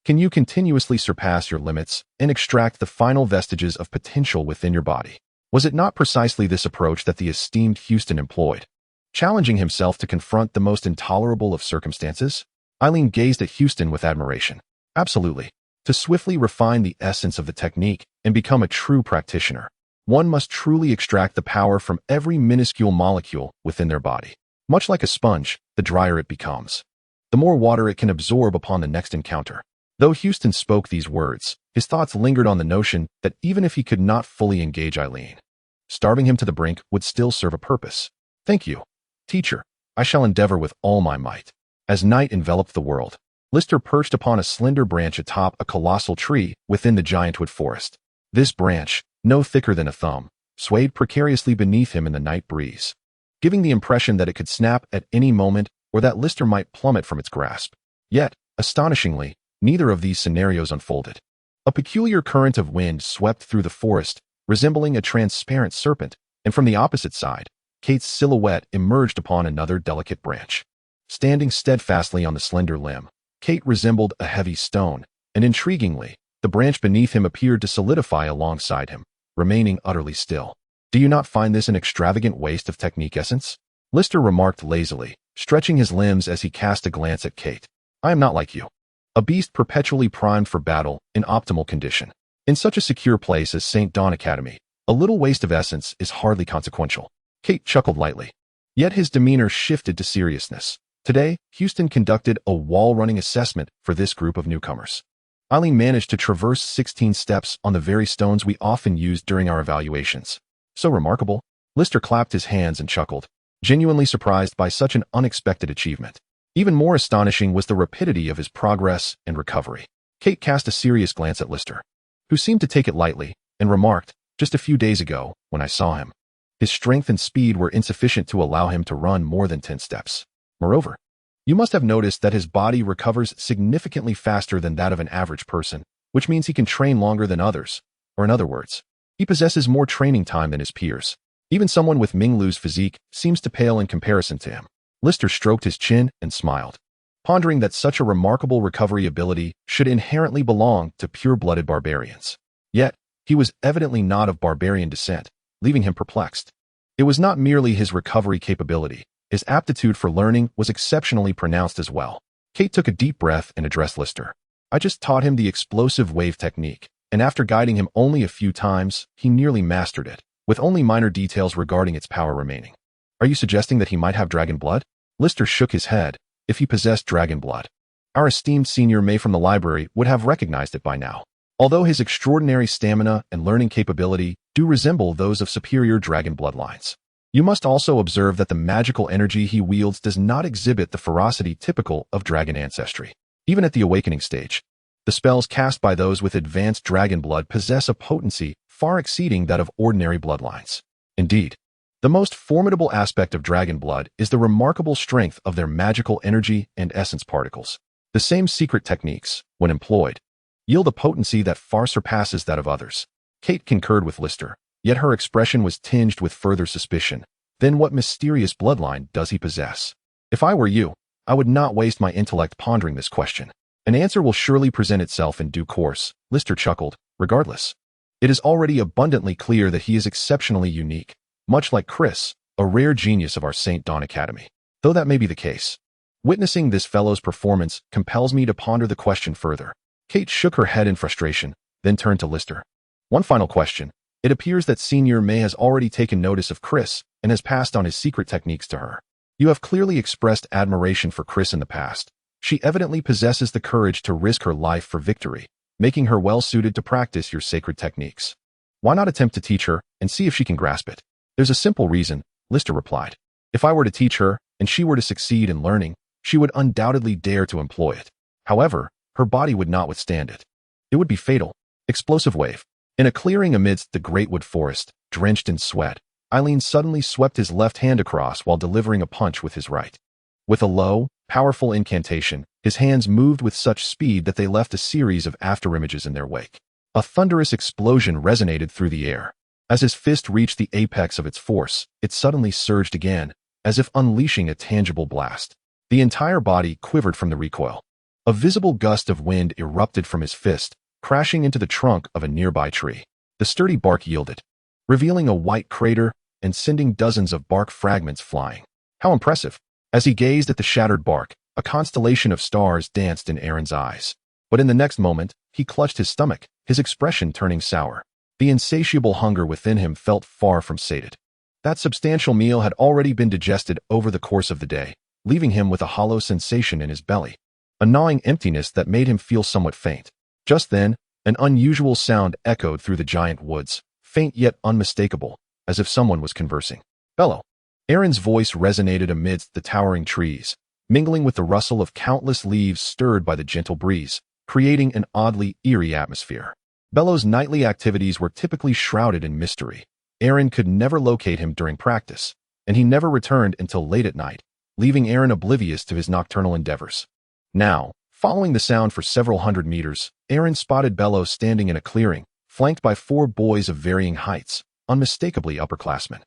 [SPEAKER 1] can you continuously surpass your limits and extract the final vestiges of potential within your body." Was it not precisely this approach that the esteemed Houston employed, challenging himself to confront the most intolerable of circumstances? Eileen gazed at Houston with admiration. "Absolutely. To swiftly refine the essence of the technique and become a true practitioner, one must truly extract the power from every minuscule molecule within their body. Much like a sponge, the drier it becomes, the more water it can absorb upon the next encounter." Though Houston spoke these words, his thoughts lingered on the notion that even if he could not fully engage Eileen, starving him to the brink would still serve a purpose. "Thank you, teacher. I shall endeavor with all my might." As night enveloped the world, Lister perched upon a slender branch atop a colossal tree within the giantwood forest. This branch, no thicker than a thumb, swayed precariously beneath him in the night breeze, giving the impression that it could snap at any moment or that Lister might plummet from its grasp. Yet, astonishingly, neither of these scenarios unfolded. A peculiar current of wind swept through the forest, resembling a transparent serpent, and from the opposite side, Kate's silhouette emerged upon another delicate branch. Standing steadfastly on the slender limb, Kate resembled a heavy stone, and intriguingly, the branch beneath him appeared to solidify alongside him, remaining utterly still. "Do you not find this an extravagant waste of technique essence?" Lister remarked lazily, stretching his limbs as he cast a glance at Kate. "I am not like you, a beast perpetually primed for battle in optimal condition. In such a secure place as St. Dawn Academy, a little waste of essence is hardly consequential." Kate chuckled lightly, yet his demeanor shifted to seriousness. Today, Houston conducted a wall-running assessment for this group of newcomers. Eileen managed to traverse 16 steps on the very stones we often used during our evaluations. So remarkable. Lister clapped his hands and chuckled, genuinely surprised by such an unexpected achievement. Even more astonishing was the rapidity of his progress and recovery. Kate cast a serious glance at Lister, who seemed to take it lightly, and remarked, "Just a few days ago, when I saw him, his strength and speed were insufficient to allow him to run more than 10 steps. Moreover, you must have noticed that his body recovers significantly faster than that of an average person, which means he can train longer than others, or in other words, he possesses more training time than his peers. Even someone with Minglu's physique seems to pale in comparison to him." Lister stroked his chin and smiled, pondering that such a remarkable recovery ability should inherently belong to pure-blooded barbarians. Yet, he was evidently not of barbarian descent, leaving him perplexed. It was not merely his recovery capability. His aptitude for learning was exceptionally pronounced as well. Kate took a deep breath and addressed Lister. "I just taught him the explosive wave technique, and after guiding him only a few times, he nearly mastered it, with only minor details regarding its power remaining." "Are you suggesting that he might have dragon blood?" Lister shook his head. "If he possessed dragon blood, our esteemed senior May from the library would have recognized it by now. Although his extraordinary stamina and learning capability do resemble those of superior dragon bloodlines, you must also observe that the magical energy he wields does not exhibit the ferocity typical of dragon ancestry. Even at the awakening stage, the spells cast by those with advanced dragon blood possess a potency far exceeding that of ordinary bloodlines. Indeed, the most formidable aspect of dragon blood is the remarkable strength of their magical energy and essence particles. The same secret techniques, when employed, yield a potency that far surpasses that of others." Kate concurred with Lister, yet her expression was tinged with further suspicion. "Then what mysterious bloodline does he possess? If I were you, I would not waste my intellect pondering this question. An answer will surely present itself in due course." Lister chuckled. "Regardless, it is already abundantly clear that he is exceptionally unique, much like Chris, a rare genius of our St. Dawn Academy. Though that may be the case, witnessing this fellow's performance compels me to ponder the question further." Kate shook her head in frustration, then turned to Lister. "One final question. It appears that Senior May has already taken notice of Chris and has passed on his secret techniques to her. You have clearly expressed admiration for Chris in the past. She evidently possesses the courage to risk her life for victory, making her well-suited to practice your sacred techniques. Why not attempt to teach her and see if she can grasp it?" "There's a simple reason," Lister replied. "If I were to teach her and she were to succeed in learning, she would undoubtedly dare to employ it. However, her body would not withstand it. It would be fatal." Explosive wave. In a clearing amidst the great wood forest, drenched in sweat, Eileen suddenly swept his left hand across while delivering a punch with his right. With a low, powerful incantation, his hands moved with such speed that they left a series of afterimages in their wake. A thunderous explosion resonated through the air. As his fist reached the apex of its force, it suddenly surged again, as if unleashing a tangible blast. The entire body quivered from the recoil. A visible gust of wind erupted from his fist, crashing into the trunk of a nearby tree. The sturdy bark yielded, revealing a white crater and sending dozens of bark fragments flying. How impressive! As he gazed at the shattered bark, a constellation of stars danced in Aaron's eyes. But in the next moment, he clutched his stomach, his expression turning sour. The insatiable hunger within him felt far from sated. That substantial meal had already been digested over the course of the day, leaving him with a hollow sensation in his belly, a gnawing emptiness that made him feel somewhat faint. Just then, an unusual sound echoed through the giant woods, faint yet unmistakable, as if someone was conversing. "Bello." Aaron's voice resonated amidst the towering trees, mingling with the rustle of countless leaves stirred by the gentle breeze, creating an oddly eerie atmosphere. Bello's nightly activities were typically shrouded in mystery. Aaron could never locate him during practice, and he never returned until late at night, leaving Aaron oblivious to his nocturnal endeavors. Now, following the sound for several hundred meters, Aaron spotted Bello standing in a clearing, flanked by 4 boys of varying heights, unmistakably upperclassmen.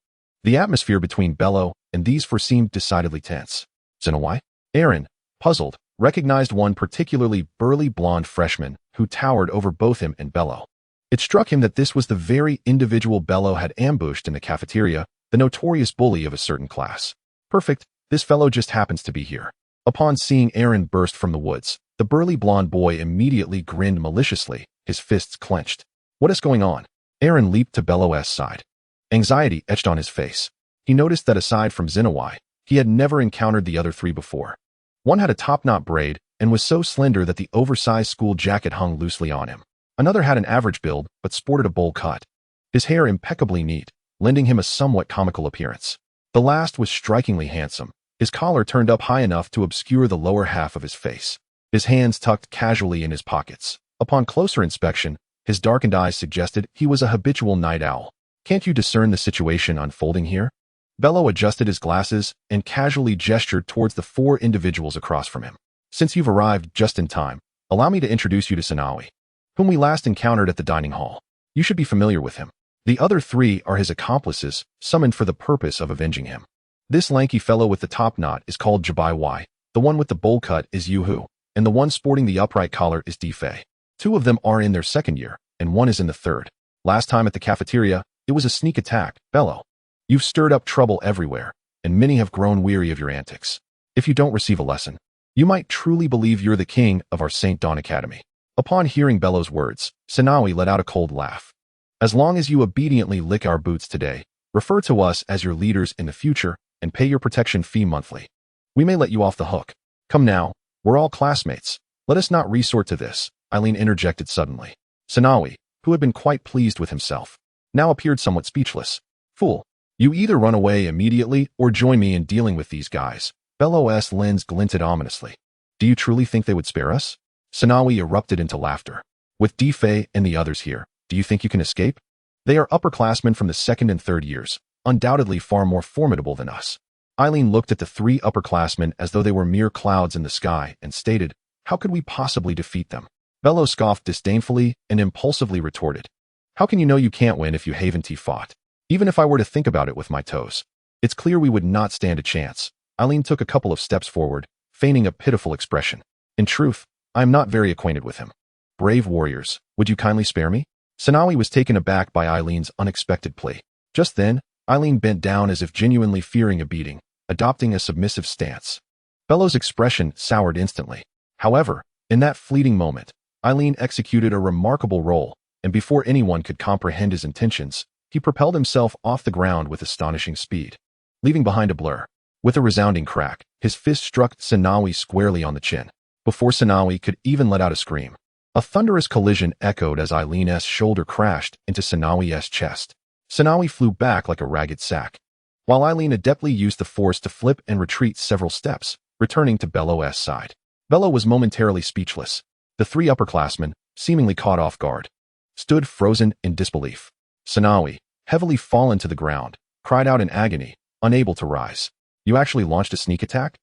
[SPEAKER 1] The atmosphere between Bello and these 4 seemed decidedly tense. Zinawai? Aaron, puzzled, recognized one particularly burly blonde freshman who towered over both him and Bello. It struck him that this was the very individual Bello had ambushed in the cafeteria, the notorious bully of a certain class. Perfect, this fellow just happens to be here. Upon seeing Aaron burst from the woods, the burly blonde boy immediately grinned maliciously, his fists clenched. "What is going on?" Aaron leaped to Bello's side. Anxiety etched on his face. He noticed that aside from Zinawai, he had never encountered the other 3 before. One had a top-knot braid and was so slender that the oversized school jacket hung loosely on him. Another had an average build, but sported a bowl cut. His hair impeccably neat, lending him a somewhat comical appearance. The last was strikingly handsome, his collar turned up high enough to obscure the lower half of his face, his hands tucked casually in his pockets. Upon closer inspection, his darkened eyes suggested he was a habitual night owl. Can't you discern the situation unfolding here? Bello adjusted his glasses and casually gestured towards the 4 individuals across from him. Since you've arrived just in time, allow me to introduce you to Sanawi, whom we last encountered at the dining hall. You should be familiar with him. The other 3 are his accomplices, summoned for the purpose of avenging him. This lanky fellow with the top knot is called Jabai Y, the one with the bowl cut is Yuhu, and the one sporting the upright collar is Difei. 2 of them are in their 2nd year, and 1 is in the 3rd. Last time at the cafeteria, it was a sneak attack, Bello. You've stirred up trouble everywhere, and many have grown weary of your antics. If you don't receive a lesson, you might truly believe you're the king of our St. Dawn Academy. Upon hearing Bello's words, Sanawi let out a cold laugh. As long as you obediently lick our boots today, refer to us as your leaders in the future, and pay your protection fee monthly, we may let you off the hook. Come now, we're all classmates. Let us not resort to this, Eileen interjected suddenly. Sanawi, who had been quite pleased with himself, now appeared somewhat speechless. Fool, you either run away immediately or join me in dealing with these guys. Bello's lens glinted ominously. Do you truly think they would spare us? Sanawi erupted into laughter. With Difei and the others here, do you think you can escape? They are upperclassmen from the 2nd and 3rd years, undoubtedly far more formidable than us. Eileen looked at the 3 upperclassmen as though they were mere clouds in the sky and stated, how could we possibly defeat them? Bello scoffed disdainfully and impulsively retorted, how can you know you can't win if you haven't fought? Even if I were to think about it with my toes, it's clear we would not stand a chance. Eileen took a couple of steps forward, feigning a pitiful expression. In truth, I am not very acquainted with him. Brave warriors, would you kindly spare me? Sanawi was taken aback by Eileen's unexpected plea. Just then, Eileen bent down as if genuinely fearing a beating, adopting a submissive stance. Bello's expression soured instantly. However, in that fleeting moment, Eileen executed a remarkable role, and before anyone could comprehend his intentions, he propelled himself off the ground with astonishing speed, leaving behind a blur. With a resounding crack, his fist struck Sanawi squarely on the chin. Before Sanawi could even let out a scream, a thunderous collision echoed as Eileen's shoulder crashed into Sanawi's chest. Sanawi flew back like a ragged sack, while Eileen adeptly used the force to flip and retreat several steps, returning to Bello's side. Bello was momentarily speechless. The 3 upperclassmen, seemingly caught off guard, stood frozen in disbelief. Sanawi, heavily fallen to the ground, cried out in agony, unable to rise. You actually launched a sneak attack?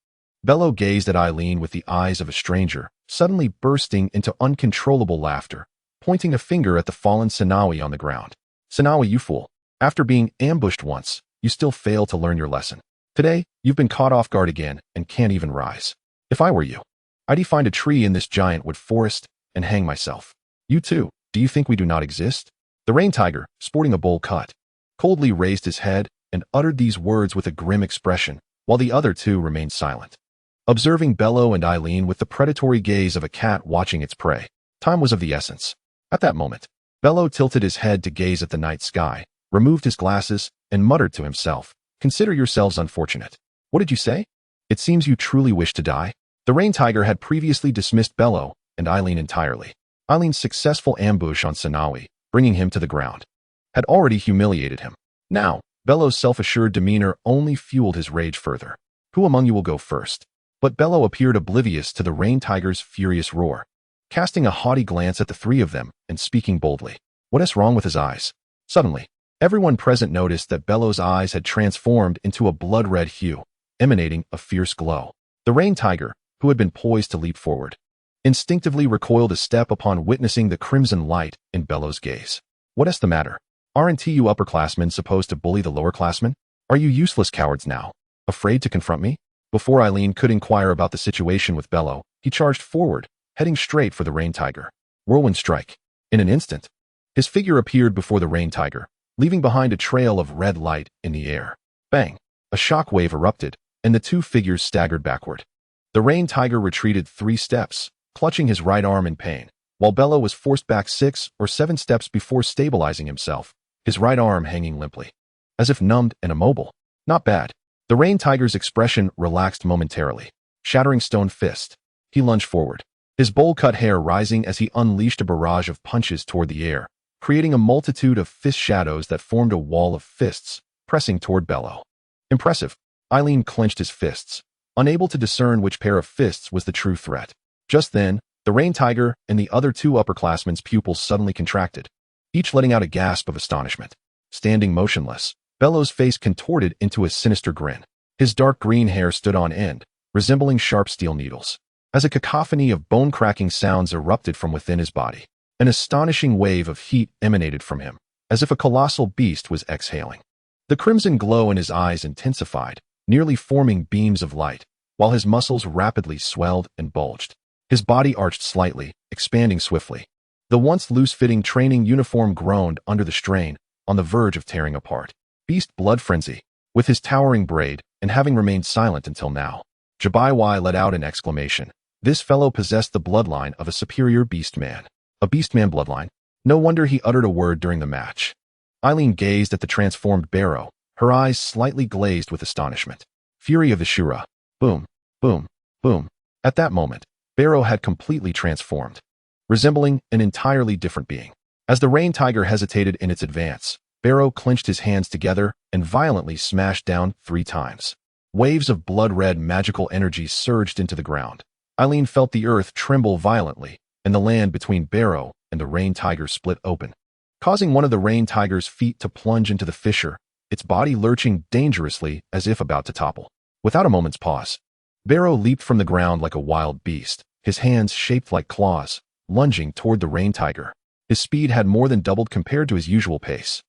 [SPEAKER 1] Bello gazed at Eileen with the eyes of a stranger, suddenly bursting into uncontrollable laughter, pointing a finger at the fallen Sanawi on the ground. Sanawi, you fool. After being ambushed once, you still fail to learn your lesson. Today, you've been caught off guard again and can't even rise. If I were you, I'd find a tree in this giant wood forest and hang myself. You too, do you think we do not exist? The rain tiger, sporting a bowl cut, coldly raised his head and uttered these words with a grim expression, while the other 2 remained silent, observing Bello and Eileen with the predatory gaze of a cat watching its prey. Time was of the essence. At that moment, Bello tilted his head to gaze at the night sky, removed his glasses, and muttered to himself, consider yourselves unfortunate. What did you say? It seems you truly wish to die. The rain tiger had previously dismissed Bello and Eileen entirely. Eileen's successful ambush on Sanawi, bringing him to the ground, had already humiliated him. Now, Bello's self-assured demeanor only fueled his rage further. Who among you will go first? But Bello appeared oblivious to the rain tiger's furious roar, casting a haughty glance at the 3 of them and speaking boldly. What is wrong with his eyes? Suddenly, everyone present noticed that Bello's eyes had transformed into a blood-red hue, emanating a fierce glow. The rain tiger, who had been poised to leap forward, instinctively recoiled a step upon witnessing the crimson light in Bello's gaze. What is the matter? Aren't you upperclassmen supposed to bully the lowerclassmen? Are you useless cowards now, afraid to confront me? Before Eileen could inquire about the situation with Bello, he charged forward, heading straight for the rain tiger. Whirlwind strike. In an instant, his figure appeared before the rain tiger, leaving behind a trail of red light in the air. Bang! A shock wave erupted, and the 2 figures staggered backward. The rain tiger retreated 3 steps, clutching his right arm in pain, while Bello was forced back 6 or 7 steps before stabilizing himself, his right arm hanging limply, as if numbed and immobile. Not bad. The rain tiger's expression relaxed momentarily. Shattering stone fist. He lunged forward, his bowl-cut hair rising as he unleashed a barrage of punches toward the air, creating a multitude of fist shadows that formed a wall of fists, pressing toward Bello. Impressive. Eileen clenched his fists, unable to discern which pair of fists was the true threat. Just then, the Rain Tiger and the other two upperclassmen's pupils suddenly contracted, each letting out a gasp of astonishment. Standing motionless, Bello's face contorted into a sinister grin. His dark green hair stood on end, resembling sharp steel needles. As a cacophony of bone-cracking sounds erupted from within his body, an astonishing wave of heat emanated from him, as if a colossal beast was exhaling. The crimson glow in his eyes intensified, nearly forming beams of light, while his muscles rapidly swelled and bulged. His body arched slightly, expanding swiftly. The once loose-fitting training uniform groaned under the strain, on the verge of tearing apart. Beast blood frenzy. With his towering braid, and having remained silent until now, Jabaiwai let out an exclamation. This fellow possessed the bloodline of a superior beastman. A beastman bloodline? No wonder he uttered a word during the match. Eileen gazed at the transformed Barrow, her eyes slightly glazed with astonishment. Fury of the Shura. Boom, boom, boom. At that moment, Barrow had completely transformed, resembling an entirely different being. As the Rain Tiger hesitated in its advance, Barrow clenched his hands together and violently smashed down 3 times. Waves of blood-red magical energy surged into the ground. Eileen felt the earth tremble violently, and the land between Barrow and the Rain Tiger split open, causing one of the Rain Tiger's feet to plunge into the fissure, its body lurching dangerously as if about to topple. Without a moment's pause, Barrow leaped from the ground like a wild beast, his hands shaped like claws, lunging toward the Rain Tiger. His speed had more than doubled compared to his usual pace.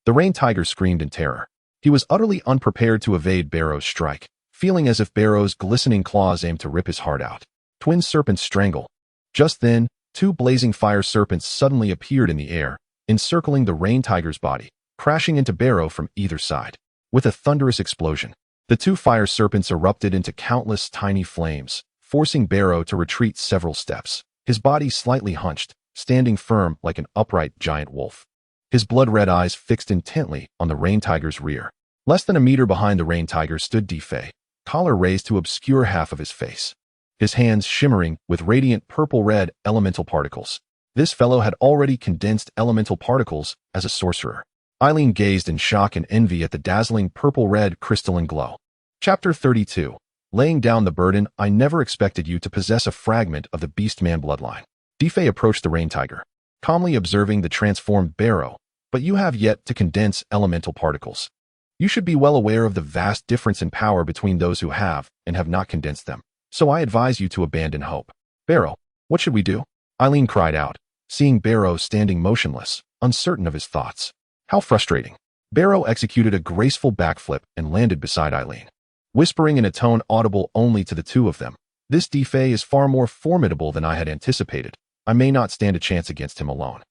[SPEAKER 1] The Rain Tiger screamed in terror. He was utterly unprepared to evade Barrow's strike, feeling as if Barrow's glistening claws aimed to rip his heart out. Twin serpents strangle. Just then, 2 blazing fire serpents suddenly appeared in the air, encircling the Rain Tiger's body, crashing into Barrow from either side. With a thunderous explosion, the 2 fire serpents erupted into countless tiny flames, forcing Barrow to retreat several steps, his body slightly hunched, standing firm like an upright giant wolf. His blood-red eyes fixed intently on the Rain Tiger's rear. Less than a meter behind the Rain Tiger stood Defei, collar raised to obscure half of his face, his hands shimmering with radiant purple-red elemental particles. This fellow had already condensed elemental particles as a sorcerer. Eileen gazed in shock and envy at the dazzling purple-red crystalline glow. Chapter 32. Laying down the burden. I never expected you to possess a fragment of the Beastman bloodline. Defei approached the Rain Tiger, calmly observing the transformed Barrow, but you have yet to condense elemental particles. You should be well aware of the vast difference in power between those who have and have not condensed them, so I advise you to abandon hope. Barrow, what should we do? Eileen cried out, seeing Barrow standing motionless, uncertain of his thoughts. How frustrating. Barrow executed a graceful backflip and landed beside Eileen, whispering in a tone audible only to the two of them. This Defei is far more formidable than I had anticipated. I may not stand a chance against him alone.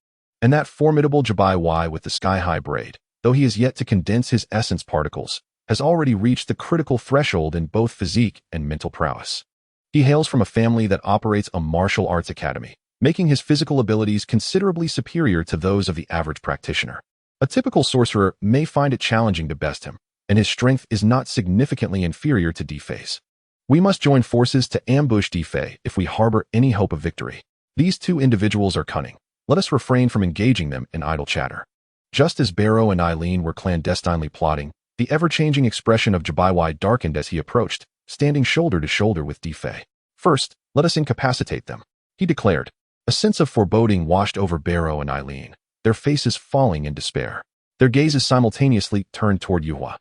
[SPEAKER 1] And that formidable Jabaiwai with the sky-high braid, though he is yet to condense his essence particles, has already reached the critical threshold in both physique and mental prowess. He hails from a family that operates a martial arts academy, making his physical abilities considerably superior to those of the average practitioner. A typical sorcerer may find it challenging to best him, and his strength is not significantly inferior to Defei's. We must join forces to ambush Defei if we harbor any hope of victory. These 2 individuals are cunning. Let us refrain from engaging them in idle chatter. Just as Barrow and Eileen were clandestinely plotting, the ever-changing expression of Jabaiwai darkened as he approached, standing shoulder to shoulder with Defei. First, let us incapacitate them, he declared. A sense of foreboding washed over Barrow and Eileen, their faces falling in despair. Their gazes simultaneously turned toward Yuhua.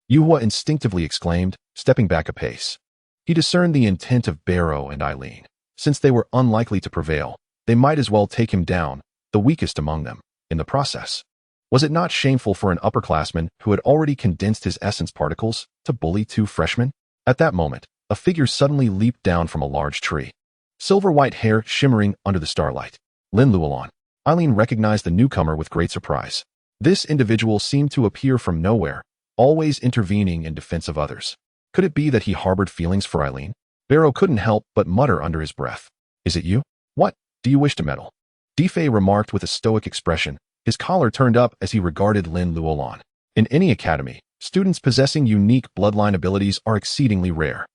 [SPEAKER 1] Yuhua instinctively exclaimed, stepping back a pace. He discerned the intent of Barrow and Eileen. Since they were unlikely to prevail, they might as well take him down, the weakest among them, in the process. Was it not shameful for an upperclassman who had already condensed his essence particles to bully 2 freshmen? At that moment, a figure suddenly leaped down from a large tree, silver-white hair shimmering under the starlight. Lin Luolon. Eileen recognized the newcomer with great surprise. This individual seemed to appear from nowhere, always intervening in defense of others. Could it be that he harbored feelings for Eileen? Barrow couldn't help but mutter under his breath. Is it you? What? Do you wish to meddle? Defei remarked with a stoic expression, his collar turned up as he regarded Lin Luolon. In any academy, students possessing unique bloodline abilities are exceedingly rare.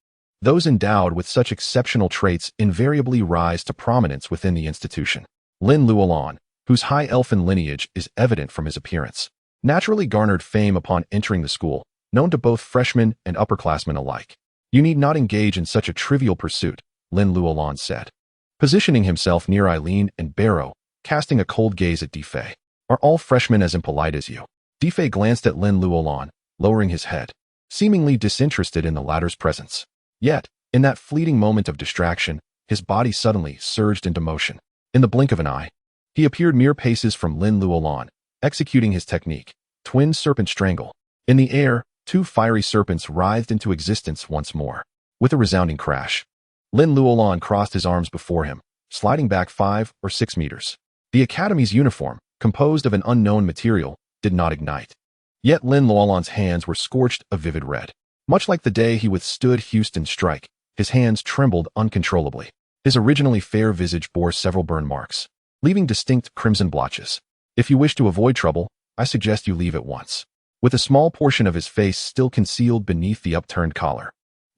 [SPEAKER 1] Those endowed with such exceptional traits invariably rise to prominence within the institution. Lin Luolan, whose high elfin lineage is evident from his appearance, naturally garnered fame upon entering the school, known to both freshmen and upperclassmen alike. You need not engage in such a trivial pursuit, Lin Luolan said. Positioning himself near Eileen and Barrow, casting a cold gaze at Defei. Are all freshmen as impolite as you? Defei glanced at Lin Luolan, lowering his head, seemingly disinterested in the latter's presence. Yet, in that fleeting moment of distraction, his body suddenly surged into motion. In the blink of an eye, he appeared mere paces from Lin Luolan, executing his technique, Twin Serpent Strangle. In the air, two fiery serpents writhed into existence once more. With a resounding crash, Lin Luolan crossed his arms before him, sliding back 5 or 6 meters. The Academy's uniform, composed of an unknown material, did not ignite. Yet Lin Luolan's hands were scorched a vivid red. Much like the day he withstood Houston's strike, his hands trembled uncontrollably. His originally fair visage bore several burn marks, leaving distinct crimson blotches. If you wish to avoid trouble, I suggest you leave at once. With a small portion of his face still concealed beneath the upturned collar,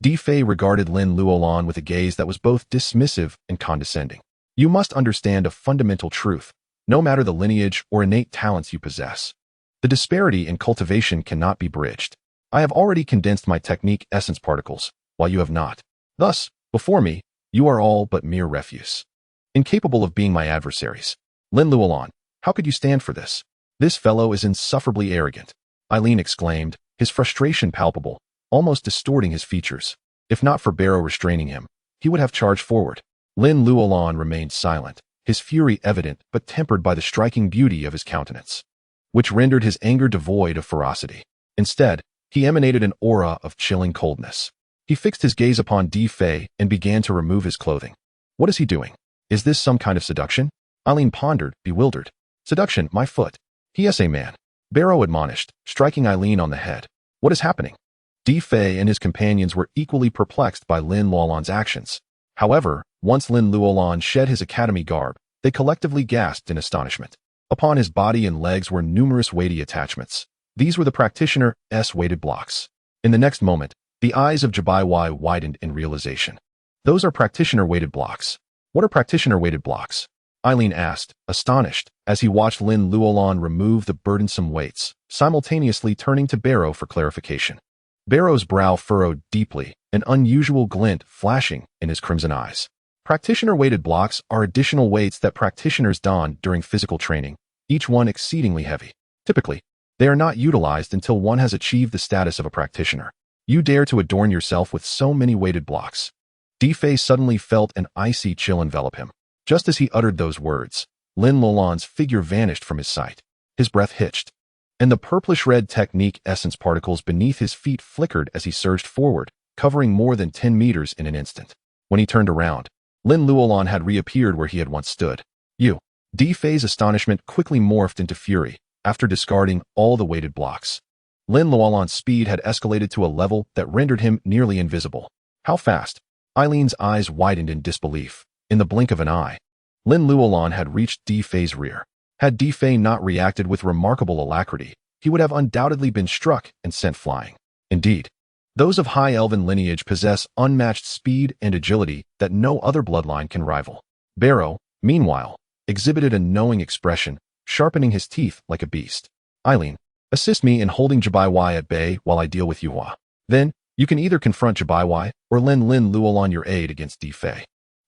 [SPEAKER 1] Defei regarded Lin Luolan with a gaze that was both dismissive and condescending. You must understand a fundamental truth, no matter the lineage or innate talents you possess. The disparity in cultivation cannot be bridged. I have already condensed my technique essence particles, while you have not. Thus, before me, you are all but mere refuse. Incapable of being my adversaries. Lin Luolan, how could you stand for this? This fellow is insufferably arrogant, Eileen exclaimed, his frustration palpable, almost distorting his features. If not for Barrow restraining him, he would have charged forward. Lin Luolan remained silent, his fury evident but tempered by the striking beauty of his countenance, which rendered his anger devoid of ferocity. Instead, he emanated an aura of chilling coldness. He fixed his gaze upon Defei and began to remove his clothing. What is he doing? Is this some kind of seduction? Eileen pondered, bewildered. Seduction, my foot. He is a man. Barrow admonished, striking Eileen on the head. What is happening? Defei and his companions were equally perplexed by Lin Luolan's actions. However, once Lin Luolan shed his academy garb, they collectively gasped in astonishment. Upon his body and legs were numerous weighty attachments. These were the practitioner's weighted blocks. In the next moment, the eyes of Jabaiwai widened in realization. Those are practitioner-weighted blocks. What are practitioner-weighted blocks? Eileen asked, astonished, as he watched Lin Luolan remove the burdensome weights, simultaneously turning to Barrow for clarification. Barrow's brow furrowed deeply, an unusual glint flashing in his crimson eyes. Practitioner-weighted blocks are additional weights that practitioners don during physical training, each one exceedingly heavy. Typically, they are not utilized until one has achieved the status of a practitioner. You dare to adorn yourself with so many weighted blocks. Defei suddenly felt an icy chill envelop him. Just as he uttered those words, Lin Luolan's figure vanished from his sight. His breath hitched, and the purplish-red technique essence particles beneath his feet flickered as he surged forward, covering more than 10 meters in an instant. When he turned around, Lin Luolan had reappeared where he had once stood. You. Defei's astonishment quickly morphed into fury, after discarding all the weighted blocks. Lin Luolan's speed had escalated to a level that rendered him nearly invisible. How fast? Eileen's eyes widened in disbelief. In the blink of an eye, Lin Luolan had reached Defei's rear. Had Defei not reacted with remarkable alacrity, he would have undoubtedly been struck and sent flying. Indeed, those of high elven lineage possess unmatched speed and agility that no other bloodline can rival. Barrow, meanwhile, exhibited a knowing expression, sharpening his teeth like a beast. Eileen, assist me in holding Jabaiwai at bay while I deal with Yuhua. Then, you can either confront Jabaiwai or lend Lin Luolan your aid against Defei.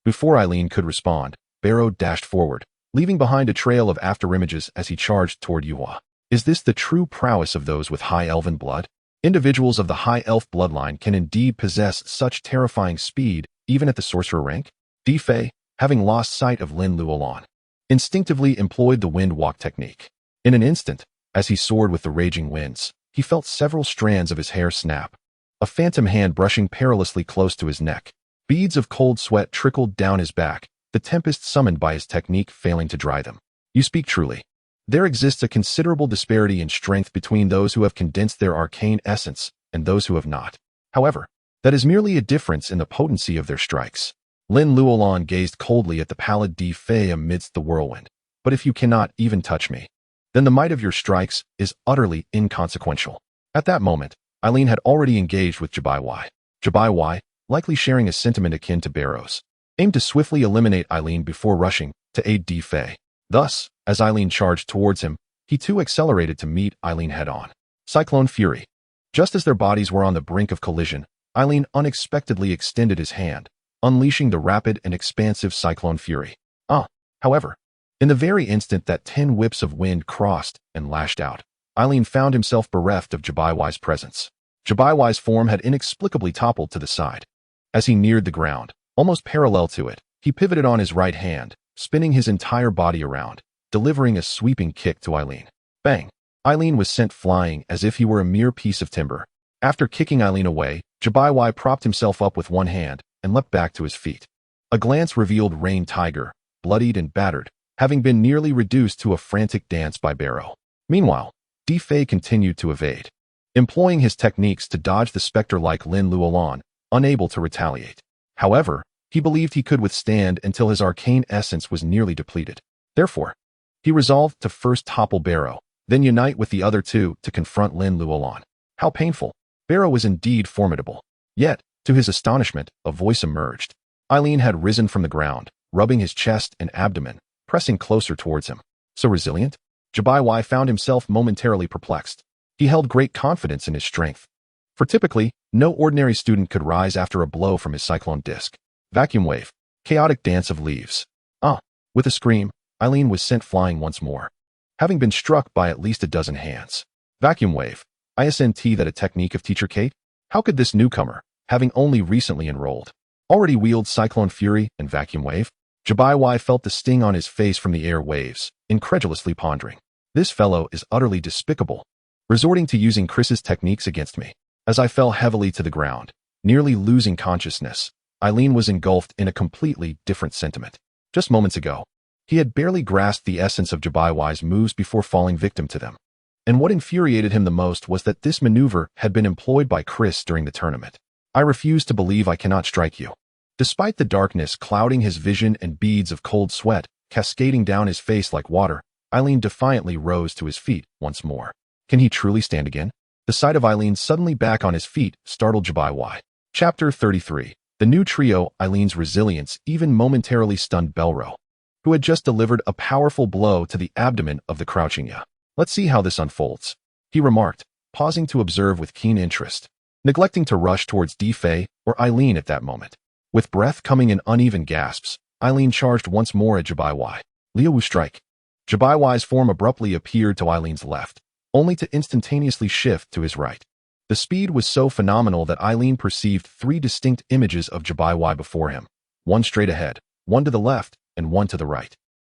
[SPEAKER 1] Before Eileen could respond, Barrow dashed forward, leaving behind a trail of afterimages as he charged toward Yuhua. Is this the true prowess of those with high elven blood? Individuals of the high elf bloodline can indeed possess such terrifying speed, even at the sorcerer rank? Defei, having lost sight of Lin Luolan, instinctively employed the wind walk technique. In an instant, as he soared with the raging winds, he felt several strands of his hair snap, a phantom hand brushing perilously close to his neck. Beads of cold sweat trickled down his back, the tempest summoned by his technique failing to dry them. You speak truly. There exists a considerable disparity in strength between those who have condensed their arcane essence and those who have not. However, that is merely a difference in the potency of their strikes. Lin Luolan gazed coldly at the pallid Defei amidst the whirlwind. But if you cannot even touch me, then the might of your strikes is utterly inconsequential. At that moment, Eileen had already engaged with Jabaiwai. Jabaiwai, likely sharing a sentiment akin to Barrow's, aimed to swiftly eliminate Eileen before rushing to aid Fei. Thus, as Eileen charged towards him, he too accelerated to meet Eileen head-on. Cyclone Fury. Just as their bodies were on the brink of collision, Eileen unexpectedly extended his hand, unleashing the rapid and expansive Cyclone Fury. However, in the very instant that 10 whips of wind crossed and lashed out, Eileen found himself bereft of Jabaiwai's presence. Jabaiwai's form had inexplicably toppled to the side. As he neared the ground, almost parallel to it, he pivoted on his right hand, spinning his entire body around, delivering a sweeping kick to Eileen. Bang! Eileen was sent flying as if he were a mere piece of timber. After kicking Eileen away, Jabaiwai propped himself up with one hand and leapt back to his feet. A glance revealed Rain Tiger, bloodied and battered, having been nearly reduced to a frantic dance by Barrow. Meanwhile, Fei continued to evade, employing his techniques to dodge the spectre-like Lin Luolan, unable to retaliate. However, he believed he could withstand until his arcane essence was nearly depleted. Therefore, he resolved to first topple Barrow, then unite with the other two to confront Lin Luolan. How painful! Barrow was indeed formidable. Yet, to his astonishment, a voice emerged. Eileen had risen from the ground, rubbing his chest and abdomen, pressing closer towards him. So resilient? Jabaiwai found himself momentarily perplexed. He held great confidence in his strength. For typically, no ordinary student could rise after a blow from his cyclone disc. Vacuum wave. Chaotic dance of leaves. With a scream, Eileen was sent flying once more, having been struck by at least a dozen hands. Vacuum wave. Isn't that a technique of Teacher Kate? How could this newcomer, having only recently enrolled, already wield Cyclone Fury and Vacuum Wave? Jabaiwai felt the sting on his face from the air waves, incredulously pondering. This fellow is utterly despicable, resorting to using Chris's techniques against me. As I fell heavily to the ground, nearly losing consciousness, Eileen was engulfed in a completely different sentiment. Just moments ago, he had barely grasped the essence of Jabaiwai's moves before falling victim to them. And what infuriated him the most was that this maneuver had been employed by Chris during the tournament. I refuse to believe I cannot strike you. Despite the darkness clouding his vision and beads of cold sweat cascading down his face like water, Eileen defiantly rose to his feet once more. Can he truly stand again? The sight of Eileen suddenly back on his feet startled Jabaiwai. Chapter 33. The new trio. Eileen's resilience even momentarily stunned Belro, who had just delivered a powerful blow to the abdomen of the crouching Ya. Let's see how this unfolds, he remarked, pausing to observe with keen interest, neglecting to rush towards Fei or Eileen at that moment. With breath coming in uneven gasps, Eileen charged once more at Jabaiwai. Liu strike. Jabaiwai's form abruptly appeared to Eileen's left, only to instantaneously shift to his right. The speed was so phenomenal that Eileen perceived 3 distinct images of Jabaiwai before him, one straight ahead, one to the left, and one to the right.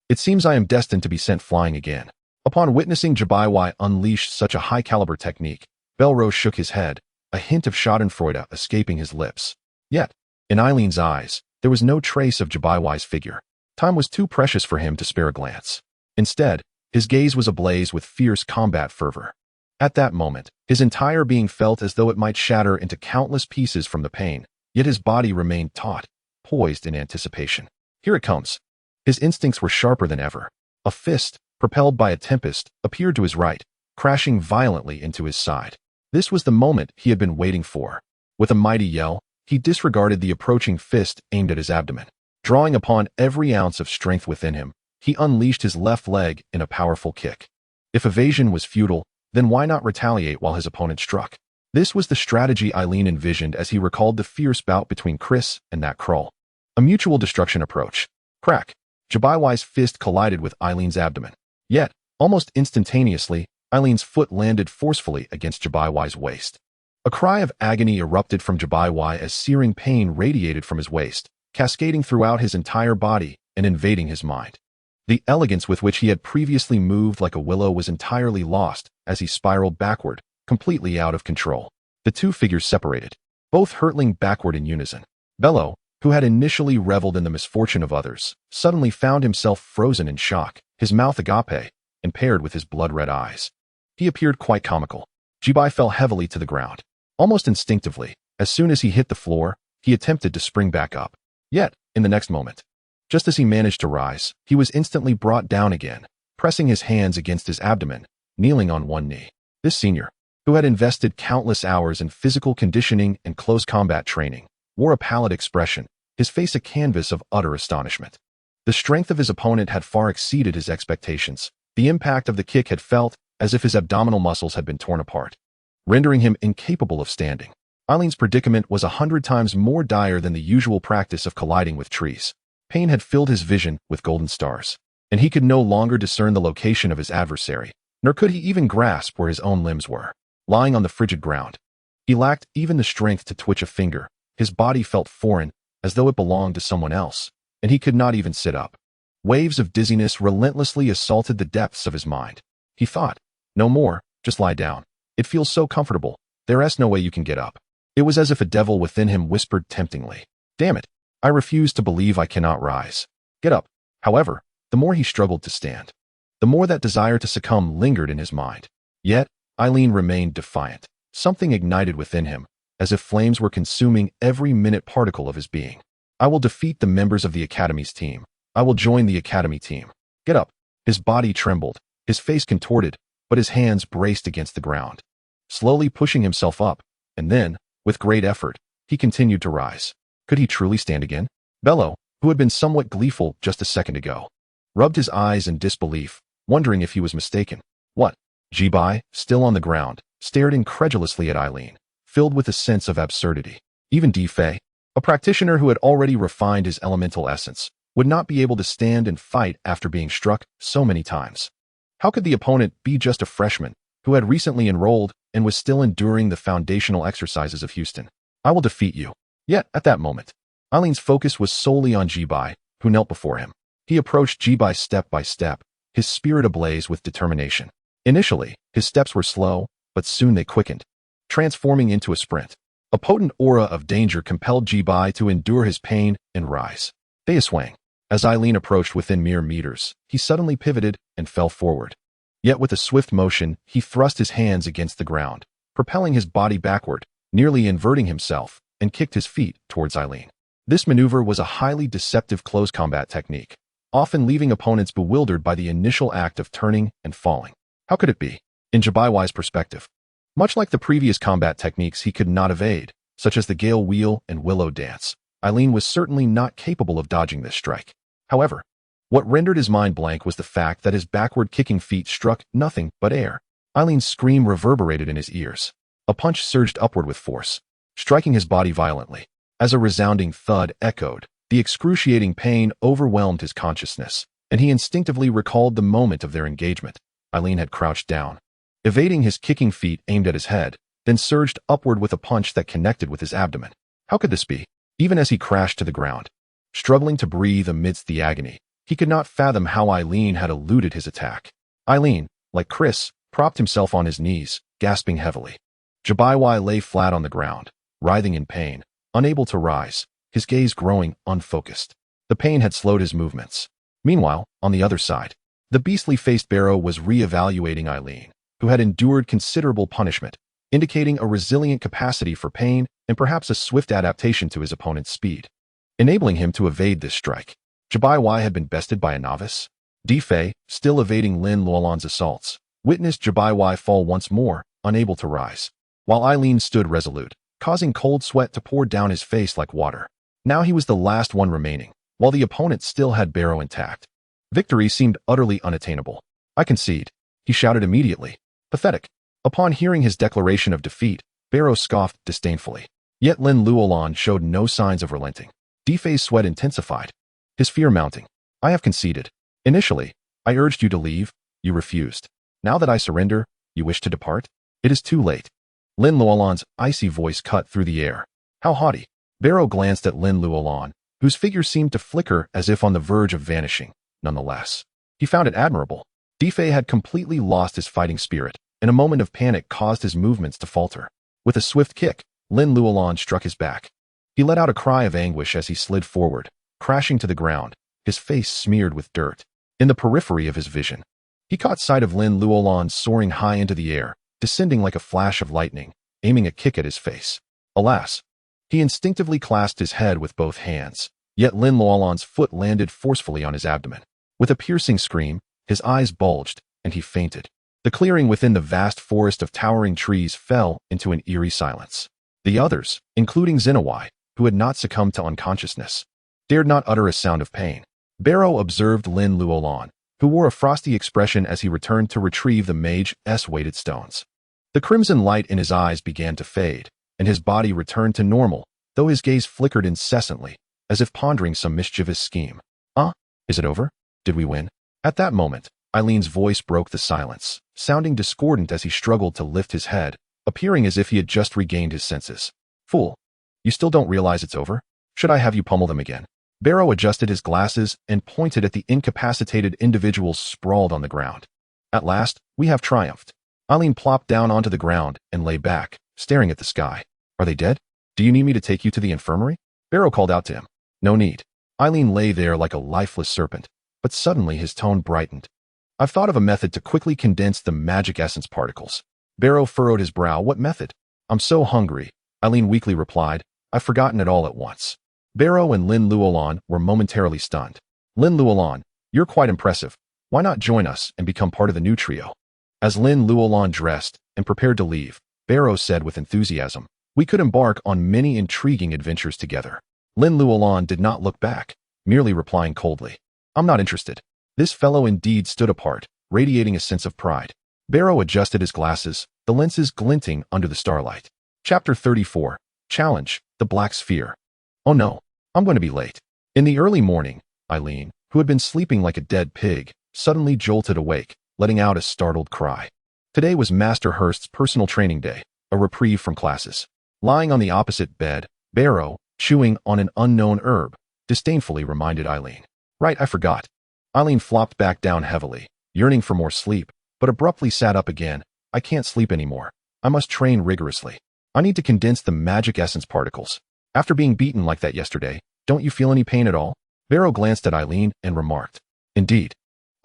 [SPEAKER 1] It seems I am destined to be sent flying again. Upon witnessing Jabaiwai unleash such a high-caliber technique, Belrose shook his head, a hint of schadenfreude escaping his lips. Yet, in Eileen's eyes, there was no trace of Jabaiwai's figure. Time was too precious for him to spare a glance. Instead, his gaze was ablaze with fierce combat fervor. At that moment, his entire being felt as though it might shatter into countless pieces from the pain, yet his body remained taut, poised in anticipation. Here it comes. His instincts were sharper than ever. A fist, propelled by a tempest, appeared to his right, crashing violently into his side. This was the moment he had been waiting for. With a mighty yell, he disregarded the approaching fist aimed at his abdomen. Drawing upon every ounce of strength within him, he unleashed his left leg in a powerful kick. If evasion was futile, then why not retaliate while his opponent struck? This was the strategy Eileen envisioned as he recalled the fierce bout between Chris and that Krull. A mutual destruction approach. Crack! Jabaiwai's fist collided with Eileen's abdomen. Yet, almost instantaneously, Eileen's foot landed forcefully against Jabaiwai's waist. A cry of agony erupted from Jabaiwai as searing pain radiated from his waist, cascading throughout his entire body and invading his mind. The elegance with which he had previously moved like a willow was entirely lost as he spiraled backward, completely out of control. The two figures separated, both hurtling backward in unison. Bello, who had initially reveled in the misfortune of others, suddenly found himself frozen in shock, his mouth agape, and paired with his blood-red eyes. He appeared quite comical. Jibai fell heavily to the ground. Almost instinctively, as soon as he hit the floor, he attempted to spring back up. Yet, in the next moment, just as he managed to rise, he was instantly brought down again, pressing his hands against his abdomen, kneeling on one knee. This senior, who had invested countless hours in physical conditioning and close combat training, wore a pallid expression, his face a canvas of utter astonishment. The strength of his opponent had far exceeded his expectations. The impact of the kick had felt as if his abdominal muscles had been torn apart, rendering him incapable of standing. Eileen's predicament was 100 times more dire than the usual practice of colliding with trees. Pain had filled his vision with golden stars, and he could no longer discern the location of his adversary, nor could he even grasp where his own limbs were. Lying on the frigid ground, he lacked even the strength to twitch a finger. His body felt foreign, as though it belonged to someone else, and he could not even sit up. Waves of dizziness relentlessly assaulted the depths of his mind. He thought, no more, just lie down. It feels so comfortable. There's no way you can get up. It was as if a devil within him whispered temptingly, damn it, I refuse to believe I cannot rise. Get up. However, the more he struggled to stand, the more that desire to succumb lingered in his mind. Yet, Eileen remained defiant. Something ignited within him, as if flames were consuming every minute particle of his being. I will defeat the members of the Academy's team. I will join the Academy team. Get up. His body trembled, his face contorted, but his hands braced against the ground. Slowly pushing himself up, and then, with great effort, he continued to rise. Could he truly stand again? Bello, who had been somewhat gleeful just a second ago, rubbed his eyes in disbelief, wondering if he was mistaken. What? Jibai, still on the ground, stared incredulously at Eileen, filled with a sense of absurdity. Even Difei, a practitioner who had already refined his elemental essence, would not be able to stand and fight after being struck so many times. How could the opponent be just a freshman who had recently enrolled and was still enduring the foundational exercises of Houston? I will defeat you. Yet, at that moment, Eileen's focus was solely on Jibai, who knelt before him. He approached Jibai step by step, his spirit ablaze with determination. Initially, his steps were slow, but soon they quickened, transforming into a sprint. A potent aura of danger compelled Jibai to endure his pain and rise. They swang. As Eileen approached within mere meters, he suddenly pivoted and fell forward. Yet with a swift motion, he thrust his hands against the ground, propelling his body backward, nearly inverting himself, and kicked his feet towards Eileen. This maneuver was a highly deceptive close combat technique, often leaving opponents bewildered by the initial act of turning and falling. How could it be? In Jibai's perspective, much like the previous combat techniques he could not evade, such as the Gale Wheel and Willow Dance, Eileen was certainly not capable of dodging this strike. However, what rendered his mind blank was the fact that his backward-kicking feet struck nothing but air. Eileen's scream reverberated in his ears. A punch surged upward with force, striking his body violently. As a resounding thud echoed, the excruciating pain overwhelmed his consciousness, and he instinctively recalled the moment of their engagement. Eileen had crouched down, evading his kicking feet aimed at his head, then surged upward with a punch that connected with his abdomen. How could this be? Even as he crashed to the ground, struggling to breathe amidst the agony, he could not fathom how Eileen had eluded his attack. Eileen, like Chris, propped himself on his knees, gasping heavily. Jibai lay flat on the ground, writhing in pain, unable to rise, his gaze growing unfocused. The pain had slowed his movements. Meanwhile, on the other side, the beastly-faced Barrow was re-evaluating Eileen, who had endured considerable punishment, indicating a resilient capacity for pain and perhaps a swift adaptation to his opponent's speed, enabling him to evade this strike. Jibai had been bested by a novice. Difei, still evading Lin Luolan's assaults, witnessed Jibai fall once more, unable to rise, while Eileen stood resolute, causing cold sweat to pour down his face like water. Now he was the last one remaining, while the opponent still had Barrow intact. Victory seemed utterly unattainable. I concede, he shouted immediately. Pathetic. Upon hearing his declaration of defeat, Barrow scoffed disdainfully. Yet Lin Luolan showed no signs of relenting. Difei's sweat intensified, his fear mounting. I have conceded. Initially, I urged you to leave, you refused. Now that I surrender, you wish to depart? It is too late. Lin Luolan's icy voice cut through the air. How haughty. Barrow glanced at Lin Luolan, whose figure seemed to flicker as if on the verge of vanishing. Nonetheless, he found it admirable. Difei had completely lost his fighting spirit, and a moment of panic caused his movements to falter. With a swift kick, Lin Luolan struck his back. He let out a cry of anguish as he slid forward, crashing to the ground, his face smeared with dirt. In the periphery of his vision, he caught sight of Lin Luolan soaring high into the air, descending like a flash of lightning, aiming a kick at his face. Alas, he instinctively clasped his head with both hands, yet Lin Luolan's foot landed forcefully on his abdomen. With a piercing scream, his eyes bulged, and he fainted. The clearing within the vast forest of towering trees fell into an eerie silence. The others, including Zinawai, who had not succumbed to unconsciousness, dared not utter a sound of pain. Barrow observed Lin Luolan, who wore a frosty expression as he returned to retrieve the mage's weighted stones. The crimson light in his eyes began to fade, and his body returned to normal, though his gaze flickered incessantly, as if pondering some mischievous scheme. Is it over? Did we win? At that moment, Eileen's voice broke the silence, sounding discordant as he struggled to lift his head, appearing as if he had just regained his senses. Fool! You still don't realize it's over? Should I have you pummel them again? Barrow adjusted his glasses and pointed at the incapacitated individuals sprawled on the ground. At last, we have triumphed. Eileen plopped down onto the ground and lay back, staring at the sky. Are they dead? Do you need me to take you to the infirmary? Barrow called out to him. No need. Eileen lay there like a lifeless serpent, but suddenly his tone brightened. I've thought of a method to quickly condense the magic essence particles. Barrow furrowed his brow. What method? I'm so hungry, Eileen weakly replied. I've forgotten it all at once. Barrow and Lin Luolan were momentarily stunned. Lin Luolan, you're quite impressive. Why not join us and become part of the new trio? As Lin Luolan dressed and prepared to leave, Barrow said with enthusiasm, we could embark on many intriguing adventures together. Lin Luolan did not look back, merely replying coldly, I'm not interested. This fellow indeed stood apart, radiating a sense of pride. Barrow adjusted his glasses, the lenses glinting under the starlight. Chapter 34. Challenge, the Black Sphere. Oh no, I'm going to be late. In the early morning, Eileen, who had been sleeping like a dead pig, suddenly jolted awake, letting out a startled cry. Today was Master Hurst's personal training day, a reprieve from classes. Lying on the opposite bed, Barrow, chewing on an unknown herb, disdainfully reminded Eileen. Right, I forgot. Eileen flopped back down heavily, yearning for more sleep, but abruptly sat up again. I can't sleep anymore. I must train rigorously. I need to condense the magic essence particles. After being beaten like that yesterday, don't you feel any pain at all? Barrow glanced at Eileen and remarked. Indeed.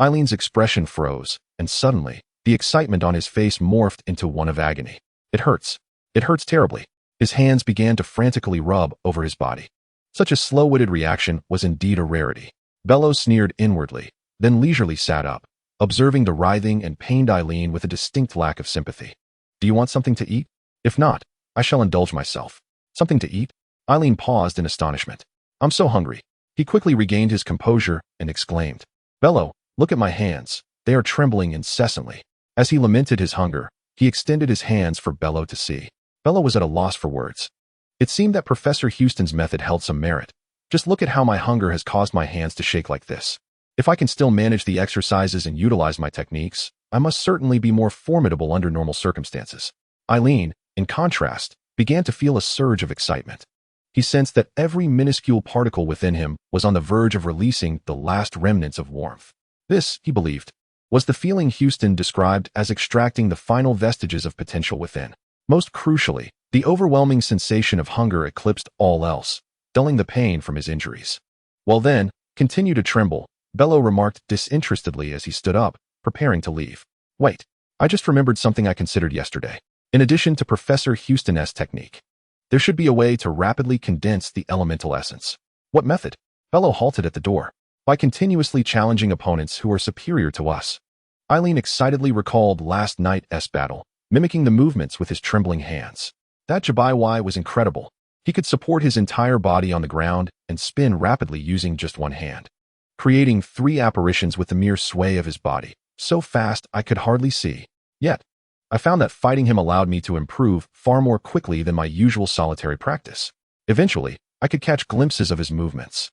[SPEAKER 1] Eileen's expression froze, and suddenly, the excitement on his face morphed into one of agony. It hurts. It hurts terribly. His hands began to frantically rub over his body. Such a slow-witted reaction was indeed a rarity. Bellows sneered inwardly, then leisurely sat up, observing the writhing and pained Eileen with a distinct lack of sympathy. Do you want something to eat? If not, I shall indulge myself. Something to eat? Eileen paused in astonishment. I'm so hungry. He quickly regained his composure and exclaimed, Bello, look at my hands. They are trembling incessantly. As he lamented his hunger, he extended his hands for Bello to see. Bello was at a loss for words. It seemed that Professor Houston's method held some merit. Just look at how my hunger has caused my hands to shake like this. If I can still manage the exercises and utilize my techniques, I must certainly be more formidable under normal circumstances. Eileen, in contrast, began to feel a surge of excitement. He sensed that every minuscule particle within him was on the verge of releasing the last remnants of warmth. This, he believed, was the feeling Houston described as extracting the final vestiges of potential within. Most crucially, the overwhelming sensation of hunger eclipsed all else, dulling the pain from his injuries. Well then, continue to tremble, Bello remarked disinterestedly as he stood up, preparing to leave. Wait, I just remembered something I considered yesterday. In addition to Professor Houston's technique, there should be a way to rapidly condense the elemental essence. What method? Bello halted at the door. By continuously challenging opponents who are superior to us. Eileen excitedly recalled last night's battle, mimicking the movements with his trembling hands. That Jabaiwai was incredible. He could support his entire body on the ground and spin rapidly using just one hand, creating 3 apparitions with the mere sway of his body, so fast I could hardly see. Yet, I found that fighting him allowed me to improve far more quickly than my usual solitary practice. Eventually, I could catch glimpses of his movements.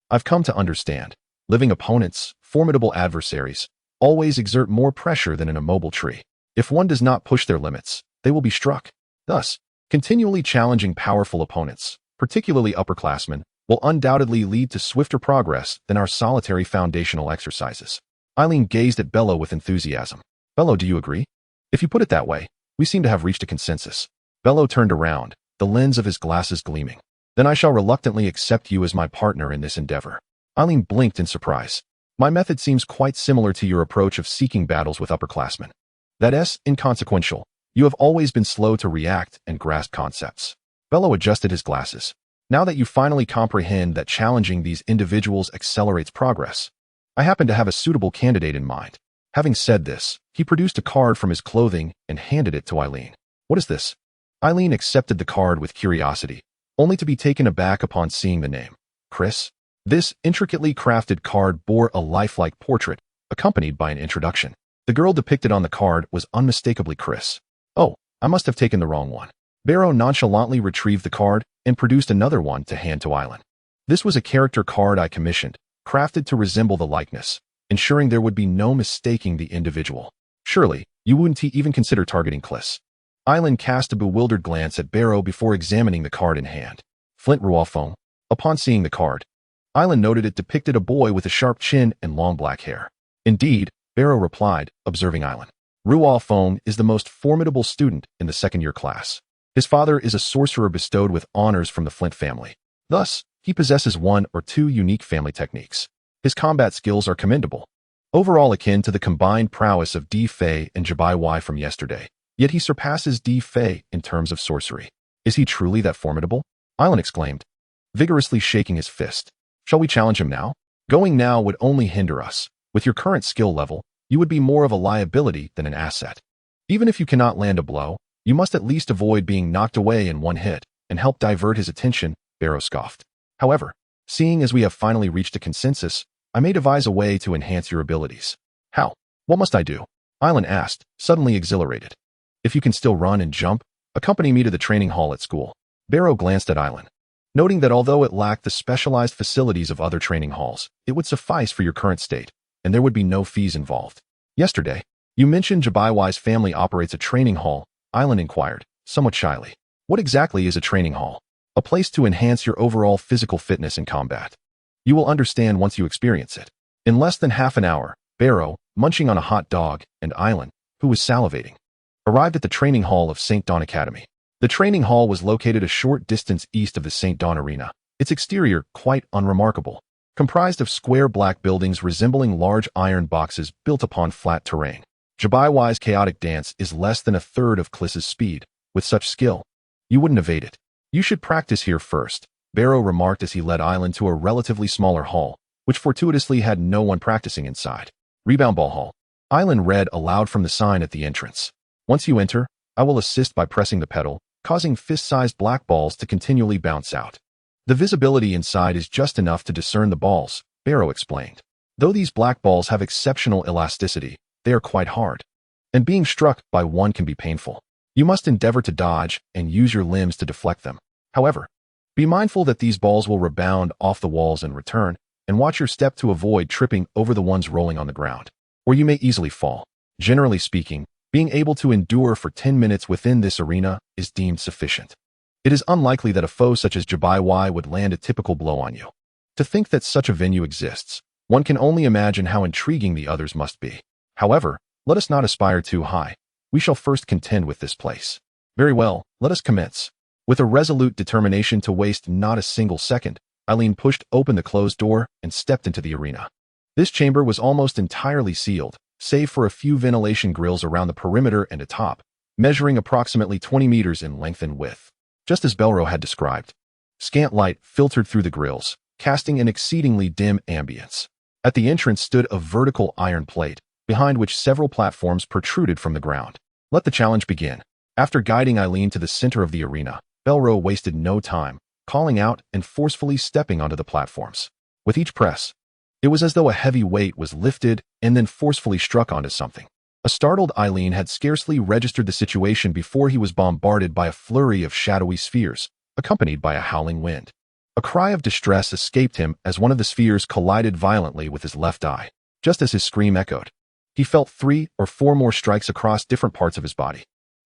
[SPEAKER 1] I've come to understand, living opponents, formidable adversaries, always exert more pressure than an immobile tree. If one does not push their limits, they will be struck. Thus, continually challenging powerful opponents, particularly upperclassmen, will undoubtedly lead to swifter progress than our solitary foundational exercises. Eileen gazed at Bello with enthusiasm. Bello, do you agree? If you put it that way, we seem to have reached a consensus. Bello turned around, the lens of his glasses gleaming. Then I shall reluctantly accept you as my partner in this endeavor. Eileen blinked in surprise. My method seems quite similar to your approach of seeking battles with upperclassmen. That's inconsequential. You have always been slow to react and grasp concepts. Bello adjusted his glasses. Now that you finally comprehend that challenging these individuals accelerates progress, I happen to have a suitable candidate in mind. Having said this, he produced a card from his clothing and handed it to Eileen. What is this? Eileen accepted the card with curiosity, only to be taken aback upon seeing the name. Chris? This intricately crafted card bore a lifelike portrait, accompanied by an introduction. The girl depicted on the card was unmistakably Chris. Oh, I must have taken the wrong one. Barrow nonchalantly retrieved the card and produced another one to hand to Island. This was a character card I commissioned, crafted to resemble the likeness, ensuring there would be no mistaking the individual. Surely, you wouldn't even consider targeting Chris. Island cast a bewildered glance at Barrow before examining the card in hand. Flint Rualphone. Upon seeing the card, Island noted it depicted a boy with a sharp chin and long black hair. Indeed, Barrow replied, observing Island. Rualphone is the most formidable student in the second-year class. His father is a sorcerer bestowed with honors from the Flint family. Thus, he possesses one or two unique family techniques. His combat skills are commendable, overall akin to the combined prowess of D. Fei and Jabai Y from yesterday. Yet he surpasses D. Fei in terms of sorcery. Is he truly that formidable? Island exclaimed, vigorously shaking his fist. Shall we challenge him now? Going now would only hinder us. With your current skill level, you would be more of a liability than an asset. Even if you cannot land a blow, you must at least avoid being knocked away in one hit and help divert his attention, Barrow scoffed. However, seeing as we have finally reached a consensus, I may devise a way to enhance your abilities. How? What must I do? Island asked, suddenly exhilarated. If you can still run and jump, accompany me to the training hall at school. Barrow glanced at Island, noting that although it lacked the specialized facilities of other training halls, it would suffice for your current state, and there would be no fees involved. Yesterday, you mentioned Jabaiwai's family operates a training hall, Island inquired, somewhat shyly. What exactly is a training hall? A place to enhance your overall physical fitness in combat. You will understand once you experience it. In less than half an hour, Barrow, munching on a hot dog, and Island, who was salivating, arrived at the training hall of St. Dawn Academy. The training hall was located a short distance east of the St. Dawn Arena, its exterior quite unremarkable, comprised of square black buildings resembling large iron boxes built upon flat terrain. Jabaiwai's chaotic dance is less than a third of Kliss's speed. With such skill, you wouldn't evade it. You should practice here first, Barrow remarked as he led Island to a relatively smaller hall, which fortuitously had no one practicing inside. Rebound ball hall. Island read aloud from the sign at the entrance. Once you enter, I will assist by pressing the pedal, causing fist-sized black balls to continually bounce out. The visibility inside is just enough to discern the balls, Barrow explained. Though these black balls have exceptional elasticity, they are quite hard, and being struck by one can be painful. You must endeavor to dodge and use your limbs to deflect them. However, be mindful that these balls will rebound off the walls and return, and watch your step to avoid tripping over the ones rolling on the ground, or you may easily fall. Generally speaking, being able to endure for 10 minutes within this arena is deemed sufficient. It is unlikely that a foe such as Jabai Y would land a typical blow on you. To think that such a venue exists, one can only imagine how intriguing the others must be. However, let us not aspire too high. We shall first contend with this place. Very well, let us commence. With a resolute determination to waste not a single second, Eileen pushed open the closed door and stepped into the arena. This chamber was almost entirely sealed, save for a few ventilation grills around the perimeter and atop, measuring approximately 20 meters in length and width. Just as Belro had described, scant light filtered through the grills, casting an exceedingly dim ambience. At the entrance stood a vertical iron plate, behind which several platforms protruded from the ground. Let the challenge begin. After guiding Eileen to the center of the arena, Belro wasted no time, calling out and forcefully stepping onto the platforms. With each press, it was as though a heavy weight was lifted and then forcefully struck onto something. A startled Eileen had scarcely registered the situation before he was bombarded by a flurry of shadowy spheres, accompanied by a howling wind. A cry of distress escaped him as one of the spheres collided violently with his left eye. Just as his scream echoed, he felt 3 or 4 more strikes across different parts of his body.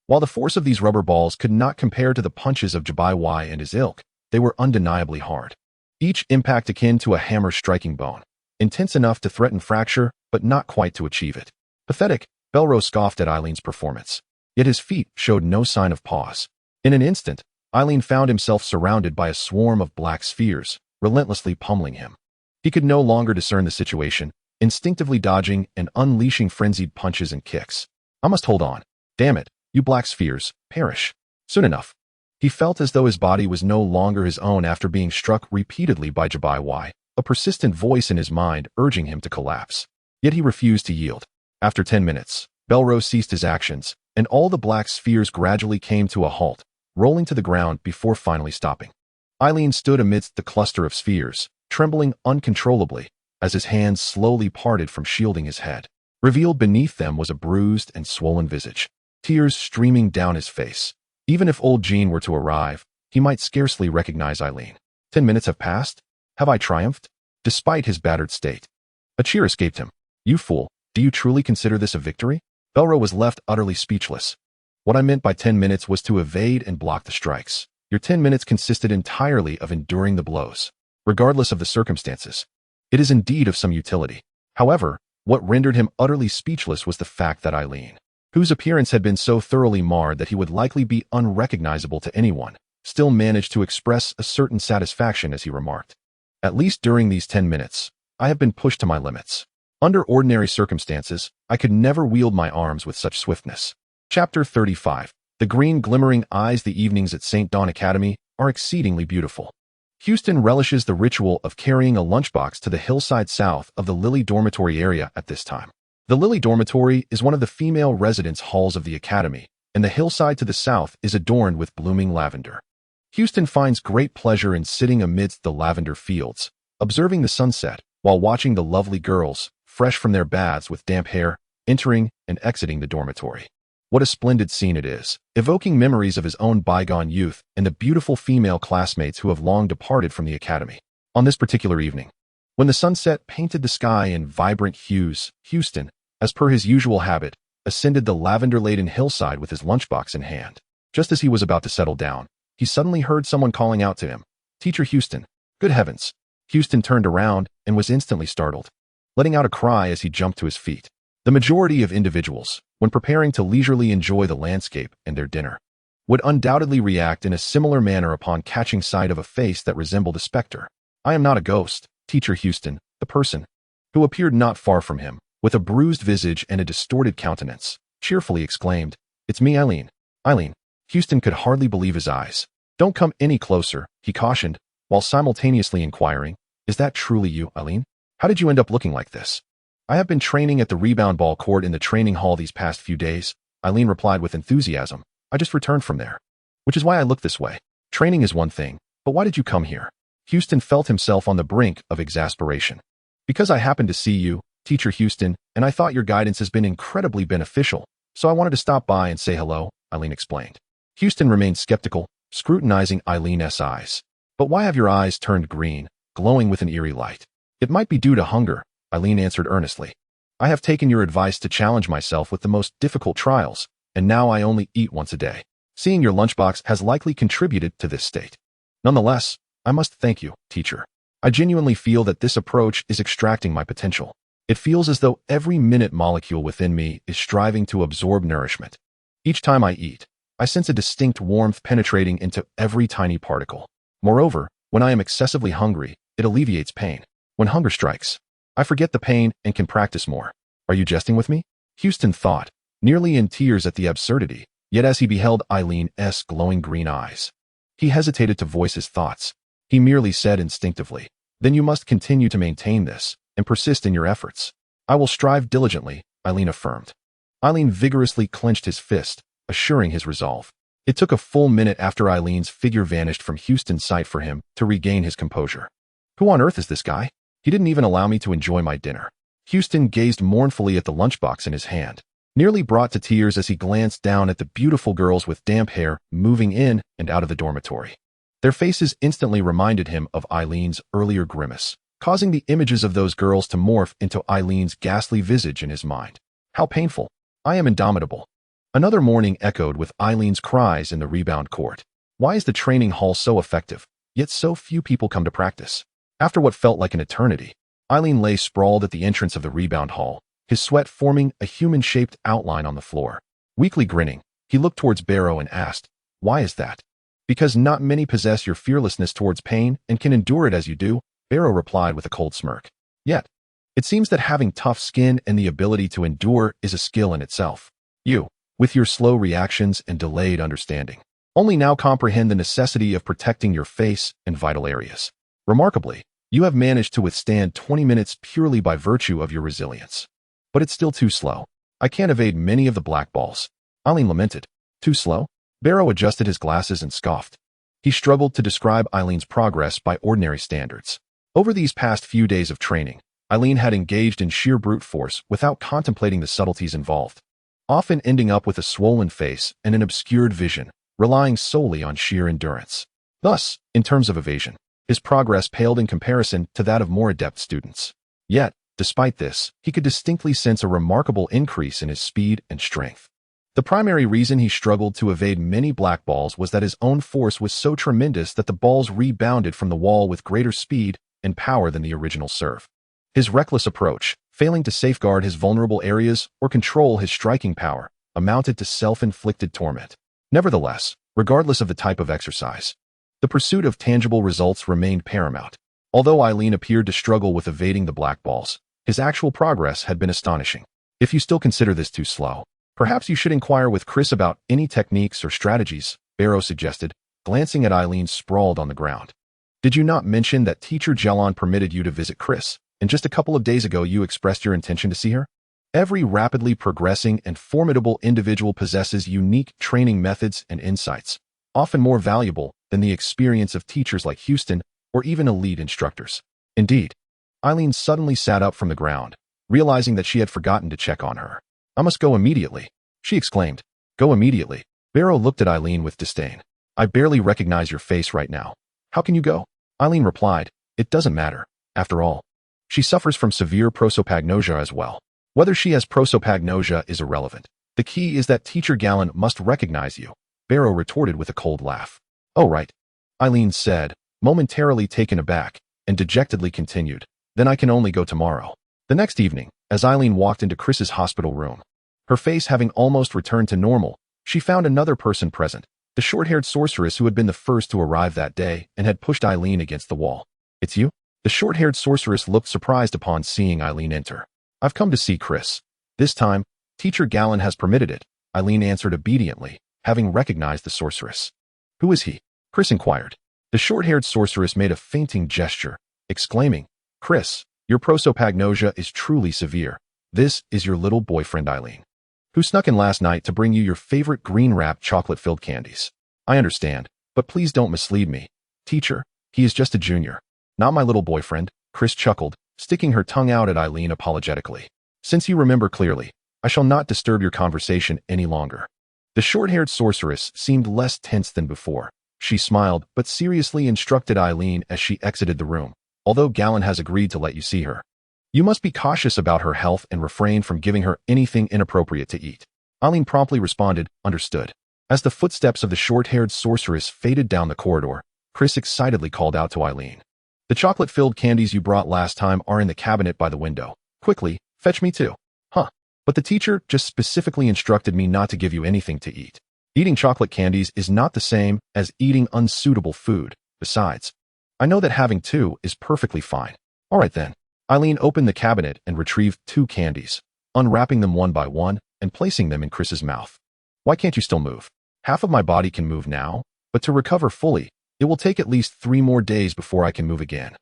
[SPEAKER 1] While the force of these rubber balls could not compare to the punches of Jabai Y and his ilk, they were undeniably hard. Each impact akin to a hammer striking bone, intense enough to threaten fracture, but not quite to achieve it. Pathetic, Belro scoffed at Eileen's performance. Yet his feet showed no sign of pause. In an instant, Eileen found himself surrounded by a swarm of black spheres, relentlessly pummeling him. He could no longer discern the situation, instinctively dodging and unleashing frenzied punches and kicks. I must hold on. Damn it, you black spheres, perish. Soon enough. He felt as though his body was no longer his own after being struck repeatedly by Jabai Y, a persistent voice in his mind urging him to collapse. Yet he refused to yield. After 10 minutes, Belro ceased his actions, and all the black spheres gradually came to a halt, rolling to the ground before finally stopping. Eileen stood amidst the cluster of spheres, trembling uncontrollably as his hands slowly parted from shielding his head. Revealed beneath them was a bruised and swollen visage, tears streaming down his face. Even if Old Jinze were to arrive, he might scarcely recognize Eileen. 10 minutes have passed? Have I triumphed? Despite his battered state. A cheer escaped him. You fool, do you truly consider this a victory? Belro was left utterly speechless. What I meant by 10 minutes was to evade and block the strikes. Your 10 minutes consisted entirely of enduring the blows, regardless of the circumstances. It is indeed of some utility. However, what rendered him utterly speechless was the fact that Eileen, whose appearance had been so thoroughly marred that he would likely be unrecognizable to anyone, still managed to express a certain satisfaction as he remarked, "At least during these 10 minutes, I have been pushed to my limits. Under ordinary circumstances, I could never wield my arms with such swiftness." Chapter 35. The green glimmering eyes. The evenings at St. Dawn Academy are exceedingly beautiful. Houston relishes the ritual of carrying a lunchbox to the hillside south of the Lily dormitory area at this time. The Lily dormitory is one of the female residence halls of the academy, and the hillside to the south is adorned with blooming lavender. Houston finds great pleasure in sitting amidst the lavender fields, observing the sunset, while watching the lovely girls, fresh from their baths with damp hair, entering and exiting the dormitory. What a splendid scene it is, evoking memories of his own bygone youth and the beautiful female classmates who have long departed from the academy. On this particular evening, when the sunset painted the sky in vibrant hues, Houston, as per his usual habit, ascended the lavender-laden hillside with his lunchbox in hand. Just as he was about to settle down, he suddenly heard someone calling out to him, "Teacher Houston." Good heavens! Houston turned around and was instantly startled, letting out a cry as he jumped to his feet. The majority of individuals, when preparing to leisurely enjoy the landscape and their dinner, would undoubtedly react in a similar manner upon catching sight of a face that resembled a specter. "I am not a ghost." Teacher Houston, the person, who appeared not far from him, with a bruised visage and a distorted countenance, cheerfully exclaimed, "It's me, Eileen." Eileen. Houston could hardly believe his eyes. "Don't come any closer," he cautioned, while simultaneously inquiring, "Is that truly you, Eileen? How did you end up looking like this?" "I have been training at the rebound ball court in the training hall these past few days," Eileen replied with enthusiasm. "I just returned from there, which is why I look this way. Training is one thing, but why did you come here?" Houston felt himself on the brink of exasperation. "Because I happened to see you, Teacher Houston, and I thought your guidance has been incredibly beneficial, so I wanted to stop by and say hello," Eileen explained. Houston remained skeptical, scrutinizing Eileen's eyes. "But why have your eyes turned green, glowing with an eerie light?" "It might be due to hunger," Eileen answered earnestly. "I have taken your advice to challenge myself with the most difficult trials, and now I only eat once a day. Seeing your lunchbox has likely contributed to this state. Nonetheless, I must thank you, teacher. I genuinely feel that this approach is extracting my potential. It feels as though every minute molecule within me is striving to absorb nourishment. Each time I eat, I sense a distinct warmth penetrating into every tiny particle. Moreover, when I am excessively hungry, it alleviates pain. When hunger strikes, I forget the pain and can practice more." "Are you jesting with me?" Houston thought, nearly in tears at the absurdity, yet as he beheld Eileen's glowing green eyes, he hesitated to voice his thoughts. He merely said instinctively, "Then you must continue to maintain this and persist in your efforts." "I will strive diligently," Eileen affirmed. Eileen vigorously clenched his fist, assuring his resolve. It took a full minute after Eileen's figure vanished from Houston's sight for him to regain his composure. "Who on earth is this guy? He didn't even allow me to enjoy my dinner." Houston gazed mournfully at the lunchbox in his hand, nearly brought to tears as he glanced down at the beautiful girls with damp hair moving in and out of the dormitory. Their faces instantly reminded him of Eileen's earlier grimace, causing the images of those girls to morph into Eileen's ghastly visage in his mind. How painful! "I am indomitable." Another morning echoed with Eileen's cries in the rebound court. Why is the training hall so effective, yet so few people come to practice? After what felt like an eternity, Eileen lay sprawled at the entrance of the rebound hall, his sweat forming a human-shaped outline on the floor. Weakly grinning, he looked towards Barrow and asked, "Why is that?" "Because not many possess your fearlessness towards pain and can endure it as you do," Barrow replied with a cold smirk. "Yet, it seems that having tough skin and the ability to endure is a skill in itself. You, with your slow reactions and delayed understanding, only now comprehend the necessity of protecting your face and vital areas. Remarkably, you have managed to withstand 20 minutes purely by virtue of your resilience. But it's still too slow. I can't evade many of the black balls." Eileen lamented. "Too slow?" Barrow adjusted his glasses and scoffed. He struggled to describe Eileen's progress by ordinary standards. Over these past few days of training, Eileen had engaged in sheer brute force without contemplating the subtleties involved, often ending up with a swollen face and an obscured vision, relying solely on sheer endurance. Thus, in terms of evasion, his progress paled in comparison to that of more adept students. Yet, despite this, he could distinctly sense a remarkable increase in his speed and strength. The primary reason he struggled to evade many black balls was that his own force was so tremendous that the balls rebounded from the wall with greater speed and power than the original serve. His reckless approach, failing to safeguard his vulnerable areas or control his striking power, amounted to self-inflicted torment. Nevertheless, regardless of the type of exercise, the pursuit of tangible results remained paramount. Although Eileen appeared to struggle with evading the black balls, his actual progress had been astonishing. If you still consider this too slow, perhaps you should inquire with Chris about any techniques or strategies, Barrow suggested, glancing at Eileen sprawled on the ground. Did you not mention that Teacher Jelon permitted you to visit Chris, and just a couple of days ago you expressed your intention to see her? Every rapidly progressing and formidable individual possesses unique training methods and insights, often more valuable than the experience of teachers like Houston or even elite instructors. Indeed, Eileen suddenly sat up from the ground, realizing that she had forgotten to check on her. I must go immediately, she exclaimed. Go immediately. Barrow looked at Eileen with disdain. I barely recognize your face right now. How can you go? Eileen replied, it doesn't matter. After all, she suffers from severe prosopagnosia as well. Whether she has prosopagnosia is irrelevant. The key is that Teacher Gallon must recognize you, Barrow retorted with a cold laugh. Oh right, Eileen said, momentarily taken aback, and dejectedly continued. Then I can only go tomorrow. The next evening, as Eileen walked into Chris's hospital room, her face having almost returned to normal, she found another person present, the short-haired sorceress who had been the first to arrive that day and had pushed Eileen against the wall. It's you? The short-haired sorceress looked surprised upon seeing Eileen enter. I've come to see Chris. This time, Teacher Gallon has permitted it, Eileen answered obediently, having recognized the sorceress. Who is he? Chris inquired. The short-haired sorceress made a fainting gesture, exclaiming, Chris, your prosopagnosia is truly severe. This is your little boyfriend Eileen, who snuck in last night to bring you your favorite green-wrapped chocolate-filled candies. I understand, but please don't mislead me. Teacher, he is just a junior. Not my little boyfriend, Chris chuckled, sticking her tongue out at Eileen apologetically. Since you remember clearly, I shall not disturb your conversation any longer. The short-haired sorceress seemed less tense than before. She smiled, but seriously instructed Eileen as she exited the room. Although Gallon has agreed to let you see her, you must be cautious about her health and refrain from giving her anything inappropriate to eat. Eileen promptly responded, understood. As the footsteps of the short-haired sorceress faded down the corridor, Chris excitedly called out to Eileen. The chocolate-filled candies you brought last time are in the cabinet by the window. Quickly, fetch me too. Huh. But the teacher just specifically instructed me not to give you anything to eat. Eating chocolate candies is not the same as eating unsuitable food. Besides, I know that having two is perfectly fine. All right then. Eileen opened the cabinet and retrieved 2 candies, unwrapping them one by one and placing them in Chris's mouth. Why can't you still move? Half of my body can move now, but to recover fully, it will take at least 3 more days before I can move again.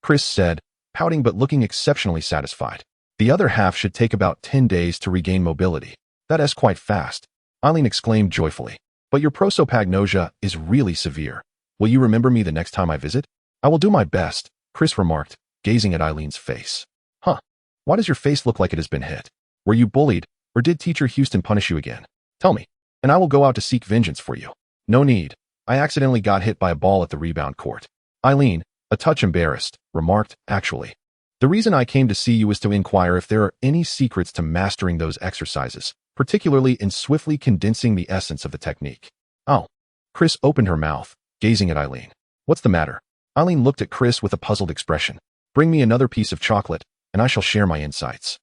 [SPEAKER 1] Chris said, pouting but looking exceptionally satisfied. The other half should take about 10 days to regain mobility. That is quite fast, Eileen exclaimed joyfully. But your prosopagnosia is really severe. Will you remember me the next time I visit? I will do my best, Chris remarked, gazing at Eileen's face. Huh. Why does your face look like it has been hit? Were you bullied, or did Teacher Houston punish you again? Tell me, and I will go out to seek vengeance for you. No need. I accidentally got hit by a ball at the rebound court. Eileen, a touch embarrassed, remarked, actually. The reason I came to see you is to inquire if there are any secrets to mastering those exercises, particularly in swiftly condensing the essence of the technique. Oh. Chris opened her mouth, gazing at Eileen. What's the matter? Eileen looked at Chris with a puzzled expression. Bring me another piece of chocolate, and I shall share my insights,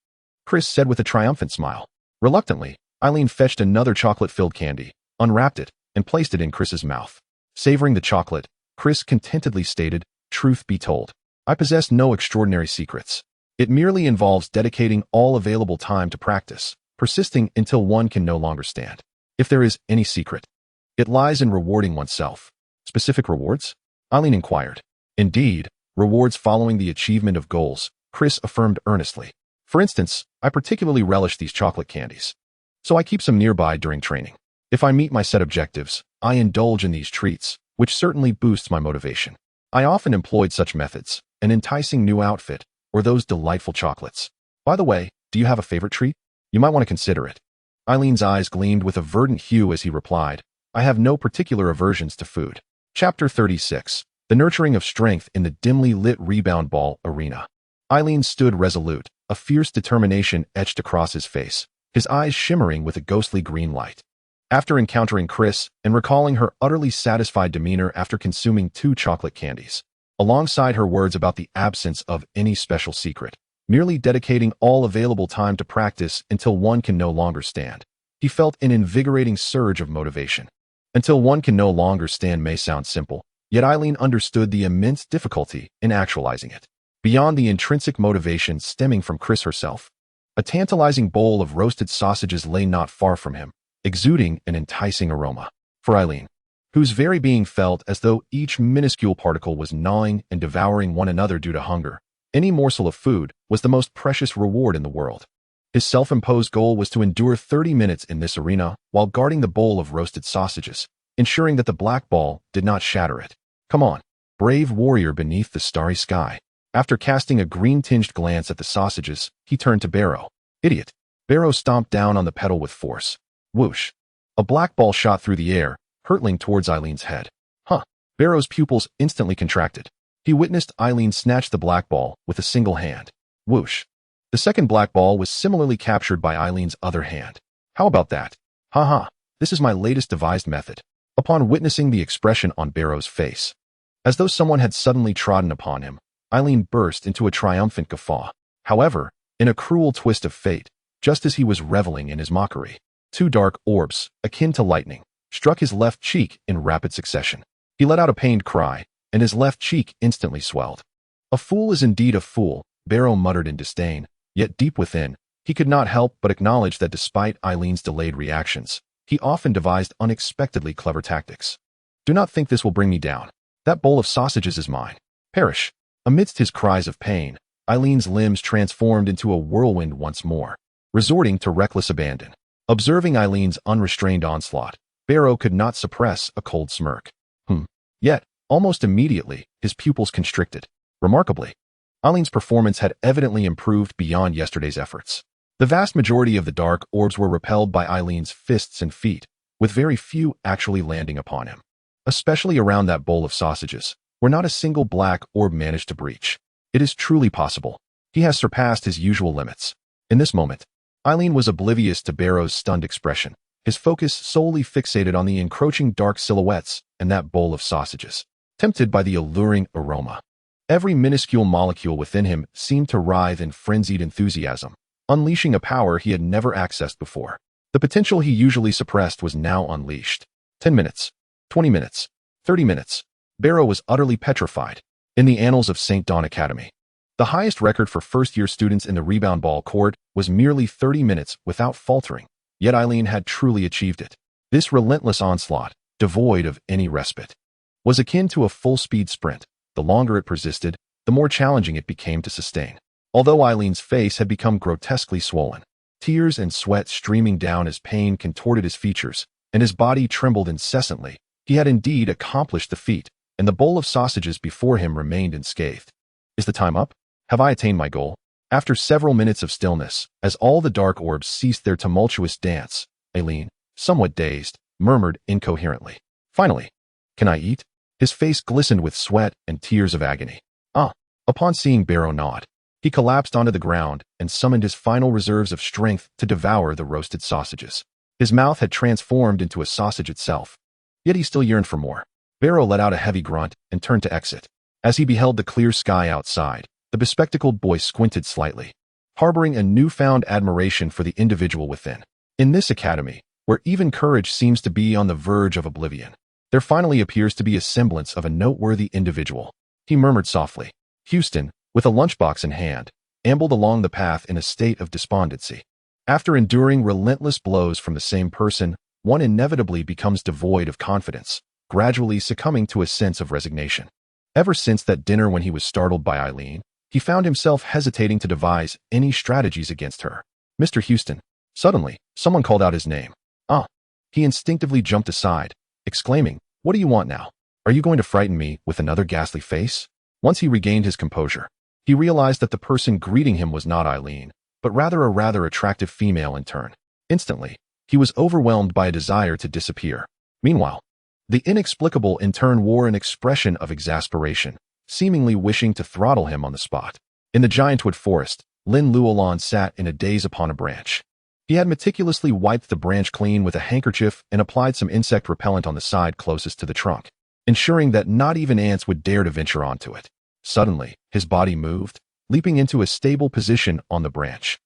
[SPEAKER 1] Chris said with a triumphant smile. Reluctantly, Eileen fetched another chocolate-filled candy, unwrapped it, and placed it in Chris's mouth. Savoring the chocolate, Chris contentedly stated, truth be told, I possess no extraordinary secrets. It merely involves dedicating all available time to practice, persisting until one can no longer stand. If there is any secret, it lies in rewarding oneself. Specific rewards? Eileen inquired. Indeed, rewards following the achievement of goals, Chris affirmed earnestly. For instance, I particularly relish these chocolate candies, so I keep some nearby during training. If I meet my set objectives, I indulge in these treats, which certainly boosts my motivation. I often employed such methods, an enticing new outfit, or those delightful chocolates. By the way, do you have a favorite treat? You might want to consider it. Eileen's eyes gleamed with a verdant hue as he replied, I have no particular aversions to food. Chapter 36. The Nurturing of Strength in the Dimly Lit Rebound Ball Arena. Eileen stood resolute, a fierce determination etched across his face, his eyes shimmering with a ghostly green light. After encountering Chris and recalling her utterly satisfied demeanor after consuming 2 chocolate candies, alongside her words about the absence of any special secret, merely dedicating all available time to practice until one can no longer stand, he felt an invigorating surge of motivation. Until one can no longer stand may sound simple, yet Eileen understood the immense difficulty in actualizing it. Beyond the intrinsic motivation stemming from Chris herself, a tantalizing bowl of roasted sausages lay not far from him, exuding an enticing aroma. For Eileen, whose very being felt as though each minuscule particle was gnawing and devouring one another due to hunger, any morsel of food was the most precious reward in the world. His self-imposed goal was to endure 30 minutes in this arena while guarding the bowl of roasted sausages, ensuring that the black ball did not shatter it. Come on, brave warrior beneath the starry sky. After casting a green-tinged glance at the sausages, he turned to Barrow. Idiot. Barrow stomped down on the pedal with force. Whoosh. A black ball shot through the air, hurtling towards Eileen's head. Huh. Barrow's pupils instantly contracted. He witnessed Eileen snatch the black ball with a single hand. Whoosh. The second black ball was similarly captured by Eileen's other hand. How about that? Haha. This is my latest devised method. Upon witnessing the expression on Barrow's face, as though someone had suddenly trodden upon him, Eileen burst into a triumphant guffaw. However, in a cruel twist of fate, just as he was reveling in his mockery, 2 dark orbs, akin to lightning, struck his left cheek in rapid succession. He let out a pained cry, and his left cheek instantly swelled. A fool is indeed a fool, Barrow muttered in disdain, yet deep within, he could not help but acknowledge that despite Eileen's delayed reactions, he often devised unexpectedly clever tactics. Do not think this will bring me down. That bowl of sausages is mine. Perish. Amidst his cries of pain, Eileen's limbs transformed into a whirlwind once more, resorting to reckless abandon. Observing Eileen's unrestrained onslaught, Barrow could not suppress a cold smirk. Yet, almost immediately, his pupils constricted. Remarkably, Eileen's performance had evidently improved beyond yesterday's efforts. The vast majority of the dark orbs were repelled by Eileen's fists and feet, with very few actually landing upon him. Especially around that bowl of sausages, where not a single black orb managed to breach. It is truly possible. He has surpassed his usual limits. In this moment, Eileen was oblivious to Barrow's stunned expression, his focus solely fixated on the encroaching dark silhouettes and that bowl of sausages. Tempted by the alluring aroma, every minuscule molecule within him seemed to writhe in frenzied enthusiasm, unleashing a power he had never accessed before. The potential he usually suppressed was now unleashed. 10 minutes, 20 minutes, 30 minutes. Barrow was utterly petrified. In the annals of St. Dawn Academy, the highest record for first-year students in the rebound ball court was merely 30 minutes without faltering, yet Eileen had truly achieved it. This relentless onslaught, devoid of any respite, was akin to a full-speed sprint. The longer it persisted, the more challenging it became to sustain. Although Eileen's face had become grotesquely swollen, tears and sweat streaming down as pain contorted his features, and his body trembled incessantly, he had indeed accomplished the feat, and the bowl of sausages before him remained unscathed. Is the time up? Have I attained my goal? After several minutes of stillness, as all the dark orbs ceased their tumultuous dance, Eileen, somewhat dazed, murmured incoherently. Finally, can I eat? His face glistened with sweat and tears of agony. Upon seeing Barrow nod, he collapsed onto the ground and summoned his final reserves of strength to devour the roasted sausages. His mouth had transformed into a sausage itself, yet he still yearned for more. Barrow let out a heavy grunt and turned to exit. As he beheld the clear sky outside, the bespectacled boy squinted slightly, harboring a newfound admiration for the individual within. In this academy, where even courage seems to be on the verge of oblivion, there finally appears to be a semblance of a noteworthy individual. He murmured softly. Houston, with a lunchbox in hand, ambled along the path in a state of despondency. After enduring relentless blows from the same person, one inevitably becomes devoid of confidence, gradually succumbing to a sense of resignation. Ever since that dinner when he was startled by Eileen, he found himself hesitating to devise any strategies against her. Mr. Houston. Suddenly, someone called out his name. He instinctively jumped aside, exclaiming, "What do you want now?" Are you going to frighten me with another ghastly face? Once he regained his composure, he realized that the person greeting him was not Eileen, but rather a rather attractive female in turn. Instantly, he was overwhelmed by a desire to disappear. Meanwhile, the inexplicable in turn wore an expression of exasperation, seemingly wishing to throttle him on the spot. In the giantwood forest, Lin Luolon sat in a daze upon a branch. He had meticulously wiped the branch clean with a handkerchief and applied some insect repellent on the side closest to the trunk, ensuring that not even ants would dare to venture onto it. Suddenly, his body moved, leaping into a stable position on the branch,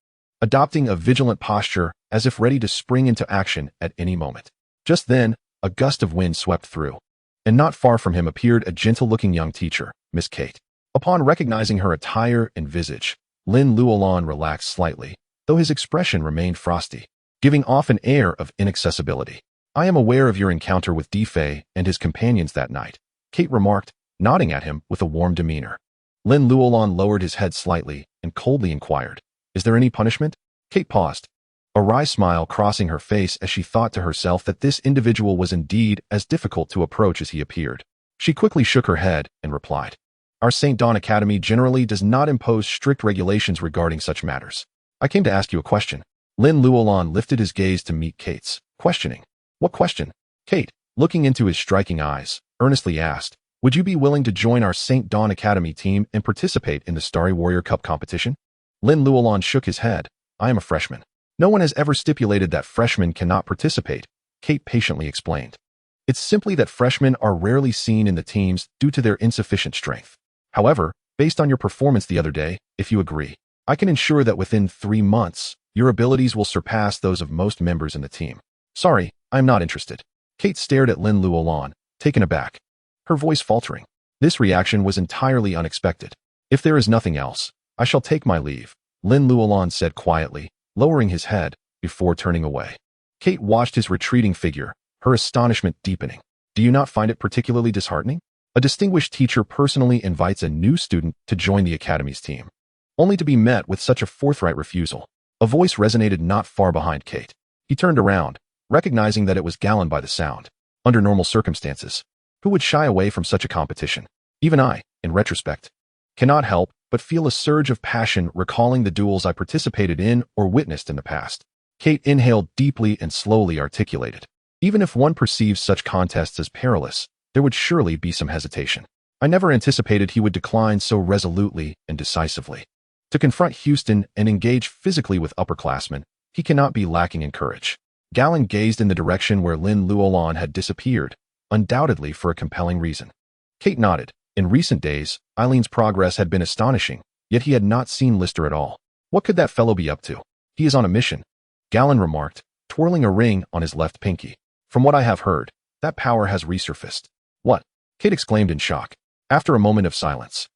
[SPEAKER 1] adopting a vigilant posture as if ready to spring into action at any moment. Just then, a gust of wind swept through, and not far from him appeared a gentle-looking young teacher, Miss Kate. Upon recognizing her attire and visage, Lin Luolon relaxed slightly, though his expression remained frosty, giving off an air of inaccessibility. I am aware of your encounter with Defei and his companions that night, Kate remarked, nodding at him with a warm demeanor. Lin Luolon lowered his head slightly and coldly inquired, Is there any punishment? Kate paused, a wry smile crossing her face as she thought to herself that this individual was indeed as difficult to approach as he appeared. She quickly shook her head and replied, Our St. Dawn Academy generally does not impose strict regulations regarding such matters. I came to ask you a question. Lin Luolon lifted his gaze to meet Kate's, questioning. What question? Kate, looking into his striking eyes, earnestly asked, Would you be willing to join our St. Dawn Academy team and participate in the Starry Warrior Cup competition? Lin Luolon shook his head. I am a freshman. No one has ever stipulated that freshmen cannot participate, Kate patiently explained. It's simply that freshmen are rarely seen in the teams due to their insufficient strength. However, based on your performance the other day, if you agree, I can ensure that within 3 months, your abilities will surpass those of most members in the team. Sorry, I'm not interested. Kate stared at Lin Luolon, taken aback, her voice faltering. This reaction was entirely unexpected. If there is nothing else, I shall take my leave, Lin Luolon said quietly, lowering his head before turning away. Kate watched his retreating figure, her astonishment deepening. Do you not find it particularly disheartening? A distinguished teacher personally invites a new student to join the academy's team, only to be met with such a forthright refusal. A voice resonated not far behind Kate. He turned around, recognizing that it was Galen by the sound. Under normal circumstances, who would shy away from such a competition? Even I, in retrospect, cannot help but feel a surge of passion recalling the duels I participated in or witnessed in the past. Kate inhaled deeply and slowly articulated. Even if one perceives such contests as perilous, there would surely be some hesitation. I never anticipated he would decline so resolutely and decisively. To confront Houston and engage physically with upperclassmen, he cannot be lacking in courage. Galen gazed in the direction where Lin Luolon had disappeared, undoubtedly for a compelling reason. Kate nodded. In recent days, Eileen's progress had been astonishing, yet he had not seen Lister at all. What could that fellow be up to? He is on a mission, Galen remarked, twirling a ring on his left pinky. From what I have heard, that power has resurfaced. What? Kate exclaimed in shock. After a moment of silence,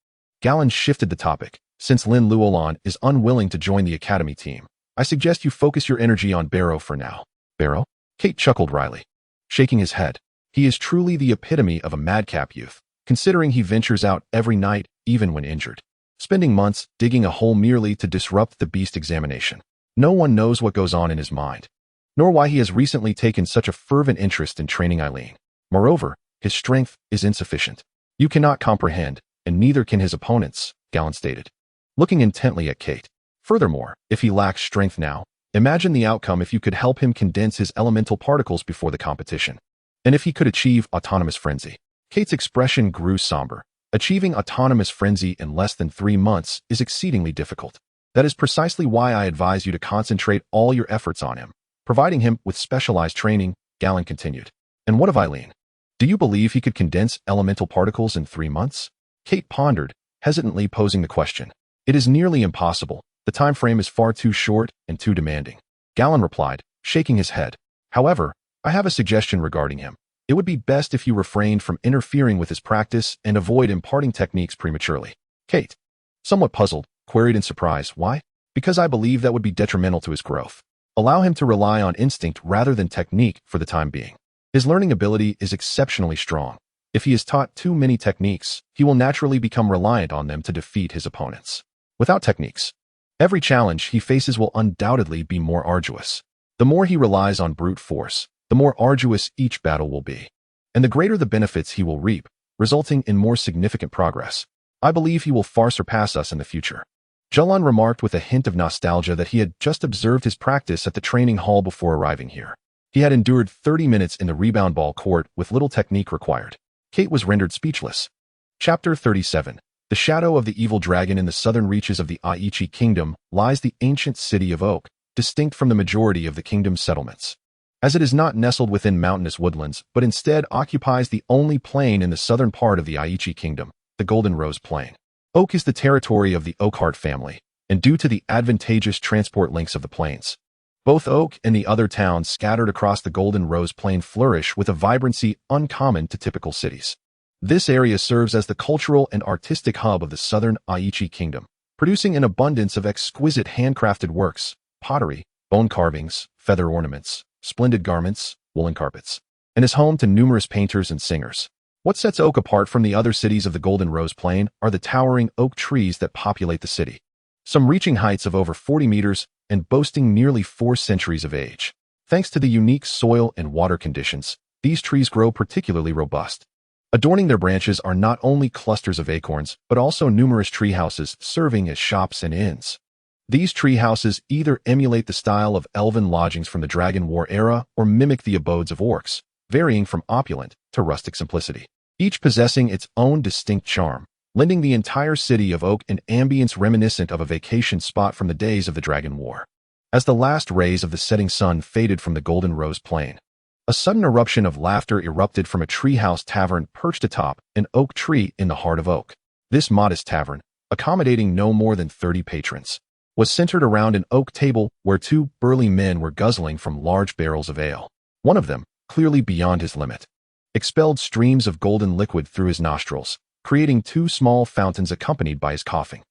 [SPEAKER 1] Galen shifted the topic. Since Lin Luolon is unwilling to join the academy team, I suggest you focus your energy on Barrow for now. Barrow? Kate chuckled wryly, shaking his head. He is truly the epitome of a madcap youth, considering he ventures out every night, even when injured, spending months digging a hole merely to disrupt the beast examination. No one knows what goes on in his mind, nor why he has recently taken such a fervent interest in training Eileen. Moreover, his strength is insufficient. You cannot comprehend, and neither can his opponents, Galen stated, looking intently at Kate. Furthermore, if he lacks strength now, imagine the outcome if you could help him condense his elemental particles before the competition. And if he could achieve autonomous frenzy. Kate's expression grew somber. Achieving autonomous frenzy in less than 3 months is exceedingly difficult. That is precisely why I advise you to concentrate all your efforts on him, providing him with specialized training, Galen continued. And what of Eileen? Do you believe he could condense elemental particles in 3 months? Kate pondered, hesitantly posing the question. It is nearly impossible. The time frame is far too short and too demanding. Galen replied, shaking his head. However, I have a suggestion regarding him. It would be best if you refrained from interfering with his practice and avoid imparting techniques prematurely. Kate, somewhat puzzled, queried in surprise, why? Because I believe that would be detrimental to his growth. Allow him to rely on instinct rather than technique for the time being. His learning ability is exceptionally strong. If he is taught too many techniques, he will naturally become reliant on them to defeat his opponents. Without techniques, every challenge he faces will undoubtedly be more arduous. The more he relies on brute force, the more arduous each battle will be. and the greater the benefits he will reap, resulting in more significant progress. I believe he will far surpass us in the future. Zhelan remarked with a hint of nostalgia that he had just observed his practice at the training hall before arriving here. He had endured 30 minutes in the rebound ball court with little technique required. Kate was rendered speechless. Chapter 37. The shadow of the evil dragon. In the southern reaches of the Aichi Kingdom lies the ancient city of Oak, distinct from the majority of the kingdom's settlements. As it is not nestled within mountainous woodlands, but instead occupies the only plain in the southern part of the Aichi Kingdom, the Golden Rose Plain. Oak is the territory of the Oakhart family, and due to the advantageous transport links of the plains, both Oak and the other towns scattered across the Golden Rose Plain flourish with a vibrancy uncommon to typical cities. This area serves as the cultural and artistic hub of the southern Aichi Kingdom, producing an abundance of exquisite handcrafted works, pottery, bone carvings, feather ornaments, splendid garments, woolen carpets, and is home to numerous painters and singers. What sets Oak apart from the other cities of the Golden Rose Plain are the towering oak trees that populate the city, some reaching heights of over 40 meters and boasting nearly 4 centuries of age. Thanks to the unique soil and water conditions, these trees grow particularly robust. Adorning their branches are not only clusters of acorns, but also numerous tree houses serving as shops and inns. These tree houses either emulate the style of elven lodgings from the Dragon War era or mimic the abodes of orcs, varying from opulent to rustic simplicity, each possessing its own distinct charm, lending the entire city of Oak an ambience reminiscent of a vacation spot from the days of the Dragon War. As the last rays of the setting sun faded from the Golden Rose Plain, a sudden eruption of laughter erupted from a treehouse tavern perched atop an oak tree in the heart of Oak. This modest tavern, accommodating no more than 30 patrons, was centered around an oak table where 2 burly men were guzzling from large barrels of ale. One of them, clearly beyond his limit, expelled streams of golden liquid through his nostrils, creating 2 small fountains accompanied by his coughing.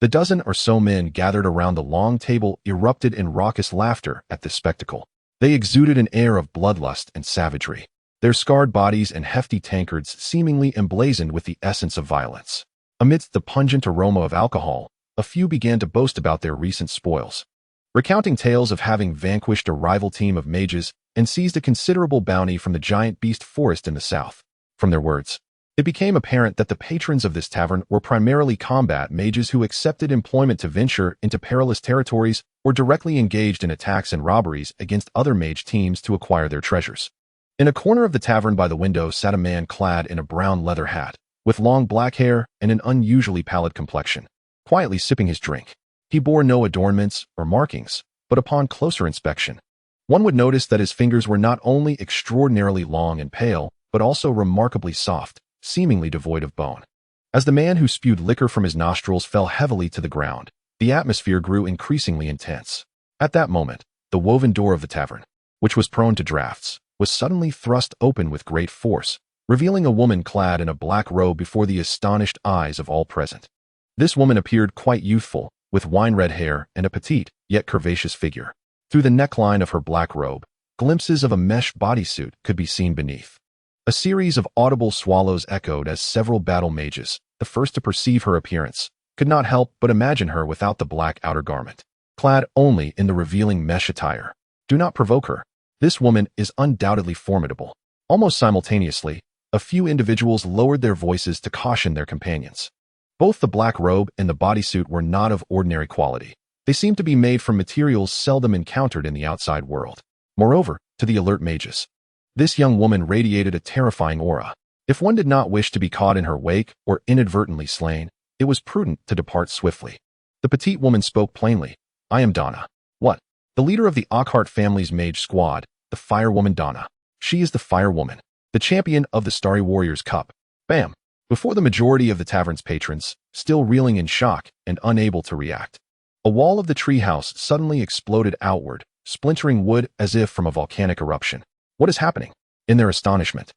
[SPEAKER 1] The dozen or so men gathered around the long table erupted in raucous laughter at this spectacle. They exuded an air of bloodlust and savagery, their scarred bodies and hefty tankards seemingly emblazoned with the essence of violence. Amidst the pungent aroma of alcohol, a few began to boast about their recent spoils, recounting tales of having vanquished a rival team of mages and seized a considerable bounty from the giant beast forest in the south. From their words, it became apparent that the patrons of this tavern were primarily combat mages who accepted employment to venture into perilous territories or directly engaged in attacks and robberies against other mage teams to acquire their treasures. In a corner of the tavern by the window sat a man clad in a brown leather hat, with long black hair and an unusually pallid complexion, quietly sipping his drink. He bore no adornments or markings, but upon closer inspection, one would notice that his fingers were not only extraordinarily long and pale, but also remarkably soft, seemingly devoid of bone. As the man who spewed liquor from his nostrils fell heavily to the ground, the atmosphere grew increasingly intense. At that moment, the woven door of the tavern, which was prone to drafts, was suddenly thrust open with great force, revealing a woman clad in a black robe before the astonished eyes of all present. This woman appeared quite youthful, with wine-red hair and a petite, yet curvaceous figure. Through the neckline of her black robe, glimpses of a mesh bodysuit could be seen beneath. A series of audible swallows echoed as several battle mages, the first to perceive her appearance, could not help but imagine her without the black outer garment, clad only in the revealing mesh attire. Do not provoke her. This woman is undoubtedly formidable. Almost simultaneously, a few individuals lowered their voices to caution their companions. Both the black robe and the bodysuit were not of ordinary quality. They seemed to be made from materials seldom encountered in the outside world. Moreover, to the alert mages, this young woman radiated a terrifying aura. If one did not wish to be caught in her wake or inadvertently slain, it was prudent to depart swiftly. The petite woman spoke plainly. I am Donna. What? The leader of the Oakhart family's mage squad, the Fire Woman Donna. She is the Fire Woman, the champion of the Starry Warriors Cup. Bam! Before the majority of the tavern's patrons, still reeling in shock and unable to react, a wall of the treehouse suddenly exploded outward, splintering wood as if from a volcanic eruption. What is happening? In their astonishment,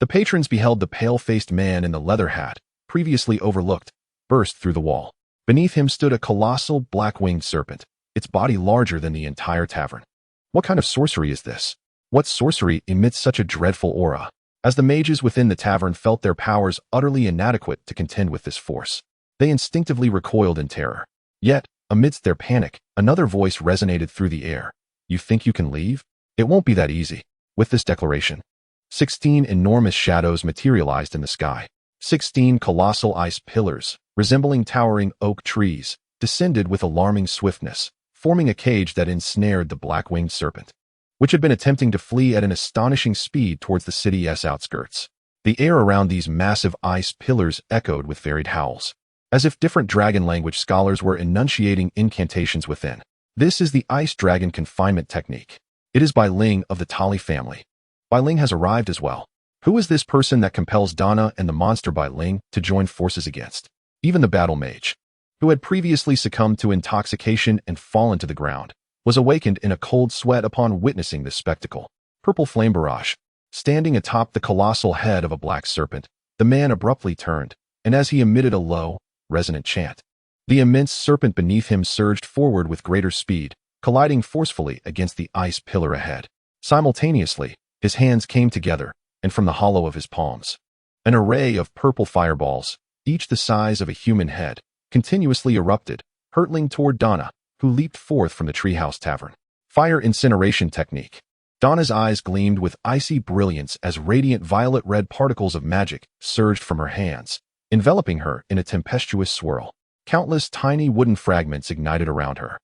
[SPEAKER 1] the patrons beheld the pale-faced man in the leather hat, previously overlooked, burst through the wall. Beneath him stood a colossal black-winged serpent, its body larger than the entire tavern. What kind of sorcery is this? What sorcery emits such a dreadful aura? As the mages within the tavern felt their powers utterly inadequate to contend with this force, they instinctively recoiled in terror. Yet, amidst their panic, another voice resonated through the air. You think you can leave? It won't be that easy. With this declaration, 16 enormous shadows materialized in the sky. 16 colossal ice pillars, resembling towering oak trees, descended with alarming swiftness, forming a cage that ensnared the black-winged serpent, which had been attempting to flee at an astonishing speed towards the city's outskirts. The air around these massive ice pillars echoed with varied howls, as if different dragon language scholars were enunciating incantations within. This is the ice dragon confinement technique. It is by Ling of the Tali family. Bai Ling has arrived as well. Who is this person that compels Donna and the monster Bai Ling to join forces against? Even the battle mage, who had previously succumbed to intoxication and fallen to the ground, was awakened in a cold sweat upon witnessing this spectacle. Purple flame barrage. Standing atop the colossal head of a black serpent, the man abruptly turned, and as he emitted a low, resonant chant, the immense serpent beneath him surged forward with greater speed, colliding forcefully against the ice pillar ahead. Simultaneously, his hands came together, and from the hollow of his palms, an array of purple fireballs, each the size of a human head, continuously erupted, hurtling toward Donna, who leaped forth from the treehouse tavern. Fire incineration technique. Donna's eyes gleamed with icy brilliance as radiant violet-red particles of magic surged from her hands, enveloping her in a tempestuous swirl. Countless tiny wooden fragments ignited around her,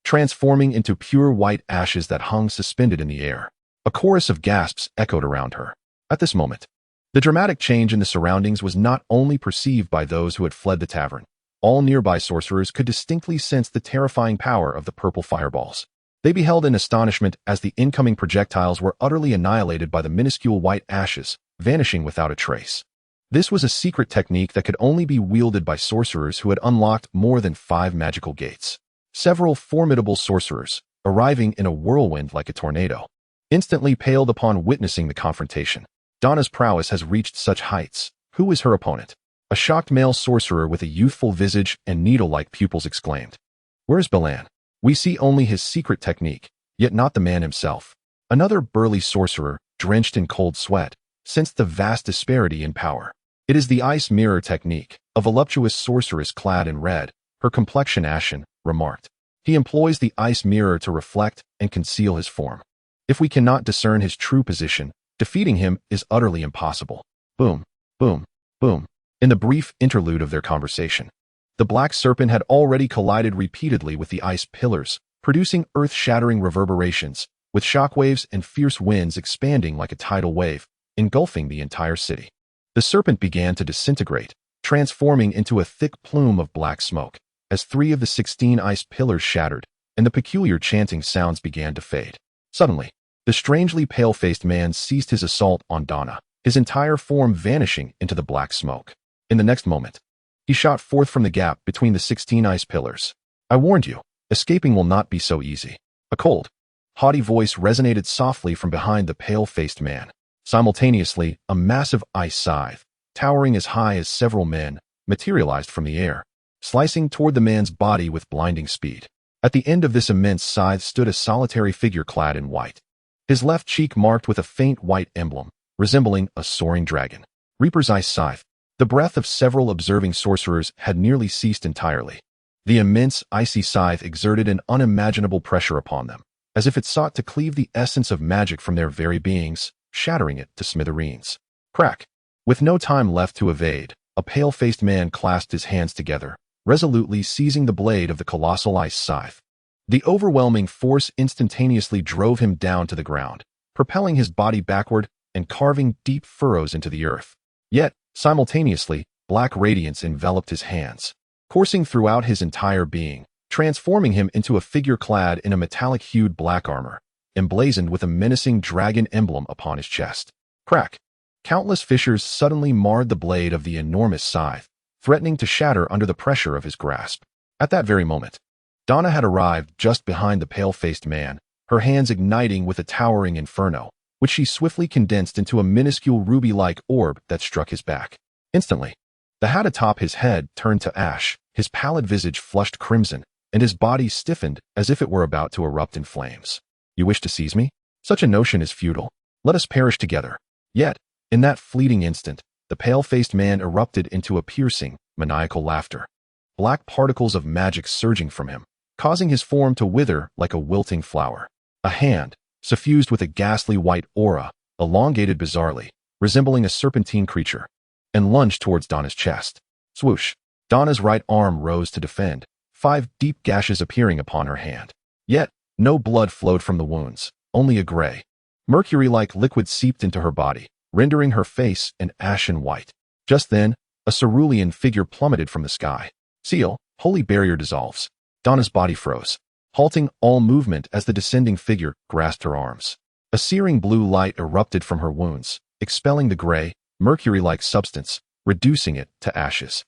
[SPEAKER 1] transforming into pure white ashes that hung suspended in the air. A chorus of gasps echoed around her. At this moment, the dramatic change in the surroundings was not only perceived by those who had fled the tavern. All nearby sorcerers could distinctly sense the terrifying power of the purple fireballs. They beheld in astonishment as the incoming projectiles were utterly annihilated by the minuscule white ashes, vanishing without a trace. This was a secret technique that could only be wielded by sorcerers who had unlocked more than 5 magical gates. Several formidable sorcerers, arriving in a whirlwind like a tornado, instantly paled upon witnessing the confrontation. Donna's prowess has reached such heights. Who is her opponent? A shocked male sorcerer with a youthful visage and needle-like pupils exclaimed. Where is Balan? We see only his secret technique, yet not the man himself. Another burly sorcerer, drenched in cold sweat, sensed the vast disparity in power. It is the ice mirror technique. A voluptuous sorceress clad in red, her complexion ashen, remarked. He employs the ice mirror to reflect and conceal his form. If we cannot discern his true position, defeating him is utterly impossible. Boom, boom, boom. In the brief interlude of their conversation, the black serpent had already collided repeatedly with the ice pillars, producing earth-shattering reverberations, with shockwaves and fierce winds expanding like a tidal wave, engulfing the entire city. The serpent began to disintegrate, transforming into a thick plume of black smoke, as 3 of the 16 ice pillars shattered, and the peculiar chanting sounds began to fade. Suddenly, the strangely pale-faced man ceased his assault on Donna, his entire form vanishing into the black smoke. In the next moment, he shot forth from the gap between the 16 ice pillars. I warned you, escaping will not be so easy. A cold, haughty voice resonated softly from behind the pale-faced man. Simultaneously, a massive ice scythe, towering as high as several men, materialized from the air, slicing toward the man's body with blinding speed. At the end of this immense scythe stood a solitary figure clad in white, his left cheek marked with a faint white emblem, resembling a soaring dragon. Reaper's ice scythe. The breath of several observing sorcerers had nearly ceased entirely. The immense icy scythe exerted an unimaginable pressure upon them, as if it sought to cleave the essence of magic from their very beings, shattering it to smithereens. Crack! With no time left to evade, a pale-faced man clasped his hands together, resolutely seizing the blade of the colossal ice scythe. The overwhelming force instantaneously drove him down to the ground, propelling his body backward and carving deep furrows into the earth. Yet, simultaneously, black radiance enveloped his hands, coursing throughout his entire being, transforming him into a figure clad in a metallic-hued black armor, emblazoned with a menacing dragon emblem upon his chest. Crack! Countless fissures suddenly marred the blade of the enormous scythe, threatening to shatter under the pressure of his grasp. At that very moment, Donna had arrived just behind the pale-faced man, her hands igniting with a towering inferno, which she swiftly condensed into a minuscule ruby-like orb that struck his back. Instantly, the hat atop his head turned to ash, his pallid visage flushed crimson, and his body stiffened as if it were about to erupt in flames. You wish to seize me? Such a notion is futile. Let us perish together. Yet, in that fleeting instant, the pale-faced man erupted into a piercing, maniacal laughter, black particles of magic surging from him, causing his form to wither like a wilting flower. A hand, suffused with a ghastly white aura, elongated bizarrely, resembling a serpentine creature, and lunged towards Donna's chest. Swoosh! Donna's right arm rose to defend, 5 deep gashes appearing upon her hand. Yet, no blood flowed from the wounds, only a gray, mercury-like liquid seeped into her body, rendering her face an ashen white. Just then, a cerulean figure plummeted from the sky. Seal, holy barrier dissolves. Donna's body froze, halting all movement as the descending figure grasped her arms. A searing blue light erupted from her wounds, expelling the gray, mercury-like substance, reducing it to ashes.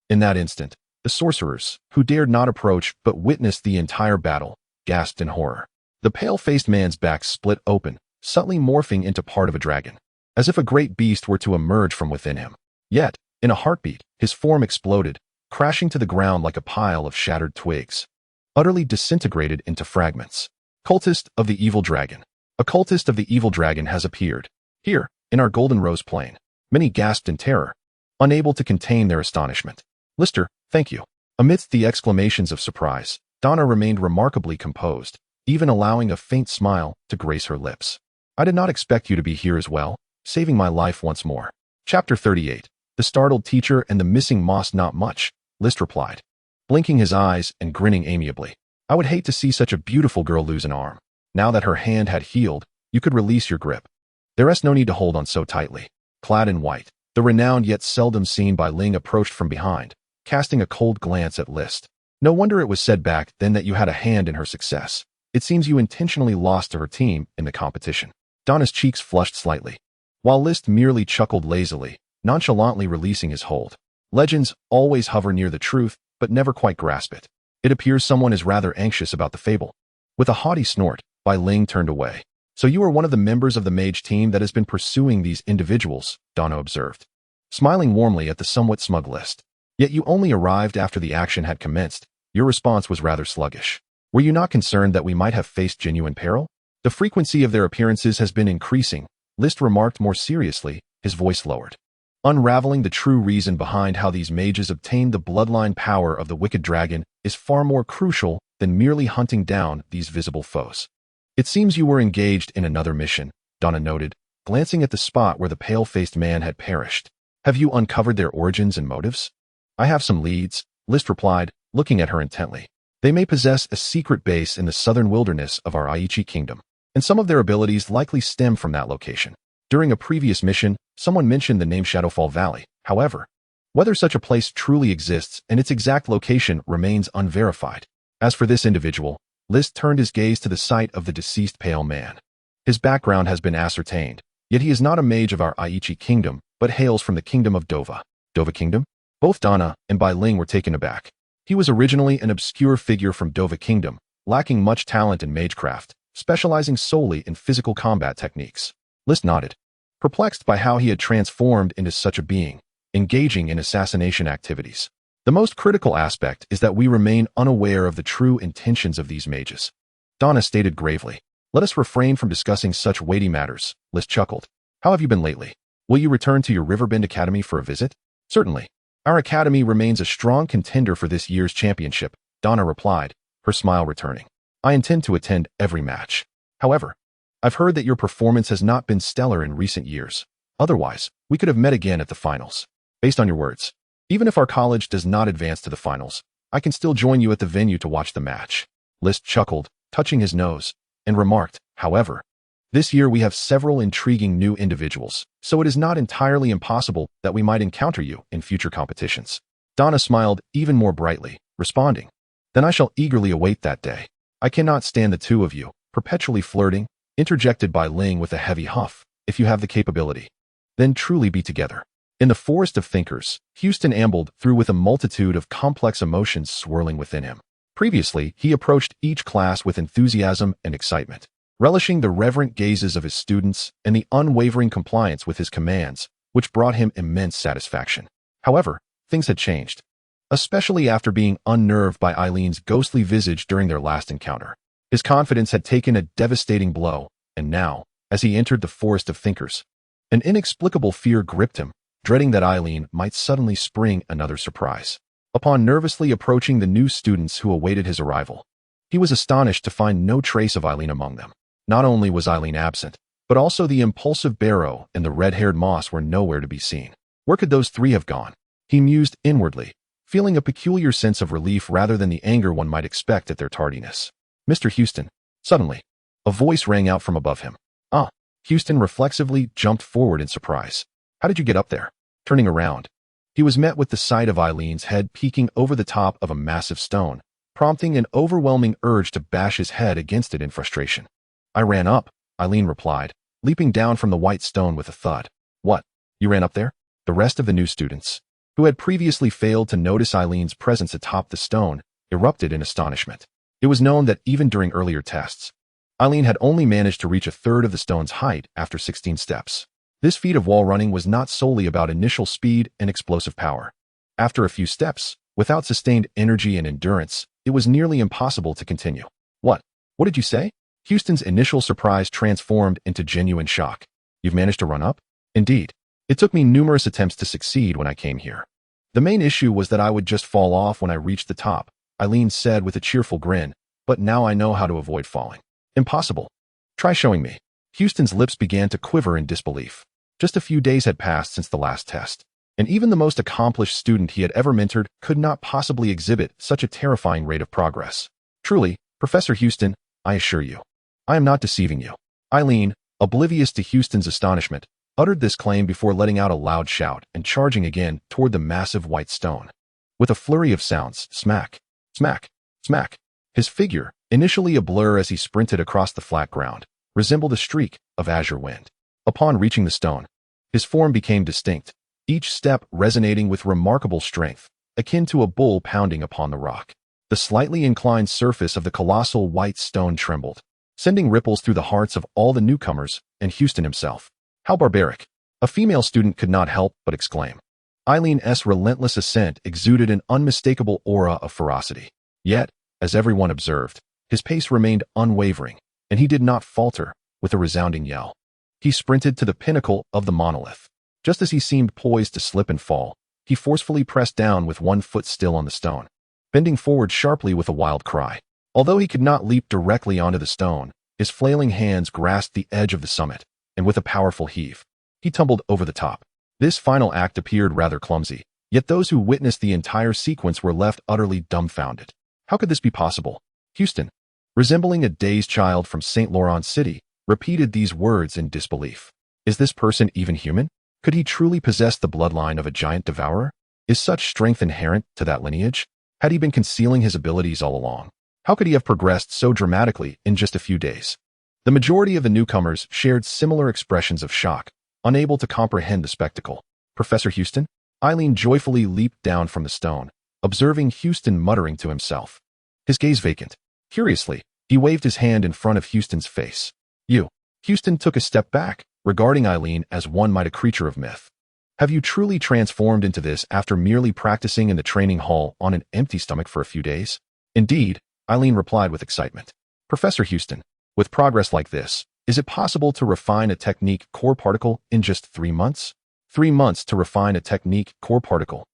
[SPEAKER 1] In that instant, the sorcerers, who dared not approach but witnessed the entire battle, gasped in horror. The pale-faced man's back split open, subtly morphing into part of a dragon, as if a great beast were to emerge from within him. Yet, in a heartbeat, his form exploded, crashing to the ground like a pile of shattered twigs, utterly disintegrated into fragments. Cultist of the Evil Dragon. A cultist of the Evil Dragon has appeared. Here, in our Golden Rose Plain. Many gasped in terror, unable to contain their astonishment. Lister, thank you. Amidst the exclamations of surprise, Donna remained remarkably composed, even allowing a faint smile to grace her lips. I did not expect you to be here as well, saving my life once more. Chapter 38. The Startled Teacher and the Missing Moss. Not much, List replied, blinking his eyes and grinning amiably. I would hate to see such a beautiful girl lose an arm. Now that her hand had healed, you could release your grip. There is no need to hold on so tightly. Clad in white, the renowned yet seldom seen Bai Ling approached from behind, casting a cold glance at List. No wonder it was said back then that you had a hand in her success. It seems you intentionally lost to her team in the competition. Donna's cheeks flushed slightly, while List merely chuckled lazily, nonchalantly releasing his hold. Legends always hover near the truth, but never quite grasp it. It appears someone is rather anxious about the fable. With a haughty snort, Bai Ling turned away. So you are one of the members of the mage team that has been pursuing these individuals, Donna observed, smiling warmly at the somewhat smug List. Yet you only arrived after the action had commenced. Your response was rather sluggish. Were you not concerned that we might have faced genuine peril? The frequency of their appearances has been increasing, List remarked more seriously, his voice lowered. Unraveling the true reason behind how these mages obtained the bloodline power of the wicked dragon is far more crucial than merely hunting down these visible foes. It seems you were engaged in another mission, Donna noted, glancing at the spot where the pale-faced man had perished. Have you uncovered their origins and motives? I have some leads, List replied, looking at her intently. They may possess a secret base in the southern wilderness of our Aichi kingdom, and some of their abilities likely stem from that location. During a previous mission, someone mentioned the name Shadowfall Valley. However, whether such a place truly exists and its exact location remains unverified. As for this individual, List turned his gaze to the site of the deceased pale man. His background has been ascertained, yet he is not a mage of our Aichi kingdom, but hails from the kingdom of Dova. Dova Kingdom? Both Donna and Bai Ling were taken aback. He was originally an obscure figure from Dova Kingdom, lacking much talent in magecraft, specializing solely in physical combat techniques. List nodded, perplexed by how he had transformed into such a being, engaging in assassination activities. The most critical aspect is that we remain unaware of the true intentions of these mages. Donna stated gravely. Let us refrain from discussing such weighty matters, List chuckled. How have you been lately? Will you return to your Riverbend Academy for a visit? Certainly. Our academy remains a strong contender for this year's championship, Donna replied, her smile returning. I intend to attend every match. However, I've heard that your performance has not been stellar in recent years. Otherwise, we could have met again at the finals. Based on your words, even if our college does not advance to the finals, I can still join you at the venue to watch the match. List chuckled, touching his nose, and remarked, however, this year we have several intriguing new individuals, so it is not entirely impossible that we might encounter you in future competitions. Donna smiled even more brightly, responding, then I shall eagerly await that day. I cannot stand the two of you, perpetually flirting, interjected Bai Ling with a heavy huff. If you have the capability, then truly be together. In the forest of thinkers, Houston ambled through with a multitude of complex emotions swirling within him. Previously, he approached each class with enthusiasm and excitement, relishing the reverent gazes of his students and the unwavering compliance with his commands, which brought him immense satisfaction. However, things had changed, especially after being unnerved by Eileen's ghostly visage during their last encounter. His confidence had taken a devastating blow, and now, as he entered the forest of thinkers, an inexplicable fear gripped him, dreading that Eileen might suddenly spring another surprise. Upon nervously approaching the new students who awaited his arrival, he was astonished to find no trace of Eileen among them. Not only was Eileen absent, But also the impulsive Barrow and the red-haired Moss were nowhere to be seen. Where could those three have gone? He mused inwardly, feeling a peculiar sense of relief rather than the anger one might expect at their tardiness. Mr. Houston. Suddenly, a voice rang out from above him. Ah! Houston reflexively jumped forward in surprise. How did you get up there? Turning around, he was met with the sight of Eileen's head peeking over the top of a massive stone, prompting an overwhelming urge to bash his head against it in frustration. I ran up, Eileen replied, leaping down from the white stone with a thud. What? You ran up there? The rest of the new students, who had previously failed to notice Eileen's presence atop the stone, erupted in astonishment. It was known that even during earlier tests, Eileen had only managed to reach a third of the stone's height after 16 steps. This feat of wall running was not solely about initial speed and explosive power. After a few steps, without sustained energy and endurance, it was nearly impossible to continue. What? What did you say? Houston's initial surprise transformed into genuine shock. You've managed to run up? Indeed. It took me numerous attempts to succeed when I came here. The main issue was that I would just fall off when I reached the top, Eileen said with a cheerful grin, but now I know how to avoid falling. Impossible. Try showing me. Houston's lips began to quiver in disbelief. Just a few days had passed since the last test, and even the most accomplished student he had ever mentored could not possibly exhibit such a terrifying rate of progress. Truly, Professor Houston, I assure you, I am not deceiving you. Eileen, oblivious to Houston's astonishment, uttered this claim before letting out a loud shout and charging again toward the massive white stone. With a flurry of sounds, smack, smack, smack, his figure, initially a blur as he sprinted across the flat ground, resembled a streak of azure wind. Upon reaching the stone, his form became distinct, each step resonating with remarkable strength, akin to a bull pounding upon the rock. The slightly inclined surface of the colossal white stone trembled, sending ripples through the hearts of all the newcomers and Houston himself. How barbaric! A female student could not help but exclaim. Eileen's relentless ascent exuded an unmistakable aura of ferocity. Yet, as everyone observed, his pace remained unwavering, and he did not falter. With a resounding yell, he sprinted to the pinnacle of the monolith. Just as he seemed poised to slip and fall, he forcefully pressed down with one foot still on the stone, bending forward sharply with a wild cry. Although he could not leap directly onto the stone, his flailing hands grasped the edge of the summit, and with a powerful heave, he tumbled over the top. This final act appeared rather clumsy, yet those who witnessed the entire sequence were left utterly dumbfounded. How could this be possible? Houston, resembling a dazed child from St. Laurent City, repeated these words in disbelief. Is this person even human? Could he truly possess the bloodline of a giant devourer? Is such strength inherent to that lineage? Had he been concealing his abilities all along? How could he have progressed so dramatically in just a few days? The majority of the newcomers shared similar expressions of shock, unable to comprehend the spectacle. Professor Houston? Eileen joyfully leaped down from the stone, observing Houston muttering to himself. His gaze vacant. Curiously, he waved his hand in front of Houston's face. You. Houston took a step back, regarding Eileen as one might a creature of myth. Have you truly transformed into this after merely practicing in the training hall on an empty stomach for a few days? Indeed, Eileen replied with excitement. Professor Houston, with progress like this, is it possible to refine a technique core particle in just 3 months? 3 months to refine a technique core particle.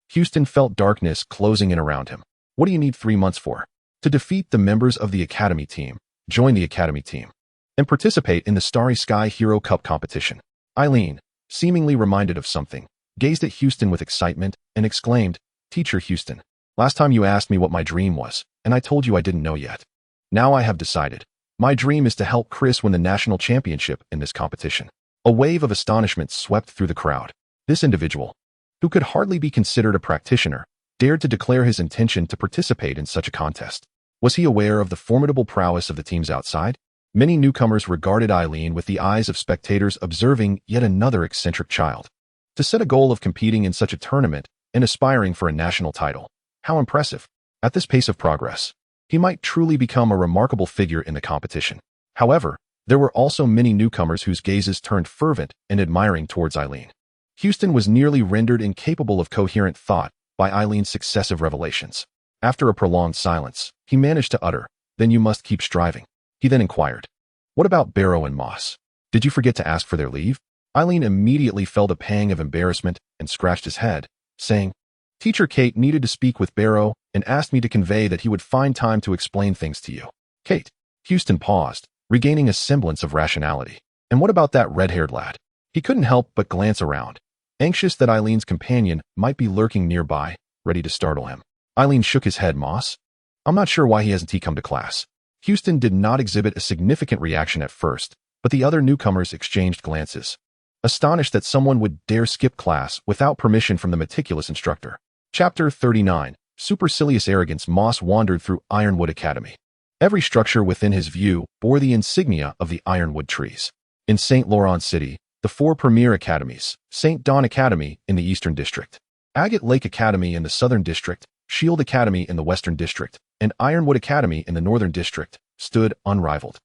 [SPEAKER 1] Houston felt darkness closing in around him. What do you need 3 months for? To defeat the members of the Academy team, join the Academy team, and participate in the Starry Sky Hero Cup competition. Eileen, seemingly reminded of something, gazed at Houston with excitement and exclaimed, Teacher Houston, last time you asked me what my dream was, and I told you I didn't know yet. Now I have decided. My dream is to help Chris win the national championship in this competition. A wave of astonishment swept through the crowd. This individual, who could hardly be considered a practitioner, dared to declare his intention to participate in such a contest. Was he aware of the formidable prowess of the teams outside? Many newcomers regarded Eileen with the eyes of spectators observing yet another eccentric child. To set a goal of competing in such a tournament and aspiring for a national title, how impressive. At this pace of progress, he might truly become a remarkable figure in the competition. However, there were also many newcomers whose gazes turned fervent and admiring towards Eileen. Houston was nearly rendered incapable of coherent thought by Eileen's successive revelations. After a prolonged silence, he managed to utter, Then you must keep striving. He then inquired, What about Barrow and Moss? Did you forget to ask for their leave? Eileen immediately felt a pang of embarrassment and scratched his head, saying, Teacher Kate needed to speak with Barrow and asked me to convey that he would find time to explain things to you. Kate. Houston paused, regaining a semblance of rationality. And what about that red-haired lad? He couldn't help but glance around, anxious that Eileen's companion might be lurking nearby, ready to startle him. Eileen shook his head. Moss? I'm not sure why he hasn't come to class. Houston did not exhibit a significant reaction at first, but the other newcomers exchanged glances, astonished that someone would dare skip class without permission from the meticulous instructor. Chapter 39. Supercilious Arrogance. Moss wandered through Ironwood Academy. Every structure within his view bore the insignia of the ironwood trees. In St. Laurent City, the four premier academies, St. Dawn Academy in the Eastern District, Agate Lake Academy in the Southern District, Shield Academy in the Western District, and Ironwood Academy in the Northern District, stood unrivaled.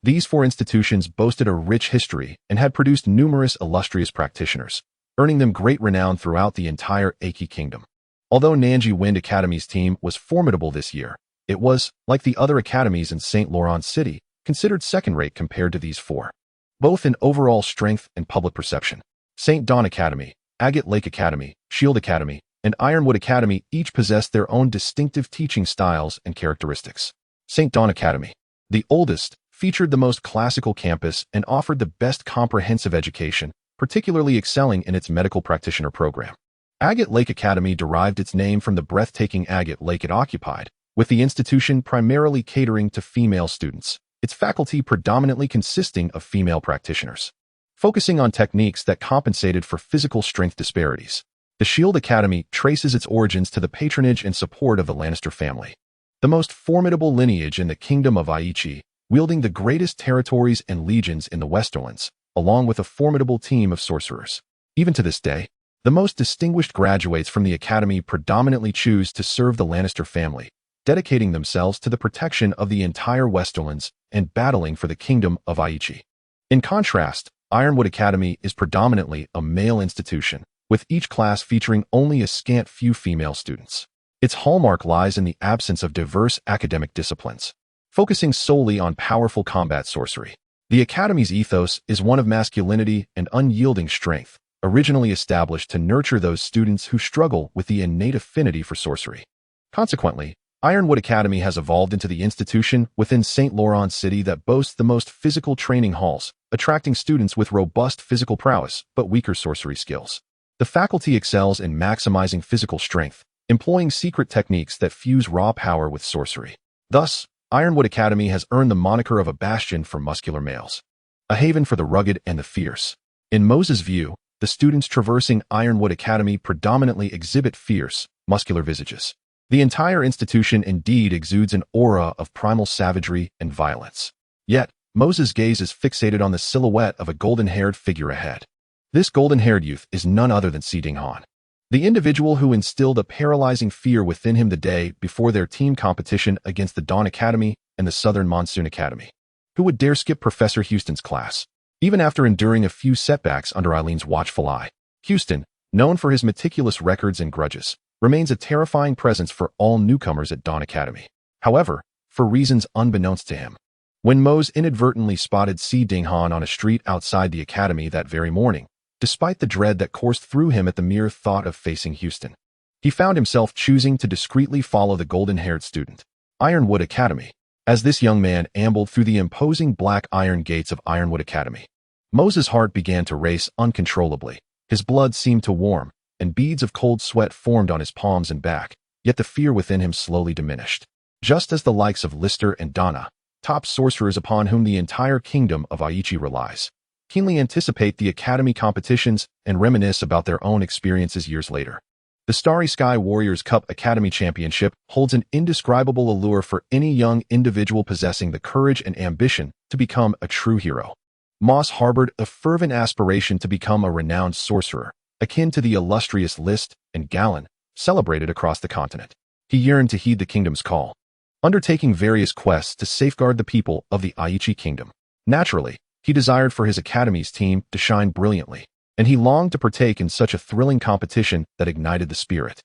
[SPEAKER 1] These four institutions boasted a rich history and had produced numerous illustrious practitioners, earning them great renown throughout the entire Aki Kingdom. Although Nanji Wind Academy's team was formidable this year, it was, like the other academies in St. Laurent City, considered second-rate compared to these four, both in overall strength and public perception. St. Dawn Academy, Agate Lake Academy, Shield Academy, and Ironwood Academy each possessed their own distinctive teaching styles and characteristics. St. Dawn Academy, the oldest, featured the most classical campus and offered the best comprehensive education, particularly excelling in its medical practitioner program. Agate Lake Academy derived its name from the breathtaking Agate Lake it occupied, with the institution primarily catering to female students, its faculty predominantly consisting of female practitioners, focusing on techniques that compensated for physical strength disparities. The Shield Academy traces its origins to the patronage and support of the Lannister family, the most formidable lineage in the Kingdom of Aichi, wielding the greatest territories and legions in the Westerlands, along with a formidable team of sorcerers. Even to this day, the most distinguished graduates from the academy predominantly choose to serve the Lannister family, dedicating themselves to the protection of the entire Westerlands and battling for the Kingdom of Aichi. In contrast, Ironwood Academy is predominantly a male institution, with each class featuring only a scant few female students. Its hallmark lies in the absence of diverse academic disciplines, focusing solely on powerful combat sorcery. The Academy's ethos is one of masculinity and unyielding strength, originally established to nurture those students who struggle with the innate affinity for sorcery. Consequently, Ironwood Academy has evolved into the institution within St. Laurent City that boasts the most physical training halls, attracting students with robust physical prowess but weaker sorcery skills. The faculty excels in maximizing physical strength, employing secret techniques that fuse raw power with sorcery. Thus, Ironwood Academy has earned the moniker of a bastion for muscular males, a haven for the rugged and the fierce. In Moses' view, the students traversing Ironwood Academy predominantly exhibit fierce, muscular visages. The entire institution indeed exudes an aura of primal savagery and violence. Yet, Moses' gaze is fixated on the silhouette of a golden-haired figure ahead. This golden-haired youth is none other than Si Dinghan, the individual who instilled a paralyzing fear within him the day before their team competition against the Dawn Academy and the Southern Monsoon Academy. Who would dare skip Professor Houston's class? Even after enduring a few setbacks under Eileen's watchful eye, Houston, known for his meticulous records and grudges, remains a terrifying presence for all newcomers at Dawn Academy. However, for reasons unbeknownst to him, when Mose inadvertently spotted Si Dinghan on a street outside the academy that very morning, despite the dread that coursed through him at the mere thought of facing Houston, he found himself choosing to discreetly follow the golden-haired student. Ironwood Academy. As this young man ambled through the imposing black iron gates of Ironwood Academy, Moses' heart began to race uncontrollably. His blood seemed to warm, and beads of cold sweat formed on his palms and back, yet the fear within him slowly diminished. Just as the likes of Lister and Donna, top sorcerers upon whom the entire Kingdom of Aichi relies, keenly anticipate the academy competitions and reminisce about their own experiences years later. The Starry Sky Warriors Cup Academy Championship holds an indescribable allure for any young individual possessing the courage and ambition to become a true hero. Moss harbored a fervent aspiration to become a renowned sorcerer, akin to the illustrious List and Gallon, celebrated across the continent. He yearned to heed the kingdom's call, undertaking various quests to safeguard the people of the Aichi Kingdom. Naturally, he desired for his academy's team to shine brilliantly, and he longed to partake in such a thrilling competition that ignited the spirit.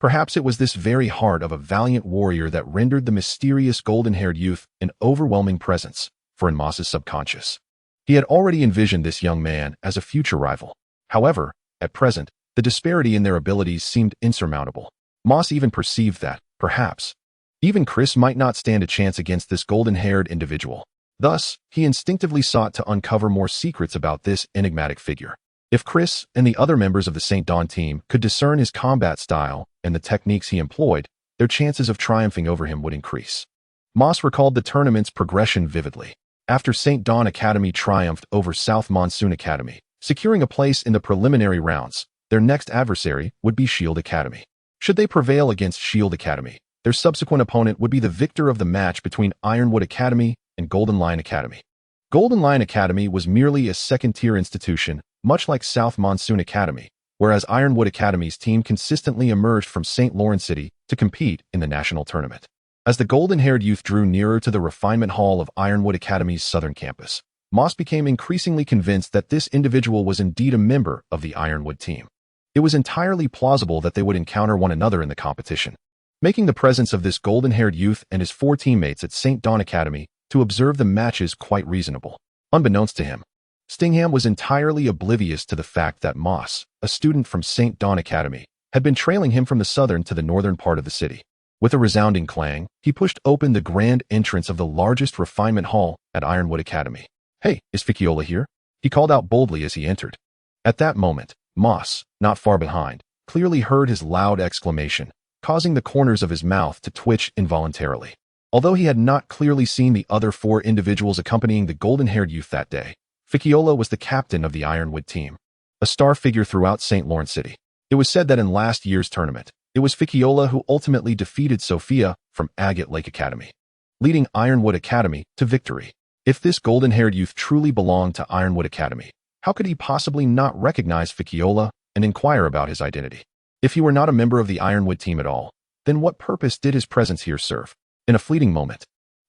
[SPEAKER 1] Perhaps it was this very heart of a valiant warrior that rendered the mysterious golden-haired youth an overwhelming presence, for in Moss's subconscious, he had already envisioned this young man as a future rival. However, at present, the disparity in their abilities seemed insurmountable. Moss even perceived that, perhaps, even Chris might not stand a chance against this golden-haired individual. Thus, he instinctively sought to uncover more secrets about this enigmatic figure. If Chris and the other members of the St. Dawn team could discern his combat style and the techniques he employed, their chances of triumphing over him would increase. Moss recalled the tournament's progression vividly. After St. Dawn Academy triumphed over South Monsoon Academy, securing a place in the preliminary rounds, their next adversary would be Shield Academy. Should they prevail against Shield Academy, their subsequent opponent would be the victor of the match between Ironwood Academy and Golden Line Academy. Golden Line Academy was merely a second-tier institution, much like South Monsoon Academy, whereas Ironwood Academy's team consistently emerged from St. Lawrence City to compete in the national tournament. As the golden-haired youth drew nearer to the refinement hall of Ironwood Academy's southern campus, Moss became increasingly convinced that this individual was indeed a member of the Ironwood team. It was entirely plausible that they would encounter one another in the competition, making the presence of this golden-haired youth and his 4 teammates at St. Dawn Academy to observe the matches quite reasonable. Unbeknownst to him, Stingham was entirely oblivious to the fact that Moss, a student from St. Dawn Academy, had been trailing him from the southern to the northern part of the city. With a resounding clang, he pushed open the grand entrance of the largest refinement hall at Ironwood Academy. "Hey, is Ficiola here?" he called out boldly as he entered. At that moment, Moss, not far behind, clearly heard his loud exclamation, causing the corners of his mouth to twitch involuntarily. Although he had not clearly seen the other 4 individuals accompanying the golden-haired youth that day, Ficiola was the captain of the Ironwood team, a star figure throughout St. Lawrence City. It was said that in last year's tournament, it was Ficiola who ultimately defeated Sophia from Agate Lake Academy, leading Ironwood Academy to victory. If this golden-haired youth truly belonged to Ironwood Academy, how could he possibly not recognize Ficiola and inquire about his identity? If he were not a member of the Ironwood team at all, then what purpose did his presence here serve? In a fleeting moment,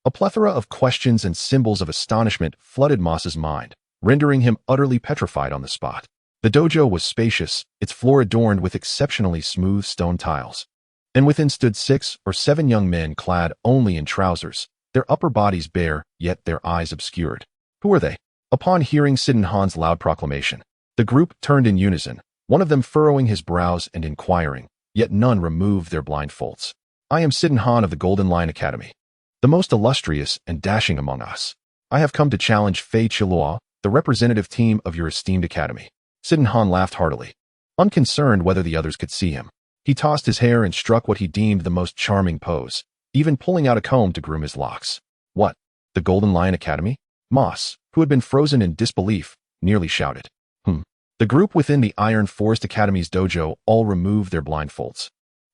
[SPEAKER 1] a plethora of questions and symbols of astonishment flooded Moss's mind, rendering him utterly petrified on the spot. The dojo was spacious, its floor adorned with exceptionally smooth stone tiles, and within stood 6 or 7 young men clad only in trousers, their upper bodies bare, yet their eyes obscured. Who were they? Upon hearing Sidenhan's loud proclamation, the group turned in unison, one of them furrowing his brows and inquiring, yet none removed their blindfolds. "I am Sidenhan of the Golden Line Academy, the most illustrious and dashing among us. I have come to challenge Fei Chilua, the representative team of your esteemed academy." Sidenhan laughed heartily, unconcerned whether the others could see him. He tossed his hair and struck what he deemed the most charming pose, even pulling out a comb to groom his locks. "What? The Golden Lion Academy?" Moss, who had been frozen in disbelief, nearly shouted. The group within the Iron Forest Academy's dojo all removed their blindfolds,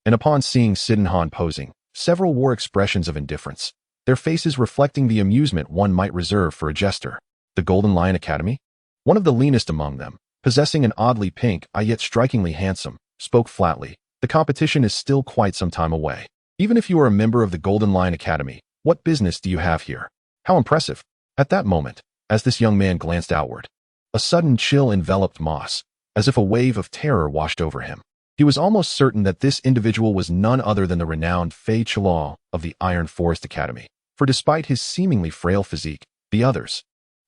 [SPEAKER 1] and upon seeing Sidenhan posing, several wore expressions of indifference, their faces reflecting the amusement one might reserve for a jester. The Golden Lion Academy? One of the leanest among them, possessing an oddly pink eye yet strikingly handsome, spoke flatly. "The competition is still quite some time away. Even if you are a member of the Golden Lion Academy, what business do you have here?" How impressive! At that moment, as this young man glanced outward, a sudden chill enveloped Moss, as if a wave of terror washed over him. He was almost certain that this individual was none other than the renowned Fei Chilua of the Iron Forest Academy, for despite his seemingly frail physique, the others,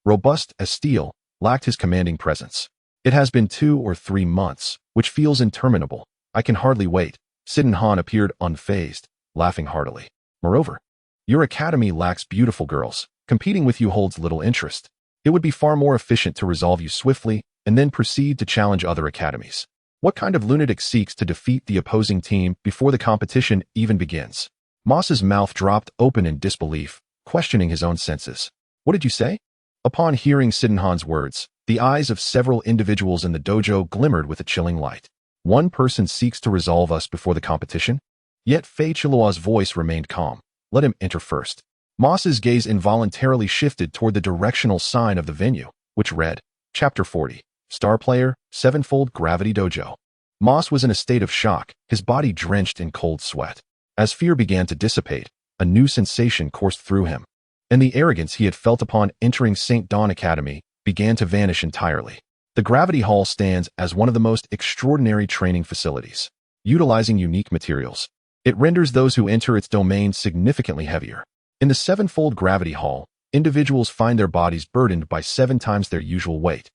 [SPEAKER 1] robust as steel, lacked his commanding presence. "It has been 2 or 3 months, which feels interminable. I can hardly wait." Sidenhan appeared unfazed, laughing heartily. "Moreover, your academy lacks beautiful girls. Competing with you holds little interest. It would be far more efficient to resolve you swiftly and then proceed to challenge other academies. What kind of lunatic seeks to defeat the opposing team before the competition even begins?" Moss's mouth dropped open in disbelief, questioning his own senses. "What did you say?" Upon hearing Sidenhan's words, the eyes of several individuals in the dojo glimmered with a chilling light. "One person seeks to resolve us before the competition?" Yet Fei Chilua's voice remained calm. "Let him enter first." Moss's gaze involuntarily shifted toward the directional sign of the venue, which read, Chapter 40, Star Player, Sevenfold Gravity Dojo. Moss was in a state of shock, his body drenched in cold sweat. As fear began to dissipate, a new sensation coursed through him, and the arrogance he had felt upon entering St. Dawn Academy began to vanish entirely. The Gravity Hall stands as one of the most extraordinary training facilities, utilizing unique materials. It renders those who enter its domain significantly heavier. In the Sevenfold Gravity Hall, individuals find their bodies burdened by 7 times their usual weight,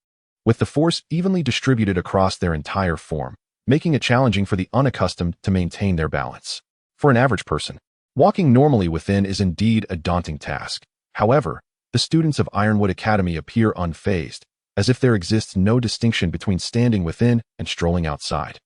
[SPEAKER 1] with the force evenly distributed across their entire form, making it challenging for the unaccustomed to maintain their balance. For an average person, walking normally within is indeed a daunting task. However, The students of Ironwood Academy appear unfazed, as if there exists no distinction between standing within and strolling outside.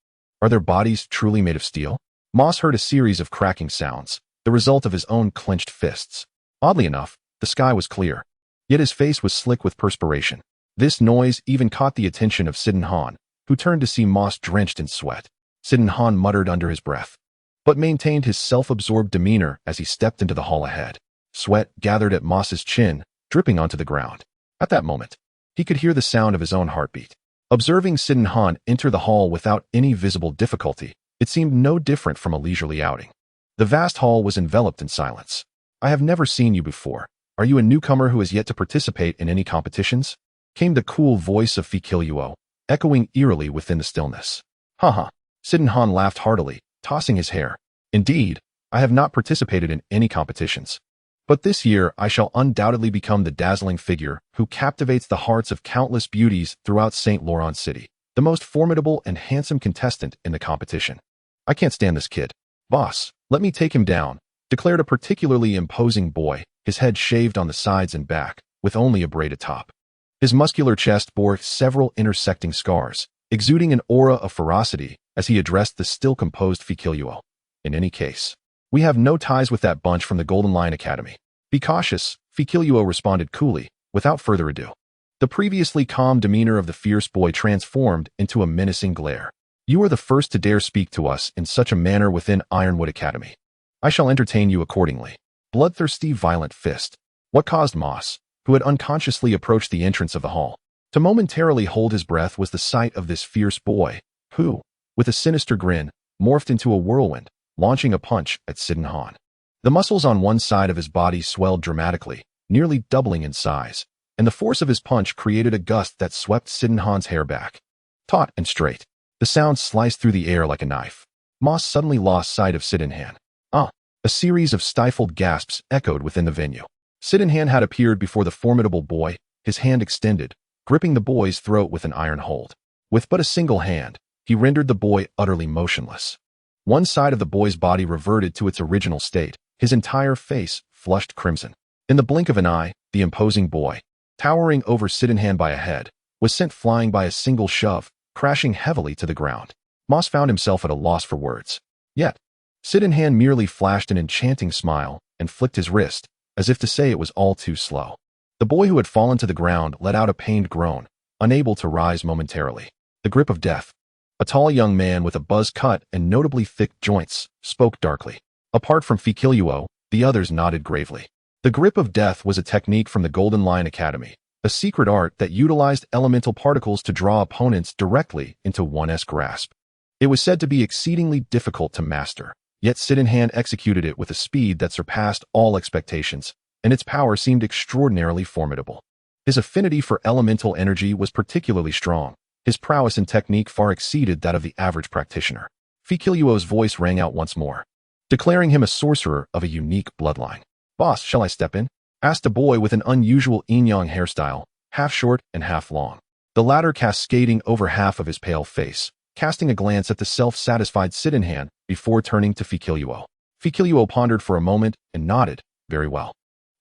[SPEAKER 1] Are their bodies truly made of steel? Moss heard a series of cracking sounds, the result of his own clenched fists. Oddly enough, the sky was clear, yet his face was slick with perspiration. This noise even caught the attention of Sidon Han, who turned to see Moss drenched in sweat. Sidon Han muttered under his breath, but maintained his self-absorbed demeanor as he stepped into the hall ahead. Sweat gathered at Moss's chin, dripping onto the ground. At that moment, he could hear the sound of his own heartbeat. Observing Sidon Han enter the hall without any visible difficulty, it seemed no different from a leisurely outing. The vast hall was enveloped in silence. "I have never seen you before. Are you a newcomer who has yet to participate in any competitions?" Came the cool voice of Fikilio, echoing eerily within the stillness. Haha. Sidon Han laughed heartily, tossing his hair. "Indeed, I have not participated in any competitions. But this year I shall undoubtedly become the dazzling figure who captivates the hearts of countless beauties throughout St. Laurent City, the most formidable and handsome contestant in the competition." "I can't stand this kid. Boss, let me take him down," declared a particularly imposing boy, his head shaved on the sides and back, with only a braided top. His muscular chest bore several intersecting scars, exuding an aura of ferocity as he addressed the still-composed Fikilio. "In any case, we have no ties with that bunch from the Golden Line Academy. Be cautious," Fikilio responded coolly, without further ado. The previously calm demeanor of the fierce boy transformed into a menacing glare. "You are the first to dare speak to us in such a manner within Ironwood Academy. I shall entertain you accordingly." Bloodthirsty, violent fist. What caused Moss, who had unconsciously approached the entrance of the hall, to momentarily hold his breath was the sight of this fierce boy, who, with a sinister grin, morphed into a whirlwind, launching a punch at Sidon Han. The muscles on one side of his body swelled dramatically, nearly doubling in size, and the force of his punch created a gust that swept Sidon Han's hair back. Taut and straight, the sound sliced through the air like a knife. Moss suddenly lost sight of Sidon Han. A series of stifled gasps echoed within the venue. Sidon Han had appeared before the formidable boy, his hand extended, gripping the boy's throat with an iron hold. With but a single hand, he rendered the boy utterly motionless. One side of the boy's body reverted to its original state, his entire face flushed crimson. In the blink of an eye, the imposing boy, towering over Sidon Han by a head, was sent flying by a single shove, crashing heavily to the ground. Moss found himself at a loss for words. Yet, Sidon Han merely flashed an enchanting smile and flicked his wrist, as if to say it was all too slow. The boy who had fallen to the ground let out a pained groan, unable to rise momentarily. The grip of death. A tall young man with a buzz cut and notably thick joints spoke darkly. Apart from Fikilio, the others nodded gravely. The grip of death was a technique from the Golden Line Academy, a secret art that utilized elemental particles to draw opponents directly into one's grasp. It was said to be exceedingly difficult to master. Yet Sidon Han executed it with a speed that surpassed all expectations, and its power seemed extraordinarily formidable. His affinity for elemental energy was particularly strong. His prowess and technique far exceeded that of the average practitioner. Fikilio's voice rang out once more, declaring him a sorcerer of a unique bloodline. "Boss, shall I step in?" asked a boy with an unusual yin-yang hairstyle, half short and half long, the latter cascading over half of his pale face, casting a glance at the self-satisfied Sidon Han before turning to Fikilio. Fikilio pondered for a moment and nodded. "Very well.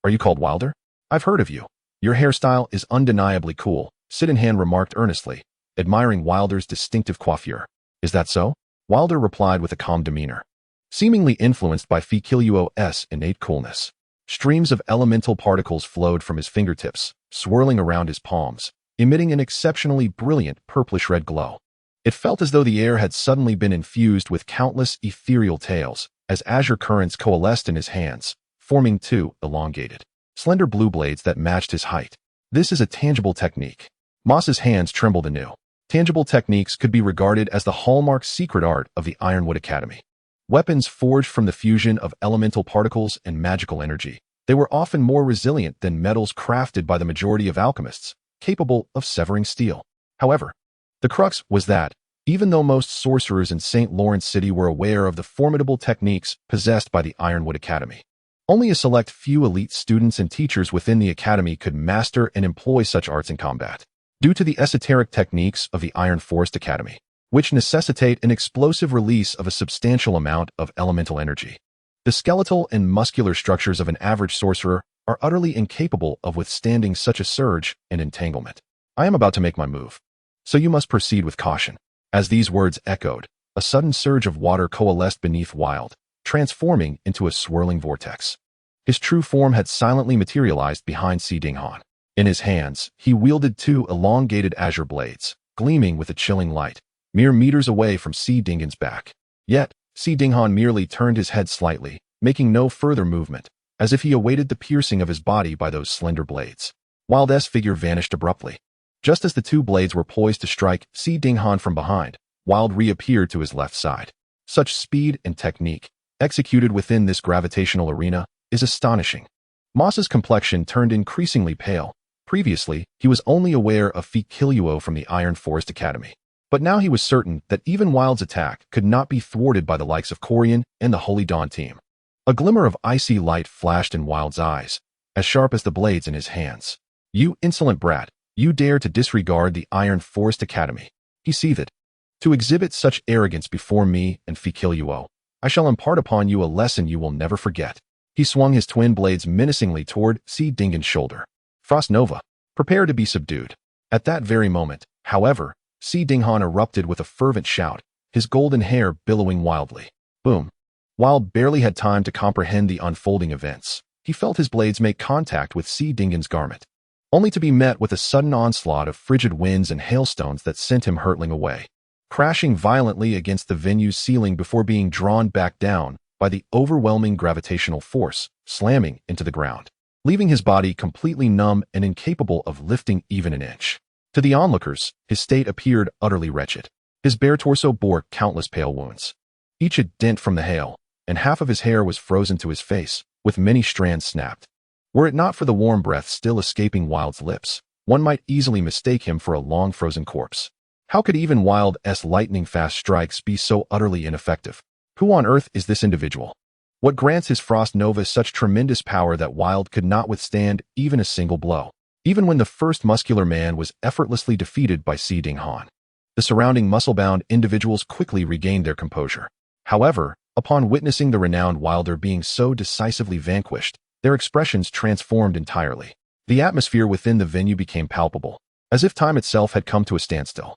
[SPEAKER 1] Are you called Wilder? I've heard of you. Your hairstyle is undeniably cool," Sidon Han remarked earnestly, admiring Wilder's distinctive coiffure. "Is that so?" Wilder replied with a calm demeanor, seemingly influenced by Fikilio's innate coolness. Streams of elemental particles flowed from his fingertips, swirling around his palms, emitting an exceptionally brilliant purplish-red glow. It felt as though the air had suddenly been infused with countless ethereal tails, as azure currents coalesced in his hands, forming two elongated, slender blue blades that matched his height. "This is a tangible technique." Moss's hands trembled anew. Tangible techniques could be regarded as the hallmark secret art of the Ironwood Academy. Weapons forged from the fusion of elemental particles and magical energy, they were often more resilient than metals crafted by the majority of alchemists, capable of severing steel. However, the crux was that, even though most sorcerers in St. Laurent City were aware of the formidable techniques possessed by the Ironwood Academy, only a select few elite students and teachers within the academy could master and employ such arts in combat. Due to the esoteric techniques of the Iron Forest Academy, which necessitate an explosive release of a substantial amount of elemental energy, the skeletal and muscular structures of an average sorcerer are utterly incapable of withstanding such a surge and entanglement. I am about to make my move, so you must proceed with caution. As these words echoed, a sudden surge of water coalesced beneath Wild, transforming into a swirling vortex. His true form had silently materialized behind Si Dinghan. In his hands, he wielded two elongated azure blades, gleaming with a chilling light, mere meters away from Si Dinghan's back. Yet, Si Dinghan merely turned his head slightly, making no further movement, as if he awaited the piercing of his body by those slender blades. Wild's figure vanished abruptly. Just as the two blades were poised to strike Si Dinghan from behind, Wild reappeared to his left side. Such speed and technique, executed within this gravitational arena, is astonishing. Moss's complexion turned increasingly pale. Previously, he was only aware of Fi Kiluo from the Iron Forest Academy. But now he was certain that even Wild's attack could not be thwarted by the likes of Corian and the Holy Dawn team. A glimmer of icy light flashed in Wild's eyes, as sharp as the blades in his hands. "You insolent brat, you dare to disregard the Iron Forest Academy," he seethed. "To exhibit such arrogance before me and Fi Kiluo, I shall impart upon you a lesson you will never forget." He swung his twin blades menacingly toward Si Dinghan's shoulder. "Frost Nova, prepare to be subdued." At that very moment, however, Si Dinghan erupted with a fervent shout, his golden hair billowing wildly. Boom! Wild barely had time to comprehend the unfolding events. He felt his blades make contact with Si Dinghan's garment, only to be met with a sudden onslaught of frigid winds and hailstones that sent him hurtling away, crashing violently against the venue's ceiling before being drawn back down by the overwhelming gravitational force, slamming into the ground, leaving his body completely numb and incapable of lifting even an inch. To the onlookers, his state appeared utterly wretched. His bare torso bore countless pale wounds, each a dent from the hail, and half of his hair was frozen to his face, with many strands snapped. Were it not for the warm breath still escaping Wild's lips, one might easily mistake him for a long-frozen corpse. How could even Wild's lightning-fast strikes be so utterly ineffective? Who on earth is this individual? What grants his Frost Nova such tremendous power that Wild could not withstand even a single blow, even when the first muscular man was effortlessly defeated by Si Dinghan? The surrounding muscle-bound individuals quickly regained their composure. However, upon witnessing the renowned Wilder being so decisively vanquished, their expressions transformed entirely. The atmosphere within the venue became palpable, as if time itself had come to a standstill.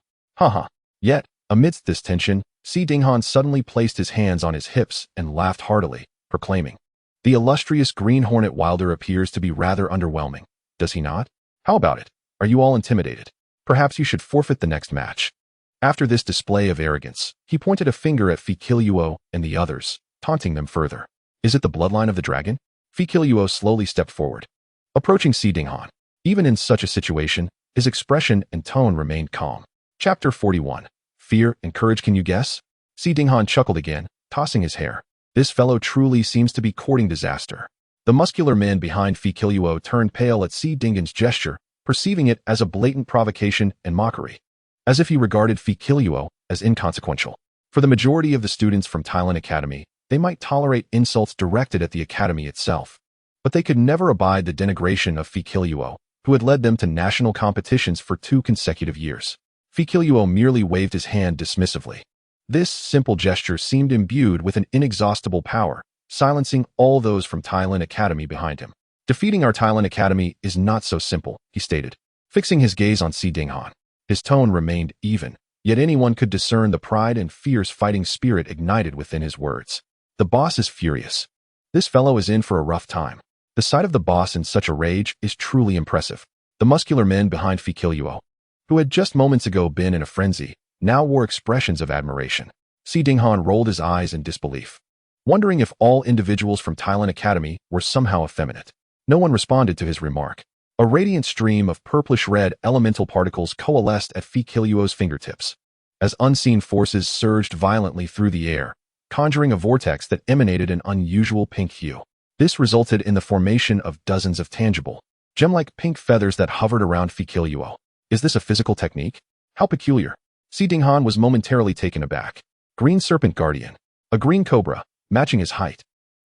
[SPEAKER 1] Yet, amidst this tension, Si Dinghan suddenly placed his hands on his hips and laughed heartily, proclaiming, "The illustrious Green Hornet Wilder appears to be rather underwhelming, does he not? How about it? Are you all intimidated? Perhaps you should forfeit the next match." After this display of arrogance, he pointed a finger at Fi Kiluo and the others, taunting them further. "Is it the bloodline of the dragon?" Fi Kiluo slowly stepped forward, approaching Si Dinghan. Even in such a situation, his expression and tone remained calm. Chapter 41. Fear and Courage. Can you guess? Si Dinghan chuckled again, tossing his hair. This fellow truly seems to be courting disaster. The muscular man behind Fi Kiluo turned pale at Si Dinghan's gesture, perceiving it as a blatant provocation and mockery, as if he regarded Fi Kiluo as inconsequential. For the majority of the students from Thailand Academy, they might tolerate insults directed at the academy itself, but they could never abide the denigration of Fi Kiluo, who had led them to national competitions for 2 consecutive years. Fi Kiluo merely waved his hand dismissively. This simple gesture seemed imbued with an inexhaustible power, silencing all those from Thailand Academy behind him. "Defeating our Thailand Academy is not so simple," he stated, fixing his gaze on Si Dinghan. His tone remained even, yet anyone could discern the pride and fierce fighting spirit ignited within his words. "The boss is furious. This fellow is in for a rough time." The sight of the boss in such a rage is truly impressive. The muscular men behind Fi Kiluo, who had just moments ago been in a frenzy, now wore expressions of admiration. Si Dinghan rolled his eyes in disbelief, wondering if all individuals from Thailand Academy were somehow effeminate. No one responded to his remark. A radiant stream of purplish-red elemental particles coalesced at Fi Kiluo's fingertips, as unseen forces surged violently through the air, conjuring a vortex that emanated an unusual pink hue. This resulted in the formation of dozens of tangible, gem-like pink feathers that hovered around Fi Kiluo. Is this a physical technique? How peculiar. Si Dinghan was momentarily taken aback. Green Serpent Guardian, a green cobra, matching his height,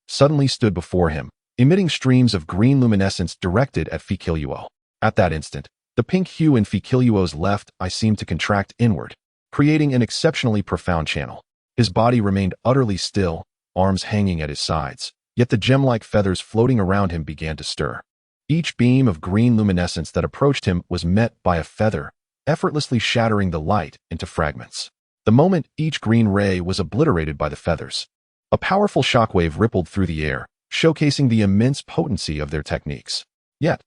[SPEAKER 1] suddenly stood before him, emitting streams of green luminescence directed at Fi Kiluo. At that instant, the pink hue in Fi Kiluo's left eye seemed to contract inward, creating an exceptionally profound channel. His body remained utterly still, arms hanging at his sides, yet the gem-like feathers floating around him began to stir. Each beam of green luminescence that approached him was met by a feather, effortlessly shattering the light into fragments. The moment each green ray was obliterated by the feathers, a powerful shockwave rippled through the air, showcasing the immense potency of their techniques. Yet,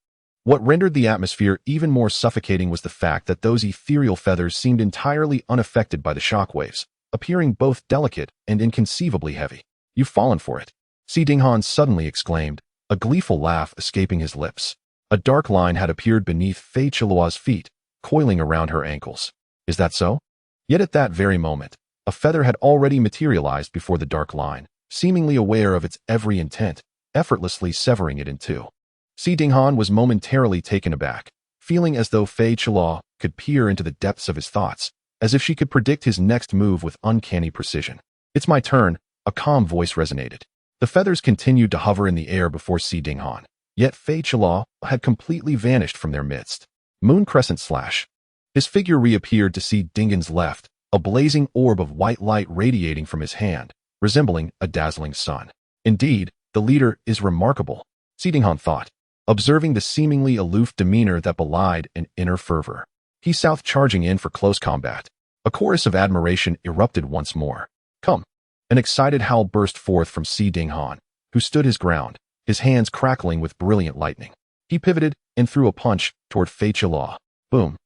[SPEAKER 1] what rendered the atmosphere even more suffocating was the fact that those ethereal feathers seemed entirely unaffected by the shockwaves, appearing both delicate and inconceivably heavy. "You've fallen for it," Si Dinghan suddenly exclaimed, a gleeful laugh escaping his lips. A dark line had appeared beneath Fei Qiluo's feet, coiling around her ankles. "Is that so?" Yet at that very moment, a feather had already materialized before the dark line, seemingly aware of its every intent, effortlessly severing it in two. Si Dinghan was momentarily taken aback, feeling as though Fei Qiluo could peer into the depths of his thoughts, as if she could predict his next move with uncanny precision. "It's my turn," a calm voice resonated. The feathers continued to hover in the air before Si Dinghan, yet Fei Qiluo had completely vanished from their midst. Moon Crescent Slash. His figure reappeared to Si Dinghan's left, a blazing orb of white light radiating from his hand, resembling a dazzling sun. "Indeed, the leader is remarkable," Si Dinghan thought, observing the seemingly aloof demeanor that belied an inner fervor. He's south charging in for close combat. A chorus of admiration erupted once more. "Come." An excited howl burst forth from Si Dinghan, who stood his ground, his hands crackling with brilliant lightning. He pivoted and threw a punch toward Fei Qiluo. Boom.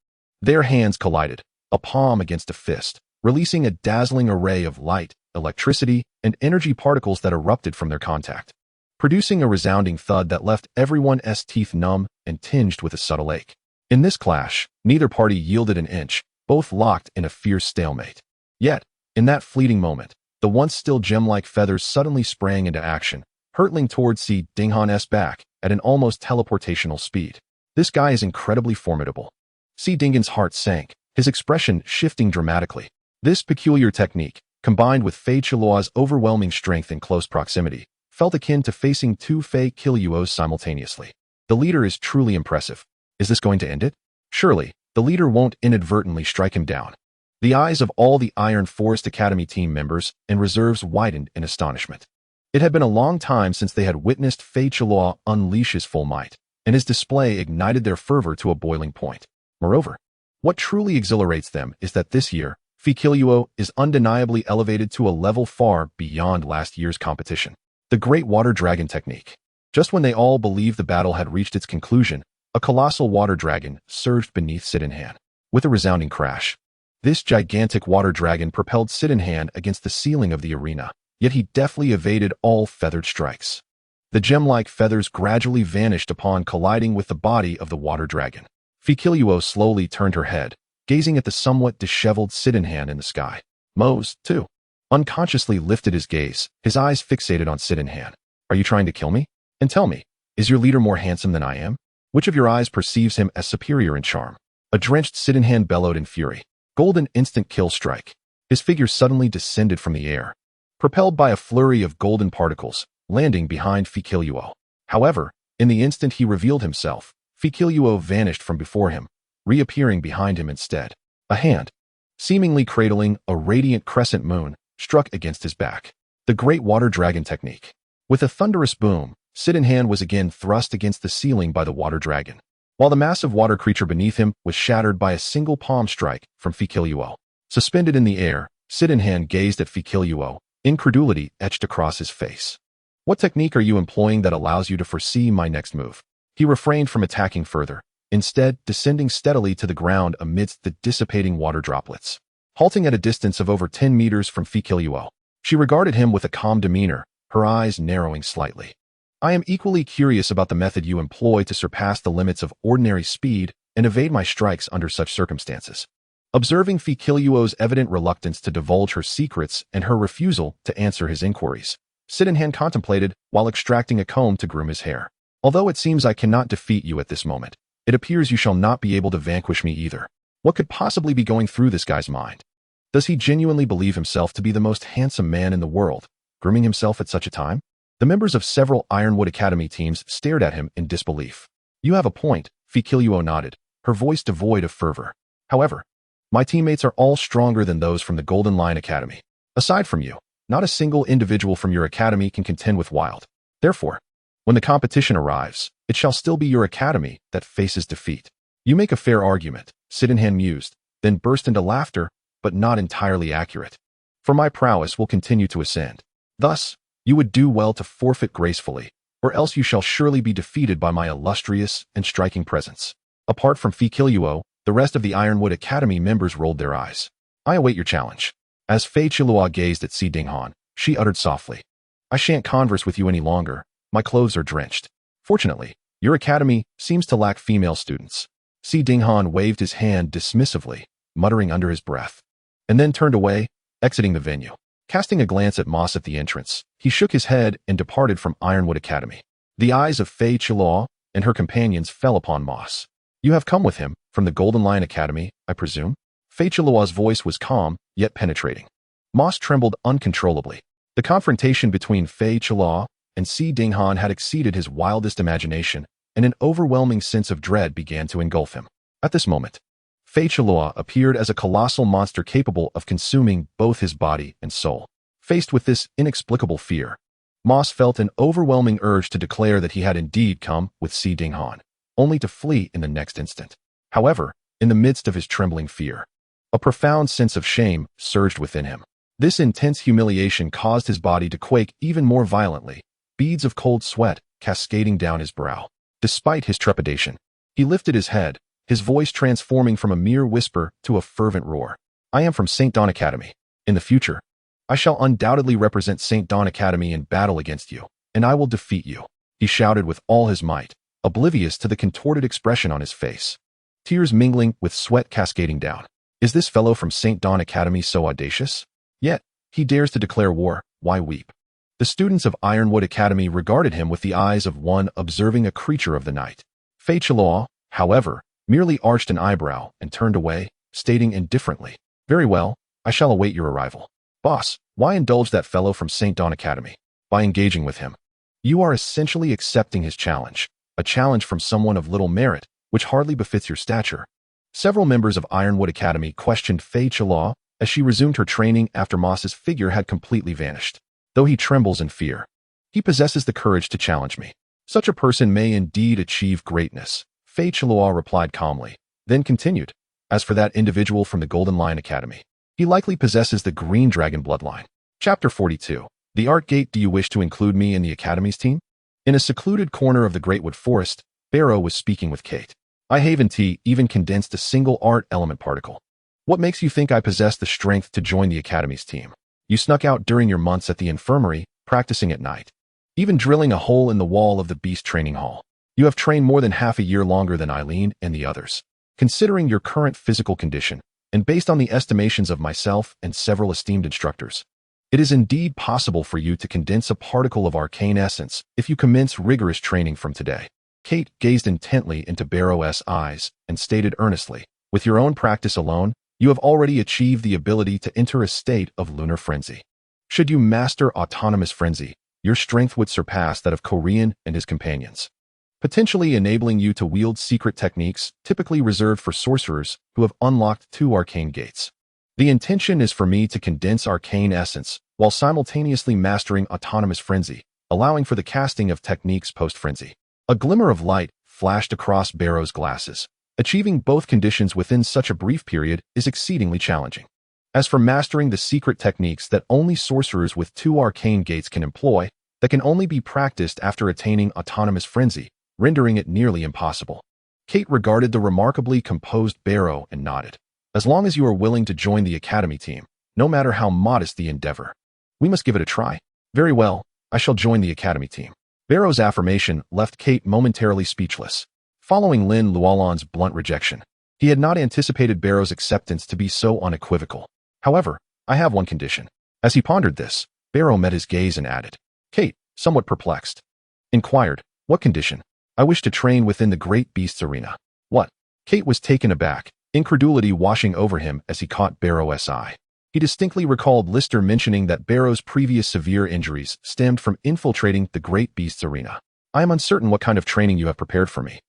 [SPEAKER 1] Their hands collided, a palm against a fist, releasing a dazzling array of light, electricity, and energy particles that erupted from their contact, producing a resounding thud that left everyone's teeth numb and tinged with a subtle ache. In this clash, neither party yielded an inch, both locked in a fierce stalemate. Yet, in that fleeting moment, the once still gem-like feathers suddenly sprang into action, hurtling towards Si Dinghan's back at an almost teleportational speed. "This guy is incredibly formidable." Si Dinghan's heart sank, his expression shifting dramatically. This peculiar technique, combined with Fei Qiluo's overwhelming strength in close proximity, felt akin to facing two Fei Qiluos simultaneously. The leader is truly impressive. Is this going to end it? Surely, the leader won't inadvertently strike him down. The eyes of all the Iron Forest Academy team members and reserves widened in astonishment. It had been a long time since they had witnessed Fei Qiluo unleash his full might, and his display ignited their fervor to a boiling point. Moreover, what truly exhilarates them is that this year, Fei Qiluo is undeniably elevated to a level far beyond last year's competition. The Great Water Dragon Technique. Just when they all believed the battle had reached its conclusion, a colossal water dragon surged beneath Si Dinghan. With a resounding crash, this gigantic water dragon propelled Si Dinghan against the ceiling of the arena, yet he deftly evaded all feathered strikes. The gem-like feathers gradually vanished upon colliding with the body of the water dragon. Fei Qiluo slowly turned her head, gazing at the somewhat disheveled Si Dinghan in the sky. Mose, too, unconsciously lifted his gaze, his eyes fixated on Si Dinghan. "Are you trying to kill me? And tell me, is your leader more handsome than I am? Which of your eyes perceives him as superior in charm?" A drenched Si Dinghan bellowed in fury. Golden instant kill strike. His figure suddenly descended from the air, propelled by a flurry of golden particles, landing behind Fei Qiluo. However, in the instant he revealed himself, Fei Qiluo vanished from before him, reappearing behind him instead. A hand, seemingly cradling a radiant crescent moon, struck against his back. The Great Water Dragon Technique. With a thunderous boom, Si Dinghan was again thrust against the ceiling by the water dragon, while the massive water creature beneath him was shattered by a single palm strike from Fei Qiluo. Suspended in the air, Si Dinghan gazed at Fei Qiluo, incredulity etched across his face. "What technique are you employing that allows you to foresee my next move?" He refrained from attacking further, instead descending steadily to the ground amidst the dissipating water droplets. Halting at a distance of over 10 meters from Fei Qiluo, she regarded him with a calm demeanor, her eyes narrowing slightly. "I am equally curious about the method you employ to surpass the limits of ordinary speed and evade my strikes under such circumstances." Observing Fei Qiluo's evident reluctance to divulge her secrets and her refusal to answer his inquiries, Si Dinghan contemplated while extracting a comb to groom his hair. "Although it seems I cannot defeat you at this moment, it appears you shall not be able to vanquish me either." What could possibly be going through this guy's mind? Does he genuinely believe himself to be the most handsome man in the world, grooming himself at such a time? The members of several Ironwood Academy teams stared at him in disbelief. "You have a point," Fei Qiluo nodded, her voice devoid of fervor. "However, my teammates are all stronger than those from the Golden Lion Academy. Aside from you, not a single individual from your academy can contend with Wild. Therefore, when the competition arrives, it shall still be your academy that faces defeat. You make a fair argument, Sidenhan mused, then burst into laughter, but not entirely accurate. For my prowess will continue to ascend. Thus, you would do well to forfeit gracefully, or else you shall surely be defeated by my illustrious and striking presence. Apart from Fi Kiluo, the rest of the Ironwood Academy members rolled their eyes. I await your challenge. As Fei Chilua gazed at Si Dinghan, she uttered softly, I shan't converse with you any longer. My clothes are drenched. Fortunately, your academy seems to lack female students. Si Dinghan waved his hand dismissively, muttering under his breath, and then turned away, exiting the venue. Casting a glance at Moss at the entrance, he shook his head and departed from Ironwood Academy. The eyes of Fei Chilua and her companions fell upon Moss. You have come with him from the Golden Lion Academy, I presume? Fei Chilua's voice was calm, yet penetrating. Moss trembled uncontrollably. The confrontation between Fei Chilua and Si Dinghan had exceeded his wildest imagination, and an overwhelming sense of dread began to engulf him. At this moment, Fei Chilua appeared as a colossal monster capable of consuming both his body and soul. Faced with this inexplicable fear, Moss felt an overwhelming urge to declare that he had indeed come with Si Dinghan, only to flee in the next instant. However, in the midst of his trembling fear, a profound sense of shame surged within him. This intense humiliation caused his body to quake even more violently, beads of cold sweat cascading down his brow. Despite his trepidation, he lifted his head, his voice transforming from a mere whisper to a fervent roar. I am from St. Dawn Academy. In the future, I shall undoubtedly represent St. Dawn Academy in battle against you, and I will defeat you, he shouted with all his might, oblivious to the contorted expression on his face, tears mingling with sweat cascading down. Is this fellow from St. Dawn Academy so audacious? Yet, he dares to declare war. Why weep? The students of Ironwood Academy regarded him with the eyes of one observing a creature of the night. Fei Chilua, however, merely arched an eyebrow and turned away, stating indifferently, Very well, I shall await your arrival. Boss, why indulge that fellow from St. Dawn Academy? By engaging with him, you are essentially accepting his challenge, a challenge from someone of little merit, which hardly befits your stature. Several members of Ironwood Academy questioned Fei Chilua as she resumed her training after Moss's figure had completely vanished. Though he trembles in fear, he possesses the courage to challenge me. Such a person may indeed achieve greatness, Fei Chilua replied calmly, then continued. As for that individual from the Golden Lion Academy, he likely possesses the Green Dragon bloodline. Chapter 42. The Art Gate. Do you wish to include me in the Academy's team? In a secluded corner of the Greatwood Forest, Barrow was speaking with Kate. I haven't even condensed a single art element particle. What makes you think I possess the strength to join the Academy's team? You snuck out during your months at the infirmary, practicing at night, even drilling a hole in the wall of the beast training hall. You have trained more than half a year longer than Eileen and the others. Considering your current physical condition, and based on the estimations of myself and several esteemed instructors, it is indeed possible for you to condense a particle of arcane essence if you commence rigorous training from today. Kate gazed intently into Barrow's eyes and stated earnestly, with your own practice alone, you have already achieved the ability to enter a state of lunar frenzy. Should you master autonomous frenzy, your strength would surpass that of Korean and his companions, potentially enabling you to wield secret techniques typically reserved for sorcerers who have unlocked 2 arcane gates. The intention is for me to condense arcane essence while simultaneously mastering autonomous frenzy, allowing for the casting of techniques post-frenzy. A glimmer of light flashed across Barrow's glasses. Achieving both conditions within such a brief period is exceedingly challenging. As for mastering the secret techniques that only sorcerers with 2 arcane gates can employ, that can only be practiced after attaining autonomous frenzy, rendering it nearly impossible. Kate regarded the remarkably composed Barrow and nodded. As long as you are willing to join the Academy team, no matter how modest the endeavor, we must give it a try. Very well, I shall join the Academy team. Barrow's affirmation left Kate momentarily speechless. Following Lin Luolan's blunt rejection, he had not anticipated Barrow's acceptance to be so unequivocal. However, I have one condition. As he pondered this, Barrow met his gaze and added. Kate, somewhat perplexed, inquired, what condition? I wish to train within the Great Beast's arena. What? Kate was taken aback, incredulity washing over him as he caught Barrow's eye. He distinctly recalled Lister mentioning that Barrow's previous severe injuries stemmed from infiltrating the Great Beast's arena. I am uncertain what kind of training you have prepared for me,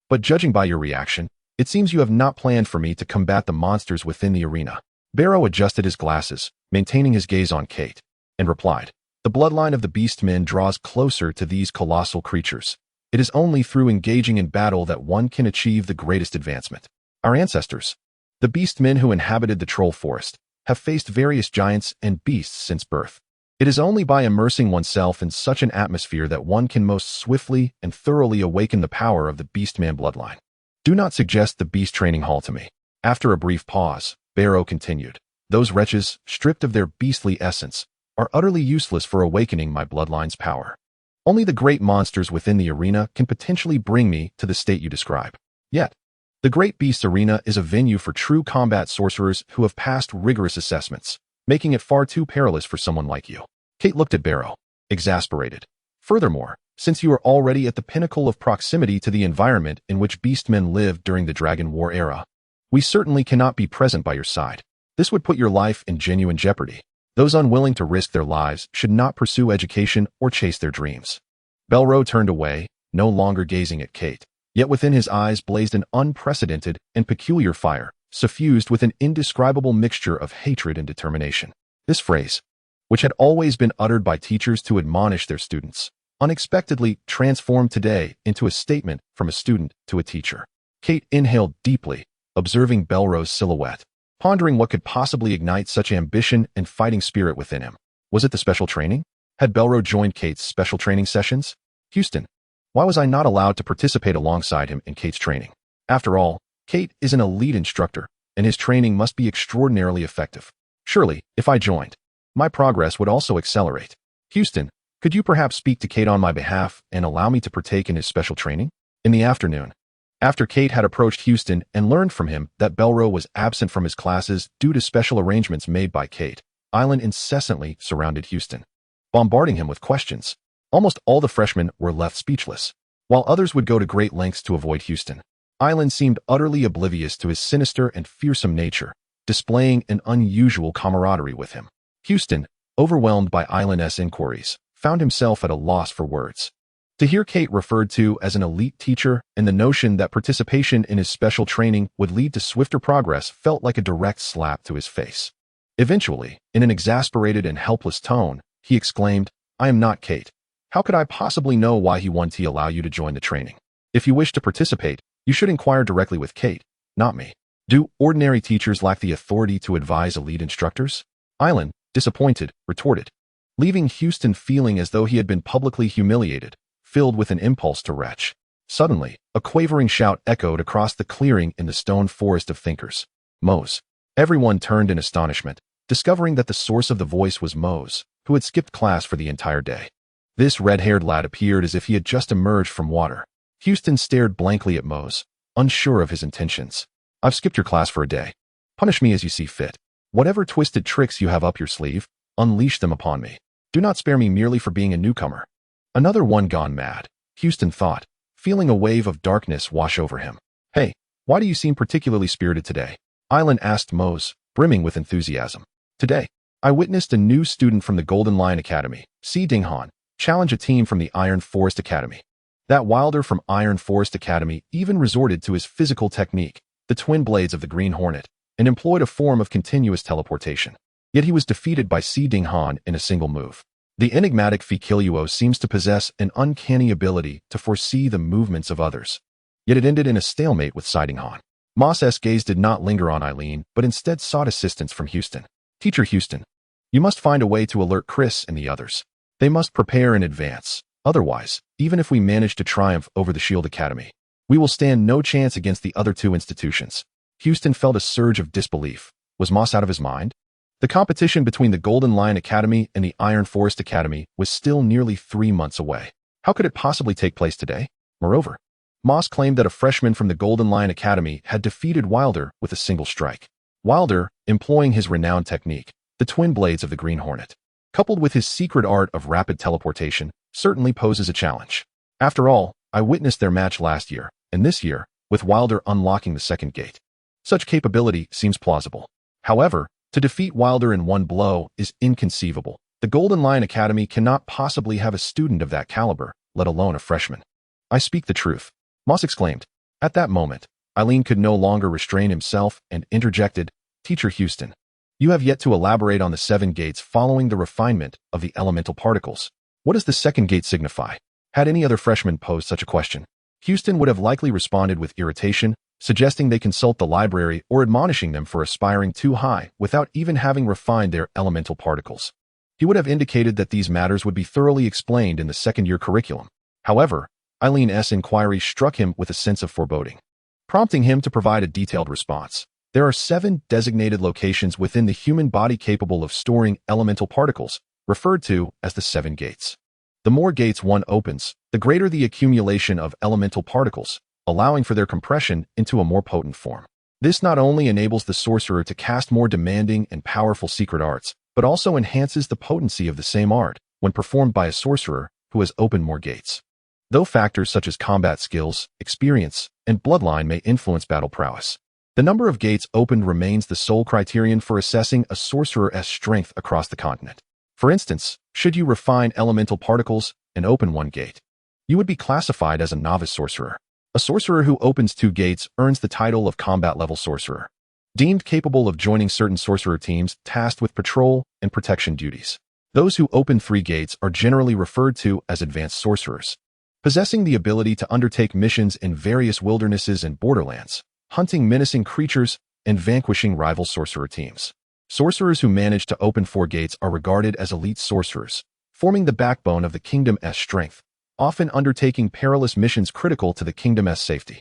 [SPEAKER 1] but judging by your reaction, it seems you have not planned for me to combat the monsters within the arena. Barrow adjusted his glasses, maintaining his gaze on Kate, and replied, the bloodline of the Beastmen draws closer to these colossal creatures. It is only through engaging in battle that one can achieve the greatest advancement. Our ancestors, the beastmen who inhabited the troll forest, have faced various giants and beasts since birth. It is only by immersing oneself in such an atmosphere that one can most swiftly and thoroughly awaken the power of the beastman bloodline. Do not suggest the beast training hall to me. After a brief pause, Barrow continued. Those wretches, stripped of their beastly essence, are utterly useless for awakening my bloodline's power. Only the great monsters within the arena can potentially bring me to the state you describe. Yet, the Great Beasts Arena is a venue for true combat sorcerers who have passed rigorous assessments, making it far too perilous for someone like you. Kate looked at Barrow, exasperated. Furthermore, since you are already at the pinnacle of proximity to the environment in which beastmen lived during the Dragon War era, we certainly cannot be present by your side. This would put your life in genuine jeopardy. Those unwilling to risk their lives should not pursue education or chase their dreams. Belro turned away, no longer gazing at Kate, yet within his eyes blazed an unprecedented and peculiar fire, suffused with an indescribable mixture of hatred and determination. This phrase, which had always been uttered by teachers to admonish their students, unexpectedly transformed today into a statement from a student to a teacher. Kate inhaled deeply, observing Belro's silhouette, pondering what could possibly ignite such ambition and fighting spirit within him. Was it the special training? Had Belro joined Kate's special training sessions? Houston, why was I not allowed to participate alongside him in Kate's training? After all, Kate is an elite instructor, and his training must be extraordinarily effective. Surely, if I joined, my progress would also accelerate. Houston, could you perhaps speak to Kate on my behalf and allow me to partake in his special training? In the afternoon, after Kate had approached Houston and learned from him that Belro was absent from his classes due to special arrangements made by Kate, Island incessantly surrounded Houston, bombarding him with questions. Almost all the freshmen were left speechless, while others would go to great lengths to avoid Houston. Island seemed utterly oblivious to his sinister and fearsome nature, displaying an unusual camaraderie with him. Houston, overwhelmed by Island's inquiries, found himself at a loss for words. To hear Kate referred to as an elite teacher and the notion that participation in his special training would lead to swifter progress felt like a direct slap to his face. Eventually, in an exasperated and helpless tone, he exclaimed, "I am not Kate. How could I possibly know why he wanted to allow you to join the training? If you wish to participate, you should inquire directly with Kate, not me. Do ordinary teachers lack the authority to advise elite instructors?" Island, disappointed, retorted, leaving Houston feeling as though he had been publicly humiliated, filled with an impulse to retch. Suddenly, a quavering shout echoed across the clearing in the stone forest of thinkers. Mose. Everyone turned in astonishment, discovering that the source of the voice was Mose, who had skipped class for the entire day. This red-haired lad appeared as if he had just emerged from water. Houston stared blankly at Mose, unsure of his intentions. "I've skipped your class for a day. Punish me as you see fit. Whatever twisted tricks you have up your sleeve, unleash them upon me. Do not spare me merely for being a newcomer." Another one gone mad, Houston thought, feeling a wave of darkness wash over him. "Hey, why do you seem particularly spirited today?" Island asked Mose, brimming with enthusiasm. "Today, I witnessed a new student from the Golden Lion Academy, Si Dinghan, challenge a team from the Iron Forest Academy. That Wilder from Iron Forest Academy even resorted to his physical technique, the twin blades of the Green Hornet, and employed a form of continuous teleportation. Yet he was defeated by Si Dinghan in a single move. The enigmatic Fikiliuo seems to possess an uncanny ability to foresee the movements of others. Yet it ended in a stalemate with Si Dinghan. Moss's gaze did not linger on Eileen, but instead sought assistance from Houston. "Teacher Houston, you must find a way to alert Chris and the others. They must prepare in advance. Otherwise, even if we manage to triumph over the Shield Academy, we will stand no chance against the other two institutions." Houston felt a surge of disbelief. Was Moss out of his mind? The competition between the Golden Lion Academy and the Iron Forest Academy was still nearly 3 months away. How could it possibly take place today? Moreover, Moss claimed that a freshman from the Golden Lion Academy had defeated Wilder with a single strike. Wilder, employing his renowned technique, the twin blades of the Green Hornet, coupled with his secret art of rapid teleportation, certainly poses a challenge. After all, I witnessed their match last year, and this year, with Wilder unlocking the second gate. Such capability seems plausible. However, to defeat Wilder in one blow is inconceivable. The Golden Lion Academy cannot possibly have a student of that caliber, let alone a freshman. "I speak the truth," Moss exclaimed. At that moment, Eileen could no longer restrain himself and interjected, "Teacher Houston, you have yet to elaborate on the 7 gates following the refinement of the elemental particles. What does the second gate signify?" Had any other freshman posed such a question, Houston would have likely responded with irritation, suggesting they consult the library or admonishing them for aspiring too high without even having refined their elemental particles. He would have indicated that these matters would be thoroughly explained in the second-year curriculum. However, Eileen's inquiry struck him with a sense of foreboding, prompting him to provide a detailed response. There are 7 designated locations within the human body capable of storing elemental particles, referred to as the 7 gates. The more gates one opens, the greater the accumulation of elemental particles, allowing for their compression into a more potent form. This not only enables the sorcerer to cast more demanding and powerful secret arts, but also enhances the potency of the same art when performed by a sorcerer who has opened more gates. Though factors such as combat skills, experience, and bloodline may influence battle prowess, the number of gates opened remains the sole criterion for assessing a sorcerer's strength across the continent. For instance, should you refine elemental particles and open 1 gate, you would be classified as a novice sorcerer. A sorcerer who opens 2 gates earns the title of combat-level sorcerer, deemed capable of joining certain sorcerer teams tasked with patrol and protection duties. Those who open 3 gates are generally referred to as advanced sorcerers, possessing the ability to undertake missions in various wildernesses and borderlands, hunting menacing creatures and vanquishing rival sorcerer teams. Sorcerers who manage to open 4 gates are regarded as elite sorcerers, forming the backbone of the kingdom's strength, often undertaking perilous missions critical to the kingdom's safety.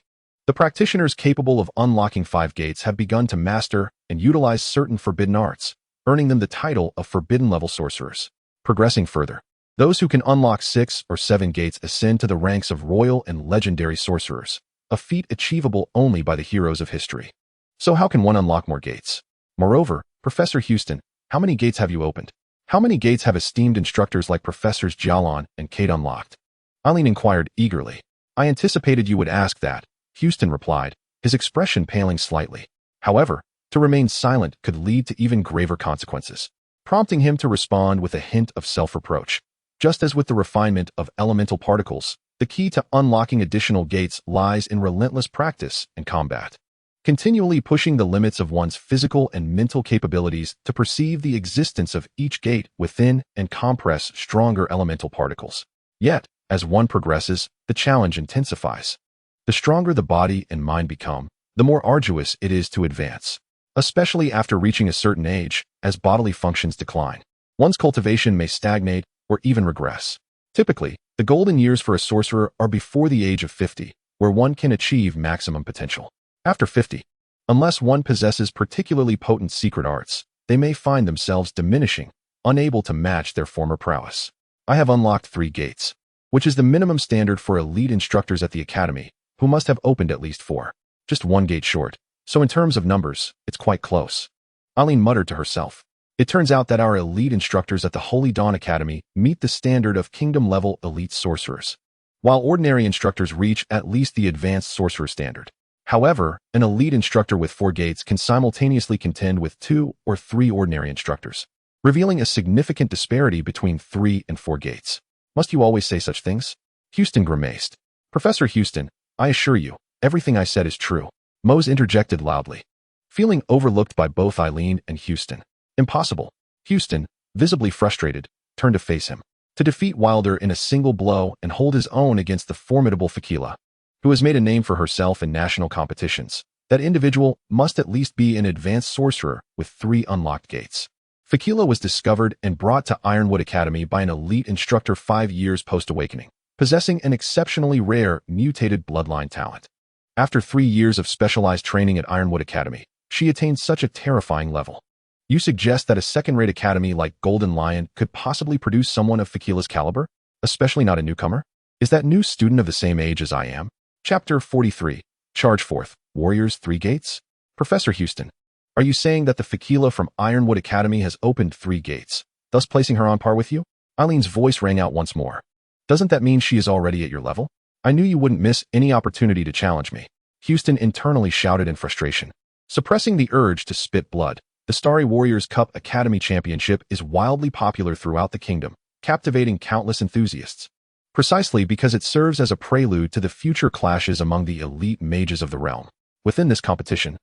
[SPEAKER 1] The practitioners capable of unlocking 5 gates have begun to master and utilize certain forbidden arts, earning them the title of forbidden-level sorcerers. Progressing further, those who can unlock 6 or 7 gates ascend to the ranks of royal and legendary sorcerers, a feat achievable only by the heroes of history. So how can one unlock more gates? Moreover, Professor Houston, how many gates have you opened? How many gates have esteemed instructors like Professors Jalon and Kate unlocked? Eileen inquired eagerly. I anticipated you would ask that, Houston replied, his expression paling slightly. However, to remain silent could lead to even graver consequences, prompting him to respond with a hint of self-reproach. Just as with the refinement of elemental particles, the key to unlocking additional gates lies in relentless practice and combat. Continually pushing the limits of one's physical and mental capabilities to perceive the existence of each gate within and compress stronger elemental particles. Yet, as one progresses, the challenge intensifies. The stronger the body and mind become, the more arduous it is to advance, especially after reaching a certain age, as bodily functions decline. One's cultivation may stagnate or even regress. Typically, the golden years for a sorcerer are before the age of 50, where one can achieve maximum potential. After 50, unless one possesses particularly potent secret arts, they may find themselves diminishing, unable to match their former prowess. I have unlocked 3 gates, which is the minimum standard for elite instructors at the academy, who must have opened at least 4. Just 1 gate short, so in terms of numbers, it's quite close. Eileen muttered to herself. It turns out that our elite instructors at the Holy Dawn Academy meet the standard of kingdom-level elite sorcerers, while ordinary instructors reach at least the advanced sorcerer standard. However, an elite instructor with 4 gates can simultaneously contend with 2 or 3 ordinary instructors, revealing a significant disparity between 3 and 4 gates. Must you always say such things? Houston grimaced. Professor Houston, I assure you, everything I said is true. Mose interjected loudly, feeling overlooked by both Eileen and Houston. Impossible. Houston, visibly frustrated, turned to face him. To defeat Wilder in a single blow and hold his own against the formidable Fakila, who has made a name for herself in national competitions, that individual must at least be an advanced sorcerer with 3 unlocked gates. Fakila was discovered and brought to Ironwood Academy by an elite instructor 5 years post-awakening, possessing an exceptionally rare, mutated bloodline talent. After 3 years of specialized training at Ironwood Academy, she attained such a terrifying level. You suggest that a second-rate academy like Golden Lion could possibly produce someone of Fakila's caliber, especially not a newcomer? Is that new student of the same age as I am? Chapter 43. Charge forth, warriors 3 gates? Professor Houston, are you saying that the Fakila from Ironwood Academy has opened 3 gates, thus placing her on par with you? Eileen's voice rang out once more. Doesn't that mean she is already at your level? I knew you wouldn't miss any opportunity to challenge me. Houston internally shouted in frustration. Suppressing the urge to spit blood, the Starry Warriors Cup Academy Championship is wildly popular throughout the kingdom, captivating countless enthusiasts. Precisely because it serves as a prelude to the future clashes among the elite mages of the realm. Within this competition,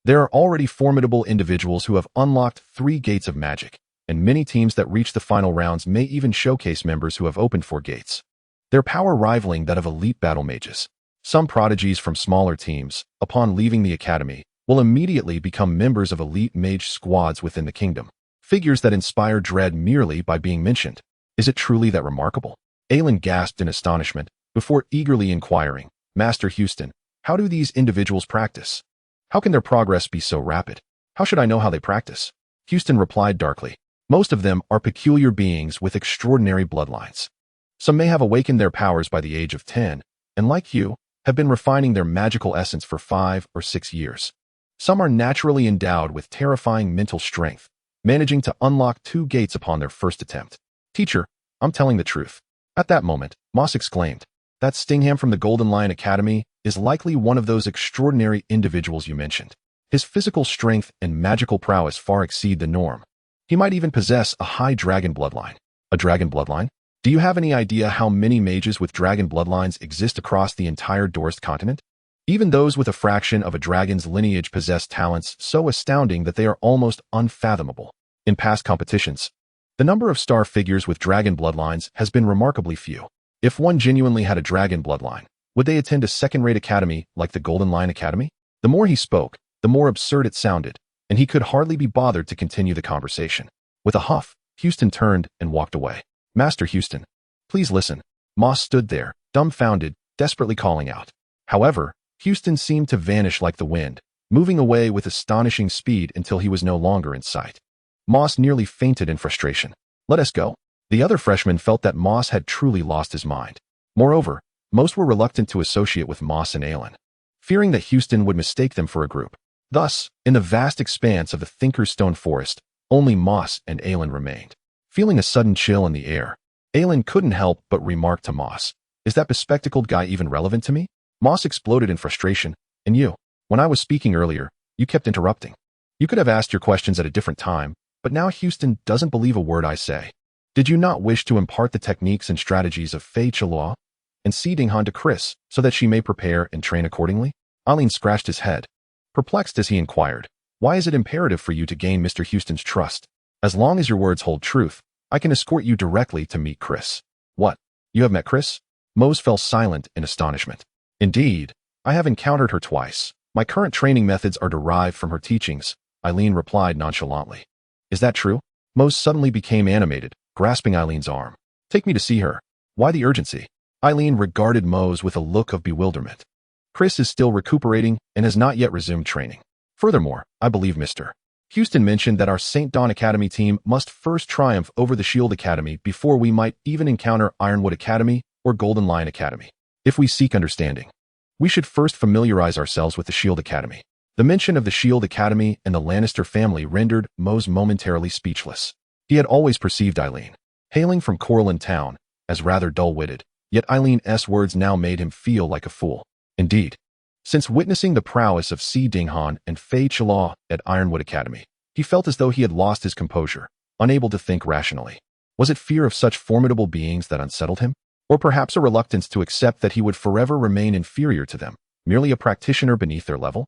[SPEAKER 1] there are already formidable individuals who have unlocked 3 gates of magic, and many teams that reach the final rounds may even showcase members who have opened 4 gates. their power rivaling that of elite battle mages. Some prodigies from smaller teams, upon leaving the academy, will immediately become members of elite mage squads within the kingdom. Figures that inspire dread merely by being mentioned. Is it truly that remarkable? Aelin gasped in astonishment, before eagerly inquiring, Master Houston, how do these individuals practice? How can their progress be so rapid? How should I know how they practice? Houston replied darkly, most of them are peculiar beings with extraordinary bloodlines. Some may have awakened their powers by the age of 10, and like you, have been refining their magical essence for 5 or 6 years. Some are naturally endowed with terrifying mental strength, managing to unlock 2 gates upon their first attempt. Teacher, I'm telling the truth. At that moment, Moss exclaimed, that Stingham from the Golden Lion Academy is likely one of those extraordinary individuals you mentioned. His physical strength and magical prowess far exceed the norm. He might even possess a high dragon bloodline. A dragon bloodline? Do you have any idea how many mages with dragon bloodlines exist across the entire Dorst continent? Even those with a fraction of a dragon's lineage possess talents so astounding that they are almost unfathomable. In past competitions, the number of star figures with dragon bloodlines has been remarkably few. If one genuinely had a dragon bloodline, would they attend a second-rate academy like the Golden Lion Academy? The more he spoke, the more absurd it sounded, and he could hardly be bothered to continue the conversation. With a huff, Houston turned and walked away. Master Houston, please listen. Moss stood there, dumbfounded, desperately calling out. However, Houston seemed to vanish like the wind, moving away with astonishing speed until he was no longer in sight. Moss nearly fainted in frustration. Let us go. The other freshmen felt that Moss had truly lost his mind. Moreover, most were reluctant to associate with Moss and Aelin, fearing that Houston would mistake them for a group. Thus, in the vast expanse of the Thinker's Stone Forest, only Moss and Aelin remained. Feeling a sudden chill in the air, Aelin couldn't help but remark to Moss, is that bespectacled guy even relevant to me? Moss exploded in frustration, and you, when I was speaking earlier, you kept interrupting. You could have asked your questions at a different time, but now Houston doesn't believe a word I say. Did you not wish to impart the techniques and strategies of Fei Chalois and Si Dinghan to Chris so that she may prepare and train accordingly? Aelin scratched his head, perplexed as he inquired, why is it imperative for you to gain Mr. Houston's trust? As long as your words hold truth, I can escort you directly to meet Chris. What? You have met Chris? Mose fell silent in astonishment. Indeed, I have encountered her twice. My current training methods are derived from her teachings, Aelin replied nonchalantly. Is that true? Mose suddenly became animated, grasping Eileen's arm. Take me to see her. Why the urgency? Aelin regarded Mose with a look of bewilderment. Chris is still recuperating and has not yet resumed training. Furthermore, I believe Mr. Houston mentioned that our St. Dawn Academy team must first triumph over the Shield Academy before we might even encounter Ironwood Academy or Golden Lion Academy. If we seek understanding, we should first familiarize ourselves with the Shield Academy. The mention of the Shield Academy and the Lannister family rendered Mose momentarily speechless. He had always perceived Aelin, hailing from Kololin Town, as rather dull-witted, yet Eileen's words now made him feel like a fool. Indeed, since witnessing the prowess of Si Dinghan and Fei Chalois at Ironwood Academy, he felt as though he had lost his composure, unable to think rationally. Was it fear of such formidable beings that unsettled him? Or perhaps a reluctance to accept that he would forever remain inferior to them, merely a practitioner beneath their level?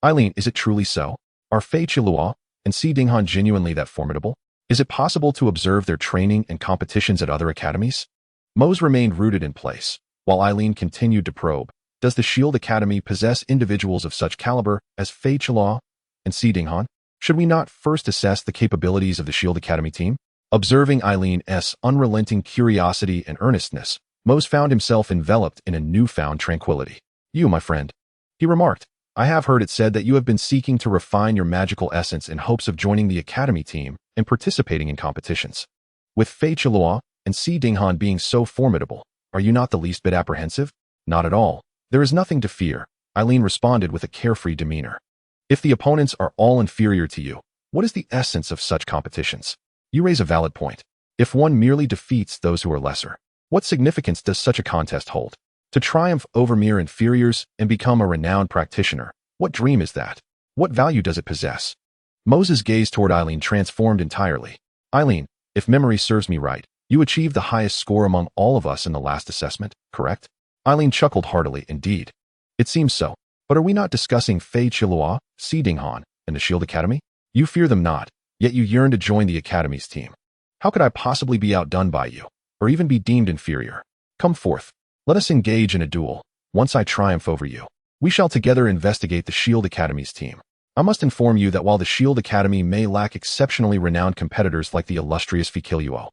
[SPEAKER 1] Aelin, is it truly so? Are Fei Chalois and Si Dinghan genuinely that formidable? Is it possible to observe their training and competitions at other academies? Mose remained rooted in place, while Aelin continued to probe. Does the Shield Academy possess individuals of such caliber as Fei Chalois and Si Dinghan? Should we not first assess the capabilities of the Shield Academy team? Observing Eileen's unrelenting curiosity and earnestness, Mose found himself enveloped in a newfound tranquility. You, my friend, he remarked, I have heard it said that you have been seeking to refine your magical essence in hopes of joining the Academy team and participating in competitions. With Fei Chalois and Si Dinghan being so formidable, are you not the least bit apprehensive? Not at all. There is nothing to fear, Aelin responded with a carefree demeanor. If the opponents are all inferior to you, what is the essence of such competitions? You raise a valid point. If one merely defeats those who are lesser, what significance does such a contest hold? To triumph over mere inferiors and become a renowned practitioner, what dream is that? What value does it possess? Moses' gaze toward Aelin transformed entirely. Aelin, if memory serves me right, you achieved the highest score among all of us in the last assessment, correct? Aelin chuckled heartily. Indeed. It seems so. But are we not discussing Fei Chalois, Si Dinghan, and the Shield Academy? You fear them not, yet you yearn to join the Academy's team. How could I possibly be outdone by you, or even be deemed inferior? Come forth. Let us engage in a duel. Once I triumph over you, we shall together investigate the Shield Academy's team. I must inform you that while the Shield Academy may lack exceptionally renowned competitors like the illustrious Fikilluo,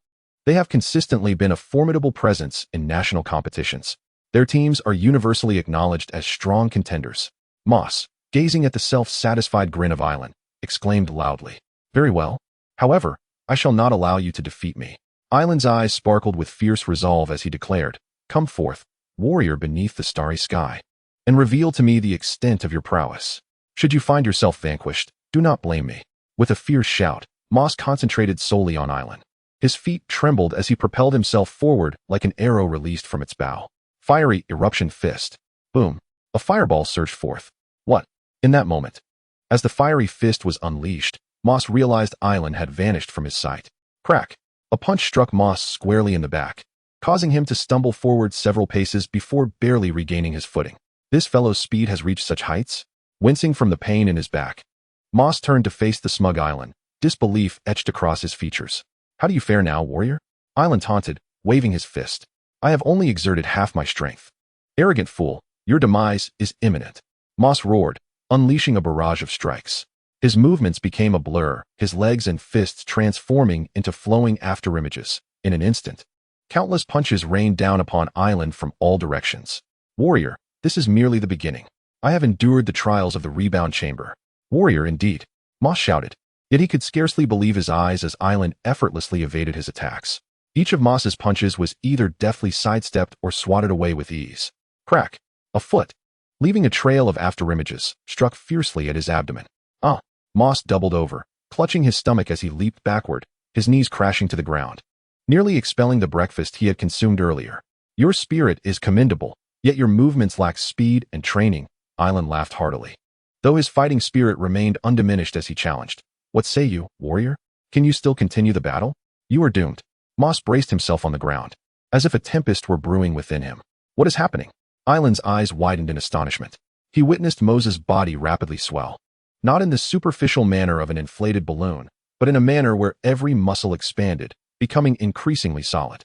[SPEAKER 1] they have consistently been a formidable presence in national competitions. Their teams are universally acknowledged as strong contenders. Moss, gazing at the self-satisfied grin of Island, exclaimed loudly. Very well. However, I shall not allow you to defeat me. Island's eyes sparkled with fierce resolve as he declared, Come forth, warrior beneath the starry sky, and reveal to me the extent of your prowess. Should you find yourself vanquished, do not blame me. With a fierce shout, Moss concentrated solely on Island. His feet trembled as he propelled himself forward like an arrow released from its bow. Fiery eruption fist. Boom. A fireball surged forth. What? In that moment, as the fiery fist was unleashed, Moss realized Island had vanished from his sight. Crack. A punch struck Moss squarely in the back, causing him to stumble forward several paces before barely regaining his footing. This fellow's speed has reached such heights? Wincing from the pain in his back, Moss turned to face the smug Island, disbelief etched across his features. How do you fare now, warrior? Island taunted, waving his fist. I have only exerted half my strength. Arrogant fool, your demise is imminent. Moss roared, unleashing a barrage of strikes. His movements became a blur, his legs and fists transforming into flowing afterimages. In an instant, countless punches rained down upon Island from all directions. Warrior, this is merely the beginning. I have endured the trials of the rebound chamber. Warrior indeed, Moss shouted. Yet he could scarcely believe his eyes as Island effortlessly evaded his attacks. Each of Moss's punches was either deftly sidestepped or swatted away with ease. Crack. A foot, leaving a trail of afterimages, struck fiercely at his abdomen. Moss doubled over, clutching his stomach as he leaped backward, his knees crashing to the ground, nearly expelling the breakfast he had consumed earlier. Your spirit is commendable, yet your movements lack speed and training. Island laughed heartily, though his fighting spirit remained undiminished as he challenged. What say you, warrior? Can you still continue the battle? You are doomed. Moss braced himself on the ground, as if a tempest were brewing within him. What is happening? Island's eyes widened in astonishment. He witnessed Moses' body rapidly swell, not in the superficial manner of an inflated balloon, but in a manner where every muscle expanded, becoming increasingly solid.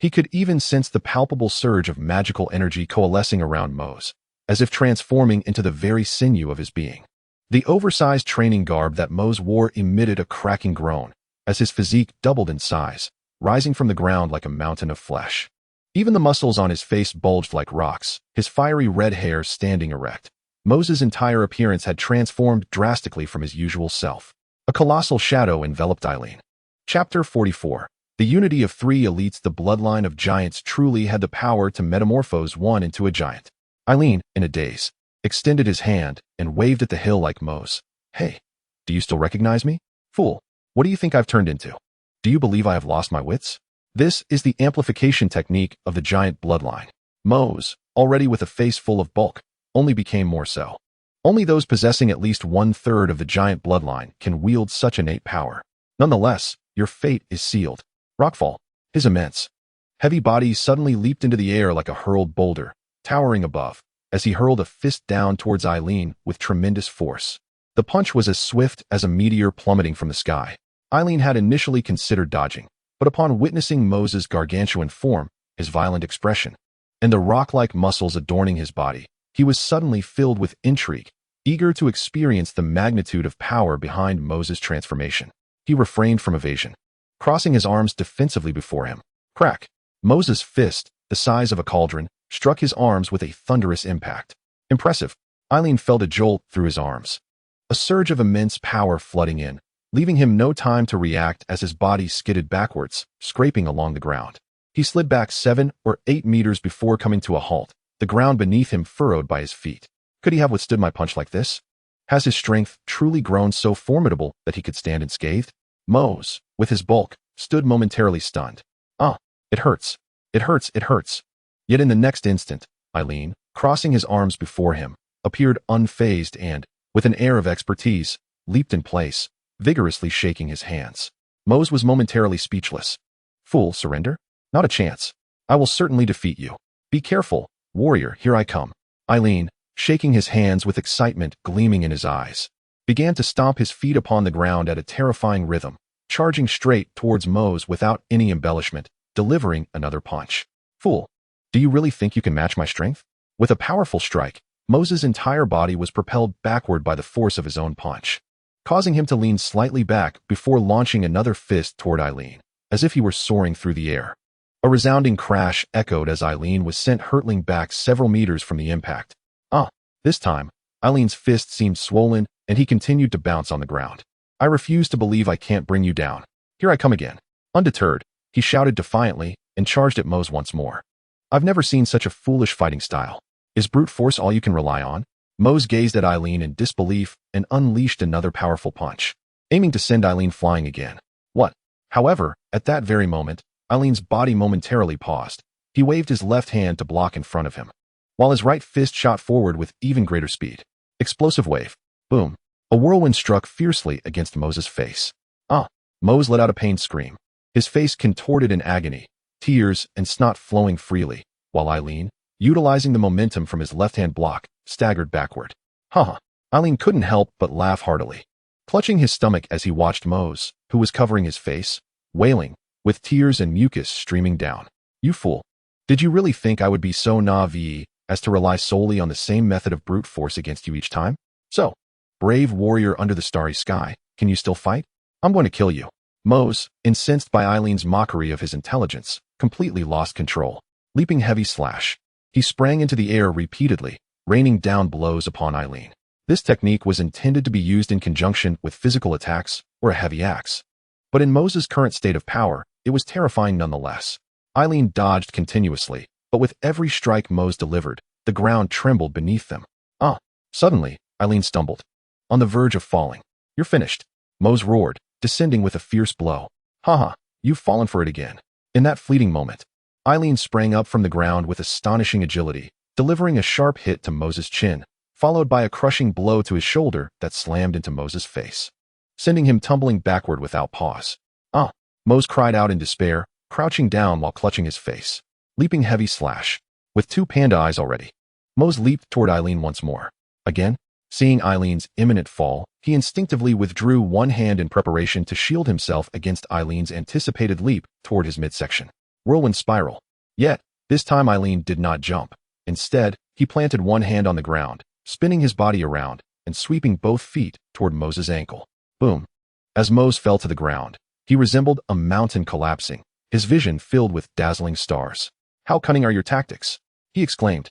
[SPEAKER 1] He could even sense the palpable surge of magical energy coalescing around Mose, as if transforming into the very sinew of his being. The oversized training garb that Mose wore emitted a cracking groan, as his physique doubled in size, rising from the ground like a mountain of flesh. Even the muscles on his face bulged like rocks, his fiery red hair standing erect. Moses' entire appearance had transformed drastically from his usual self. A colossal shadow enveloped Eileen. Chapter 44. The unity of three elites. The bloodline of giants truly had the power to metamorphose one into a giant. Eileen, in a daze, extended his hand and waved at the hill like Mose. Hey, do you still recognize me? Fool, what do you think I've turned into? Do you believe I have lost my wits? This is the amplification technique of the giant bloodline. Mose, already with a face full of bulk, only became more so. Only those possessing at least 1/3 of the giant bloodline can wield such innate power. Nonetheless, your fate is sealed. Rockfall, his immense, heavy body suddenly leaped into the air like a hurled boulder, towering above, as he hurled a fist down towards Eileen with tremendous force. The punch was as swift as a meteor plummeting from the sky. Eileen had initially considered dodging, but upon witnessing Moses' gargantuan form, his violent expression, and the rock-like muscles adorning his body, he was suddenly filled with intrigue, eager to experience the magnitude of power behind Moses' transformation. He refrained from evasion, crossing his arms defensively before him. Crack! Moses' fist, the size of a cauldron, struck his arms with a thunderous impact. Impressive. Eileen felt a jolt through his arms, a surge of immense power flooding in, leaving him no time to react as his body skidded backwards, scraping along the ground. He slid back 7 or 8 meters before coming to a halt, the ground beneath him furrowed by his feet. Could he have withstood my punch like this? Has his strength truly grown so formidable that he could stand unscathed? Mose, with his bulk, stood momentarily stunned. It hurts. It hurts. It hurts. Yet in the next instant, Eileen, crossing his arms before him, appeared unfazed and, with an air of expertise, leaped in place, vigorously shaking his hands. Mose was momentarily speechless. Fool, surrender? Not a chance. I will certainly defeat you. Be careful, warrior, here I come. Eileen, shaking his hands with excitement gleaming in his eyes, began to stomp his feet upon the ground at a terrifying rhythm, charging straight towards Mose without any embellishment, delivering another punch. Fool. Do you really think you can match my strength? With a powerful strike, Moses' entire body was propelled backward by the force of his own punch, causing him to lean slightly back before launching another fist toward Eileen, as if he were soaring through the air. A resounding crash echoed as Eileen was sent hurtling back several meters from the impact. This time, Eileen's fist seemed swollen and he continued to bounce on the ground. I refuse to believe I can't bring you down. Here I come again. Undeterred, he shouted defiantly and charged at Mose once more. I've never seen such a foolish fighting style. Is brute force all you can rely on? Mose gazed at Eileen in disbelief and unleashed another powerful punch, aiming to send Eileen flying again. What? However, at that very moment, Eileen's body momentarily paused. He waved his left hand to block in front of him, while his right fist shot forward with even greater speed. Explosive wave. Boom. A whirlwind struck fiercely against Moses' face. Mose let out a pained scream. His face contorted in agony, tears and snot flowing freely, while Eileen, utilizing the momentum from his left-hand block, staggered backward. Eileen couldn't help but laugh heartily, clutching his stomach as he watched Mose, who was covering his face, wailing, with tears and mucus streaming down. You fool. Did you really think I would be so naive as to rely solely on the same method of brute force against you each time? So, brave warrior under the starry sky, can you still fight? I'm going to kill you. Mose, incensed by Eileen's mockery of his intelligence, completely lost control. Leaping heavy slash, he sprang into the air repeatedly, raining down blows upon Eileen. This technique was intended to be used in conjunction with physical attacks or a heavy axe. But in Moses' current state of power, it was terrifying nonetheless. Eileen dodged continuously, but with every strike Mose delivered, the ground trembled beneath them. Suddenly, Eileen stumbled, on the verge of falling. You're finished, Mose roared, descending with a fierce blow. You've fallen for it again. In that fleeting moment, Eileen sprang up from the ground with astonishing agility, delivering a sharp hit to Moses' chin, followed by a crushing blow to his shoulder that slammed into Moses' face, sending him tumbling backward without pause. Mose cried out in despair, crouching down while clutching his face. Leaping heavy slash. With two panda eyes already, Mose leaped toward Eileen once more. Again, seeing Eileen's imminent fall, he instinctively withdrew one hand in preparation to shield himself against Eileen's anticipated leap toward his midsection. Whirlwind spiral. Yet, this time Eileen did not jump. Instead, he planted one hand on the ground, spinning his body around and sweeping both feet toward Moses' ankle. Boom. As Mose fell to the ground, he resembled a mountain collapsing, his vision filled with dazzling stars. How cunning are your tactics? He exclaimed.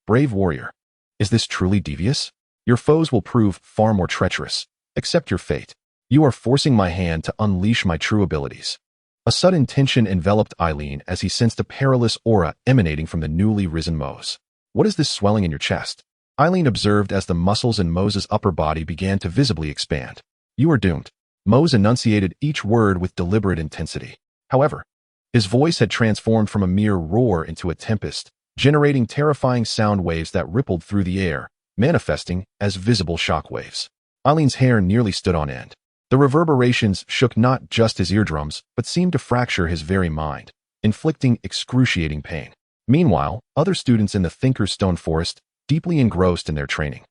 [SPEAKER 1] Brave warrior. Is this truly devious? Your foes will prove far more treacherous. Accept your fate. You are forcing my hand to unleash my true abilities. A sudden tension enveloped Eileen as he sensed a perilous aura emanating from the newly risen Mose. What is this swelling in your chest? Eileen observed as the muscles in Moses' upper body began to visibly expand. You are doomed. Mose enunciated each word with deliberate intensity. However, his voice had transformed from a mere roar into a tempest, generating terrifying sound waves that rippled through the air, manifesting as visible shock waves. Eileen's hair nearly stood on end. The reverberations shook not just his eardrums, but seemed to fracture his very mind, inflicting excruciating pain. Meanwhile, other students in the Thinker's Stone Forest, deeply engrossed in their training,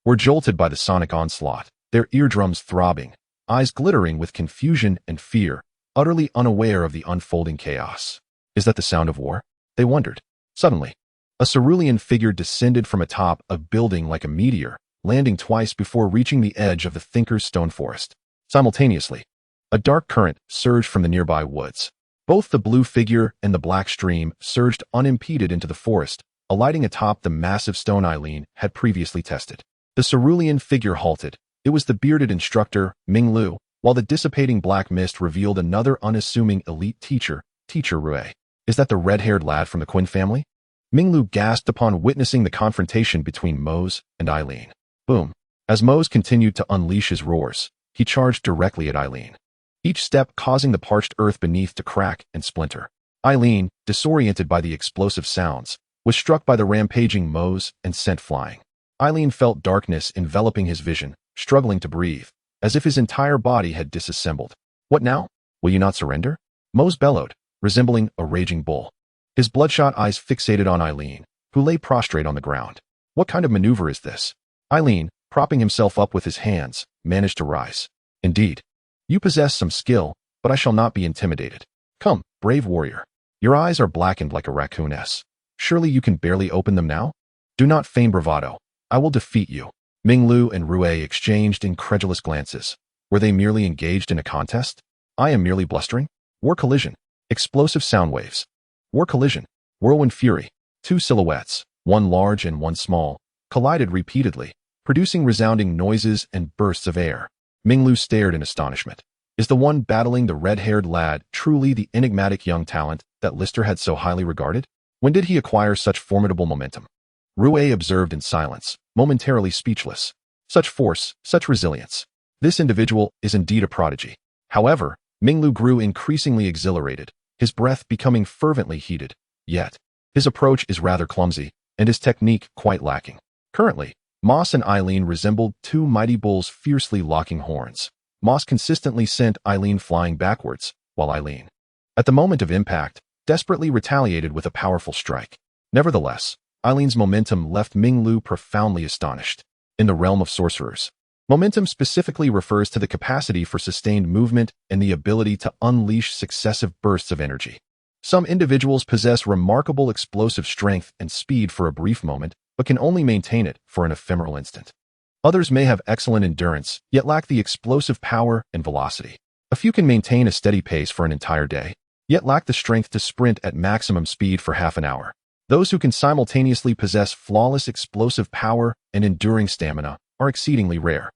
[SPEAKER 1] were jolted by the sonic onslaught, their eardrums throbbing, eyes glittering with confusion and fear, utterly unaware of the unfolding chaos. Is that the sound of war? They wondered. Suddenly, a cerulean figure descended from atop a building like a meteor, landing twice before reaching the edge of the Thinker's Stone Forest. Simultaneously, a dark current surged from the nearby woods. Both the blue figure and the black stream surged unimpeded into the forest, alighting atop the massive stone Eileen had previously tested. The cerulean figure halted. It was the bearded instructor, Ming Lu, while the dissipating black mist revealed another unassuming elite teacher, Teacher Rue. Is that the red-haired lad from the Quinn family? Ming Lu gasped upon witnessing the confrontation between Mose and Eileen. Boom. As Mose continued to unleash his roars, he charged directly at Eileen, each step causing the parched earth beneath to crack and splinter. Eileen, disoriented by the explosive sounds, was struck by the rampaging Mose and sent flying. Eileen felt darkness enveloping his vision, struggling to breathe, as if his entire body had disassembled. What now? Will you not surrender? Mose bellowed, resembling a raging bull, his bloodshot eyes fixated on Eileen, who lay prostrate on the ground. What kind of maneuver is this? Eileen, propping himself up with his hands, managed to rise. Indeed, you possess some skill, but I shall not be intimidated. Come, brave warrior. Your eyes are blackened like a raccoon's. Surely you can barely open them now? Do not feign bravado. I will defeat you. Minglu and Rue exchanged incredulous glances. Were they merely engaged in a contest? I am merely blustering. War collision. Explosive sound waves. War collision. Whirlwind fury. Two silhouettes, one large and one small, collided repeatedly, producing resounding noises and bursts of air. Minglu stared in astonishment. Is the one battling the red-haired lad truly the enigmatic young talent that Lister had so highly regarded? When did he acquire such formidable momentum? Rue observed in silence, momentarily speechless. Such force, such resilience. This individual is indeed a prodigy. However, Minglu grew increasingly exhilarated, his breath becoming fervently heated. Yet, his approach is rather clumsy, and his technique quite lacking. Currently, Moss and Eileen resembled two mighty bulls fiercely locking horns. Moss consistently sent Eileen flying backwards, while Eileen, at the moment of impact, desperately retaliated with a powerful strike. Nevertheless, Eileen's momentum left Minglu profoundly astonished. In the realm of sorcerers, momentum specifically refers to the capacity for sustained movement and the ability to unleash successive bursts of energy. Some individuals possess remarkable explosive strength and speed for a brief moment, but can only maintain it for an ephemeral instant. Others may have excellent endurance, yet lack the explosive power and velocity. A few can maintain a steady pace for an entire day, yet lack the strength to sprint at maximum speed for half an hour. Those who can simultaneously possess flawless explosive power and enduring stamina are exceedingly rare.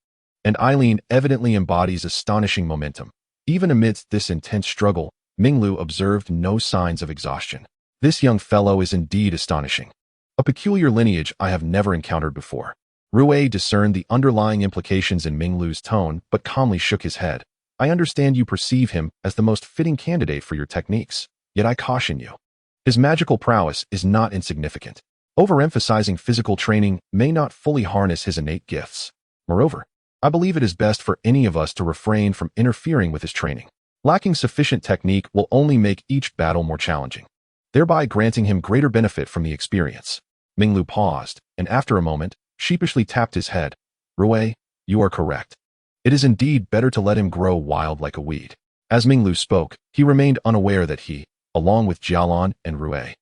[SPEAKER 1] And Eileen evidently embodies astonishing momentum. Even amidst this intense struggle, Minglu observed no signs of exhaustion. This young fellow is indeed astonishing. A peculiar lineage I have never encountered before. Rue discerned the underlying implications in Minglu's tone, but calmly shook his head. I understand you perceive him as the most fitting candidate for your techniques, yet I caution you. His magical prowess is not insignificant. Overemphasizing physical training may not fully harness his innate gifts. Moreover, I believe it is best for any of us to refrain from interfering with his training. Lacking sufficient technique will only make each battle more challenging, thereby granting him greater benefit from the experience. Minglu paused, and after a moment, sheepishly tapped his head. Rue, you are correct. It is indeed better to let him grow wild like a weed. As Minglu spoke, he remained unaware that he, along with Jialan and Rue,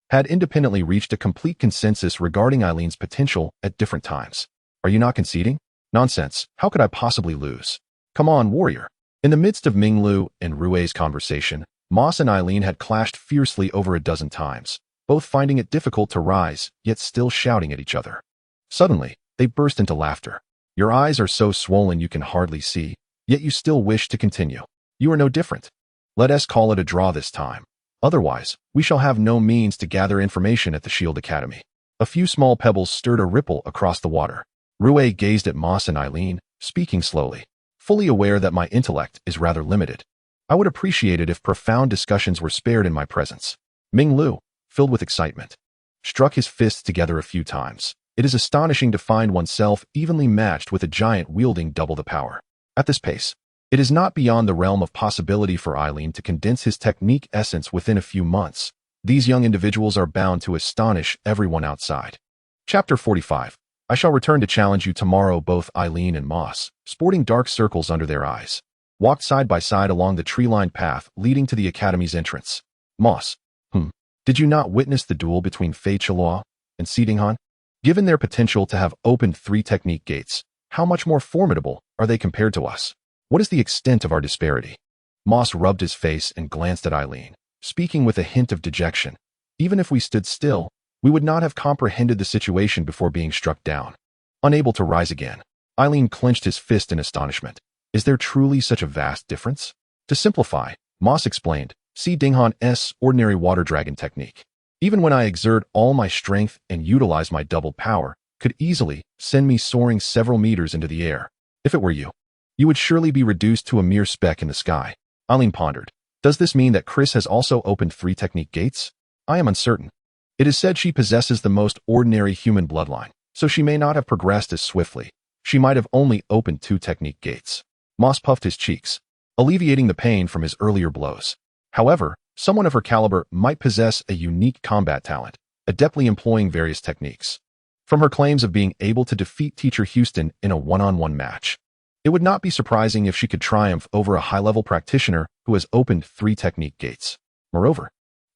[SPEAKER 1] had independently reached a complete consensus regarding Eileen's potential at different times. Are you not conceding? Nonsense, how could I possibly lose? Come on, warrior. In the midst of Minglu and Rue's conversation, Moss and Eileen had clashed fiercely over a dozen times, both finding it difficult to rise, yet still shouting at each other. Suddenly, they burst into laughter. Your eyes are so swollen you can hardly see, yet you still wish to continue. You are no different. Let us call it a draw this time. Otherwise, we shall have no means to gather information at the Shield Academy. A few small pebbles stirred a ripple across the water. Rue gazed at Moss and Eileen, speaking slowly. Fully aware that my intellect is rather limited, I would appreciate it if profound discussions were spared in my presence. Minglu, filled with excitement, struck his fists together a few times. It is astonishing to find oneself evenly matched with a giant wielding double the power. At this pace, it is not beyond the realm of possibility for Eileen to condense his technique essence within a few months. These young individuals are bound to astonish everyone outside. Chapter 45. I shall return to challenge you tomorrow. Both Eileen and Moss, sporting dark circles under their eyes, walked side by side along the tree-lined path leading to the academy's entrance. Moss, did you not witness the duel between Fei Chilua and Sidinghan? Given their potential to have opened 3 technique gates, how much more formidable are they compared to us? What is the extent of our disparity? Moss rubbed his face and glanced at Eileen, speaking with a hint of dejection. Even if we stood still, we would not have comprehended the situation before being struck down. Unable to rise again, Eileen clenched his fist in astonishment. Is there truly such a vast difference? To simplify, Moss explained, see Dinghan's ordinary water dragon technique. Even when I exert all my strength and utilize my double power, could easily send me soaring several meters into the air. If it were you, you would surely be reduced to a mere speck in the sky. Eileen pondered. Does this mean that Chris has also opened 3 technique gates? I am uncertain. It is said she possesses the most ordinary human bloodline, so she may not have progressed as swiftly. She might have only opened 2 technique gates. Moss puffed his cheeks, alleviating the pain from his earlier blows. However, someone of her caliber might possess a unique combat talent, adeptly employing various techniques. From her claims of being able to defeat Teacher Houston in a one-on-one match, it would not be surprising if she could triumph over a high-level practitioner who has opened 3 technique gates. Moreover,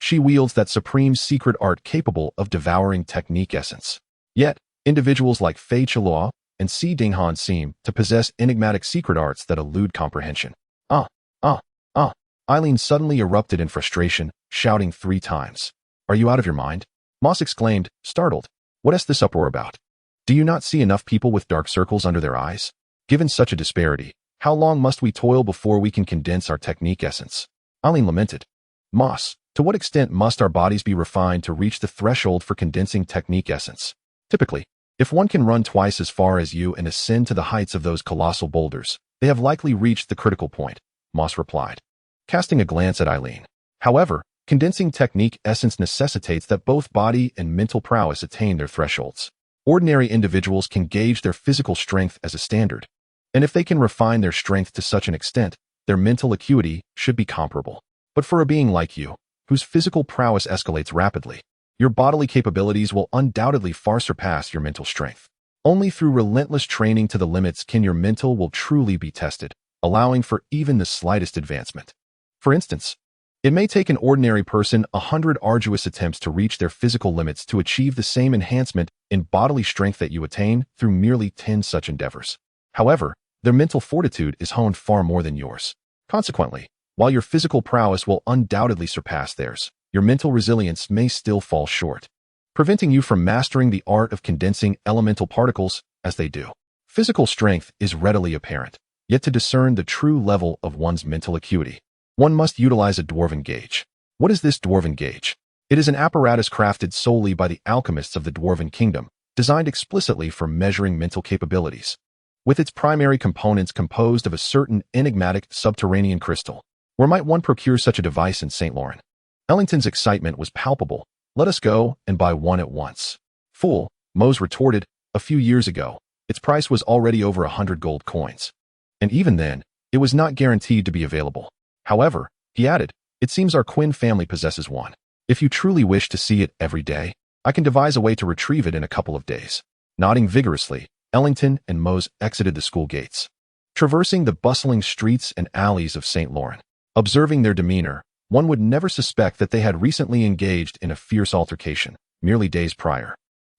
[SPEAKER 1] She wields that supreme secret art capable of devouring technique essence. Yet, individuals like Fei Chilua and Si Dinghan seem to possess enigmatic secret arts that elude comprehension. Ah, ah, ah. Eileen suddenly erupted in frustration, shouting 3 times. Are you out of your mind? Moss exclaimed, startled. What is this uproar about? Do you not see enough people with dark circles under their eyes? Given such a disparity, how long must we toil before we can condense our technique essence? Eileen lamented. Moss, to what extent must our bodies be refined to reach the threshold for condensing technique essence? Typically, if one can run twice as far as you and ascend to the heights of those colossal boulders, they have likely reached the critical point, Moss replied, casting a glance at Eileen. However, condensing technique essence necessitates that both body and mental prowess attain their thresholds. Ordinary individuals can gauge their physical strength as a standard, and if they can refine their strength to such an extent, their mental acuity should be comparable. But for a being like you, whose physical prowess escalates rapidly, your bodily capabilities will undoubtedly far surpass your mental strength. Only through relentless training to the limits can your mental will truly be tested, allowing for even the slightest advancement. For instance, it may take an ordinary person 100 arduous attempts to reach their physical limits to achieve the same enhancement in bodily strength that you attain through merely 10 such endeavors. However, their mental fortitude is honed far more than yours. Consequently, while your physical prowess will undoubtedly surpass theirs, your mental resilience may still fall short, preventing you from mastering the art of condensing elemental particles as they do. Physical strength is readily apparent, yet to discern the true level of one's mental acuity, one must utilize a dwarven gauge. What is this dwarven gauge? It is an apparatus crafted solely by the alchemists of the Dwarven Kingdom, designed explicitly for measuring mental capabilities. With its primary components composed of a certain enigmatic subterranean crystal. Where might one procure such a device in St. Laurent? Ellington's excitement was palpable. Let us go and buy one at once. Fool, Mose retorted. A few years ago, its price was already over 100 gold coins. And even then, it was not guaranteed to be available. However, he added, it seems our Quinn family possesses one. If you truly wish to see it every day, I can devise a way to retrieve it in a couple of days. Nodding vigorously, Ellington and Mose exited the school gates. Traversing the bustling streets and alleys of St. Laurent, observing their demeanor, one would never suspect that they had recently engaged in a fierce altercation, merely days prior.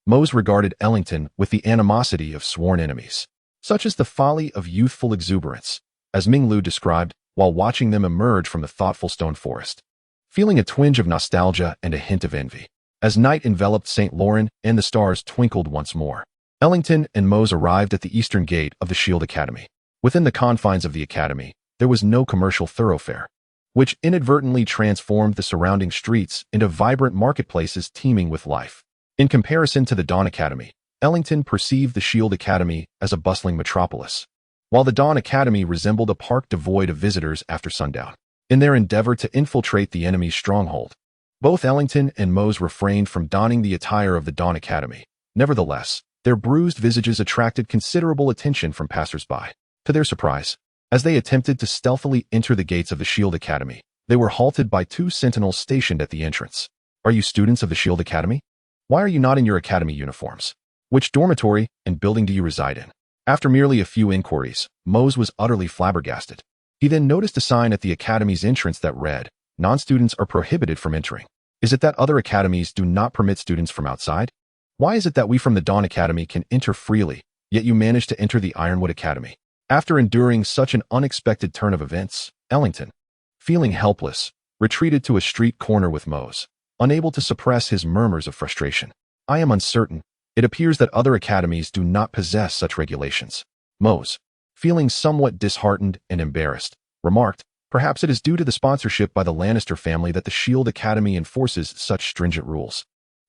[SPEAKER 1] Mose regarded Ellington with the animosity of sworn enemies. Such is the folly of youthful exuberance, as Ming Lu described while watching them emerge from the thoughtful stone forest. Feeling a twinge of nostalgia and a hint of envy, as night enveloped St. Laurent and the stars twinkled once more, Ellington and Mose arrived at the eastern gate of the Shield Academy. Within the confines of the academy, there was no commercial thoroughfare, which inadvertently transformed the surrounding streets into vibrant marketplaces teeming with life. In comparison to the Dawn Academy, Ellington perceived the Shield Academy as a bustling metropolis, while the Dawn Academy resembled a park devoid of visitors after sundown. In their endeavor to infiltrate the enemy's stronghold, both Ellington and Mose refrained from donning the attire of the Dawn Academy. Nevertheless, their bruised visages attracted considerable attention from passers-by. To their surprise, as they attempted to stealthily enter the gates of the Shield Academy, they were halted by 2 sentinels stationed at the entrance. Are you students of the Shield Academy? Why are you not in your academy uniforms? Which dormitory and building do you reside in? After merely a few inquiries, Mose was utterly flabbergasted. He then noticed a sign at the academy's entrance that read, "Non-students are prohibited from entering." Is it that other academies do not permit students from outside? Why is it that we from the Dawn Academy can enter freely, yet you manage to enter the Ironwood Academy? After enduring such an unexpected turn of events, Ellington, feeling helpless, retreated to a street corner with Mose, unable to suppress his murmurs of frustration. I am uncertain. It appears that other academies do not possess such regulations. Mose, feeling somewhat disheartened and embarrassed, remarked, perhaps it is due to the sponsorship by the Lannister family that the Shield Academy enforces such stringent rules.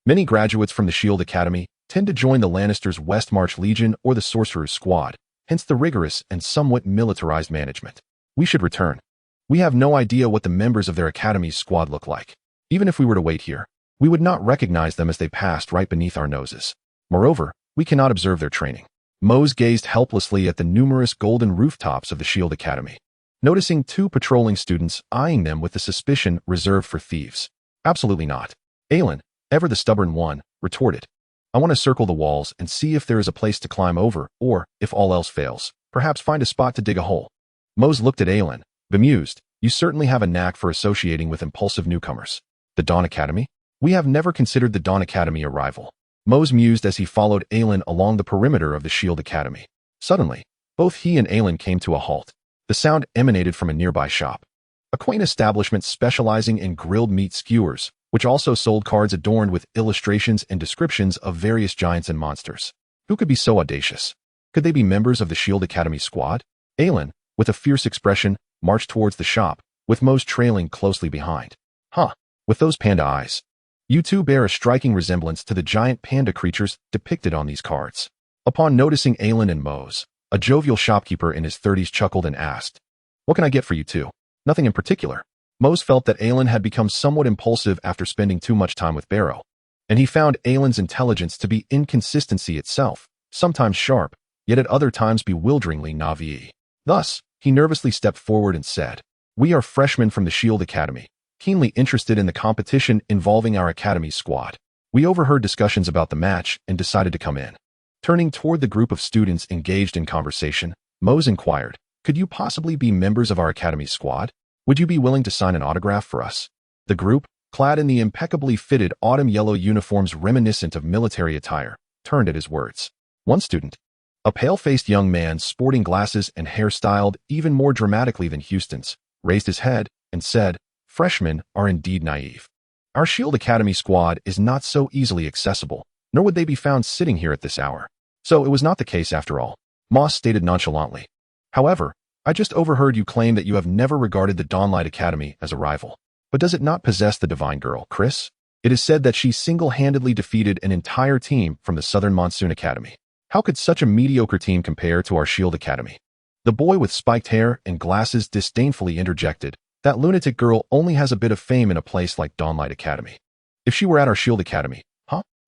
[SPEAKER 1] Many graduates from the Shield Academy tend to join the Lannisters' Westmarch Legion or the Sorcerer's Squad, hence the rigorous and somewhat militarized management. We should return. We have no idea what the members of their academy's squad look like. Even if we were to wait here, we would not recognize them as they passed right beneath our noses. Moreover, we cannot observe their training. Mose gazed helplessly at the numerous golden rooftops of the Shield Academy, noticing 2 patrolling students eyeing them with the suspicion reserved for thieves. Absolutely not. Aelin, ever the stubborn one, retorted. I want to circle the walls and see if there is a place to climb over, or, if all else fails, perhaps find a spot to dig a hole. Mose looked at Aelin, bemused. You certainly have a knack for associating with impulsive newcomers. The Dawn Academy? We have never considered the Dawn Academy a rival. Mose mused as he followed Aelin along the perimeter of the Shield Academy. Suddenly, both he and Aelin came to a halt. The sound emanated from a nearby shop, a quaint establishment specializing in grilled meat skewers, which also sold cards adorned with illustrations and descriptions of various giants and monsters. Who could be so audacious? Could they be members of the Shield Academy squad? Aelin, with a fierce expression, marched towards the shop, with Mose trailing closely behind. Huh, with those panda eyes. You two bear a striking resemblance to the giant panda creatures depicted on these cards. Upon noticing Aelin and Mose, a jovial shopkeeper in his 30s chuckled and asked, "What can I get for you two?" "Nothing in particular." Mose felt that Aelin had become somewhat impulsive after spending too much time with Barrow, and he found Aelin's intelligence to be inconsistency itself, sometimes sharp, yet at other times bewilderingly naive. Thus, he nervously stepped forward and said, "We are freshmen from the Shield Academy, keenly interested in the competition involving our Academy's squad. We overheard discussions about the match and decided to come in." Turning toward the group of students engaged in conversation, Mose inquired, "Could you possibly be members of our Academy's squad? Would you be willing to sign an autograph for us?" The group, clad in the impeccably fitted autumn yellow uniforms reminiscent of military attire, turned at his words. One student, a pale-faced young man sporting glasses and hair styled even more dramatically than Houston's, raised his head and said, "Freshmen are indeed naive. Our Shield Academy squad is not so easily accessible, nor would they be found sitting here at this hour." So it was not the case after all, Moss stated nonchalantly. "However, I just overheard you claim that you have never regarded the Dawnlight Academy as a rival. But does it not possess the divine girl, Chris? It is said that she single-handedly defeated an entire team from the Southern Monsoon Academy. How could such a mediocre team compare to our Shield Academy?" The boy with spiked hair and glasses disdainfully interjected, "That lunatic girl only has a bit of fame in a place like Dawnlight Academy. If she were at our Shield Academy,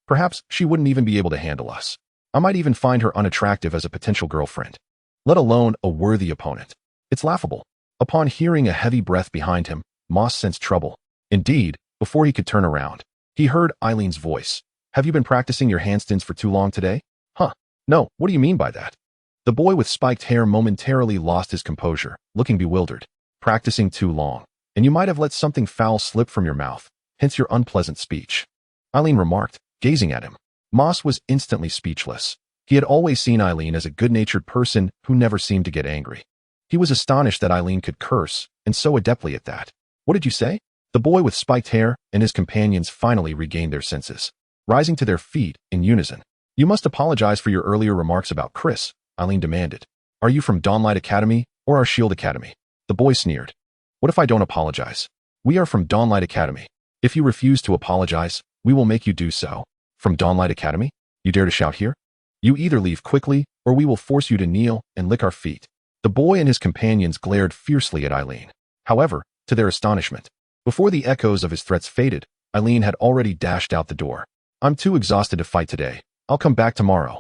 [SPEAKER 1] perhaps she wouldn't even be able to handle us. I might even find her unattractive as a potential girlfriend, let alone a worthy opponent. It's laughable." Upon hearing a heavy breath behind him, Moss sensed trouble. Indeed, before he could turn around, he heard Eileen's voice. "Have you been practicing your handstands for too long today?" "No, what do you mean by that?" The boy with spiked hair momentarily lost his composure, looking bewildered. "Practicing too long, and you might have let something foul slip from your mouth, hence your unpleasant speech," Eileen remarked, gazing at him. Moss was instantly speechless. He had always seen Eileen as a good-natured person who never seemed to get angry. He was astonished that Eileen could curse, and so adeptly at that. "What did you say?" The boy with spiked hair and his companions finally regained their senses, rising to their feet in unison. "You must apologize for your earlier remarks about Chris," Eileen demanded. "Are you from Dawnlight Academy or our Shield Academy?" The boy sneered. "What if I don't apologize? We are from Dawnlight Academy. If you refuse to apologize, we will make you do so." "From Dawnlight Academy? You dare to shout here? You either leave quickly, or we will force you to kneel and lick our feet." The boy and his companions glared fiercely at Eileen. However, to their astonishment, before the echoes of his threats faded, Eileen had already dashed out the door. "I'm too exhausted to fight today. I'll come back tomorrow."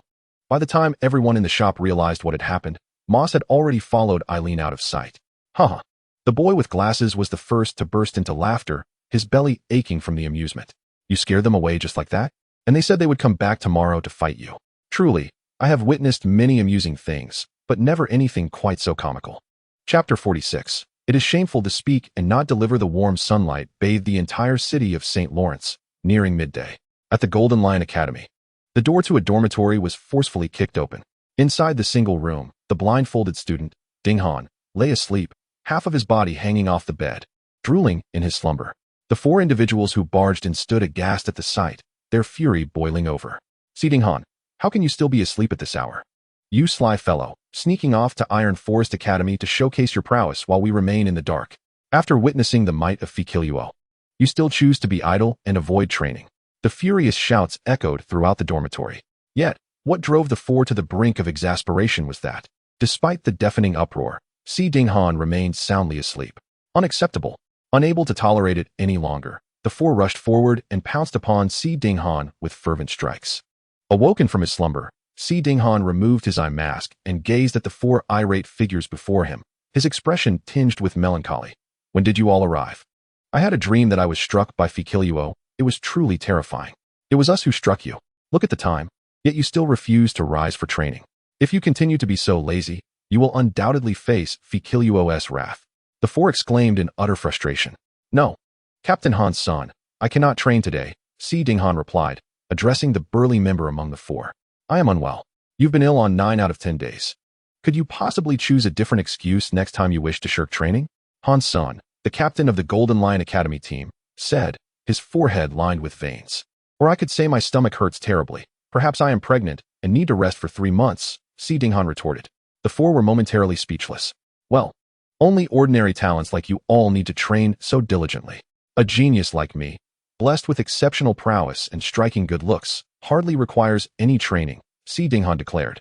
[SPEAKER 1] By the time everyone in the shop realized what had happened, Moss had already followed Eileen out of sight. The boy with glasses was the first to burst into laughter, his belly aching from the amusement. "You scared them away just like that? And they said they would come back tomorrow to fight you. Truly, I have witnessed many amusing things, but never anything quite so comical." Chapter 46. It is shameful to speak and not deliver. The warm sunlight bathed the entire city of St. Lawrence, nearing midday. At the Golden Lion Academy, the door to a dormitory was forcefully kicked open. Inside the single room, the blindfolded student, Ding Han, lay asleep, half of his body hanging off the bed, drooling in his slumber. The four individuals who barged in stood aghast at the sight, their fury boiling over. "See, Ding Han, how can you still be asleep at this hour? You sly fellow, sneaking off to Iron Forest Academy to showcase your prowess while we remain in the dark. After witnessing the might of Fikilio, you still choose to be idle and avoid training." The furious shouts echoed throughout the dormitory. Yet, what drove the four to the brink of exasperation was that, despite the deafening uproar, Si Ding Han remained soundly asleep. Unacceptable. Unable to tolerate it any longer, the four rushed forward and pounced upon Si Ding Han with fervent strikes. Awoken from his slumber, Si Ding Han removed his eye mask and gazed at the four irate figures before him, his expression tinged with melancholy. "When did you all arrive?" "I had a dream that I was struck by Fikilio. It was truly terrifying. It was us who struck you. Look at the time. Yet you still refuse to rise for training. If you continue to be so lazy, you will undoubtedly face Fikilio's wrath." The four exclaimed in utter frustration. "No, Captain Han's son, I cannot train today, Si Dinghan replied, addressing the burly member among the four. I am unwell. You've been ill on 9 out of 10 days. Could you possibly choose a different excuse next time you wish to shirk training? Han Sun, the captain of the Golden Lion Academy team, said, his forehead lined with veins. Or I could say my stomach hurts terribly. Perhaps I am pregnant and need to rest for 3 months, Si Dinghan retorted. The four were momentarily speechless. Well, only ordinary talents like you all need to train so diligently. A genius like me, blessed with exceptional prowess and striking good looks, hardly requires any training, Si Dinghan declared,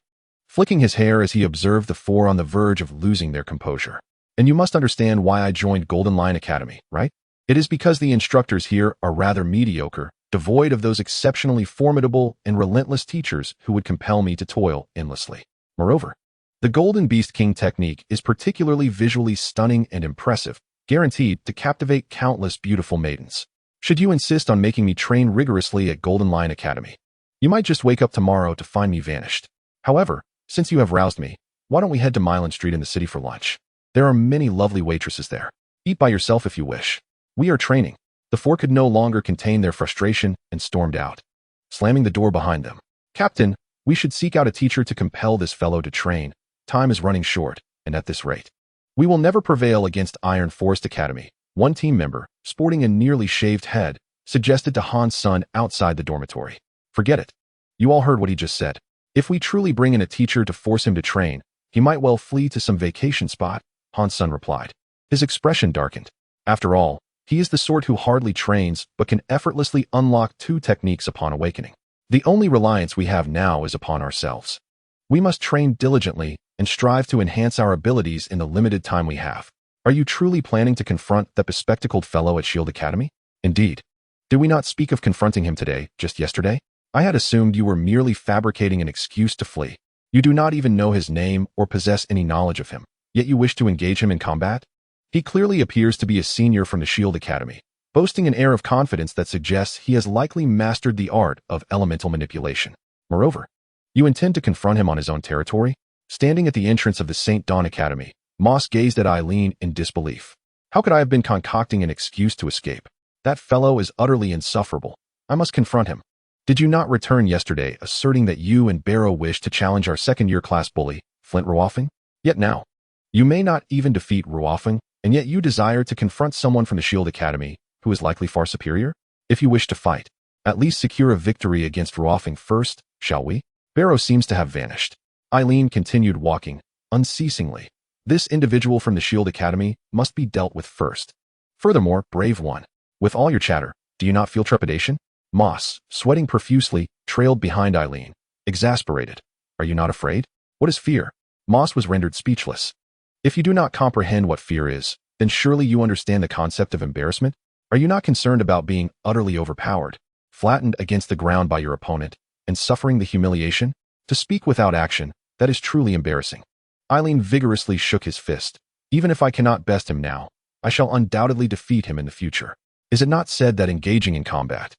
[SPEAKER 1] flicking his hair as he observed the four on the verge of losing their composure. And you must understand why I joined Golden Lion Academy, right? It is because the instructors here are rather mediocre, devoid of those exceptionally formidable and relentless teachers who would compel me to toil endlessly. Moreover, the Golden Beast King technique is particularly visually stunning and impressive, guaranteed to captivate countless beautiful maidens. Should you insist on making me train rigorously at Golden Lion Academy, you might just wake up tomorrow to find me vanished. However, since you have roused me, why don't we head to Milan Street in the city for lunch? There are many lovely waitresses there. Eat by yourself if you wish. We are training. The four could no longer contain their frustration and stormed out, slamming the door behind them. Captain, we should seek out a teacher to compel this fellow to train. Time is running short, and at this rate, we will never prevail against Iron Forest Academy. One team member, sporting a nearly shaved head, suggested to Han's son outside the dormitory. Forget it. You all heard what he just said. If we truly bring in a teacher to force him to train, he might well flee to some vacation spot, Han's son replied. His expression darkened. After all, he is the sort who hardly trains but can effortlessly unlock 2 techniques upon awakening. The only reliance we have now is upon ourselves. We must train diligently and strive to enhance our abilities in the limited time we have. Are you truly planning to confront that bespectacled fellow at Shield Academy? Indeed. Did we not speak of confronting him today, just yesterday? I had assumed you were merely fabricating an excuse to flee. You do not even know his name or possess any knowledge of him, yet you wish to engage him in combat? He clearly appears to be a senior from the Shield Academy, boasting an air of confidence that suggests he has likely mastered the art of elemental manipulation. Moreover, you intend to confront him on his own territory? Standing at the entrance of the St. Dawn Academy, Moss gazed at Eileen in disbelief. How could I have been concocting an excuse to escape? That fellow is utterly insufferable. I must confront him. Did you not return yesterday asserting that you and Barrow wish to challenge our second-year class bully, Flint Ruofing? Yet now, you may not even defeat Ruofing, and yet you desire to confront someone from the Shield Academy who is likely far superior? If you wish to fight, at least secure a victory against Ruofing first, shall we? Barrow seems to have vanished. Eileen continued walking, unceasingly. This individual from the Shield Academy must be dealt with first. Furthermore, brave one, with all your chatter, do you not feel trepidation? Moss, sweating profusely, trailed behind Eileen, exasperated. Are you not afraid? What is fear? Moss was rendered speechless. If you do not comprehend what fear is, then surely you understand the concept of embarrassment? Are you not concerned about being utterly overpowered, flattened against the ground by your opponent, and suffering the humiliation? To speak without action, that is truly embarrassing. Eileen vigorously shook his fist. Even if I cannot best him now, I shall undoubtedly defeat him in the future. Is it not said that engaging in combat,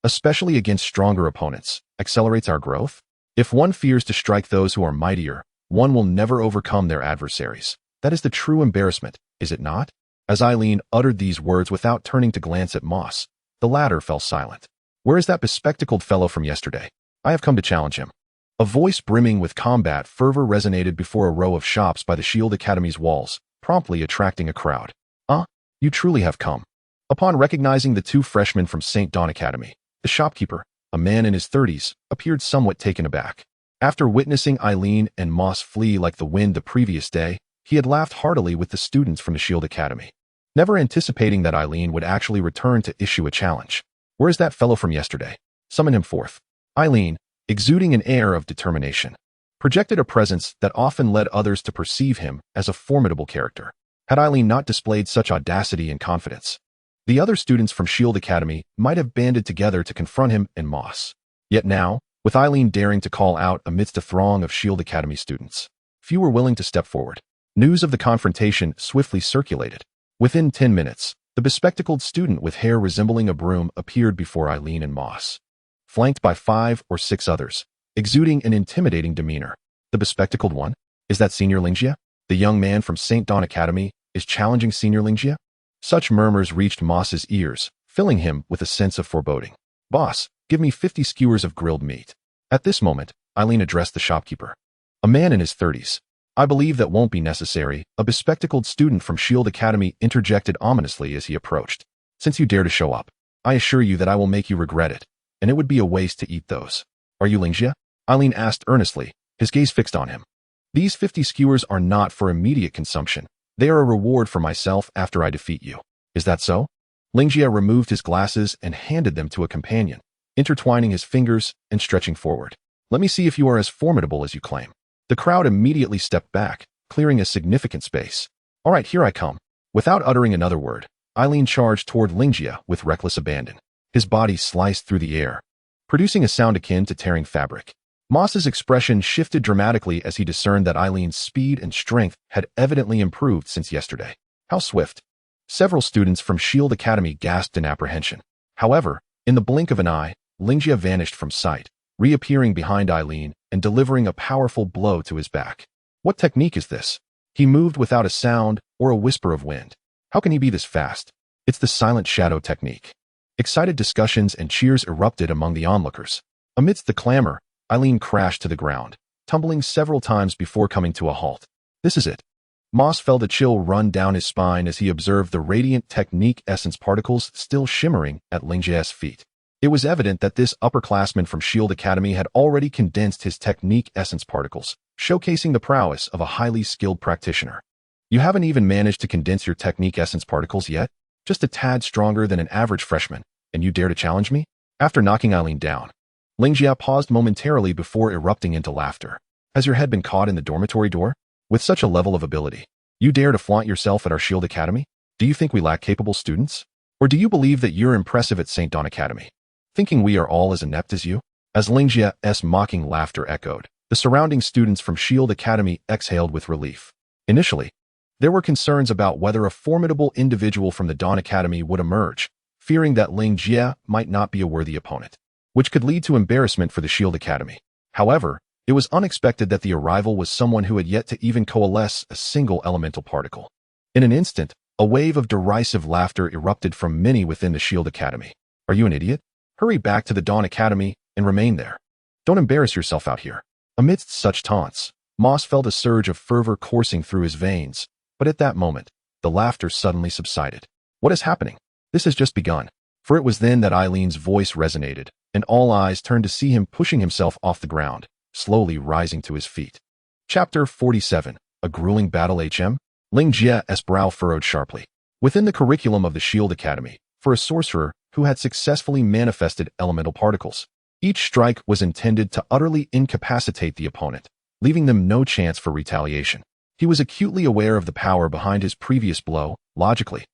[SPEAKER 1] especially against stronger opponents, accelerates our growth? If one fears to strike those who are mightier, one will never overcome their adversaries. That is the true embarrassment, is it not? As Eileen uttered these words without turning to glance at Moss, the latter fell silent. Where is that bespectacled fellow from yesterday? I have come to challenge him. A voice brimming with combat fervor resonated before a row of shops by the Shield Academy's walls, promptly attracting a crowd. You truly have come. Upon recognizing the 2 freshmen from St. Dawn Academy, the shopkeeper, a man in his 30s, appeared somewhat taken aback. After witnessing Eileen and Moss flee like the wind the previous day, he had laughed heartily with the students from the Shield Academy, never anticipating that Eileen would actually return to issue a challenge. Where is that fellow from yesterday? Summon him forth. Eileen, exuding an air of determination, projected a presence that often led others to perceive him as a formidable character. Had Eileen not displayed such audacity and confidence, the other students from Shield Academy might have banded together to confront him and Moss. Yet now, with Eileen daring to call out amidst a throng of Shield Academy students, few were willing to step forward. News of the confrontation swiftly circulated. Within 10 minutes, the bespectacled student with hair resembling a broom appeared before Eileen and Moss, flanked by 5 or 6 others, exuding an intimidating demeanor. The bespectacled one? Is that Senior Lingjia? The young man from St. Dawn Academy is challenging Senior Lingjia? Such murmurs reached Moss's ears, filling him with a sense of foreboding. "Boss, give me 50 skewers of grilled meat." At this moment, Eileen addressed the shopkeeper. A man in his 30s. "I believe that won't be necessary," a bespectacled student from Shield Academy interjected ominously as he approached. "Since you dare to show up, I assure you that I will make you regret it, and it would be a waste to eat those." "Are you Lingjie?" Eileen asked earnestly, his gaze fixed on him. "These 50 skewers are not for immediate consumption. They are a reward for myself after I defeat you. Is that so?" Lingjie removed his glasses and handed them to a companion, intertwining his fingers and stretching forward. "Let me see if you are as formidable as you claim." The crowd immediately stepped back, clearing a significant space. "All right, here I come." Without uttering another word, Eileen charged toward Lingjie with reckless abandon. His body sliced through the air, producing a sound akin to tearing fabric. Moss's expression shifted dramatically as he discerned that Eileen's speed and strength had evidently improved since yesterday. How swift! Several students from Shield Academy gasped in apprehension. However, in the blink of an eye, Lingjie vanished from sight, reappearing behind Eileen and delivering a powerful blow to his back. What technique is this? He moved without a sound or a whisper of wind. How can he be this fast? It's the silent shadow technique. Excited discussions and cheers erupted among the onlookers. Amidst the clamor, Eileen crashed to the ground, tumbling several times before coming to a halt. This is it. Moss felt a chill run down his spine as he observed the radiant technique essence particles still shimmering at Lingjie's feet. It was evident that this upperclassman from Shield Academy had already condensed his technique essence particles, showcasing the prowess of a highly skilled practitioner. "You haven't even managed to condense your technique essence particles yet? Just a tad stronger than an average freshman, and you dare to challenge me?" After knocking Eileen down, Lingjie paused momentarily before erupting into laughter. "Has your head been caught in the dormitory door? With such a level of ability, you dare to flaunt yourself at our Shield Academy? Do you think we lack capable students? Or do you believe that you're impressive at St. Dawn Academy, thinking we are all as inept as you?" As Lingjie's mocking laughter echoed, the surrounding students from Shield Academy exhaled with relief. Initially, there were concerns about whether a formidable individual from the Dawn Academy would emerge, fearing that Lingjie might not be a worthy opponent, which could lead to embarrassment for the Shield Academy. However, it was unexpected that the arrival was someone who had yet to even coalesce a single elemental particle. In an instant, a wave of derisive laughter erupted from many within the Shield Academy. "Are you an idiot? Hurry back to the Dawn Academy and remain there. Don't embarrass yourself out here." Amidst such taunts, Moss felt a surge of fervor coursing through his veins, but at that moment, the laughter suddenly subsided. "What is happening? This has just begun." For it was then that Eileen's voice resonated, and all eyes turned to see him pushing himself off the ground, slowly rising to his feet. Chapter 47. A grueling battle. Lingjie's brow furrowed sharply. Within the curriculum of the Shield Academy, for a sorcerer who had successfully manifested elemental particles, each strike was intended to utterly incapacitate the opponent, leaving them no chance for retaliation. He was acutely aware of the power behind his previous blow. Logically,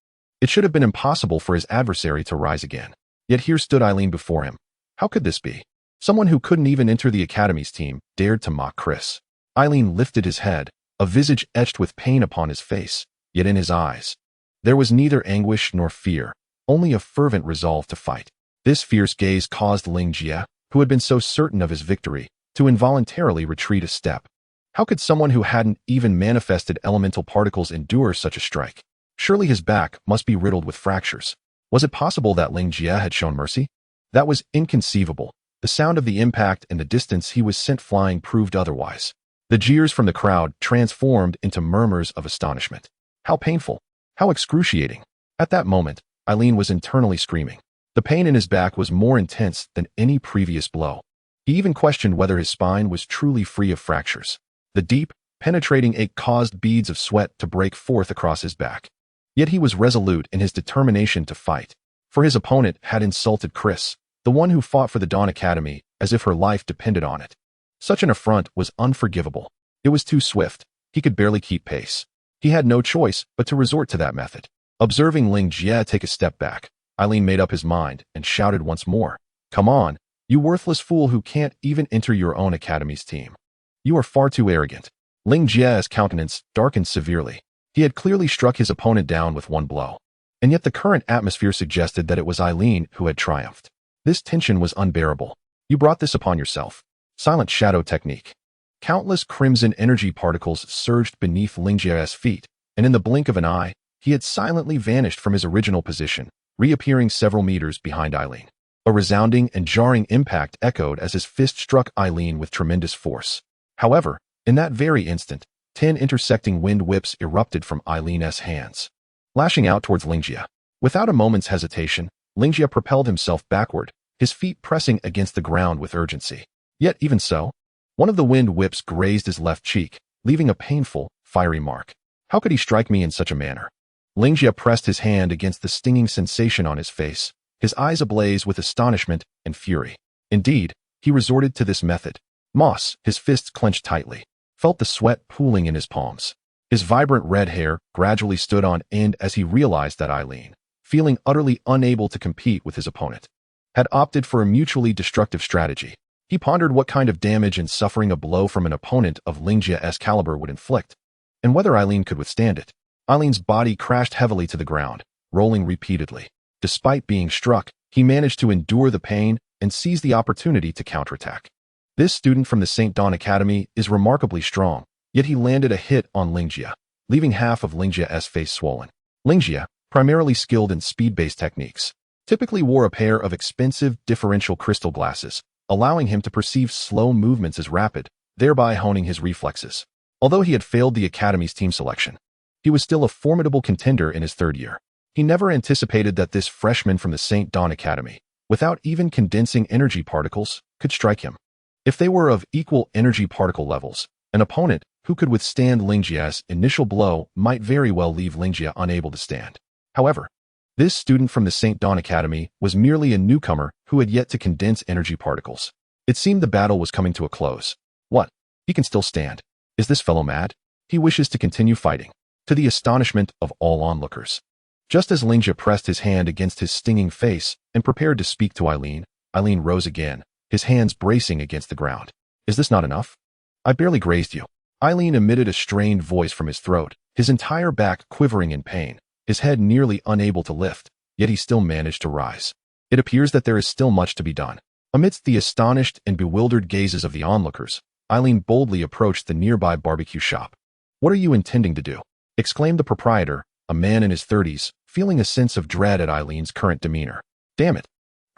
[SPEAKER 1] it should have been impossible for his adversary to rise again. Yet here stood Eileen before him. How could this be? Someone who couldn't even enter the Academy's team dared to mock Chris. Eileen lifted his head, a visage etched with pain upon his face, yet in his eyes there was neither anguish nor fear, only a fervent resolve to fight. This fierce gaze caused Lingjie, who had been so certain of his victory, to involuntarily retreat a step. How could someone who hadn't even manifested elemental particles endure such a strike? Surely his back must be riddled with fractures. Was it possible that Lingjie had shown mercy? That was inconceivable. The sound of the impact and the distance he was sent flying proved otherwise. The jeers from the crowd transformed into murmurs of astonishment. How painful! How excruciating! At that moment, Eileen was internally screaming. The pain in his back was more intense than any previous blow. He even questioned whether his spine was truly free of fractures. The deep, penetrating ache caused beads of sweat to break forth across his back. Yet he was resolute in his determination to fight, for his opponent had insulted Chris, the one who fought for the Dawn Academy, as if her life depended on it. Such an affront was unforgivable. It was too swift. He could barely keep pace. He had no choice but to resort to that method. Observing Lingjie take a step back, Eileen made up his mind and shouted once more, "Come on, you worthless fool who can't even enter your own Academy's team. You are far too arrogant." Lingjie's countenance darkened severely. He had clearly struck his opponent down with one blow, and yet the current atmosphere suggested that it was Eileen who had triumphed. This tension was unbearable. "You brought this upon yourself." Silent shadow technique. Countless crimson energy particles surged beneath Lingjie's feet, and in the blink of an eye, he had silently vanished from his original position, reappearing several meters behind Eileen. A resounding and jarring impact echoed as his fist struck Eileen with tremendous force. However, in that very instant, 10 intersecting wind whips erupted from Eileen's hands, lashing out towards Lingjia. Without a moment's hesitation, Lingjia propelled himself backward, his feet pressing against the ground with urgency. Yet even so, one of the wind whips grazed his left cheek, leaving a painful, fiery mark. How could he strike me in such a manner? Lingjia pressed his hand against the stinging sensation on his face, his eyes ablaze with astonishment and fury. Indeed, he resorted to this method. Moss, his fists clenched tightly, felt the sweat pooling in his palms. His vibrant red hair gradually stood on end as he realized that Eileen, feeling utterly unable to compete with his opponent, had opted for a mutually destructive strategy. He pondered what kind of damage and suffering a blow from an opponent of Lingjia's caliber would inflict, and whether Eileen could withstand it. Eileen's body crashed heavily to the ground, rolling repeatedly. Despite being struck, he managed to endure the pain and seize the opportunity to counterattack. This student from the St. Dawn Academy is remarkably strong, yet he landed a hit on Lingjia, leaving half of Lingjia's face swollen. Lingjia, primarily skilled in speed-based techniques, typically wore a pair of expensive differential crystal glasses, allowing him to perceive slow movements as rapid, thereby honing his reflexes. Although he had failed the Academy's team selection, he was still a formidable contender in his third year. He never anticipated that this freshman from the St. Dawn Academy, without even condensing energy particles, could strike him. If they were of equal energy particle levels, an opponent who could withstand Lingjia's initial blow might very well leave Lingjia unable to stand. However, this student from the St. Dawn Academy was merely a newcomer who had yet to condense energy particles. It seemed the battle was coming to a close. What? He can still stand. Is this fellow mad? He wishes to continue fighting, to the astonishment of all onlookers. Just as Lingjia pressed his hand against his stinging face and prepared to speak to Eileen, Eileen rose again, his hands bracing against the ground. Is this not enough? I barely grazed you. Eileen emitted a strained voice from his throat, his entire back quivering in pain, his head nearly unable to lift, yet he still managed to rise. It appears that there is still much to be done. Amidst the astonished and bewildered gazes of the onlookers, Eileen boldly approached the nearby barbecue shop. What are you intending to do? Exclaimed the proprietor, a man in his 30s, feeling a sense of dread at Eileen's current demeanor. Damn it.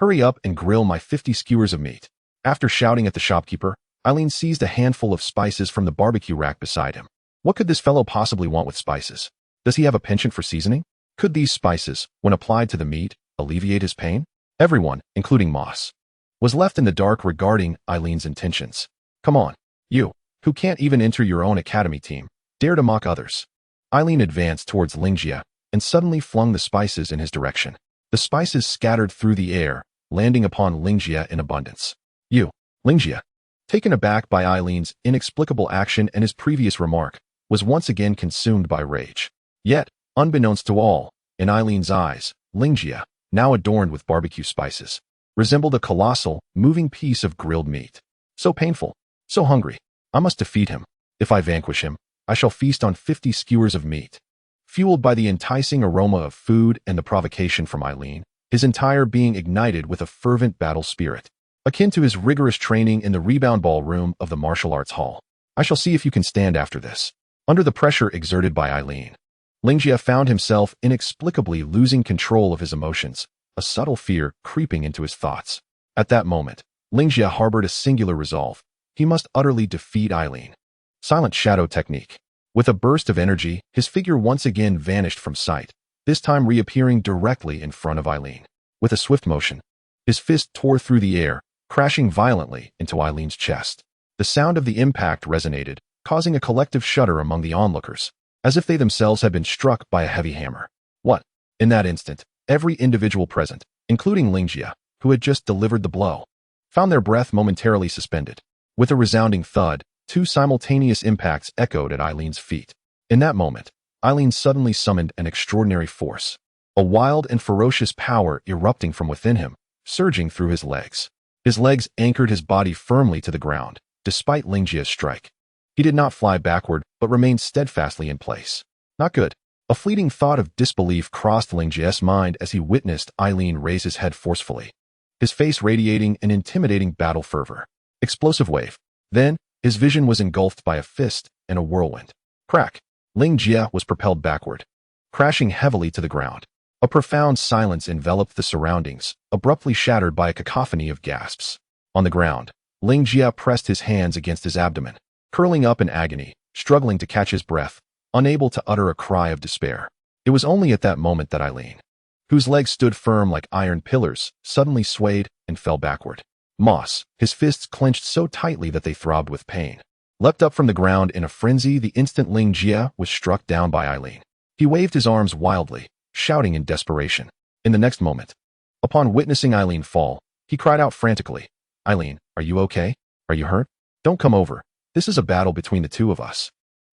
[SPEAKER 1] Hurry up and grill my 50 skewers of meat. After shouting at the shopkeeper, Eileen seized a handful of spices from the barbecue rack beside him. What could this fellow possibly want with spices? Does he have a penchant for seasoning? Could these spices, when applied to the meat, alleviate his pain? Everyone, including Moss, was left in the dark regarding Eileen's intentions. Come on, you, who can't even enter your own academy team, dare to mock others. Eileen advanced towards Lingjia and suddenly flung the spices in his direction. The spices scattered through the air, landing upon Lingjia in abundance. You, Lingjia, taken aback by Eileen's inexplicable action and his previous remark, was once again consumed by rage. Yet, unbeknownst to all, in Eileen's eyes, Lingjia, now adorned with barbecue spices, resembled a colossal, moving piece of grilled meat. So painful, so hungry. I must defeat him. If I vanquish him, I shall feast on 50 skewers of meat. Fueled by the enticing aroma of food and the provocation from Eileen, his entire being ignited with a fervent battle spirit, akin to his rigorous training in the rebound ballroom of the martial arts hall. I shall see if you can stand after this. Under the pressure exerted by Eileen, Lingjia found himself inexplicably losing control of his emotions, a subtle fear creeping into his thoughts. At that moment, Lingjia harbored a singular resolve. He must utterly defeat Eileen. Silent shadow technique. With a burst of energy, his figure once again vanished from sight, this time reappearing directly in front of Eileen. With a swift motion, his fist tore through the air, crashing violently into Eileen's chest. The sound of the impact resonated, causing a collective shudder among the onlookers, as if they themselves had been struck by a heavy hammer. What? In that instant, every individual present, including Lingjia, who had just delivered the blow, found their breath momentarily suspended. With a resounding thud, two simultaneous impacts echoed at Eileen's feet. In that moment, Eileen suddenly summoned an extraordinary force, a wild and ferocious power erupting from within him, surging through his legs. His legs anchored his body firmly to the ground, despite Lingjia's strike. He did not fly backward, but remained steadfastly in place. Not good. A fleeting thought of disbelief crossed Lingjia's mind as he witnessed Eileen raise his head forcefully, his face radiating an intimidating battle fervor. Explosive wave. Then, his vision was engulfed by a fist and a whirlwind. Crack! Lingjia was propelled backward, crashing heavily to the ground. A profound silence enveloped the surroundings, abruptly shattered by a cacophony of gasps. On the ground, Ling Jie pressed his hands against his abdomen, curling up in agony, struggling to catch his breath, unable to utter a cry of despair. It was only at that moment that Eileen, whose legs stood firm like iron pillars, suddenly swayed and fell backward. Moss, his fists clenched so tightly that they throbbed with pain, leapt up from the ground in a frenzy the instant Ling Jie was struck down by Eileen. He waved his arms wildly, shouting in desperation. In the next moment, upon witnessing Eileen fall, he cried out frantically, "Eileen, are you okay? Are you hurt? Don't come over. This is a battle between the two of us."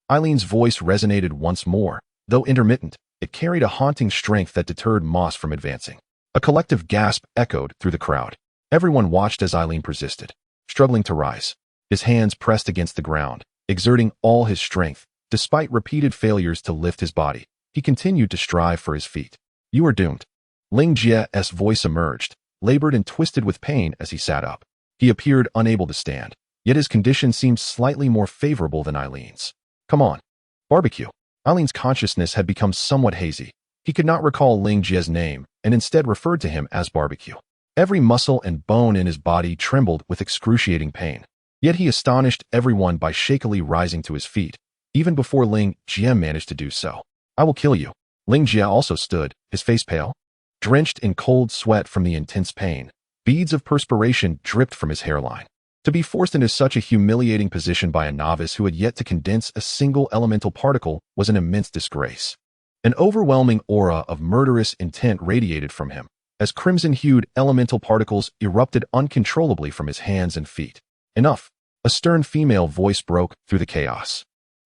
[SPEAKER 1] Eileen's voice resonated once more. Though intermittent, it carried a haunting strength that deterred Moss from advancing. A collective gasp echoed through the crowd. Everyone watched as Eileen persisted, struggling to rise. His hands pressed against the ground, exerting all his strength. Despite repeated failures to lift his body, he continued to strive for his feet. "You are doomed." Ling Jie's voice emerged, labored and twisted with pain as he sat up. He appeared unable to stand, yet his condition seemed slightly more favorable than Eileen's. "Come on. Barbecue." Eileen's consciousness had become somewhat hazy. He could not recall Ling Jie's name and instead referred to him as Barbecue. Every muscle and bone in his body trembled with excruciating pain. Yet he astonished everyone by shakily rising to his feet, even before Ling Jie managed to do so. "I will kill you." Ling Jie also stood, his face pale, drenched in cold sweat from the intense pain. Beads of perspiration dripped from his hairline. To be forced into such a humiliating position by a novice who had yet to condense a single elemental particle was an immense disgrace. An overwhelming aura of murderous intent radiated from him, as crimson-hued elemental particles erupted uncontrollably from his hands and feet. "Enough!" A stern female voice broke through the chaos.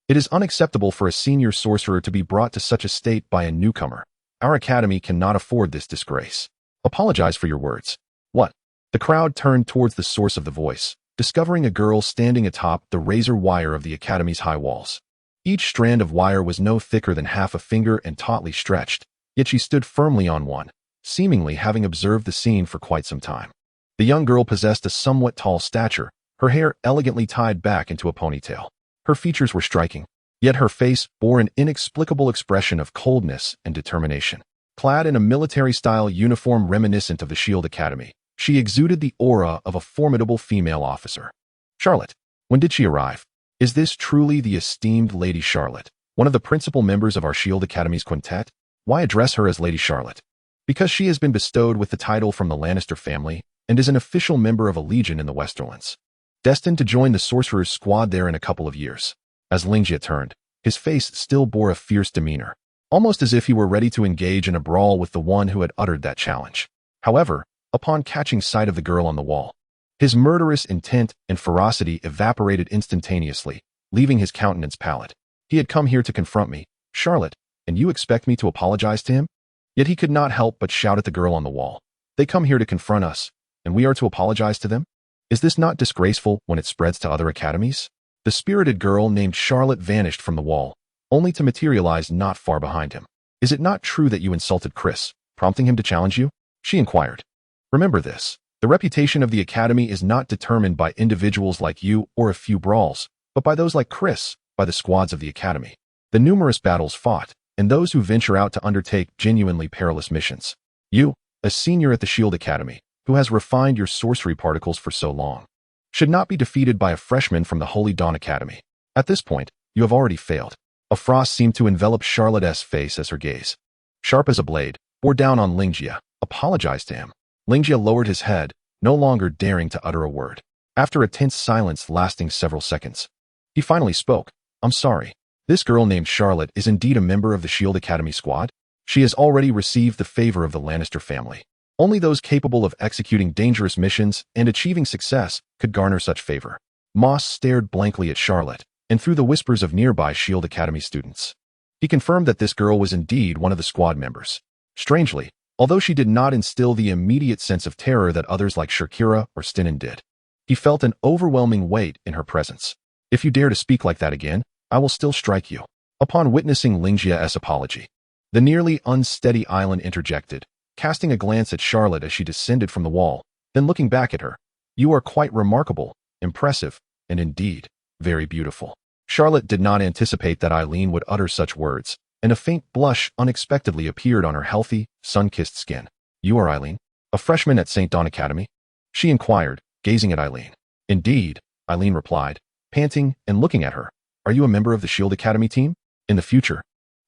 [SPEAKER 1] "It is unacceptable for a senior sorcerer to be brought to such a state by a newcomer. Our academy cannot afford this disgrace. Apologize for your words." "What?" The crowd turned towards the source of the voice, discovering a girl standing atop the razor wire of the academy's high walls. Each strand of wire was no thicker than half a finger and tautly stretched, yet she stood firmly on one, seemingly having observed the scene for quite some time. The young girl possessed a somewhat tall stature, her hair elegantly tied back into a ponytail. Her features were striking, yet her face bore an inexplicable expression of coldness and determination. Clad in a military-style uniform reminiscent of the Shield Academy, she exuded the aura of a formidable female officer. "Charlotte, when did she arrive? Is this truly the esteemed Lady Charlotte, one of the principal members of our Shield Academy's quintet? Why address her as Lady Charlotte? Because she has been bestowed with the title from the Lannister family and is an official member of a legion in the Westerlands, destined to join the sorcerer's squad there in a couple of years." As Ling Jie turned, his face still bore a fierce demeanor, almost as if he were ready to engage in a brawl with the one who had uttered that challenge. However, upon catching sight of the girl on the wall, his murderous intent and ferocity evaporated instantaneously, leaving his countenance pallid. "He had come here to confront me, Charlotte, and you expect me to apologize to him?" Yet he could not help but shout at the girl on the wall. "They come here to confront us, and we are to apologize to them? Is this not disgraceful when it spreads to other academies?" The spirited girl named Charlotte vanished from the wall, only to materialize not far behind him. "Is it not true that you insulted Chris, prompting him to challenge you?" she inquired. "Remember this. The reputation of the academy is not determined by individuals like you or a few brawls, but by those like Chris, by the squads of the academy, the numerous battles fought, and those who venture out to undertake genuinely perilous missions. You, a senior at the Shield Academy, who has refined your sorcery particles for so long, should not be defeated by a freshman from the Holy Dawn Academy. At this point, you have already failed." A frost seemed to envelop Charlotte's face as her gaze, sharp as a blade, bore down on Ling Jie. "Apologize to him." Ling Jie lowered his head, no longer daring to utter a word. After a tense silence lasting several seconds, he finally spoke. "I'm sorry. This girl named Charlotte is indeed a member of the Shield Academy squad. She has already received the favor of the Lannister family. Only those capable of executing dangerous missions and achieving success could garner such favor." Moss stared blankly at Charlotte, and through the whispers of nearby Shield Academy students, he confirmed that this girl was indeed one of the squad members. Strangely, although she did not instill the immediate sense of terror that others like Shakira or Stynon did, he felt an overwhelming weight in her presence. "If you dare to speak like that again, I will still strike you." Upon witnessing Ling Jie's apology, the nearly unsteady Eileen interjected, casting a glance at Charlotte as she descended from the wall, then looking back at her. "You are quite remarkable, impressive, and indeed, very beautiful." Charlotte did not anticipate that Eileen would utter such words, and a faint blush unexpectedly appeared on her healthy, sun-kissed skin. "You are Eileen, a freshman at St. Dawn Academy?" she inquired, gazing at Eileen. "Indeed," Eileen replied, panting and looking at her. "Are you a member of the Shield Academy team? In the future,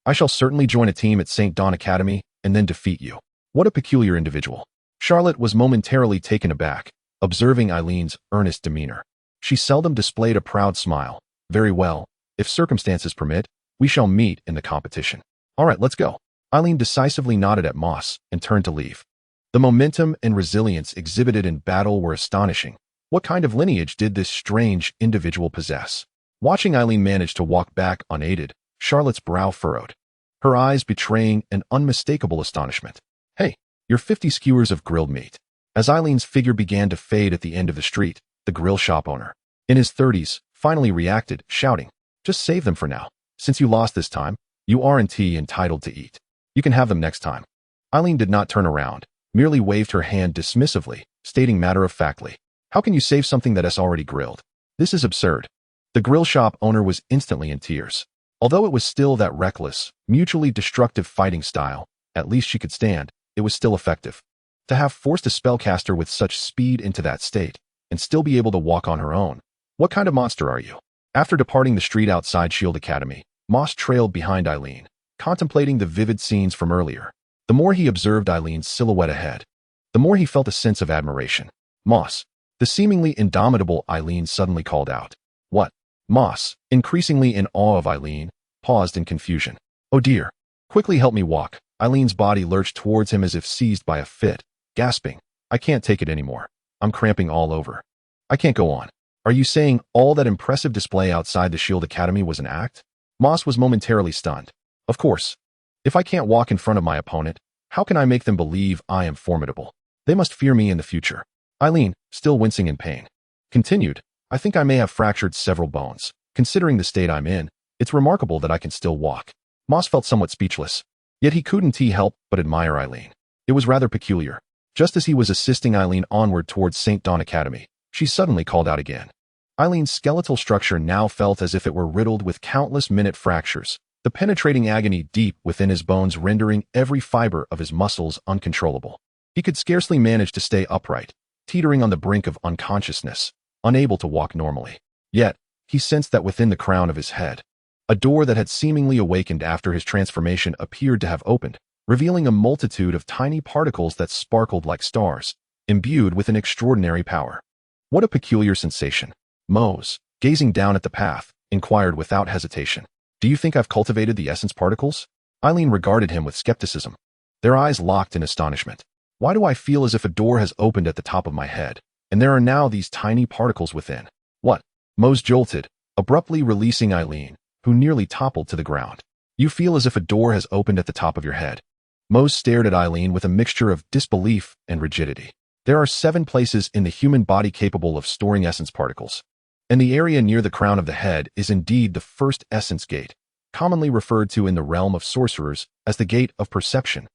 [SPEAKER 1] I shall certainly join a team at St. Dawn Academy and then defeat you." What a peculiar individual. Charlotte was momentarily taken aback, observing Eileen's earnest demeanor. She seldom displayed a proud smile. "Very well, if circumstances permit, we shall meet in the competition." "All right, let's go." Eileen decisively nodded at Moss and turned to leave. The momentum and resilience exhibited in battle were astonishing. What kind of lineage did this strange individual possess? Watching Eileen manage to walk back unaided, Charlotte's brow furrowed, her eyes betraying an unmistakable astonishment. "Hey, you're 50 skewers of grilled meat." As Eileen's figure began to fade at the end of the street, the grill shop owner, in his 30s, finally reacted, shouting, "Just save them for now. Since you lost this time, you aren't entitled to eat. You can have them next time." Eileen did not turn around, merely waved her hand dismissively, stating matter-of-factly, "How can you save something that is already grilled? This is absurd." The grill shop owner was instantly in tears. Although it was still that reckless, mutually destructive fighting style, at least she could stand, it was still effective. To have forced a spellcaster with such speed into that state, and still be able to walk on her own. What kind of monster are you? After departing the street outside Shield Academy, Moss trailed behind Eileen, contemplating the vivid scenes from earlier. The more he observed Eileen's silhouette ahead, the more he felt a sense of admiration. "Moss," the seemingly indomitable Eileen suddenly called out. "What?" Moss, increasingly in awe of Eileen, paused in confusion. "Oh dear. Quickly help me walk." Eileen's body lurched towards him as if seized by a fit, gasping, "I can't take it anymore. I'm cramping all over. I can't go on." "Are you saying all that impressive display outside the Shield Academy was an act?" Moss was momentarily stunned. "Of course. If I can't walk in front of my opponent, how can I make them believe I am formidable? They must fear me in the future." Eileen, still wincing in pain, continued, "I think I may have fractured several bones. Considering the state I'm in, it's remarkable that I can still walk." Moss felt somewhat speechless. Yet he couldn't help but admire Eileen. It was rather peculiar. Just as he was assisting Eileen onward towards St. Dawn Academy, she suddenly called out again. Eileen's skeletal structure now felt as if it were riddled with countless minute fractures, the penetrating agony deep within his bones rendering every fiber of his muscles uncontrollable. He could scarcely manage to stay upright, teetering on the brink of unconsciousness, unable to walk normally. Yet, he sensed that within the crown of his head, a door that had seemingly awakened after his transformation appeared to have opened, revealing a multitude of tiny particles that sparkled like stars, imbued with an extraordinary power. What a peculiar sensation. Mose, gazing down at the path, inquired without hesitation, "Do you think I've cultivated the essence particles?" Eileen regarded him with skepticism. Their eyes locked in astonishment. "Why do I feel as if a door has opened at the top of my head, and there are now these tiny particles within?" "What?" Mose jolted, abruptly releasing Eileen, who nearly toppled to the ground. "You feel as if a door has opened at the top of your head." Mose stared at Eileen with a mixture of disbelief and rigidity. There are 7 places in the human body capable of storing essence particles, and the area near the crown of the head is indeed the first essence gate, commonly referred to in the realm of sorcerers as the gate of perception.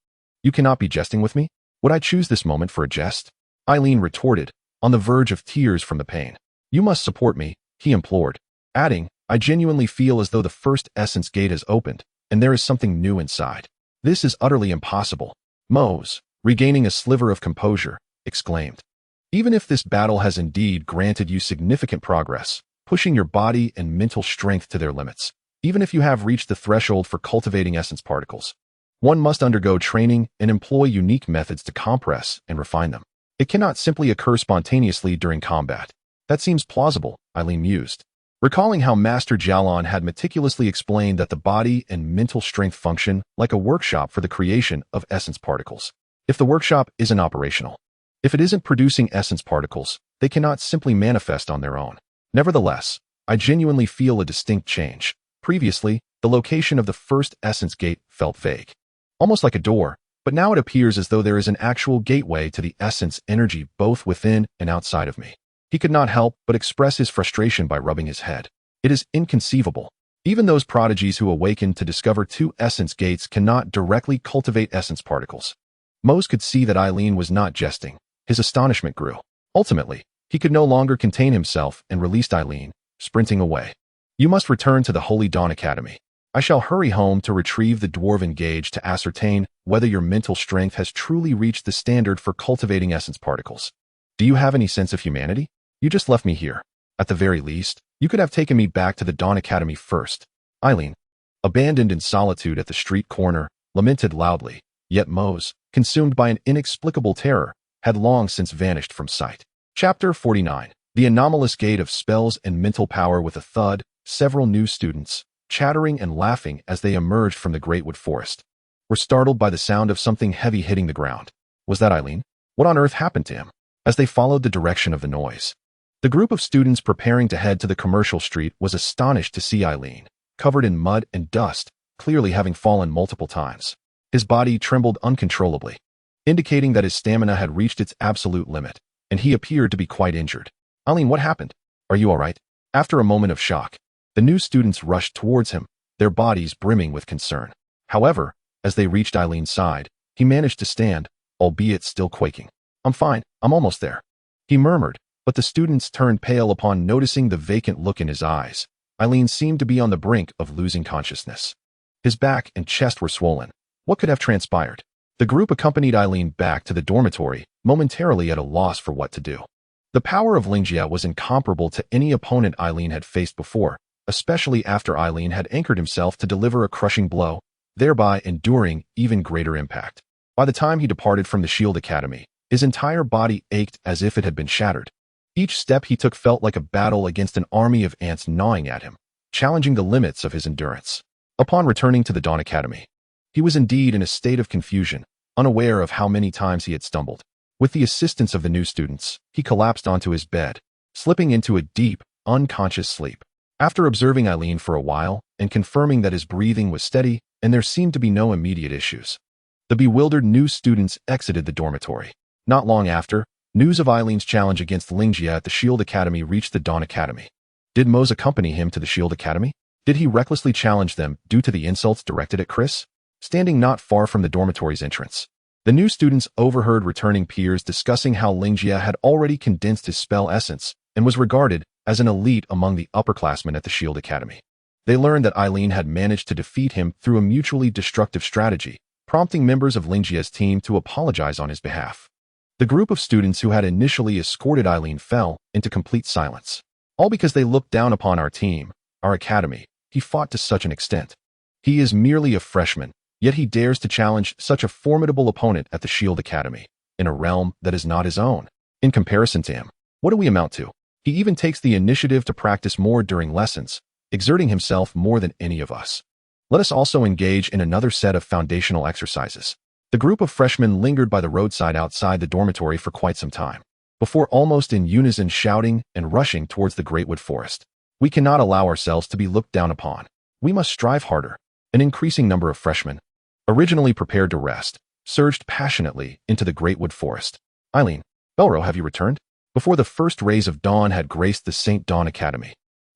[SPEAKER 1] "You cannot be jesting with me? Would I choose this moment for a jest?" Eileen retorted, on the verge of tears from the pain. "You must support me," he implored, adding, "I genuinely feel as though the first essence gate has opened, and there is something new inside." "This is utterly impossible," Mose, regaining a sliver of composure, exclaimed. "Even if this battle has indeed granted you significant progress, pushing your body and mental strength to their limits, even if you have reached the threshold for cultivating essence particles, one must undergo training and employ unique methods to compress and refine them. It cannot simply occur spontaneously during combat." "That seems plausible," Eileen mused, recalling how Master Jalon had meticulously explained that the body and mental strength function like a workshop for the creation of essence particles. If the workshop isn't operational, if it isn't producing essence particles, they cannot simply manifest on their own. Nevertheless, I genuinely feel a distinct change. Previously, the location of the first essence gate felt vague, almost like a door, but now it appears as though there is an actual gateway to the essence energy both within and outside of me. He could not help but express his frustration by rubbing his head. It is inconceivable. Even those prodigies who awaken to discover 2 essence gates cannot directly cultivate essence particles. Mose could see that Eileen was not jesting. His astonishment grew. Ultimately, he could no longer contain himself and released Eileen, sprinting away. "You must return to the Holy Dawn Academy. I shall hurry home to retrieve the dwarven gauge to ascertain whether your mental strength has truly reached the standard for cultivating essence particles. Do you have any sense of humanity? You just left me here. At the very least, you could have taken me back to the Dawn Academy first. Eileen, abandoned in solitude at the street corner, lamented loudly, yet Mose, consumed by an inexplicable terror, had long since vanished from sight. Chapter 49. The anomalous gate of spells and mental power. With a thud, several new students, chattering and laughing as they emerged from the great wood forest, were startled by the sound of something heavy hitting the ground. Was that Eileen? What on earth happened to him? As they followed the direction of the noise, the group of students preparing to head to the commercial street was astonished to see Eileen, covered in mud and dust, clearly having fallen multiple times. His body trembled uncontrollably, indicating that his stamina had reached its absolute limit, and he appeared to be quite injured. Eileen, what happened? Are you all right? After a moment of shock, the new students rushed towards him, their bodies brimming with concern. However, as they reached Eileen's side, he managed to stand, albeit still quaking. I'm fine, I'm almost there, he murmured, but the students turned pale upon noticing the vacant look in his eyes. Eileen seemed to be on the brink of losing consciousness. His back and chest were swollen. What could have transpired? The group accompanied Eileen back to the dormitory, momentarily at a loss for what to do. The power of Lingjia was incomparable to any opponent Eileen had faced before, especially after Eileen had anchored himself to deliver a crushing blow, thereby enduring even greater impact. By the time he departed from the Shield Academy, his entire body ached as if it had been shattered. Each step he took felt like a battle against an army of ants gnawing at him, challenging the limits of his endurance. Upon returning to the Dawn Academy, he was indeed in a state of confusion, unaware of how many times he had stumbled. With the assistance of the new students, he collapsed onto his bed, slipping into a deep, unconscious sleep. After observing Eileen for a while and confirming that his breathing was steady and there seemed to be no immediate issues, the bewildered new students exited the dormitory. Not long after, news of Eileen's challenge against Lingjia at the Shield Academy reached the Dawn Academy. Did Mose accompany him to the Shield Academy? Did he recklessly challenge them due to the insults directed at Chris? Standing not far from the dormitory's entrance, the new students overheard returning peers discussing how Lingjia had already condensed his spell essence and was regarded as an elite among the upperclassmen at the Shield Academy. They learned that Eileen had managed to defeat him through a mutually destructive strategy, prompting members of Lingjia's team to apologize on his behalf. The group of students who had initially escorted Eileen fell into complete silence. All because they looked down upon our team, our academy. He fought to such an extent. He is merely a freshman, yet he dares to challenge such a formidable opponent at the Shield Academy, in a realm that is not his own. In comparison to him, what do we amount to? He even takes the initiative to practice more during lessons, exerting himself more than any of us. Let us also engage in another set of foundational exercises. The group of freshmen lingered by the roadside outside the dormitory for quite some time, before almost in unison shouting and rushing towards the great wood forest. We cannot allow ourselves to be looked down upon. We must strive harder. An increasing number of freshmen, originally prepared to rest, surged passionately into the great wood forest. Eileen, Belro, have you returned? Before the first rays of dawn had graced the St. Dawn Academy,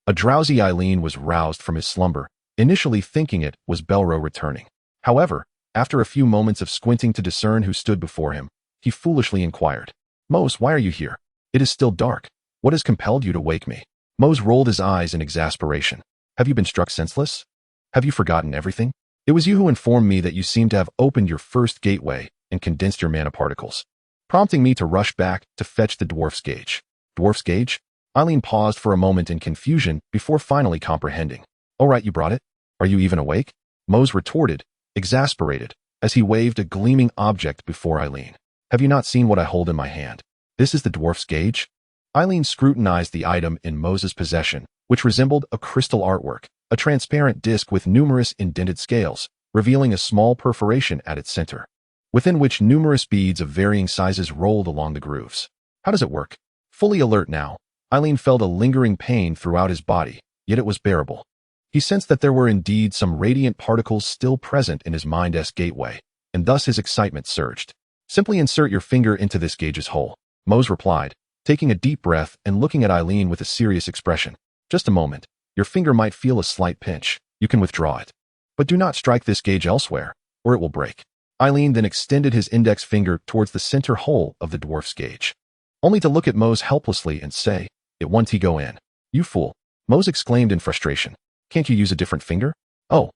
[SPEAKER 1] a drowsy Eileen was roused from his slumber, initially thinking it was Belro returning. However, after a few moments of squinting to discern who stood before him, he foolishly inquired, Mose, why are you here? It is still dark. What has compelled you to wake me? Mose rolled his eyes in exasperation. Have you been struck senseless? Have you forgotten everything? It was you who informed me that you seemed to have opened your first gateway and condensed your mana particles, prompting me to rush back to fetch the dwarf's gauge. Dwarf's gauge? Eileen paused for a moment in confusion before finally comprehending. All right, you brought it? Are you even awake? Mose retorted, exasperated, as he waved a gleaming object before Eileen. Have you not seen what I hold in my hand? This is the dwarf's gauge? Eileen scrutinized the item in Mose's possession, which resembled a crystal artwork, a transparent disc with numerous indented scales, revealing a small perforation at its center, within which numerous beads of varying sizes rolled along the grooves. How does it work? Fully alert now, Eileen felt a lingering pain throughout his body, yet it was bearable. He sensed that there were indeed some radiant particles still present in his mind's gateway, and thus his excitement surged. Simply insert your finger into this gauge's hole, Mose replied, taking a deep breath and looking at Eileen with a serious expression. Just a moment. Your finger might feel a slight pinch. You can withdraw it. But do not strike this gauge elsewhere, or it will break. Eileen then extended his index finger towards the center hole of the dwarf's gauge, only to look at Mose helplessly and say, It won't go in. You fool. Mose exclaimed in frustration. Can't you use a different finger? Oh,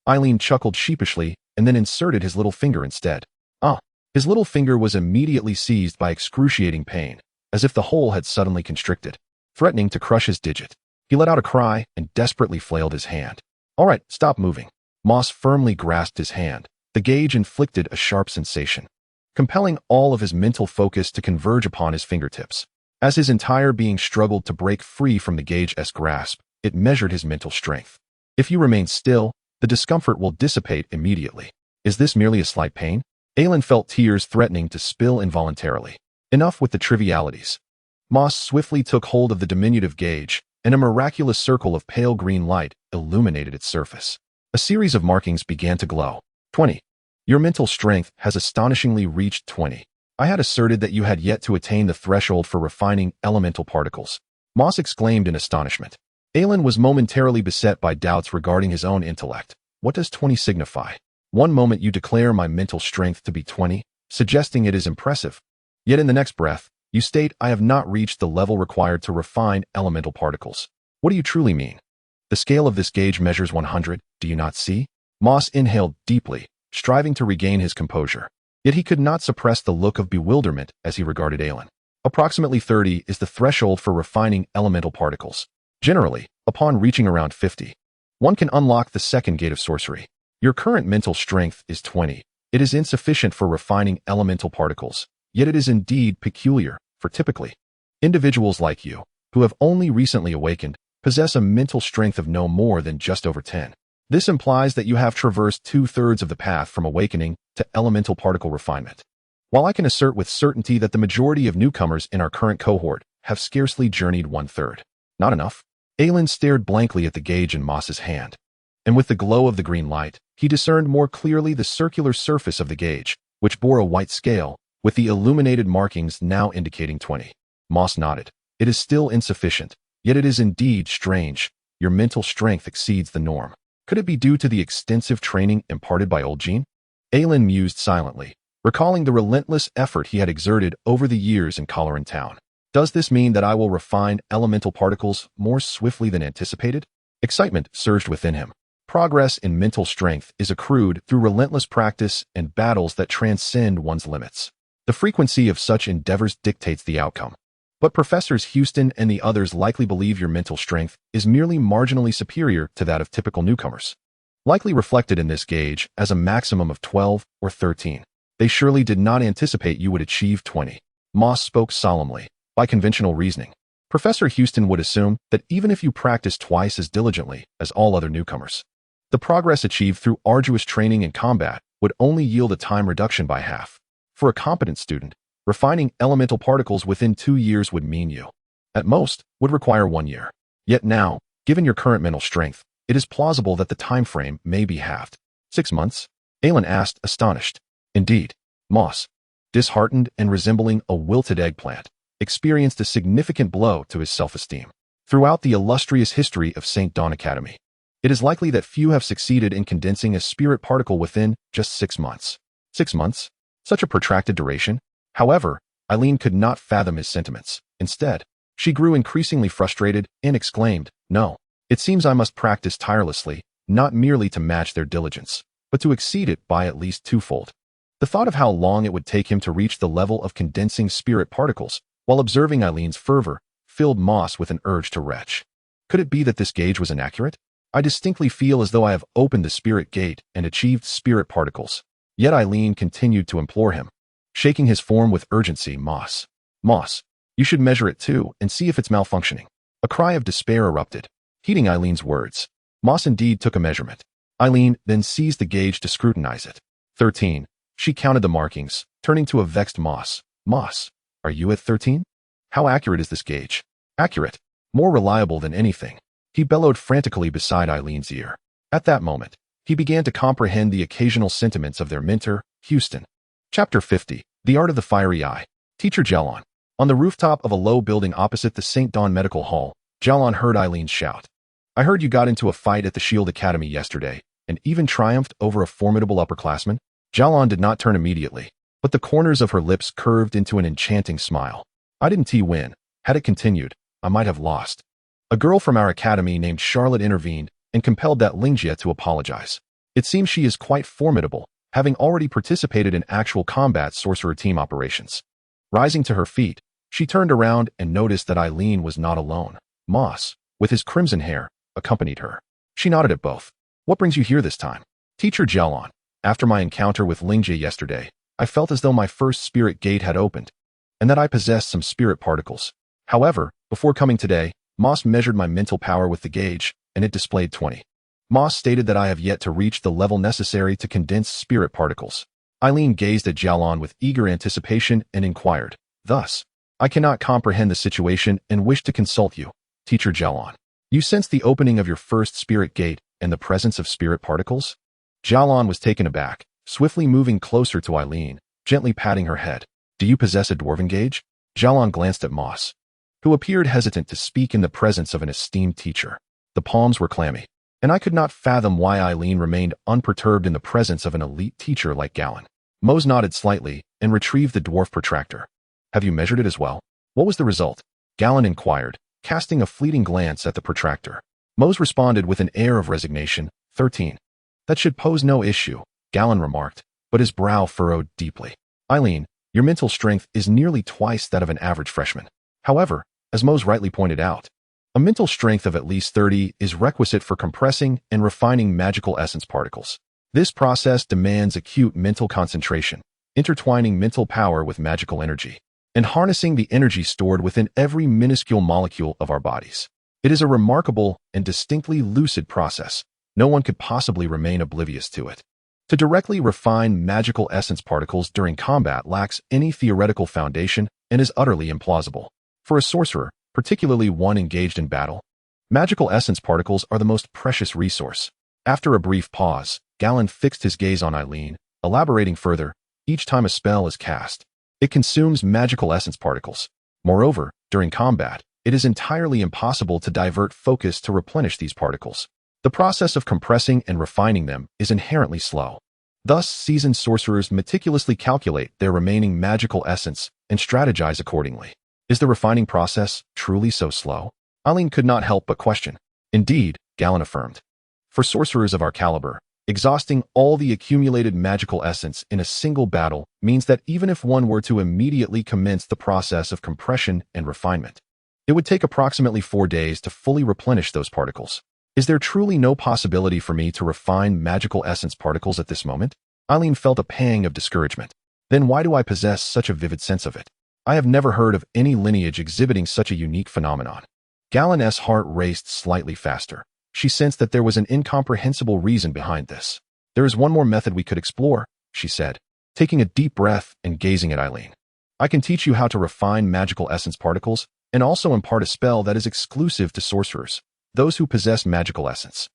[SPEAKER 1] Eileen chuckled sheepishly and then inserted his little finger instead. Ah! His little finger was immediately seized by excruciating pain, as if the hole had suddenly constricted, threatening to crush his digit. He let out a cry and desperately flailed his hand. All right, stop moving. Moss firmly grasped his hand. The gauge inflicted a sharp sensation, compelling all of his mental focus to converge upon his fingertips. As his entire being struggled to break free from the gauge's grasp, it measured his mental strength. If you remain still, the discomfort will dissipate immediately. Is this merely a slight pain? Aelin felt tears threatening to spill involuntarily. Enough with the trivialities. Moss swiftly took hold of the diminutive gauge, and a miraculous circle of pale green light illuminated its surface. A series of markings began to glow. 20. Your mental strength has astonishingly reached 20. I had asserted that you had yet to attain the threshold for refining elemental particles. Moss exclaimed in astonishment. Aelin was momentarily beset by doubts regarding his own intellect. What does 20 signify? One moment you declare my mental strength to be 20, suggesting it is impressive. Yet in the next breath, you state I have not reached the level required to refine elemental particles. What do you truly mean? The scale of this gauge measures 100, do you not see? Moss inhaled deeply, striving to regain his composure. Yet he could not suppress the look of bewilderment as he regarded Aelin. Approximately 30 is the threshold for refining elemental particles. Generally, upon reaching around 50, one can unlock the second gate of sorcery. Your current mental strength is 20. It is insufficient for refining elemental particles, yet it is indeed peculiar, for typically, individuals like you, who have only recently awakened, possess a mental strength of no more than just over 10. This implies that you have traversed 2/3 of the path from awakening to elemental particle refinement. While I can assert with certainty that the majority of newcomers in our current cohort have scarcely journeyed 1/3. Not enough? Aelin stared blankly at the gauge in Moss's hand, and with the glow of the green light, he discerned more clearly the circular surface of the gauge, which bore a white scale, with the illuminated markings now indicating 20. Moss nodded. It is still insufficient, yet it is indeed strange. Your mental strength exceeds the norm. Could it be due to the extensive training imparted by Old Jinze? Aelin mused silently, recalling the relentless effort he had exerted over the years in Kololin Town. Does this mean that I will refine elemental particles more swiftly than anticipated? Excitement surged within him. Progress in mental strength is accrued through relentless practice and battles that transcend one's limits. The frequency of such endeavors dictates the outcome. But Professors Houston and the others likely believe your mental strength is merely marginally superior to that of typical newcomers, likely reflected in this gauge as a maximum of 12 or 13. They surely did not anticipate you would achieve 20. Moss spoke solemnly. By conventional reasoning, Professor Houston would assume that even if you practice twice as diligently as all other newcomers, the progress achieved through arduous training and combat would only yield a time reduction by half. For a competent student, refining elemental particles within 2 years would mean you, at most, would require 1 year. Yet now, given your current mental strength, it is plausible that the time frame may be halved. 6 months? Aelin asked, astonished. Indeed. Moss, disheartened and resembling a wilted eggplant, experienced a significant blow to his self-esteem. Throughout the illustrious history of St. Dawn Academy, it is likely that few have succeeded in condensing a spirit particle within just 6 months. 6 months? Such a protracted duration? However, Eileen could not fathom his sentiments. Instead, she grew increasingly frustrated and exclaimed, "No, it seems I must practice tirelessly, not merely to match their diligence, but to exceed it by at least twofold." The thought of how long it would take him to reach the level of condensing spirit particles while observing Eileen's fervor filled Moss with an urge to retch. Could it be that this gauge was inaccurate? I distinctly feel as though I have opened the spirit gate and achieved spirit particles. Yet Eileen continued to implore him, shaking his form with urgency. Moss, you should measure it too and see if it's malfunctioning. A cry of despair erupted, heeding Eileen's words. Moss indeed took a measurement. Eileen then seized the gauge to scrutinize it. 13. She counted the markings, turning to a vexed Moss. Moss, are you at 13? How accurate is this gauge? Accurate. More reliable than anything. He bellowed frantically beside Eileen's ear. At that moment, he began to comprehend the occasional sentiments of their mentor, Houston. Chapter 50. The Art of the Fiery Eye. Teacher Jalon. On the rooftop of a low building opposite the St. Dawn Medical Hall, Jalon heard Eileen shout, "I heard you got into a fight at the Shield Academy yesterday, and even triumphed over a formidable upperclassman." Jalon did not turn immediately, but the corners of her lips curved into an enchanting smile. "I didn't win. Had it continued, I might have lost." A girl from our academy named Charlotte intervened and compelled that Lingjie to apologize. It seems she is quite formidable, having already participated in actual combat sorcerer team operations. Rising to her feet, she turned around and noticed that Eileen was not alone. Moss, with his crimson hair, accompanied her. She nodded at both. What brings you here this time? Teacher Jelon. After my encounter with Lingjie yesterday, I felt as though my first spirit gate had opened, and that I possessed some spirit particles. However, before coming today, Moss measured my mental power with the gauge, and it displayed 20. Moss stated that I have yet to reach the level necessary to condense spirit particles. Eileen gazed at Jalon with eager anticipation and inquired, thus, I cannot comprehend the situation and wish to consult you, Teacher Jalon. You sense the opening of your first spirit gate and the presence of spirit particles? Jalon was taken aback, swiftly moving closer to Eileen, gently patting her head. Do you possess a dwarven gauge? Jalon glanced at Moss, who appeared hesitant to speak in the presence of an esteemed teacher. The palms were clammy, and I could not fathom why Eileen remained unperturbed in the presence of an elite teacher like Gallon. Mose nodded slightly and retrieved the dwarf protractor. Have you measured it as well? What was the result? Gallon inquired, casting a fleeting glance at the protractor. Mose responded with an air of resignation. 13. That should pose no issue, Gallon remarked, but his brow furrowed deeply. Eileen, your mental strength is nearly twice that of an average freshman. However, as Mose rightly pointed out, a mental strength of at least 30 is requisite for compressing and refining magical essence particles. This process demands acute mental concentration, intertwining mental power with magical energy, and harnessing the energy stored within every minuscule molecule of our bodies. It is a remarkable and distinctly lucid process. No one could possibly remain oblivious to it. To directly refine magical essence particles during combat lacks any theoretical foundation and is utterly implausible. For a sorcerer, particularly one engaged in battle, magical essence particles are the most precious resource. After a brief pause, Gallon fixed his gaze on Eileen, elaborating further, each time a spell is cast, it consumes magical essence particles. Moreover, during combat, it is entirely impossible to divert focus to replenish these particles. The process of compressing and refining them is inherently slow. Thus, seasoned sorcerers meticulously calculate their remaining magical essence and strategize accordingly. Is the refining process truly so slow? Eileen could not help but question. Indeed, Gallon affirmed. For sorcerers of our caliber, exhausting all the accumulated magical essence in a single battle means that even if one were to immediately commence the process of compression and refinement, it would take approximately 4 days to fully replenish those particles. Is there truly no possibility for me to refine magical essence particles at this moment? Eileen felt a pang of discouragement. Then why do I possess such a vivid sense of it? I have never heard of any lineage exhibiting such a unique phenomenon. Gallon's heart raced slightly faster. She sensed that there was an incomprehensible reason behind this. There is one more method we could explore, she said, taking a deep breath and gazing at Eileen. I can teach you how to refine magical essence particles and also impart a spell that is exclusive to sorcerers, those who possess magical essence.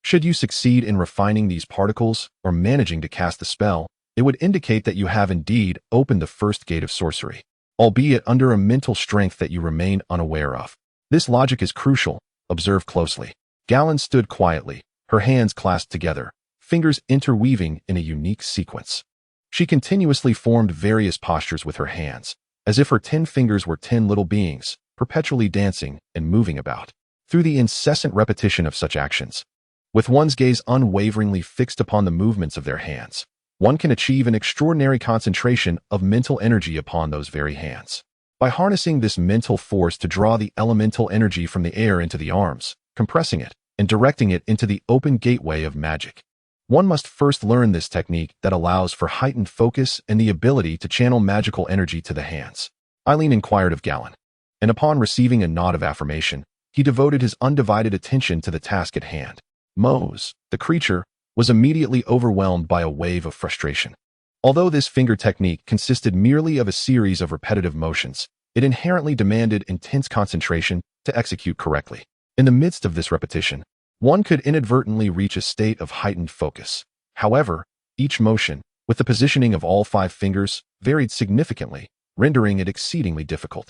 [SPEAKER 1] Should you succeed in refining these particles or managing to cast the spell, it would indicate that you have indeed opened the first gate of sorcery, albeit under a mental strength that you remain unaware of. This logic is crucial. Observe closely. Gallon stood quietly, her hands clasped together, fingers interweaving in a unique sequence. She continuously formed various postures with her hands, as if her 10 fingers were 10 little beings, perpetually dancing and moving about. Through the incessant repetition of such actions, with one's gaze unwaveringly fixed upon the movements of their hands, one can achieve an extraordinary concentration of mental energy upon those very hands. By harnessing this mental force to draw the elemental energy from the air into the arms, compressing it, and directing it into the open gateway of magic. One must first learn this technique that allows for heightened focus and the ability to channel magical energy to the hands. Eileen inquired of Gallon, and upon receiving a nod of affirmation, he devoted his undivided attention to the task at hand. Mose, the creature, was immediately overwhelmed by a wave of frustration. Although this finger technique consisted merely of a series of repetitive motions, it inherently demanded intense concentration to execute correctly. In the midst of this repetition, one could inadvertently reach a state of heightened focus. However, each motion, with the positioning of all 5 fingers, varied significantly, rendering it exceedingly difficult.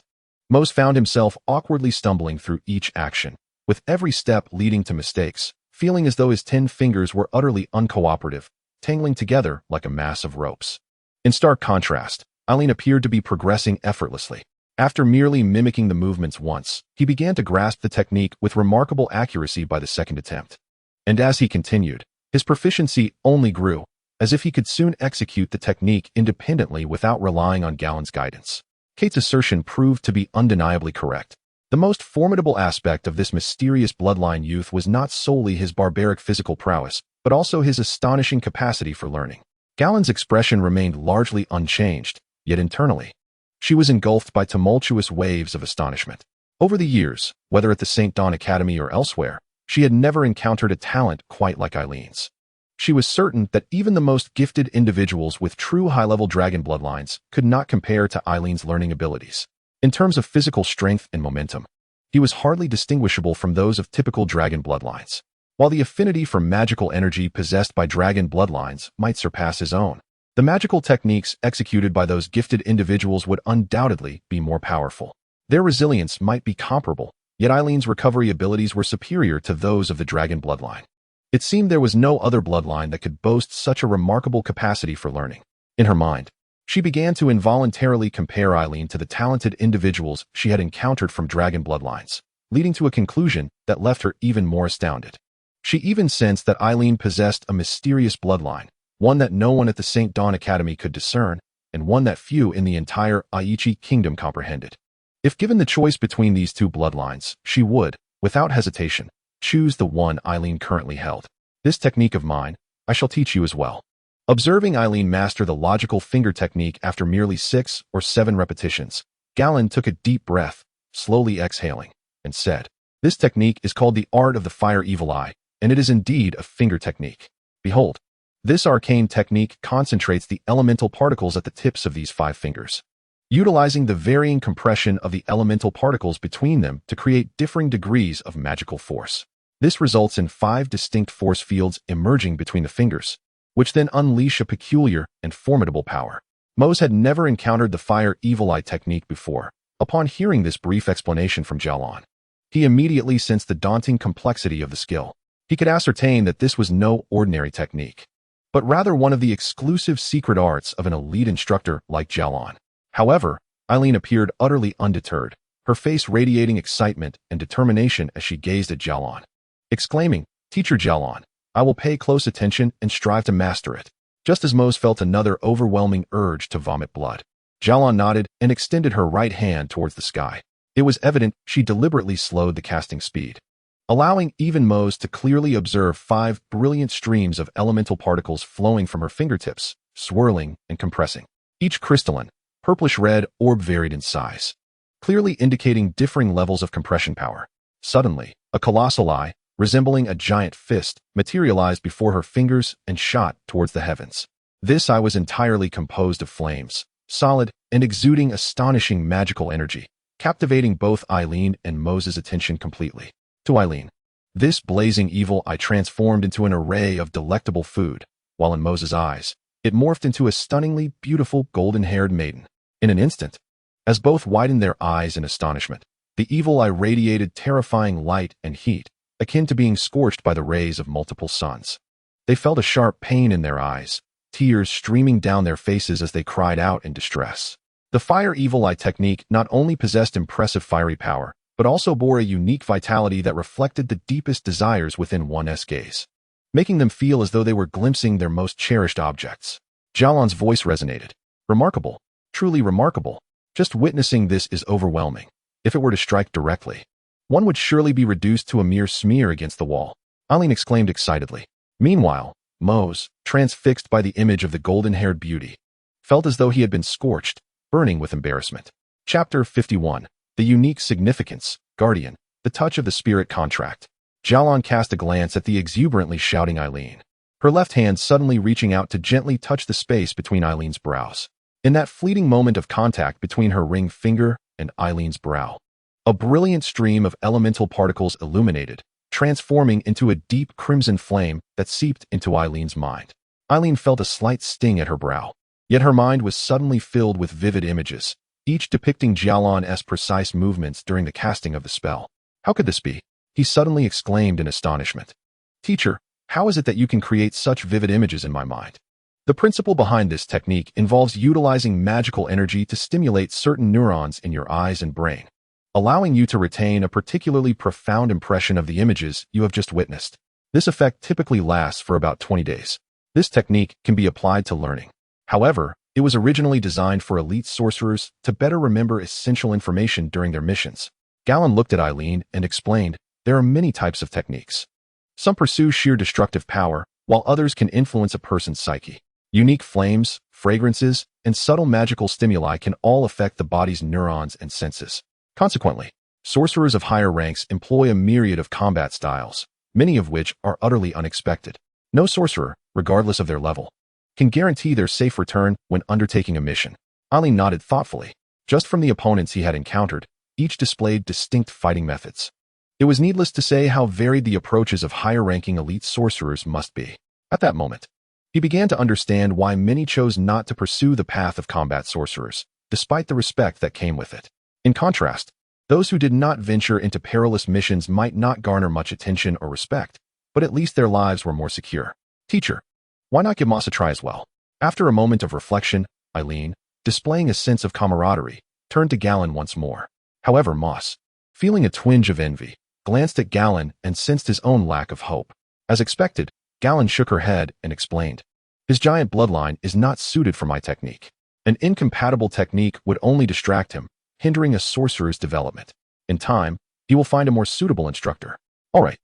[SPEAKER 1] Mose found himself awkwardly stumbling through each action, with every step leading to mistakes, feeling as though his 10 fingers were utterly uncooperative, tangling together like a mass of ropes. In stark contrast, Eileen appeared to be progressing effortlessly. After merely mimicking the movements once, he began to grasp the technique with remarkable accuracy by the second attempt. And as he continued, His proficiency only grew, as if he could soon execute the technique independently without relying on Galen's guidance. Kate's assertion proved to be undeniably correct. The most formidable aspect of this mysterious bloodline youth was not solely his barbaric physical prowess, but also his astonishing capacity for learning. Galen's expression remained largely unchanged, yet internally, she was engulfed by tumultuous waves of astonishment. Over the years, whether at the St. Dawn Academy or elsewhere, she had never encountered a talent quite like Eileen's. She was certain that even the most gifted individuals with true high-level dragon bloodlines could not compare to Eileen's learning abilities. In terms of physical strength and momentum, he was hardly distinguishable from those of typical dragon bloodlines. While the affinity for magical energy possessed by dragon bloodlines might surpass his own, the magical techniques executed by those gifted individuals would undoubtedly be more powerful. Their resilience might be comparable, yet Eileen's recovery abilities were superior to those of the dragon bloodline. It seemed there was no other bloodline that could boast such a remarkable capacity for learning. In her mind, she began to involuntarily compare Eileen to the talented individuals she had encountered from dragon bloodlines, leading to a conclusion that left her even more astounded. She even sensed that Eileen possessed a mysterious bloodline, one that no one at the St. Dawn Academy could discern, and one that few in the entire Aichi kingdom comprehended. If given the choice between these two bloodlines, she would, without hesitation, choose the one Eileen currently held. This technique of mine, I shall teach you as well. Observing Eileen master the logical finger technique after merely 6 or 7 repetitions, Galen took a deep breath, slowly exhaling, and said, "This technique is called the art of the fire evil eye, and it is indeed a finger technique. Behold, this arcane technique concentrates the elemental particles at the tips of these 5 fingers, utilizing the varying compression of the elemental particles between them to create differing degrees of magical force. This results in 5 distinct force fields emerging between the fingers, which then unleash a peculiar and formidable power." Mose had never encountered the fire evil eye technique before. Upon hearing this brief explanation from Jalon, he immediately sensed the daunting complexity of the skill. He could ascertain that this was no ordinary technique, but rather one of the exclusive secret arts of an elite instructor like Jalon. However, Eileen appeared utterly undeterred, her face radiating excitement and determination as she gazed at Jalon, exclaiming, "Teacher Jalon, I will pay close attention and strive to master it." Just as Mose felt another overwhelming urge to vomit blood, Jalon nodded and extended her right hand towards the sky. It was evident she deliberately slowed the casting speed, allowing even Mose to clearly observe 5 brilliant streams of elemental particles flowing from her fingertips, swirling and compressing. Each crystalline, purplish-red orb varied in size, clearly indicating differing levels of compression power. Suddenly, a colossal eye, resembling a giant fist, materialized before her fingers and shot towards the heavens. This eye was entirely composed of flames, solid and exuding astonishing magical energy, captivating both Eileen and Moses' attention completely. To Eileen, this blazing evil eye transformed into an array of delectable food, while in Moses' eyes, it morphed into a stunningly beautiful golden-haired maiden. In an instant, as both widened their eyes in astonishment, the evil eye radiated terrifying light and heat, akin to being scorched by the rays of multiple suns. They felt a sharp pain in their eyes, tears streaming down their faces as they cried out in distress. The fire evil eye technique not only possessed impressive fiery power, but also bore a unique vitality that reflected the deepest desires within one's gaze, making them feel as though they were glimpsing their most cherished objects. Jalon's voice resonated. "Remarkable, truly remarkable. Just witnessing this is overwhelming. If it were to strike directly, one would surely be reduced to a mere smear against the wall," Eileen exclaimed excitedly. Meanwhile, Mose, transfixed by the image of the golden-haired beauty, felt as though he had been scorched, burning with embarrassment. Chapter 51. The Unique Significance, Guardian, the Touch of the Spirit Contract. Jalon cast a glance at the exuberantly shouting Eileen, her left hand suddenly reaching out to gently touch the space between Eileen's brows. In that fleeting moment of contact between her ring finger and Eileen's brow, a brilliant stream of elemental particles illuminated, transforming into a deep crimson flame that seeped into Eileen's mind. Eileen felt a slight sting at her brow, yet her mind was suddenly filled with vivid images, each depicting Jalon's precise movements during the casting of the spell. "How could this be?" he suddenly exclaimed in astonishment. "Teacher, how is it that you can create such vivid images in my mind?" The principle behind this technique involves utilizing magical energy to stimulate certain neurons in your eyes and brain, allowing you to retain a particularly profound impression of the images you have just witnessed. This effect typically lasts for about 20 days. This technique can be applied to learning. However, it was originally designed for elite sorcerers to better remember essential information during their missions. Galen looked at Eileen and explained, there are many types of techniques. Some pursue sheer destructive power, while others can influence a person's psyche. Unique flames, fragrances, and subtle magical stimuli can all affect the body's neurons and senses. Consequently, sorcerers of higher ranks employ a myriad of combat styles, many of which are utterly unexpected. No sorcerer, regardless of their level, can guarantee their safe return when undertaking a mission. Eileen nodded thoughtfully. Just from the opponents he had encountered, each displayed distinct fighting methods. It was needless to say how varied the approaches of higher-ranking elite sorcerers must be. At that moment, he began to understand why many chose not to pursue the path of combat sorcerers, despite the respect that came with it. In contrast, those who did not venture into perilous missions might not garner much attention or respect, but at least their lives were more secure. Teacher, why not give Moss a try as well? After a moment of reflection, Eileen, displaying a sense of camaraderie, turned to Galen once more. However, Moss, feeling a twinge of envy, glanced at Galen and sensed his own lack of hope. As expected, Galen shook her head and explained, his giant bloodline is not suited for my technique. An incompatible technique would only distract him, hindering a sorcerer's development. In time, he will find a more suitable instructor. All right.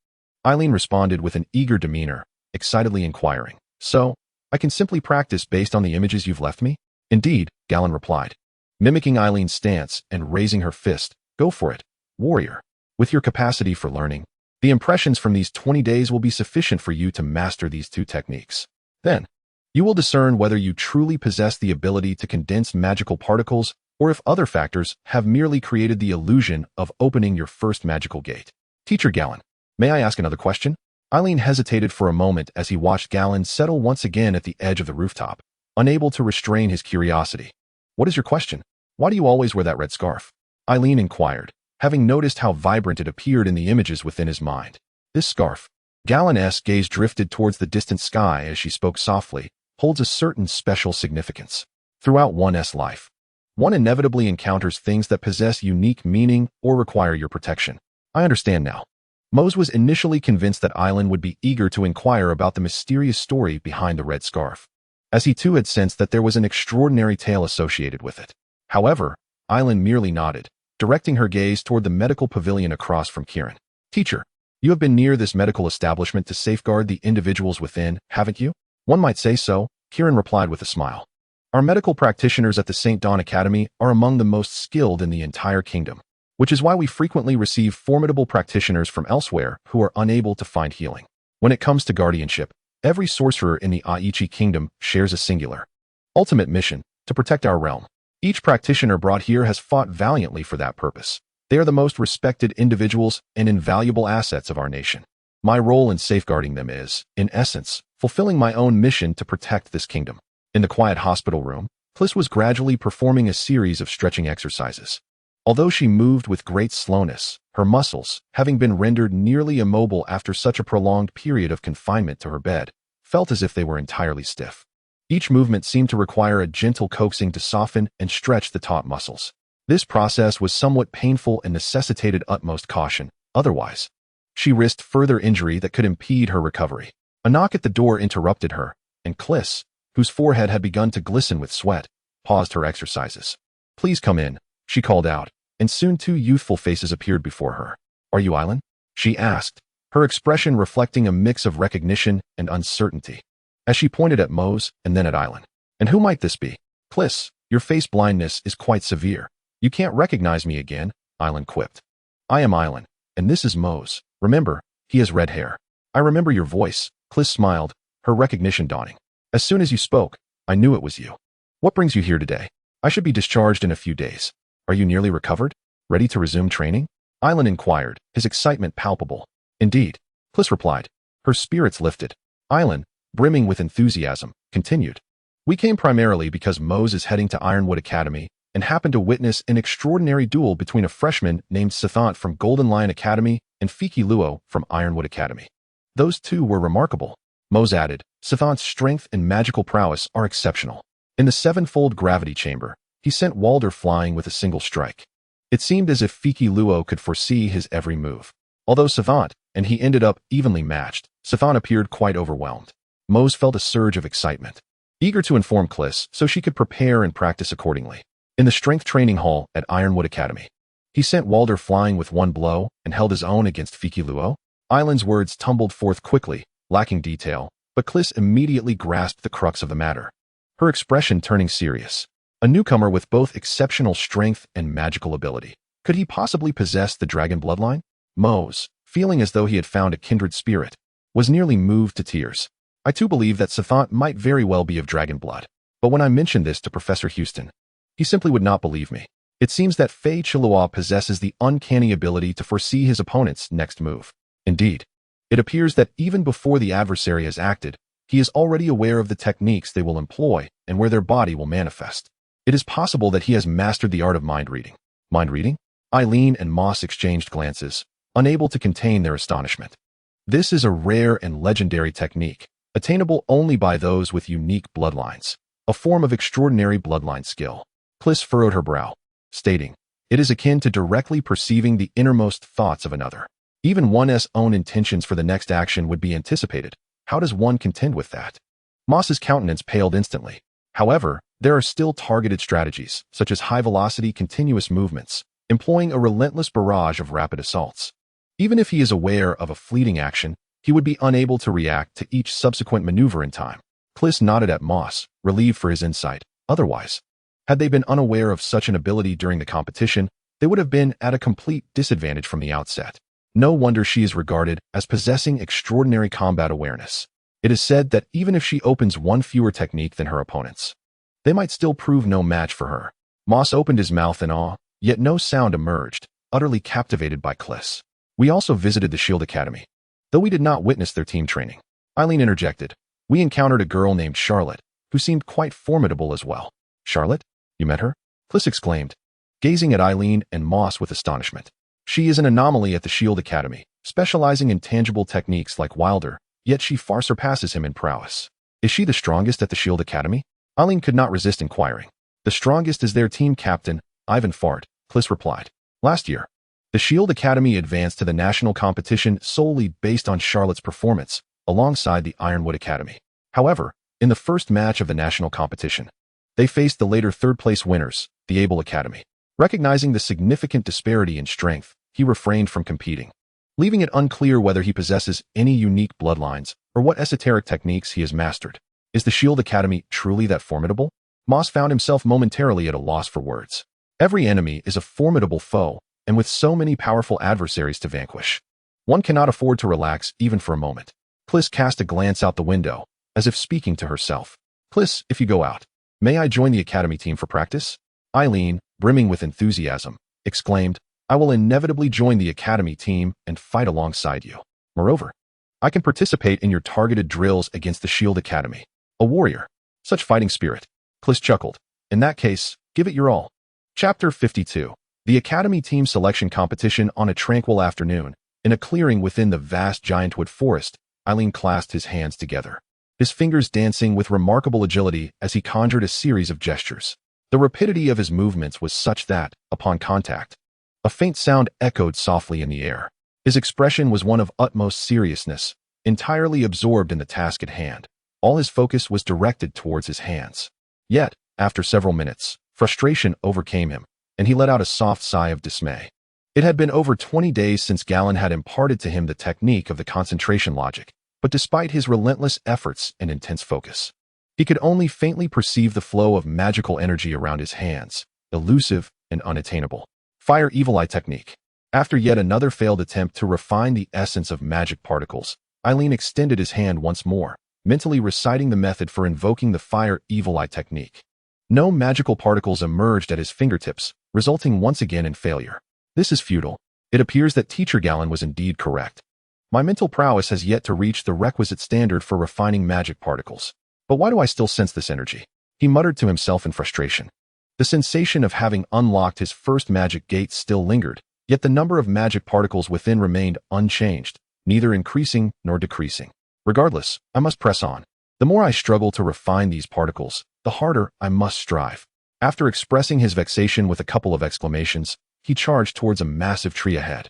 [SPEAKER 1] Eileen responded with an eager demeanor, excitedly inquiring, so, I can simply practice based on the images you've left me? Indeed, Galen replied, mimicking Eileen's stance and raising her fist. Go for it, warrior. With your capacity for learning, the impressions from these 20 days will be sufficient for you to master these two techniques. Then, you will discern whether you truly possess the ability to condense magical particles or if other factors have merely created the illusion of opening your first magical gate. Teacher Galen, may I ask another question? Eileen hesitated for a moment as he watched Galen settle once again at the edge of the rooftop, unable to restrain his curiosity. What is your question? Why do you always wear that red scarf? Eileen inquired, having noticed how vibrant it appeared in the images within his mind. This scarf, Galen's gaze drifted towards the distant sky as she spoke softly, holds a certain special significance. Throughout one's life, one inevitably encounters things that possess unique meaning or require your protection. I understand now. Mose was initially convinced that Eileen would be eager to inquire about the mysterious story behind the red scarf, as he too had sensed that there was an extraordinary tale associated with it. However, Eileen merely nodded, directing her gaze toward the medical pavilion across from Kieran. Teacher, you have been near this medical establishment to safeguard the individuals within, haven't you? One might say so, Kieran replied with a smile. Our medical practitioners at the St. Dawn Academy are among the most skilled in the entire kingdom, which is why we frequently receive formidable practitioners from elsewhere who are unable to find healing. When it comes to guardianship, every sorcerer in the Aichi kingdom shares a singular, ultimate mission to protect our realm. Each practitioner brought here has fought valiantly for that purpose. They are the most respected individuals and invaluable assets of our nation. My role in safeguarding them is, in essence, fulfilling my own mission to protect this kingdom. In the quiet hospital room, Kliss was gradually performing a series of stretching exercises. Although she moved with great slowness, her muscles, having been rendered nearly immobile after such a prolonged period of confinement to her bed, felt as if they were entirely stiff. Each movement seemed to require a gentle coaxing to soften and stretch the taut muscles. This process was somewhat painful and necessitated utmost caution. Otherwise, she risked further injury that could impede her recovery. A knock at the door interrupted her, and Kliss, whose forehead had begun to glisten with sweat, paused her exercises. Please come in, she called out, and soon two youthful faces appeared before her. Are you Eileen? She asked, her expression reflecting a mix of recognition and uncertainty, as she pointed at Mose and then at Eileen. And who might this be? Kliss, your face blindness is quite severe. You can't recognize me again, Eileen quipped. I am Eileen, and this is Mose. Remember, he has red hair. I remember your voice, Kliss smiled, her recognition dawning. As soon as you spoke, I knew it was you. What brings you here today? I should be discharged in a few days. Are you nearly recovered? Ready to resume training? Eileen inquired, his excitement palpable. Indeed, Kliss replied, her spirits lifted. Eileen, brimming with enthusiasm, continued. We came primarily because Mose is heading to Ironwood Academy and happened to witness an extraordinary duel between a freshman named Sathant from Golden Lion Academy and Fiki Luo from Ironwood Academy. Those two were remarkable. Mose added, Sathant's strength and magical prowess are exceptional. In the sevenfold gravity chamber, he sent Walder flying with a single strike. It seemed as if Fiki Luo could foresee his every move. Although Sathant, and he ended up evenly matched. Sathan appeared quite overwhelmed. Mose felt a surge of excitement, eager to inform Kliss so she could prepare and practice accordingly. In the strength training hall at Ironwood Academy, he sent Walder flying with one blow and held his own against Fiki Luo. Island's words tumbled forth quickly, lacking detail, but Kliss immediately grasped the crux of the matter, her expression turning serious. A newcomer with both exceptional strength and magical ability. Could he possibly possess the dragon bloodline? Mose, feeling as though he had found a kindred spirit, was nearly moved to tears. I too believe that Sathant might very well be of dragon blood, but when I mentioned this to Professor Houston, he simply would not believe me. It seems that Fei Chilua possesses the uncanny ability to foresee his opponent's next move. Indeed, it appears that even before the adversary has acted, he is already aware of the techniques they will employ and where their body will manifest. It is possible that he has mastered the art of mind reading. Mind reading? Eileen and Moss exchanged glances, unable to contain their astonishment. This is a rare and legendary technique, attainable only by those with unique bloodlines, a form of extraordinary bloodline skill. Kliss furrowed her brow, stating, "It is akin to directly perceiving the innermost thoughts of another. Even one's own intentions for the next action would be anticipated. How does one contend with that?" Moss's countenance paled instantly. However, there are still targeted strategies, such as high-velocity continuous movements, employing a relentless barrage of rapid assaults. Even if he is aware of a fleeting action, he would be unable to react to each subsequent maneuver in time. Kliss nodded at Moss, relieved for his insight. Otherwise, had they been unaware of such an ability during the competition, they would have been at a complete disadvantage from the outset. No wonder she is regarded as possessing extraordinary combat awareness. It is said that even if she opens one fewer technique than her opponents, they might still prove no match for her. Moss opened his mouth in awe, yet no sound emerged, utterly captivated by Kliss. "We also visited the Shield Academy, though we did not witness their team training." Eileen interjected. "We encountered a girl named Charlotte, who seemed quite formidable as well." "Charlotte? You met her?" Kliss exclaimed, gazing at Eileen and Moss with astonishment. "She is an anomaly at the Shield Academy, specializing in tangible techniques like Wilder, yet she far surpasses him in prowess." "Is she the strongest at the Shield Academy?" Eileen could not resist inquiring. "The strongest is their team captain, Ivan Fart," Kliss replied. "Last year, the Shield Academy advanced to the national competition solely based on Charlotte's performance, alongside the Ironwood Academy. However, in the first match of the national competition, they faced the later third-place winners, the Able Academy. Recognizing the significant disparity in strength, he refrained from competing, leaving it unclear whether he possesses any unique bloodlines or what esoteric techniques he has mastered. Is the Shield Academy truly that formidable?" Moss found himself momentarily at a loss for words. Every enemy is a formidable foe, and with so many powerful adversaries to vanquish, one cannot afford to relax even for a moment. Kliss cast a glance out the window, as if speaking to herself. "Kliss, if you go out, may I join the academy team for practice?" Eileen, brimming with enthusiasm, exclaimed, "I will inevitably join the academy team and fight alongside you. Moreover, I can participate in your targeted drills against the Shield Academy. A warrior. Such fighting spirit." Kliss chuckled. "In that case, give it your all." Chapter 52. The Academy Team Selection Competition. On a tranquil afternoon, in a clearing within the vast giantwood forest, Eileen clasped his hands together, his fingers dancing with remarkable agility as he conjured a series of gestures. The rapidity of his movements was such that, upon contact, a faint sound echoed softly in the air. His expression was one of utmost seriousness, entirely absorbed in the task at hand. All his focus was directed towards his hands. Yet, after several minutes, frustration overcame him, and he let out a soft sigh of dismay. It had been over 20 days since Galen had imparted to him the technique of the concentration logic, but despite his relentless efforts and intense focus, he could only faintly perceive the flow of magical energy around his hands, elusive and unattainable. Fire Evil Eye Technique. After yet another failed attempt to refine the essence of magic particles, Eileen extended his hand once more, mentally reciting the method for invoking the Fire Evil Eye Technique. No magical particles emerged at his fingertips, resulting once again in failure. "This is futile. It appears that Teacher Galen was indeed correct. My mental prowess has yet to reach the requisite standard for refining magic particles. But why do I still sense this energy?" he muttered to himself in frustration. The sensation of having unlocked his first magic gate still lingered, yet the number of magic particles within remained unchanged, neither increasing nor decreasing. Regardless, I must press on. The more I struggle to refine these particles, the harder I must strive. After expressing his vexation with a couple of exclamations, he charged towards a massive tree ahead.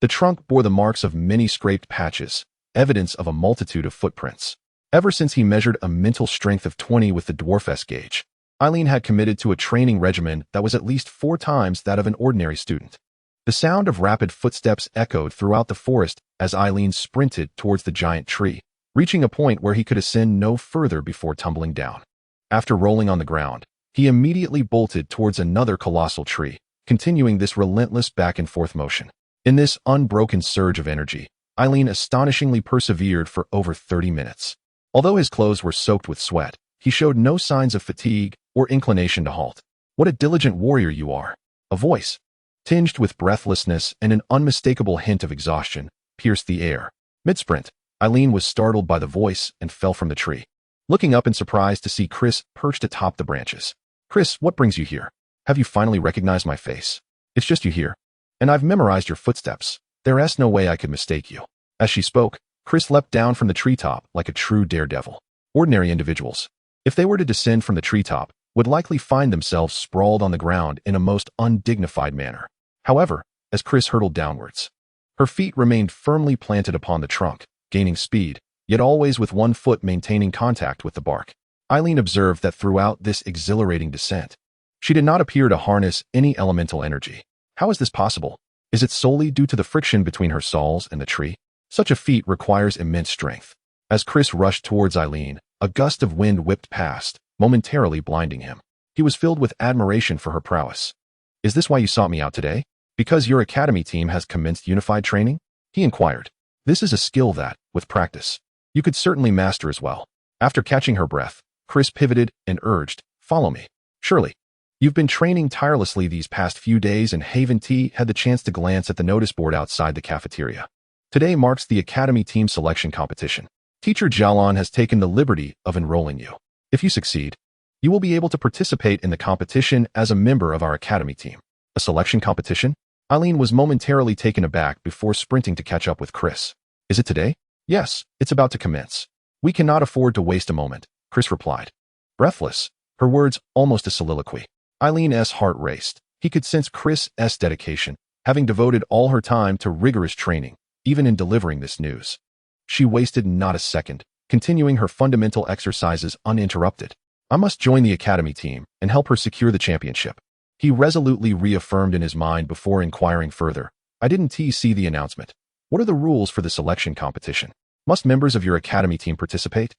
[SPEAKER 1] The trunk bore the marks of many scraped patches, evidence of a multitude of footprints. Ever since he measured a mental strength of 20 with the dwarfess gauge, Eileen had committed to a training regimen that was at least 4 times that of an ordinary student. The sound of rapid footsteps echoed throughout the forest as Eileen sprinted towards the giant tree, reaching a point where he could ascend no further before tumbling down. After rolling on the ground, he immediately bolted towards another colossal tree, continuing this relentless back-and-forth motion. In this unbroken surge of energy, Eileen astonishingly persevered for over 30 minutes. Although his clothes were soaked with sweat, he showed no signs of fatigue or inclination to halt. "What a diligent warrior you are!" A voice, tinged with breathlessness and an unmistakable hint of exhaustion, pierced the air. Mid-sprint, Eileen was startled by the voice and fell from the tree, looking up in surprise to see Chris perched atop the branches. "Chris, what brings you here? Have you finally recognized my face? It's just you here. And I've memorized your footsteps. There's no way I could mistake you." As she spoke, Chris leapt down from the treetop like a true daredevil. Ordinary individuals, if they were to descend from the treetop, would likely find themselves sprawled on the ground in a most undignified manner. However, as Chris hurtled downwards, her feet remained firmly planted upon the trunk, gaining speed, yet always with one foot maintaining contact with the bark. Eileen observed that throughout this exhilarating descent, she did not appear to harness any elemental energy. How is this possible? Is it solely due to the friction between her soles and the tree? Such a feat requires immense strength. As Chris rushed towards Eileen, a gust of wind whipped past, momentarily blinding him. He was filled with admiration for her prowess. "Is this why you sought me out today? Because your academy team has commenced unified training?" he inquired. "This is a skill that, with practice, you could certainly master as well." After catching her breath, Chris pivoted and urged, "Follow me." "Surely. You've been training tirelessly these past few days," and Haven T had the chance to glance at the notice board outside the cafeteria. "Today marks the academy team selection competition. Teacher Jalon has taken the liberty of enrolling you. If you succeed, you will be able to participate in the competition as a member of our academy team." A selection competition? Eileen was momentarily taken aback before sprinting to catch up with Chris. "Is it today?" "Yes, it's about to commence. We cannot afford to waste a moment," Chris replied. Breathless, her words almost a soliloquy. Eileen's heart raced. He could sense Chris's dedication, having devoted all her time to rigorous training, even in delivering this news. She wasted not a second, continuing her fundamental exercises uninterrupted. "I must join the academy team and help her secure the championship," he resolutely reaffirmed in his mind before inquiring further. "I didn't see the announcement. What are the rules for the selection competition? Must members of your academy team participate?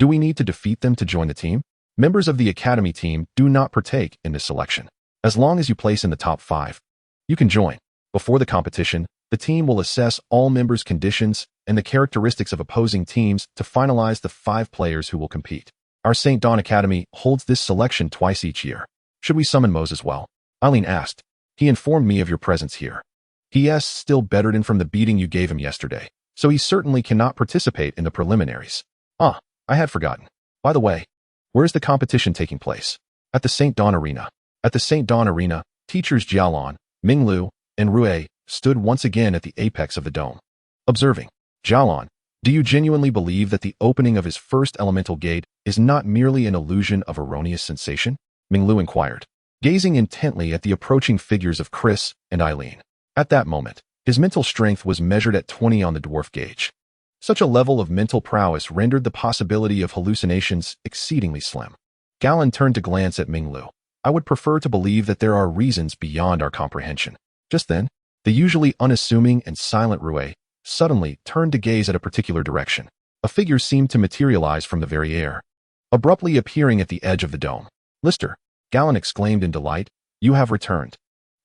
[SPEAKER 1] Do we need to defeat them to join the team?" "Members of the academy team do not partake in this selection. As long as you place in the top 5, you can join. Before the competition, the team will assess all members' conditions and the characteristics of opposing teams to finalize the 5 players who will compete. Our St. Dawn Academy holds this selection twice each year. Should we summon Mose as well?" Eileen asked. "He informed me of your presence here. He's still bedridden from the beating you gave him yesterday, so he certainly cannot participate in the preliminaries." "Ah, I had forgotten. By the way, where is the competition taking place?" "At the St. Dawn Arena." At the St. Dawn Arena, teachers Jialon, Minglu, and Rue stood once again at the apex of the dome, observing. "Jialon, do you genuinely believe that the opening of his first elemental gate is not merely an illusion of erroneous sensation?" Minglu inquired, gazing intently at the approaching figures of Chris and Eileen. At that moment, his mental strength was measured at 20 on the dwarf gauge. Such a level of mental prowess rendered the possibility of hallucinations exceedingly slim. Galen turned to glance at Minglu. "I would prefer to believe that there are reasons beyond our comprehension." Just then, the usually unassuming and silent Rue suddenly turned to gaze at a particular direction. A figure seemed to materialize from the very air, abruptly appearing at the edge of the dome. "Lister," Galen exclaimed in delight, "you have returned.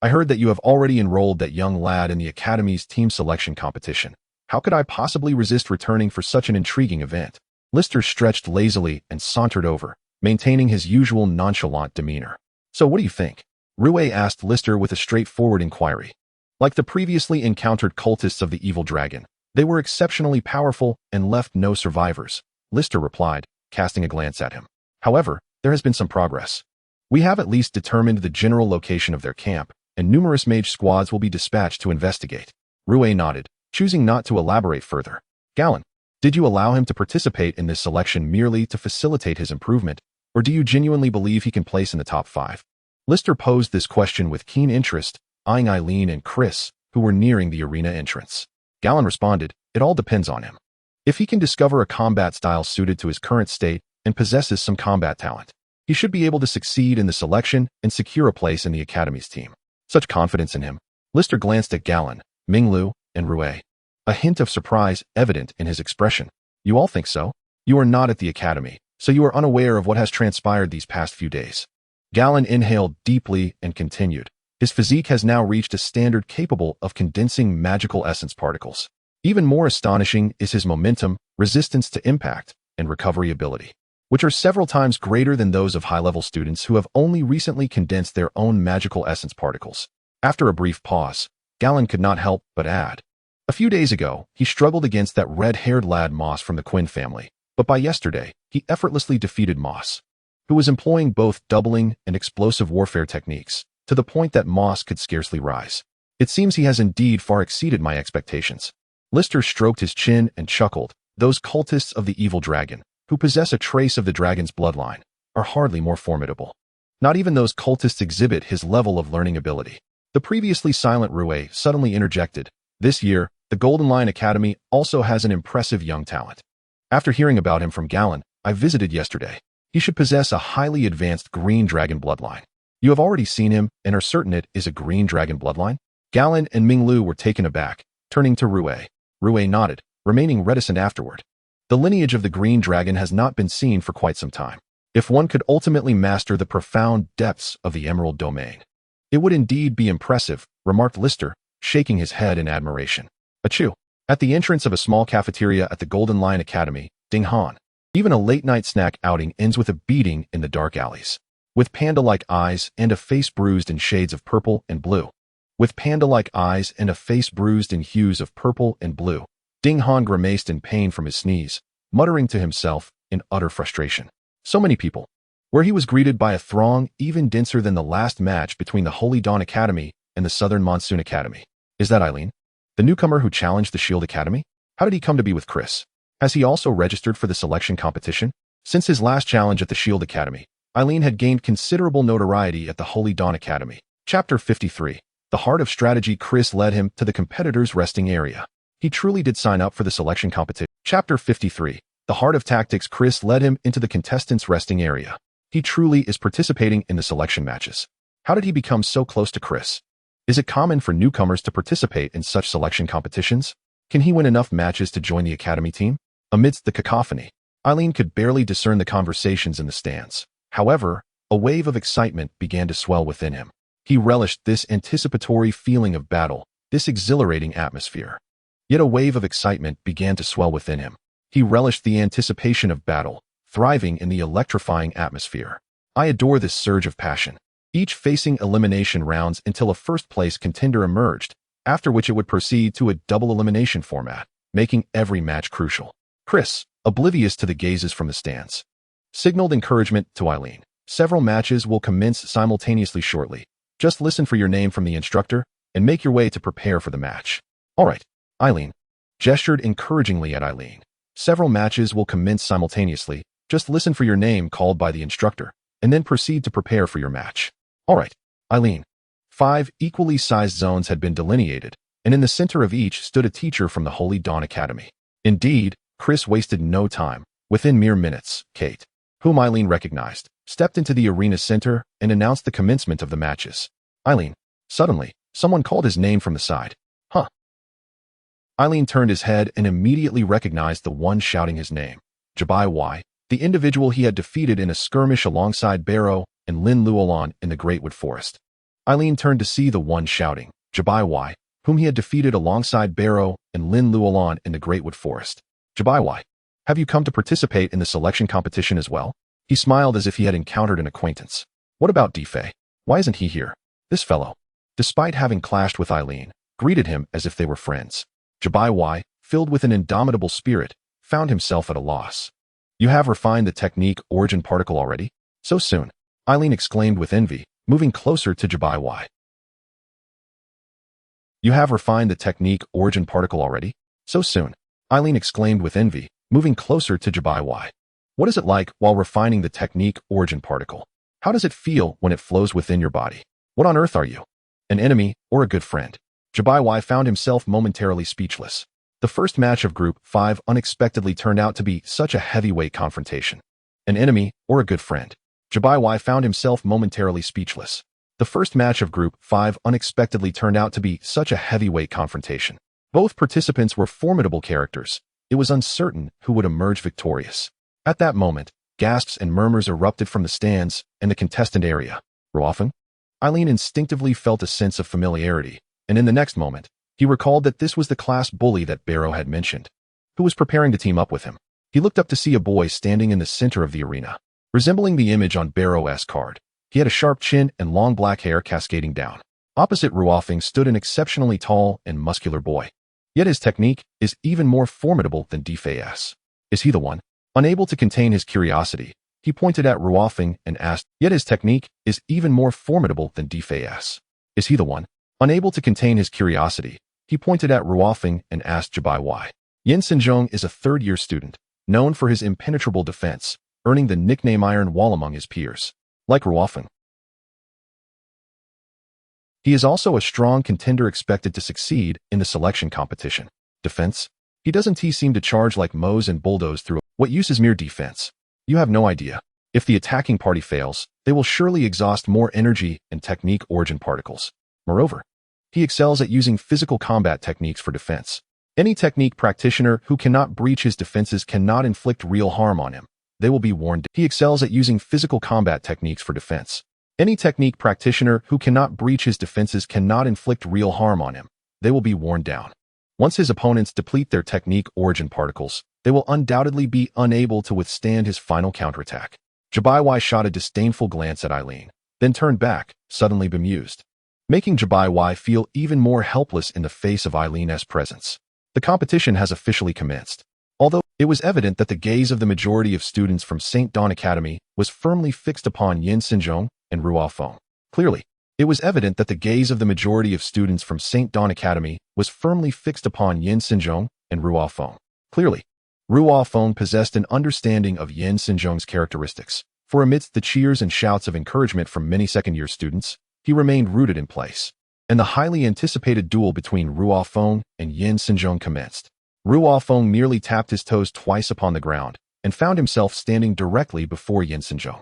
[SPEAKER 1] I heard that you have already enrolled that young lad in the Academy's team selection competition. How could I possibly resist returning for such an intriguing event?" Lister stretched lazily and sauntered over, maintaining his usual nonchalant demeanor. "So what do you think?" Rue asked Lister with a straightforward inquiry. Like the previously encountered cultists of the evil dragon, they were exceptionally powerful and left no survivors, Lister replied, casting a glance at him. "However, there has been some progress. We have at least determined the general location of their camp, and numerous mage squads will be dispatched to investigate." Rue nodded, choosing not to elaborate further. "Galen, did you allow him to participate in this selection merely to facilitate his improvement, or do you genuinely believe he can place in the top 5? Lister posed this question with keen interest, eyeing Eileen and Chris, who were nearing the arena entrance. Galen responded, "It all depends on him. If he can discover a combat style suited to his current state and possesses some combat talent, he should be able to succeed in the selection and secure a place in the Academy's team." Such confidence in him. Lister glanced at Galen, Minglu, and Rue. A hint of surprise evident in his expression. "You all think so? You are not at the Academy, so you are unaware of what has transpired these past few days." Galen inhaled deeply and continued. His physique has now reached a standard capable of condensing magical essence particles. Even more astonishing is his momentum, resistance to impact, and recovery ability, which are several times greater than those of high-level students who have only recently condensed their own magical essence particles. After a brief pause, Galen could not help but add, "A few days ago, he struggled against that red-haired lad Moss from the Quinn family, but by yesterday, he effortlessly defeated Moss, who was employing both doubling and explosive warfare techniques, to the point that Moss could scarcely rise. It seems he has indeed far exceeded my expectations." Lister stroked his chin and chuckled. "Those cultists of the evil dragon, who possess a trace of the dragon's bloodline, are hardly more formidable. Not even those cultists exhibit his level of learning ability." The previously silent Rue suddenly interjected, "This year, the Golden Lion Academy also has an impressive young talent. After hearing about him from Galen, I visited yesterday. He should possess a highly advanced green dragon bloodline. You have already seen him and are certain it is a green dragon bloodline?" Galen and Minglu were taken aback, turning to Rue. Rue nodded, remaining reticent afterward. The lineage of the green dragon has not been seen for quite some time. If one could ultimately master the profound depths of the Emerald Domain, it would indeed be impressive, remarked Lister, shaking his head in admiration. Achoo! At the entrance of a small cafeteria at the Golden Lion Academy, Ding Han. Even a late-night snack outing ends with a beating in the dark alleys. With panda-like eyes and a face bruised in shades of purple and blue. With panda-like eyes and a face bruised in hues of purple and blue, Ding Han grimaced in pain from his sneeze, muttering to himself in utter frustration. So many people. Where he was greeted by a throng even denser than the last match between the Holy Dawn Academy and the Southern Monsoon Academy. Is that Eileen? The newcomer who challenged the Shield Academy? How did he come to be with Chris? Has he also registered for the selection competition? Since his last challenge at the Shield Academy, Eileen had gained considerable notoriety at the Holy Dawn Academy. Chapter 53. The heart of strategy. Chris led him to the competitor's resting area. He truly did sign up for the selection competition. Chapter 53. The heart of tactics. Chris led him into the contestants' resting area. He truly is participating in the selection matches. How did he become so close to Chris? Is it common for newcomers to participate in such selection competitions? Can he win enough matches to join the academy team? Amidst the cacophony, Eileen could barely discern the conversations in the stands. However, a wave of excitement began to swell within him. He relished this anticipatory feeling of battle, this exhilarating atmosphere. Yet a wave of excitement began to swell within him. He relished the anticipation of battle, thriving in the electrifying atmosphere. I adore this surge of passion. Each facing elimination rounds until a first-place contender emerged, after which it would proceed to a double elimination format, making every match crucial. Chris, oblivious to the gazes from the stands, signaled encouragement to Eileen. Several matches will commence simultaneously shortly. Just listen for your name from the instructor and make your way to prepare for the match. All right, Eileen gestured encouragingly at Eileen. Several matches will commence simultaneously. Just listen for your name called by the instructor and then proceed to prepare for your match. All right, Eileen. 5 equally sized zones had been delineated, and in the center of each stood a teacher from the Holy Dawn Academy. Indeed, Chris wasted no time. Within mere minutes, Kate, whom Eileen recognized, stepped into the arena center and announced the commencement of the matches. Eileen. Suddenly, someone called his name from the side. Huh. Eileen turned his head and immediately recognized the one shouting his name. Jabai Y, the individual he had defeated in a skirmish alongside Barrow and Lin Luolan in the Greatwood Forest. Eileen turned to see the one shouting, Jabai Y, whom he had defeated alongside Barrow and Lin Luolan in the Greatwood Forest. Jabai Y, have you come to participate in the selection competition as well? He smiled as if he had encountered an acquaintance. What about Defei? Why isn't he here? This fellow, despite having clashed with Eileen, greeted him as if they were friends. Jabai Y, filled with an indomitable spirit, found himself at a loss. You have refined the technique origin particle already? So soon? Eileen exclaimed with envy, moving closer to Jabai Y. You have refined the technique origin particle already? So soon? Eileen exclaimed with envy, moving closer to Jabai Y. What is it like while refining the technique origin particle? How does it feel when it flows within your body? What on earth are you? An enemy or a good friend? Jibai found himself momentarily speechless. The first match of Group 5 unexpectedly turned out to be such a heavyweight confrontation. An enemy or a good friend? Jibai found himself momentarily speechless. The first match of Group 5 unexpectedly turned out to be such a heavyweight confrontation. Both participants were formidable characters. It was uncertain who would emerge victorious. At that moment, gasps and murmurs erupted from the stands and the contestant area. Ruofeng? Eileen instinctively felt a sense of familiarity, and in the next moment, he recalled that this was the class bully that Barrow had mentioned, who was preparing to team up with him. He looked up to see a boy standing in the center of the arena. Resembling the image on Barrow's card, he had a sharp chin and long black hair cascading down. Opposite Ruofeng stood an exceptionally tall and muscular boy. Yet his technique is even more formidable than Defei's. Is he the one? Unable to contain his curiosity, he pointed at Ruofeng and asked, yet his technique is even more formidable than Defei's. Is he the one? Unable to contain his curiosity, he pointed at Ruofeng and asked Jibai why. Yin Xinzhong is a third-year student, known for his impenetrable defense, earning the nickname Iron Wall among his peers. Like Ruofeng, he is also a strong contender expected to succeed in the selection competition. Defense? He doesn't seem to charge like Moes and bulldoze through. What use is mere defense? You have no idea. If the attacking party fails, they will surely exhaust more energy and technique origin particles. Moreover, he excels at using physical combat techniques for defense. Any technique practitioner who cannot breach his defenses cannot inflict real harm on him. They will be worn down. He excels at using physical combat techniques for defense. Any technique practitioner who cannot breach his defenses cannot inflict real harm on him. They will be worn down. Once his opponents deplete their technique origin particles, they will undoubtedly be unable to withstand his final counterattack. Jibai shot a disdainful glance at Eileen, then turned back, suddenly bemused, making Jibai feel even more helpless in the face of Eileen's presence. The competition has officially commenced. Although it was evident that the gaze of the majority of students from St. Dawn Academy was firmly fixed upon Yin Xinzhong and Ruofeng. Clearly, it was evident that the gaze of the majority of students from St. Dawn Academy was firmly fixed upon Yin Xinzhong and Ruofeng. Clearly, Ruofeng possessed an understanding of Yin Xinzhong's characteristics, for amidst the cheers and shouts of encouragement from many second-year students, he remained rooted in place, and the highly anticipated duel between Ruofeng and Yin Xinzhong commenced. Ruofeng merely tapped his toes twice upon the ground and found himself standing directly before Yin Xinzhong.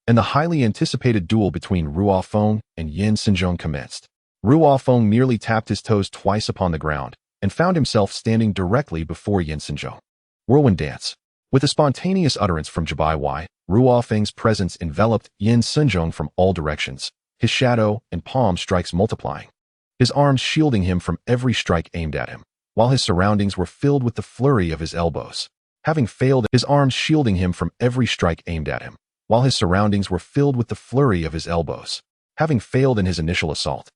[SPEAKER 1] And the highly anticipated duel between Ruofeng and Yin Xinzhong commenced. Ruofeng merely tapped his toes twice upon the ground and found himself standing directly before Yin Xinzhong. Whirlwind dance. With a spontaneous utterance from Jibai, Ruofeng's presence enveloped Yin Xinzhong from all directions, his shadow and palm strikes multiplying, his arms shielding him from every strike aimed at him, while his surroundings were filled with the flurry of his elbows. Having failed, his arms shielding him from every strike aimed at him, while his surroundings were filled with the flurry of his elbows. Having failed in his initial assault,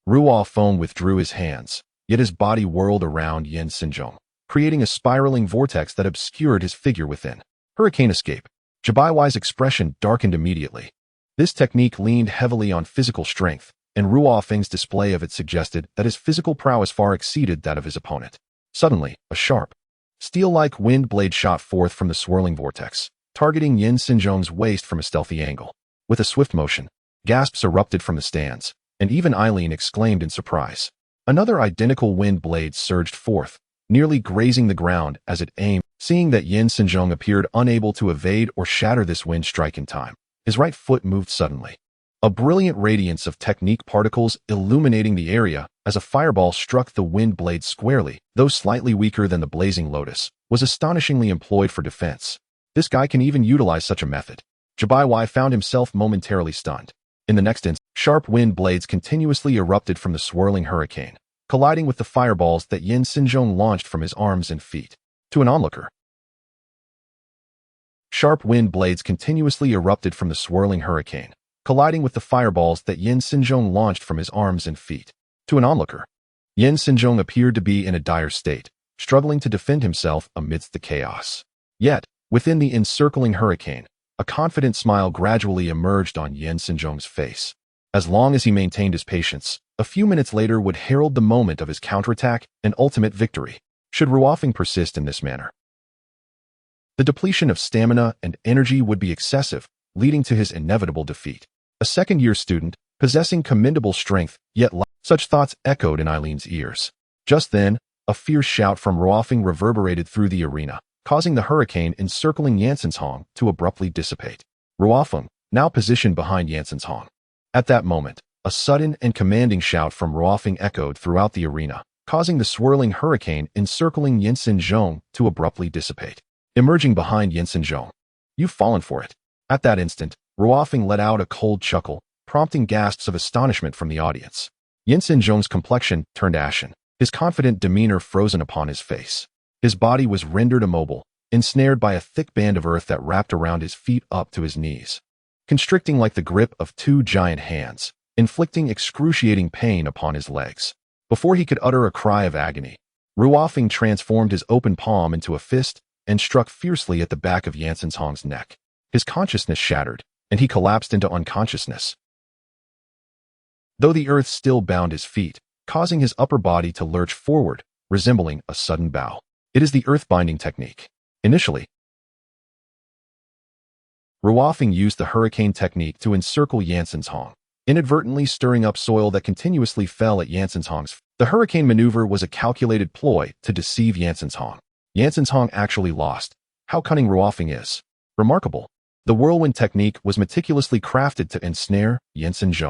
[SPEAKER 1] Ruofeng withdrew his hands, yet his body whirled around Yin Xinzhong, creating a spiraling vortex that obscured his figure within. Hurricane escape. Jibai's expression darkened immediately. This technique leaned heavily on physical strength, and Ruofeng's display of it suggested that his physical prowess far exceeded that of his opponent. Suddenly, a sharp, steel-like wind blade shot forth from the swirling vortex, targeting Yin Xinzhong's waist from a stealthy angle. With a swift motion, gasps erupted from the stands, and even Eileen exclaimed in surprise. Another identical wind blade surged forth, nearly grazing the ground as it aimed. Seeing that Yin Xinzhong appeared unable to evade or shatter this wind strike in time, his right foot moved suddenly. A brilliant radiance of technique particles illuminating the area as a fireball struck the wind blade squarely, though slightly weaker than the blazing lotus, was astonishingly employed for defense. This guy can even utilize such a method. Jibai found himself momentarily stunned. In the next instant, sharp wind blades continuously erupted from the swirling hurricane, colliding with the fireballs that Yin Xinzhong launched from his arms and feet. To an onlooker, sharp wind blades continuously erupted from the swirling hurricane, colliding with the fireballs that Yin Xinzhong launched from his arms and feet. To an onlooker, Yin Xinzhong appeared to be in a dire state, struggling to defend himself amidst the chaos. Yet, within the encircling hurricane, a confident smile gradually emerged on Yin Xinzhong's face. As long as he maintained his patience, a few minutes later would herald the moment of his counterattack and ultimate victory. Should Ruofeng persist in this manner, the depletion of stamina and energy would be excessive, leading to his inevitable defeat. A second-year student, possessing commendable strength, yet Such thoughts echoed in Eileen's ears. Just then, a fierce shout from Ruofing reverberated through the arena, causing the hurricane encircling Jansen's to abruptly dissipate. Ruofing, now positioned behind Jansen's. At that moment, a sudden and commanding shout from Ruofing echoed throughout the arena, causing the swirling hurricane encircling Jansen's to abruptly dissipate. Emerging behind Jansen's, "You've fallen for it." At that instant, Ruofing let out a cold chuckle, prompting gasps of astonishment from the audience. Jansen's complexion turned ashen, his confident demeanor frozen upon his face. His body was rendered immobile, ensnared by a thick band of earth that wrapped around his feet up to his knees, constricting like the grip of two giant hands, inflicting excruciating pain upon his legs. Before he could utter a cry of agony, Ruofing transformed his open palm into a fist and struck fiercely at the back of Jansen's neck. His consciousness shattered, and he collapsed into unconsciousness, though the earth still bound his feet, causing his upper body to lurch forward, resembling a sudden bow. It is the earth-binding technique. Initially, Ruofing used the hurricane technique to encircle Jansen's, inadvertently stirring up soil that continuously fell at Jansen's. The hurricane maneuver was a calculated ploy to deceive Jansen's. Jansen's actually lost. How cunning Ruofing is. Remarkable. The whirlwind technique was meticulously crafted to ensnare Jansen's.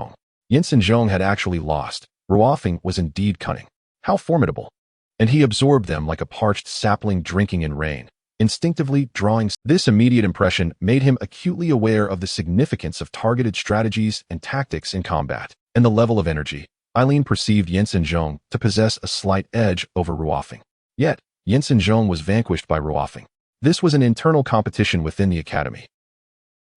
[SPEAKER 1] Jansen's had actually lost. Ruofing was indeed cunning. How formidable. And he absorbed them like a parched sapling drinking in rain, instinctively drawing. This immediate impression made him acutely aware of the significance of targeted strategies and tactics in combat. And the level of energy, Eileen perceived Jansen's to possess a slight edge over Ruofing. Yet, Jansen's was vanquished by Ruofing. This was an internal competition within the academy.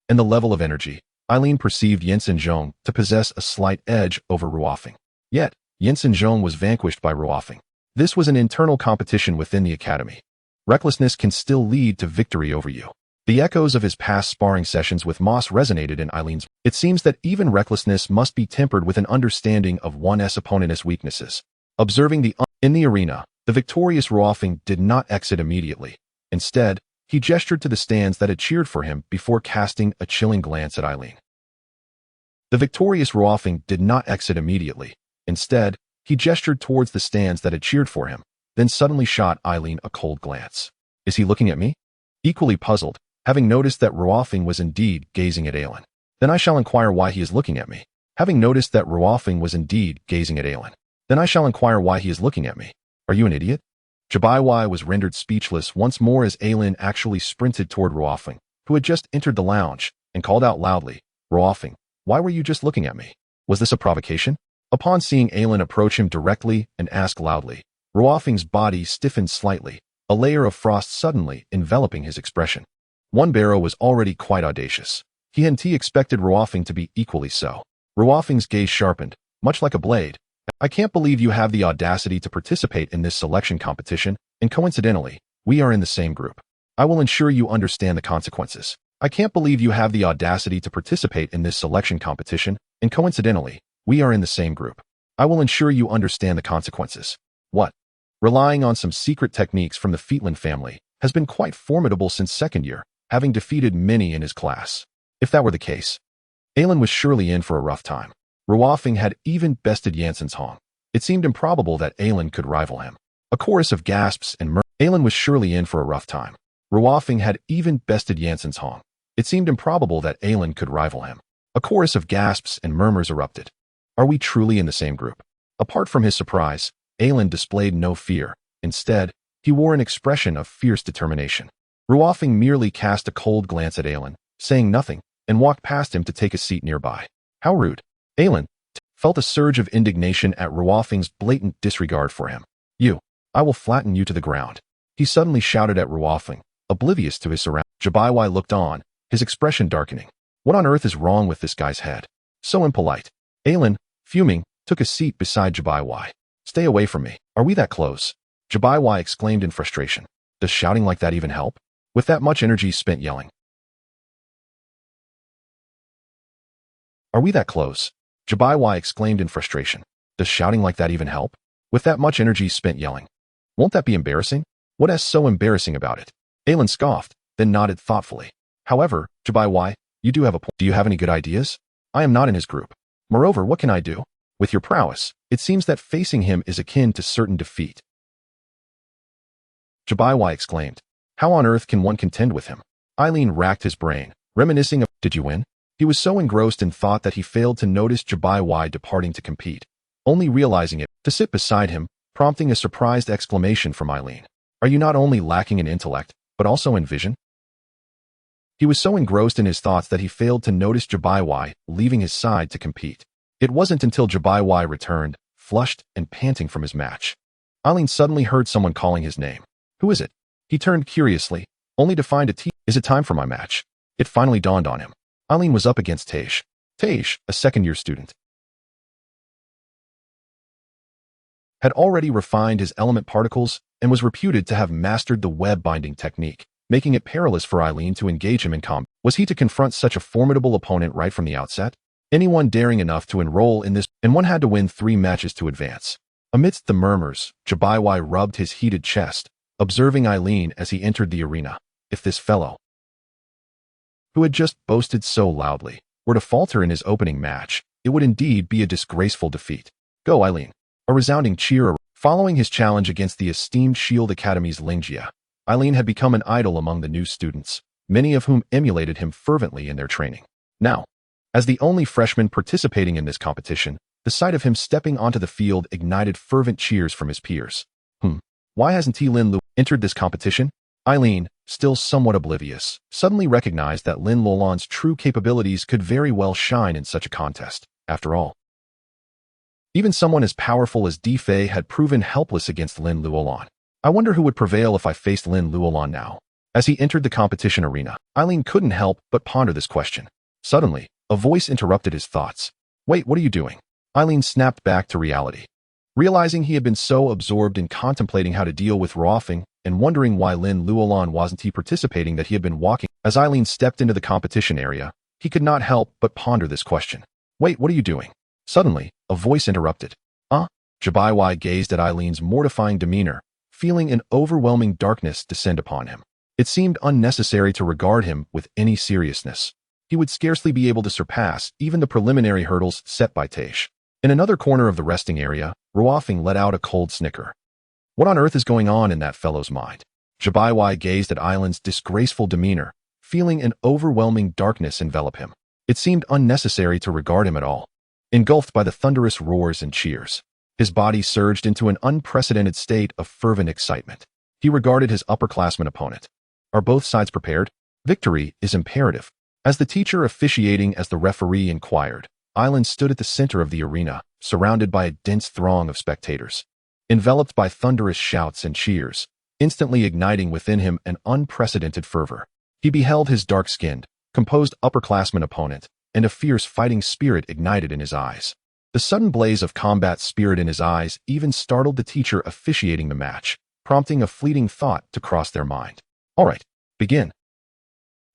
[SPEAKER 1] And the level of energy, Eileen perceived Jansen's to possess a slight edge over Ruofing. Yet, Jansen's was vanquished by Ruofing. This was an internal competition within the academy. Recklessness can still lead to victory over you. The echoes of his past sparring sessions with Moss resonated in Eileen's. It seems that even recklessness must be tempered with an understanding of one's opponent's weaknesses. Observing in the arena, the victorious Ruofing did not exit immediately. Instead, he gestured to the stands that had cheered for him before casting a chilling glance at Eileen. The victorious Ruofing did not exit immediately. Instead, he gestured towards the stands that had cheered for him, then suddenly shot Eileen a cold glance. Is he looking at me? Equally puzzled, having noticed that Ruofing was indeed gazing at Eileen. Then I shall inquire why he is looking at me. Having noticed that Ruofing was indeed gazing at Eileen. Then I shall inquire why he is looking at me. Are you an idiot? Jabaiwai was rendered speechless once more as Eileen actually sprinted toward Ruofing, who had just entered the lounge, and called out loudly, "Ruofing, why were you just looking at me? Was this a provocation?" Upon seeing Eileen approach him directly and ask loudly, Ruofing's body stiffened slightly, a layer of frost suddenly enveloping his expression. One Barrow was already quite audacious. He expected Ruofing to be equally so. Ruofing's gaze sharpened, much like a blade. "I can't believe you have the audacity to participate in this selection competition, and coincidentally, we are in the same group. I will ensure you understand the consequences." "I can't believe you have the audacity to participate in this selection competition, and coincidentally, we are in the same group. I will ensure you understand the consequences." What? Relying on some secret techniques from the Feetland family has been quite formidable since second year, having defeated many in his class. If that were the case, Eileen was surely in for a rough time. Ruofing had even bested Jansen's. It seemed improbable that Eileen could rival him. A chorus of gasps and murmurs. Eileen was surely in for a rough time. Ruofing had even bested Jansen's. It seemed improbable that Eileen could rival him. A chorus of gasps and murmurs erupted. Are we truly in the same group? Apart from his surprise, Eileen displayed no fear. Instead, he wore an expression of fierce determination. Ruofing merely cast a cold glance at Eileen, saying nothing, and walked past him to take a seat nearby. How rude. Eileen felt a surge of indignation at Ruofing's blatant disregard for him. I will flatten you to the ground." He suddenly shouted at Ruofing, oblivious to his surroundings. Jabaiwai looked on, his expression darkening. What on earth is wrong with this guy's head? So impolite. Eileen, fuming, took a seat beside Jabaiwai. "Stay away from me. Are we that close?" Jabaiwai exclaimed in frustration. Does shouting like that even help? With that much energy spent yelling. Are we that close? Jabaiwai exclaimed in frustration. Does shouting like that even help? With that much energy spent yelling. Won't that be embarrassing? What is so embarrassing about it? Eileen scoffed, then nodded thoughtfully. However, Jabaiwai, you do have a point. Do you have any good ideas? I am not in his group. Moreover, what can I do? With your prowess, It seems that facing him is akin to certain defeat. Jabaiwai exclaimed. How on earth can one contend with him? Eileen racked his brain, reminiscing of, did you win? He was so engrossed in thought that he failed to notice Jabaiwai departing to compete, only realizing it to sit beside him, prompting a surprised exclamation from Eileen. Are you not only lacking in intellect, but also in vision? He was so engrossed in his thoughts that he failed to notice Jabaiwai leaving his side to compete. It wasn't until Jabaiwai returned, flushed and panting from his match. Eileen suddenly heard someone calling his name. Who is it? He turned curiously, only to find Is it time for my match? It finally dawned on him. Eileen was up against Tej. Tej, a second-year student, had already refined his element particles and was reputed to have mastered the web binding technique, making it perilous for Eileen to engage him in combat. Was he to confront such a formidable opponent right from the outset? Anyone daring enough to enroll in this, and one had to win 3 matches to advance. Amidst the murmurs, Jabaiwai rubbed his heated chest, observing Eileen as he entered the arena. If this fellow, who had just boasted so loudly, were to falter in his opening match, it would indeed be a disgraceful defeat. Go, Eileen. A resounding cheer following his challenge against the esteemed Shield Academy's Lingjia. Eileen had become an idol among the new students, many of whom emulated him fervently in their training. Now, as the only freshman participating in this competition, the sight of him stepping onto the field ignited fervent cheers from his peers. Why hasn't Lin Lu entered this competition? Eileen, still somewhat oblivious, suddenly recognized that Lin Luolan's true capabilities could very well shine in such a contest. After all, even someone as powerful as Di Fei had proven helpless against Lin Luolan. I wonder who would prevail if I faced Lin Luolan now. As he entered the competition arena, Eileen couldn't help but ponder this question. Suddenly, a voice interrupted his thoughts. Wait, what are you doing? Eileen snapped back to reality. Realizing he had been so absorbed in contemplating how to deal with Ruofing and wondering why Lin Luolan wasn't participating that he had been walking. As Eileen stepped into the competition area, he could not help but ponder this question. Wait, what are you doing? Suddenly, a voice interrupted. Jabaiwai gazed at Eileen's mortifying demeanor, feeling an overwhelming darkness descend upon him. It seemed unnecessary to regard him with any seriousness. He would scarcely be able to surpass even the preliminary hurdles set by Tej. In another corner of the resting area, Ruofing let out a cold snicker. What on earth is going on in that fellow's mind? Jabaiwai gazed at Eileen's disgraceful demeanor, feeling an overwhelming darkness envelop him. It seemed unnecessary to regard him at all. Engulfed by the thunderous roars and cheers, his body surged into an unprecedented state of fervent excitement. He regarded his upperclassman opponent. Are both sides prepared? Victory is imperative. As the teacher officiating as the referee inquired, Eileen stood at the center of the arena, surrounded by a dense throng of spectators. Enveloped by thunderous shouts and cheers, instantly igniting within him an unprecedented fervor, he beheld his dark-skinned, composed upperclassman opponent, and a fierce fighting spirit ignited in his eyes. The sudden blaze of combat spirit in his eyes even startled the teacher officiating the match, prompting a fleeting thought to cross their mind. All right, begin.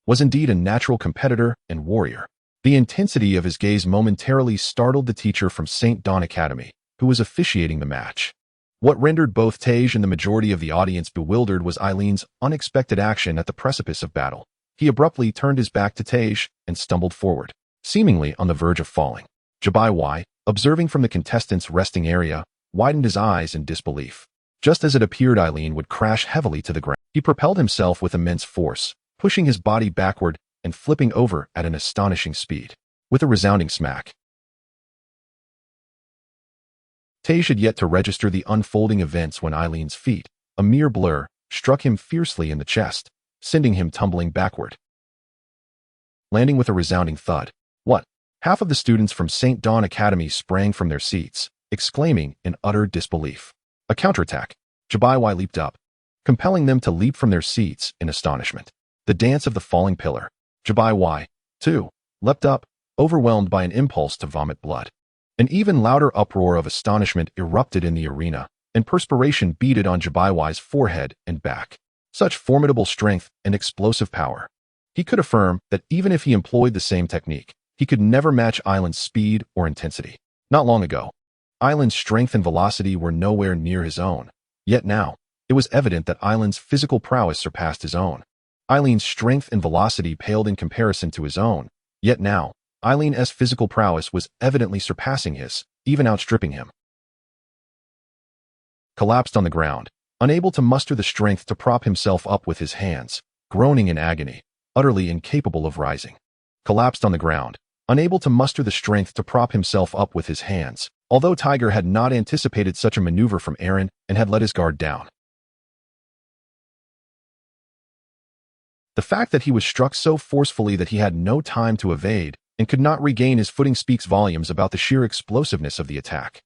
[SPEAKER 1] Was indeed a natural competitor and warrior. The intensity of his gaze momentarily startled the teacher from St. Dawn Academy, who was officiating the match. What rendered both Tej and the majority of the audience bewildered was Eileen's unexpected action at the precipice of battle. He abruptly turned his back to Tej and stumbled forward, seemingly on the verge of falling. Jabaiwai, observing from the contestants' resting area, widened his eyes in disbelief. Just as it appeared Eileen would crash heavily to the ground, he propelled himself with immense force, pushing his body backward and flipping over at an astonishing speed. With a resounding smack, Tej had yet to register the unfolding events when Eileen's feet, a mere blur, struck him fiercely in the chest, sending him tumbling backward, landing with a resounding thud. What? Half of the students from St. Dawn Academy sprang from their seats, exclaiming in utter disbelief. A counterattack. Jabaiwai leaped up, compelling them to leap from their seats in astonishment. The dance of the falling pillar. Jabaiwai, too, leapt up, overwhelmed by an impulse to vomit blood. An even louder uproar of astonishment erupted in the arena, and perspiration beaded on Jabaiwai's forehead and back. Such formidable strength and explosive power. He could affirm that even if he employed the same technique, he could never match Eilin's speed or intensity. Not long ago, Eilin's strength and velocity were nowhere near his own. Yet now, it was evident that Eilin's physical prowess surpassed his own. Eileen's strength and velocity paled in comparison to his own. Yet now, Eileen's physical prowess was evidently surpassing his, even outstripping him. collapsed on the ground, unable to muster the strength to prop himself up with his hands, groaning in agony, utterly incapable of rising. Collapsed on the ground, unable to muster the strength to prop himself up with his hands, although Tiger had not anticipated such a maneuver from Aaron and had let his guard down. The fact that he was struck so forcefully that he had no time to evade and could not regain his footing speaks volumes about the sheer explosiveness of the attack.